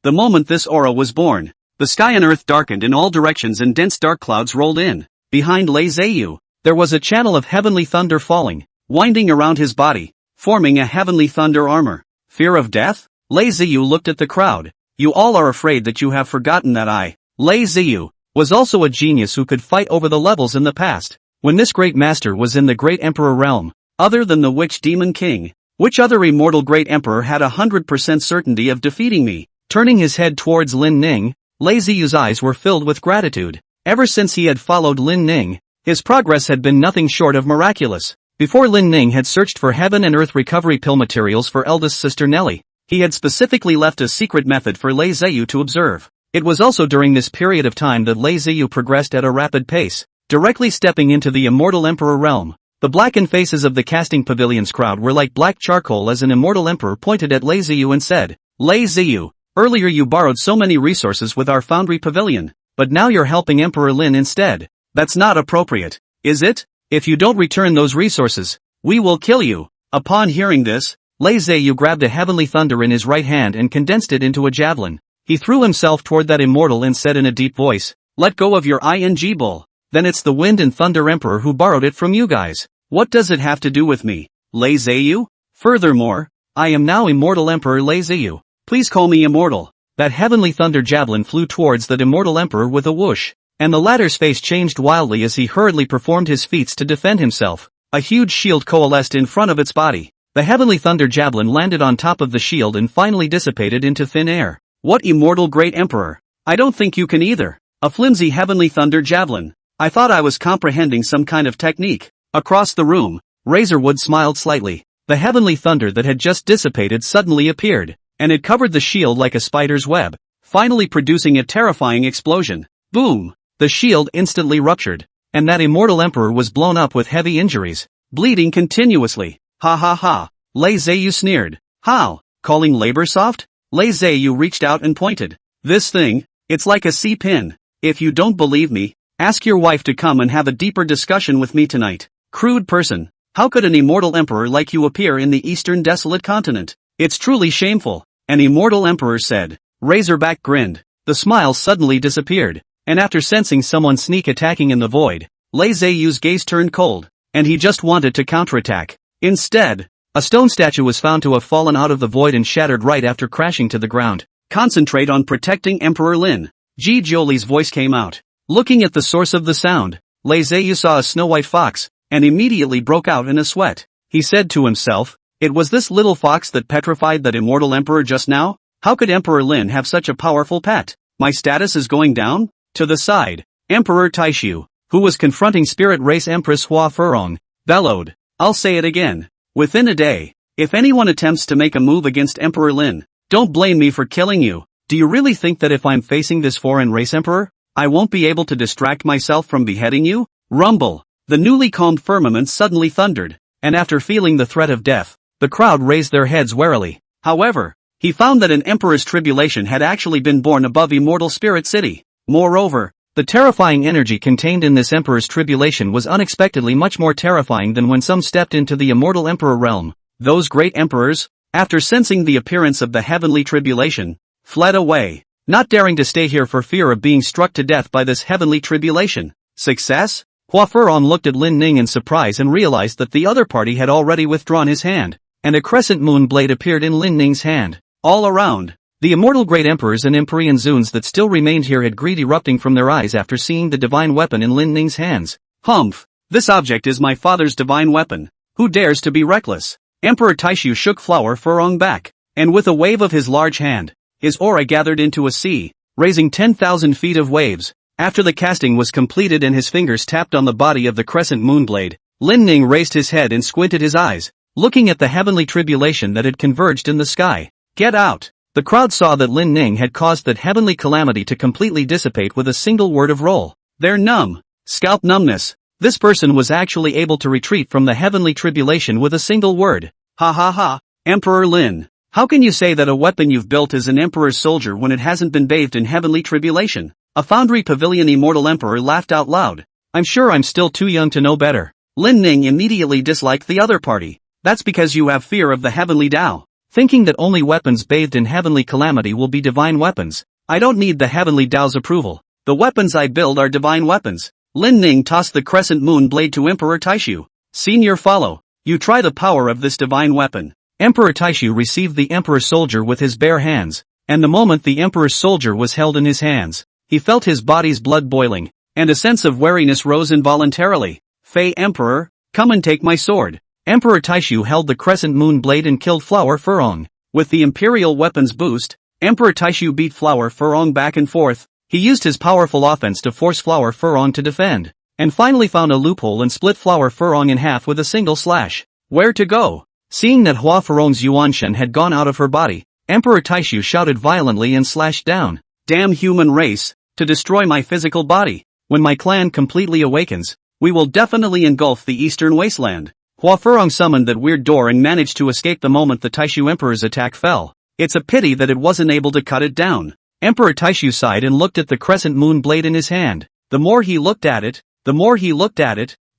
The moment this aura was born, the sky and earth darkened in all directions and dense dark clouds rolled in. Behind Lei Ziyu, there was a channel of heavenly thunder falling, winding around his body, forming a heavenly thunder armor. Fear of death? Lei Ziyu looked at the crowd. You all are afraid that you have forgotten that I, Lei Ziyu, was also a genius who could fight over the levels in the past. When this great master was in the great emperor realm, other than the witch demon king, which other immortal great emperor had 100% certainty of defeating me? Turning his head towards Lin Ning, Lei Ziyu's eyes were filled with gratitude. Ever since he had followed Lin Ning, his progress had been nothing short of miraculous. Before Lin Ning had searched for heaven and earth recovery pill materials for eldest sister Nellie, he had specifically left a secret method for Lei Ziyu to observe. It was also during this period of time that Lei Ziyu progressed at a rapid pace, directly stepping into the immortal emperor realm. The blackened faces of the casting pavilion's crowd were like black charcoal as an immortal emperor pointed at Lei Ziyu and said, "Lei Ziyu, earlier you borrowed so many resources with our Foundry Pavilion, but now you're helping Emperor Lin instead. That's not appropriate, is it? If you don't return those resources, we will kill you." Upon hearing this, Lei Ziyu grabbed a heavenly thunder in his right hand and condensed it into a javelin. He threw himself toward that immortal and said in a deep voice, "Let go of your ing bull. Then it's the Wind and Thunder Emperor who borrowed it from you guys. What does it have to do with me, Lei Ziyu? Furthermore, I am now immortal Emperor Lei Ziyu. Please call me immortal." That heavenly thunder javelin flew towards that immortal emperor with a whoosh, and the latter's face changed wildly as he hurriedly performed his feats to defend himself. A huge shield coalesced in front of its body. The heavenly thunder javelin landed on top of the shield and finally dissipated into thin air. What immortal great emperor? I don't think you can either. A flimsy heavenly thunder javelin. I thought I was comprehending some kind of technique. Across the room, Razorwood smiled slightly. The heavenly thunder that had just dissipated suddenly appeared, and it covered the shield like a spider's web, finally producing a terrifying explosion. Boom! The shield instantly ruptured, and that immortal emperor was blown up with heavy injuries, bleeding continuously. Ha ha ha! Lei Zheyu sneered. How? Calling labor soft? Lei Zheyu reached out and pointed. This thing, it's like a C-pin. If you don't believe me, ask your wife to come and have a deeper discussion with me tonight. Crude person. How could an immortal emperor like you appear in the eastern desolate continent? It's truly shameful, an immortal emperor said. Razorback grinned. The smile suddenly disappeared, and after sensing someone sneak attacking in the void, Lei Zheyu's gaze turned cold, and he just wanted to counterattack. Instead, a stone statue was found to have fallen out of the void and shattered right after crashing to the ground. Concentrate on protecting Emperor Lin. Ji Jioli's voice came out. Looking at the source of the sound, Lei Zheyu saw a snow-white fox, and immediately broke out in a sweat. He said to himself, it was this little fox that petrified that immortal emperor just now? How could Emperor Lin have such a powerful pet? My status is going down? To the side, Emperor Taishu, who was confronting Spirit Race Empress Hua Furong, bellowed. I'll say it again. Within a day, if anyone attempts to make a move against Emperor Lin, don't blame me for killing you. Do you really think that if I'm facing this foreign race emperor, I won't be able to distract myself from beheading you? Rumble. The newly calmed firmament suddenly thundered, and after feeling the threat of death, the crowd raised their heads warily. However, he found that an emperor's tribulation had actually been born above Immortal Spirit City. Moreover, the terrifying energy contained in this emperor's tribulation was unexpectedly much more terrifying than when some stepped into the immortal emperor realm. Those great emperors, after sensing the appearance of the heavenly tribulation, fled away, not daring to stay here for fear of being struck to death by this heavenly tribulation. Success? Hua Furong looked at Lin Ning in surprise and realized that the other party had already withdrawn his hand, and a crescent moon blade appeared in Lin Ning's hand. All around, the immortal great emperors and Empyrean Zuns that still remained here had greed erupting from their eyes after seeing the divine weapon in Lin Ning's hands. Humph! This object is my father's divine weapon. Who dares to be reckless? Emperor Taishu shook Flower Furong back, and with a wave of his large hand, his aura gathered into a sea, raising 10,000 feet of waves. After the casting was completed and his fingers tapped on the body of the crescent moonblade, Lin Ning raised his head and squinted his eyes, looking at the heavenly tribulation that had converged in the sky. Get out! The crowd saw that Lin Ning had caused that heavenly calamity to completely dissipate with a single word of roll. They're numb. Scalp numbness. This person was actually able to retreat from the heavenly tribulation with a single word. Ha ha ha. Emperor Lin. How can you say that a weapon you've built is an emperor's soldier when it hasn't been bathed in heavenly tribulation? A Foundry Pavilion immortal emperor laughed out loud. I'm sure I'm still too young to know better. Lin Ning immediately disliked the other party. That's because you have fear of the heavenly Tao, thinking that only weapons bathed in heavenly calamity will be divine weapons. I don't need the heavenly Tao's approval. The weapons I build are divine weapons. Lin Ning tossed the crescent moon blade to Emperor Taishu. Senior follow. You try the power of this divine weapon. Emperor Taishu received the emperor's soldier with his bare hands, and the moment the emperor's soldier was held in his hands, he felt his body's blood boiling, and a sense of wariness rose involuntarily. Fey Emperor, come and take my sword. Emperor Taishu held the crescent moon blade and killed Flower Furong. With the imperial weapons boost, Emperor Taishu beat Flower Furong back and forth. He used his powerful offense to force Flower Furong to defend, and finally found a loophole and split Flower Furong in half with a single slash. Where to go? Seeing that Hua Furong's Yuanshen had gone out of her body, Emperor Taishu shouted violently and slashed down. Damn human race! To destroy my physical body. When my clan completely awakens, we will definitely engulf the eastern wasteland. Hua Furong summoned that weird door and managed to escape the moment the Taishu Emperor's attack fell. It's a pity that it wasn't able to cut it down. Emperor Taishu sighed and looked at the crescent moon blade in his hand. The more he looked at it,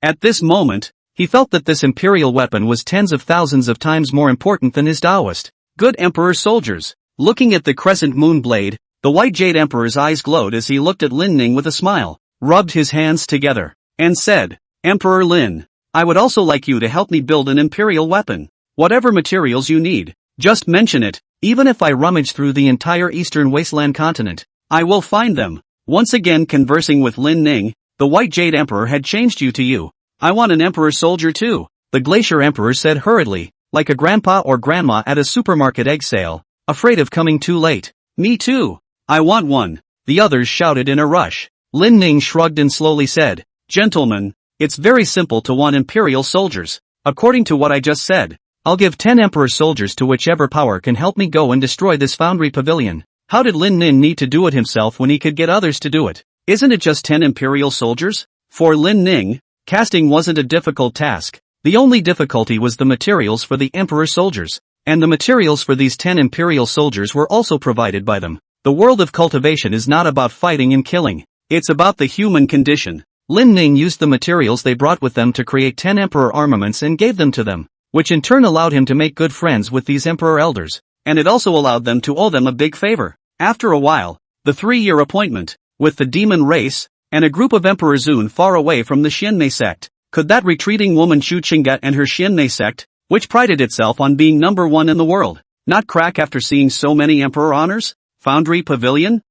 at this moment, he felt that this imperial weapon was tens of thousands of times more important than his Taoist. Good Emperor soldiers. Looking at the crescent moon blade, the White Jade Emperor's eyes glowed as he looked at Lin Ning with a smile, rubbed his hands together, and said, Emperor Lin, I would also like you to help me build an imperial weapon. Whatever materials you need, just mention it. Even if I rummage through the entire eastern wasteland continent, I will find them. Once again conversing with Lin Ning, the White Jade Emperor had changed you to you. I want an emperor soldier too, the Glacier Emperor said hurriedly, like a grandpa or grandma at a supermarket egg sale, afraid of coming too late. Me too. I want one, the others shouted in a rush. Lin Ning shrugged and slowly said, Gentlemen, it's very simple to want imperial soldiers. According to what I just said, I'll give 10 emperor soldiers to whichever power can help me go and destroy this foundry pavilion. How did Lin Ning need to do it himself when he could get others to do it? Isn't it just 10 imperial soldiers? For Lin Ning, casting wasn't a difficult task. The only difficulty was the materials for the emperor soldiers. And the materials for these 10 imperial soldiers were also provided by them. The world of cultivation is not about fighting and killing. It's about the human condition. Lin Ning used the materials they brought with them to create 10 emperor armaments and gave them to them, which in turn allowed him to make good friends with these emperor elders. And it also allowed them to owe them a big favor. After a while, the 3-year appointment, with the demon race, and a group of Emperor Zun far away from the Xianmei sect. Could that retreating woman Chu Qinggat and her Xianmei sect, which prided itself on being #1 in the world, not crack after seeing so many emperor honors? Foundry Pavilion?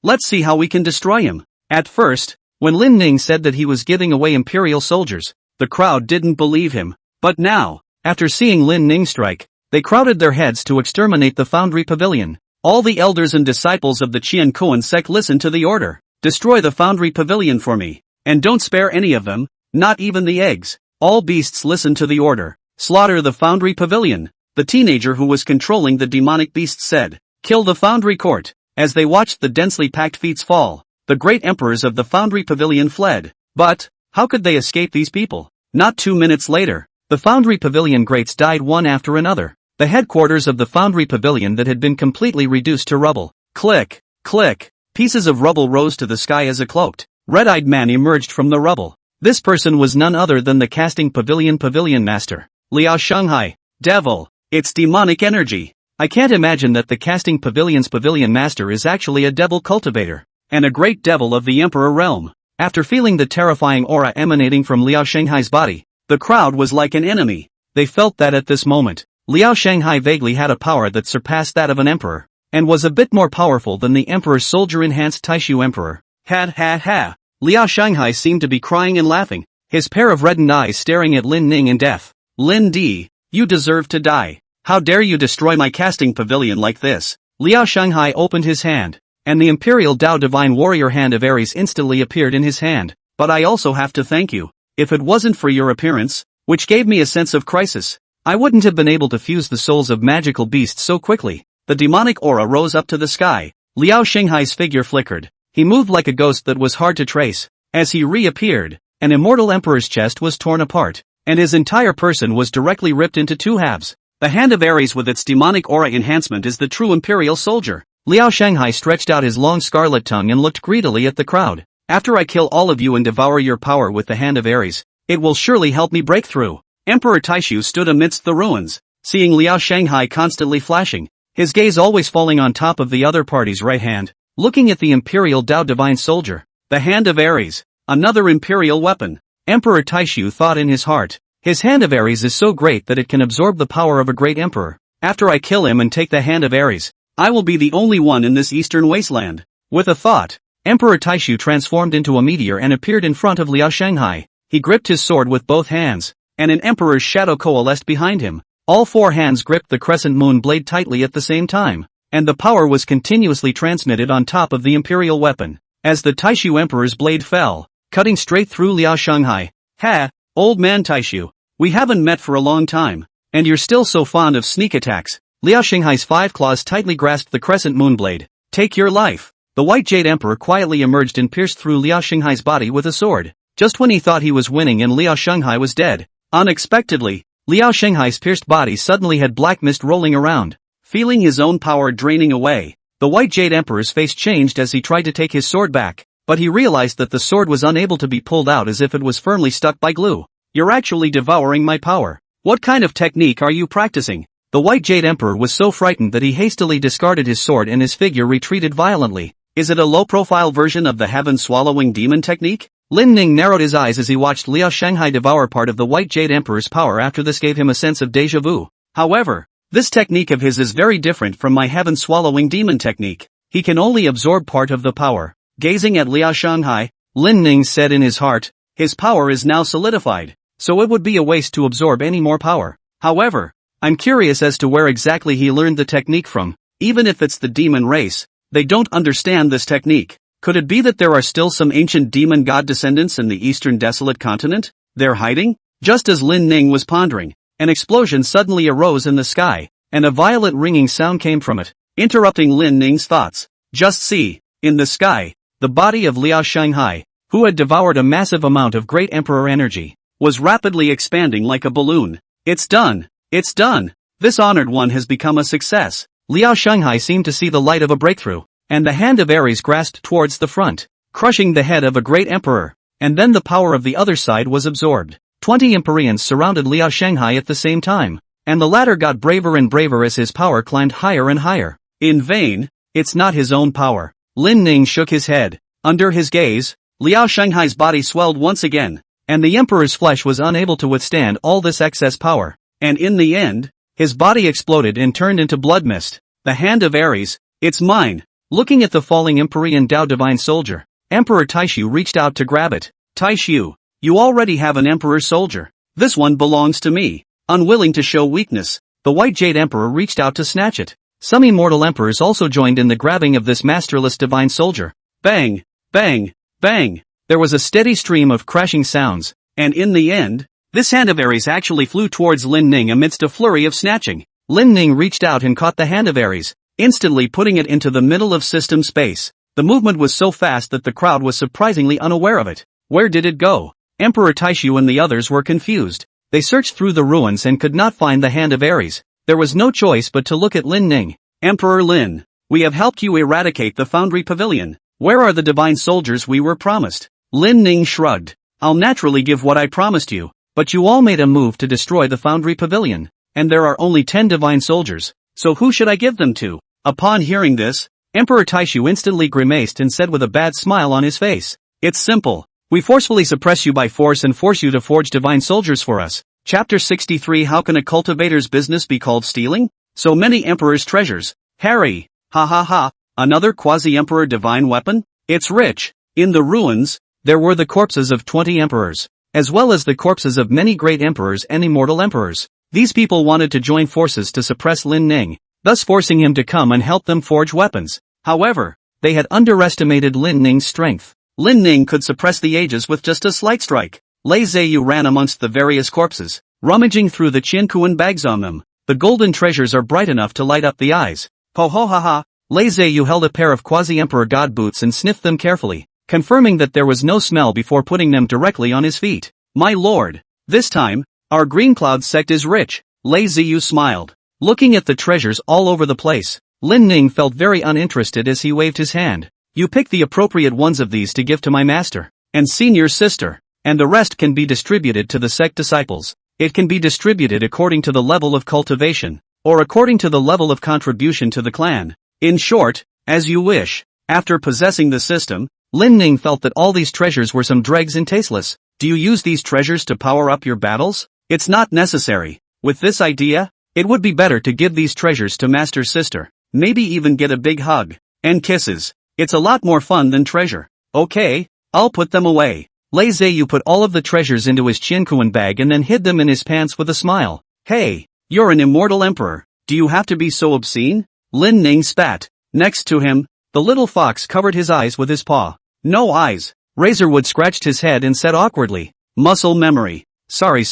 Let's see how we can destroy him. At first, when Lin Ning said that he was giving away imperial soldiers, the crowd didn't believe him. But now, after seeing Lin Ning strike, they crowded their heads to exterminate the Foundry Pavilion. All the elders and disciples of the Qian Kuan sect listened to the order. Destroy the Foundry Pavilion for me. And don't spare any of them, not even the eggs. All beasts listened to the order. Slaughter the Foundry Pavilion. The teenager who was controlling the demonic beasts said. Kill the Foundry Court. As they watched the densely packed feats fall, the great emperors of the Foundry Pavilion fled. But, how could they escape these people? Not 2 minutes later, the Foundry Pavilion greats died one after another. The headquarters of the Foundry Pavilion that had been completely reduced to rubble. Click, click. Pieces of rubble rose to the sky as a cloaked, red-eyed man emerged from the rubble. This person was none other than the casting pavilion master, Liao Shanghai. Devil, it's demonic energy. I can't imagine that the casting pavilion master is actually a devil cultivator, and a great devil of the emperor realm. After feeling the terrifying aura emanating from Liao Shanghai's body, the crowd was like an enemy. They felt that at this moment, Liao Shanghai vaguely had a power that surpassed that of an emperor, and was a bit more powerful than the emperor's soldier-enhanced Taishu emperor. Ha. Liao Shanghai seemed to be crying and laughing, his pair of reddened eyes staring at Lin Ning in death. Lin Di, you deserve to die. How dare you destroy my casting pavilion like this? Liao Shanghai opened his hand, and the Imperial Dao Divine Warrior Hand of Ares instantly appeared in his hand. But I also have to thank you. If it wasn't for your appearance, which gave me a sense of crisis, I wouldn't have been able to fuse the souls of magical beasts so quickly. The demonic aura rose up to the sky. Liao Shanghai's figure flickered. He moved like a ghost that was hard to trace. As he reappeared, an immortal emperor's chest was torn apart, and his entire person was directly ripped into 2 halves. The Hand of Ares with its demonic aura enhancement is the true imperial soldier. Liao Shanghai stretched out his long scarlet tongue and looked greedily at the crowd. After I kill all of you and devour your power with the Hand of Ares, it will surely help me break through. Emperor Taishu stood amidst the ruins, seeing Liao Shanghai constantly flashing, his gaze always falling on top of the other party's right hand, looking at the Imperial Dao Divine Soldier. The Hand of Ares, another imperial weapon. Emperor Taishu thought in his heart, his Hand of Ares is so great that it can absorb the power of a great emperor. After I kill him and take the Hand of Ares, I will be the only one in this eastern wasteland. With a thought, Emperor Taishu transformed into a meteor and appeared in front of Liao Shanghai. He gripped his sword with both hands, and an emperor's shadow coalesced behind him. All 4 hands gripped the crescent moon blade tightly at the same time, and the power was continuously transmitted on top of the imperial weapon. As the Taishu emperor's blade fell, cutting straight through Liao Shanghai. Ha, old man Taishu, we haven't met for a long time, and you're still so fond of sneak attacks. Liao Shanghai's 5 claws tightly grasped the crescent moon blade. Take your life. The White Jade Emperor quietly emerged and pierced through Liao Shanghai's body with a sword. Just when he thought he was winning and Liao Shanghai was dead, unexpectedly, Liao Shanghai's pierced body suddenly had black mist rolling around. Feeling his own power draining away, the White Jade Emperor's face changed as he tried to take his sword back, but he realized that the sword was unable to be pulled out as if it was firmly stuck by glue. You're actually devouring my power. What kind of technique are you practicing? The White Jade Emperor was so frightened that he hastily discarded his sword and his figure retreated violently. Is it a low-profile version of the heaven-swallowing demon technique? Lin Ning narrowed his eyes as he watched Liao Shanghai devour part of the White Jade Emperor's power. After this gave him a sense of déjà vu. However, this technique of his is very different from my heaven-swallowing demon technique. He can only absorb part of the power. Gazing at Liao Shanghai, Lin Ning said in his heart, His power is now solidified, so it would be a waste to absorb any more power. However, I'm curious as to where exactly he learned the technique from. Even if it's the demon race, they don't understand this technique. Could it be that there are still some ancient demon god descendants in the eastern desolate continent? They're hiding? Just as Lin Ning was pondering, an explosion suddenly arose in the sky, and a violent ringing sound came from it, interrupting Lin Ning's thoughts. Just see, in the sky, the body of Liao Shanghai, who had devoured a massive amount of great emperor energy, was rapidly expanding like a balloon. It's done! It's done! This honored one has become a success. Liao Shanghai seemed to see the light of a breakthrough, and the hand of Ares grasped towards the front, crushing the head of a great emperor, and then the power of the other side was absorbed. 20 Empyreans surrounded Liao Shanghai at the same time, and the latter got braver and braver as his power climbed higher and higher. In vain, it's not his own power. Lin Ning shook his head. Under his gaze, Liao Shanghai's body swelled once again, and the emperor's flesh was unable to withstand all this excess power, and in the end, his body exploded and turned into blood mist. The hand of Ares, it's mine. Looking at the falling Empyrean Dao divine soldier, Emperor Taishu reached out to grab it. Taishu, you already have an emperor soldier. This one belongs to me. Unwilling to show weakness, the White Jade Emperor reached out to snatch it. Some immortal emperors also joined in the grabbing of this masterless divine soldier. Bang! Bang! Bang! There was a steady stream of crashing sounds, and in the end, this hand of Ares actually flew towards Lin Ning amidst a flurry of snatching. Lin Ning reached out and caught the hand of Ares, instantly putting it into the middle of system space. The movement was so fast that the crowd was surprisingly unaware of it. Where did it go? Emperor Taishu and the others were confused. They searched through the ruins and could not find the hand of Ares. There was no choice but to look at Lin Ning. Emperor Lin, we have helped you eradicate the Foundry Pavilion. Where are the divine soldiers we were promised? Lin Ning shrugged. I'll naturally give what I promised you, but you all made a move to destroy the Foundry Pavilion, and there are only 10 divine soldiers, so who should I give them to? Upon hearing this, Emperor Taishu instantly grimaced and said with a bad smile on his face, it's simple. We forcefully suppress you by force and force you to forge divine soldiers for us. Chapter 63 How can a cultivator's business be called stealing? So many emperor's treasures. Harry, ha ha ha, another quasi-emperor divine weapon? It's rich. In the ruins, there were the corpses of 20 emperors, as well as the corpses of many great emperors and immortal emperors. These people wanted to join forces to suppress Lin Ning, thus forcing him to come and help them forge weapons. However, they had underestimated Lin Ning's strength. Lin Ning could suppress the ages with just a slight strike. Lei Zheyu ran amongst the various corpses, rummaging through the Qiankuan bags on them. The golden treasures are bright enough to light up the eyes. Ho ho ha ha. Lei Zheyu held a pair of quasi-emperor god boots and sniffed them carefully, confirming that there was no smell before putting them directly on his feet. My lord, this time, our Green Cloud sect is rich. Lei Zheyu smiled. Looking at the treasures all over the place, Lin Ning felt very uninterested as he waved his hand. You pick the appropriate ones of these to give to my master and senior sister, and the rest can be distributed to the sect disciples. It can be distributed according to the level of cultivation, or according to the level of contribution to the clan. In short, as you wish. After possessing the system, Lin Ning felt that all these treasures were some dregs and tasteless. Do you use these treasures to power up your battles? It's not necessary. With this idea, it would be better to give these treasures to master's sister, maybe even get a big hug and kisses. It's a lot more fun than treasure. Okay, I'll put them away. Lei Zheyu put all of the treasures into his Qiankuan bag and then hid them in his pants with a smile. Hey, you're an immortal emperor. Do you have to be so obscene? Lin Ning spat. Next to him, the little fox covered his eyes with his paw. No eyes. Razorwood scratched his head and said awkwardly. Muscle memory. Sorry.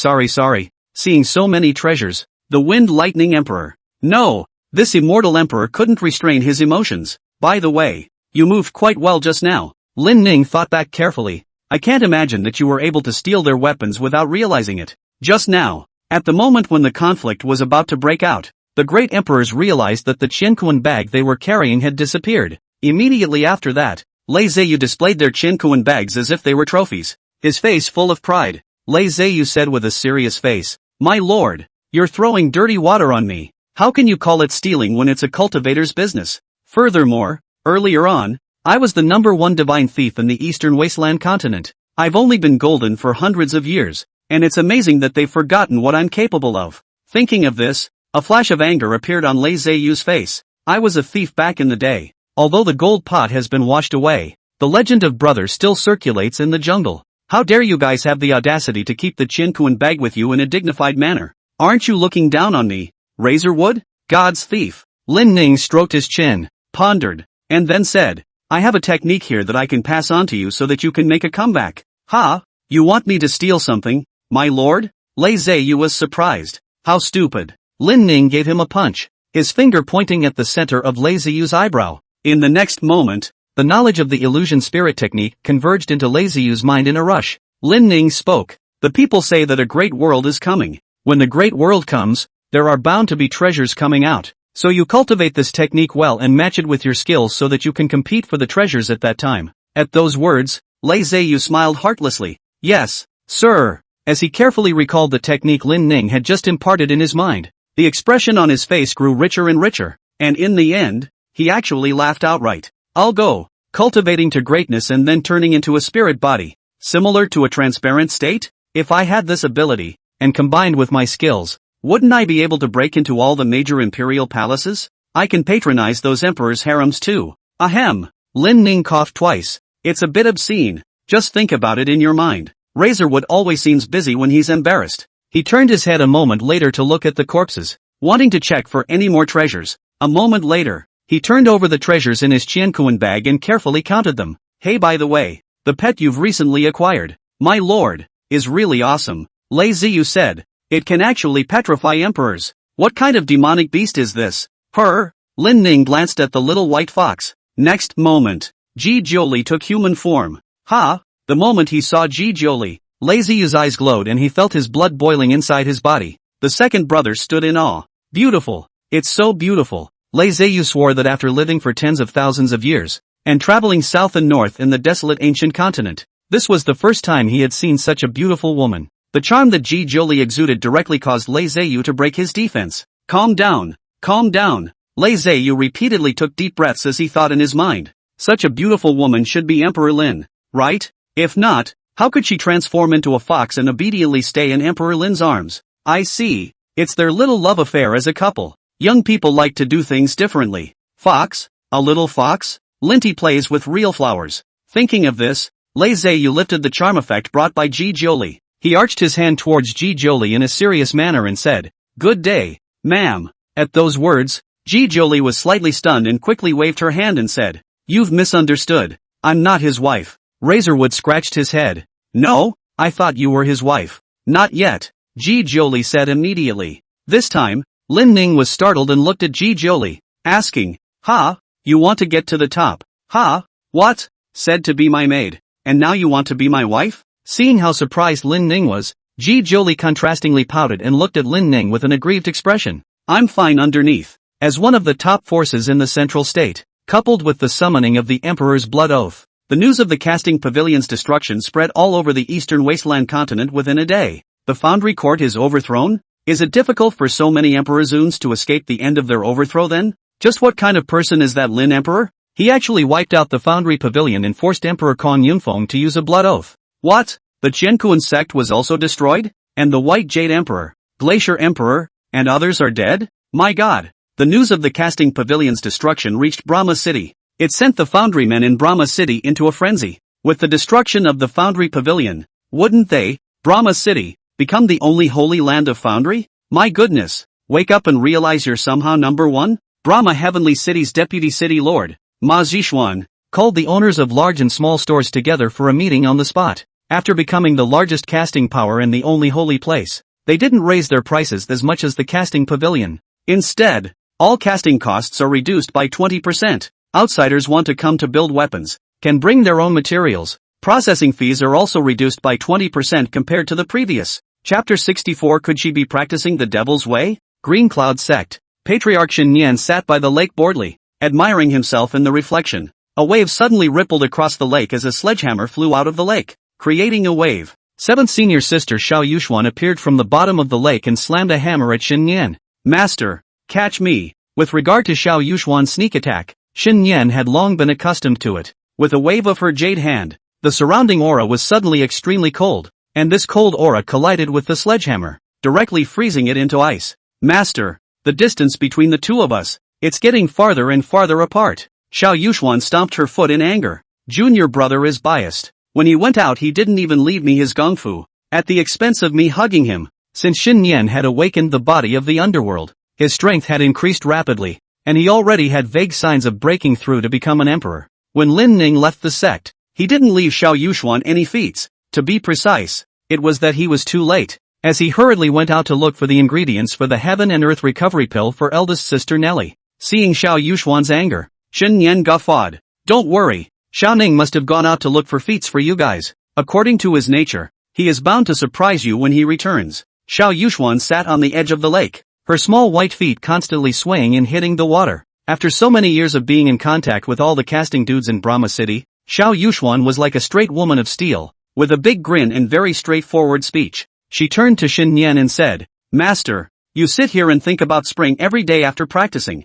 Seeing so many treasures. The Wind Lightning Emperor. No, this immortal emperor couldn't restrain his emotions. By the way, you moved quite well just now. Lin Ning thought back carefully. I can't imagine that you were able to steal their weapons without realizing it. Just now, at the moment when the conflict was about to break out, the great emperors realized that the Qiankuan bag they were carrying had disappeared. Immediately after that, Lei Zheyu displayed their Qiankuan bags as if they were trophies. His face full of pride. Lei Zheyu said with a serious face, My lord, you're throwing dirty water on me. How can you call it stealing when it's a cultivator's business? Furthermore, earlier on, I was the #1 divine thief in the eastern wasteland continent. I've only been golden for hundreds of years, and it's amazing that they've forgotten what I'm capable of. Thinking of this, a flash of anger appeared on Lei Zheyu's face. I was a thief back in the day. Although the gold pot has been washed away, the legend of brother still circulates in the jungle. How dare you guys have the audacity to keep the Chinkuan bag with you in a dignified manner? Aren't you looking down on me, Razorwood? God's thief. Lin Ning stroked his chin, pondered, and then said, I have a technique here that I can pass on to you so that you can make a comeback. Ha? You want me to steal something, my lord? Lei Ziyu was surprised. How stupid. Lin Ning gave him a punch, his finger pointing at the center of Lei Ziyu's eyebrow. In the next moment, the knowledge of the illusion spirit technique converged into Lei Ziyu's mind in a rush. Lin Ning spoke. The people say that a great world is coming. When the great world comes, there are bound to be treasures coming out. So you cultivate this technique well and match it with your skills so that you can compete for the treasures at that time. At those words, Lei Ziyu smiled heartlessly. Yes, sir. As he carefully recalled the technique Lin Ning had just imparted in his mind, the expression on his face grew richer and richer, and in the end, he actually laughed outright. I'll go, cultivating to greatness and then turning into a spirit body, similar to a transparent state? If I had this ability, and combined with my skills, wouldn't I be able to break into all the major imperial palaces? I can patronize those emperors' harems too. Ahem. Lin Ning coughed twice. It's a bit obscene. Just think about it in your mind. Razorwood always seems busy when he's embarrassed. He turned his head a moment later to look at the corpses, wanting to check for any more treasures. A moment later, he turned over the treasures in his Qiankuan bag and carefully counted them. Hey, by the way, the pet you've recently acquired, my lord, is really awesome. Lei Ziyu said. It can actually petrify emperors. What kind of demonic beast is this? Her? Lin Ning glanced at the little white fox. Next moment, Ji Jiuli took human form. Ha! The moment he saw Ji Jiuli, Lei Ziyu's eyes glowed and he felt his blood boiling inside his body. The second brother stood in awe. Beautiful. It's so beautiful. Lei Ziyu swore that after living for tens of thousands of years, and traveling south and north in the desolate ancient continent, this was the first time he had seen such a beautiful woman. The charm that Ji Jiuli exuded directly caused Lei Ziyu to break his defense. Calm down. Calm down. Lei Ziyu repeatedly took deep breaths as he thought in his mind. Such a beautiful woman should be Emperor Lin, right? If not, how could she transform into a fox and obediently stay in Emperor Lin's arms? I see. It's their little love affair as a couple. Young people like to do things differently. Fox? A little fox? Linty plays with real flowers. Thinking of this, Lei Ziyu lifted the charm effect brought by Ji Jiuli. He arched his hand towards Ji Jiuli in a serious manner and said, Good day, ma'am. At those words, Ji Jiuli was slightly stunned and quickly waved her hand and said, You've misunderstood. I'm not his wife. Razorwood scratched his head. No, I thought you were his wife. Not yet, Ji Jiuli said immediately. This time, Lin Ning was startled and looked at Ji Jiuli, asking, Ha? You want to get to the top? Ha? What? Said to be my maid, and now you want to be my wife? Seeing how surprised Lin Ning was, Ji Jiuli contrastingly pouted and looked at Lin Ning with an aggrieved expression. I'm fine underneath. As one of the top forces in the central state, coupled with the summoning of the Emperor's blood oath, the news of the casting pavilion's destruction spread all over the eastern wasteland continent within a day. The Foundry Court is overthrown? Is it difficult for so many Emperor Zuns to escape the end of their overthrow then? Just what kind of person is that Lin Emperor? He actually wiped out the Foundry Pavilion and forced Emperor Kong Yunfeng to use a blood oath. What? The Qiankuan sect was also destroyed? And the White Jade Emperor, Glacier Emperor, and others are dead? My god! The news of the casting pavilion's destruction reached Brahma City. It sent the foundrymen in Brahma City into a frenzy. With the destruction of the Foundry Pavilion, wouldn't they, Brahma City, become the only holy land of Foundry? My goodness! Wake up and realize you're somehow number one? Brahma Heavenly City's deputy city lord, Ma Zixuan, called the owners of large and small stores together for a meeting on the spot. After becoming the largest casting power and the only holy place, they didn't raise their prices as much as the casting pavilion. Instead, all casting costs are reduced by 20%. Outsiders want to come to build weapons, can bring their own materials. Processing fees are also reduced by 20% compared to the previous. Chapter 64. Could she be practicing the devil's way? Green Cloud Sect. Patriarch Shen Yan sat by the lake boredly, admiring himself in the reflection. A wave suddenly rippled across the lake as a sledgehammer flew out of the lake, creating a wave. Seventh senior sister Xiao Yuxuan appeared from the bottom of the lake and slammed a hammer at Shen Yan. Master, catch me. With regard to Xiao Yuxuan's sneak attack, Shen Yan had long been accustomed to it. With a wave of her jade hand, the surrounding aura was suddenly extremely cold, and this cold aura collided with the sledgehammer, directly freezing it into ice. Master, the distance between the two of us, it's getting farther and farther apart. Xiao Yuxuan stomped her foot in anger. Junior brother is biased. When he went out he didn't even leave me his gongfu, at the expense of me hugging him. Since Xin Nian had awakened the body of the underworld, his strength had increased rapidly, and he already had vague signs of breaking through to become an emperor. When Lin Ning left the sect, he didn't leave Xiao Yuxuan any feats. To be precise, it was that he was too late, as he hurriedly went out to look for the ingredients for the Heaven and Earth recovery pill for eldest sister Nellie. Seeing Xiao Yuxuan's anger, Xin Nian guffawed. Don't worry, Xiao Ning must have gone out to look for feats for you guys. According to his nature, he is bound to surprise you when he returns. Xiao Yuxuan sat on the edge of the lake, her small white feet constantly swaying and hitting the water. After so many years of being in contact with all the casting dudes in Brahma City, Xiao Yuxuan was like a straight woman of steel, with a big grin and very straightforward speech. She turned to Xin Nian and said, Master, you sit here and think about spring every day after practicing.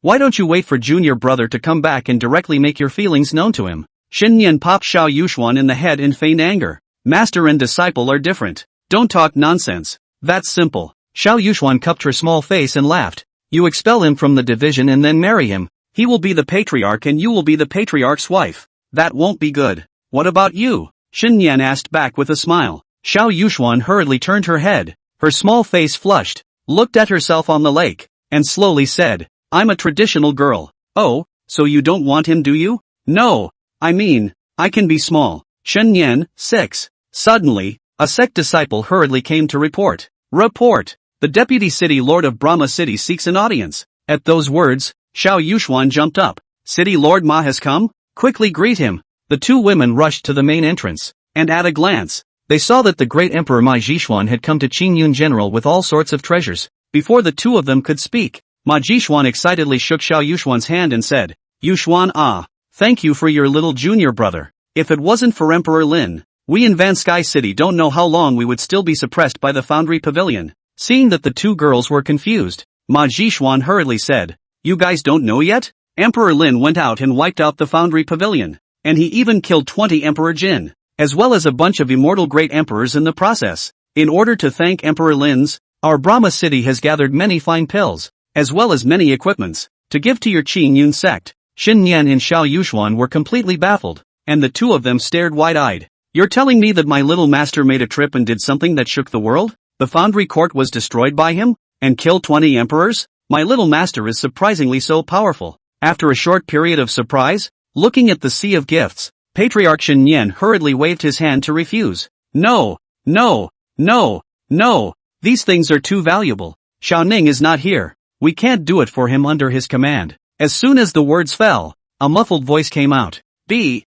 Why don't you wait for junior brother to come back and directly make your feelings known to him? Xin Nian popped Xiao Yuxuan in the head in feigned anger. Master and disciple are different. Don't talk nonsense. That's simple. Xiao Yuxuan cupped her small face and laughed. You expel him from the division and then marry him. He will be the patriarch and you will be the patriarch's wife. That won't be good. What about you? Xin Nian asked back with a smile. Xiao Yuxuan hurriedly turned her head. Her small face flushed, looked at herself on the lake, and slowly said, I'm a traditional girl. Oh, so you don't want him, do you? No, I mean, I can be small. Shen Nian, 6. Suddenly, a sect disciple hurriedly came to report. Report! The deputy city lord of Brahma City seeks an audience. At those words, Xiao Yuxuan jumped up. City Lord Ma has come? Quickly greet him. The two women rushed to the main entrance, and at a glance, they saw that the great emperor Ma Jixuan had come to Qingyun General with all sorts of treasures. Before the two of them could speak, Ma Jixuan excitedly shook Xiao Yuxuan's hand and said, Yuxuan, thank you for your little junior brother. If it wasn't for Emperor Lin, we in Vansky City don't know how long we would still be suppressed by the Foundry Pavilion. Seeing that the two girls were confused, Ma Jixuan hurriedly said, You guys don't know yet? Emperor Lin went out and wiped out the Foundry Pavilion, and he even killed 20 Emperor Jin, as well as a bunch of immortal great emperors in the process. In order to thank Emperor Lin's, our Brahma City has gathered many fine pills, as well as many equipments, to give to your Qingyun sect. Xin Nian and Xiao Yuxuan were completely baffled, and the two of them stared wide-eyed. You're telling me that my little master made a trip and did something that shook the world? The Foundry Court was destroyed by him? And killed 20 emperors? My little master is surprisingly so powerful. After a short period of surprise, looking at the sea of gifts, Patriarch Xin Nian hurriedly waved his hand to refuse. No, no, no, no, these things are too valuable. Xiao Ning is not here. We can't do it for him under his command. As soon as the words fell, a muffled voice came out.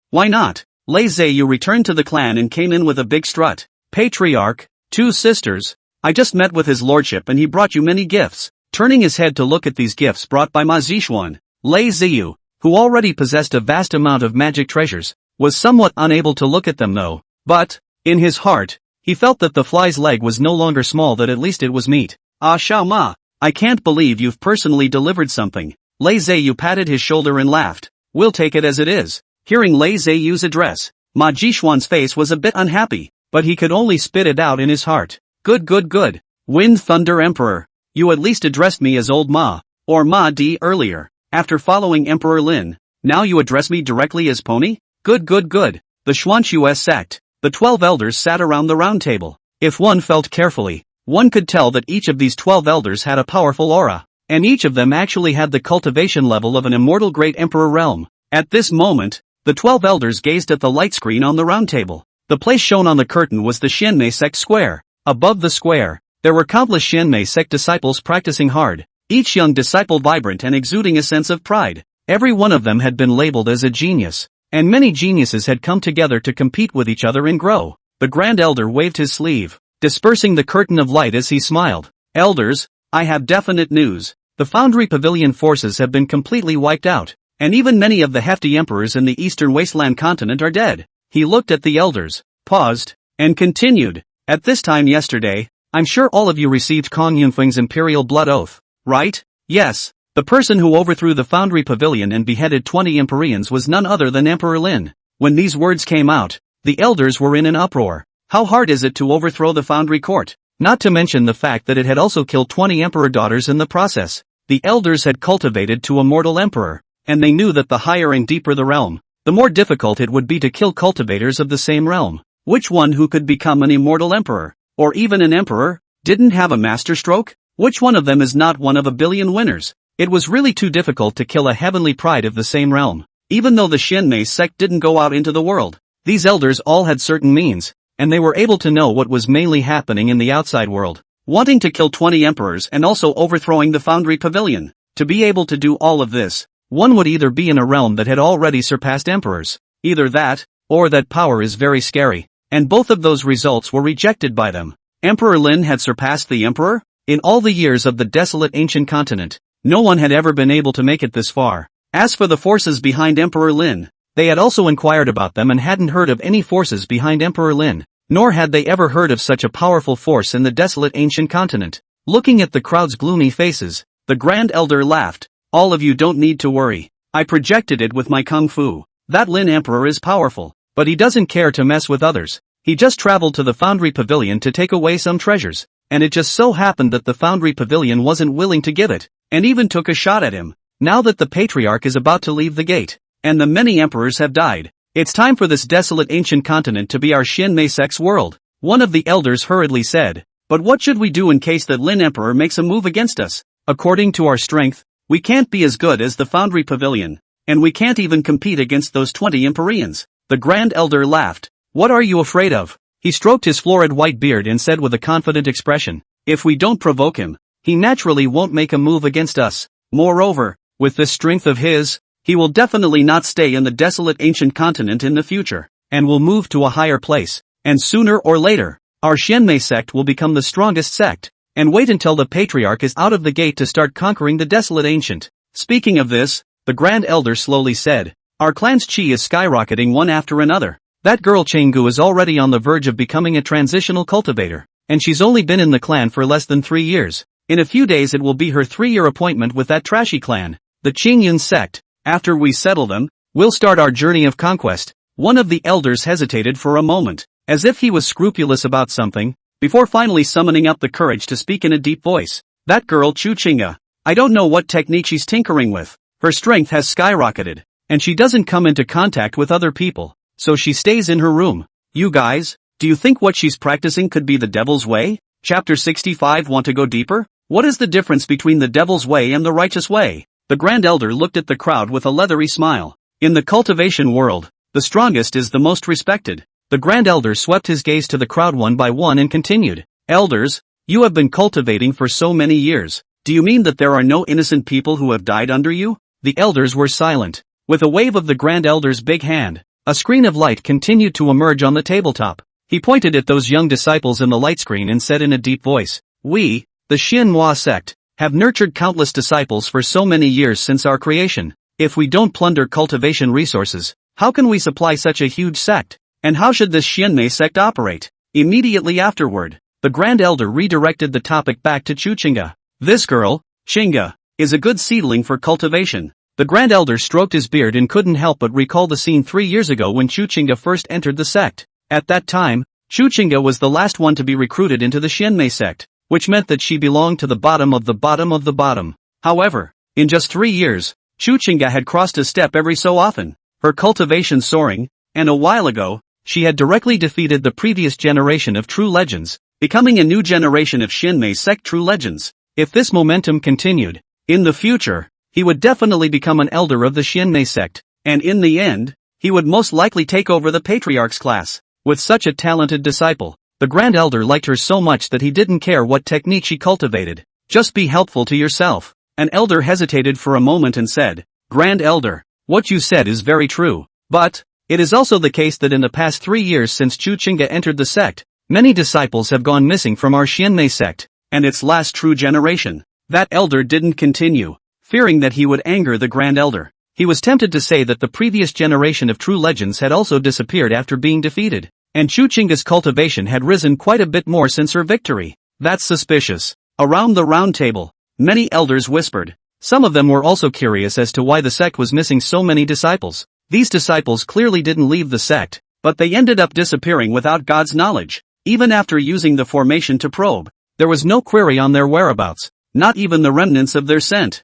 Why not? Lei Zheyu returned to the clan and came in with a big strut. Patriarch, 2 sisters, I just met with his lordship and he brought you many gifts. Turning his head to look at these gifts brought by Ma Zixuan, Lei Zheyu, who already possessed a vast amount of magic treasures, was somewhat unable to look at them though. But, in his heart, he felt that the fly's leg was no longer small, that at least it was meat. Xiao Ma, I can't believe you've personally delivered something. Lei Zheyu patted his shoulder and laughed. We'll take it as it is. Hearing Lei Zheyu's address, Ma Jixuan's face was a bit unhappy, but he could only spit it out in his heart. Good. Wind Thunder Emperor. You at least addressed me as Old Ma, or Ma Di earlier. After following Emperor Lin, now you address me directly as Pony? Good. The Xuanxue sect. The 12 elders sat around the round table. If one felt carefully, one could tell that each of these 12 elders had a powerful aura, and each of them actually had the cultivation level of an immortal great emperor realm. At this moment, the 12 elders gazed at the light screen on the round table. The place shown on the curtain was the Xianmei sect square. Above the square, there were countless Xianmei sect disciples practicing hard, each young disciple vibrant and exuding a sense of pride. Every one of them had been labeled as a genius, and many geniuses had come together to compete with each other and grow. The Grand Elder waved his sleeve, dispersing the curtain of light as he smiled. Elders, I have definite news. The Foundry Pavilion forces have been completely wiped out, and even many of the hefty emperors in the eastern wasteland continent are dead. He looked at the elders, paused, and continued. At this time yesterday, I'm sure all of you received Kong Yunfeng's imperial blood oath, right? Yes. The person who overthrew the Foundry Pavilion and beheaded 20 Empyreans was none other than Emperor Lin. When these words came out, the elders were in an uproar. How hard is it to overthrow the Foundry Court? Not to mention the fact that it had also killed 20 emperor daughters in the process. The elders had cultivated to a mortal emperor, and they knew that the higher and deeper the realm, the more difficult it would be to kill cultivators of the same realm. Which one who could become an immortal emperor, or even an emperor, didn't have a masterstroke? Which one of them is not one of a billion winners? It was really too difficult to kill a heavenly pride of the same realm. Even though the Xianmei sect didn't go out into the world, these elders all had certain means, and they were able to know what was mainly happening in the outside world. Wanting to kill 20 emperors and also overthrowing the Foundry Pavilion. To be able to do all of this, one would either be in a realm that had already surpassed emperors, either that, or that power is very scary, and both of those results were rejected by them. Emperor Lin had surpassed the emperor? In all the years of the desolate ancient continent, no one had ever been able to make it this far. As for the forces behind Emperor Lin, they had also inquired about them and hadn't heard of any forces behind Emperor Lin, nor had they ever heard of such a powerful force in the desolate ancient continent. Looking at the crowd's gloomy faces, the Grand Elder laughed. All of you don't need to worry. I projected it with my kung fu. That Lin Emperor is powerful, but he doesn't care to mess with others. He just traveled to the Foundry Pavilion to take away some treasures, and it just so happened that the Foundry Pavilion wasn't willing to give it, and even took a shot at him. Now that the Patriarch is about to leave the gate, and the many emperors have died, it's time for this desolate ancient continent to be our Xianmei sect's world. One of the elders hurriedly said, but what should we do in case that Lin Emperor makes a move against us? According to our strength, we can't be as good as the Foundry Pavilion, and we can't even compete against those 20 Empyreans. The Grand Elder laughed. What are you afraid of? He stroked his florid white beard and said with a confident expression, if we don't provoke him, he naturally won't make a move against us. Moreover, with this strength of his, he will definitely not stay in the desolate ancient continent in the future, and will move to a higher place, and sooner or later, our Xianmei sect will become the strongest sect, and wait until the Patriarch is out of the gate to start conquering the desolate ancient. Speaking of this, the Grand Elder slowly said, our clan's chi is skyrocketing one after another. That girl Chenggu is already on the verge of becoming a transitional cultivator, and she's only been in the clan for less than 3 years. In a few days it will be her 3-year appointment with that trashy clan, the Qingyun sect. After we settle them, we'll start our journey of conquest. One of the elders hesitated for a moment, as if he was scrupulous about something, before finally summoning up the courage to speak in a deep voice. That girl Chu Qingga. I don't know what technique she's tinkering with. Her strength has skyrocketed, and she doesn't come into contact with other people, so she stays in her room. You guys, do you think what she's practicing could be the devil's way? Chapter 65. Want to go deeper? What is the difference between the devil's way and the righteous way? The Grand Elder looked at the crowd with a leathery smile. In the cultivation world, the strongest is the most respected. The Grand Elder swept his gaze to the crowd one by one and continued. Elders, you have been cultivating for so many years. Do you mean that there are no innocent people who have died under you? The elders were silent. With a wave of the Grand Elder's big hand, a screen of light continued to emerge on the tabletop. He pointed at those young disciples in the light screen and said in a deep voice, we, the Manhwa sect, have nurtured countless disciples for so many years since our creation. If we don't plunder cultivation resources, how can we supply such a huge sect? And how should this Xianmei sect operate? Immediately afterward, the Grand Elder redirected the topic back to Chu Qingga. This girl, Qingga, is a good seedling for cultivation. The Grand Elder stroked his beard and couldn't help but recall the scene 3 years ago when Chu Qingga first entered the sect. At that time, Chu Qingga was the last one to be recruited into the Xianmei sect, which meant that she belonged to the bottom of the bottom of the bottom. However, in just 3 years, Chu Qingga had crossed a step every so often, her cultivation soaring, and a while ago, she had directly defeated the previous generation of true legends, becoming a new generation of Xianmei sect true legends. If this momentum continued, in the future, he would definitely become an elder of the Xianmei sect, and in the end, he would most likely take over the Patriarch's class. With such a talented disciple, the Grand Elder liked her so much that he didn't care what technique she cultivated. Just be helpful to yourself. An elder hesitated for a moment and said, Grand Elder, what you said is very true, but it is also the case that in the past 3 years since Chu Qingga entered the sect, many disciples have gone missing from our Xianmei sect, and its last true generation. That elder didn't continue, fearing that he would anger the Grand Elder. He was tempted to say that the previous generation of true legends had also disappeared after being defeated, and Chu Qingga's cultivation had risen quite a bit more since her victory. That's suspicious. Around the round table, many elders whispered. Some of them were also curious as to why the sect was missing so many disciples. These disciples clearly didn't leave the sect, but they ended up disappearing without God's knowledge. Even after using the formation to probe, there was no query on their whereabouts, not even the remnants of their scent.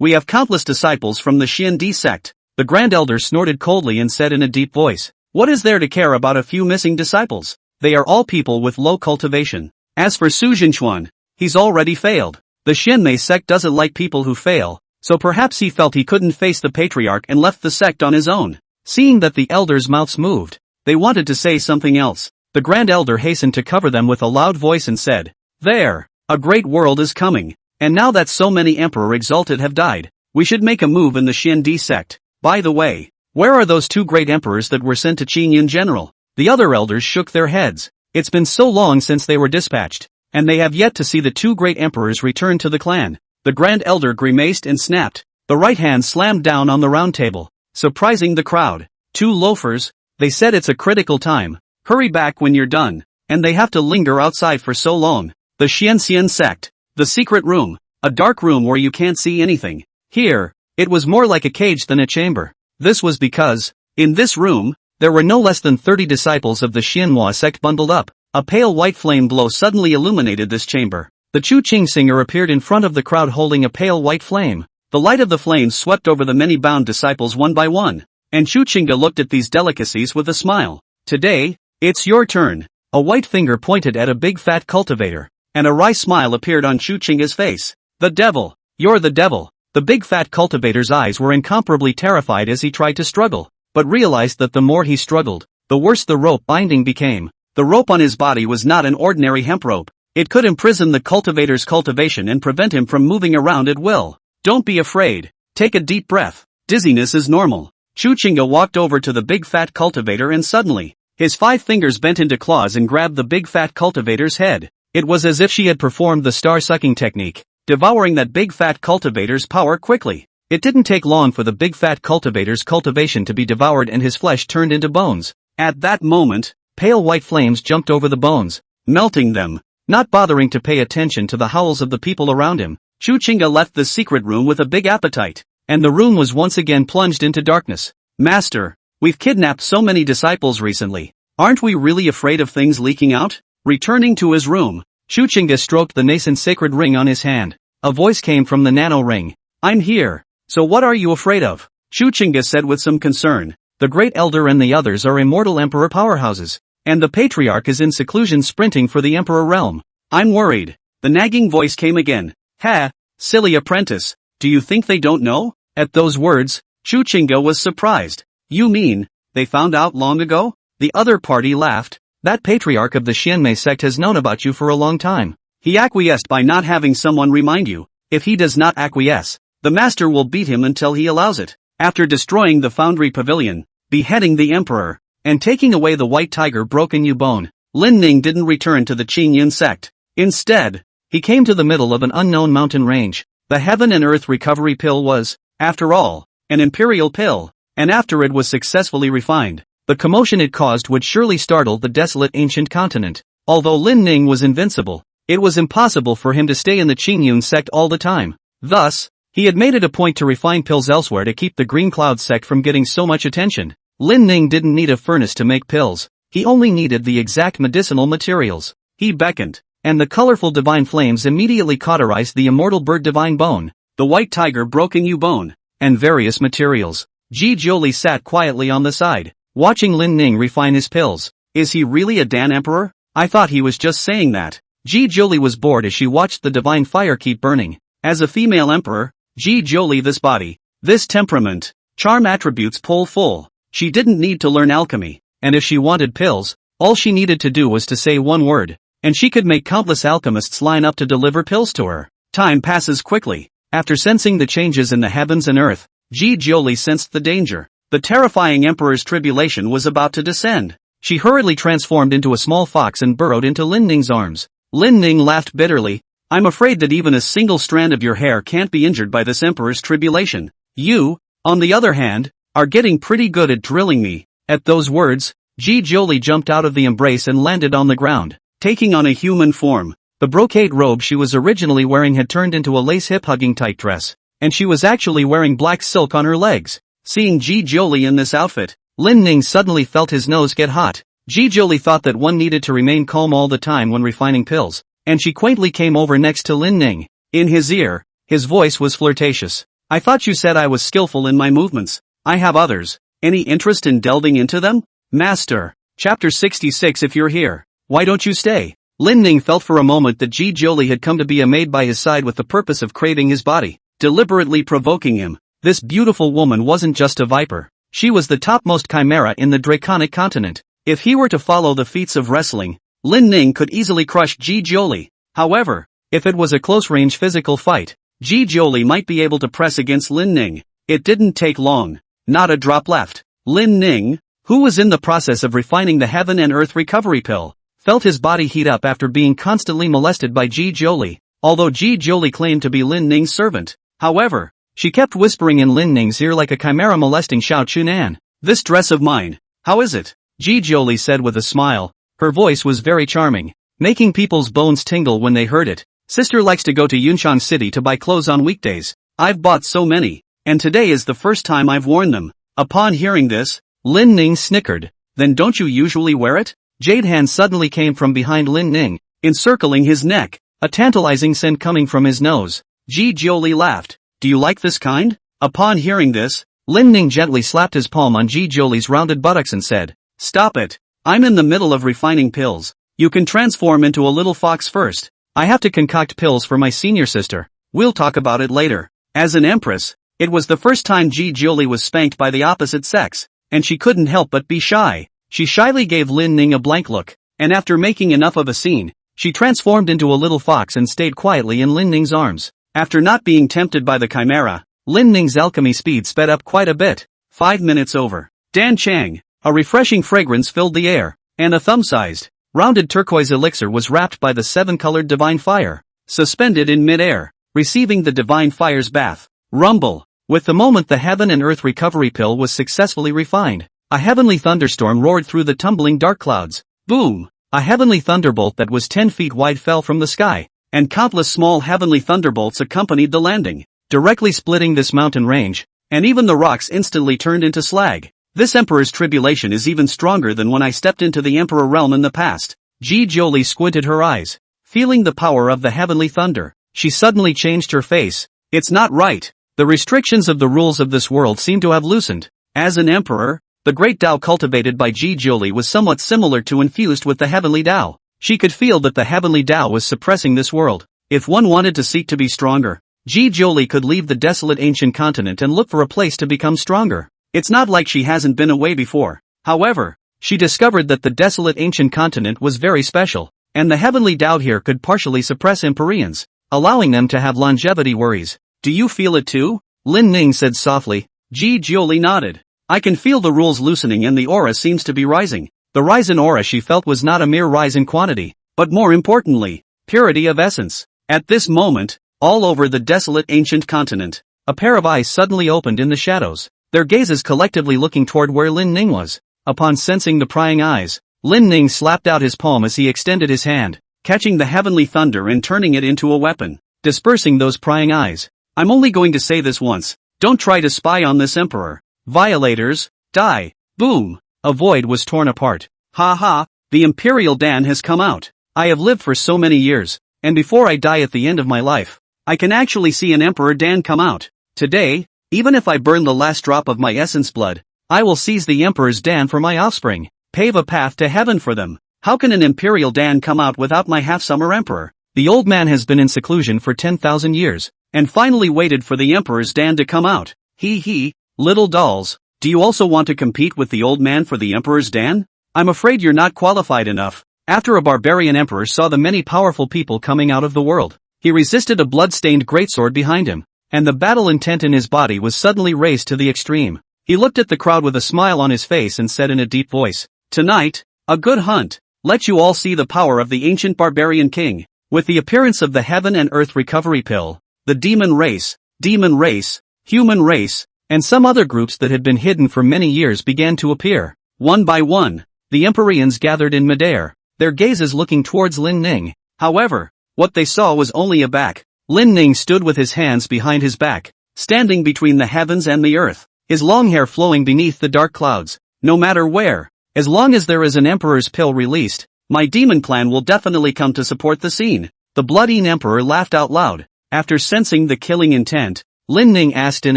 We have countless disciples from the Xian Di sect, The Grand Elder snorted coldly and said in a deep voice, "What is there to care about a few missing disciples? They are all people with low cultivation. As for Su Jinchuan, he's already failed. The Xianmei sect doesn't like people who fail, so perhaps he felt he couldn't face the patriarch and left the sect on his own." Seeing that the elders' mouths moved, they wanted to say something else. The Grand Elder hastened to cover them with a loud voice and said, "There, a great world is coming, and now that so many Emperor Exalted have died, we should make a move in the Xiandi sect. By the way, where are those 2 great emperors that were sent to Qingyun General?" The other elders shook their heads. It's been so long since they were dispatched, and they have yet to see the 2 great emperors return to the clan. The Grand Elder grimaced and snapped. The right hand slammed down on the round table, surprising the crowd. 2 loafers, they said it's a critical time. Hurry back when you're done, and they have to linger outside for so long. The Xianxian sect. The secret room. A dark room where you can't see anything. Here, it was more like a cage than a chamber. This was because, in this room, there were no less than 30 disciples of the Xianhua sect bundled up. A pale white flame glow suddenly illuminated this chamber. The Chu Qing singer appeared in front of the crowd holding a pale white flame. The light of the flames swept over the many bound disciples one by one, and Chu Qingga looked at these delicacies with a smile. "Today, it's your turn." A white finger pointed at a big fat cultivator, and a wry smile appeared on Chu Qingga's face. "The devil! You're the devil!" The big fat cultivator's eyes were incomparably terrified as he tried to struggle, but realized that the more he struggled, the worse the rope binding became. The rope on his body was not an ordinary hemp rope. It could imprison the cultivator's cultivation and prevent him from moving around at will. "Don't be afraid. Take a deep breath. Dizziness is normal." Chu Qingga walked over to the big fat cultivator and suddenly, his 5 fingers bent into claws and grabbed the big fat cultivator's head. It was as if she had performed the star-sucking technique, devouring that big fat cultivator's power quickly. It didn't take long for the big fat cultivator's cultivation to be devoured and his flesh turned into bones. At that moment, pale white flames jumped over the bones, melting them. Not bothering to pay attention to the howls of the people around him, Chu Qingga left the secret room with a big appetite, and the room was once again plunged into darkness. "Master, we've kidnapped so many disciples recently. Aren't we really afraid of things leaking out?" Returning to his room, Chu Qingga stroked the nascent sacred ring on his hand. A voice came from the nano ring. "I'm here. So what are you afraid of?" Chu Qingga said with some concern. "The Great Elder and the others are immortal emperor powerhouses, and the patriarch is in seclusion sprinting for the emperor realm. I'm worried." The nagging voice came again. "Ha, silly apprentice, do you think they don't know?" At those words, Chu Qingga was surprised. "You mean, they found out long ago?" The other party laughed. "That patriarch of the Xianmei sect has known about you for a long time. He acquiesced by not having someone remind you. If he does not acquiesce, the master will beat him until he allows it." After destroying the foundry pavilion, beheading the emperor, and taking away the white tiger broken you bone, Lin Ning didn't return to the Qingyun sect. Instead, he came to the middle of an unknown mountain range. The Heaven and Earth Recovery Pill was, after all, an imperial pill, and after it was successfully refined, the commotion it caused would surely startle the desolate ancient continent. Although Lin Ning was invincible, it was impossible for him to stay in the Qingyun sect all the time. Thus, he had made it a point to refine pills elsewhere to keep the Green Cloud sect from getting so much attention. Lin Ning didn't need a furnace to make pills. He only needed the exact medicinal materials. He beckoned, and the colorful divine flames immediately cauterized the immortal bird divine bone, the white tiger broken you bone, and various materials. Ji Jiuli sat quietly on the side, watching Lin Ning refine his pills. "Is he really a Dan Emperor? I thought he was just saying that." Ji Jiuli was bored as she watched the divine fire keep burning. As a female emperor, Ji Jiuli this body, this temperament, charm attributes pull full. She didn't need to learn alchemy, and if she wanted pills, all she needed to do was to say one word, and she could make countless alchemists line up to deliver pills to her. Time passes quickly. After sensing the changes in the heavens and earth, Ji Jiuli sensed the danger. The terrifying emperor's tribulation was about to descend. She hurriedly transformed into a small fox and burrowed into Lin Ning's arms. Lin Ning laughed bitterly. "I'm afraid that even a single strand of your hair can't be injured by this emperor's tribulation. You, on the other hand, are getting pretty good at drilling me." At those words, Ji Jiuli jumped out of the embrace and landed on the ground, taking on a human form. The brocade robe she was originally wearing had turned into a lace hip-hugging tight dress, and she was actually wearing black silk on her legs. Seeing Ji Jiuli in this outfit, Lin Ning suddenly felt his nose get hot. Ji Jiuli thought that one needed to remain calm all the time when refining pills, and she quaintly came over next to Lin Ning. In his ear, his voice was flirtatious. "I thought you said I was skillful in my movements. I have others. Any interest in delving into them? Master. Chapter 66. If you're here, why don't you stay? Lin Ning felt for a moment that Ji Jiuli had come to be a maid by his side with the purpose of craving his body, deliberately provoking him. This beautiful woman wasn't just a viper. She was the topmost chimera in the Draconic continent. If he were to follow the feats of wrestling, Lin Ning could easily crush Ji Jiuli. However, if it was a close-range physical fight, Ji Jiuli might be able to press against Lin Ning. It didn't take long. Not a drop left. Lin Ning, who was in the process of refining the Heaven and Earth recovery pill, felt his body heat up after being constantly molested by Ji Jiuli. Although Ji Jiuli claimed to be Lin Ning's servant, however, she kept whispering in Lin Ning's ear like a chimera molesting Xiao Chunan. This dress of mine, how is it? Ji Jiuli said with a smile. Her voice was very charming, making people's bones tingle when they heard it. Sister likes to go to Yunchang City to buy clothes on weekdays. I've bought so many, and today is the first time I've worn them. Upon hearing this, Lin Ning snickered. Then don't you usually wear it? Jade hand suddenly came from behind Lin Ning, encircling his neck, a tantalizing scent coming from his nose. Ji Jiuli laughed. Do you like this kind? Upon hearing this, Lin Ning gently slapped his palm on Ji Jiuli's rounded buttocks and said, Stop it. I'm in the middle of refining pills. You can transform into a little fox first. I have to concoct pills for my senior sister. We'll talk about it later. As an empress, it was the first time Ji Jiuli was spanked by the opposite sex, and she couldn't help but be shy. She shyly gave Lin Ning a blank look, and after making enough of a scene, she transformed into a little fox and stayed quietly in Lin Ning's arms. After not being tempted by the chimera, Lin Ning's alchemy speed sped up quite a bit. 5 minutes over. Dan Chang. A refreshing fragrance filled the air, and a thumb-sized, rounded turquoise elixir was wrapped by the 7-colored divine fire, suspended in mid-air, receiving the divine fire's bath. Rumble. With the moment the Heaven and Earth recovery pill was successfully refined, a heavenly thunderstorm roared through the tumbling dark clouds. Boom! A heavenly thunderbolt that was 10 feet wide fell from the sky, and countless small heavenly thunderbolts accompanied the landing, directly splitting this mountain range, and even the rocks instantly turned into slag. This Emperor's tribulation is even stronger than when I stepped into the Emperor realm in the past. Ji Jiuli squinted her eyes. Feeling the power of the heavenly thunder, she suddenly changed her face. It's not right. The restrictions of the rules of this world seem to have loosened. As an emperor, the great Tao cultivated by Ji Jiuli was somewhat similar to infused with the heavenly Tao. She could feel that the heavenly Tao was suppressing this world. If one wanted to seek to be stronger, Ji Jiuli could leave the desolate ancient continent and look for a place to become stronger. It's not like she hasn't been away before. However, she discovered that the desolate ancient continent was very special, and the heavenly Tao here could partially suppress Empyreans, allowing them to have longevity worries. Do you feel it too? Lin Ning said softly. Ji Jiuli nodded. I can feel the rules loosening and the aura seems to be rising. The rise in aura she felt was not a mere rise in quantity, but more importantly, purity of essence. At this moment, all over the desolate ancient continent, a pair of eyes suddenly opened in the shadows, their gazes collectively looking toward where Lin Ning was. Upon sensing the prying eyes, Lin Ning slapped out his palm as he extended his hand, catching the heavenly thunder and turning it into a weapon, dispersing those prying eyes. I'm only going to say this once. Don't try to spy on this emperor. Violators, die. Boom. A void was torn apart. Ha ha, the Imperial Dan has come out. I have lived for so many years, and before I die at the end of my life, I can actually see an Emperor Dan come out. Today, even if I burn the last drop of my essence blood, I will seize the Emperor's Dan for my offspring, pave a path to heaven for them. How can an Imperial Dan come out without my half-summer Emperor? The old man has been in seclusion for 10,000 years, and finally waited for the Emperor's Dan to come out. He, little dolls, do you also want to compete with the old man for the Emperor's Dan? I'm afraid you're not qualified enough. After a barbarian emperor saw the many powerful people coming out of the world, he resisted a blood-stained greatsword behind him, and the battle intent in his body was suddenly raised to the extreme. He looked at the crowd with a smile on his face and said in a deep voice, Tonight, a good hunt. Let you all see the power of the ancient barbarian king. With the appearance of the Heaven and Earth recovery pill, the demon race, human race, and some other groups that had been hidden for many years began to appear. One by one, the Empyreans gathered in midair, their gazes looking towards Lin Ning. However, what they saw was only a back. Lin Ning stood with his hands behind his back, standing between the heavens and the earth, his long hair flowing beneath the dark clouds. No matter where, as long as there is an Emperor's pill released, my demon clan will definitely come to support the scene. The bloody Emperor laughed out loud. After sensing the killing intent, Lin Ning asked in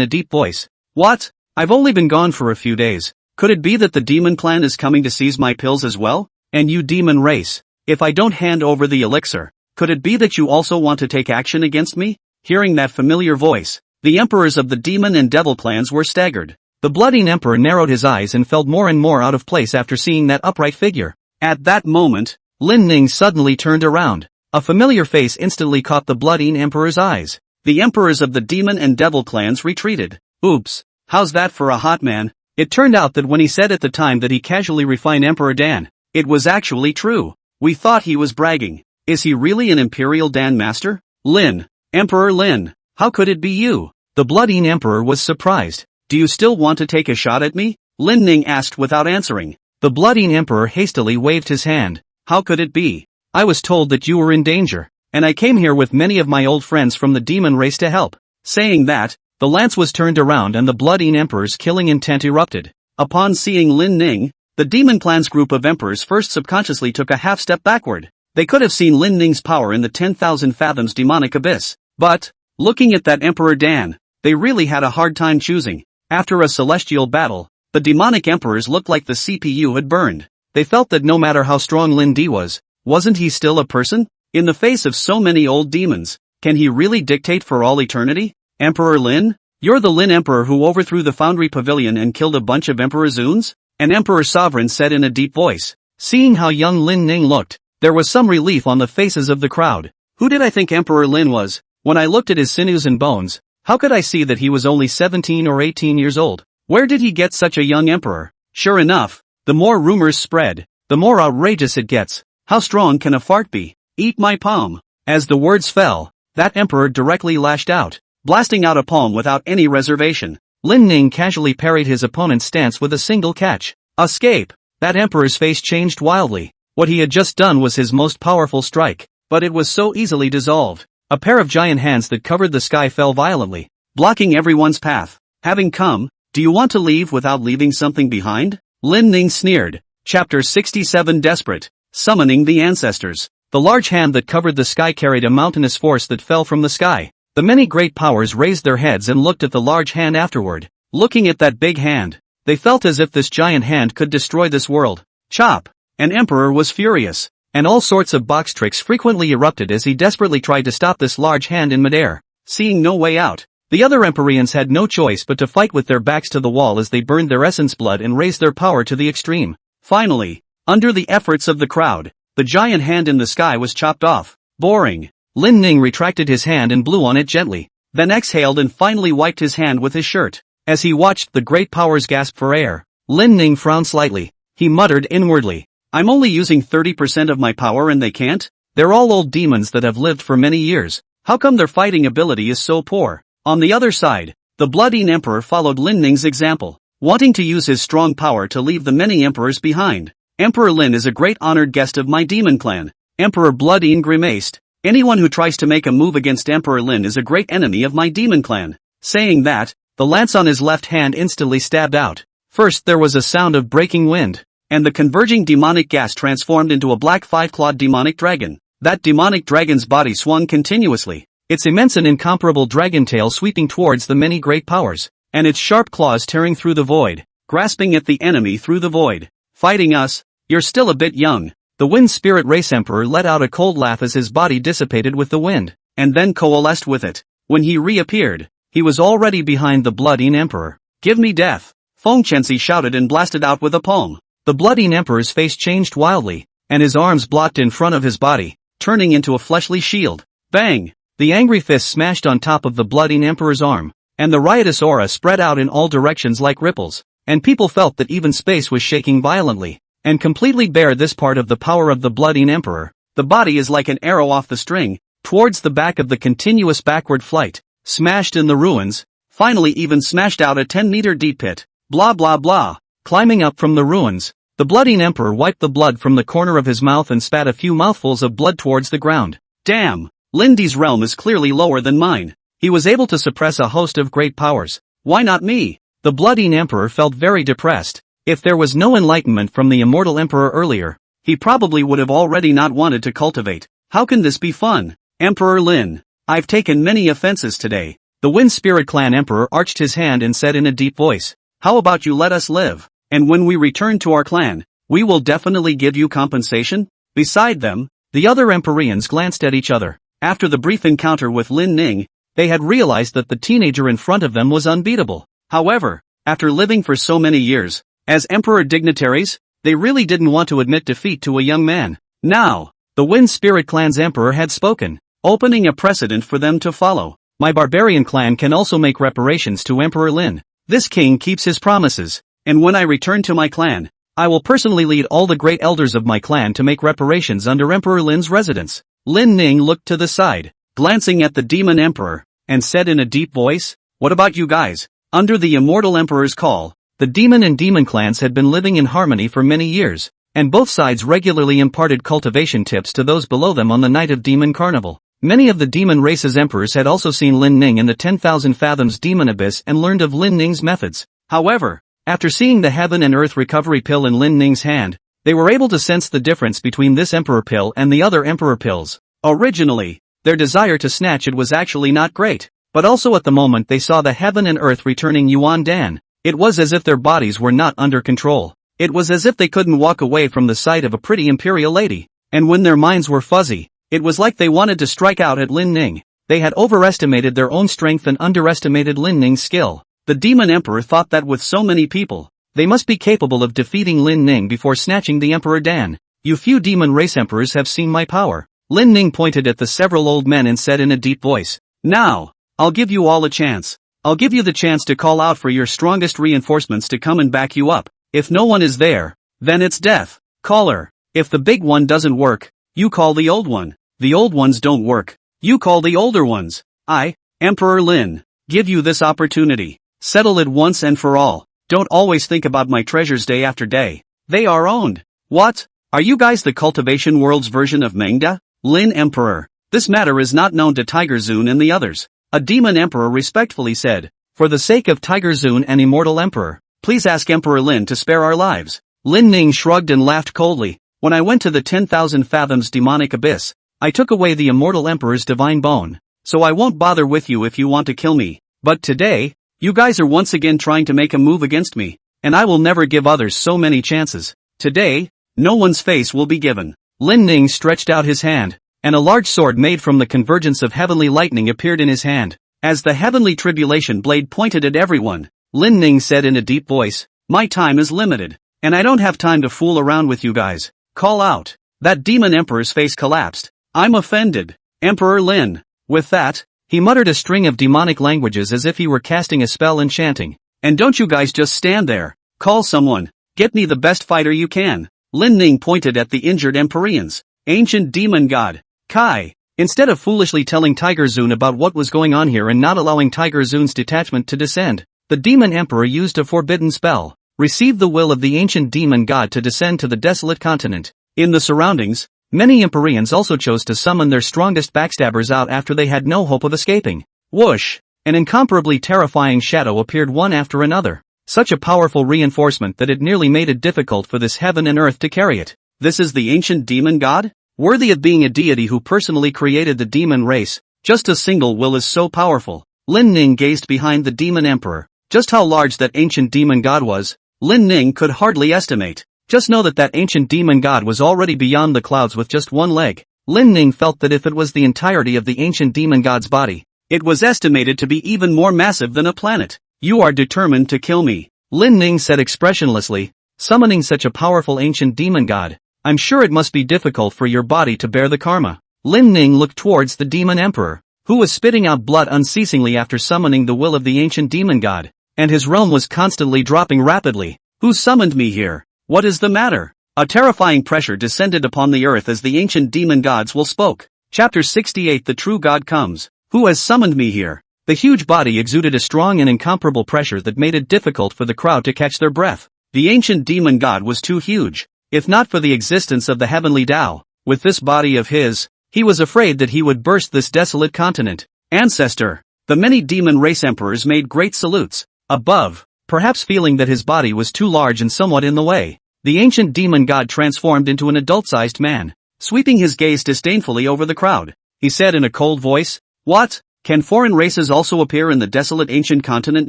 a deep voice, What? I've only been gone for a few days. Could it be that the demon clan is coming to seize my pills as well? And you demon race, if I don't hand over the elixir, could it be that you also want to take action against me? Hearing that familiar voice, the emperors of the demon and devil clans were staggered. The bloody emperor narrowed his eyes and felt more and more out of place after seeing that upright figure. At that moment, Lin Ning suddenly turned around. A familiar face instantly caught the bloody emperor's eyes. The emperors of the demon and devil clans retreated. Oops, how's that for a hot man? It turned out that when he said at the time that he casually refined Emperor Dan, it was actually true. We thought he was bragging. Is he really an Imperial Dan master? Lin, Emperor Lin, how could it be you? The bloody emperor was surprised. Do you still want to take a shot at me? Lin Ning asked without answering. The bloody emperor hastily waved his hand. How could it be? I was told that you were in danger, and I came here with many of my old friends from the demon race to help. Saying that, the lance was turned around and the bloody emperor's killing intent erupted. Upon seeing Lin Ning, the demon clan's group of emperors first subconsciously took a half step backward. They could have seen Lin Ning's power in the 10,000 fathoms demonic abyss. But, looking at that Emperor Dan, they really had a hard time choosing. After a celestial battle, the demonic emperors looked like the CPU had burned. They felt that no matter how strong Lin Di was, wasn't he still a person? In the face of so many old demons, can he really dictate for all eternity? Emperor Lin? You're the Lin Emperor who overthrew the Foundry Pavilion and killed a bunch of Emperor Zuns? An Emperor Sovereign said in a deep voice. Seeing how young Lin Ning looked, there was some relief on the faces of the crowd. Who did I think Emperor Lin was? When I looked at his sinews and bones, how could I see that he was only 17 or 18 years old? Where did he get such a young emperor? Sure enough, the more rumors spread, the more outrageous it gets. How strong can a fart be? Eat my palm. As the words fell, that emperor directly lashed out, blasting out a palm without any reservation. Lin Ning casually parried his opponent's stance with a single catch. Escape! That emperor's face changed wildly. What he had just done was his most powerful strike, but it was so easily dissolved. A pair of giant hands that covered the sky fell violently, blocking everyone's path. Having come, do you want to leave without leaving something behind? Lin Ning sneered. Chapter 67 Desperate. Summoning the Ancestors. The large hand that covered the sky carried a mountainous force that fell from the sky. The many great powers raised their heads and looked at the large hand afterward. Looking at that big hand, they felt as if this giant hand could destroy this world. Chop! An emperor was furious, and all sorts of box tricks frequently erupted as he desperately tried to stop this large hand in midair. Seeing no way out, the other Empyreans had no choice but to fight with their backs to the wall as they burned their essence blood and raised their power to the extreme. Finally, under the efforts of the crowd, the giant hand in the sky was chopped off. Boring. Lin Ning retracted his hand and blew on it gently, then exhaled and finally wiped his hand with his shirt. As he watched the great powers gasp for air, Lin Ning frowned slightly. He muttered inwardly, I'm only using 30% of my power and they can't? They're all old demons that have lived for many years. How come their fighting ability is so poor? On the other side, the Blood Emperor followed Lin Ning's example, wanting to use his strong power to leave the many emperors behind. Emperor Lin is a great honored guest of my demon clan. Emperor Blood grimaced. Anyone who tries to make a move against Emperor Lin is a great enemy of my demon clan. Saying that, the lance on his left hand instantly stabbed out. First there was a sound of breaking wind, and the converging demonic gas transformed into a black five-clawed demonic dragon. That demonic dragon's body swung continuously, its immense and incomparable dragon tail sweeping towards the many great powers, and its sharp claws tearing through the void, grasping at the enemy through the void. Fighting us? You're still a bit young. The Wind Spirit Race Emperor let out a cold laugh as his body dissipated with the wind, and then coalesced with it. When he reappeared, he was already behind the Blood Emperor. Give me death! Feng Chenxi shouted and blasted out with a palm. The Blood Emperor's face changed wildly, and his arms blocked in front of his body, turning into a fleshly shield. Bang! The angry fist smashed on top of the Blood Emperor's arm, and the riotous aura spread out in all directions like ripples, and people felt that even space was shaking violently. And completely bare this part of the power of the Blood Emperor, the body is like an arrow off the string, towards the back of the continuous backward flight, smashed in the ruins, finally even smashed out a 10-meter deep pit, blah blah blah. Climbing up from the ruins, the Blood Emperor wiped the blood from the corner of his mouth and spat a few mouthfuls of blood towards the ground. Damn! Lindy's realm is clearly lower than mine. He was able to suppress a host of great powers. Why not me? The Blood Emperor felt very depressed. If there was no enlightenment from the immortal emperor earlier, he probably would have already not wanted to cultivate. How can this be fun? Emperor Lin, I've taken many offenses today. The Wind Spirit Clan Emperor arched his hand and said in a deep voice, How about you let us live? And when we return to our clan, we will definitely give you compensation? Beside them, the other Empyreans glanced at each other. After the brief encounter with Lin Ning, they had realized that the teenager in front of them was unbeatable. However, after living for so many years, as emperor dignitaries, they really didn't want to admit defeat to a young man. Now, the Wind Spirit clan's emperor had spoken, opening a precedent for them to follow. My barbarian clan can also make reparations to Emperor Lin. This king keeps his promises, and when I return to my clan, I will personally lead all the great elders of my clan to make reparations under Emperor Lin's residence. Lin Ning looked to the side, glancing at the demon emperor, and said in a deep voice, "What about you guys?" Under the immortal emperor's call, the demon and demon clans had been living in harmony for many years, and both sides regularly imparted cultivation tips to those below them on the night of Demon Carnival. Many of the demon race's emperors had also seen Lin Ning in the 10,000 Fathoms Demon Abyss and learned of Lin Ning's methods. However, after seeing the Heaven and Earth Recovery Pill in Lin Ning's hand, they were able to sense the difference between this Emperor Pill and the other Emperor Pills. Originally, their desire to snatch it was actually not great, but also at the moment they saw the Heaven and Earth returning Yuan Dan, it was as if their bodies were not under control. It was as if they couldn't walk away from the sight of a pretty imperial lady, and when their minds were fuzzy, it was like they wanted to strike out at Lin Ning. They had overestimated their own strength and underestimated Lin Ning's skill. The Demon Emperor thought that with so many people, they must be capable of defeating Lin Ning before snatching the Emperor Dan. You few demon race emperors have seen my power. Lin Ning pointed at the several old men and said in a deep voice, "Now, I'll give you all a chance. I'll give you the chance to call out for your strongest reinforcements to come and back you up. If no one is there, then it's death. Caller, if the big one doesn't work, you call the old one. The old ones don't work, you call the older ones. I, Emperor Lin, give you this opportunity. Settle it once and for all. Don't always think about my treasures day after day. They are owned." What? Are you guys the cultivation world's version of manga? Lin Emperor, this matter is not known to Tiger Zune and the others. A demon emperor respectfully said, "For the sake of Tiger Zune and Immortal Emperor, please ask Emperor Lin to spare our lives." Lin Ning shrugged and laughed coldly. "When I went to the 10,000 Fathoms Demonic Abyss, I took away the Immortal Emperor's divine bone, so I won't bother with you if you want to kill me. But today, you guys are once again trying to make a move against me, and I will never give others so many chances. Today, no one's face will be given." Lin Ning stretched out his hand, and a large sword made from the convergence of heavenly lightning appeared in his hand. As the heavenly tribulation blade pointed at everyone, Lin Ning said in a deep voice, "My time is limited, and I don't have time to fool around with you guys. Call out." That demon emperor's face collapsed. "I'm offended, Emperor Lin." With that, he muttered a string of demonic languages as if he were casting a spell and chanting. "And don't you guys just stand there. Call someone. Get me the best fighter you can." Lin Ning pointed at the injured Empyreans. "Ancient demon god, Kai." Instead of foolishly telling Tiger Zune about what was going on here and not allowing Tiger Zune's detachment to descend, the demon emperor used a forbidden spell, received the will of the ancient demon god to descend to the desolate continent. In the surroundings, many Empyreans also chose to summon their strongest backstabbers out after they had no hope of escaping. Whoosh! An incomparably terrifying shadow appeared one after another. Such a powerful reinforcement that it nearly made it difficult for this heaven and earth to carry it. This is the ancient demon god? Worthy of being a deity who personally created the demon race, just a single will is so powerful. Lin Ning gazed behind the demon emperor. Just how large that ancient demon god was, Lin Ning could hardly estimate. Just know that ancient demon god was already beyond the clouds with just one leg. Lin Ning felt that if it was the entirety of the ancient demon god's body, it was estimated to be even more massive than a planet. "You are determined to kill me," Lin Ning said expressionlessly. "Summoning such a powerful ancient demon god, I'm sure it must be difficult for your body to bear the karma." Lin Ning looked towards the demon emperor, who was spitting out blood unceasingly after summoning the will of the ancient demon god, and his realm was constantly dropping rapidly. "Who summoned me here? What is the matter?" A terrifying pressure descended upon the earth as the ancient demon gods will spoke. Chapter 68 The True God Comes. "Who has summoned me here?" The huge body exuded a strong and incomparable pressure that made it difficult for the crowd to catch their breath. The ancient demon god was too huge. If not for the existence of the heavenly Tao, with this body of his, he was afraid that he would burst this desolate continent. "Ancestor!" The many demon race emperors made great salutes. Above, perhaps feeling that his body was too large and somewhat in the way, the ancient demon god transformed into an adult-sized man. Sweeping his gaze disdainfully over the crowd, he said in a cold voice, "What? Can foreign races also appear in the desolate ancient continent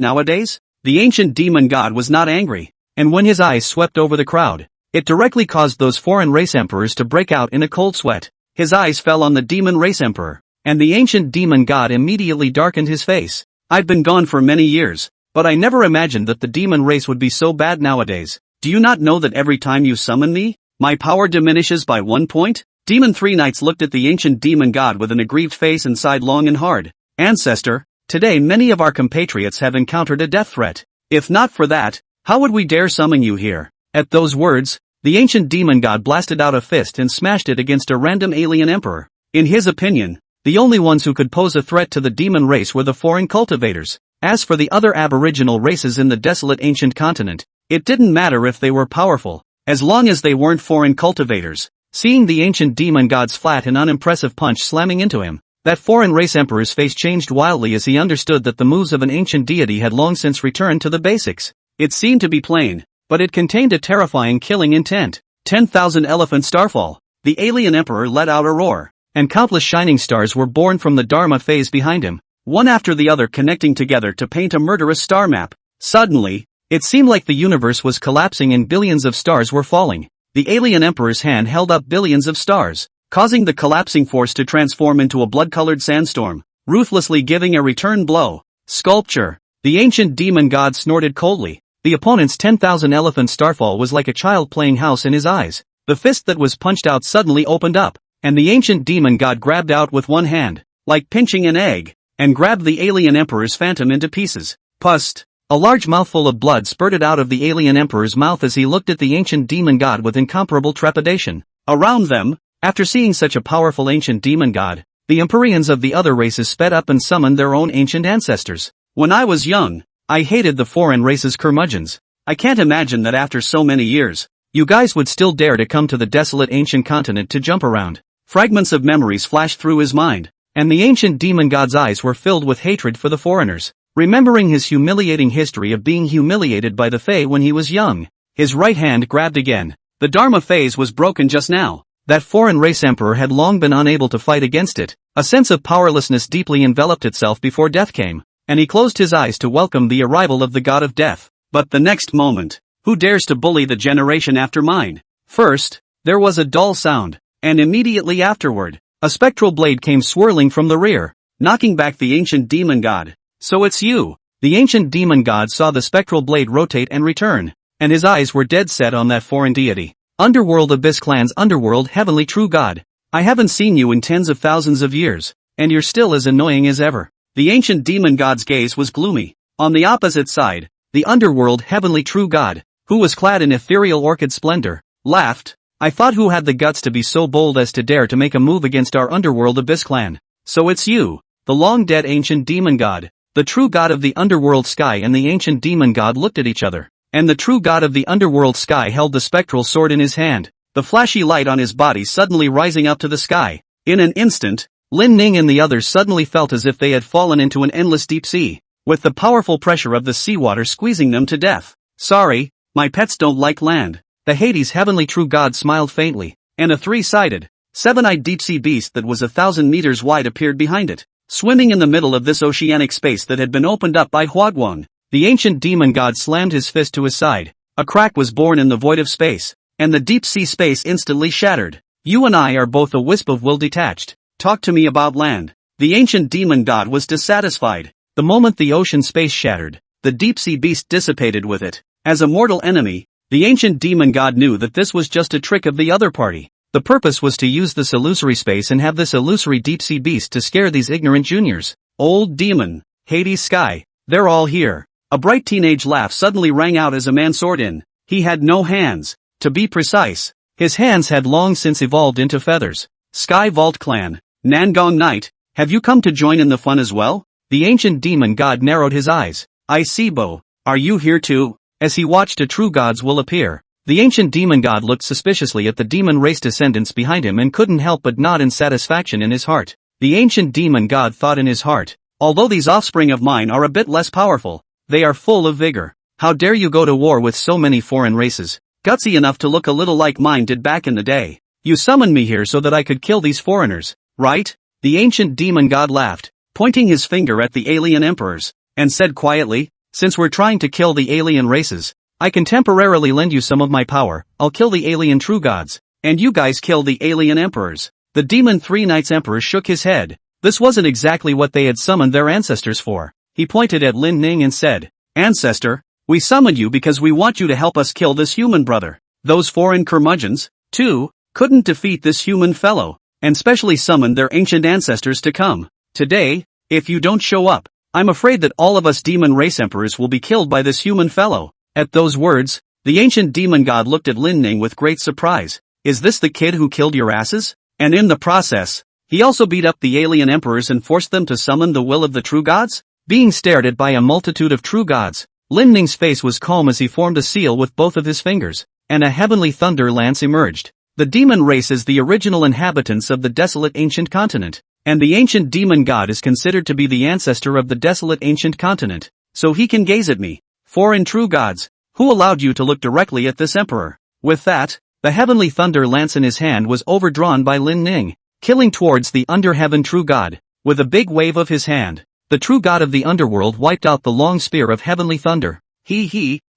nowadays? The ancient demon god was not angry, and when his eyes swept over the crowd, it directly caused those foreign race emperors to break out in a cold sweat. His eyes fell on the demon race emperor, and the ancient demon god immediately darkened his face. I've been gone for many years, but I never imagined that the demon race would be so bad nowadays. Do you not know that every time you summon me, my power diminishes by 1 point? Demon Three Knights looked at the ancient demon god with an aggrieved face and sighed long and hard. Ancestor, today many of our compatriots have encountered a death threat. If not for that, how would we dare summon you here? At those words, the ancient demon god blasted out a fist and smashed it against a random alien emperor. In his opinion, the only ones who could pose a threat to the demon race were the foreign cultivators. As for the other aboriginal races in the desolate ancient continent, it didn't matter if they were powerful, as long as they weren't foreign cultivators. Seeing the ancient demon god's flat and unimpressive punch slamming into him, that foreign race emperor's face changed wildly as he understood that the moves of an ancient deity had long since returned to the basics. It seemed to be plain, but it contained a terrifying killing intent. 10,000 elephant starfall. The alien emperor let out a roar, and countless shining stars were born from the Dharma phase behind him, one after the other connecting together to paint a murderous star map. Suddenly, it seemed like the universe was collapsing and billions of stars were falling. The alien emperor's hand held up billions of stars, causing the collapsing force to transform into a blood-colored sandstorm, ruthlessly giving a return blow. Sculpture. The ancient demon god snorted coldly. The opponent's 10,000 elephant starfall was like a child playing house in his eyes. The fist that was punched out suddenly opened up, and the ancient demon god grabbed out with one hand, like pinching an egg, and grabbed the alien emperor's phantom into pieces. Pust. A large mouthful of blood spurted out of the alien emperor's mouth as he looked at the ancient demon god with incomparable trepidation. Around them, after seeing such a powerful ancient demon god, the Empyreans of the other races sped up and summoned their own ancient ancestors. When I was young, I hated the foreign races curmudgeons. I can't imagine that after so many years, you guys would still dare to come to the desolate ancient continent to jump around. Fragments of memories flashed through his mind, and the ancient demon god's eyes were filled with hatred for the foreigners. Remembering his humiliating history of being humiliated by the Fae when he was young, his right hand grabbed again. The Dharma phase was broken just now. That foreign race emperor had long been unable to fight against it. A sense of powerlessness deeply enveloped itself before death came, and he closed his eyes to welcome the arrival of the god of death. But the next moment, who dares to bully the generation after mine? First, there was a dull sound, and immediately afterward, a spectral blade came swirling from the rear, knocking back the ancient demon god. So it's you. The ancient demon god saw the spectral blade rotate and return, and his eyes were dead set on that foreign deity. Underworld Abyss Clan's Underworld Heavenly True God. I haven't seen you in tens of thousands of years, and you're still as annoying as ever. The ancient demon god's gaze was gloomy. On the opposite side, the Underworld Heavenly True God, who was clad in ethereal orchid splendor, laughed. I thought who had the guts to be so bold as to dare to make a move against our Underworld Abyss Clan. So it's you, the long-dead ancient demon god. The true god of the underworld sky and the ancient demon god looked at each other, and the true god of the underworld sky held the spectral sword in his hand, the flashy light on his body suddenly rising up to the sky. In an instant, Lin Ning and the others suddenly felt as if they had fallen into an endless deep sea, with the powerful pressure of the seawater squeezing them to death. Sorry, my pets don't like land. The Hades heavenly true god smiled faintly, and a three-sided, seven-eyed deep-sea beast that was 1,000 meters wide appeared behind it. Swimming in the middle of this oceanic space that had been opened up by Huaguang, the ancient demon god slammed his fist to his side. A crack was born in the void of space, and the deep-sea space instantly shattered. You and I are both a wisp of will detached. Talk to me about land. The ancient demon god was dissatisfied. The moment the ocean space shattered, the deep-sea beast dissipated with it. As a mortal enemy, the ancient demon god knew that this was just a trick of the other party. The purpose was to use this illusory space and have this illusory deep-sea beast to scare these ignorant juniors. Old demon, Hades sky, they're all here. A bright teenage laugh suddenly rang out as a man soared in. He had no hands. To be precise, his hands had long since evolved into feathers. Sky Vault Clan, Nangong Knight, have you come to join in the fun as well? The ancient demon god narrowed his eyes. I see, Bo. Are you here too? As he watched a true god's will appear, the ancient demon god looked suspiciously at the demon race descendants behind him and couldn't help but nod in satisfaction in his heart. The ancient demon god thought in his heart, although these offspring of mine are a bit less powerful, they are full of vigor. How dare you go to war with so many foreign races, gutsy enough to look a little like mine did back in the day. You summoned me here so that I could kill these foreigners, right? The ancient demon god laughed, pointing his finger at the alien emperors, and said quietly, Since we're trying to kill the alien races, I can temporarily lend you some of my power. I'll kill the alien true gods, and you guys kill the alien emperors. The demon Three Knights Emperor shook his head. This wasn't exactly what they had summoned their ancestors for. He pointed at Lin Ning and said, "Ancestor, we summoned you because we want you to help us kill this human brother. Those foreign curmudgeons, too, couldn't defeat this human fellow, and specially summoned their ancient ancestors to come. Today, if you don't show up, I'm afraid that all of us demon race emperors will be killed by this human fellow." At those words, the ancient demon god looked at Lin Ning with great surprise. "Is this the kid who killed your asses? And in the process, he also beat up the alien emperors and forced them to summon the will of the true gods?" Being stared at by a multitude of true gods, Lin Ning's face was calm as he formed a seal with both of his fingers, and a heavenly thunder lance emerged. The demon race is the original inhabitants of the desolate ancient continent, and the ancient demon god is considered to be the ancestor of the desolate ancient continent, so he can gaze at me. Foreign true gods, who allowed you to look directly at this emperor? With that, the heavenly thunder lance in his hand was overdrawn by Lin Ning, killing towards the under-heaven true god. With a big wave of his hand, the true god of the underworld wiped out the long spear of heavenly thunder.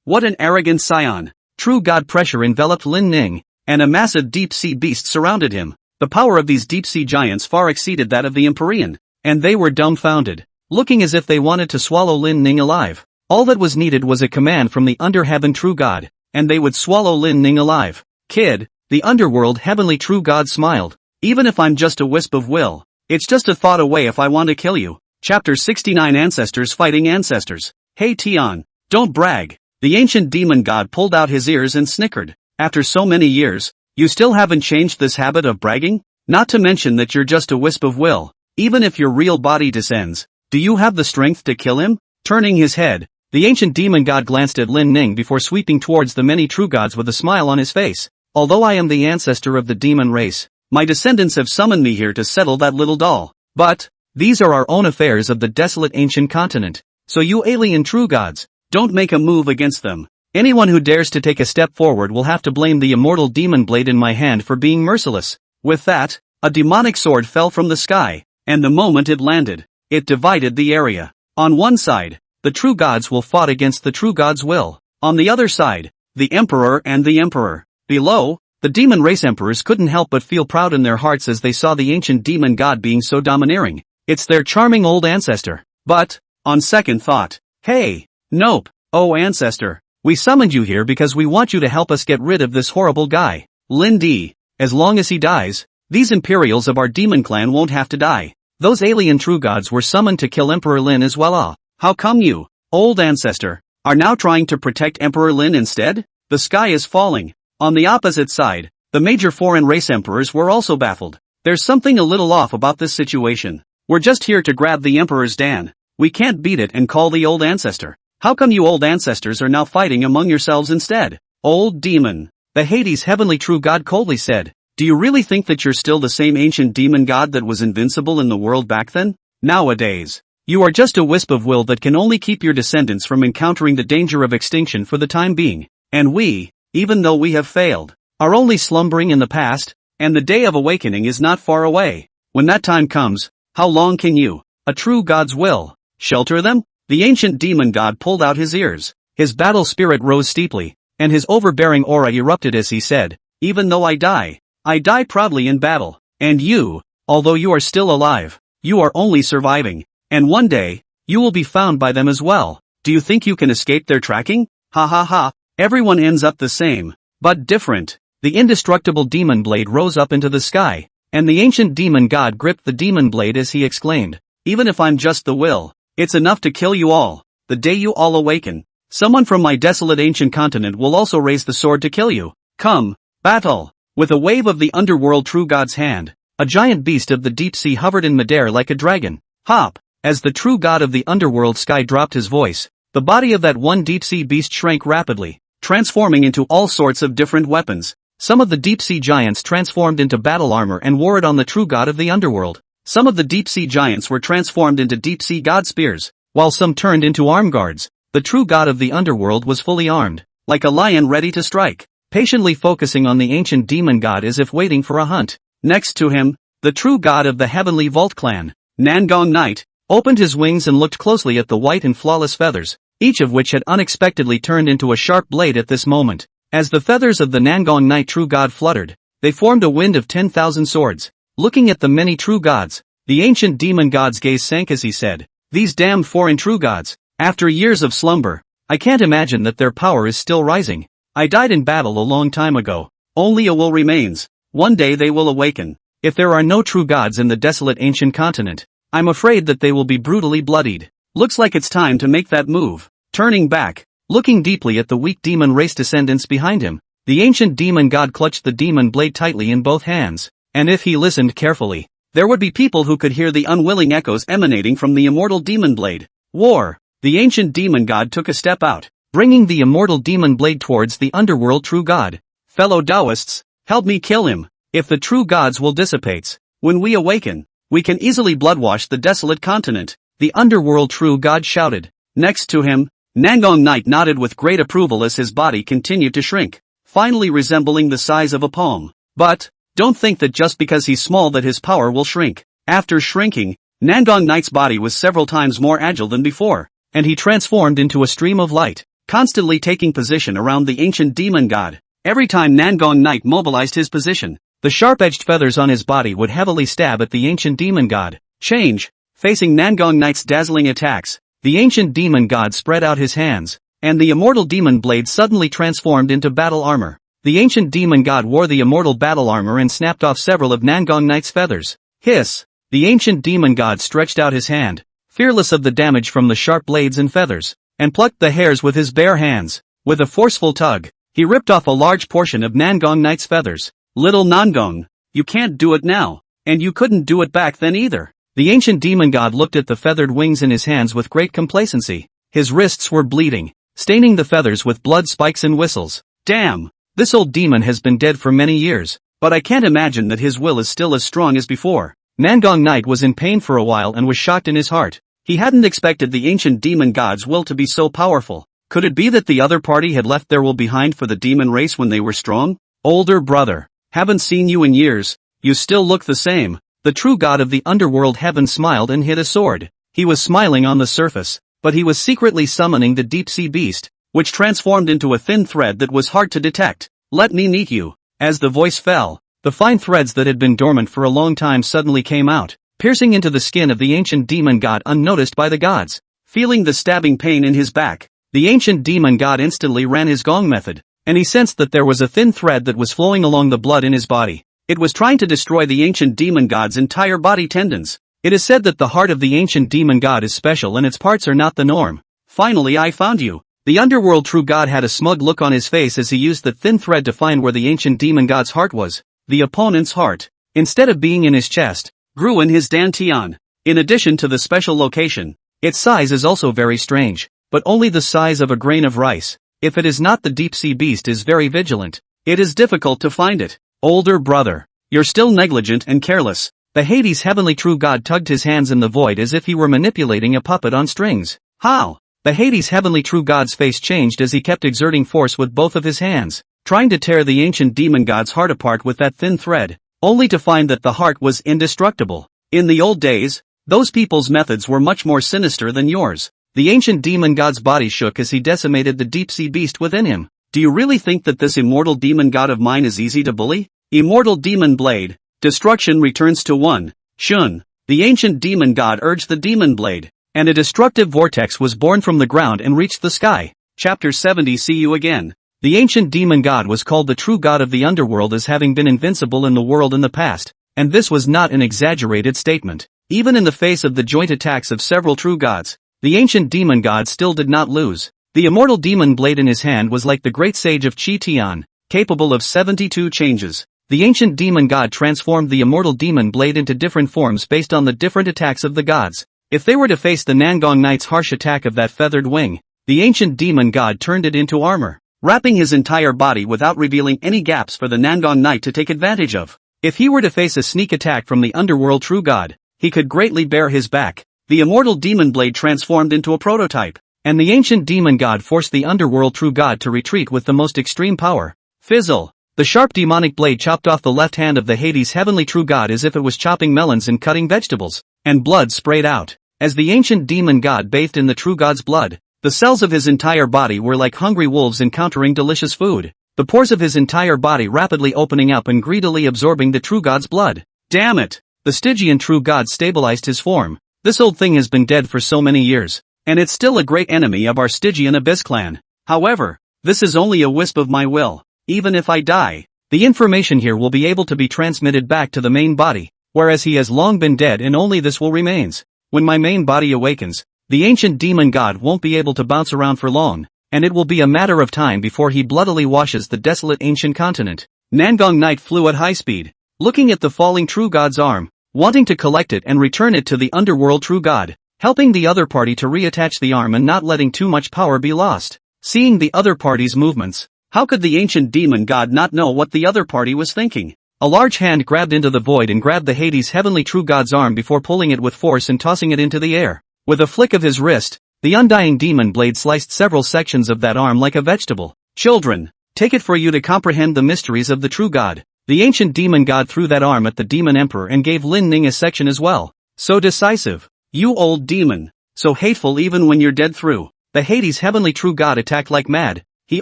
What an arrogant scion! True god pressure enveloped Lin Ning, and a massive deep-sea beast surrounded him. The power of these deep-sea giants far exceeded that of the Empyrean, and they were dumbfounded, looking as if they wanted to swallow Lin Ning alive. All that was needed was a command from the under-heaven true god, and they would swallow Lin Ning alive. "Kid," the underworld heavenly true god smiled. "Even if I'm just a wisp of will, it's just a thought away if I want to kill you." Chapter 69 Ancestors Fighting Ancestors. "Hey Tian, don't brag." The ancient demon god pulled out his ears and snickered. "After so many years, you still haven't changed this habit of bragging? Not to mention that you're just a wisp of will. Even if your real body descends, do you have the strength to kill him?" Turning his head, the ancient demon god glanced at Lin Ning before sweeping towards the many true gods with a smile on his face. "Although I am the ancestor of the demon race, my descendants have summoned me here to settle that little doll. But these are our own affairs of the desolate ancient continent, so you alien true gods, don't make a move against them. Anyone who dares to take a step forward will have to blame the immortal demon blade in my hand for being merciless." With that, a demonic sword fell from the sky, and the moment it landed, it divided the area. On one side, the true gods will fought against the true gods' will. On the other side, the emperor and the emperor. Below, the demon race emperors couldn't help but feel proud in their hearts as they saw the ancient demon god being so domineering. It's their charming old ancestor. But, on second thought, "Hey, nope, oh ancestor, we summoned you here because we want you to help us get rid of this horrible guy, Lin D. As long as he dies, these imperials of our demon clan won't have to die." Those alien true gods were summoned to kill Emperor Lin as well. How come you, old ancestor, are now trying to protect Emperor Lin instead? The sky is falling. On the opposite side, the major foreign race emperors were also baffled. "There's something a little off about this situation. We're just here to grab the emperor's Dan. We can't beat it and call the old ancestor. How come you old ancestors are now fighting among yourselves instead?" "Old demon," the Hades heavenly true god coldly said, "do you really think that you're still the same ancient demon god that was invincible in the world back then? Nowadays, you are just a wisp of will that can only keep your descendants from encountering the danger of extinction for the time being. And we, even though we have failed, are only slumbering in the past, and the day of awakening is not far away. When that time comes, how long can you, a true god's will, shelter them?" The ancient demon god pulled out his ears. His battle spirit rose steeply, and his overbearing aura erupted as he said, "Even though I die proudly in battle. And you, although you are still alive, you are only surviving. And one day, you will be found by them as well. Do you think you can escape their tracking? Ha ha ha, everyone ends up the same, but different." The indestructible demon blade rose up into the sky, and the ancient demon god gripped the demon blade as he exclaimed, "Even if I'm just the will, it's enough to kill you all. The day you all awaken, someone from my desolate ancient continent will also raise the sword to kill you. Come, battle!" With a wave of the underworld true god's hand, a giant beast of the deep sea hovered in midair like a dragon. Hop! As the true god of the underworld sky dropped his voice, the body of that one deep sea beast shrank rapidly, transforming into all sorts of different weapons. Some of the deep sea giants transformed into battle armor and wore it on the true god of the underworld. Some of the deep sea giants were transformed into deep sea god spears, while some turned into arm guards. The true god of the underworld was fully armed, like a lion ready to strike, patiently focusing on the ancient demon god as if waiting for a hunt. Next to him, the true god of the heavenly vault clan, Nangong Knight, opened his wings and looked closely at the white and flawless feathers. each of which had unexpectedly turned into a sharp blade at this moment. As the feathers of the Nangong Knight True God fluttered, they formed a wind of 10,000 swords. Looking at the many true gods, the ancient demon god's gaze sank as he said, "These damned foreign true gods, after years of slumber, I can't imagine that their power is still rising. I died in battle a long time ago. Only a will remains. One day they will awaken. If there are no true gods in the desolate ancient continent, I'm afraid that they will be brutally bloodied. Looks like it's time to make that move." Turning back, looking deeply at the weak demon race descendants behind him, the ancient demon god clutched the demon blade tightly in both hands, and if he listened carefully, there would be people who could hear the unwilling echoes emanating from the immortal demon blade. War. The ancient demon god took a step out, bringing the immortal demon blade towards the underworld true god. "Fellow Taoists, help me kill him. If the true god's will dissipates, when we awaken, we can easily bloodwash the desolate continent," the underworld true god shouted. Next to him, Nangong Knight nodded with great approval as his body continued to shrink, finally resembling the size of a palm. But, don't think that just because he's small that his power will shrink. After shrinking, Nangong Knight's body was several times more agile than before, and he transformed into a stream of light, constantly taking position around the ancient demon god. Every time Nangong Knight mobilized his position, the sharp-edged feathers on his body would heavily stab at the ancient demon god. Change. Facing Nangong Knight's dazzling attacks, the ancient demon god spread out his hands, and the immortal demon blade suddenly transformed into battle armor. The ancient demon god wore the immortal battle armor and snapped off several of Nangong Knight's feathers. Hiss! The ancient demon god stretched out his hand, fearless of the damage from the sharp blades and feathers, and plucked the hairs with his bare hands. With a forceful tug, he ripped off a large portion of Nangong Knight's feathers. "Little Nangong, you can't do it now, and you couldn't do it back then either." The ancient demon god looked at the feathered wings in his hands with great complacency. His wrists were bleeding, staining the feathers with blood spikes and whistles. "Damn! This old demon has been dead for many years, but I can't imagine that his will is still as strong as before." Nangong Knight was in pain for a while and was shocked in his heart. He hadn't expected the ancient demon god's will to be so powerful. Could it be that the other party had left their will behind for the demon race when they were strong? "Older brother, haven't seen you in years, you still look the same." The true god of the underworld heaven smiled and hid a sword. He was smiling on the surface, but he was secretly summoning the deep-sea beast, which transformed into a thin thread that was hard to detect. "Let me meet you." As the voice fell, the fine threads that had been dormant for a long time suddenly came out, piercing into the skin of the ancient demon god unnoticed by the gods. Feeling the stabbing pain in his back, the ancient demon god instantly ran his gong method, and he sensed that there was a thin thread that was flowing along the blood in his body. It was trying to destroy the ancient demon god's entire body tendons. It is said that the heart of the ancient demon god is special and its parts are not the norm. "Finally I found you." The underworld true god had a smug look on his face as he used the thin thread to find where the ancient demon god's heart was. The opponent's heart, instead of being in his chest, grew in his dantian. In addition to the special location, its size is also very strange, but only the size of a grain of rice. If it is not, the deep-sea beast is very vigilant. It is difficult to find it. "Older brother, you're still negligent and careless." The Hades heavenly true god tugged his hands in the void as if he were manipulating a puppet on strings. "How?" The Hades heavenly true god's face changed as he kept exerting force with both of his hands, trying to tear the ancient demon god's heart apart with that thin thread, only to find that the heart was indestructible. "In the old days, those people's methods were much more sinister than yours." The ancient demon god's body shook as he decimated the deep-sea beast within him. "Do you really think that this immortal demon god of mine is easy to bully? Immortal demon blade, destruction returns to one. Shun." The ancient demon god urged the demon blade, and a destructive vortex was born from the ground and reached the sky. Chapter 70. See you again. The ancient demon god was called the true god of the underworld as having been invincible in the world in the past, and this was not an exaggerated statement. Even in the face of the joint attacks of several true gods, the ancient demon god still did not lose. The immortal demon blade in his hand was like the great sage of Chi Tian, capable of 72 changes. The ancient demon god transformed the immortal demon blade into different forms based on the different attacks of the gods. If they were to face the Nangong Knight's harsh attack of that feathered wing, the ancient demon god turned it into armor, wrapping his entire body without revealing any gaps for the Nangong Knight to take advantage of. If he were to face a sneak attack from the underworld true god, he could greatly bear his back. The immortal demon blade transformed into a prototype, and the ancient demon god forced the underworld true god to retreat with the most extreme power. Fizzle! The sharp demonic blade chopped off the left hand of the Hades heavenly true god as if it was chopping melons and cutting vegetables, and blood sprayed out. As the ancient demon god bathed in the true god's blood, The cells of his entire body were like hungry wolves encountering delicious food, the pores of his entire body rapidly opening up and greedily absorbing the true god's blood. Damn it! The Stygian true god stabilized his form. This old thing has been dead for so many years, and it's still a great enemy of our Stygian Abyss clan. However, this is only a wisp of my will. Even if I die, the information here will be able to be transmitted back to the main body, whereas he has long been dead and only this will remains. When my main body awakens, the ancient demon god won't be able to bounce around for long, and it will be a matter of time before he bloodily washes the desolate ancient continent. Nangong Knight flew at high speed, looking at the falling true god's arm, wanting to collect it and return it to the underworld true god, helping the other party to reattach the arm and not letting too much power be lost. Seeing the other party's movements, how could the ancient demon god not know what the other party was thinking? A large hand grabbed into the void and grabbed the Hades heavenly true god's arm before pulling it with force and tossing it into the air. With a flick of his wrist, the undying demon blade sliced several sections of that arm like a vegetable. Children, take it for you to comprehend the mysteries of the true god. The ancient demon god threw that arm at the demon emperor and gave Lin Ning a section as well. So decisive. You old demon. So hateful even when you're dead through. The Hades heavenly true god attacked like mad. He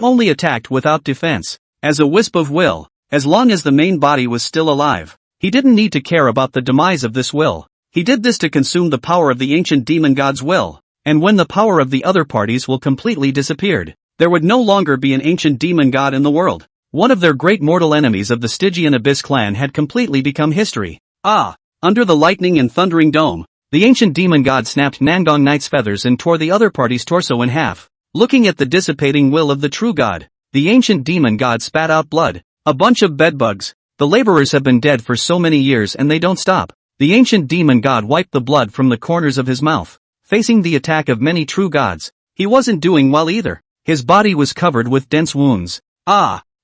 only attacked without defense. As a wisp of will. As long as the main body was still alive, he didn't need to care about the demise of this will. He did this to consume the power of the ancient demon god's will, and when the power of the other parties will completely disappeared, there would no longer be an ancient demon god in the world. One of their great mortal enemies of the Stygian Abyss clan had completely become history. Under the lightning and thundering dome, the ancient demon god snapped Nangong Knight's feathers and tore the other party's torso in half. Looking at the dissipating will of the true god, the ancient demon god spat out blood. A bunch of bedbugs. The laborers have been dead for so many years and they don't stop. The ancient demon god wiped the blood from the corners of his mouth. Facing the attack of many true gods, he wasn't doing well either. His body was covered with dense wounds.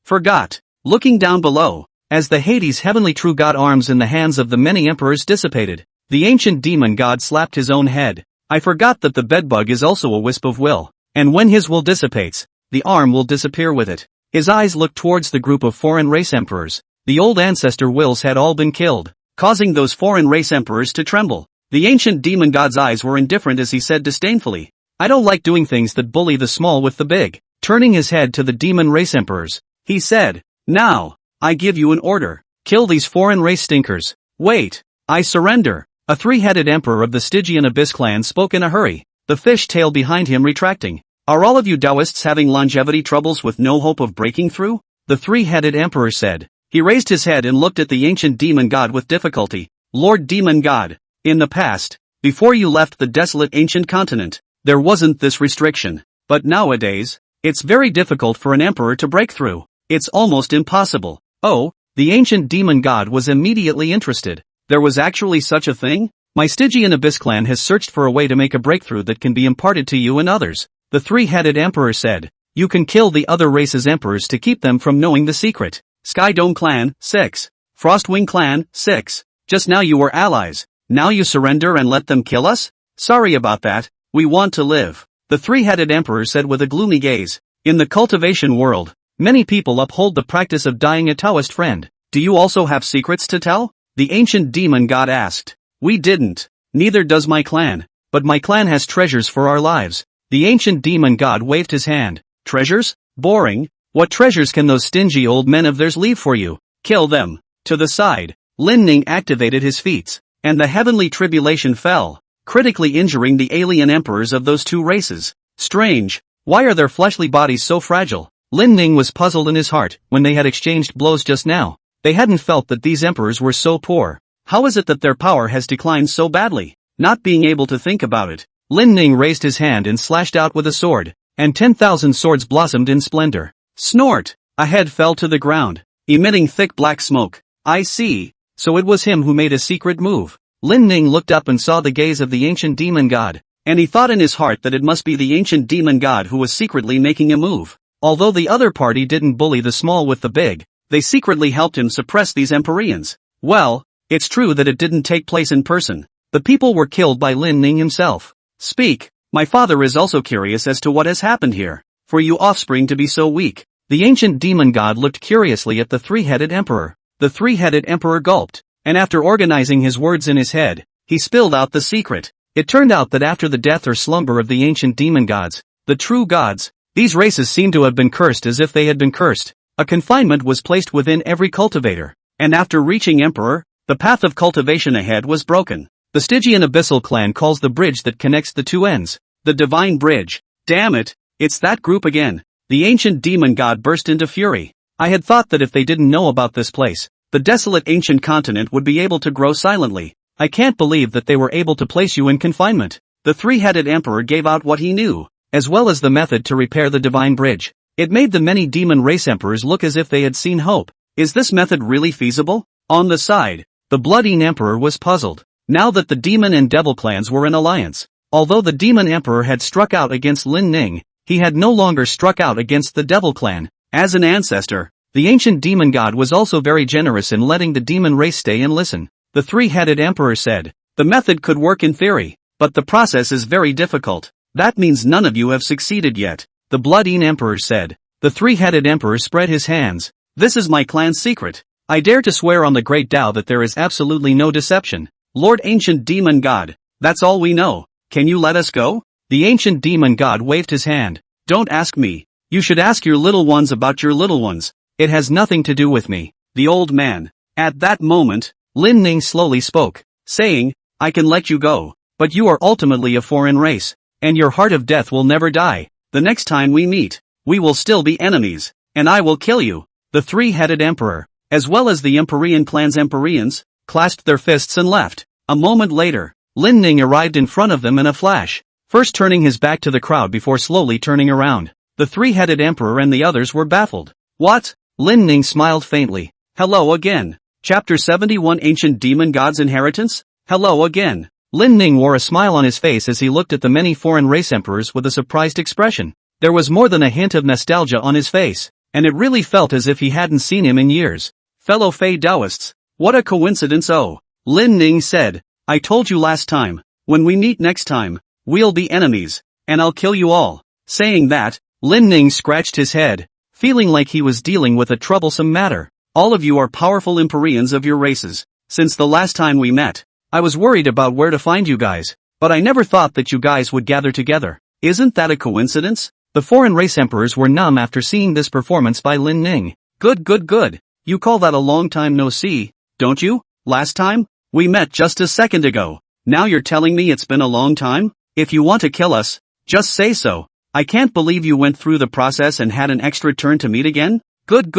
Forgot. Looking down below, as the Hades heavenly true god arms in the hands of the many emperors dissipated, the ancient demon god slapped his own head. I forgot that the bedbug is also a wisp of will, and when his will dissipates, the arm will disappear with it. His eyes looked towards the group of foreign race emperors. The old ancestor wills had all been killed, causing those foreign race emperors to tremble. The ancient demon god's eyes were indifferent as he said disdainfully, I don't like doing things that bully the small with the big. Turning his head to the demon race emperors, he said, now, I give you an order. Kill these foreign race stinkers. Wait, I surrender. A three-headed emperor of the Stygian Abyss clan spoke in a hurry, the fish tail behind him retracting. Are all of you Taoists having longevity troubles with no hope of breaking through? The three-headed emperor said. He raised his head and looked at the ancient demon god with difficulty. Lord demon god, in the past, before you left the desolate ancient continent, there wasn't this restriction. But nowadays, it's very difficult for an emperor to break through. It's almost impossible. Oh, the ancient demon god was immediately interested. There was actually such a thing? My Stygian Abyss clan has searched for a way to make a breakthrough that can be imparted to you and others. The three-headed emperor said, you can kill the other race's emperors to keep them from knowing the secret. Sky Dome clan, 6. Frostwing clan, 6. Just now you were allies. Now you surrender and let them kill us? Sorry about that, we want to live. The three-headed emperor said with a gloomy gaze. In the cultivation world, many people uphold the practice of dying a Taoist friend. Do you also have secrets to tell? The ancient demon god asked. We didn't. Neither does my clan. But my clan has treasures for our lives. The ancient demon god waved his hand. Treasures? Boring. What treasures can those stingy old men of theirs leave for you? Kill them. To the side, Lin Ning activated his feats, and the heavenly tribulation fell, critically injuring the alien emperors of those two races. Strange. Why are their fleshly bodies so fragile? Lin Ning was puzzled in his heart when they had exchanged blows just now. They hadn't felt that these emperors were so poor. How is it that their power has declined so badly? Not being able to think about it, Lin Ning raised his hand and slashed out with a sword, and 10,000 swords blossomed in splendor. Snort! A head fell to the ground, emitting thick black smoke. I see. So it was him who made a secret move. Lin Ning looked up and saw the gaze of the ancient demon god, and he thought in his heart that it must be the ancient demon god who was secretly making a move. Although the other party didn't bully the small with the big, they secretly helped him suppress these Empyreans. Well, it's true that it didn't take place in person. The people were killed by Lin Ning himself. Speak. My father is also curious as to what has happened here. For you offspring to be so weak. The ancient demon god looked curiously at the three-headed emperor. The three-headed emperor gulped, and after organizing his words in his head, he spilled out the secret. It turned out that after the death or slumber of the ancient demon gods, The true gods. These races seem to have been cursed as if they had been cursed. A confinement was placed within every cultivator. And after reaching Emperor, the path of cultivation ahead was broken. The Stygian Abyssal clan calls the bridge that connects the two ends the Divine Bridge. Damn it, it's that group again. The ancient demon god burst into fury. I had thought that if they didn't know about this place, the desolate ancient continent would be able to grow silently. I can't believe that they were able to place you in confinement. The three-headed emperor gave out what he knew, as well as the method to repair the Divine Bridge. It made the many demon race emperors look as if they had seen hope. Is this method really feasible? On the side, the Bloodine Emperor was puzzled. Now that the demon and devil clans were in alliance, although the demon emperor had struck out against Lin Ning, he had no longer struck out against the devil clan. As an ancestor, the ancient demon god was also very generous in letting the demon race stay and listen. The three-headed emperor said, the method could work in theory, but the process is very difficult. That means none of you have succeeded yet. The Bloodine Emperor said. The three-headed emperor spread his hands. This is my clan's secret. I dare to swear on the great Tao that there is absolutely no deception. Lord Ancient Demon God, that's all we know. Can you let us go? The ancient demon god waved his hand. Don't ask me. You should ask your little ones about your little ones. It has nothing to do with me. The old man. At that moment, Lin Ning slowly spoke, saying, I can let you go, but you are ultimately a foreign race, and your heart of death will never die. The next time we meet, we will still be enemies, and I will kill you. The three-headed emperor, as well as the Empyrean clan's Empyreans, clasped their fists and left. A moment later, Lin Ning arrived in front of them in a flash, first turning his back to the crowd before slowly turning around. The three-headed emperor and the others were baffled. What? Lin Ning smiled faintly. Hello again. Chapter 71 Ancient Demon God's Inheritance? Hello again. Lin Ning wore a smile on his face as he looked at the many foreign race emperors with a surprised expression. There was more than a hint of nostalgia on his face, and it really felt as if he hadn't seen him in years. Fellow Fey Taoists, what a coincidence. Oh, Lin Ning said, I told you last time, when we meet next time, we'll be enemies, and I'll kill you all. Saying that, Lin Ning scratched his head, feeling like he was dealing with a troublesome matter. All of you are powerful Empyreans of your races. Since the last time we met, I was worried about where to find you guys, but I never thought that you guys would gather together. Isn't that a coincidence? The foreign race emperors were numb after seeing this performance by Lin Ning. Good. You call that a long time no see, don't you? Last time? We met just a second ago. Now you're telling me it's been a long time? If you want to kill us, just say so. I can't believe you went through the process and had an extra turn to meet again. Good.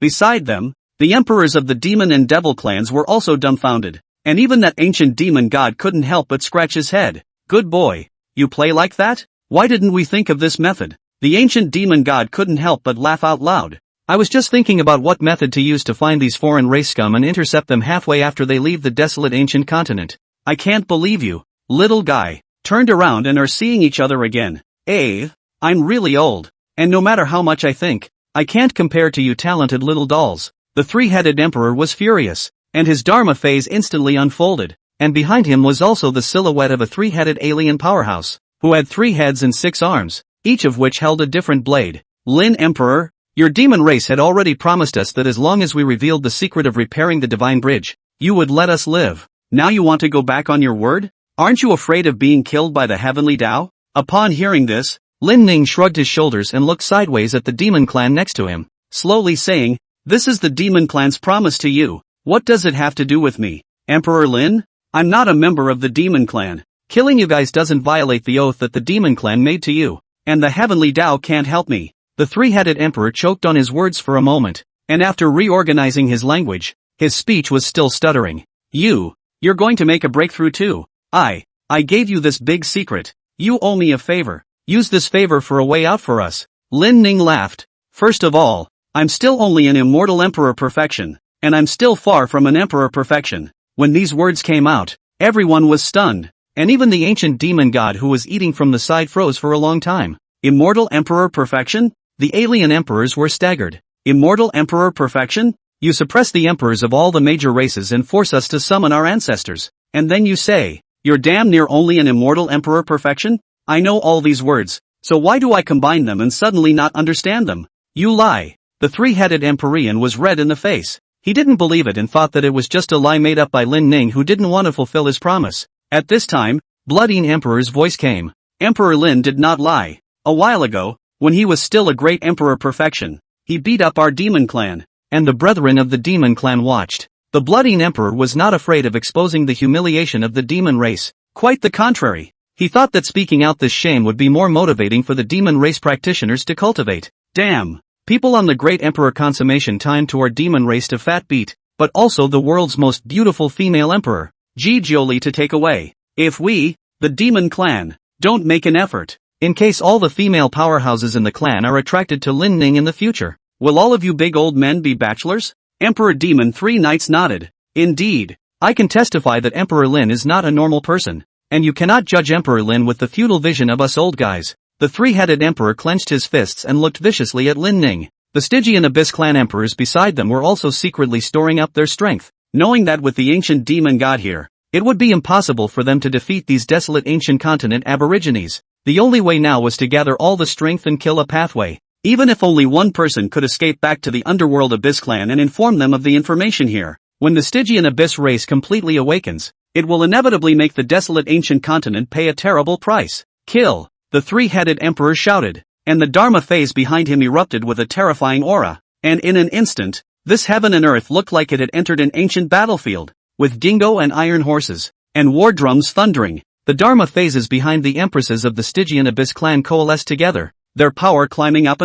Beside them, the emperors of the demon and devil clans were also dumbfounded, and even that ancient demon god couldn't help but scratch his head. Good boy. You play like that? Why didn't we think of this method? The ancient demon god couldn't help but laugh out loud. I was just thinking about what method to use to find these foreign race scum and intercept them halfway after they leave the desolate ancient continent. I can't believe you, little guy, turned around and are seeing each other again. I'm really old, and no matter how much I think, I can't compare to you talented little dolls. The three-headed emperor was furious, and his Dharma phase instantly unfolded, and behind him was also the silhouette of a three-headed alien powerhouse, who had 3 heads and 6 arms, each of which held a different blade. Lin Emperor, your demon race had already promised us that as long as we revealed the secret of repairing the Divine Bridge, you would let us live. Now you want to go back on your word? Aren't you afraid of being killed by the heavenly Tao? Upon hearing this, Lin Ning shrugged his shoulders and looked sideways at the demon clan next to him, slowly saying, this is the demon clan's promise to you. What does it have to do with me? Emperor Lin? I'm not a member of the demon clan. Killing you guys doesn't violate the oath that the demon clan made to you, and the heavenly Tao can't help me. The three-headed emperor choked on his words for a moment, and after reorganizing his language, his speech was still stuttering. You're going to make a breakthrough too. I gave you this big secret. You owe me a favor. Use this favor for a way out for us. Lin Ning laughed. First of all, I'm still only an immortal emperor perfection, and I'm still far from an emperor perfection. When these words came out, everyone was stunned, and even the ancient demon god who was eating from the side froze for a long time. Immortal emperor perfection? The alien emperors were staggered. Immortal emperor perfection? You suppress the emperors of all the major races and force us to summon our ancestors. And then you say, you're damn near only an immortal emperor perfection? I know all these words, so why do I combine them and suddenly not understand them? You lie. The three-headed Empyrean was red in the face. He didn't believe it and thought that it was just a lie made up by Lin Ning, who didn't want to fulfill his promise. At this time, Bloodine Emperor's voice came. Emperor Lin did not lie. A while ago, when he was still a great emperor perfection, he beat up our demon clan. And the brethren of the demon clan watched. The bloody emperor was not afraid of exposing the humiliation of the demon race. Quite the contrary. He thought that speaking out this shame would be more motivating for the demon race practitioners to cultivate. Damn. People on the great emperor consummation time to our demon race to fat beat, but also the world's most beautiful female emperor, Ji Jioli, to take away. If we, the demon clan, don't make an effort, in case all the female powerhouses in the clan are attracted to Lin Ning in the future, will all of you big old men be bachelors? Emperor Demon 3 Knights nodded. Indeed. I can testify that Emperor Lin is not a normal person, and you cannot judge Emperor Lin with the feudal vision of us old guys. The three-headed emperor clenched his fists and looked viciously at Lin Ning. The Stygian Abyss clan emperors beside them were also secretly storing up their strength, knowing that with the ancient demon god here, it would be impossible for them to defeat these desolate ancient continent aborigines. The only way now was to gather all the strength and kill a pathway. Even if only one person could escape back to the underworld Abyss clan and inform them of the information here. When the Stygian Abyss race completely awakens, it will inevitably make the desolate ancient continent pay a terrible price. Kill! The three-headed emperor shouted, and the Dharma phase behind him erupted with a terrifying aura, and in an instant, this heaven and earth looked like it had entered an ancient battlefield, with dingo and iron horses, and war drums thundering. The Dharma phases behind the empresses of the Stygian Abyss clan coalesced together, their power climbing up,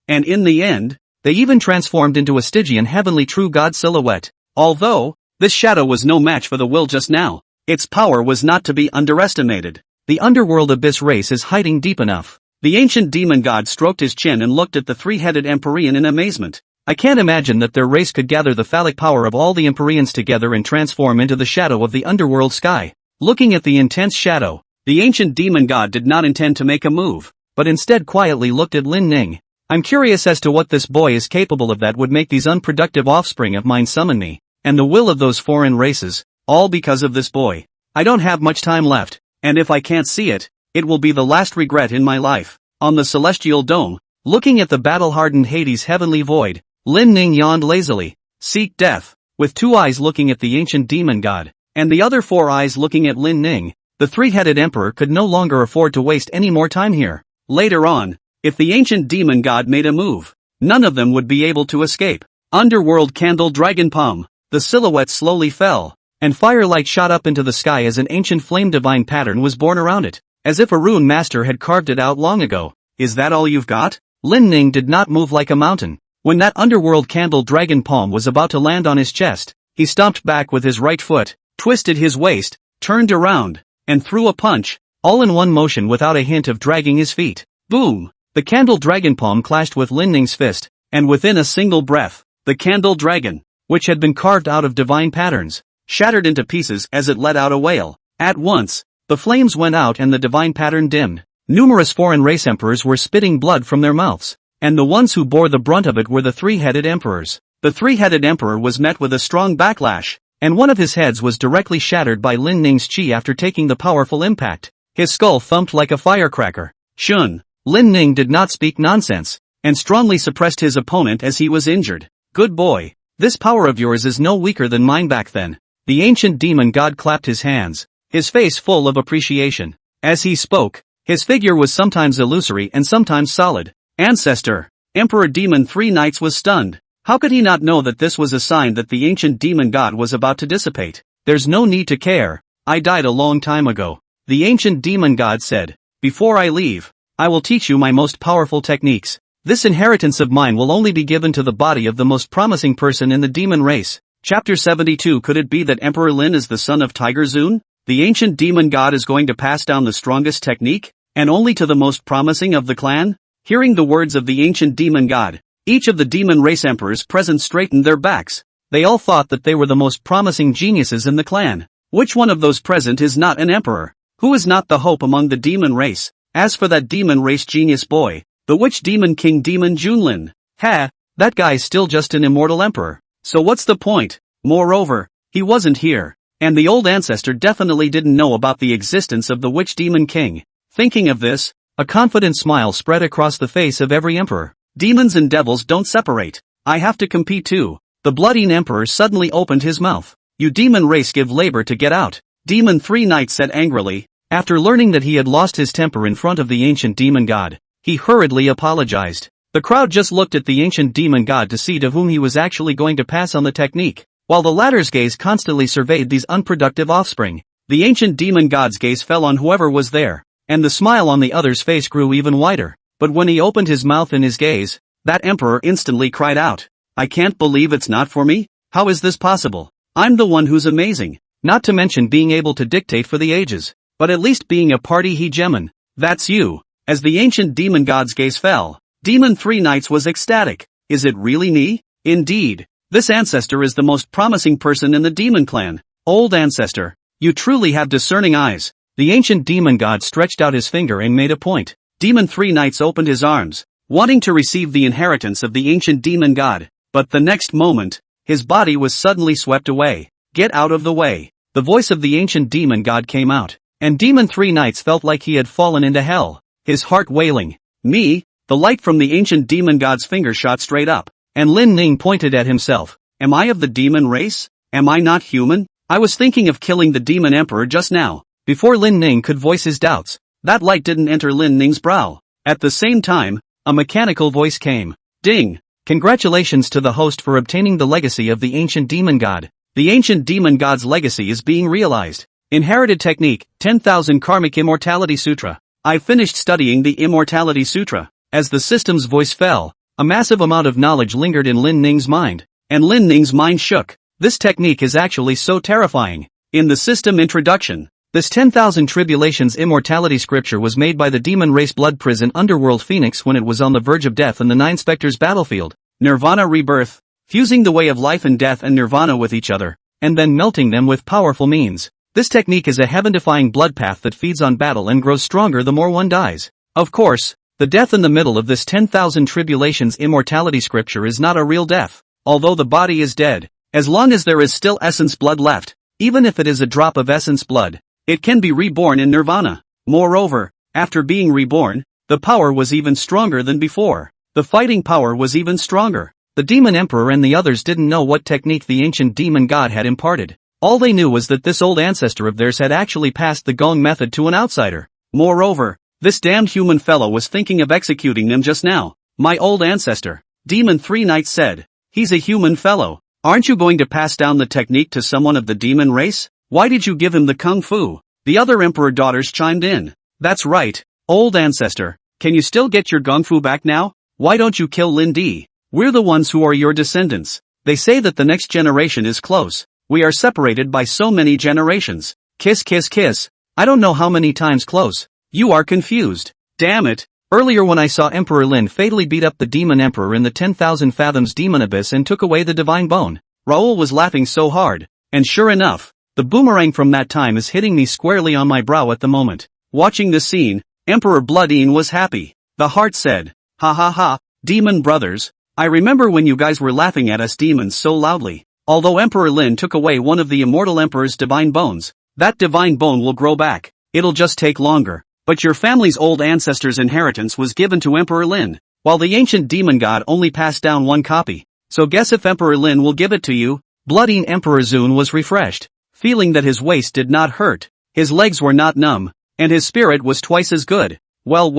and in the end, they even transformed into a Stygian heavenly true god silhouette. Although, this shadow was no match for the will just now, its power was not to be underestimated. The underworld Abyss race is hiding deep enough. The ancient demon god stroked his chin and looked at the three-headed Empyrean in amazement. I can't imagine that their race could gather the phallic power of all the Empyreans together and transform into the shadow of the underworld sky. Looking at the intense shadow, the ancient demon god did not intend to make a move, but instead quietly looked at Lin Ning. I'm curious as to what this boy is capable of that would make these unproductive offspring of mine summon me, and the will of those foreign races, all because of this boy. I don't have much time left, and if I can't see it, it will be the last regret in my life. On the celestial dome, looking at the battle-hardened Hades' heavenly void, Lin Ning yawned lazily. Seek death. With two eyes looking at the ancient demon god, and the other four eyes looking at Lin Ning, the three-headed emperor could no longer afford to waste any more time here. Later on, if the ancient demon god made a move, none of them would be able to escape. Underworld candle dragon palm. The silhouette slowly fell, and firelight shot up into the sky as an ancient flame divine pattern was born around it, as if a rune master had carved it out long ago. Is that all you've got? Lin Ning did not move like a mountain. When that underworld candle dragon palm was about to land on his chest, he stomped back with his right foot, twisted his waist, turned around, and threw a punch, all in one motion without a hint of dragging his feet. Boom! The candle dragon palm clashed with Lin Ning's fist, and within a single breath, the candle dragon, which had been carved out of divine patterns, shattered into pieces as it let out a wail. At once, the flames went out and the divine pattern dimmed. Numerous foreign race emperors were spitting blood from their mouths, and the ones who bore the brunt of it were the three-headed emperors. The three-headed emperor was met with a strong backlash, and one of his heads was directly shattered by Lin Ning's chi after taking the powerful impact. His skull thumped like a firecracker. Shun. Lin Ning did not speak nonsense, and strongly suppressed his opponent as he was injured. Good boy. This power of yours is no weaker than mine back then. The ancient demon god clapped his hands, his face full of appreciation. As he spoke, his figure was sometimes illusory and sometimes solid. Ancestor. Emperor Demon 3 Knights was stunned. How could he not know that this was a sign that the ancient demon god was about to dissipate? There's no need to care. I died a long time ago. The ancient demon god said. Before I leave, I will teach you my most powerful techniques. This inheritance of mine will only be given to the body of the most promising person in the demon race. Chapter 72. Could it be that Emperor Lin is the son of Tiger Zun? The ancient demon god is going to pass down the strongest technique, and only to the most promising of the clan? Hearing the words of the ancient demon god, each of the demon race emperors present straightened their backs. They all thought that they were the most promising geniuses in the clan. Which one of those present is not an emperor? Who is not the hope among the demon race? As for that demon race genius boy, the witch demon king demon Junlin, that guy's still just an immortal emperor. So what's the point? Moreover, he wasn't here, and the old ancestor definitely didn't know about the existence of the witch demon king. Thinking of this, a confident smile spread across the face of every emperor. Demons and devils don't separate. I have to compete too. The bloody emperor suddenly opened his mouth. You demon race give labor to get out. Demon 3 Knights said angrily, after learning that he had lost his temper in front of the ancient demon god. He hurriedly apologized. The crowd just looked at the ancient demon god to see to whom he was actually going to pass on the technique, while the latter's gaze constantly surveyed these unproductive offspring. The ancient demon god's gaze fell on whoever was there, and the smile on the other's face grew even wider. But when he opened his mouth in his gaze, that emperor instantly cried out, "I can't believe it's not for me? How is this possible? I'm the one who's amazing, not to mention being able to dictate for the ages, but at least being a party hegemon. That's you." As the ancient demon god's gaze fell, Demon Three Knights was ecstatic. Is it really me? Indeed. This ancestor is the most promising person in the demon clan. Old ancestor, you truly have discerning eyes. The ancient demon god stretched out his finger and made a point. Demon Three Knights opened his arms, wanting to receive the inheritance of the ancient demon god, but the next moment, his body was suddenly swept away. Get out of the way. The voice of the ancient demon god came out, and Demon Three Knights felt like he had fallen into hell, his heart wailing. Me? The light from the ancient demon god's finger shot straight up, and Lin Ning pointed at himself. Am I of the demon race? Am I not human? I was thinking of killing the demon emperor just now. Before Lin Ning could voice his doubts, that light didn't enter Lin Ning's brow. At the same time, a mechanical voice came. Ding! Congratulations to the host for obtaining the legacy of the ancient demon god. The ancient demon god's legacy is being realized. Inherited technique, 10,000 Karmic Immortality Sutra. I finished studying the Immortality Sutra. As the system's voice fell, a massive amount of knowledge lingered in Lin Ning's mind, and Lin Ning's mind shook. This technique is actually so terrifying. In the system introduction, this 10,000 Tribulations immortality scripture was made by the demon race blood prison underworld Phoenix when it was on the verge of death in the Nine Spectres battlefield. Nirvana rebirth, fusing the way of life and death and nirvana with each other, and then melting them with powerful means. This technique is a heaven-defying blood path that feeds on battle and grows stronger the more one dies. Of course, the death in the middle of this 10,000 Tribulations immortality scripture is not a real death, although the body is dead. As long as there is still essence blood left, even if it is a drop of essence blood, it can be reborn in nirvana. Moreover, after being reborn, the power was even stronger than before. The fighting power was even stronger. The demon emperor and the others didn't know what technique the ancient demon god had imparted. All they knew was that this old ancestor of theirs had actually passed the Gong method to an outsider. Moreover, this damned human fellow was thinking of executing them just now. My old ancestor, Demon Three Knights said. He's a human fellow. Aren't you going to pass down the technique to someone of the demon race? Why did you give him the kung fu? The other emperor daughters chimed in. That's right, old ancestor. Can you still get your kung fu back now? Why don't you kill Lin Di? We're the ones who are your descendants. They say that the next generation is close. We are separated by so many generations. Kiss kiss kiss. I don't know how many times close. You are confused. Damn it. Earlier when I saw Emperor Lin fatally beat up the demon emperor in the 10,000 fathoms demon abyss and took away the divine bone, Raoul was laughing so hard, and sure enough, the boomerang from that time is hitting me squarely on my brow at the moment. Watching this scene, Emperor Bloodine was happy. The heart said, ha ha ha, demon brothers, I remember when you guys were laughing at us demons so loudly. Although Emperor Lin took away one of the immortal emperor's divine bones, that divine bone will grow back. It'll just take longer. But your family's old ancestor's inheritance was given to Emperor Lin, while the ancient demon god only passed down one copy. So guess if Emperor Lin will give it to you? Bloodine Emperor Zun was refreshed, feeling that his waist did not hurt, his legs were not numb, and his spirit was twice as good. Well,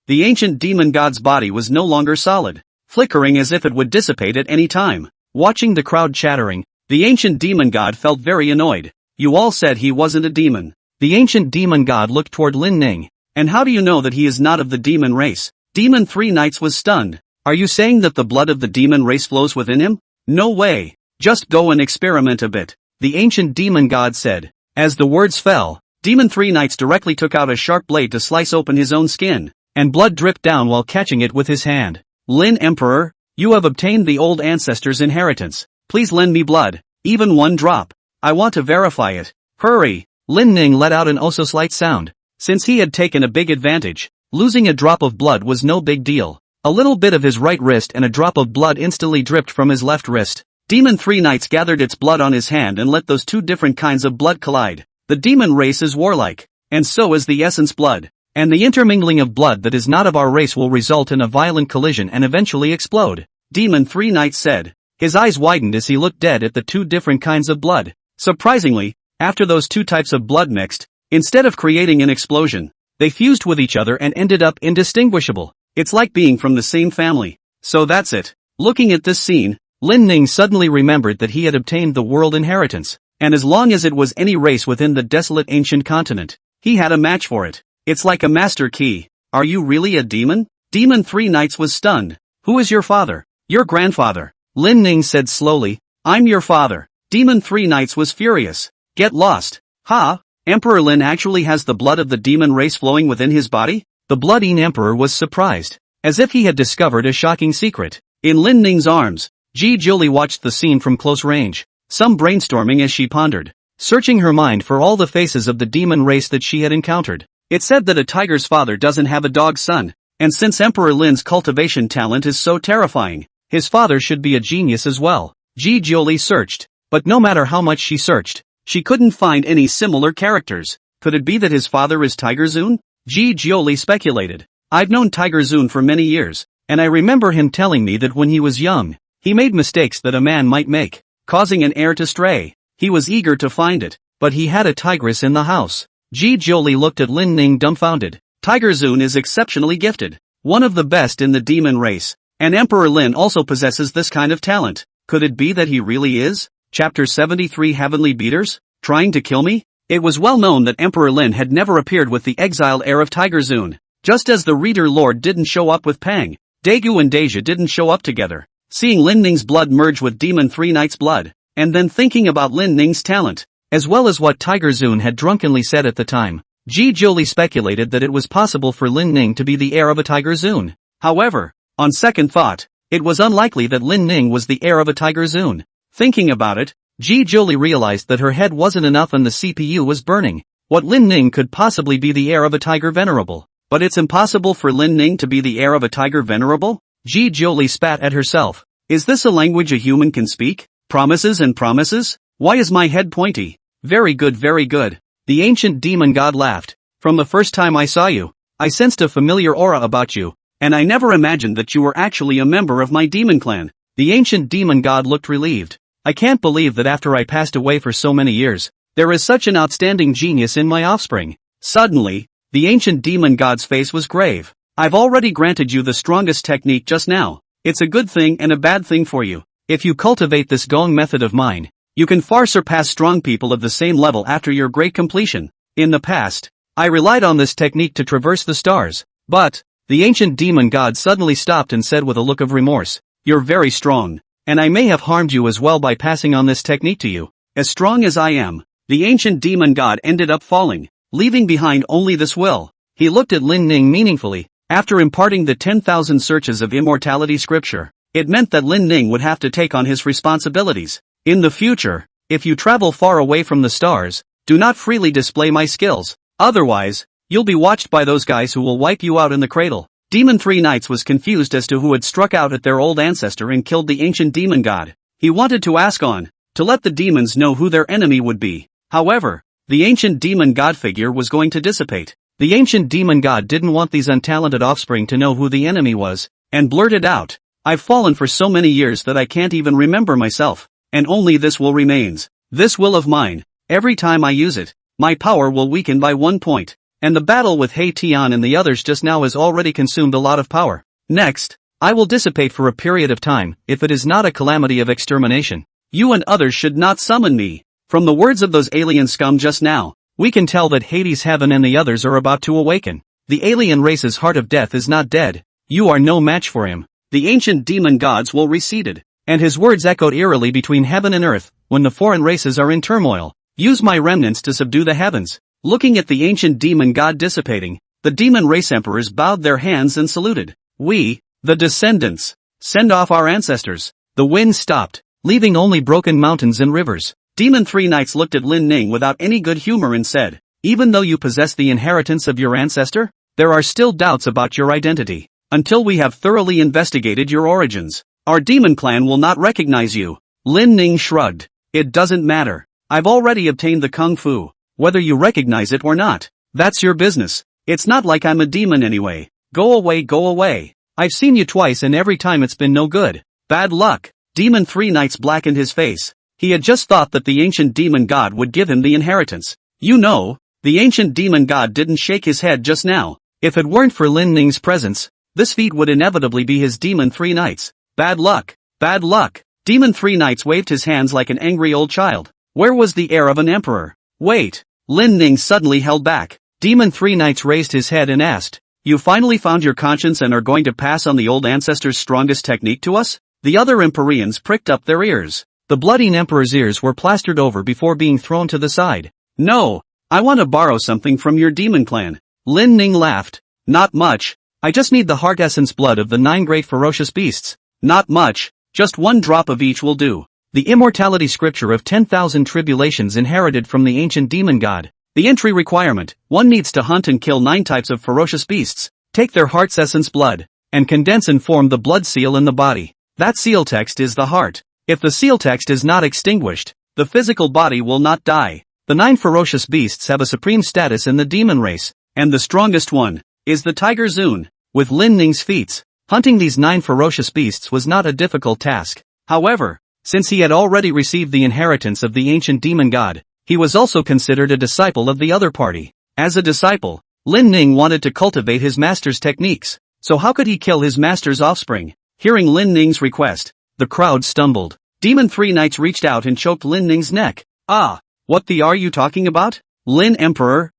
the ancient demon god's body was no longer solid, flickering as if it would dissipate at any time. Watching the crowd chattering, the ancient demon god felt very annoyed. You all said he wasn't a demon. The ancient demon god looked toward Lin Ning. And how do you know that he is not of the demon race? Demon Three Knights was stunned. Are you saying that the blood of the demon race flows within him? No way. Just go and experiment a bit, the ancient demon god said. As the words fell, Demon Three Knights directly took out a sharp blade to slice open his own skin, and blood dripped down while catching it with his hand. Lin Emperor, you have obtained the old ancestor's inheritance. Please lend me blood, even one drop. I want to verify it. Hurry. Lin Ning let out an oh-so-slight sound. Since he had taken a big advantage, losing a drop of blood was no big deal. A little bit of his right wrist and a drop of blood instantly dripped from his left wrist. Demon Three Knights gathered its blood on his hand and let those two different kinds of blood collide. The demon race is warlike, and so is the essence blood. And the intermingling of blood that is not of our race will result in a violent collision and eventually explode, Demon Three Knights said. His eyes widened as he looked dead at the two different kinds of blood. Surprisingly, after those two types of blood mixed, instead of creating an explosion, They fused with each other and ended up indistinguishable. It's like being from the same family. So that's it. Looking at this scene, Lin Ning suddenly remembered that he had obtained the world inheritance, and as long as it was any race within the desolate ancient continent, he had a match for it. It's like a master key. Are you really a demon? Demon Three Knights was stunned. Who is your father? Your grandfather. Lin Ning said slowly, I'm your father. Demon Three Knights was furious. Get lost. Ha! Emperor Lin actually has the blood of the demon race flowing within his body? The Blood-Eaten Emperor was surprised, as if he had discovered a shocking secret. In Lin Ning's arms, Ji Jiuli watched the scene from close range, some brainstorming as she pondered, searching her mind for all the faces of the demon race that she had encountered. It said that a tiger's father doesn't have a dog's son, and since Emperor Lin's cultivation talent is so terrifying, his father should be a genius as well. Ji Jiuli searched, but no matter how much she searched, she couldn't find any similar characters. Could it be that his father is Tiger Zun? Ji Jiuli speculated. I've known Tiger Zun for many years, and I remember him telling me that when he was young, he made mistakes that a man might make, causing an heir to stray. He was eager to find it, but he had a tigress in the house. Ji Jiuli looked at Lin Ning dumbfounded. Tiger Zun is exceptionally gifted, one of the best in the demon race, and Emperor Lin also possesses this kind of talent. Could it be that he really is? Chapter 73 Heavenly Beaters? Trying to kill me? It was well known that Emperor Lin had never appeared with the exiled heir of Tiger Zun. Just as the Reader Lord didn't show up with Pang, Daegu and Deja didn't show up together. Seeing Lin Ning's blood merge with Demon Three Knights' blood, and then thinking about Lin Ning's talent, as well as what Tiger Zun had drunkenly said at the time, Ji Jiuli speculated that it was possible for Lin Ning to be the heir of a Tiger Zun. However, on second thought, it was unlikely that Lin Ning was the heir of a Tiger Zun. Thinking about it, Ji Jiuli realized that her head wasn't enough and the CPU was burning. What Lin Ning could possibly be the heir of a Tiger Venerable? But it's impossible for Lin Ning to be the heir of a Tiger Venerable? Ji Jiuli spat at herself. Is this a language a human can speak? Promises and promises? Why is my head pointy? Very good, very good. The ancient demon god laughed. From the first time I saw you, I sensed a familiar aura about you, and I never imagined that you were actually a member of my demon clan. The ancient demon god looked relieved. I can't believe that after I passed away for so many years, there is such an outstanding genius in my offspring. Suddenly, the ancient demon god's face was grave. I've already granted you the strongest technique just now. It's a good thing and a bad thing for you. If you cultivate this Gong method of mine, you can far surpass strong people of the same level after your great completion. In the past, I relied on this technique to traverse the stars, but, the ancient demon god suddenly stopped and said with a look of remorse, you're very strong, and I may have harmed you as well by passing on this technique to you. As strong as I am, the ancient demon god ended up falling, leaving behind only this will. He looked at Lin Ning meaningfully. After imparting the 10,000 searches of immortality scripture, it meant that Lin Ning would have to take on his responsibilities. In the future, if you travel far away from the stars, do not freely display my skills. Otherwise, you'll be watched by those guys who will wipe you out in the cradle. Demon Three Knights was confused as to who had struck out at their old ancestor and killed the ancient demon god. He wanted to ask on, to let the demons know who their enemy would be. However, the ancient demon god figure was going to dissipate. The ancient demon god didn't want these untalented offspring to know who the enemy was, and blurted out, I've fallen for so many years that I can't even remember myself, and only this will remains. This will of mine, every time I use it, my power will weaken by 1 point, and the battle with Hei Tian and the others just now has already consumed a lot of power. Next, I will dissipate for a period of time, if it is not a calamity of extermination. You and others should not summon me. From the words of those alien scum just now, we can tell that Hades Heaven and the others are about to awaken. The alien race's heart of death is not dead. You are no match for him. The ancient demon gods will receded, and his words echoed eerily between heaven and earth, when the foreign races are in turmoil. Use my remnants to subdue the heavens. Looking at the ancient demon god dissipating, the demon race emperors bowed their hands and saluted. We, the descendants, send off our ancestors. The wind stopped, leaving only broken mountains and rivers. Demon Three Knights looked at Lin Ning without any good humor and said, even though you possess the inheritance of your ancestor, there are still doubts about your identity. Until we have thoroughly investigated your origins, our demon clan will not recognize you. Lin Ning shrugged. It doesn't matter. I've already obtained the kung fu. Whether you recognize it or not, that's your business. It's not like I'm a demon anyway. Go away, go away. I've seen you twice and every time it's been no good. Bad luck. Demon Three Knights blackened his face. He had just thought that the ancient demon god would give him the inheritance. You know, The ancient demon god didn't shake his head just now. If it weren't for Lin Ning's presence, this feat would inevitably be his demon 3 knights. Bad luck. Bad luck. Demon 3 knights waved his hands like an angry old child. Where was the air of an emperor? Wait. Lin Ning suddenly held back. Demon 3 knights raised his head and asked, "You finally found your conscience and are going to pass on the old ancestor's strongest technique to us?" The other Empyreans pricked up their ears. The bloody emperor's ears were plastered over before being thrown to the side. "No, I want to borrow something from your demon clan." Lin Ning laughed. "Not much. I just need the heart essence blood of the 9 great ferocious beasts." "Not much, just 1 drop of each will do." The immortality scripture of 10,000 tribulations inherited from the ancient demon god. The entry requirement: one needs to hunt and kill 9 types of ferocious beasts, take their heart's essence blood, and condense and form the blood seal in the body. That seal text is the heart. If the seal text is not extinguished, the physical body will not die. The 9 ferocious beasts have a supreme status in the demon race, and the strongest one is the Tiger Zune. With Lin Ning's feats, hunting these 9 ferocious beasts was not a difficult task. However, since he had already received the inheritance of the ancient demon god, he was also considered a disciple of the other party. As a disciple, Lin Ning wanted to cultivate his master's techniques. So how could he kill his master's offspring? Hearing Lin Ning's request, the crowd stumbled. Demon 3 knights reached out and choked Lin Ning's neck. "Ah, what the are you talking about? Lin Emperor,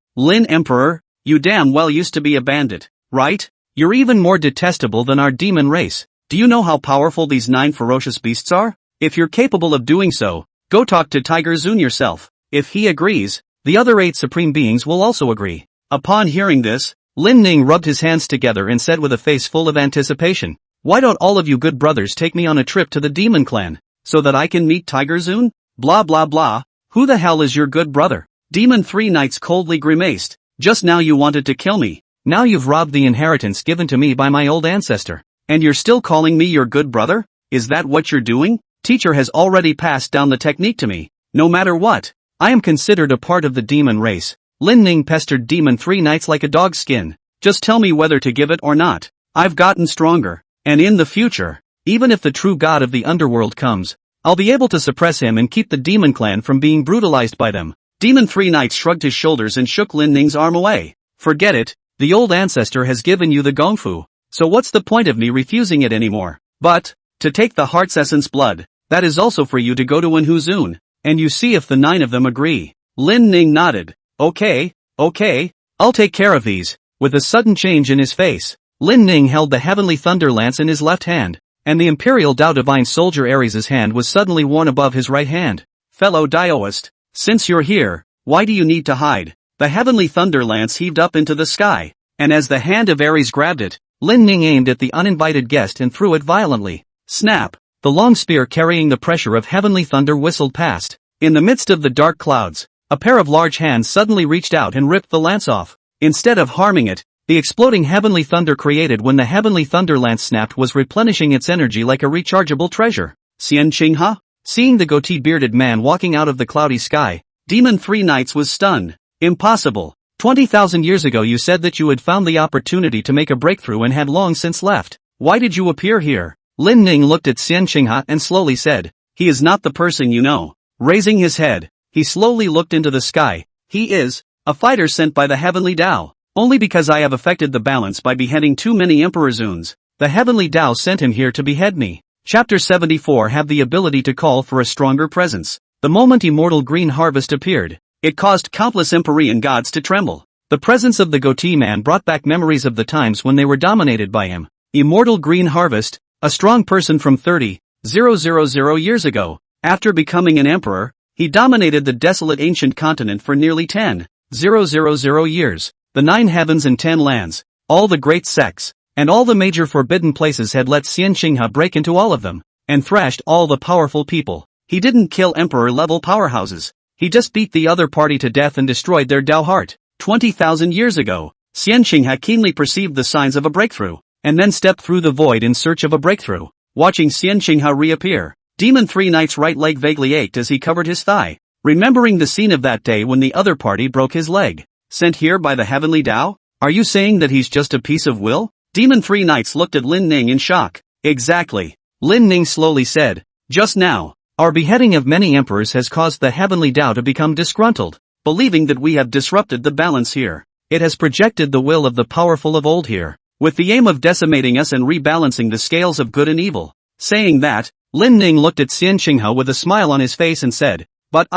you damn well used to be a bandit, right? You're even more detestable than our demon race. Do you know how powerful these 9 ferocious beasts are? If you're capable of doing so, go talk to Tiger Zune yourself. If he agrees, the other 8 supreme beings will also agree." Upon hearing this, Lin Ning rubbed his hands together and said with a face full of anticipation, "Why don't all of you good brothers take me on a trip to the demon clan, so that I can meet Tiger Zune? Blah blah blah. Who the hell is your good brother?" Demon 3 knights coldly grimaced. "Just now you wanted to kill me. Now you've robbed the inheritance given to me by my old ancestor. And you're still calling me your good brother? Is that what you're doing? Teacher has already passed down the technique to me. No matter what, I am considered a part of the demon race." Lin Ning pestered Demon 3 knights like a dog's skin. "Just tell me whether to give it or not. I've gotten stronger, and in the future, even if the true god of the underworld comes, I'll be able to suppress him and keep the demon clan from being brutalized by them." Demon 3 knights shrugged his shoulders and shook Lin Ning's arm away. "Forget it, the old ancestor has given you the gongfu, so what's the point of me refusing it anymore? But, to take the heart's essence blood, that is also for you to go to Manhwa Zune, and you see if the 9 of them agree." Lin Ning nodded. Okay, I'll take care of these." With a sudden change in his face, Lin Ning held the heavenly thunder lance in his left hand, and the imperial Dao divine soldier Ares' hand was suddenly worn above his right hand. "Fellow Daoist, since you're here, why do you need to hide?" The heavenly thunder lance heaved up into the sky, and as the hand of Ares grabbed it, Lin Ning aimed at the uninvited guest and threw it violently. Snap! The long spear carrying the pressure of heavenly thunder whistled past. In the midst of the dark clouds, a pair of large hands suddenly reached out and ripped the lance off. Instead of harming it, the exploding heavenly thunder created when the heavenly thunder lance snapped was replenishing its energy like a rechargeable treasure. Xian Qingha? Seeing the goatee-bearded man walking out of the cloudy sky, Demon 3 knights was stunned. "Impossible. 20,000 years ago you said that you had found the opportunity to make a breakthrough and had long since left. Why did you appear here?" Lin Ning looked at Xian Qingha and slowly said, "He is not the person you know." Raising his head, he slowly looked into the sky. "He is a fighter sent by the heavenly Tao. Only because I have affected the balance by beheading too many Emperor Zunes, the heavenly Tao sent him here to behead me." Chapter 74 have the ability to call for a stronger presence. The moment immortal green harvest appeared, it caused countless Empyrean gods to tremble. The presence of the goatee man brought back memories of the times when they were dominated by him. Immortal green harvest, a strong person from 30,000 years ago. After becoming an emperor, he dominated the desolate ancient continent for nearly 10,000 years. The 9 heavens and 10 lands, all the great sects, and all the major forbidden places had let Xian Qingha break into all of them, and thrashed all the powerful people. He didn't kill emperor-level powerhouses. He just beat the other party to death and destroyed their Tao heart. 20,000 years ago, Xian Qingha keenly perceived the signs of a breakthrough, and then stepped through the void in search of a breakthrough. Watching Xian Qingha reappear, Demon 3 Knight's right leg vaguely ached as he covered his thigh, remembering the scene of that day when the other party broke his leg. Sent here by the heavenly Tao? Are you saying that he's just a piece of will? Demon 3 Knights looked at Lin Ning in shock. Exactly. Lin Ning slowly said, just now, our beheading of many emperors has caused the heavenly Tao to become disgruntled. believing that we have disrupted the balance here. It has projected the will of the powerful of old here, with the aim of decimating us and rebalancing the scales of good and evil. Saying that, Lin Ning looked at Xian Qinghe with a smile on his face and said, "But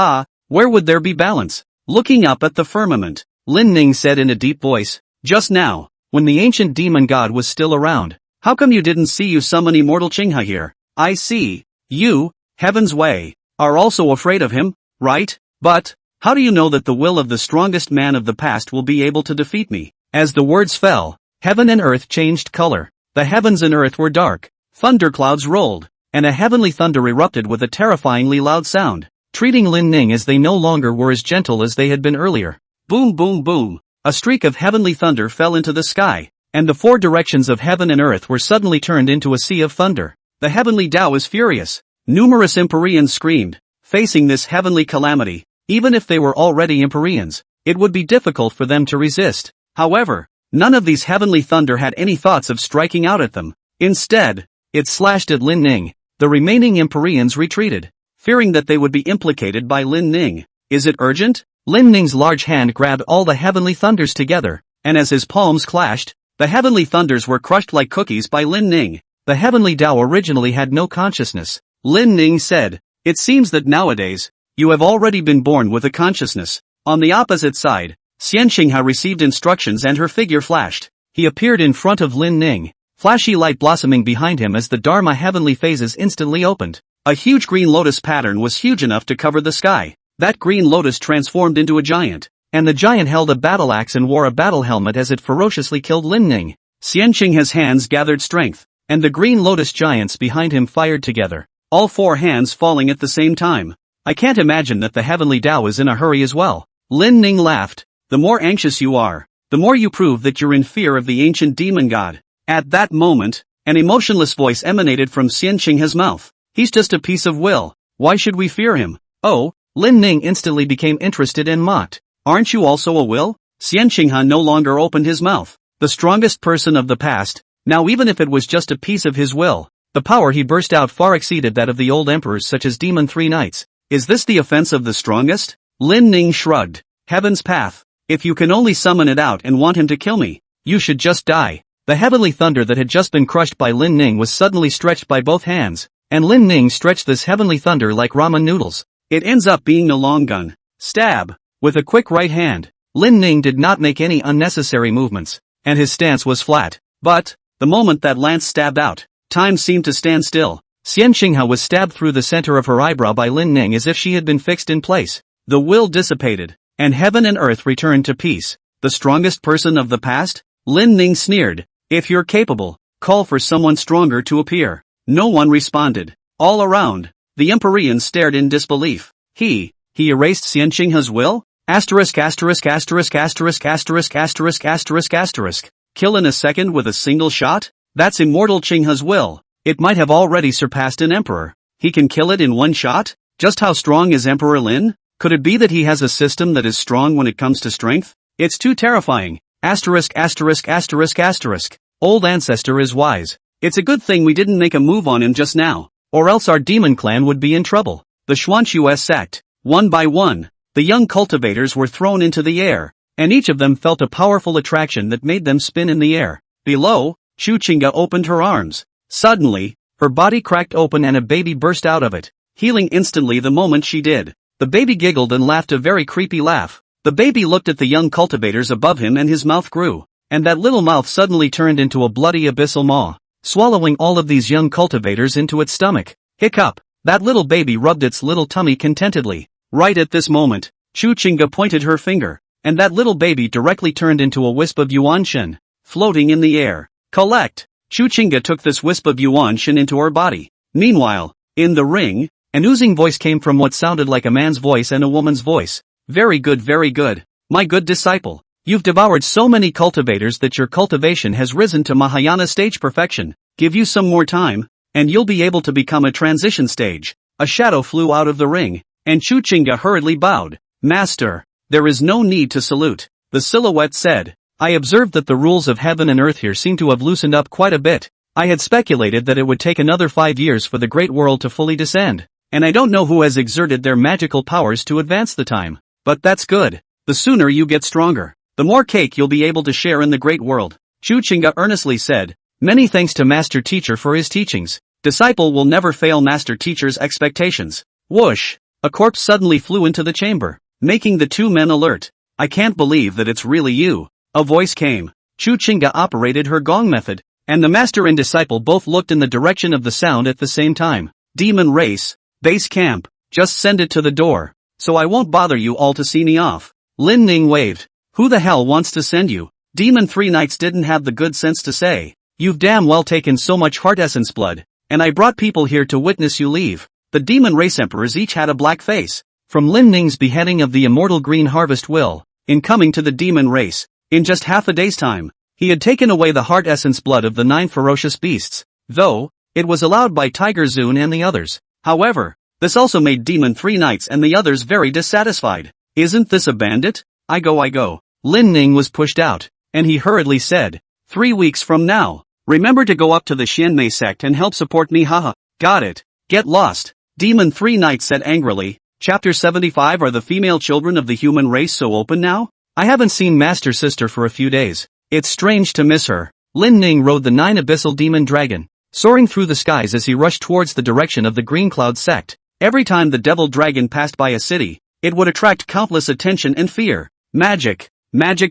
where would there be balance?" Looking up at the firmament, Lin Ning said in a deep voice, "Just now, when the ancient demon god was still around, how come you didn't see you summon immortal Qinghe here? I see. You, Heaven's Way, are also afraid of him, right? But how do you know that the will of the strongest man of the past will be able to defeat me?" As the words fell, heaven and earth changed color. The heavens and earth were dark, thunderclouds rolled, and a heavenly thunder erupted with a terrifyingly loud sound, treating Lin Ning as they no longer were as gentle as they had been earlier. Boom boom boom, a streak of heavenly thunder fell into the sky, and the four directions of heaven and earth were suddenly turned into a sea of thunder. The heavenly Tao is furious. Numerous Empyreans screamed, facing this heavenly calamity. Even if they were already Empyreans, it would be difficult for them to resist. However, none of these heavenly thunder had any thoughts of striking out at them. Instead, it slashed at Lin Ning. The remaining Empyreans retreated, fearing that they would be implicated by Lin Ning. Is it urgent? Lin Ning's large hand grabbed all the heavenly thunders together, and as his palms clashed, the heavenly thunders were crushed like cookies by Lin Ning. The heavenly Tao originally had no consciousness. Lin Ning said, "It seems that nowadays, you have already been born with a consciousness." On the opposite side, Xian Qinghe received instructions and her figure flashed. He appeared in front of Lin Ning, flashy light blossoming behind him as the Dharma heavenly phases instantly opened. A huge green lotus pattern was huge enough to cover the sky. That green lotus transformed into a giant, and the giant held a battle axe and wore a battle helmet as it ferociously killed Lin Ning. Xian Qinghe's hands gathered strength, and the green lotus giants behind him fired together, all four hands falling at the same time. I can't imagine that the heavenly Tao is in a hurry as well. Lin Ning laughed. The more anxious you are, the more you prove that you're in fear of the ancient demon god. At that moment, an emotionless voice emanated from Xian Qinghe's mouth. He's just a piece of will. Why should we fear him? Oh, Lin Ning instantly became interested and mocked. Aren't you also a will? Xian Qinghe no longer opened his mouth. The strongest person of the past, now even if it was just a piece of his will, the power he burst out far exceeded that of the old emperors such as Demon Three Knights. Is this the offense of the strongest? Lin Ning shrugged. Heaven's path. If you can only summon it out and want him to kill me, you should just die. The heavenly thunder that had just been crushed by Lin Ning was suddenly stretched by both hands, and Lin Ning stretched this heavenly thunder like ramen noodles. It ends up being a long gun. Stab. With a quick right hand, Lin Ning did not make any unnecessary movements, and his stance was flat. But, the moment that lance stabbed out, time seemed to stand still. Xian Qinghe was stabbed through the center of her eyebrow by Lin Ning as if she had been fixed in place. The will dissipated, and heaven and earth returned to peace. The strongest person of the past? Lin Ning sneered. If you're capable, call for someone stronger to appear. No one responded. All around, the Empyreans stared in disbelief. He erased Xian Qinghe's will? Asterisk asterisk asterisk asterisk asterisk asterisk asterisk asterisk. Kill in a second with a single shot? That's immortal Qinghe's will. It might have already surpassed an emperor. He can kill it in one shot? Just how strong is Emperor Lin? Could it be that he has a system that is strong when it comes to strength? It's too terrifying. Asterisk asterisk asterisk asterisk. Old ancestor is wise. It's a good thing we didn't make a move on him just now, or else our demon clan would be in trouble. The Xuanxue sect. One by one, the young cultivators were thrown into the air, and each of them felt a powerful attraction that made them spin in the air. Below, Chu Qinghe opened her arms. Suddenly, her body cracked open and a baby burst out of it, healing instantly the moment she did. The baby giggled and laughed a very creepy laugh. The baby looked at the young cultivators above him and his mouth grew, and that little mouth suddenly turned into a bloody abyssal maw, swallowing all of these young cultivators into its stomach. Hiccup! That little baby rubbed its little tummy contentedly. Right at this moment, Chu Qinghe pointed her finger, and that little baby directly turned into a wisp of yuan shen, floating in the air. Collect! Chu Qinghe took this wisp of yuan shen into her body. Meanwhile, in the ring, an oozing voice came from what sounded like a man's voice and a woman's voice. Very good, my good disciple. You've devoured so many cultivators that your cultivation has risen to Mahayana stage perfection. Give you some more time, and you'll be able to become a transition stage. A shadow flew out of the ring, and Chu Qinghe hurriedly bowed. Master, there is no need to salute. The silhouette said. I observed that the rules of heaven and earth here seem to have loosened up quite a bit. I had speculated that it would take another 5 years for the great world to fully descend, and I don't know who has exerted their magical powers to advance the time. But that's good. The sooner you get stronger, the more cake you'll be able to share in the great world. Chu Chinga earnestly said. Many thanks to Master Teacher for his teachings. Disciple will never fail Master Teacher's expectations. Whoosh! A corpse suddenly flew into the chamber, making the two men alert. I can't believe that it's really you. A voice came. Chu Chinga operated her gong method, and the master and disciple both looked in the direction of the sound at the same time. Demon race. Base camp. Just send it to the door, so I won't bother you all to see me off. Lin Ning waved. Who the hell wants to send you? Demon Three Knights didn't have the good sense to say. You've damn well taken so much heart essence blood, and I brought people here to witness you leave. The demon race emperors each had a black face. From Lin Ning's beheading of the immortal green harvest will, in coming to the demon race, in just half a day's time, he had taken away the heart essence blood of the 9 ferocious beasts, though, it was allowed by Tiger Zune and the others. However, this also made Demon Three Knights and the others very dissatisfied. Isn't this a bandit? I go. Lin Ning was pushed out, and he hurriedly said, 3 weeks from now. Remember to go up to the Xianmei sect and help support me, haha. Got it. Get lost. Demon Three Knights said angrily. Chapter 75. Are the female children of the human race so open now? I haven't seen Master Sister for a few days. It's strange to miss her. Lin Ning rode the 9 abyssal demon dragon, soaring through the skies as he rushed towards the direction of the Green Cloud sect. Every time the devil dragon passed by a city, it would attract countless attention and fear. Magic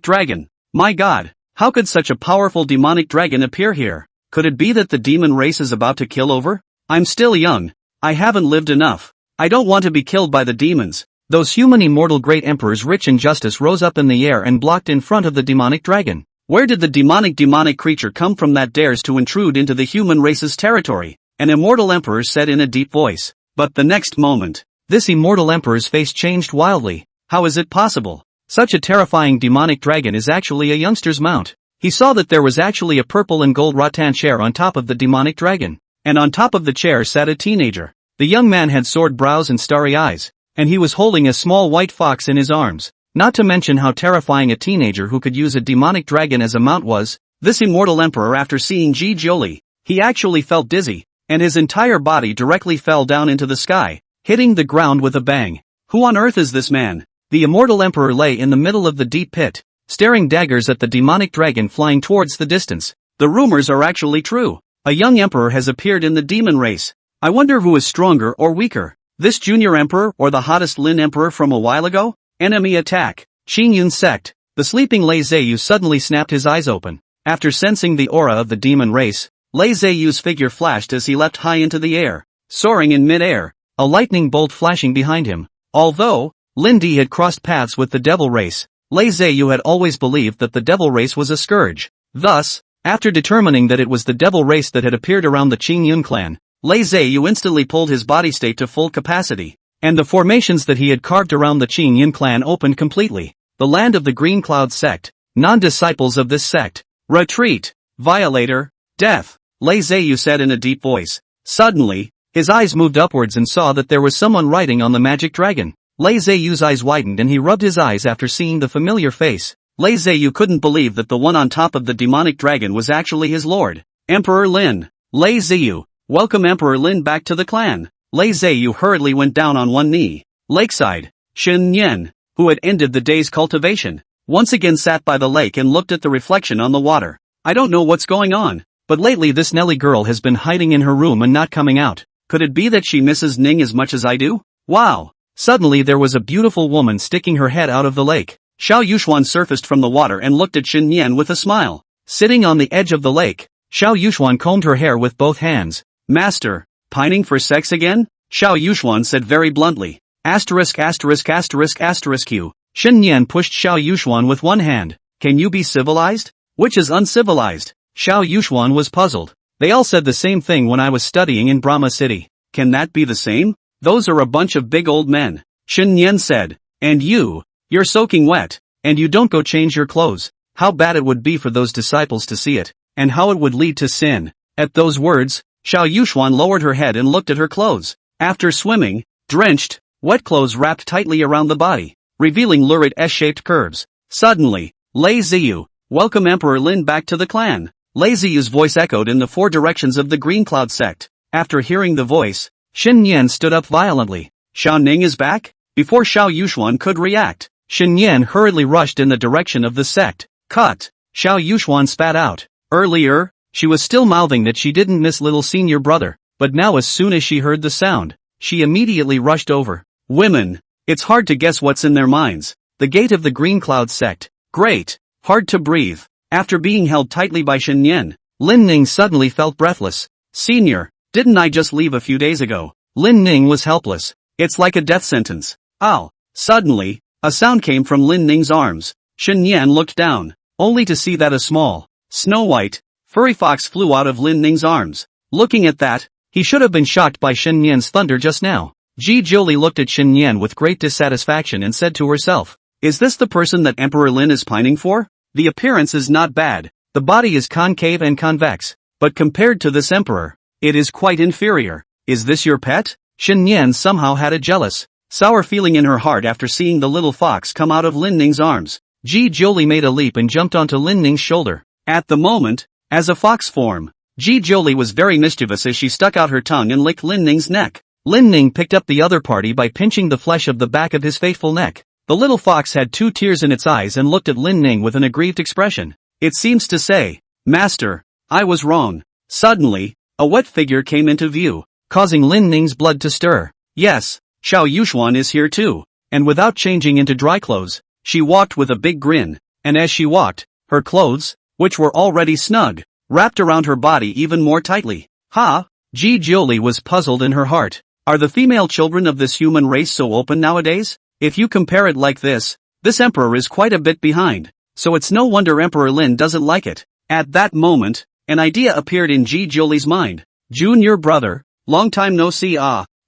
dragon. My god. How could such a powerful demonic dragon appear here? Could it be that the demon race is about to kill over? I'm still young. I haven't lived enough. I don't want to be killed by the demons. Those human immortal great emperors rich in justice rose up in the air and blocked in front of the demonic dragon. Where did the demonic creature come from that dares to intrude into the human race's territory? An immortal emperor said in a deep voice. But the next moment, this immortal emperor's face changed wildly. How is it possible? Such a terrifying demonic dragon is actually a youngster's mount. He saw that there was actually a purple and gold rattan chair on top of the demonic dragon, and on top of the chair sat a teenager. The young man had sword brows and starry eyes, and he was holding a small white fox in his arms. Not to mention how terrifying a teenager who could use a demonic dragon as a mount was. This immortal emperor, after seeing Ji Jolie, he actually felt dizzy, and his entire body directly fell down into the sky, hitting the ground with a bang. Who on earth is this man? The immortal emperor lay in the middle of the deep pit, staring daggers at the demonic dragon flying towards the distance. The rumors are actually true. A young emperor has appeared in the demon race. I wonder who is stronger or weaker, this junior emperor or the hottest Lin emperor from a while ago? Enemy attack. Qingyun sect. The sleeping Lei Zheyu suddenly snapped his eyes open. After sensing the aura of the demon race, Lei Zheyu's figure flashed as he leapt high into the air, soaring in mid-air, a lightning bolt flashing behind him. Although Lin Di had crossed paths with the devil race, Lei Zheyu had always believed that the devil race was a scourge. Thus, after determining that it was the devil race that had appeared around the Qingyun clan, Lei Zheyu instantly pulled his body state to full capacity, and the formations that he had carved around the Qingyun clan opened completely. The land of the Green Cloud sect. Non-disciples of this sect. Retreat. Violator. Death. Lei Zheyu said in a deep voice. Suddenly, his eyes moved upwards and saw that there was someone riding on the magic dragon. Lei Zheyu's eyes widened and he rubbed his eyes after seeing the familiar face. Lei Zheyu couldn't believe that the one on top of the demonic dragon was actually his lord, Emperor Lin. Lei Zheyu, welcome Emperor Lin back to the clan. Lei Zheyu hurriedly went down on one knee. Lakeside, Shen Yan, who had ended the day's cultivation, once again sat by the lake and looked at the reflection on the water. I don't know what's going on, but lately this Nelly girl has been hiding in her room and not coming out. Could it be that she misses Ning as much as I do? Wow! Suddenly there was a beautiful woman sticking her head out of the lake. Xiao Yuxuan surfaced from the water and looked at Shen Yan with a smile. Sitting on the edge of the lake, Xiao Yuxuan combed her hair with both hands. Master, pining for sex again? Xiao Yuxuan said very bluntly. Asterisk asterisk asterisk asterisk Q. Shen Yan pushed Xiao Yuxuan with one hand. Can you be civilized? Which is uncivilized? Xiao Yuxuan was puzzled. They all said the same thing when I was studying in Brahma City. Can that be the same? Those are a bunch of big old men. Shen Yan said. And you're soaking wet, and you don't go change your clothes. How bad it would be for those disciples to see it, and how it would lead to sin. At those words, Xiao Yuxuan lowered her head and looked at her clothes. After swimming, drenched, wet clothes wrapped tightly around the body, revealing lurid S-shaped curves. Suddenly, Lei Zheyu, welcome Emperor Lin back to the clan. Lei Zheyu's voice echoed in the four directions of the Green Cloud sect. After hearing the voice, Shen Yan stood up violently. Xiao Ning is back? Before Xiao Yuxuan could react, Shen Yan hurriedly rushed in the direction of the sect. Cut! Xiao Yuxuan spat out. Earlier, she was still mouthing that she didn't miss little senior brother, but now as soon as she heard the sound, she immediately rushed over. Women. It's hard to guess what's in their minds. The gate of the Green Cloud sect. Great. Hard to breathe. After being held tightly by Shen Yan, Lin Ning suddenly felt breathless. Senior, didn't I just leave a few days ago? Lin Ning was helpless. It's like a death sentence. Ow. Suddenly, a sound came from Lin Ning's arms. Shen Yan looked down, only to see that a small, snow-white, furry fox flew out of Lin Ning's arms. Looking at that, he should have been shocked by Shen Yan's thunder just now. Ji Jolie looked at Shen Yan with great dissatisfaction and said to herself, is this the person that Emperor Lin is pining for? The appearance is not bad, the body is concave and convex, but compared to this emperor, it is quite inferior. Is this your pet? Shen Yan somehow had a jealous, sour feeling in her heart after seeing the little fox come out of Lin Ning's arms. Ji Jolie made a leap and jumped onto Lin Ning's shoulder. At the moment, as a fox form, Ji Jolie was very mischievous as she stuck out her tongue and licked Lin Ning's neck. Lin Ning picked up the other party by pinching the flesh of the back of his faithful neck. The little fox had 2 tears in its eyes and looked at Lin Ning with an aggrieved expression. It seems to say, Master, I was wrong. Suddenly, a wet figure came into view, causing Lin Ning's blood to stir. Yes, Xiao Yuxuan is here too. And without changing into dry clothes, she walked with a big grin, and as she walked, her clothes, which were already snug, wrapped around her body even more tightly. Ha! Ji Jolie was puzzled in her heart. Are the female children of this human race so open nowadays? If you compare it like this emperor is quite a bit behind, so it's no wonder Emperor Lin doesn't like it. At that moment, an idea appeared in Ji Jolie's mind. Junior brother, long time no see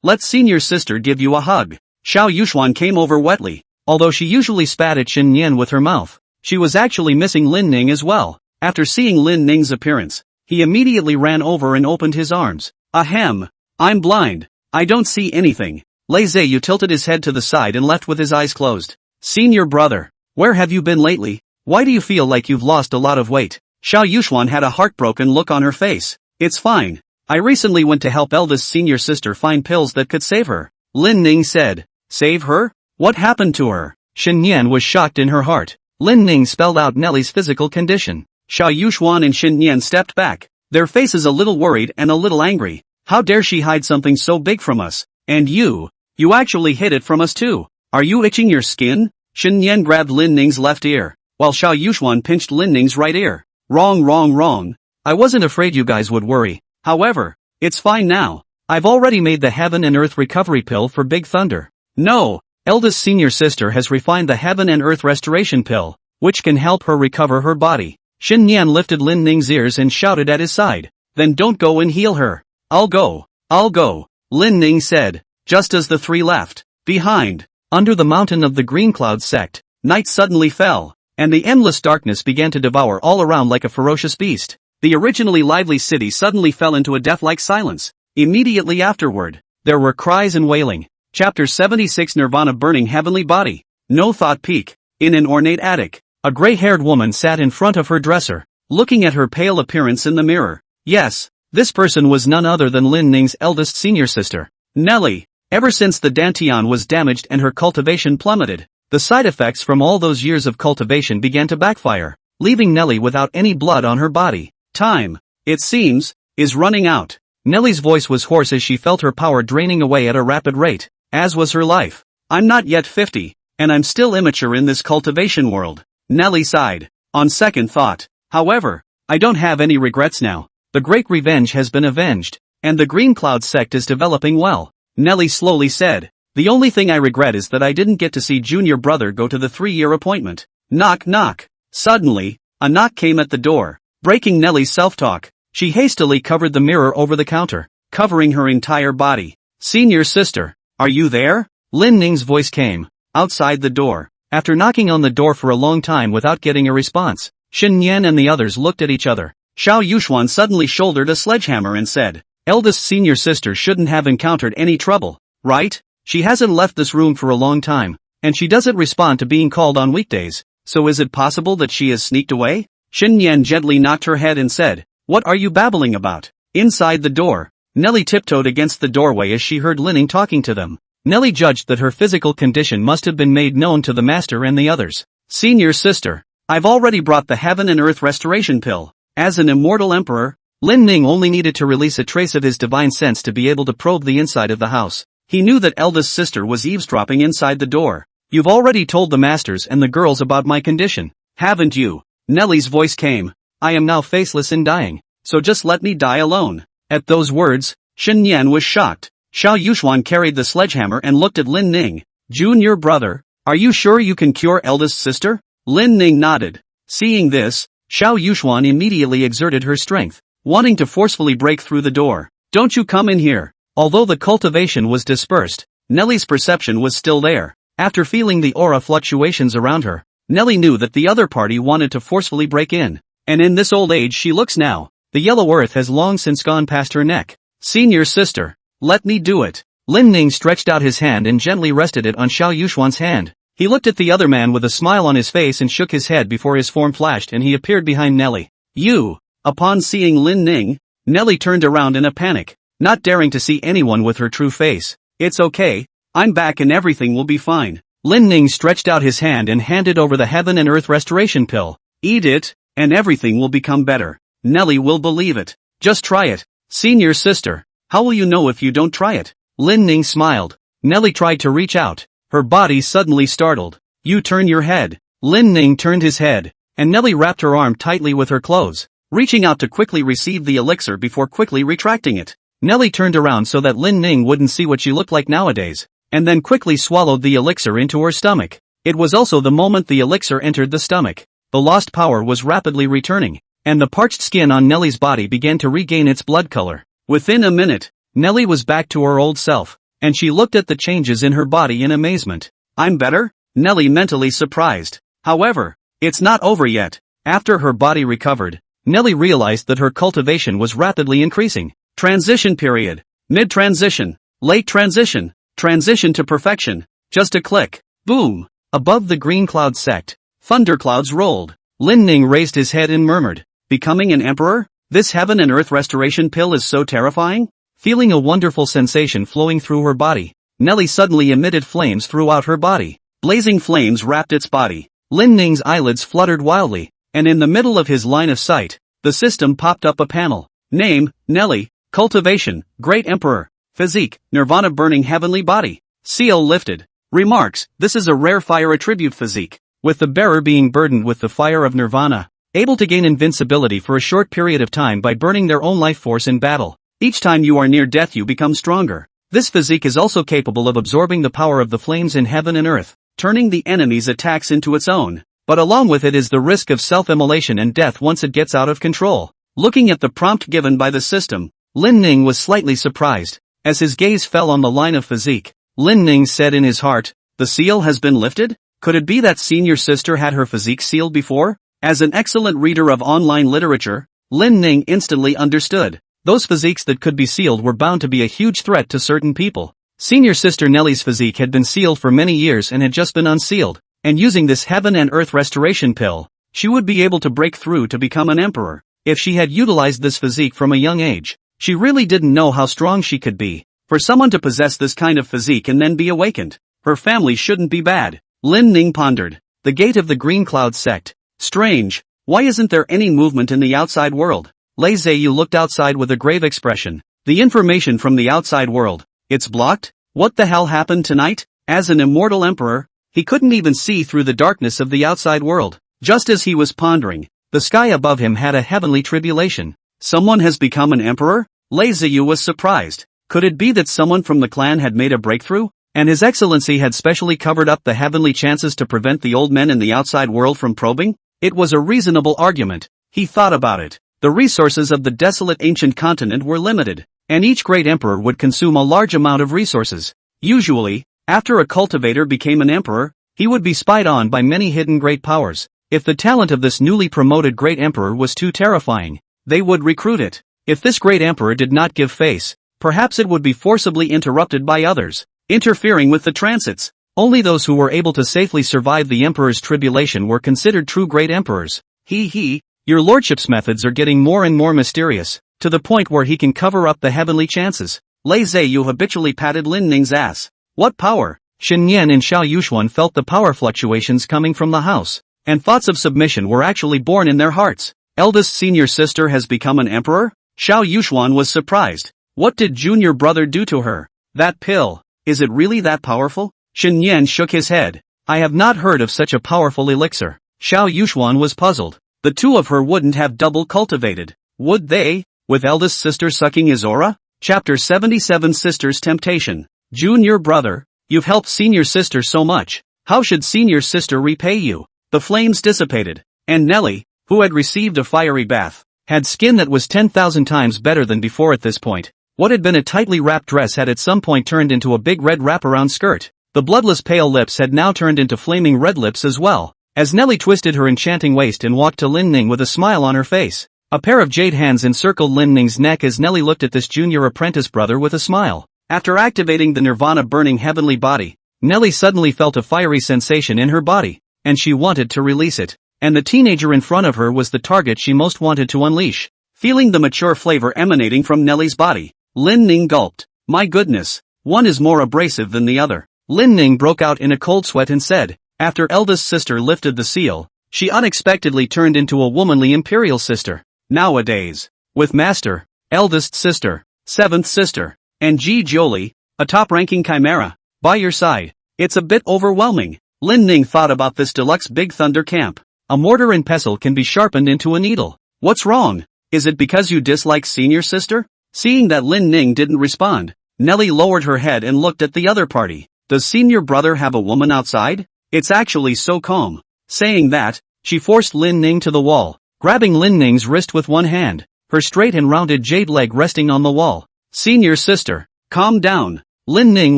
let senior sister give you a hug. Xiao Yuxuan came over wetly. Although she usually spat at Shen Yan with her mouth, she was actually missing Lin Ning as well. After seeing Lin Ning's appearance, he immediately ran over and opened his arms. Ahem. I'm blind. I don't see anything. Lei Zheyu tilted his head to the side and left with his eyes closed. Senior brother, where have you been lately? Why do you feel like you've lost a lot of weight? Xiao Yuxuan had a heartbroken look on her face. It's fine. I recently went to help eldest senior sister find pills that could save her. Lin Ning said. Save her? What happened to her? Shen Yan was shocked in her heart. Lin Ning spelled out Nellie's physical condition. Xiao Yuxuan and Shen Yan stepped back, their faces a little worried and a little angry. How dare she hide something so big from us? And you actually hid it from us too. Are you itching your skin? Shen Yan grabbed Lin Ning's left ear, while Xiao Yuxuan pinched Lin Ning's right ear. Wrong. I wasn't afraid you guys would worry. However, it's fine now. I've already made the Heaven and Earth recovery pill for Big Thunder. No, eldest senior sister has refined the Heaven and Earth restoration pill, which can help her recover her body. Shen Yan lifted Lin Ning's ears and shouted at his side. Then don't go and heal her. I'll go. Lin Ning said, just as the 3 left. Behind, under the mountain of the Green Cloud sect, night suddenly fell, and the endless darkness began to devour all around like a ferocious beast. The originally lively city suddenly fell into a death-like silence. Immediately afterward, there were cries and wailing. Chapter 76 Nirvana Burning Heavenly Body. No Thought Peak. In an ornate attic, a gray-haired woman sat in front of her dresser, looking at her pale appearance in the mirror. Yes, this person was none other than Lin Ning's eldest senior sister, Nellie. Ever since the Dantian was damaged and her cultivation plummeted, the side effects from all those years of cultivation began to backfire, leaving Nellie without any blood on her body. Time, it seems, is running out. Nellie's voice was hoarse as she felt her power draining away at a rapid rate, as was her life. I'm not yet 50, and I'm still immature in this cultivation world. Nellie sighed. On second thought, however, I don't have any regrets now. The great revenge has been avenged, and the Green Cloud sect is developing well. Nellie slowly said. The only thing I regret is that I didn't get to see junior brother go to the 3-year appointment. Knock knock. Suddenly, a knock came at the door, breaking Nellie's self-talk. She hastily covered the mirror over the counter, covering her entire body. Senior sister, are you there? Lin Ning's voice came, outside the door. After knocking on the door for a long time without getting a response, Shen Yan and the others looked at each other. Xiao Yuxuan suddenly shouldered a sledgehammer and said, eldest senior sister shouldn't have encountered any trouble, right? She hasn't left this room for a long time, and she doesn't respond to being called on weekdays, so is it possible that she has sneaked away? Shen Yan gently knocked her head and said, what are you babbling about? Inside the door, Nellie tiptoed against the doorway as she heard Lin Ning talking to them. Nelly judged that her physical condition must have been made known to the master and the others. Senior sister, I've already brought the heaven and earth restoration pill. As an immortal emperor, Lin Ning only needed to release a trace of his divine sense to be able to probe the inside of the house. He knew that eldest sister was eavesdropping inside the door. You've already told the masters and the girls about my condition, haven't you? Nelly's voice came. I am now faceless and dying, so just let me die alone. At those words, Shen Yan was shocked. Xiao Yuxuan carried the sledgehammer and looked at Lin Ning. Junior brother, are you sure you can cure eldest sister? Lin Ning nodded. Seeing this, Xiao Yuxuan immediately exerted her strength, wanting to forcefully break through the door. Don't you come in here. Although the cultivation was dispersed, Nelly's perception was still there. After feeling the aura fluctuations around her, Nelly knew that the other party wanted to forcefully break in. And in this old age she looks now. The yellow earth has long since gone past her neck. Senior sister, let me do it. Lin Ning stretched out his hand and gently rested it on Xiao Yuxuan's hand. He looked at the other man with a smile on his face and shook his head before his form flashed and he appeared behind Nelly. You! Upon seeing Lin Ning, Nelly turned around in a panic, not daring to see anyone with her true face. It's okay, I'm back and everything will be fine. Lin Ning stretched out his hand and handed over the heaven and earth restoration pill. Eat it, and everything will become better. Nelly will believe it. Just try it. Senior sister, how will you know if you don't try it? Lin Ning smiled. Nelly tried to reach out. Her body suddenly startled. You turn your head. Lin Ning turned his head, and Nelly wrapped her arm tightly with her clothes, reaching out to quickly receive the elixir before quickly retracting it. Nelly turned around so that Lin Ning wouldn't see what she looked like nowadays, and then quickly swallowed the elixir into her stomach. It was also the moment the elixir entered the stomach. The lost power was rapidly returning, and the parched skin on Nelly's body began to regain its blood color. Within a minute, Nelly was back to her old self, and she looked at the changes in her body in amazement. I'm better? Nelly mentally surprised. However, it's not over yet. After her body recovered, Nelly realized that her cultivation was rapidly increasing. Transition period. Mid-transition. Late transition. Transition to perfection. Just a click. Boom. Above the green cloud sect, thunderclouds rolled. Lin Ning raised his head and murmured, becoming an emperor? This heaven and earth restoration pill is so terrifying? Feeling a wonderful sensation flowing through her body, Nelly suddenly emitted flames throughout her body. Blazing flames wrapped its body. Lin Ning's eyelids fluttered wildly, and in the middle of his line of sight, the system popped up a panel. Name, Nelly. Cultivation, Great Emperor. Physique, Nirvana burning heavenly body. Seal lifted. Remarks, this is a rare fire attribute physique, with the bearer being burdened with the fire of Nirvana, able to gain invincibility for a short period of time by burning their own life force in battle. Each time you are near death you become stronger. This physique is also capable of absorbing the power of the flames in heaven and earth, turning the enemy's attacks into its own. But along with it is the risk of self-immolation and death once it gets out of control. Looking at the prompt given by the system, Lin Ning was slightly surprised. As his gaze fell on the line of physique, Lin Ning said in his heart, the seal has been lifted? Could it be that senior sister had her physique sealed before? As an excellent reader of online literature, Lin Ning instantly understood. Those physiques that could be sealed were bound to be a huge threat to certain people. Senior sister Nelly's physique had been sealed for many years and had just been unsealed, and using this heaven and earth restoration pill, she would be able to break through to become an emperor. If she had utilized this physique from a young age, she really didn't know how strong she could be. For someone to possess this kind of physique and then be awakened, her family shouldn't be bad. Lin Ning pondered. The gate of the Green Cloud sect. Strange, why isn't there any movement in the outside world? Lei Zheyu looked outside with a grave expression. The information from the outside world, it's blocked? What the hell happened tonight? As an immortal emperor, he couldn't even see through the darkness of the outside world. Just as he was pondering, the sky above him had a heavenly tribulation. Someone has become an emperor? Lei Zheyu was surprised. Could it be that someone from the clan had made a breakthrough, and His Excellency had specially covered up the heavenly chances to prevent the old men in the outside world from probing? It was a reasonable argument. He thought about it. The resources of the desolate ancient continent were limited, and each great emperor would consume a large amount of resources. Usually, after a cultivator became an emperor, he would be spied on by many hidden great powers. If the talent of this newly promoted great emperor was too terrifying, they would recruit it. If this great emperor did not give face, perhaps it would be forcibly interrupted by others, interfering with the transits. Only those who were able to safely survive the emperor's tribulation were considered true great emperors. Your lordship's methods are getting more and more mysterious, to the point where he can cover up the heavenly chances. Lei Zheyu habitually patted Lin Ning's ass. What power? Shen Yan and Xiao Yuxuan felt the power fluctuations coming from the house, and thoughts of submission were actually born in their hearts. Eldest senior sister has become an emperor? Xiao Yuxuan was surprised. What did junior brother do to her? That pill. Is it really that powerful? Shen Yan shook his head. I have not heard of such a powerful elixir. Xiao Yuxuan was puzzled. The two of her wouldn't have double cultivated, would they? With eldest sister sucking his aura? Chapter 77 Sister's Temptation. Junior brother, you've helped senior sister so much. How should senior sister repay you? The flames dissipated, and Nellie, who had received a fiery bath, had skin that was 10,000 times better than before at this point. What had been a tightly wrapped dress had at some point turned into a big red wraparound skirt. The bloodless pale lips had now turned into flaming red lips as well, as Nellie twisted her enchanting waist and walked to Lin Ning with a smile on her face. A pair of jade hands encircled Lin Ning's neck as Nellie looked at this junior apprentice brother with a smile. After activating the nirvana-burning heavenly body, Nellie suddenly felt a fiery sensation in her body, and she wanted to release it. And the teenager in front of her was the target she most wanted to unleash. Feeling the mature flavor emanating from Nellie's body, Lin Ning gulped. My goodness, one is more abrasive than the other. Lin Ning broke out in a cold sweat and said, after eldest sister lifted the seal, she unexpectedly turned into a womanly imperial sister. Nowadays, with master, eldest sister, seventh sister, and Ji Jolie, a top-ranking chimera, by your side, it's a bit overwhelming. Lin Ning thought about this deluxe Big Thunder camp. A mortar and pestle can be sharpened into a needle. What's wrong? Is it because you dislike senior sister? Seeing that Lin Ning didn't respond, Nellie lowered her head and looked at the other party. Does senior brother have a woman outside? It's actually so calm. Saying that, she forced Lin Ning to the wall, grabbing Lin Ning's wrist with one hand, her straight and rounded jade leg resting on the wall. Senior sister, calm down. Lin Ning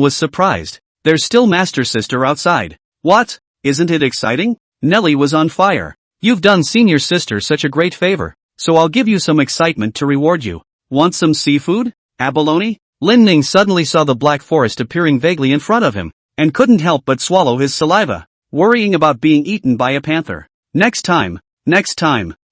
was surprised. There's still master sister outside. What? Isn't it exciting? Nellie was on fire. You've done senior sister such a great favor, so I'll give you some excitement to reward you. Want some seafood? Abalone? Lin Ning suddenly saw the black forest appearing vaguely in front of him, and couldn't help but swallow his saliva, worrying about being eaten by a panther. Next time,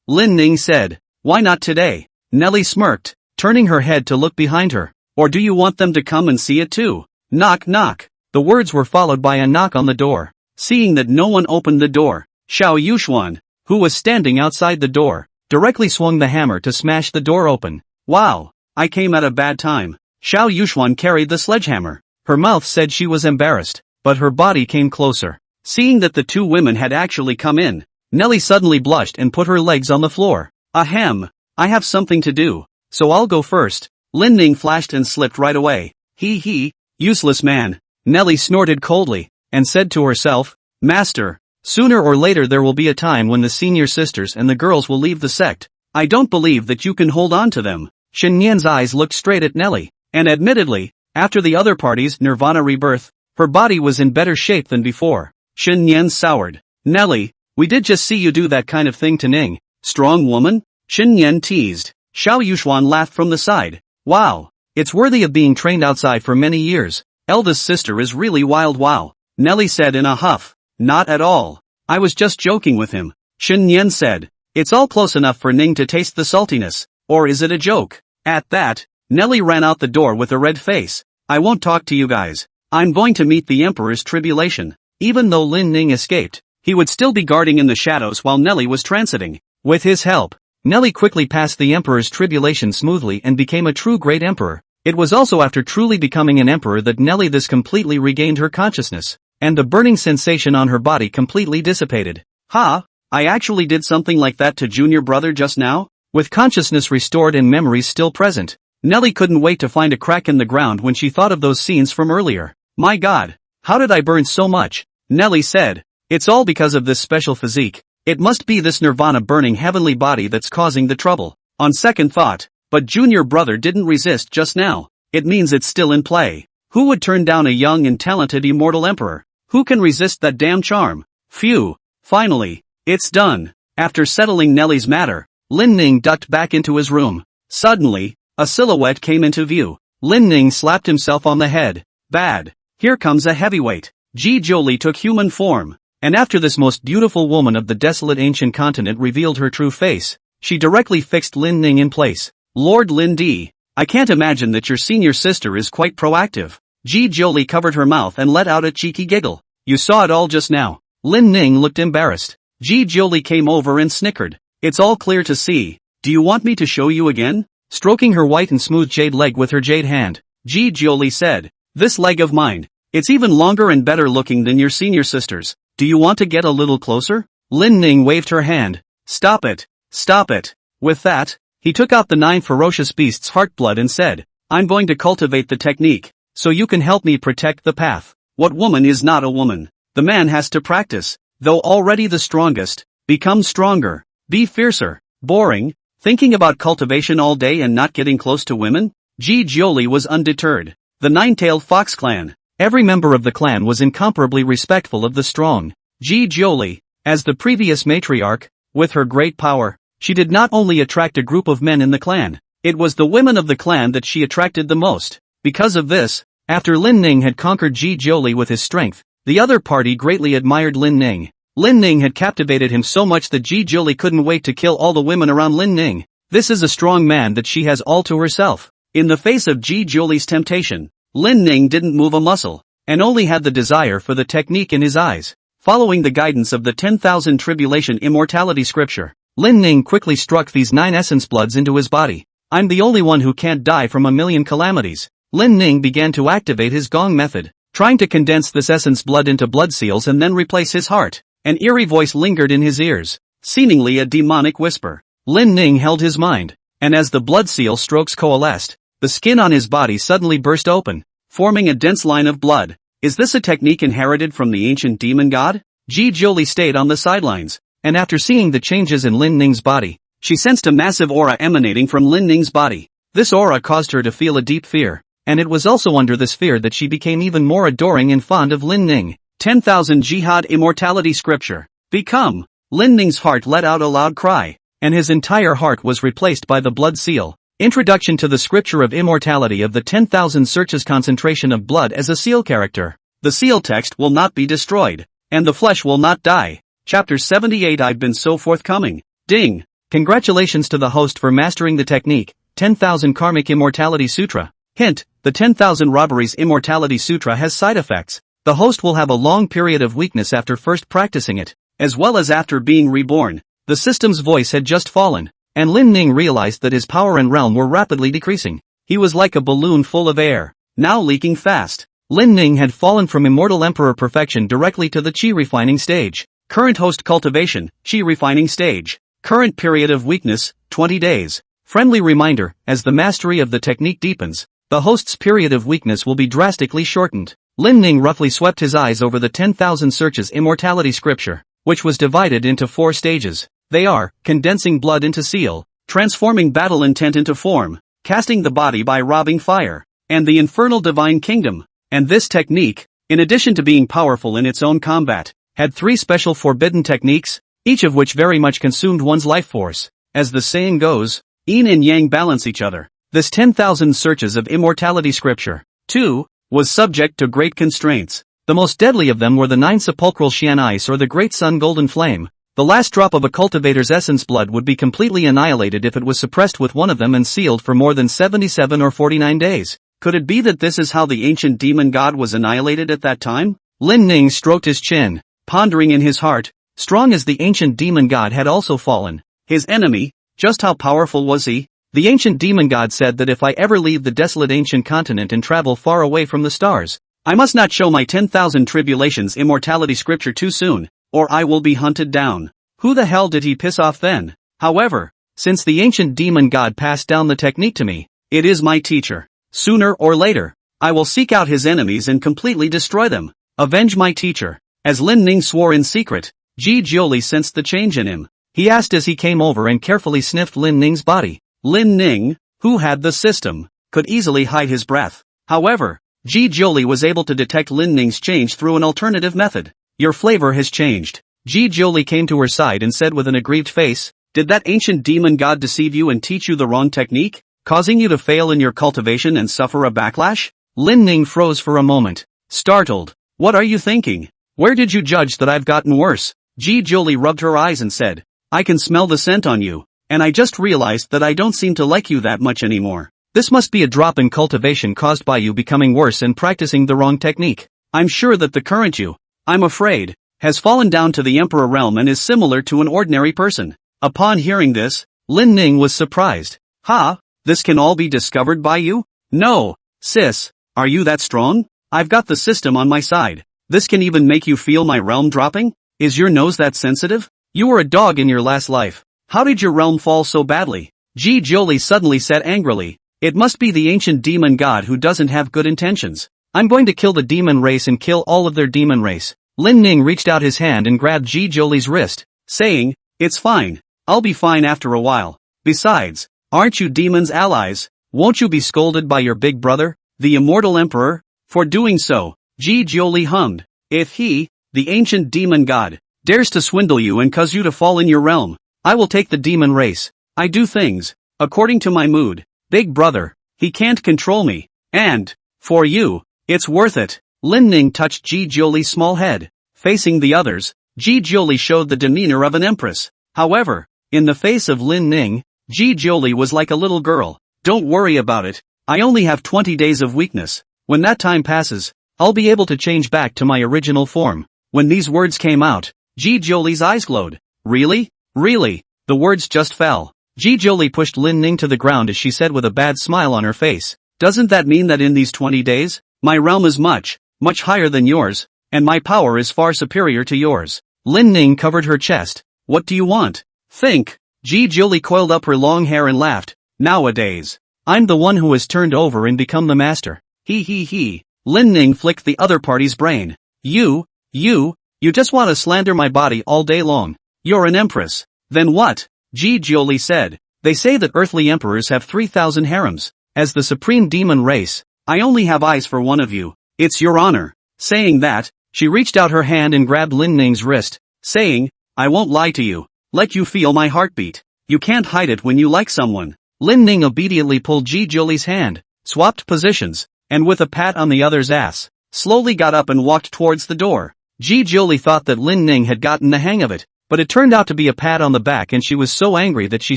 Lin Ning said. Why not today? Nellie smirked, turning her head to look behind her. Or do you want them to come and see it too? Knock knock. The words were followed by a knock on the door. Seeing that no one opened the door, Xiao Yuxuan, who was standing outside the door, directly swung the hammer to smash the door open. Wow, I came at a bad time. Xiao Yuxuan carried the sledgehammer. Her mouth said she was embarrassed, but her body came closer. Seeing that the two women had actually come in, Nellie suddenly blushed and put her legs on the floor. Ahem, I have something to do, so I'll go first. Lin Ning flashed and slipped right away. He, useless man. Nellie snorted coldly, and said to herself, Master, sooner or later there will be a time when the senior sisters and the girls will leave the sect. I don't believe that you can hold on to them. Shen Yan's eyes looked straight at Nellie, and admittedly, after the other party's nirvana rebirth, her body was in better shape than before. Shen Yan soured. Nellie, we did just see you do that kind of thing to Ning. Strong woman? Shen Yan teased. Xiao Yuxuan laughed from the side. Wow, it's worthy of being trained outside for many years. Eldest sister is really wild. Wow. Nellie said in a huff. Not at all. I was just joking with him. Shen Yan said. It's all close enough for Ning to taste the saltiness. Or is it a joke? At that, Nellie ran out the door with a red face. I won't talk to you guys. I'm going to meet the Emperor's tribulation. Even though Lin Ning escaped, he would still be guarding in the shadows while Nellie was transiting. With his help, Nellie quickly passed the Emperor's tribulation smoothly and became a true great emperor. It was also after truly becoming an emperor that Nellie this completely regained her consciousness, and the burning sensation on her body completely dissipated. Ha! I actually did something like that to junior brother just now? With consciousness restored and memories still present, Nellie couldn't wait to find a crack in the ground when she thought of those scenes from earlier. My God, how did I burn so much? Nellie said. It's all because of this special physique. It must be this nirvana burning heavenly body that's causing the trouble. On second thought, but junior brother didn't resist just now. It means it's still in play. Who would turn down a young and talented immortal emperor? Who can resist that damn charm? Phew. Finally, it's done. After settling Nellie's matter, Lin Ning ducked back into his room. Suddenly, a silhouette came into view. Lin Ning slapped himself on the head. Bad. Here comes a heavyweight. Ji Jolie took human form, and after this most beautiful woman of the desolate ancient continent revealed her true face, she directly fixed Lin Ning in place. Lord Lin Di, I can't imagine that your senior sister is quite proactive. Ji Jiuli covered her mouth and let out a cheeky giggle. You saw it all just now. Lin Ning looked embarrassed. Ji Jiuli came over and snickered. It's all clear to see. Do you want me to show you again? Stroking her white and smooth jade leg with her jade hand, Ji Jiuli said, this leg of mine. It's even longer and better looking than your senior sister's. Do you want to get a little closer? Lin Ning waved her hand. Stop it. Stop it. With that, he took out the 9 ferocious beasts' heartblood and said, I'm going to cultivate the technique, so you can help me protect the path. What woman is not a woman? The man has to practice. Though already the strongest, become stronger. Be fiercer. Boring. Thinking about cultivation all day and not getting close to women? Ji Jiuli was undeterred. The Nine-Tailed Fox clan. Every member of the clan was incomparably respectful of the strong Ji Jiuli. As the previous matriarch, with her great power, she did not only attract a group of men in the clan, it was the women of the clan that she attracted the most. Because of this, after Lin Ning had conquered Ji Jiuli with his strength, the other party greatly admired Lin Ning. Lin Ning had captivated him so much that Ji Jiuli couldn't wait to kill all the women around Lin Ning. This is a strong man that she has all to herself. In the face of Ji Jiuli's temptation, Lin Ning didn't move a muscle, and only had the desire for the technique in his eyes. Following the guidance of the 10,000 Tribulation Immortality Scripture, Lin Ning quickly struck these 9 essence bloods into his body. I'm the only one who can't die from a million calamities. Lin Ning began to activate his gong method, trying to condense this essence blood into blood seals and then replace his heart. An eerie voice lingered in his ears, seemingly a demonic whisper. Lin Ning held his mind, and as the blood seal strokes coalesced, the skin on his body suddenly burst open, forming a dense line of blood. Is this a technique inherited from the ancient demon god? Ji Jiuli stayed on the sidelines, and after seeing the changes in Lin Ning's body, she sensed a massive aura emanating from Lin Ning's body. This aura caused her to feel a deep fear, and it was also under this fear that she became even more adoring and fond of Lin Ning. 10,000 Jihad Immortality Scripture. Become. Lin Ning's heart let out a loud cry, and his entire heart was replaced by the blood seal. Introduction to the Scripture of Immortality of the 10,000 Searches. Concentration of blood as a seal character. The seal text will not be destroyed, and the flesh will not die. Chapter 78. I've been so forthcoming. Ding! Congratulations to the host for mastering the technique, 10,000 Karmic Immortality Sutra. Hint, the 10,000 Robberies Immortality Sutra has side effects. The host will have a long period of weakness after first practicing it, as well as after being reborn. The system's voice had just fallen, and Lin Ning realized that his power and realm were rapidly decreasing. He was like a balloon full of air, now leaking fast. Lin Ning had fallen from Immortal Emperor Perfection directly to the Qi Refining Stage. Current host cultivation, Qi Refining Stage. Current period of weakness, 20 days. Friendly reminder, as the mastery of the technique deepens, the host's period of weakness will be drastically shortened. Lin Ning roughly swept his eyes over the 10,000 Searches Immortality Scripture, which was divided into 4 stages. They are, condensing blood into seal, transforming battle intent into form, casting the body by robbing fire, and the infernal divine kingdom. And this technique, in addition to being powerful in its own combat, had 3 special forbidden techniques, each of which very much consumed one's life force. As the saying goes, yin and yang balance each other. This 10,000 Searches of Immortality Scripture, too, was subject to great constraints. The most deadly of them were the 9 sepulchral Xian ice or the Great Sun Golden Flame. The last drop of a cultivator's essence blood would be completely annihilated if it was suppressed with one of them and sealed for more than 77 or 49 days. Could it be that this is how the ancient demon god was annihilated at that time? Lin Ning stroked his chin, pondering in his heart. Strong as the ancient demon god had also fallen. His enemy, just how powerful was he? The ancient demon god said that if I ever leave the desolate ancient continent and travel far away from the stars, I must not show my 10,000 Tribulations Immortality Scripture too soon, or I will be hunted down. Who the hell did he piss off then? However, since the ancient demon god passed down the technique to me, it is my teacher. Sooner or later, I will seek out his enemies and completely destroy them. Avenge my teacher. As Lin Ning swore in secret, Ji Jiuli sensed the change in him. He asked as he came over and carefully sniffed Lin Ning's body. Lin Ning, who had the system, could easily hide his breath. However, Ji Jiuli was able to detect Lin Ning's change through an alternative method. Your flavor has changed. Ji Jiuli came to her side and said with an aggrieved face, did that ancient demon god deceive you and teach you the wrong technique, causing you to fail in your cultivation and suffer a backlash? Lin Ning froze for a moment, startled. What are you thinking? Where did you judge that I've gotten worse? Ji Jiuli rubbed her eyes and said, I can smell the scent on you, and I just realized that I don't seem to like you that much anymore. This must be a drop in cultivation caused by you becoming worse and practicing the wrong technique. I'm sure that the current you, I'm afraid, has fallen down to the Emperor realm and is similar to an ordinary person. Upon hearing this, Lin Ning was surprised. Ha? This can all be discovered by you? No, sis, are you that strong? I've got the system on my side. This can even make you feel my realm dropping? Is your nose that sensitive? You were a dog in your last life. How did your realm fall so badly? Ji Jiuli suddenly said angrily. It must be the ancient demon god who doesn't have good intentions. I'm going to kill the demon race and kill all of their demon race. Lin Ning reached out his hand and grabbed Ji Jiuli's wrist, saying, it's fine. I'll be fine after a while. Besides, aren't you demons allies? Won't you be scolded by your big brother, the immortal emperor, for doing so? Ji Jiuli hummed. If he, the ancient demon god, dares to swindle you and cause you to fall in your realm, I will take the demon race. I do things according to my mood. Big brother, he can't control me. And, for you, it's worth it. Lin Ning touched Ji Jiuli's small head. Facing the others, Ji Jiuli showed the demeanor of an empress. However, in the face of Lin Ning, Ji Jiuli was like a little girl. Don't worry about it. I only have 20 days of weakness. When that time passes, I'll be able to change back to my original form. When these words came out, Ji Jiuli's eyes glowed. Really? Really? The words just fell. Ji Jiuli pushed Lin Ning to the ground as she said with a bad smile on her face. Doesn't that mean that in these 20 days, my realm is much higher than yours, and my power is far superior to yours? Lin Ning covered her chest. What do you want? Think. Ji Jiuli coiled up her long hair and laughed. Nowadays, I'm the one who has turned over and become the master. He. Lin Ning flicked the other party's brain. You just want to slander my body all day long. You're an empress. Then what? Ji Jiuli said. They say that earthly emperors have 3,000 harems. As the supreme demon race, I only have eyes for one of you. It's your honor. Saying that, she reached out her hand and grabbed Lin Ning's wrist, saying, I won't lie to you. Let you feel my heartbeat. You can't hide it when you like someone. Lin Ning obediently pulled Ji Jiuli's hand, swapped positions, and with a pat on the other's ass, slowly got up and walked towards the door. Ji Jiuli thought that Lin Ning had gotten the hang of it, but it turned out to be a pat on the back and she was so angry that she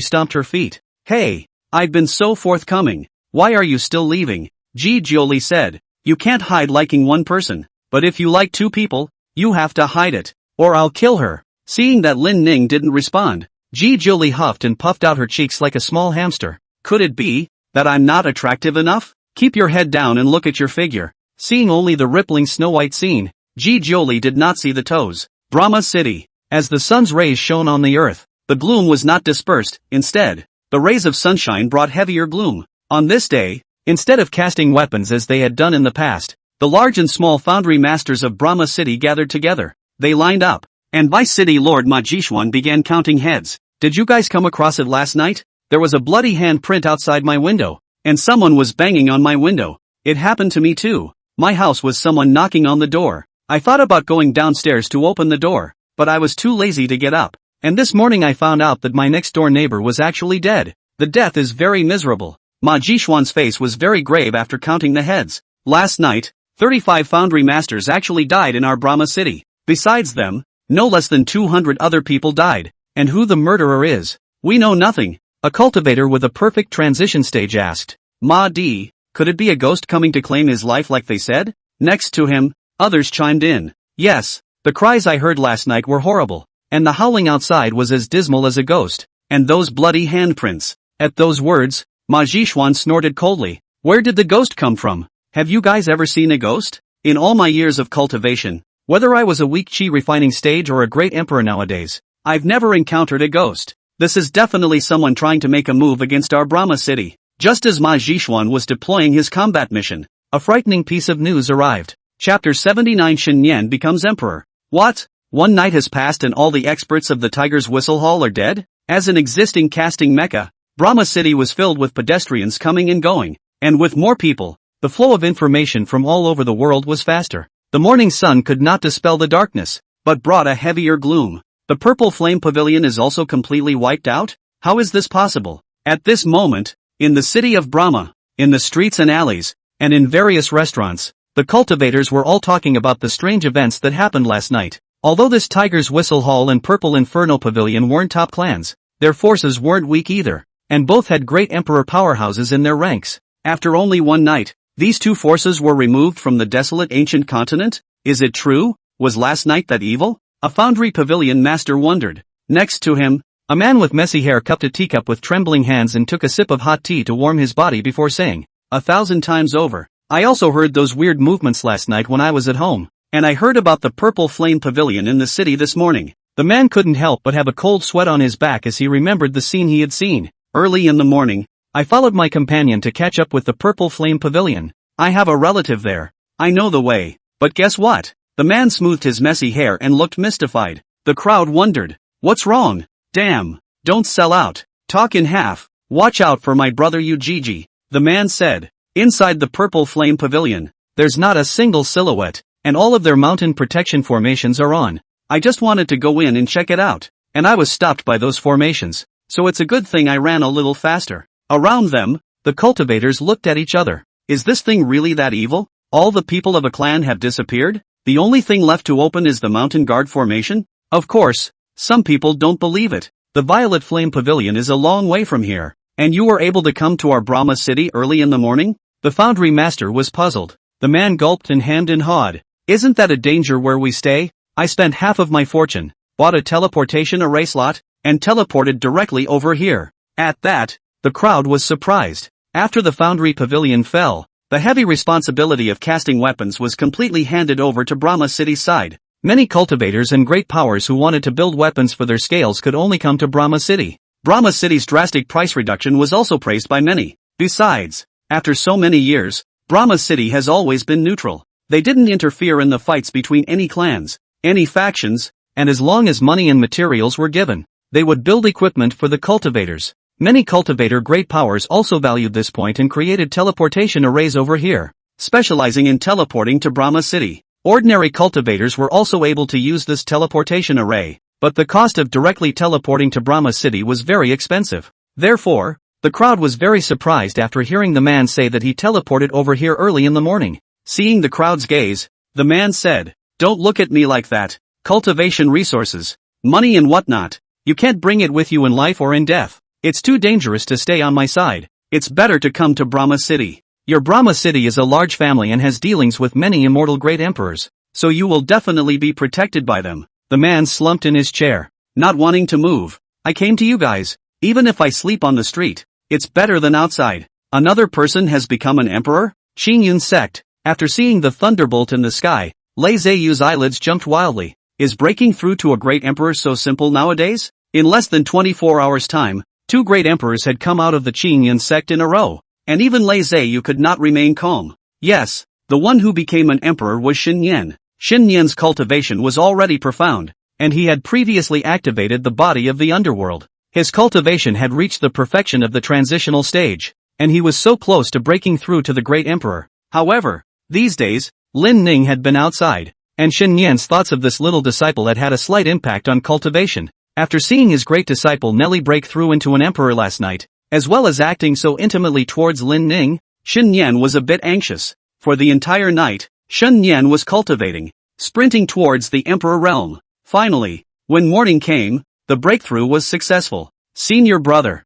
stomped her feet. Hey, I've been so forthcoming. Why are you still leaving? Ji Jiuli said. You can't hide liking one person, but if you like two people, you have to hide it, or I'll kill her. Seeing that Lin Ning didn't respond, Ji Jiuli huffed and puffed out her cheeks like a small hamster. Could it be that I'm not attractive enough? Keep your head down and look at your figure. Seeing only the rippling snow-white scene, Ji Jiuli did not see the toes. Brahma City. As the sun's rays shone on the earth, the gloom was not dispersed. Instead, the rays of sunshine brought heavier gloom. On this day, instead of casting weapons as they had done in the past, the large and small foundry masters of Brahma City gathered together. They lined up, and Vice City Lord Majishwan began counting heads. Did you guys come across it last night? There was a bloody handprint outside my window, and someone was banging on my window. It happened to me too. My house was someone knocking on the door. I thought about going downstairs to open the door, but I was too lazy to get up. And this morning I found out that my next door neighbor was actually dead. The death is very miserable. Majishwan's face was very grave after counting the heads. Last night, 35 foundry masters actually died in our Brahma City. Besides them, no less than 200 other people died. And who the murderer is, we know nothing. A cultivator with a perfect transition stage asked. Ma Di, could it be a ghost coming to claim his life like they said? Next to him, others chimed in. Yes, the cries I heard last night were horrible, and the howling outside was as dismal as a ghost. And those bloody handprints. At those words, Majishwan snorted coldly. Where did the ghost come from? Have you guys ever seen a ghost? In all my years of cultivation, whether I was a weak chi refining stage or a great emperor nowadays, I've never encountered a ghost. This is definitely someone trying to make a move against our Brahma City. Just as Majishwan was deploying his combat mission, a frightening piece of news arrived. Chapter 79 Shen Yan becomes emperor. What? One night has passed and all the experts of the Tiger's Whistle Hall are dead? As an existing casting mecca, Brahma City was filled with pedestrians coming and going, and with more people, the flow of information from all over the world was faster. The morning sun could not dispel the darkness, but brought a heavier gloom. The Purple Flame Pavilion is also completely wiped out? How is this possible? At this moment, in the city of Brahma, in the streets and alleys, and in various restaurants, the cultivators were all talking about the strange events that happened last night. Although this Tiger's Whistle Hall and Purple Inferno Pavilion weren't top clans, their forces weren't weak either, and both had great emperor powerhouses in their ranks. After only one night, these two forces were removed from the desolate ancient continent? Is it true? Was last night that evil? A foundry pavilion master wondered. Next to him, a man with messy hair cupped a teacup with trembling hands and took a sip of hot tea to warm his body before saying, 1,000 times over. I also heard those weird movements last night when I was at home. And I heard about the purple flame pavilion in the city this morning. The man couldn't help but have a cold sweat on his back as he remembered the scene he had seen. Early in the morning, I followed my companion to catch up with the purple flame pavilion. I have a relative there. I know the way. But guess what? The man smoothed his messy hair and looked mystified. The crowd wondered. What's wrong? Damn. Don't sell out. Talk in half. Watch out for my brother Ujiji. The man said. Inside the purple flame pavilion, there's not a single silhouette, and all of their mountain protection formations are on. I just wanted to go in and check it out, and I was stopped by those formations, so it's a good thing I ran a little faster. Around them, the cultivators looked at each other. Is this thing really that evil? All the people of a clan have disappeared? The only thing left to open is the mountain guard formation? Of course, some people don't believe it. The Violet Flame Pavilion is a long way from here, and you were able to come to our Brahma city early in the morning? The foundry master was puzzled. The man gulped and hemmed and hawed. Isn't that a danger where we stay? I spent half of my fortune, bought a teleportation array slot, and teleported directly over here. At that, the crowd was surprised. After the foundry pavilion fell, the heavy responsibility of casting weapons was completely handed over to Brahma City's side. Many cultivators and great powers who wanted to build weapons for their scales could only come to Brahma City. Brahma City's drastic price reduction was also praised by many. Besides, after so many years, Brahma City has always been neutral. They didn't interfere in the fights between any clans, any factions, and as long as money and materials were given, they would build equipment for the cultivators. Many cultivator great powers also valued this point and created teleportation arrays over here, specializing in teleporting to Brahma City. Ordinary cultivators were also able to use this teleportation array, but the cost of directly teleporting to Brahma City was very expensive. Therefore, the crowd was very surprised after hearing the man say that he teleported over here early in the morning. Seeing the crowd's gaze, the man said, "Don't look at me like that. Cultivation resources, money and whatnot, you can't bring it with you in life or in death. It's too dangerous to stay on my side. It's better to come to Brahma City. Your Brahma City is a large family and has dealings with many immortal great emperors, so you will definitely be protected by them." The man slumped in his chair, not wanting to move. "I came to you guys. Even if I sleep on the street, it's better than outside." Another person has become an emperor? Qingyun sect. After seeing the thunderbolt in the sky, Lei Zeyu's eyelids jumped wildly. Is breaking through to a great emperor so simple nowadays? In less than 24 hours' time, 2 great emperors had come out of the Qingyun sect in a row, and even Lei Zeyu could not remain calm. Yes, the one who became an emperor was Xin Yan. Xin Yan's cultivation was already profound, and he had previously activated the body of the underworld. His cultivation had reached the perfection of the transitional stage, and he was so close to breaking through to the great emperor. However, these days, Lin Ning had been outside, and Xin Yan's thoughts of this little disciple had had a slight impact on cultivation. After seeing his great disciple Nelly break through into an emperor last night, as well as acting so intimately towards Lin Ning, Xin Yan was a bit anxious. For the entire night, Xin Yan was cultivating, sprinting towards the emperor realm. Finally, when morning came, the breakthrough was successful. "Senior brother.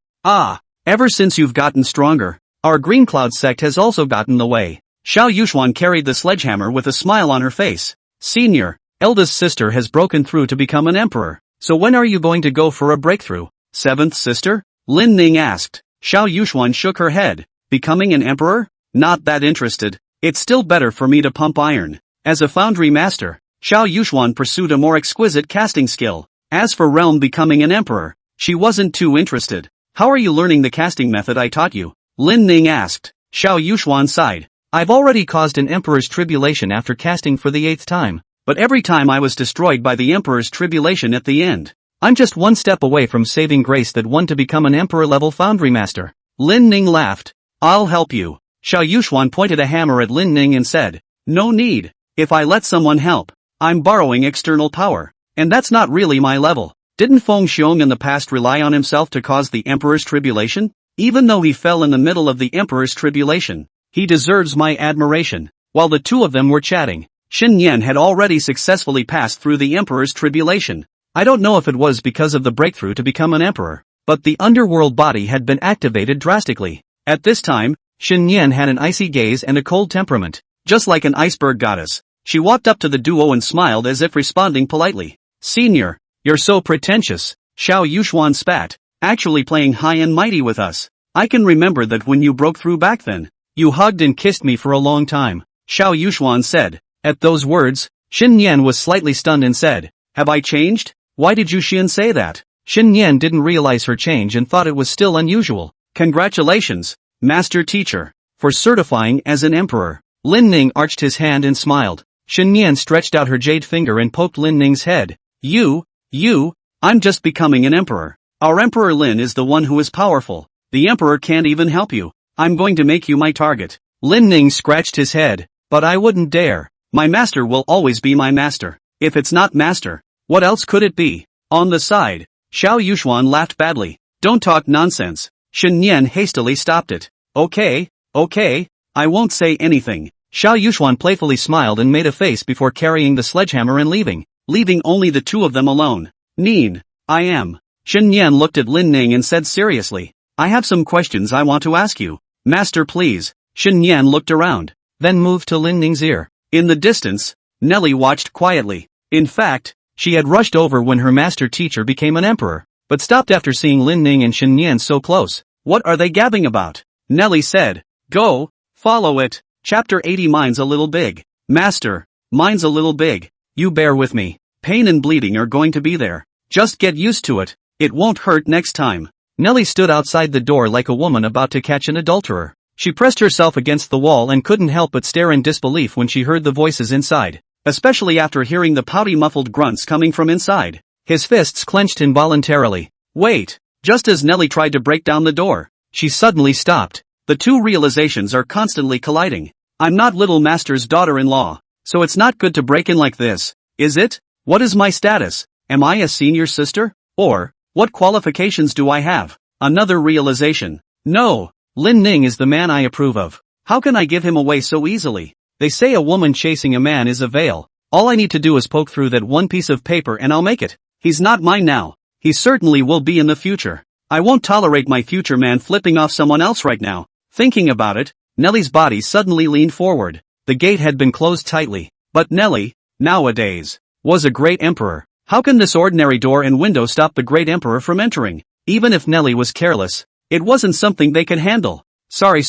Ever since you've gotten stronger, our Green Cloud sect has also gotten the way." Xiao Yuxuan carried the sledgehammer with a smile on her face. "Senior, eldest sister has broken through to become an emperor, so when are you going to go for a breakthrough?" "Seventh sister?" Lin Ning asked. Xiao Yuxuan shook her head. "Becoming an emperor? Not that interested. It's still better for me to pump iron." As a foundry master, Xiao Yuxuan pursued a more exquisite casting skill. As for Realm becoming an emperor, she wasn't too interested. "How are you learning the casting method I taught you?" Lin Ning asked. Xiao Yuxuan sighed. "I've already caused an emperor's tribulation after casting for the 8th time, but every time I was destroyed by the emperor's tribulation at the end. I'm just one step away from saving grace that one to become an emperor-level foundry master." Lin Ning laughed. "I'll help you." Xiao Yuxuan pointed a hammer at Lin Ning and said, "No need. If I let someone help, I'm borrowing external power, and that's not really my level." Didn't Feng Xiong in the past rely on himself to cause the emperor's tribulation? Even though he fell in the middle of the emperor's tribulation, he deserves my admiration. While the two of them were chatting, Xin Yan had already successfully passed through the emperor's tribulation. I don't know if it was because of the breakthrough to become an emperor, but the underworld body had been activated drastically. At this time, Shen Yan had an icy gaze and a cold temperament, just like an iceberg goddess. She walked up to the duo and smiled as if responding politely. Senior, you're so pretentious, Xiao Yuxuan spat, actually playing high and mighty with us. I can remember that when you broke through back then. You hugged and kissed me for a long time, Xiao Yuxuan said. At those words, Shen Yan was slightly stunned and said, have I changed? Why did you say that? Shen Yan didn't realize her change and thought it was still unusual. Congratulations, Master Teacher, for certifying as an emperor. Lin Ning arched his hand and smiled. Shen Yan stretched out her jade finger and poked Lin Ning's head. I'm just becoming an emperor. Our Emperor Lin is the one who is powerful. The emperor can't even help you. I'm going to make you my target. Lin Ning scratched his head. But I wouldn't dare. My master will always be my master. If it's not master, what else could it be? On the side, Xiao Yuxuan laughed badly. Don't talk nonsense. Shen Yan hastily stopped it. Okay, I won't say anything. Xiao Yuxuan playfully smiled and made a face before carrying the sledgehammer and leaving only the two of them alone. Neen, I am. Shen Yan looked at Lin Ning and said seriously, I have some questions I want to ask you. Master, please. Shen Yan looked around, then moved to Lin Ning's ear. In the distance, Nellie watched quietly. In fact, she had rushed over when her master teacher became an emperor, but stopped after seeing Lin Ning and Shen Yan so close. What are they gabbing about? Nellie said. Go, follow it. Chapter 80. Mine's a little big. Master, mine's a little big. You bear with me. Pain and bleeding are going to be there. Just get used to it. It won't hurt next time. Nellie stood outside the door like a woman about to catch an adulterer. She pressed herself against the wall and couldn't help but stare in disbelief when she heard the voices inside, especially after hearing the pouty muffled grunts coming from inside. His fists clenched involuntarily. Wait! Just as Nellie tried to break down the door, she suddenly stopped. The two realizations are constantly colliding. I'm not Little Master's daughter-in-law, so it's not good to break in like this, is it? What is my status? Am I a senior sister? Or, what qualifications do I have? Another realization. No! Lin Ning is the man I approve of. How can I give him away so easily? They say a woman chasing a man is a veil. All I need to do is poke through that one piece of paper and I'll make it. He's not mine now. He certainly will be in the future. I won't tolerate my future man flipping off someone else right now. Thinking about it, Nellie's body suddenly leaned forward. The gate had been closed tightly. But Nellie, nowadays, was a great emperor. How can this ordinary door and window stop the great emperor from entering? Even if Nellie was careless, it wasn't something they could handle. Sorry.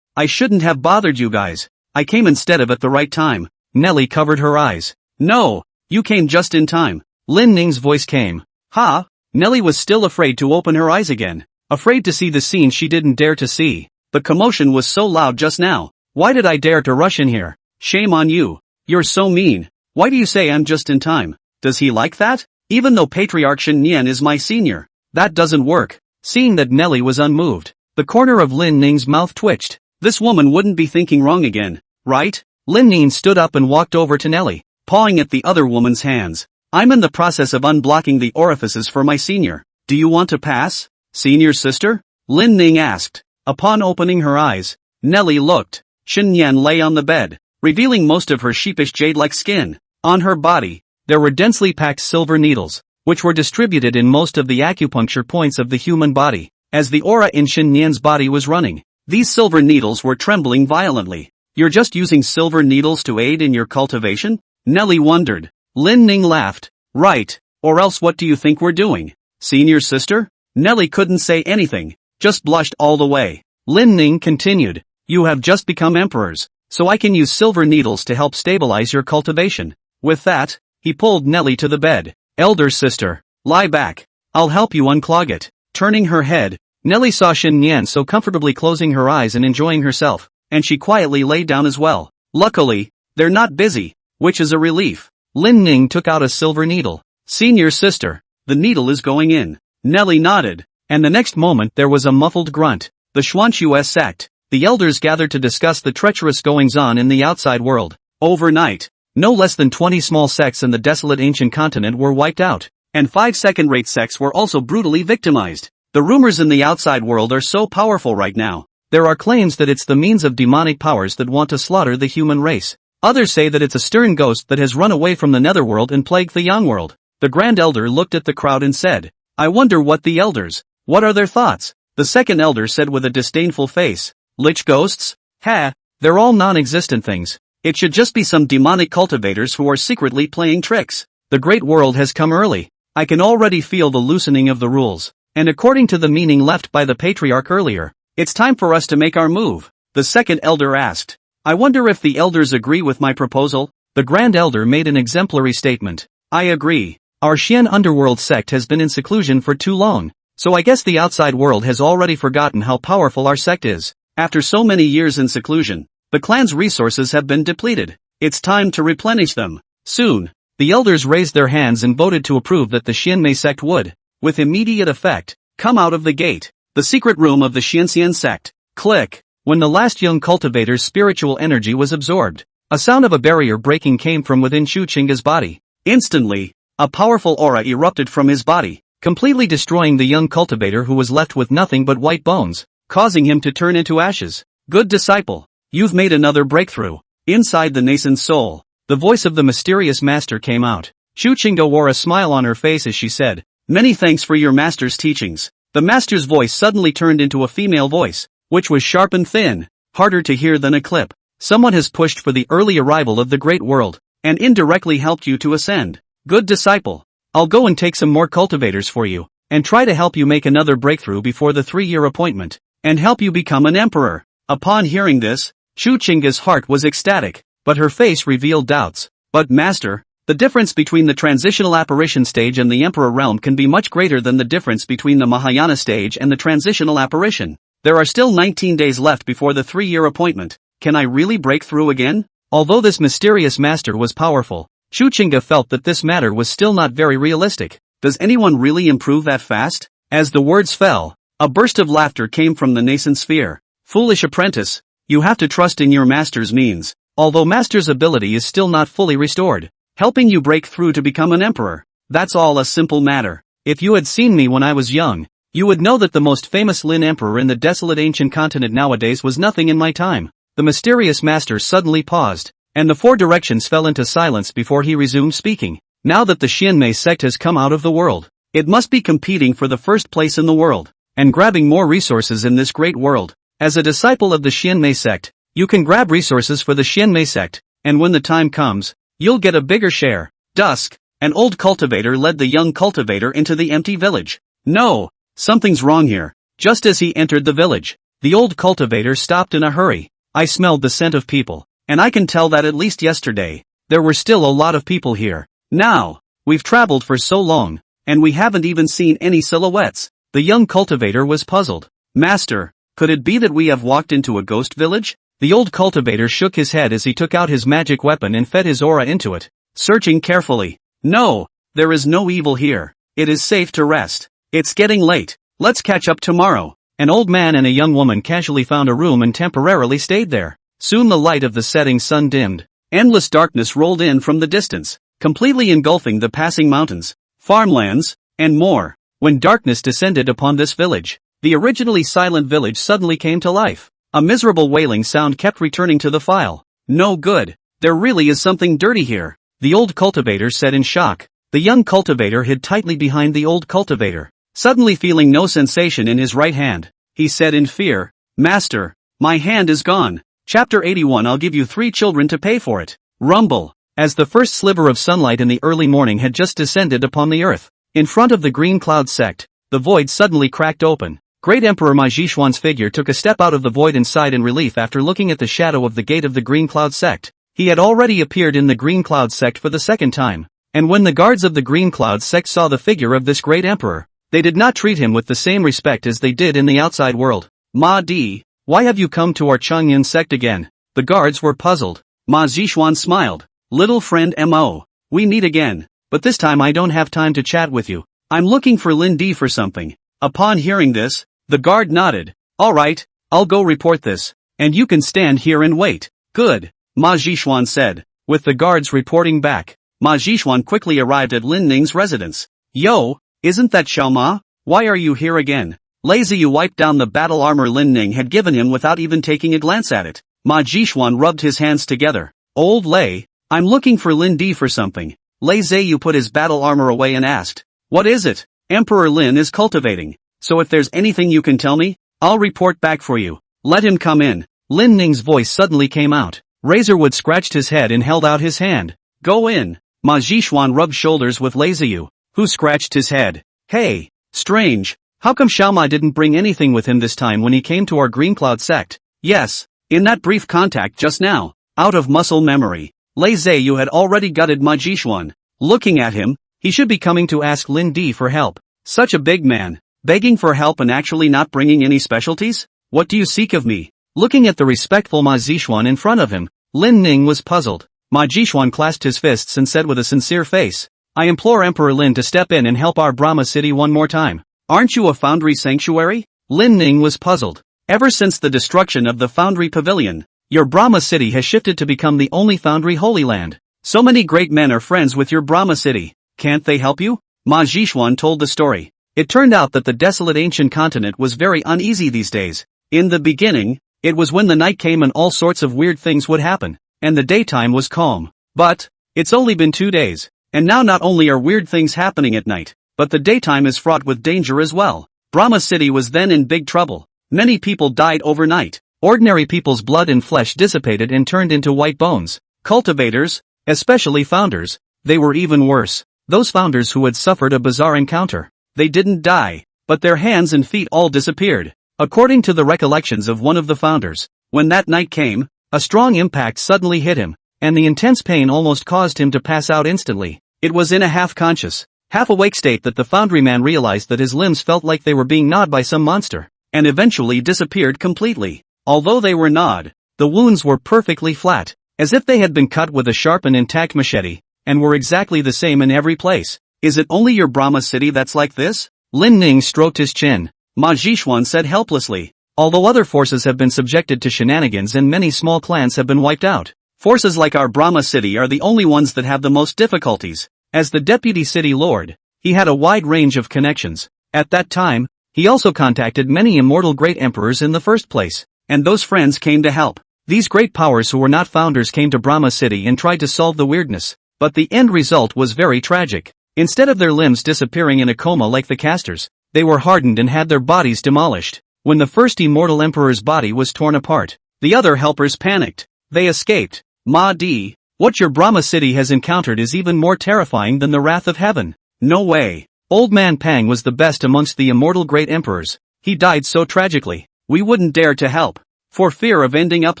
I shouldn't have bothered you guys. I came instead of at the right time. Nellie covered her eyes. No, you came just in time. Lin Ning's voice came. Ha! Nellie was still afraid to open her eyes again. Afraid to see the scene she didn't dare to see. The commotion was so loud just now. Why did I dare to rush in here? Shame on you. You're so mean. Why do you say I'm just in time? Does he like that? Even though Patriarch Shen Yan is my senior. That doesn't work. Seeing that Nellie was unmoved, the corner of Lin Ning's mouth twitched. This woman wouldn't be thinking wrong again, right? Lin Ning stood up and walked over to Nellie, pawing at the other woman's hands. I'm in the process of unblocking the orifices for my senior. Do you want to pass, senior sister? Lin Ning asked. Upon opening her eyes, Nellie looked. Shen Yan lay on the bed, revealing most of her sheepish jade-like skin. On her body, there were densely packed silver needles, which were distributed in most of the acupuncture points of the human body. As the aura in Shen Yan's body was running, these silver needles were trembling violently. You're just using silver needles to aid in your cultivation? Nellie wondered. Lin Ning laughed. Right, or else what do you think we're doing? Senior sister? Nellie couldn't say anything, just blushed all the way. Lin Ning continued. You have just become emperors, so I can use silver needles to help stabilize your cultivation. With that, he pulled Nellie to the bed. Elder sister, lie back. I'll help you unclog it. Turning her head, Nellie saw Shen Yan so comfortably closing her eyes and enjoying herself, and she quietly lay down as well. Luckily, they're not busy, which is a relief. Lin Ning took out a silver needle. Senior sister, the needle is going in. Nellie nodded, and the next moment there was a muffled grunt. The Xuanxue sect. The elders gathered to discuss the treacherous goings-on in the outside world. Overnight, no less than 20 small sects in the desolate ancient continent were wiped out, and 5 second-rate sects were also brutally victimized. The rumors in the outside world are so powerful right now. There are claims that it's the means of demonic powers that want to slaughter the human race. Others say that it's a stern ghost that has run away from the netherworld and plagued the young world. The Grand Elder looked at the crowd and said, I wonder what the elders, what are their thoughts? The second elder said with a disdainful face, Lich ghosts? Ha, they're all non-existent things. It should just be some demonic cultivators who are secretly playing tricks. The great world has come early. I can already feel the loosening of the rules. And according to the meaning left by the patriarch earlier, it's time for us to make our move, the second elder asked. I wonder if the elders agree with my proposal? The grand elder made an exemplary statement. I agree. Our Xian underworld sect has been in seclusion for too long, so I guess the outside world has already forgotten how powerful our sect is. After so many years in seclusion, the clan's resources have been depleted. It's time to replenish them. Soon, the elders raised their hands and voted to approve that the Xianmei sect would, with immediate effect, come out of the gate. The secret room of the Xianxian sect. Click. When the last young cultivator's spiritual energy was absorbed, a sound of a barrier breaking came from within Chu Chinga's body. Instantly, a powerful aura erupted from his body, completely destroying the young cultivator who was left with nothing but white bones, causing him to turn into ashes. Good disciple, you've made another breakthrough. Inside the nascent soul, the voice of the mysterious master came out. Chu Chinga wore a smile on her face as she said, "Many thanks for your master's teachings." The master's voice suddenly turned into a female voice, which was sharp and thin, harder to hear than a clip. Someone has pushed for the early arrival of the great world, and indirectly helped you to ascend. Good disciple. I'll go and take some more cultivators for you, and try to help you make another breakthrough before the 3-year appointment, and help you become an emperor. Upon hearing this, Chu Chinga's heart was ecstatic, but her face revealed doubts. But master, the difference between the transitional apparition stage and the emperor realm can be much greater than the difference between the Mahayana stage and the transitional apparition. There are still 19 days left before the 3-year appointment. Can I really break through again? Although this mysterious master was powerful, Chu Chinga felt that this matter was still not very realistic. Does anyone really improve that fast? As the words fell, a burst of laughter came from the nascent sphere. Foolish apprentice, you have to trust in your master's means, although master's ability is still not fully restored, helping you break through to become an emperor. That's all a simple matter. If you had seen me when I was young, you would know that the most famous Lin emperor in the desolate ancient continent nowadays was nothing in my time. The mysterious master suddenly paused, and the 4 directions fell into silence before he resumed speaking. Now that the Xianmei sect has come out of the world, it must be competing for the first place in the world, and grabbing more resources in this great world. As a disciple of the Xianmei sect, you can grab resources for the Xianmei sect, and when the time comes, you'll get a bigger share. Dusk, an old cultivator led the young cultivator into the empty village. No, something's wrong here. Just as he entered the village, the old cultivator stopped in a hurry. I smelled the scent of people, and I can tell that at least yesterday, there were still a lot of people here. Now, we've traveled for so long, and we haven't even seen any silhouettes. The young cultivator was puzzled. Master, could it be that we have walked into a ghost village? The old cultivator shook his head as he took out his magic weapon and fed his aura into it, searching carefully. No, there is no evil here. It is safe to rest. It's getting late. Let's catch up tomorrow. An old man and a young woman casually found a room and temporarily stayed there. Soon the light of the setting sun dimmed. Endless darkness rolled in from the distance, completely engulfing the passing mountains, farmlands, and more. When darkness descended upon this village, the originally silent village suddenly came to life. A miserable wailing sound kept returning to the file. No good. There really is something dirty here, the old cultivator said in shock. The young cultivator hid tightly behind the old cultivator, suddenly feeling no sensation in his right hand. He said in fear, Master, my hand is gone. Chapter 81. I'll give you 3 children to pay for it. Rumble. As the first sliver of sunlight in the early morning had just descended upon the earth, in front of the green cloud sect, the void suddenly cracked open. Great Emperor Ma Zhishuan's figure took a step out of the void and sighed in relief after looking at the shadow of the gate of the green cloud sect. He had already appeared in the green cloud sect for the second time, and when the guards of the green cloud sect saw the figure of this great emperor, they did not treat him with the same respect as they did in the outside world. Ma Di, why have you come to our Changyan sect again? The guards were puzzled. Ma Zhishuan smiled. Little friend Mo, we meet again, but this time I don't have time to chat with you. I'm looking for Lin Di for something. Upon hearing this, the guard nodded. Alright, I'll go report this, and you can stand here and wait. Good, Ma Zhishuan said. With the guards reporting back, Ma Zhishuan quickly arrived at Lin Ning's residence. Yo, isn't that Xiao Ma? Why are you here again? Lazy, you wiped down the battle armor Lin Ning had given him without even taking a glance at it. Ma Zhishuan rubbed his hands together. Old Lei, I'm looking for Lin Di for something. Lei Zheyu put his battle armor away and asked, what is it? Emperor Lin is cultivating, so if there's anything you can tell me, I'll report back for you. Let him come in. Lin Ning's voice suddenly came out. Razorwood scratched his head and held out his hand. Go in. Ma Zhishuan rubbed shoulders with Laziyu, who scratched his head. Hey, strange. How come Xiaoma didn't bring anything with him this time when he came to our Green Cloud sect? Yes, in that brief contact just now, out of muscle memory, Lei Ziyu had already gutted Ma Zhishuan. Looking at him, he should be coming to ask Lin Di for help. Such a big man, begging for help and actually not bringing any specialties? What do you seek of me? Looking at the respectful Ma Zhishuan in front of him, Lin Ning was puzzled. Ma Zhishuan clasped his fists and said with a sincere face, I implore Emperor Lin to step in and help our Brahma city one more time. Aren't you a foundry sanctuary? Lin Ning was puzzled. Ever since the destruction of the foundry pavilion, your Brahma city has shifted to become the only foundry holy land. So many great men are friends with your Brahma city. Can't they help you? Ma Zhishuan told the story. It turned out that the desolate ancient continent was very uneasy these days. In the beginning, it was when the night came and all sorts of weird things would happen, and the daytime was calm. But, it's only been 2 days, and now not only are weird things happening at night, but the daytime is fraught with danger as well. Brahma city was then in big trouble. Many people died overnight. Ordinary people's blood and flesh dissipated and turned into white bones. Cultivators, especially founders, they were even worse. Those founders who had suffered a bizarre encounter. They didn't die, but their hands and feet all disappeared. According to the recollections of one of the founders, when that night came, a strong impact suddenly hit him, and the intense pain almost caused him to pass out instantly. It was in a half-conscious, half-awake state that the foundry man realized that his limbs felt like they were being gnawed by some monster, and eventually disappeared completely. Although they were gnawed, the wounds were perfectly flat, as if they had been cut with a sharp and intact machete, and were exactly the same in every place. Is it only your Brahma city that's like this? Lin Ning stroked his chin. Ma Zhishuan said helplessly. Although other forces have been subjected to shenanigans and many small clans have been wiped out, forces like our Brahma city are the only ones that have the most difficulties. As the deputy city lord, he had a wide range of connections. At that time, he also contacted many immortal great emperors in the first place, and those friends came to help. These great powers who were not founders came to Brahma city and tried to solve the weirdness, but the end result was very tragic. Instead of their limbs disappearing in a coma like the casters, they were hardened and had their bodies demolished. When the first immortal emperor's body was torn apart, the other helpers panicked. They escaped. Ma Di, what your Brahma city has encountered is even more terrifying than the wrath of heaven. No way. Old man Pang was the best amongst the immortal great emperors. He died so tragically. We wouldn't dare to help, for fear of ending up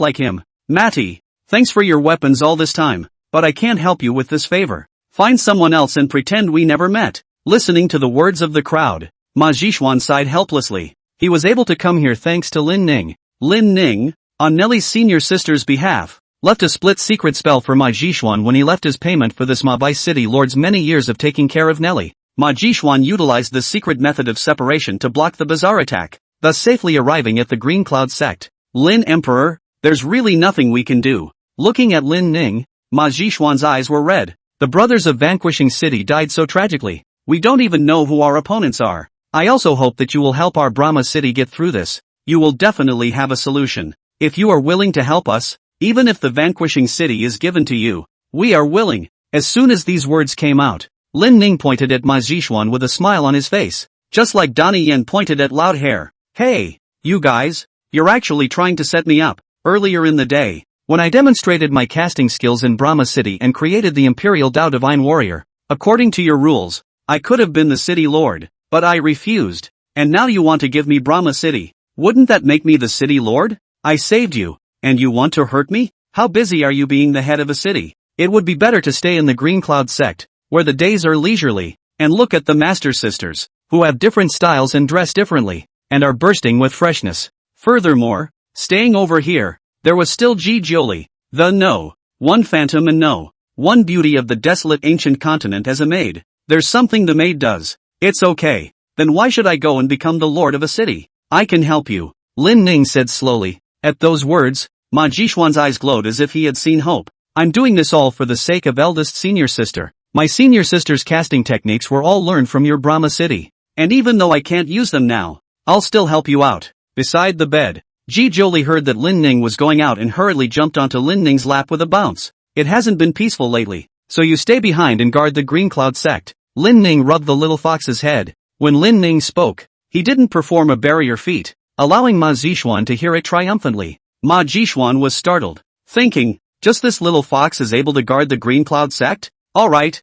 like him. Matty, thanks for your weapons all this time, but I can't help you with this favor. Find someone else and pretend we never met. Listening to the words of the crowd, Ma Zhishuan sighed helplessly. He was able to come here thanks to Lin Ning. Lin Ning, on Nellie's senior sister's behalf, left a split secret spell for Ma Zhishuan when he left his payment for this Ma Vice City Lord's many years of taking care of Nellie. Ma Zhishuan utilized this secret method of separation to block the bizarre attack, thus safely arriving at the Green Cloud sect. Lin Emperor, there's really nothing we can do. Looking at Lin Ning, Ma Zhishuan's eyes were red. The brothers of Vanquishing City died so tragically. We don't even know who our opponents are. I also hope that you will help our Brahma city get through this. You will definitely have a solution. If you are willing to help us, even if the Vanquishing City is given to you, we are willing. As soon as these words came out, Lin Ning pointed at Ma Zhishuan with a smile on his face, just like Donnie Yen pointed at Loud Hair. Hey, you guys, you're actually trying to set me up. Earlier in the day, when I demonstrated my casting skills in Brahma City and created the Imperial Dao Divine Warrior, according to your rules, I could have been the city lord, but I refused, and now you want to give me Brahma City. Wouldn't that make me the city lord? I saved you, and you want to hurt me? How busy are you being the head of a city? It would be better to stay in the Green Cloud sect, where the days are leisurely, and look at the Master Sisters, who have different styles and dress differently, and are bursting with freshness. Furthermore, staying over here, there was still Ji Jioli, the No. 1 Phantom and No. 1 Beauty of the desolate ancient continent as a maid. There's something the maid does. It's okay. Then why should I go and become the lord of a city? I can help you, Lin Ning said slowly. At those words, Ma Zhishuan's eyes glowed as if he had seen hope. I'm doing this all for the sake of eldest senior sister. My senior sister's casting techniques were all learned from your Brahma city. And even though I can't use them now, I'll still help you out. Beside the bed, Ji Jioli heard that Lin Ning was going out and hurriedly jumped onto Lin Ning's lap with a bounce. It hasn't been peaceful lately, so you stay behind and guard the Green Cloud sect. Lin Ning rubbed the little fox's head. When Lin Ning spoke, he didn't perform a barrier feat. allowing Ma Zixuan to hear it triumphantly. Ma Zixuan was startled, thinking, just this little fox is able to guard the Green Cloud sect? Alright,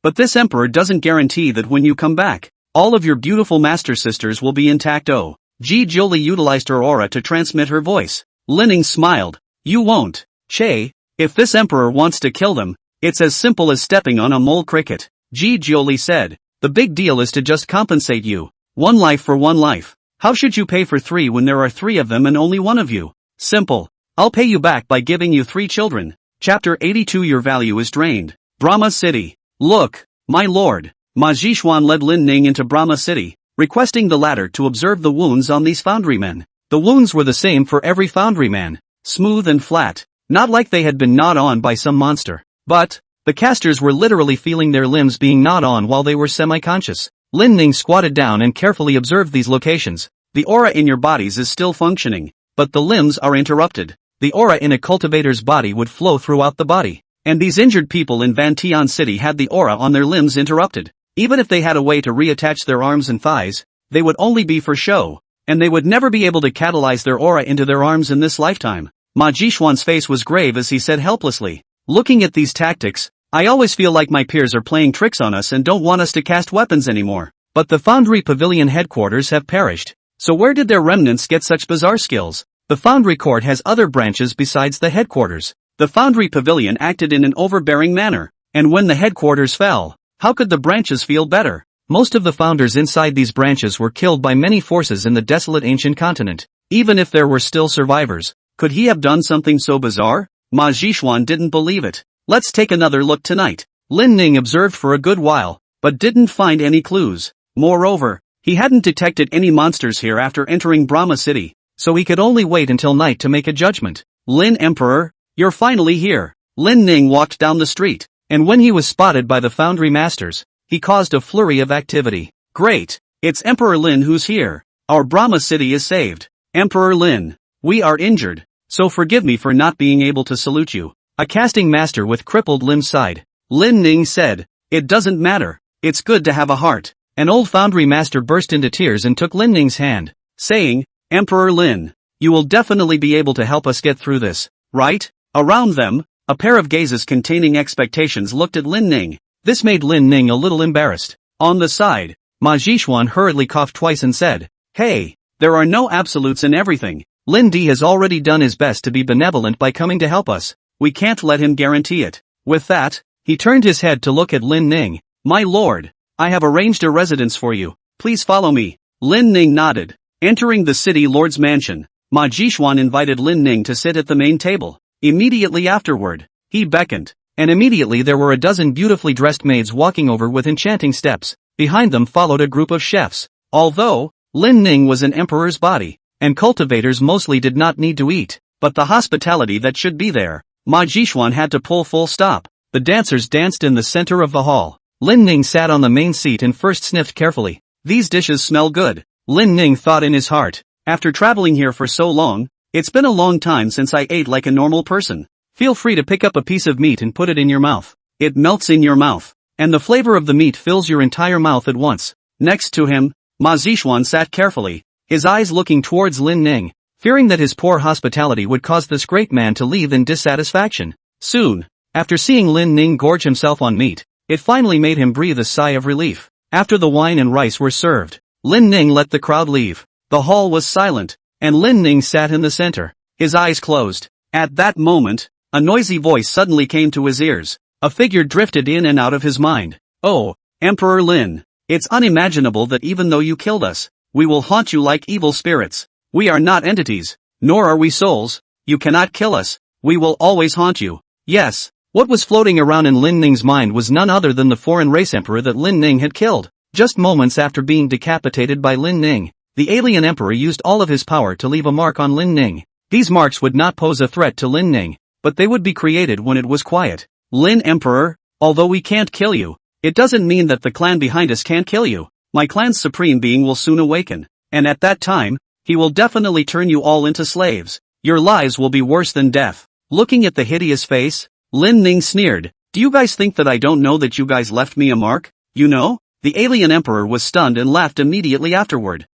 but this emperor doesn't guarantee that when you come back, all of your beautiful master sisters will be intact. Oh. Ji Jiuli utilized her aura to transmit her voice. Lin Ning smiled. You won't. Che, if this emperor wants to kill them, it's as simple as stepping on a mole cricket. Ji Jiuli said. The big deal is to just compensate you. One life for one life. How should you pay for three when there are three of them and only one of you? Simple. I'll pay you back by giving you 3 children. Chapter 82. Your value is drained. Brahma City. Look, my lord. Ma Zixuan led Lin Ning into Brahma City, requesting the latter to observe the wounds on these foundrymen. The wounds were the same for every foundryman, smooth and flat, not like they had been gnawed on by some monster. But, the casters were literally feeling their limbs being gnawed on while they were semi-conscious. Lin Ning squatted down and carefully observed these locations. The aura in your bodies is still functioning, but the limbs are interrupted. The aura in a cultivator's body would flow throughout the body. And these injured people in Van Tian City had the aura on their limbs interrupted. Even if they had a way to reattach their arms and thighs, they would only be for show, and they would never be able to catalyze their aura into their arms in this lifetime. Ma Zixuan's face was grave as he said helplessly, looking at these tactics, I always feel like my peers are playing tricks on us and don't want us to cast weapons anymore. But the Foundry Pavilion headquarters have perished. So where did their remnants get such bizarre skills? The Foundry Court has other branches besides the headquarters. The Foundry Pavilion acted in an overbearing manner, and when the headquarters fell, how could the branches feel better? Most of the founders inside these branches were killed by many forces in the desolate ancient continent. Even if there were still survivors, could he have done something so bizarre? Ma Zixuan didn't believe it. Let's take another look tonight. Lin Ning observed for a good while, but didn't find any clues. Moreover, he hadn't detected any monsters here after entering Brahma City, so he could only wait until night to make a judgment. Lin Emperor, you're finally here. Lin Ning walked down the street, and when he was spotted by the foundry masters, he caused a flurry of activity. Great! It's Emperor Lin who's here. Our Brahma City is saved. Emperor Lin, we are injured, so forgive me for not being able to salute you. A casting master with crippled limbs sighed. Lin Ning said, it doesn't matter, it's good to have a heart. An old foundry master burst into tears and took Lin Ning's hand, saying, Emperor Lin, you will definitely be able to help us get through this, right? Around them, a pair of gazes containing expectations looked at Lin Ning. This made Lin Ning a little embarrassed. On the side, Ma Zixuan hurriedly coughed twice and said, hey, there are no absolutes in everything. Lin Di has already done his best to be benevolent by coming to help us. We can't let him guarantee it. With that, he turned his head to look at Lin Ning. My lord, I have arranged a residence for you. Please follow me. Lin Ning nodded. Entering the city lord's mansion, Ma Zixuan invited Lin Ning to sit at the main table. Immediately afterward, he beckoned, and immediately there were a dozen beautifully dressed maids walking over with enchanting steps. Behind them followed a group of chefs. Although Lin Ning was an emperor's body, and cultivators mostly did not need to eat, but the hospitality that should be there, Ma Zixuan had to pull full stop. The dancers danced in the center of the hall. Lin Ning sat on the main seat and first sniffed carefully. These dishes smell good. Lin Ning thought in his heart. After traveling here for so long, it's been a long time since I ate like a normal person. Feel free to pick up a piece of meat and put it in your mouth. It melts in your mouth, and the flavor of the meat fills your entire mouth at once. Next to him, Ma Zixuan sat carefully, his eyes looking towards Lin Ning, fearing that his poor hospitality would cause this great man to leave in dissatisfaction. Soon, after seeing Lin Ning gorge himself on meat, it finally made him breathe a sigh of relief. After the wine and rice were served, Lin Ning let the crowd leave. The hall was silent, and Lin Ning sat in the center, his eyes closed. At that moment, a noisy voice suddenly came to his ears. A figure drifted in and out of his mind. Oh, Emperor Lin, it's unimaginable that even though you killed us, we will haunt you like evil spirits. We are not entities, nor are we souls. You cannot kill us. We will always haunt you. Yes. What was floating around in Lin Ning's mind was none other than the foreign race emperor that Lin Ning had killed. Just moments after being decapitated by Lin Ning, the alien emperor used all of his power to leave a mark on Lin Ning. These marks would not pose a threat to Lin Ning, but they would be created when it was quiet. Lin Emperor, although we can't kill you, it doesn't mean that the clan behind us can't kill you. My clan's supreme being will soon awaken, and at that time, he will definitely turn you all into slaves. Your lives will be worse than death. Looking at the hideous face, Lin Ning sneered. Do you guys think that I don't know that you guys left me a mark? You know? The alien emperor was stunned and laughed immediately afterward.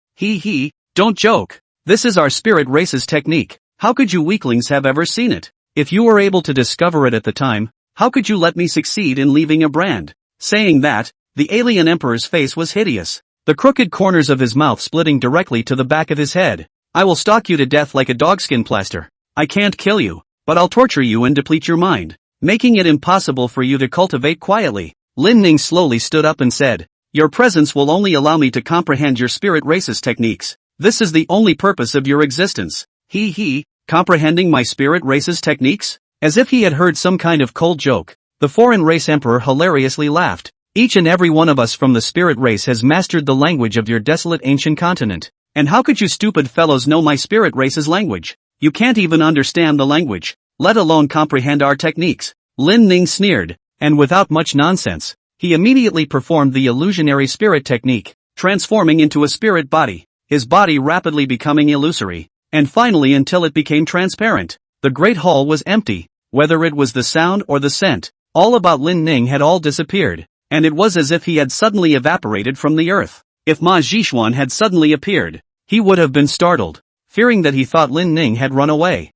Don't joke. This is our spirit race's technique. How could you weaklings have ever seen it? If you were able to discover it at the time, how could you let me succeed in leaving a brand? Saying that, the alien emperor's face was hideous, the crooked corners of his mouth splitting directly to the back of his head. I will stalk you to death like a dogskin plaster. I can't kill you, but I'll torture you and deplete your mind, making it impossible for you to cultivate quietly. Lin Ning slowly stood up and said, your presence will only allow me to comprehend your spirit race's techniques. This is the only purpose of your existence. Comprehending my spirit race's techniques? As if he had heard some kind of cold joke, the foreign race emperor hilariously laughed. Each and every one of us from the spirit race has mastered the language of your desolate ancient continent. And how could you stupid fellows know my spirit race's language? You can't even understand the language, let alone comprehend our techniques. Lin Ning sneered, and without much nonsense, he immediately performed the illusionary spirit technique, transforming into a spirit body, his body rapidly becoming illusory, and finally until it became transparent. The great hall was empty, whether it was the sound or the scent, all about Lin Ning had all disappeared, and it was as if he had suddenly evaporated from the earth. If Ma Zhishuan had suddenly appeared, he would have been startled, fearing that he thought Lin Ning had run away.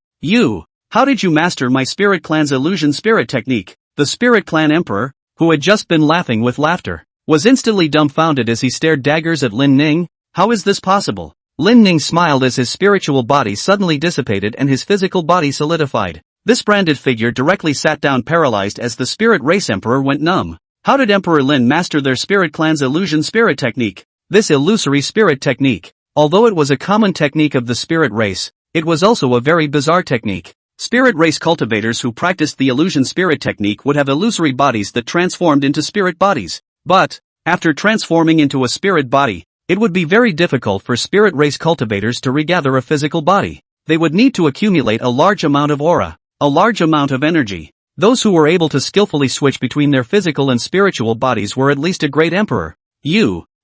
How did you master my spirit clan's illusion spirit technique? The spirit clan emperor, who had just been laughing with laughter, was instantly dumbfounded as he stared daggers at Lin Ning. How is this possible? Lin Ning smiled as his spiritual body suddenly dissipated and his physical body solidified. This branded figure directly sat down paralyzed as the spirit race emperor went numb. How did Emperor Lin master their spirit clan's illusion spirit technique? This illusory spirit technique, although it was a common technique of the spirit race, it was also a very bizarre technique. Spirit race cultivators who practiced the illusion spirit technique would have illusory bodies that transformed into spirit bodies. But, after transforming into a spirit body, it would be very difficult for spirit race cultivators to regather a physical body. They would need to accumulate a large amount of aura, a large amount of energy. Those who were able to skillfully switch between their physical and spiritual bodies were at least a great emperor.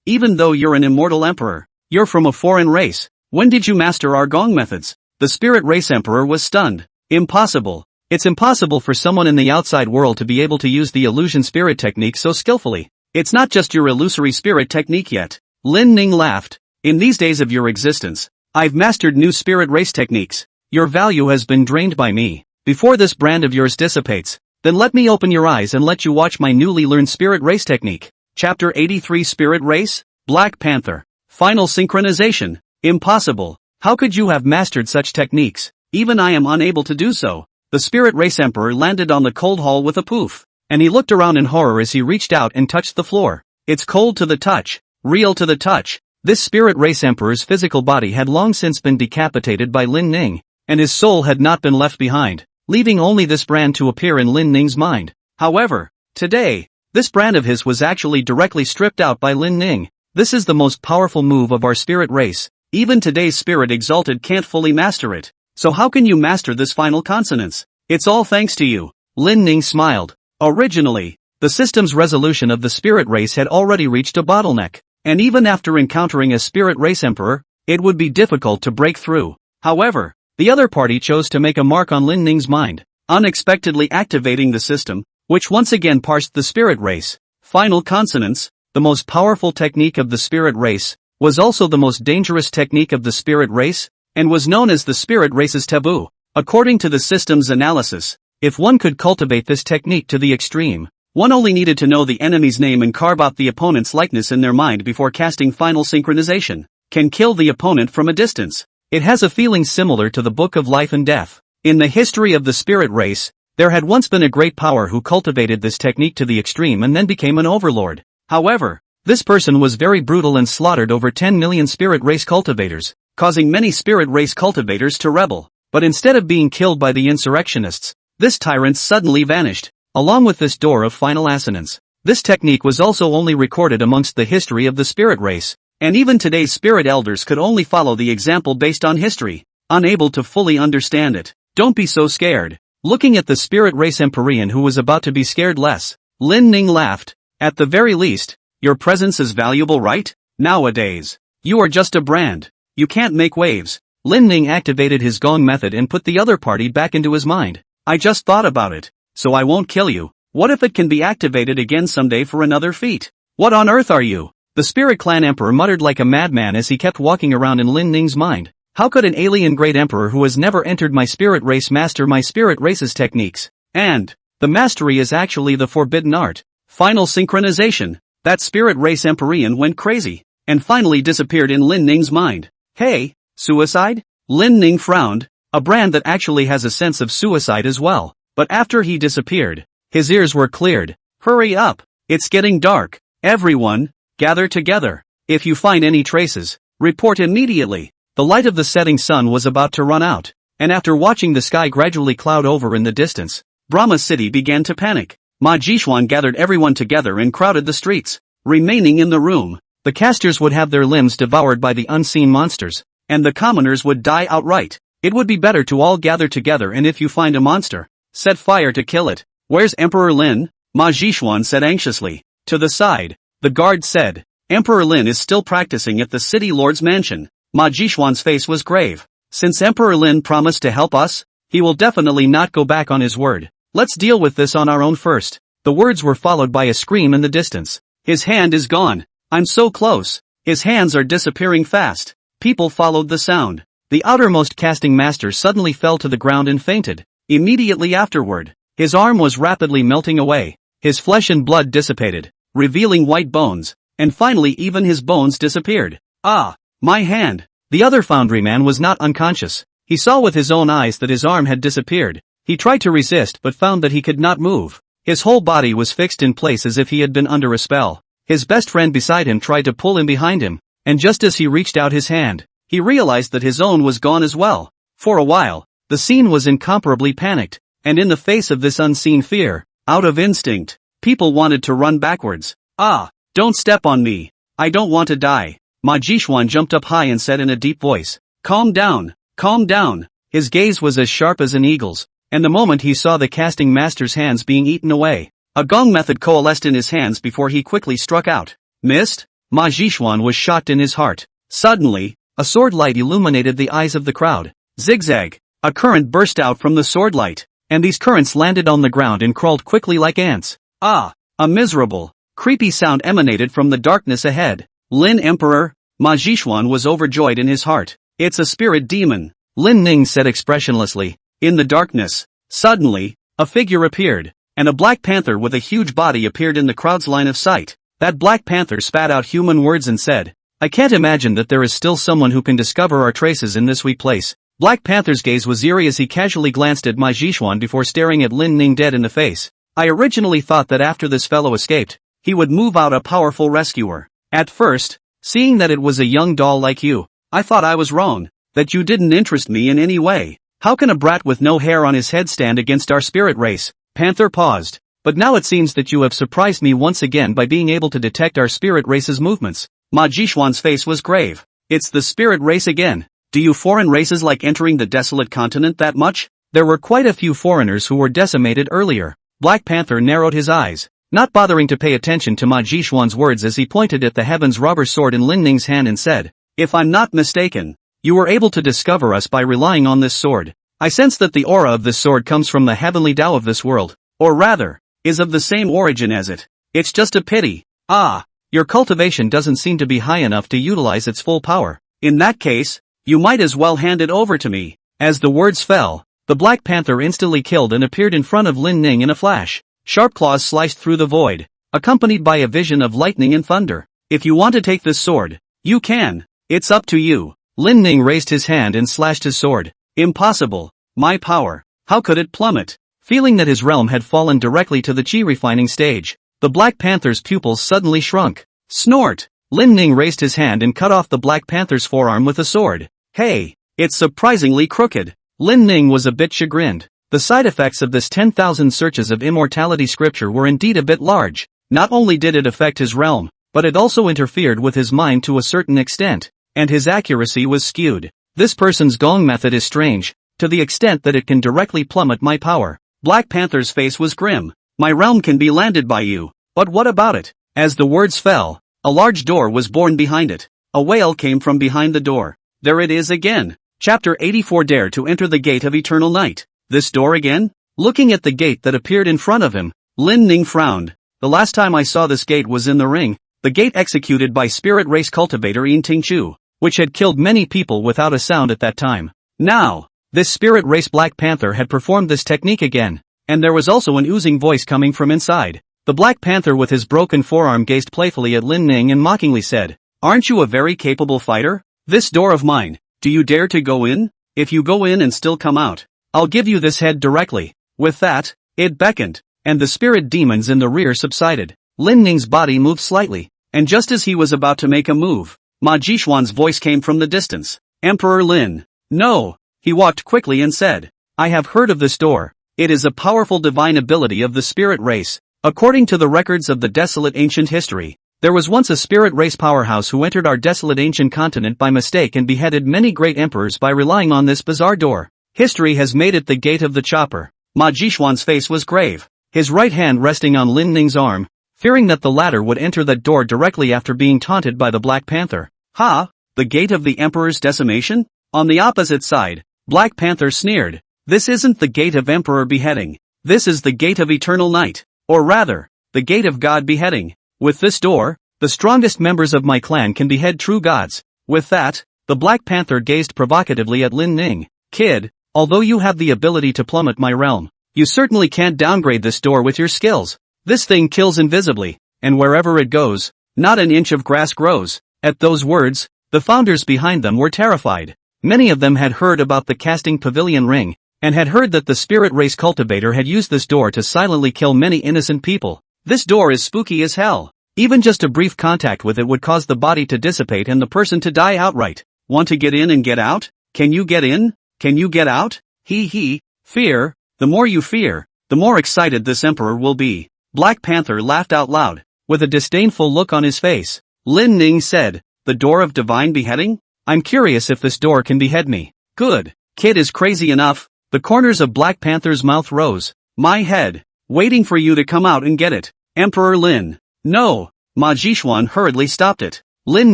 Even though you're an immortal emperor, you're from a foreign race. When did you master our gong methods? The spirit race emperor was stunned. Impossible. It's impossible for someone in the outside world to be able to use the illusion spirit technique so skillfully. It's not just your illusory spirit technique yet. Lin Ning laughed. In these days of your existence, I've mastered new spirit race techniques. Your value has been drained by me. Before this brand of yours dissipates, then let me open your eyes and let you watch my newly learned spirit race technique. Chapter 83 Spirit Race? Black Panther. Final synchronization. Impossible. How could you have mastered such techniques? Even I am unable to do so. The spirit race emperor landed on the cold hall with a poof, and he looked around in horror as he reached out and touched the floor. It's cold to the touch. Real to the touch. This spirit race emperor's physical body had long since been decapitated by Lin Ning, and his soul had not been left behind, leaving only this brand to appear in Lin Ning's mind. However, today, this brand of his was actually directly stripped out by Lin Ning. This is the most powerful move of our spirit race. Even today's spirit exalted can't fully master it. So how can you master this final consonance? It's all thanks to you. Lin Ning smiled. Originally, the system's resolution of the spirit race had already reached a bottleneck, and even after encountering a spirit race emperor, it would be difficult to break through. However, the other party chose to make a mark on Lin Ning's mind, unexpectedly activating the system, which once again parsed the spirit race. Final consonance, the most powerful technique of the spirit race, was also the most dangerous technique of the spirit race, and was known as the spirit race's taboo. According to the system's analysis, if one could cultivate this technique to the extreme, one only needed to know the enemy's name and carve out the opponent's likeness in their mind before casting final synchronization, can kill the opponent from a distance. It has a feeling similar to the Book of Life and Death. In the history of the spirit race, there had once been a great power who cultivated this technique to the extreme and then became an overlord. However, this person was very brutal and slaughtered over 10 million spirit race cultivators, causing many spirit race cultivators to rebel. But instead of being killed by the insurrectionists, this tyrant suddenly vanished, along with this door of final assonance. This technique was also only recorded amongst the history of the spirit race, and even today's spirit elders could only follow the example based on history, unable to fully understand it. Don't be so scared. Looking at the spirit race Empyrean who was about to be scared less, Lin Ning laughed. At the very least, your presence is valuable, right? Nowadays, you are just a brand. You can't make waves. Lin Ning activated his gong method and put the other party back into his mind. I just thought about it. So I won't kill you. What if it can be activated again someday for another feat? What on earth are you? The Spirit Clan Emperor muttered like a madman as he kept walking around in Lin Ning's mind. How could an alien great emperor who has never entered my spirit race master my spirit race's techniques? And the mastery is actually the forbidden art. Final synchronization. That spirit race Empyrean went crazy, and finally disappeared in Lin Ning's mind. Hey, suicide? Lin Ning frowned, a brand that actually has a sense of suicide as well. But after he disappeared, his ears were cleared. Hurry up, it's getting dark. Everyone, gather together. If you find any traces, report immediately. The light of the setting sun was about to run out, and after watching the sky gradually cloud over in the distance, Brahma City began to panic. Ma Jishuan gathered everyone together and crowded the streets. Remaining in the room, the casters would have their limbs devoured by the unseen monsters, and the commoners would die outright. It would be better to all gather together, and if you find a monster, set fire to kill it. Where's Emperor Lin? Ma Jishuan said anxiously. To the side, the guard said. Emperor Lin is still practicing at the city lord's mansion. Ma Jishuan's face was grave. Since Emperor Lin promised to help us, he will definitely not go back on his word. Let's deal with this on our own first. The words were followed by a scream in the distance. His hand is gone. I'm so close. His hands are disappearing fast. People followed the sound. The outermost casting master suddenly fell to the ground and fainted. Immediately afterward, his arm was rapidly melting away. His flesh and blood dissipated, revealing white bones, and finally even his bones disappeared. Ah, my hand. The other foundry man was not unconscious. He saw with his own eyes that his arm had disappeared. He tried to resist but found that he could not move. His whole body was fixed in place as if he had been under a spell. His best friend beside him tried to pull him behind him, and just as he reached out his hand, he realized that his own was gone as well. For a while, the scene was incomparably panicked, and in the face of this unseen fear, out of instinct, people wanted to run backwards. Ah, don't step on me. I don't want to die. Ma Jishuan jumped up high and said in a deep voice, calm down, calm down. His gaze was as sharp as an eagle's, and the moment he saw the casting master's hands being eaten away, a gong method coalesced in his hands before he quickly struck out. Missed? Ma Jishuan was shocked in his heart. Suddenly, a sword light illuminated the eyes of the crowd. Zigzag. A current burst out from the sword light, and these currents landed on the ground and crawled quickly like ants. Ah! A miserable, creepy sound emanated from the darkness ahead. Lin Emperor? Ma Jishuan was overjoyed in his heart. It's a spirit demon. Lin Ning said expressionlessly. In the darkness, suddenly, a figure appeared, and a black panther with a huge body appeared in the crowd's line of sight. That black panther spat out human words and said, I can't imagine that there is still someone who can discover our traces in this weak place. Black Panther's gaze was eerie as he casually glanced at Ma Jishuan before staring at Lin Ning dead in the face. I originally thought that after this fellow escaped, he would move out a powerful rescuer. At first, seeing that it was a young doll like you, I thought I was wrong, that you didn't interest me in any way. How can a brat with no hair on his head stand against our spirit race? Panther paused. But now it seems that you have surprised me once again by being able to detect our spirit race's movements. Ma Jishuan's face was grave. It's the spirit race again. Do you foreign races like entering the desolate continent that much? There were quite a few foreigners who were decimated earlier. Black Panther narrowed his eyes, not bothering to pay attention to Ma Jishuan's words as he pointed at the heaven's rubber sword in Lin Ning's hand and said, if I'm not mistaken, you were able to discover us by relying on this sword. I sense that the aura of this sword comes from the heavenly Tao of this world, or rather, is of the same origin as it. It's just a pity. Ah, your cultivation doesn't seem to be high enough to utilize its full power. In that case, you might as well hand it over to me. As the words fell, the Black Panther instantly killed and appeared in front of Lin Ning in a flash. Sharp claws sliced through the void, accompanied by a vision of lightning and thunder. If you want to take this sword, you can. It's up to you. Lin Ning raised his hand and slashed his sword. Impossible. My power. How could it plummet? Feeling that his realm had fallen directly to the chi refining stage, the Black Panther's pupils suddenly shrunk. Snort! Lin Ning raised his hand and cut off the Black Panther's forearm with a sword. Hey, it's surprisingly crooked. Lin Ning was a bit chagrined. The side effects of this 10,000 searches of immortality scripture were indeed a bit large. Not only did it affect his realm, but it also interfered with his mind to a certain extent, and his accuracy was skewed. This person's gong method is strange, to the extent that it can directly plummet my power. Black Panther's face was grim. My realm can be landed by you, but what about it? As the words fell, a large door was born behind it. A wail came from behind the door. There it is again. Chapter 84. Dare to enter the gate of eternal night. This door again? Looking at the gate that appeared in front of him, Lin Ning frowned. The last time I saw this gate was in the ring, the gate executed by spirit race cultivator Yin Ting-chu, which had killed many people without a sound at that time. Now, this spirit race Black Panther had performed this technique again, and there was also an oozing voice coming from inside. The Black Panther with his broken forearm gazed playfully at Lin Ning and mockingly said, "Aren't you a very capable fighter? This door of mine, do you dare to go in? If you go in and still come out, I'll give you this head directly." With that, it beckoned, and the spirit demons in the rear subsided. Lin Ning's body moved slightly, and just as he was about to make a move, Ma Jishuan's voice came from the distance. "Emperor Lin." "No." He walked quickly and said, "I have heard of this door. It is a powerful divine ability of the spirit race. According to the records of the desolate ancient history, there was once a spirit race powerhouse who entered our desolate ancient continent by mistake and beheaded many great emperors by relying on this bizarre door. History has made it the gate of the chopper." Ma Jishuan's face was grave, his right hand resting on Lin Ning's arm, fearing that the latter would enter that door directly after being taunted by the Black Panther. "Ha! The gate of the Emperor's decimation?" On the opposite side, Black Panther sneered, "This isn't the gate of Emperor beheading. This is the gate of eternal night. Or rather, the gate of God beheading. With this door, the strongest members of my clan can behead true gods." With that, the Black Panther gazed provocatively at Lin Ning. "Kid, although you have the ability to plummet my realm, you certainly can't downgrade this door with your skills. This thing kills invisibly, and wherever it goes, not an inch of grass grows." At those words, the founders behind them were terrified. Many of them had heard about the casting pavilion ring, and had heard that the spirit race cultivator had used this door to silently kill many innocent people. This door is spooky as hell. Even just a brief contact with it would cause the body to dissipate and the person to die outright. Want to get in and get out? Can you get in? Can you get out? Fear. The more you fear, the more excited this emperor will be. Black Panther laughed out loud, with a disdainful look on his face. Lin Ning said, "The door of divine beheading? I'm curious if this door can behead me." "Good. Kid is crazy enough." The corners of Black Panther's mouth rose. "My head. Waiting for you to come out and get it. Emperor Lin." "No." Ma Jishuan hurriedly stopped it. Lin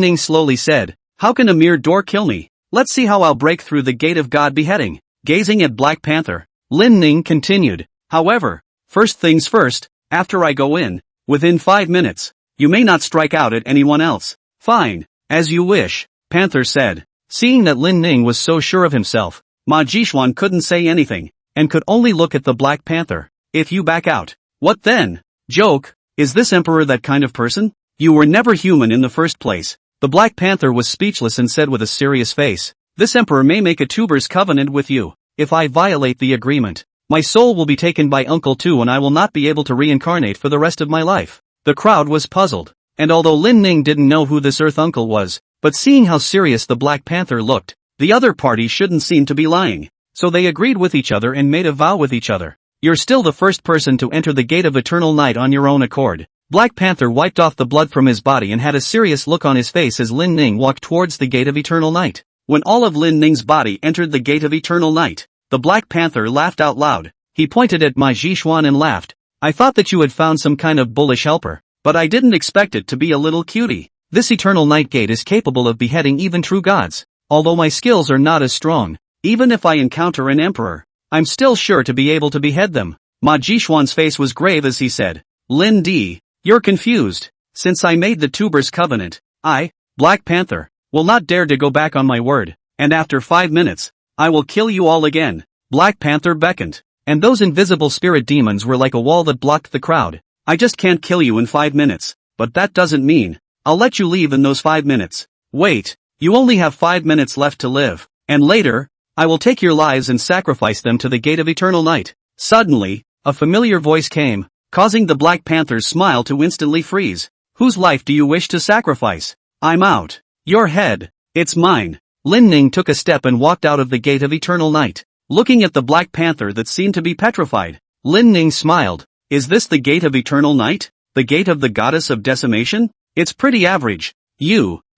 Ning slowly said, "How can a mere door kill me? Let's see how I'll break through the gate of God beheading." Gazing at Black Panther, Lin Ning continued, "However, first things first, after I go in, within 5 minutes, you may not strike out at anyone else." "Fine, as you wish," Panther said. Seeing that Lin Ning was so sure of himself, Ma Jishuan couldn't say anything, and could only look at the Black Panther. "If you back out, what then?" "Joke, is this emperor that kind of person? You were never human in the first place." The Black Panther was speechless and said with a serious face, "This emperor may make a tuber's covenant with you. If I violate the agreement, my soul will be taken by Uncle Tu and I will not be able to reincarnate for the rest of my life." The crowd was puzzled, and although Lin Ning didn't know who this Earth Uncle was, but seeing how serious the Black Panther looked, the other party shouldn't seem to be lying, so they agreed with each other and made a vow with each other. "You're still the first person to enter the gate of eternal night on your own accord." Black Panther wiped off the blood from his body and had a serious look on his face as Lin Ning walked towards the gate of eternal night. When all of Lin Ning's body entered the gate of eternal night, the Black Panther laughed out loud. He pointed at Ma Jishuan and laughed. "I thought that you had found some kind of bullish helper, but I didn't expect it to be a little cutie. This eternal night gate is capable of beheading even true gods. Although my skills are not as strong, even if I encounter an emperor, I'm still sure to be able to behead them." Ma Jishuan's face was grave as he said, "Lin D, you're confused. Since I made the tuber's covenant, I, Black Panther, will not dare to go back on my word, and after 5 minutes, I will kill you all again." Black Panther beckoned, and those invisible spirit demons were like a wall that blocked the crowd. "I just can't kill you in 5 minutes, but that doesn't mean I'll let you leave in those 5 minutes. Wait. You only have 5 minutes left to live, and later, I will take your lives and sacrifice them to the gate of eternal night." Suddenly, a familiar voice came, causing the Black Panther's smile to instantly freeze. "Whose life do you wish to sacrifice?" "I'm out. Your head. It's mine." Lin Ning took a step and walked out of the gate of eternal night. Looking at the Black Panther that seemed to be petrified, Lin Ning smiled. "Is this the gate of eternal night? The gate of the goddess of decimation? It's pretty average.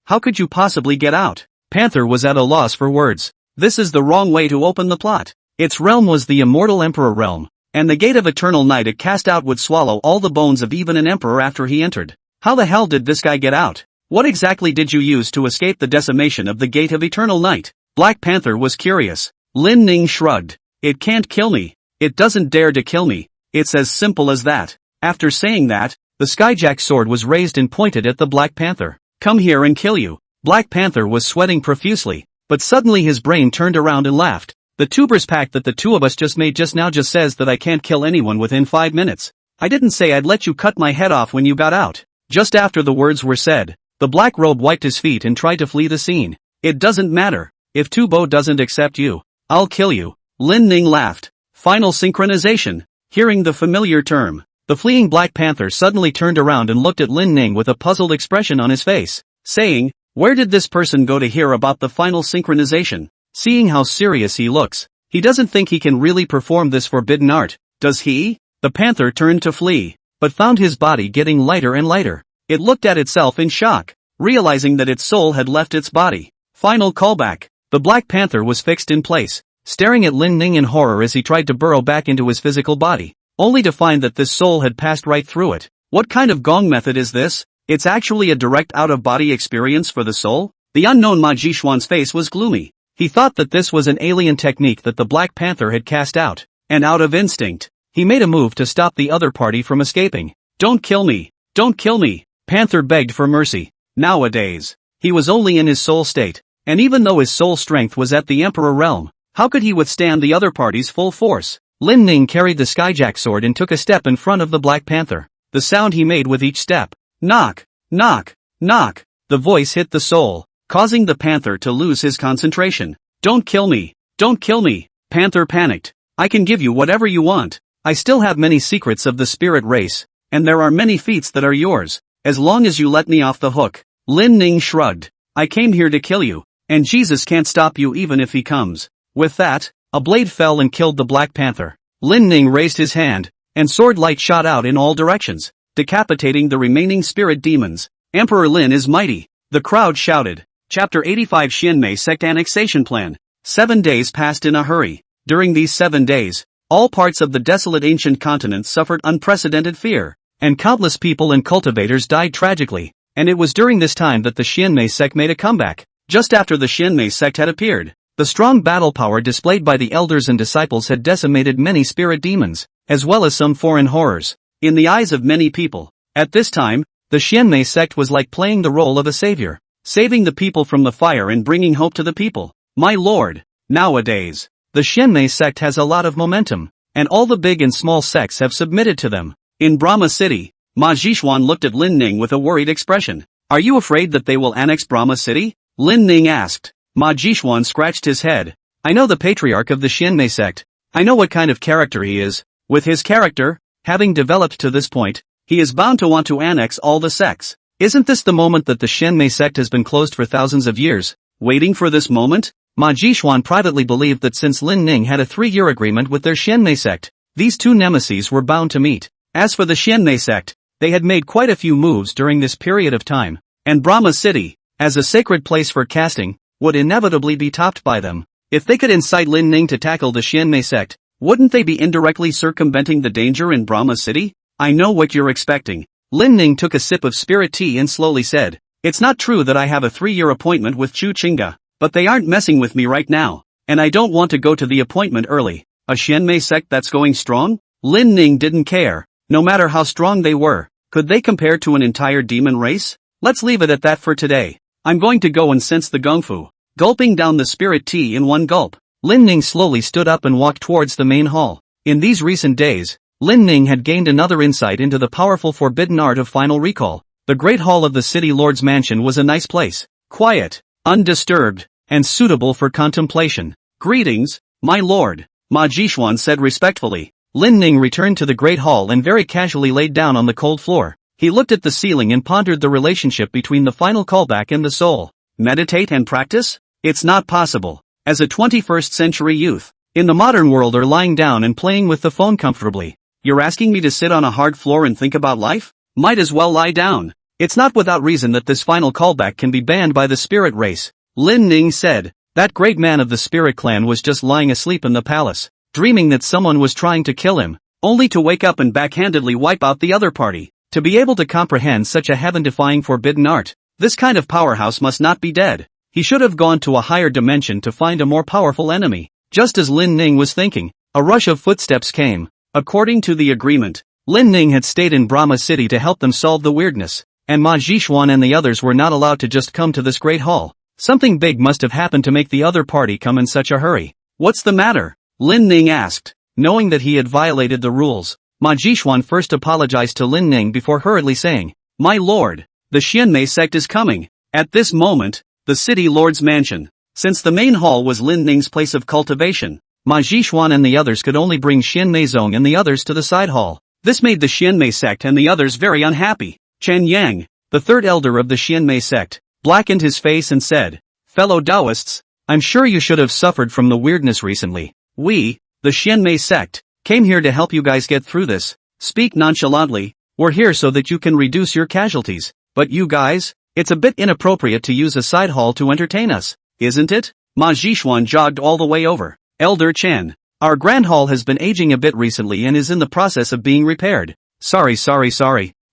How could you possibly get out?" Panther was at a loss for words. This is the wrong way to open the plot. Its realm was the immortal emperor realm, and the gate of eternal night it cast out would swallow all the bones of even an emperor after he entered. How the hell did this guy get out? What exactly did you use to escape the decimation of the gate of eternal night? Black Panther was curious. Lin Ning shrugged. "It can't kill me. It doesn't dare to kill me. It's as simple as that." After saying that, The skyjack sword was raised and pointed at the Black Panther. Come here and kill you. Black Panther was sweating profusely, but suddenly his brain turned around and laughed. The tubers pact that the two of us just made just now just says that I can't kill anyone within 5 minutes. I didn't say I'd let you cut my head off when you got out. Just after the words were said, the black robe wiped his feet and tried to flee the scene. It doesn't matter. If Tubo doesn't accept you, I'll kill you. Lin Ning laughed. Final synchronization. Hearing the familiar term, the fleeing Black Panther suddenly turned around and looked at Lin Ning with a puzzled expression on his face, saying, "Where did this person go to hear about the final synchronization?" Seeing how serious he looks, he doesn't think he can really perform this forbidden art, does he? The panther turned to flee, but found his body getting lighter and lighter. It looked at itself in shock, realizing that its soul had left its body. Final callback. The Black Panther was fixed in place, staring at Lin Ning in horror as he tried to burrow back into his physical body, only to find that this soul had passed right through it. What kind of gong method is this? It's actually a direct out-of-body experience for the soul? The unknown Ma Jishuan's face was gloomy. He thought that this was an alien technique that the Black Panther had cast out, and out of instinct, he made a move to stop the other party from escaping. Don't kill me! Don't kill me! Panther begged for mercy. Nowadays, he was only in his soul state, and even though his soul strength was at the Emperor realm, how could he withstand the other party's full force? Lin Ning carried the skyjack sword and took a step in front of the Black Panther. The sound he made with each step, knock, knock, knock, the voice hit the soul, causing the panther to lose his concentration. Don't kill me! Don't kill me! Panther panicked. I can give you whatever you want. I still have many secrets of the spirit race, and there are many feats that are yours, as long as you let me off the hook. Lin Ning shrugged. I came here to kill you, and Jesus can't stop you even if he comes. With that, a blade fell and killed the Black Panther. Lin Ning raised his hand, and sword light shot out in all directions, decapitating the remaining spirit demons. Emperor Lin is mighty. The crowd shouted. Chapter 85 Xianmei Sect Annexation Plan. 7 days passed in a hurry. During these 7 days, all parts of the desolate ancient continent suffered unprecedented fear, and countless people and cultivators died tragically, and it was during this time that the Xianmei sect made a comeback. Just after the Xianmei sect had appeared, the strong battle power displayed by the elders and disciples had decimated many spirit demons, as well as some foreign horrors. In the eyes of many people, at this time, the Xianmei sect was like playing the role of a savior, saving the people from the fire and bringing hope to the people. My lord, nowadays, the Xianmei sect has a lot of momentum, and all the big and small sects have submitted to them. In Brahma City, Ma Jishuan looked at Lin Ning with a worried expression. Are you afraid that they will annex Brahma City? Lin Ning asked. Ma Jishuan scratched his head. I know the patriarch of the Xianmei sect. I know what kind of character he is. With his character, having developed to this point, he is bound to want to annex all the sects. Isn't this the moment that the Xianmei sect has been closed for thousands of years, waiting for this moment? Ma Jishuan privately believed that since Lin Ning had a 3-year agreement with their Xianmei sect, these two nemeses were bound to meet. As for the Xianmei sect, they had made quite a few moves during this period of time, and Brahma City, as a sacred place for casting, would inevitably be topped by them. If they could incite Lin Ning to tackle the Xianmei sect, wouldn't they be indirectly circumventing the danger in Brahma City? I know what you're expecting. Lin Ning took a sip of spirit tea and slowly said, It's not true that I have a 3-year appointment with Chu Chinga, but they aren't messing with me right now, and I don't want to go to the appointment early. A Xianmei sect that's going strong? Lin Ning didn't care. No matter how strong they were, could they compare to an entire demon race? Let's leave it at that for today. I'm going to go and sense the gongfu. Gulping down the spirit tea in one gulp, Lin Ning slowly stood up and walked towards the main hall. In these recent days, Lin Ning had gained another insight into the powerful forbidden art of final recall. The great hall of the city lord's mansion was a nice place, quiet, undisturbed, and suitable for contemplation. Greetings, my lord, Ma Jishuan said respectfully. Lin Ning returned to the great hall and very casually laid down on the cold floor. He looked at the ceiling and pondered the relationship between the final callback and the soul. Meditate and practice? It's not possible. As a 21st century youth, in the modern world are lying down and playing with the phone comfortably. You're asking me to sit on a hard floor and think about life? Might as well lie down. It's not without reason that this final callback can be banned by the spirit race. Lin Ning said. That great man of the spirit clan was just lying asleep in the palace, dreaming that someone was trying to kill him, only to wake up and backhandedly wipe out the other party. To be able to comprehend such a heaven-defying forbidden art, this kind of powerhouse must not be dead. He should have gone to a higher dimension to find a more powerful enemy. Just as Lin Ning was thinking, a rush of footsteps came. According to the agreement, Lin Ning had stayed in Brahma City to help them solve the weirdness, and Ma Jishuan and the others were not allowed to just come to this great hall. Something big must have happened to make the other party come in such a hurry. What's the matter? Lin Ning asked. Knowing that he had violated the rules, Ma Jishuan first apologized to Lin Ning before hurriedly saying, "My lord, the Xianmei sect is coming." At this moment, the city lord's mansion. Since the main hall was Lin Ning's place of cultivation, Ma Jishuan and the others could only bring Xianmei Zong and the others to the side hall. This made the Xianmei sect and the others very unhappy. Chen Yang, the third elder of the Xianmei sect, blackened his face and said, "Fellow Taoists, I'm sure you should have suffered from the weirdness recently. We, the Xianmei sect, came here to help you guys get through this. Speak nonchalantly, we're here so that you can reduce your casualties. But you guys, it's a bit inappropriate to use a side hall to entertain us, isn't it?" Ma Jishuan jogged all the way over. "Elder Chen, our grand hall has been aging a bit recently and is in the process of being repaired." Sorry.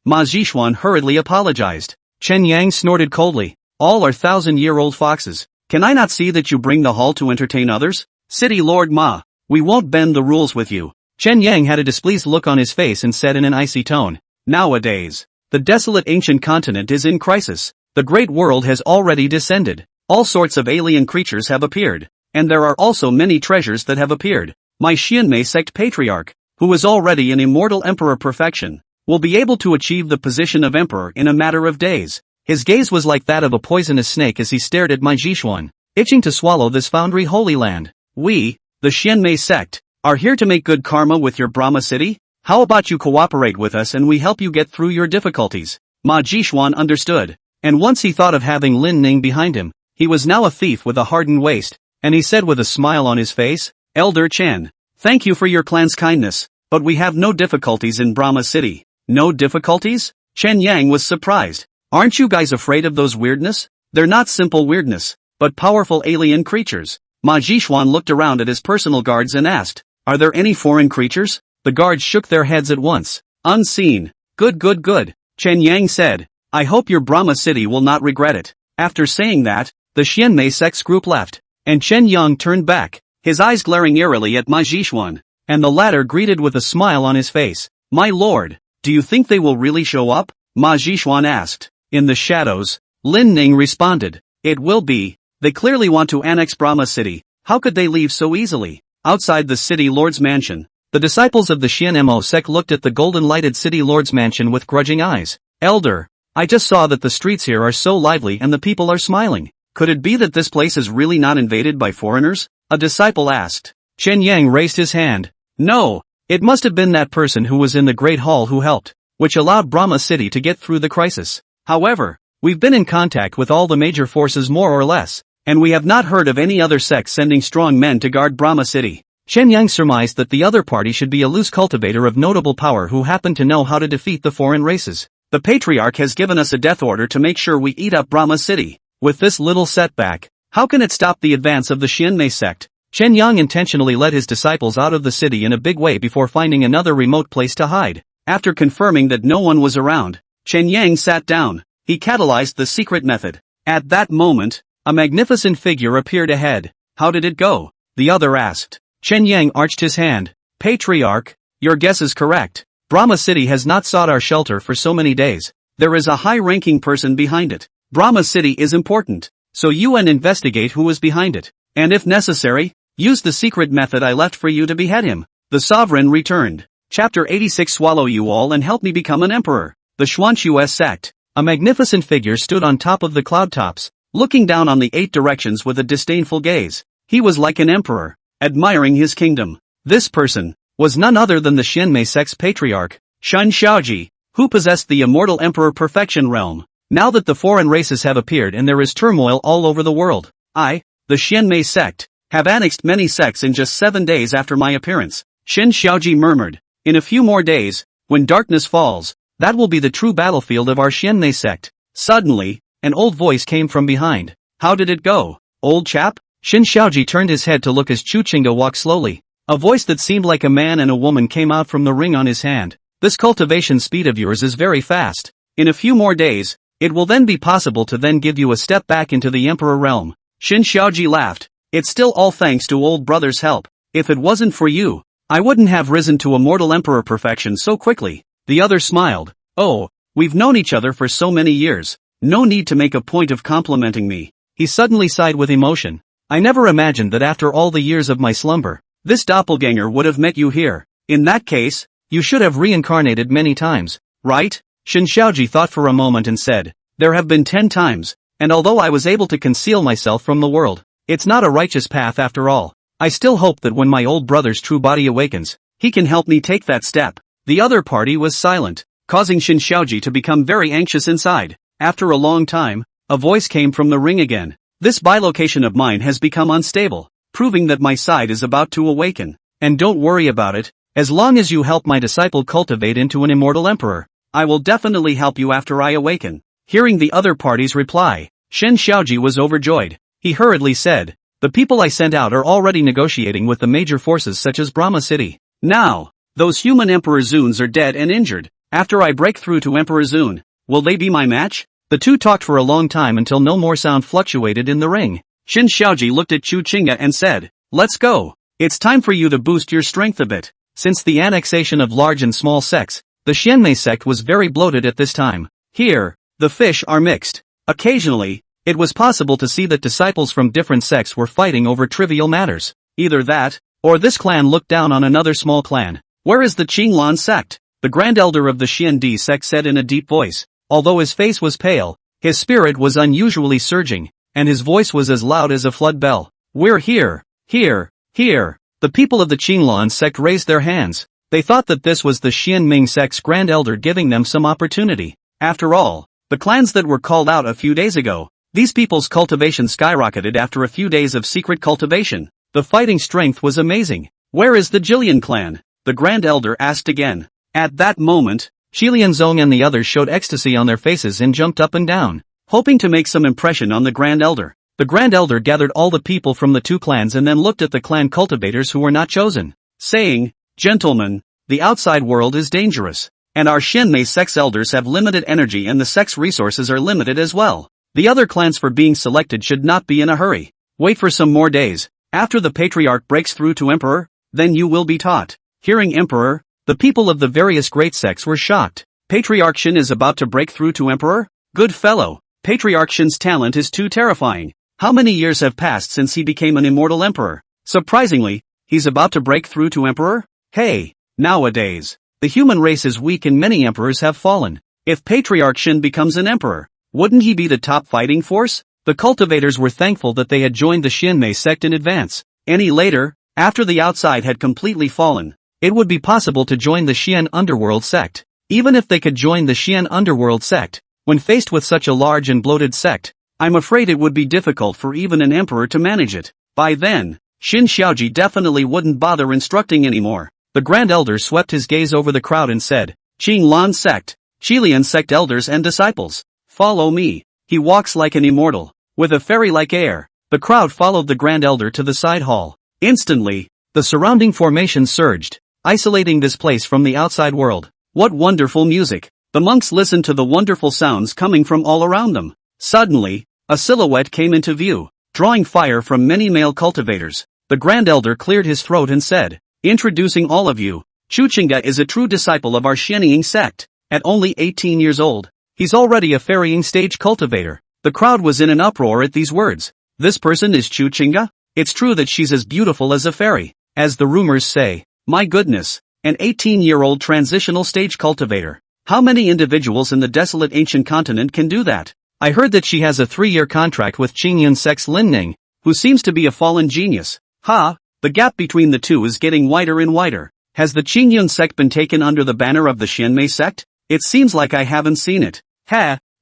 Ma Jishuan hurriedly apologized. Chen Yang snorted coldly. "All are 1,000-year-old foxes. Can I not see that you bring the hall to entertain others? City Lord Ma, we won't bend the rules with you." Chen Yang had a displeased look on his face and said in an icy tone, "Nowadays, the desolate ancient continent is in crisis. The great world has already descended. All sorts of alien creatures have appeared, and there are also many treasures that have appeared. My Xianmei sect patriarch, who is already an immortal emperor perfection, will be able to achieve the position of emperor in a matter of days." His gaze was like that of a poisonous snake as he stared at Ma Jishuan, itching to swallow this foundry holy land. "We, the Xianmei sect, are here to make good karma with your Brahma city? How about you cooperate with us and we help you get through your difficulties?" Ma Jishuan understood, and once he thought of having Lin Ning behind him, he was now a thief with a hardened waist, and he said with a smile on his face, "Elder Chen, thank you for your clan's kindness, but we have no difficulties in Brahma City." "No difficulties?" Chen Yang was surprised. "Aren't you guys afraid of those weirdness? They're not simple weirdness, but powerful alien creatures." Ma Jishuan looked around at his personal guards and asked, "Are there any foreign creatures?" The guards shook their heads at once. "Unseen." Good. Chen Yang said, "I hope your Brahma city will not regret it." After saying that, the Xianmei sect's group left, and Chen Yang turned back, his eyes glaring eerily at Ma Jishuan, and the latter greeted with a smile on his face. "My lord, do you think they will really show up?" Ma Jishuan asked. In the shadows, Lin Ning responded, "It will be. They clearly want to annex Brahma City. How could they leave so easily?" Outside the city lord's mansion, the disciples of the Xianmo sect looked at the golden-lighted city lord's mansion with grudging eyes. "Elder, I just saw that the streets here are so lively and the people are smiling. Could it be that this place is really not invaded by foreigners?" a disciple asked. Chen Yang raised his hand. "No, it must have been that person who was in the Great Hall who helped, which allowed Brahma City to get through the crisis. However, we've been in contact with all the major forces more or less, and we have not heard of any other sect sending strong men to guard Brahma City." Chen Yang surmised that the other party should be a loose cultivator of notable power who happened to know how to defeat the foreign races. "The Patriarch has given us a death order to make sure we eat up Brahma City. With this little setback, how can it stop the advance of the Xianmei sect?" Chen Yang intentionally led his disciples out of the city in a big way before finding another remote place to hide. After confirming that no one was around, Chen Yang sat down. He catalyzed the secret method. At that moment, a magnificent figure appeared ahead. "How did it go?" the other asked. Chen Yang arched his hand. "Patriarch, your guess is correct. Brahma City has not sought our shelter for so many days. There is a high-ranking person behind it. Brahma City is important, so you investigate who is behind it, and if necessary, use the secret method I left for you to behead him." The sovereign returned. Chapter 86. Swallow you all and help me become an emperor. The Xuanchu's sect. A magnificent figure stood on top of the cloud tops, looking down on the 8 directions with a disdainful gaze. He was like an emperor, admiring his kingdom. This person was none other than the Xianmei sect's patriarch, Shen Xiaoji, who possessed the immortal emperor perfection realm. Now that the foreign races have appeared and there is turmoil all over the world, I, the Xianmei sect, have annexed many sects in just 7 days after my appearance. Shen Xiaoji murmured, "In a few more days, when darkness falls, that will be the true battlefield of our Xianmei sect." Suddenly, an old voice came from behind. "How did it go, old chap?" Shen Xiaoji turned his head to look as Chu Qingda walked slowly. A voice that seemed like a man and a woman came out from the ring on his hand. "This cultivation speed of yours is very fast. In a few more days, it will then be possible to then give you a step back into the emperor realm." Shen Xiaoji laughed. "It's still all thanks to old brother's help. If it wasn't for you, I wouldn't have risen to immortal emperor perfection so quickly." The other smiled. Oh, we've known each other for so many years. No need to make a point of complimenting me. He suddenly sighed with emotion. I never imagined that after all the years of my slumber, this doppelganger would have met you here. In that case, you should have reincarnated many times, right? Shin Xiaoji thought for a moment and said, there have been 10 times, and although I was able to conceal myself from the world, it's not a righteous path after all. I still hope that when my old brother's true body awakens, he can help me take that step. The other party was silent, causing Shin Xiaoji to become very anxious inside. After a long time, a voice came from the ring again. This bilocation of mine has become unstable, proving that my side is about to awaken. And don't worry about it, as long as you help my disciple cultivate into an immortal emperor, I will definitely help you after I awaken. Hearing the other party's reply, Shin Xiaoji was overjoyed. He hurriedly said, the people I sent out are already negotiating with the major forces such as Brahma City. Now, those human Emperor Zuns are dead and injured. After I break through to Emperor Zun, will they be my match? The two talked for a long time until no more sound fluctuated in the ring. Shin Xiaoji looked at Chu Qingge and said, let's go. It's time for you to boost your strength a bit. Since the annexation of large and small sects, the Xianmei sect was very bloated at this time. Here, the fish are mixed. Occasionally, it was possible to see that disciples from different sects were fighting over trivial matters. Either that, or this clan looked down on another small clan. Where is the Qinglan sect? The grand elder of the Xiandi sect said in a deep voice. Although his face was pale, his spirit was unusually surging, and his voice was as loud as a flood bell. We're here, here, here. The people of the Qinglan sect raised their hands. They thought that this was the Xianming sect's grand elder giving them some opportunity. After all, the clans that were called out a few days ago, these people's cultivation skyrocketed after a few days of secret cultivation. The fighting strength was amazing. Where is the Jillian clan? The grand elder asked again. At that moment, Xilian Zong and the others showed ecstasy on their faces and jumped up and down, hoping to make some impression on the grand elder. The grand elder gathered all the people from the two clans and then looked at the clan cultivators who were not chosen, saying, gentlemen, the outside world is dangerous, and our Xianmei sect's elders have limited energy and the sect's resources are limited as well. The other clans for being selected should not be in a hurry. Wait for some more days. After the patriarch breaks through to emperor, then you will be taught. Hearing emperor, the people of the various great sects were shocked. Patriarch Shin is about to break through to emperor? Good fellow, Patriarch Shin's talent is too terrifying. How many years have passed since he became an immortal emperor? Surprisingly, he's about to break through to emperor? Hey, nowadays, the human race is weak and many emperors have fallen. If Patriarch Shin becomes an emperor, wouldn't he be the top fighting force? The cultivators were thankful that they had joined the Xianmei sect in advance. Any later, after the outside had completely fallen, it would be possible to join the Xian underworld sect. Even if they could join the Xian underworld sect, when faced with such a large and bloated sect, I'm afraid it would be difficult for even an emperor to manage it. By then, Shin Xiaoji definitely wouldn't bother instructing anymore. The grand elder swept his gaze over the crowd and said, Qinglan sect, Qilian sect elders and disciples, follow me. He walks like an immortal, with a fairy-like air. The crowd followed the grand elder to the side hall. Instantly, the surrounding formation surged, isolating this place from the outside world. What wonderful music! The monks listened to the wonderful sounds coming from all around them. Suddenly, a silhouette came into view, drawing fire from many male cultivators. The grand elder cleared his throat and said, introducing all of you, Chu Qingge is a true disciple of our Xianying sect. At only 18 years old, he's already a ferrying stage cultivator. The crowd was in an uproar at these words. This person is Chu Qingge? It's true that she's as beautiful as a fairy, as the rumors say. My goodness, an 18-year-old transitional stage cultivator. How many individuals in the desolate ancient continent can do that? I heard that she has a 3-year contract with Qingyun sect's Lin Ning, who seems to be a fallen genius. The gap between the two is getting wider and wider. Has the Qingyun sect been taken under the banner of the Xianmei sect? It seems like I haven't seen it.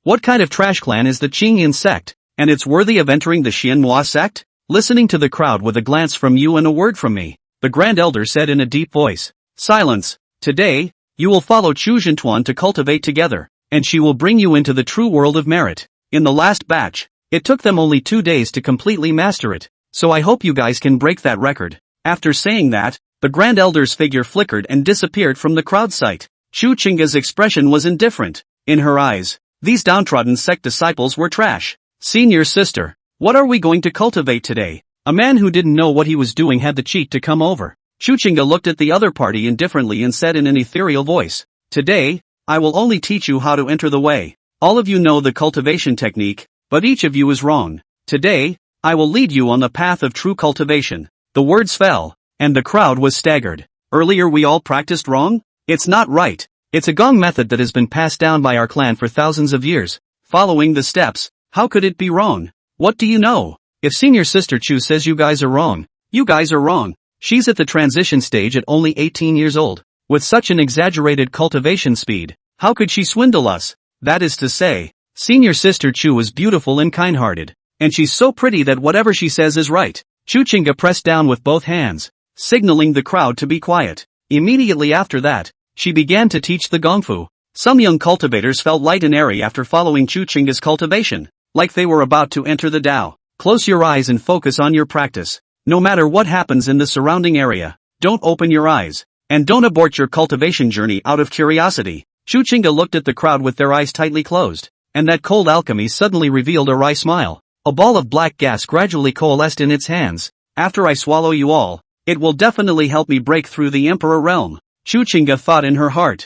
What kind of trash clan is the Qingyun sect, and it's worthy of entering the Xianhua sect? Listening to the crowd with a glance from you and a word from me, the grand elder said in a deep voice. Silence. Today, you will follow Chu Zhentuan to cultivate together, and she will bring you into the true world of merit. In the last batch, it took them only 2 days to completely master it, so I hope you guys can break that record. After saying that, the grand elder's figure flickered and disappeared from the crowd sight. Chu Qingge's expression was indifferent. In her eyes, these downtrodden sect disciples were trash. Senior sister, what are we going to cultivate today? A man who didn't know what he was doing had the cheek to come over. Chu Qingge looked at the other party indifferently and said in an ethereal voice, Today, I will only teach you how to enter the way. All of you know the cultivation technique, but each of you is wrong. Today, I will lead you on the path of true cultivation. The words fell, and the crowd was staggered. Earlier we all practiced wrong? It's not right. It's a gong method that has been passed down by our clan for thousands of years. Following the steps, how could it be wrong? What do you know? If senior sister Chu says you guys are wrong, you guys are wrong. She's at the transition stage at only 18 years old. With such an exaggerated cultivation speed, how could she swindle us? That is to say, senior sister Chu is beautiful and kind-hearted. And she's so pretty that whatever she says is right. Chuchinga pressed down with both hands, signaling the crowd to be quiet. Immediately after that, she began to teach the gongfu. Some young cultivators felt light and airy after following Chuchinga's cultivation, like they were about to enter the Tao. Close your eyes and focus on your practice. No matter what happens in the surrounding area, don't open your eyes. And don't abort your cultivation journey out of curiosity. Chuchinga looked at the crowd with their eyes tightly closed, and that cold alchemy suddenly revealed a wry smile. A ball of black gas gradually coalesced in its hands. After I swallow you all, it will definitely help me break through the Emperor realm. Chuchinga thought in her heart.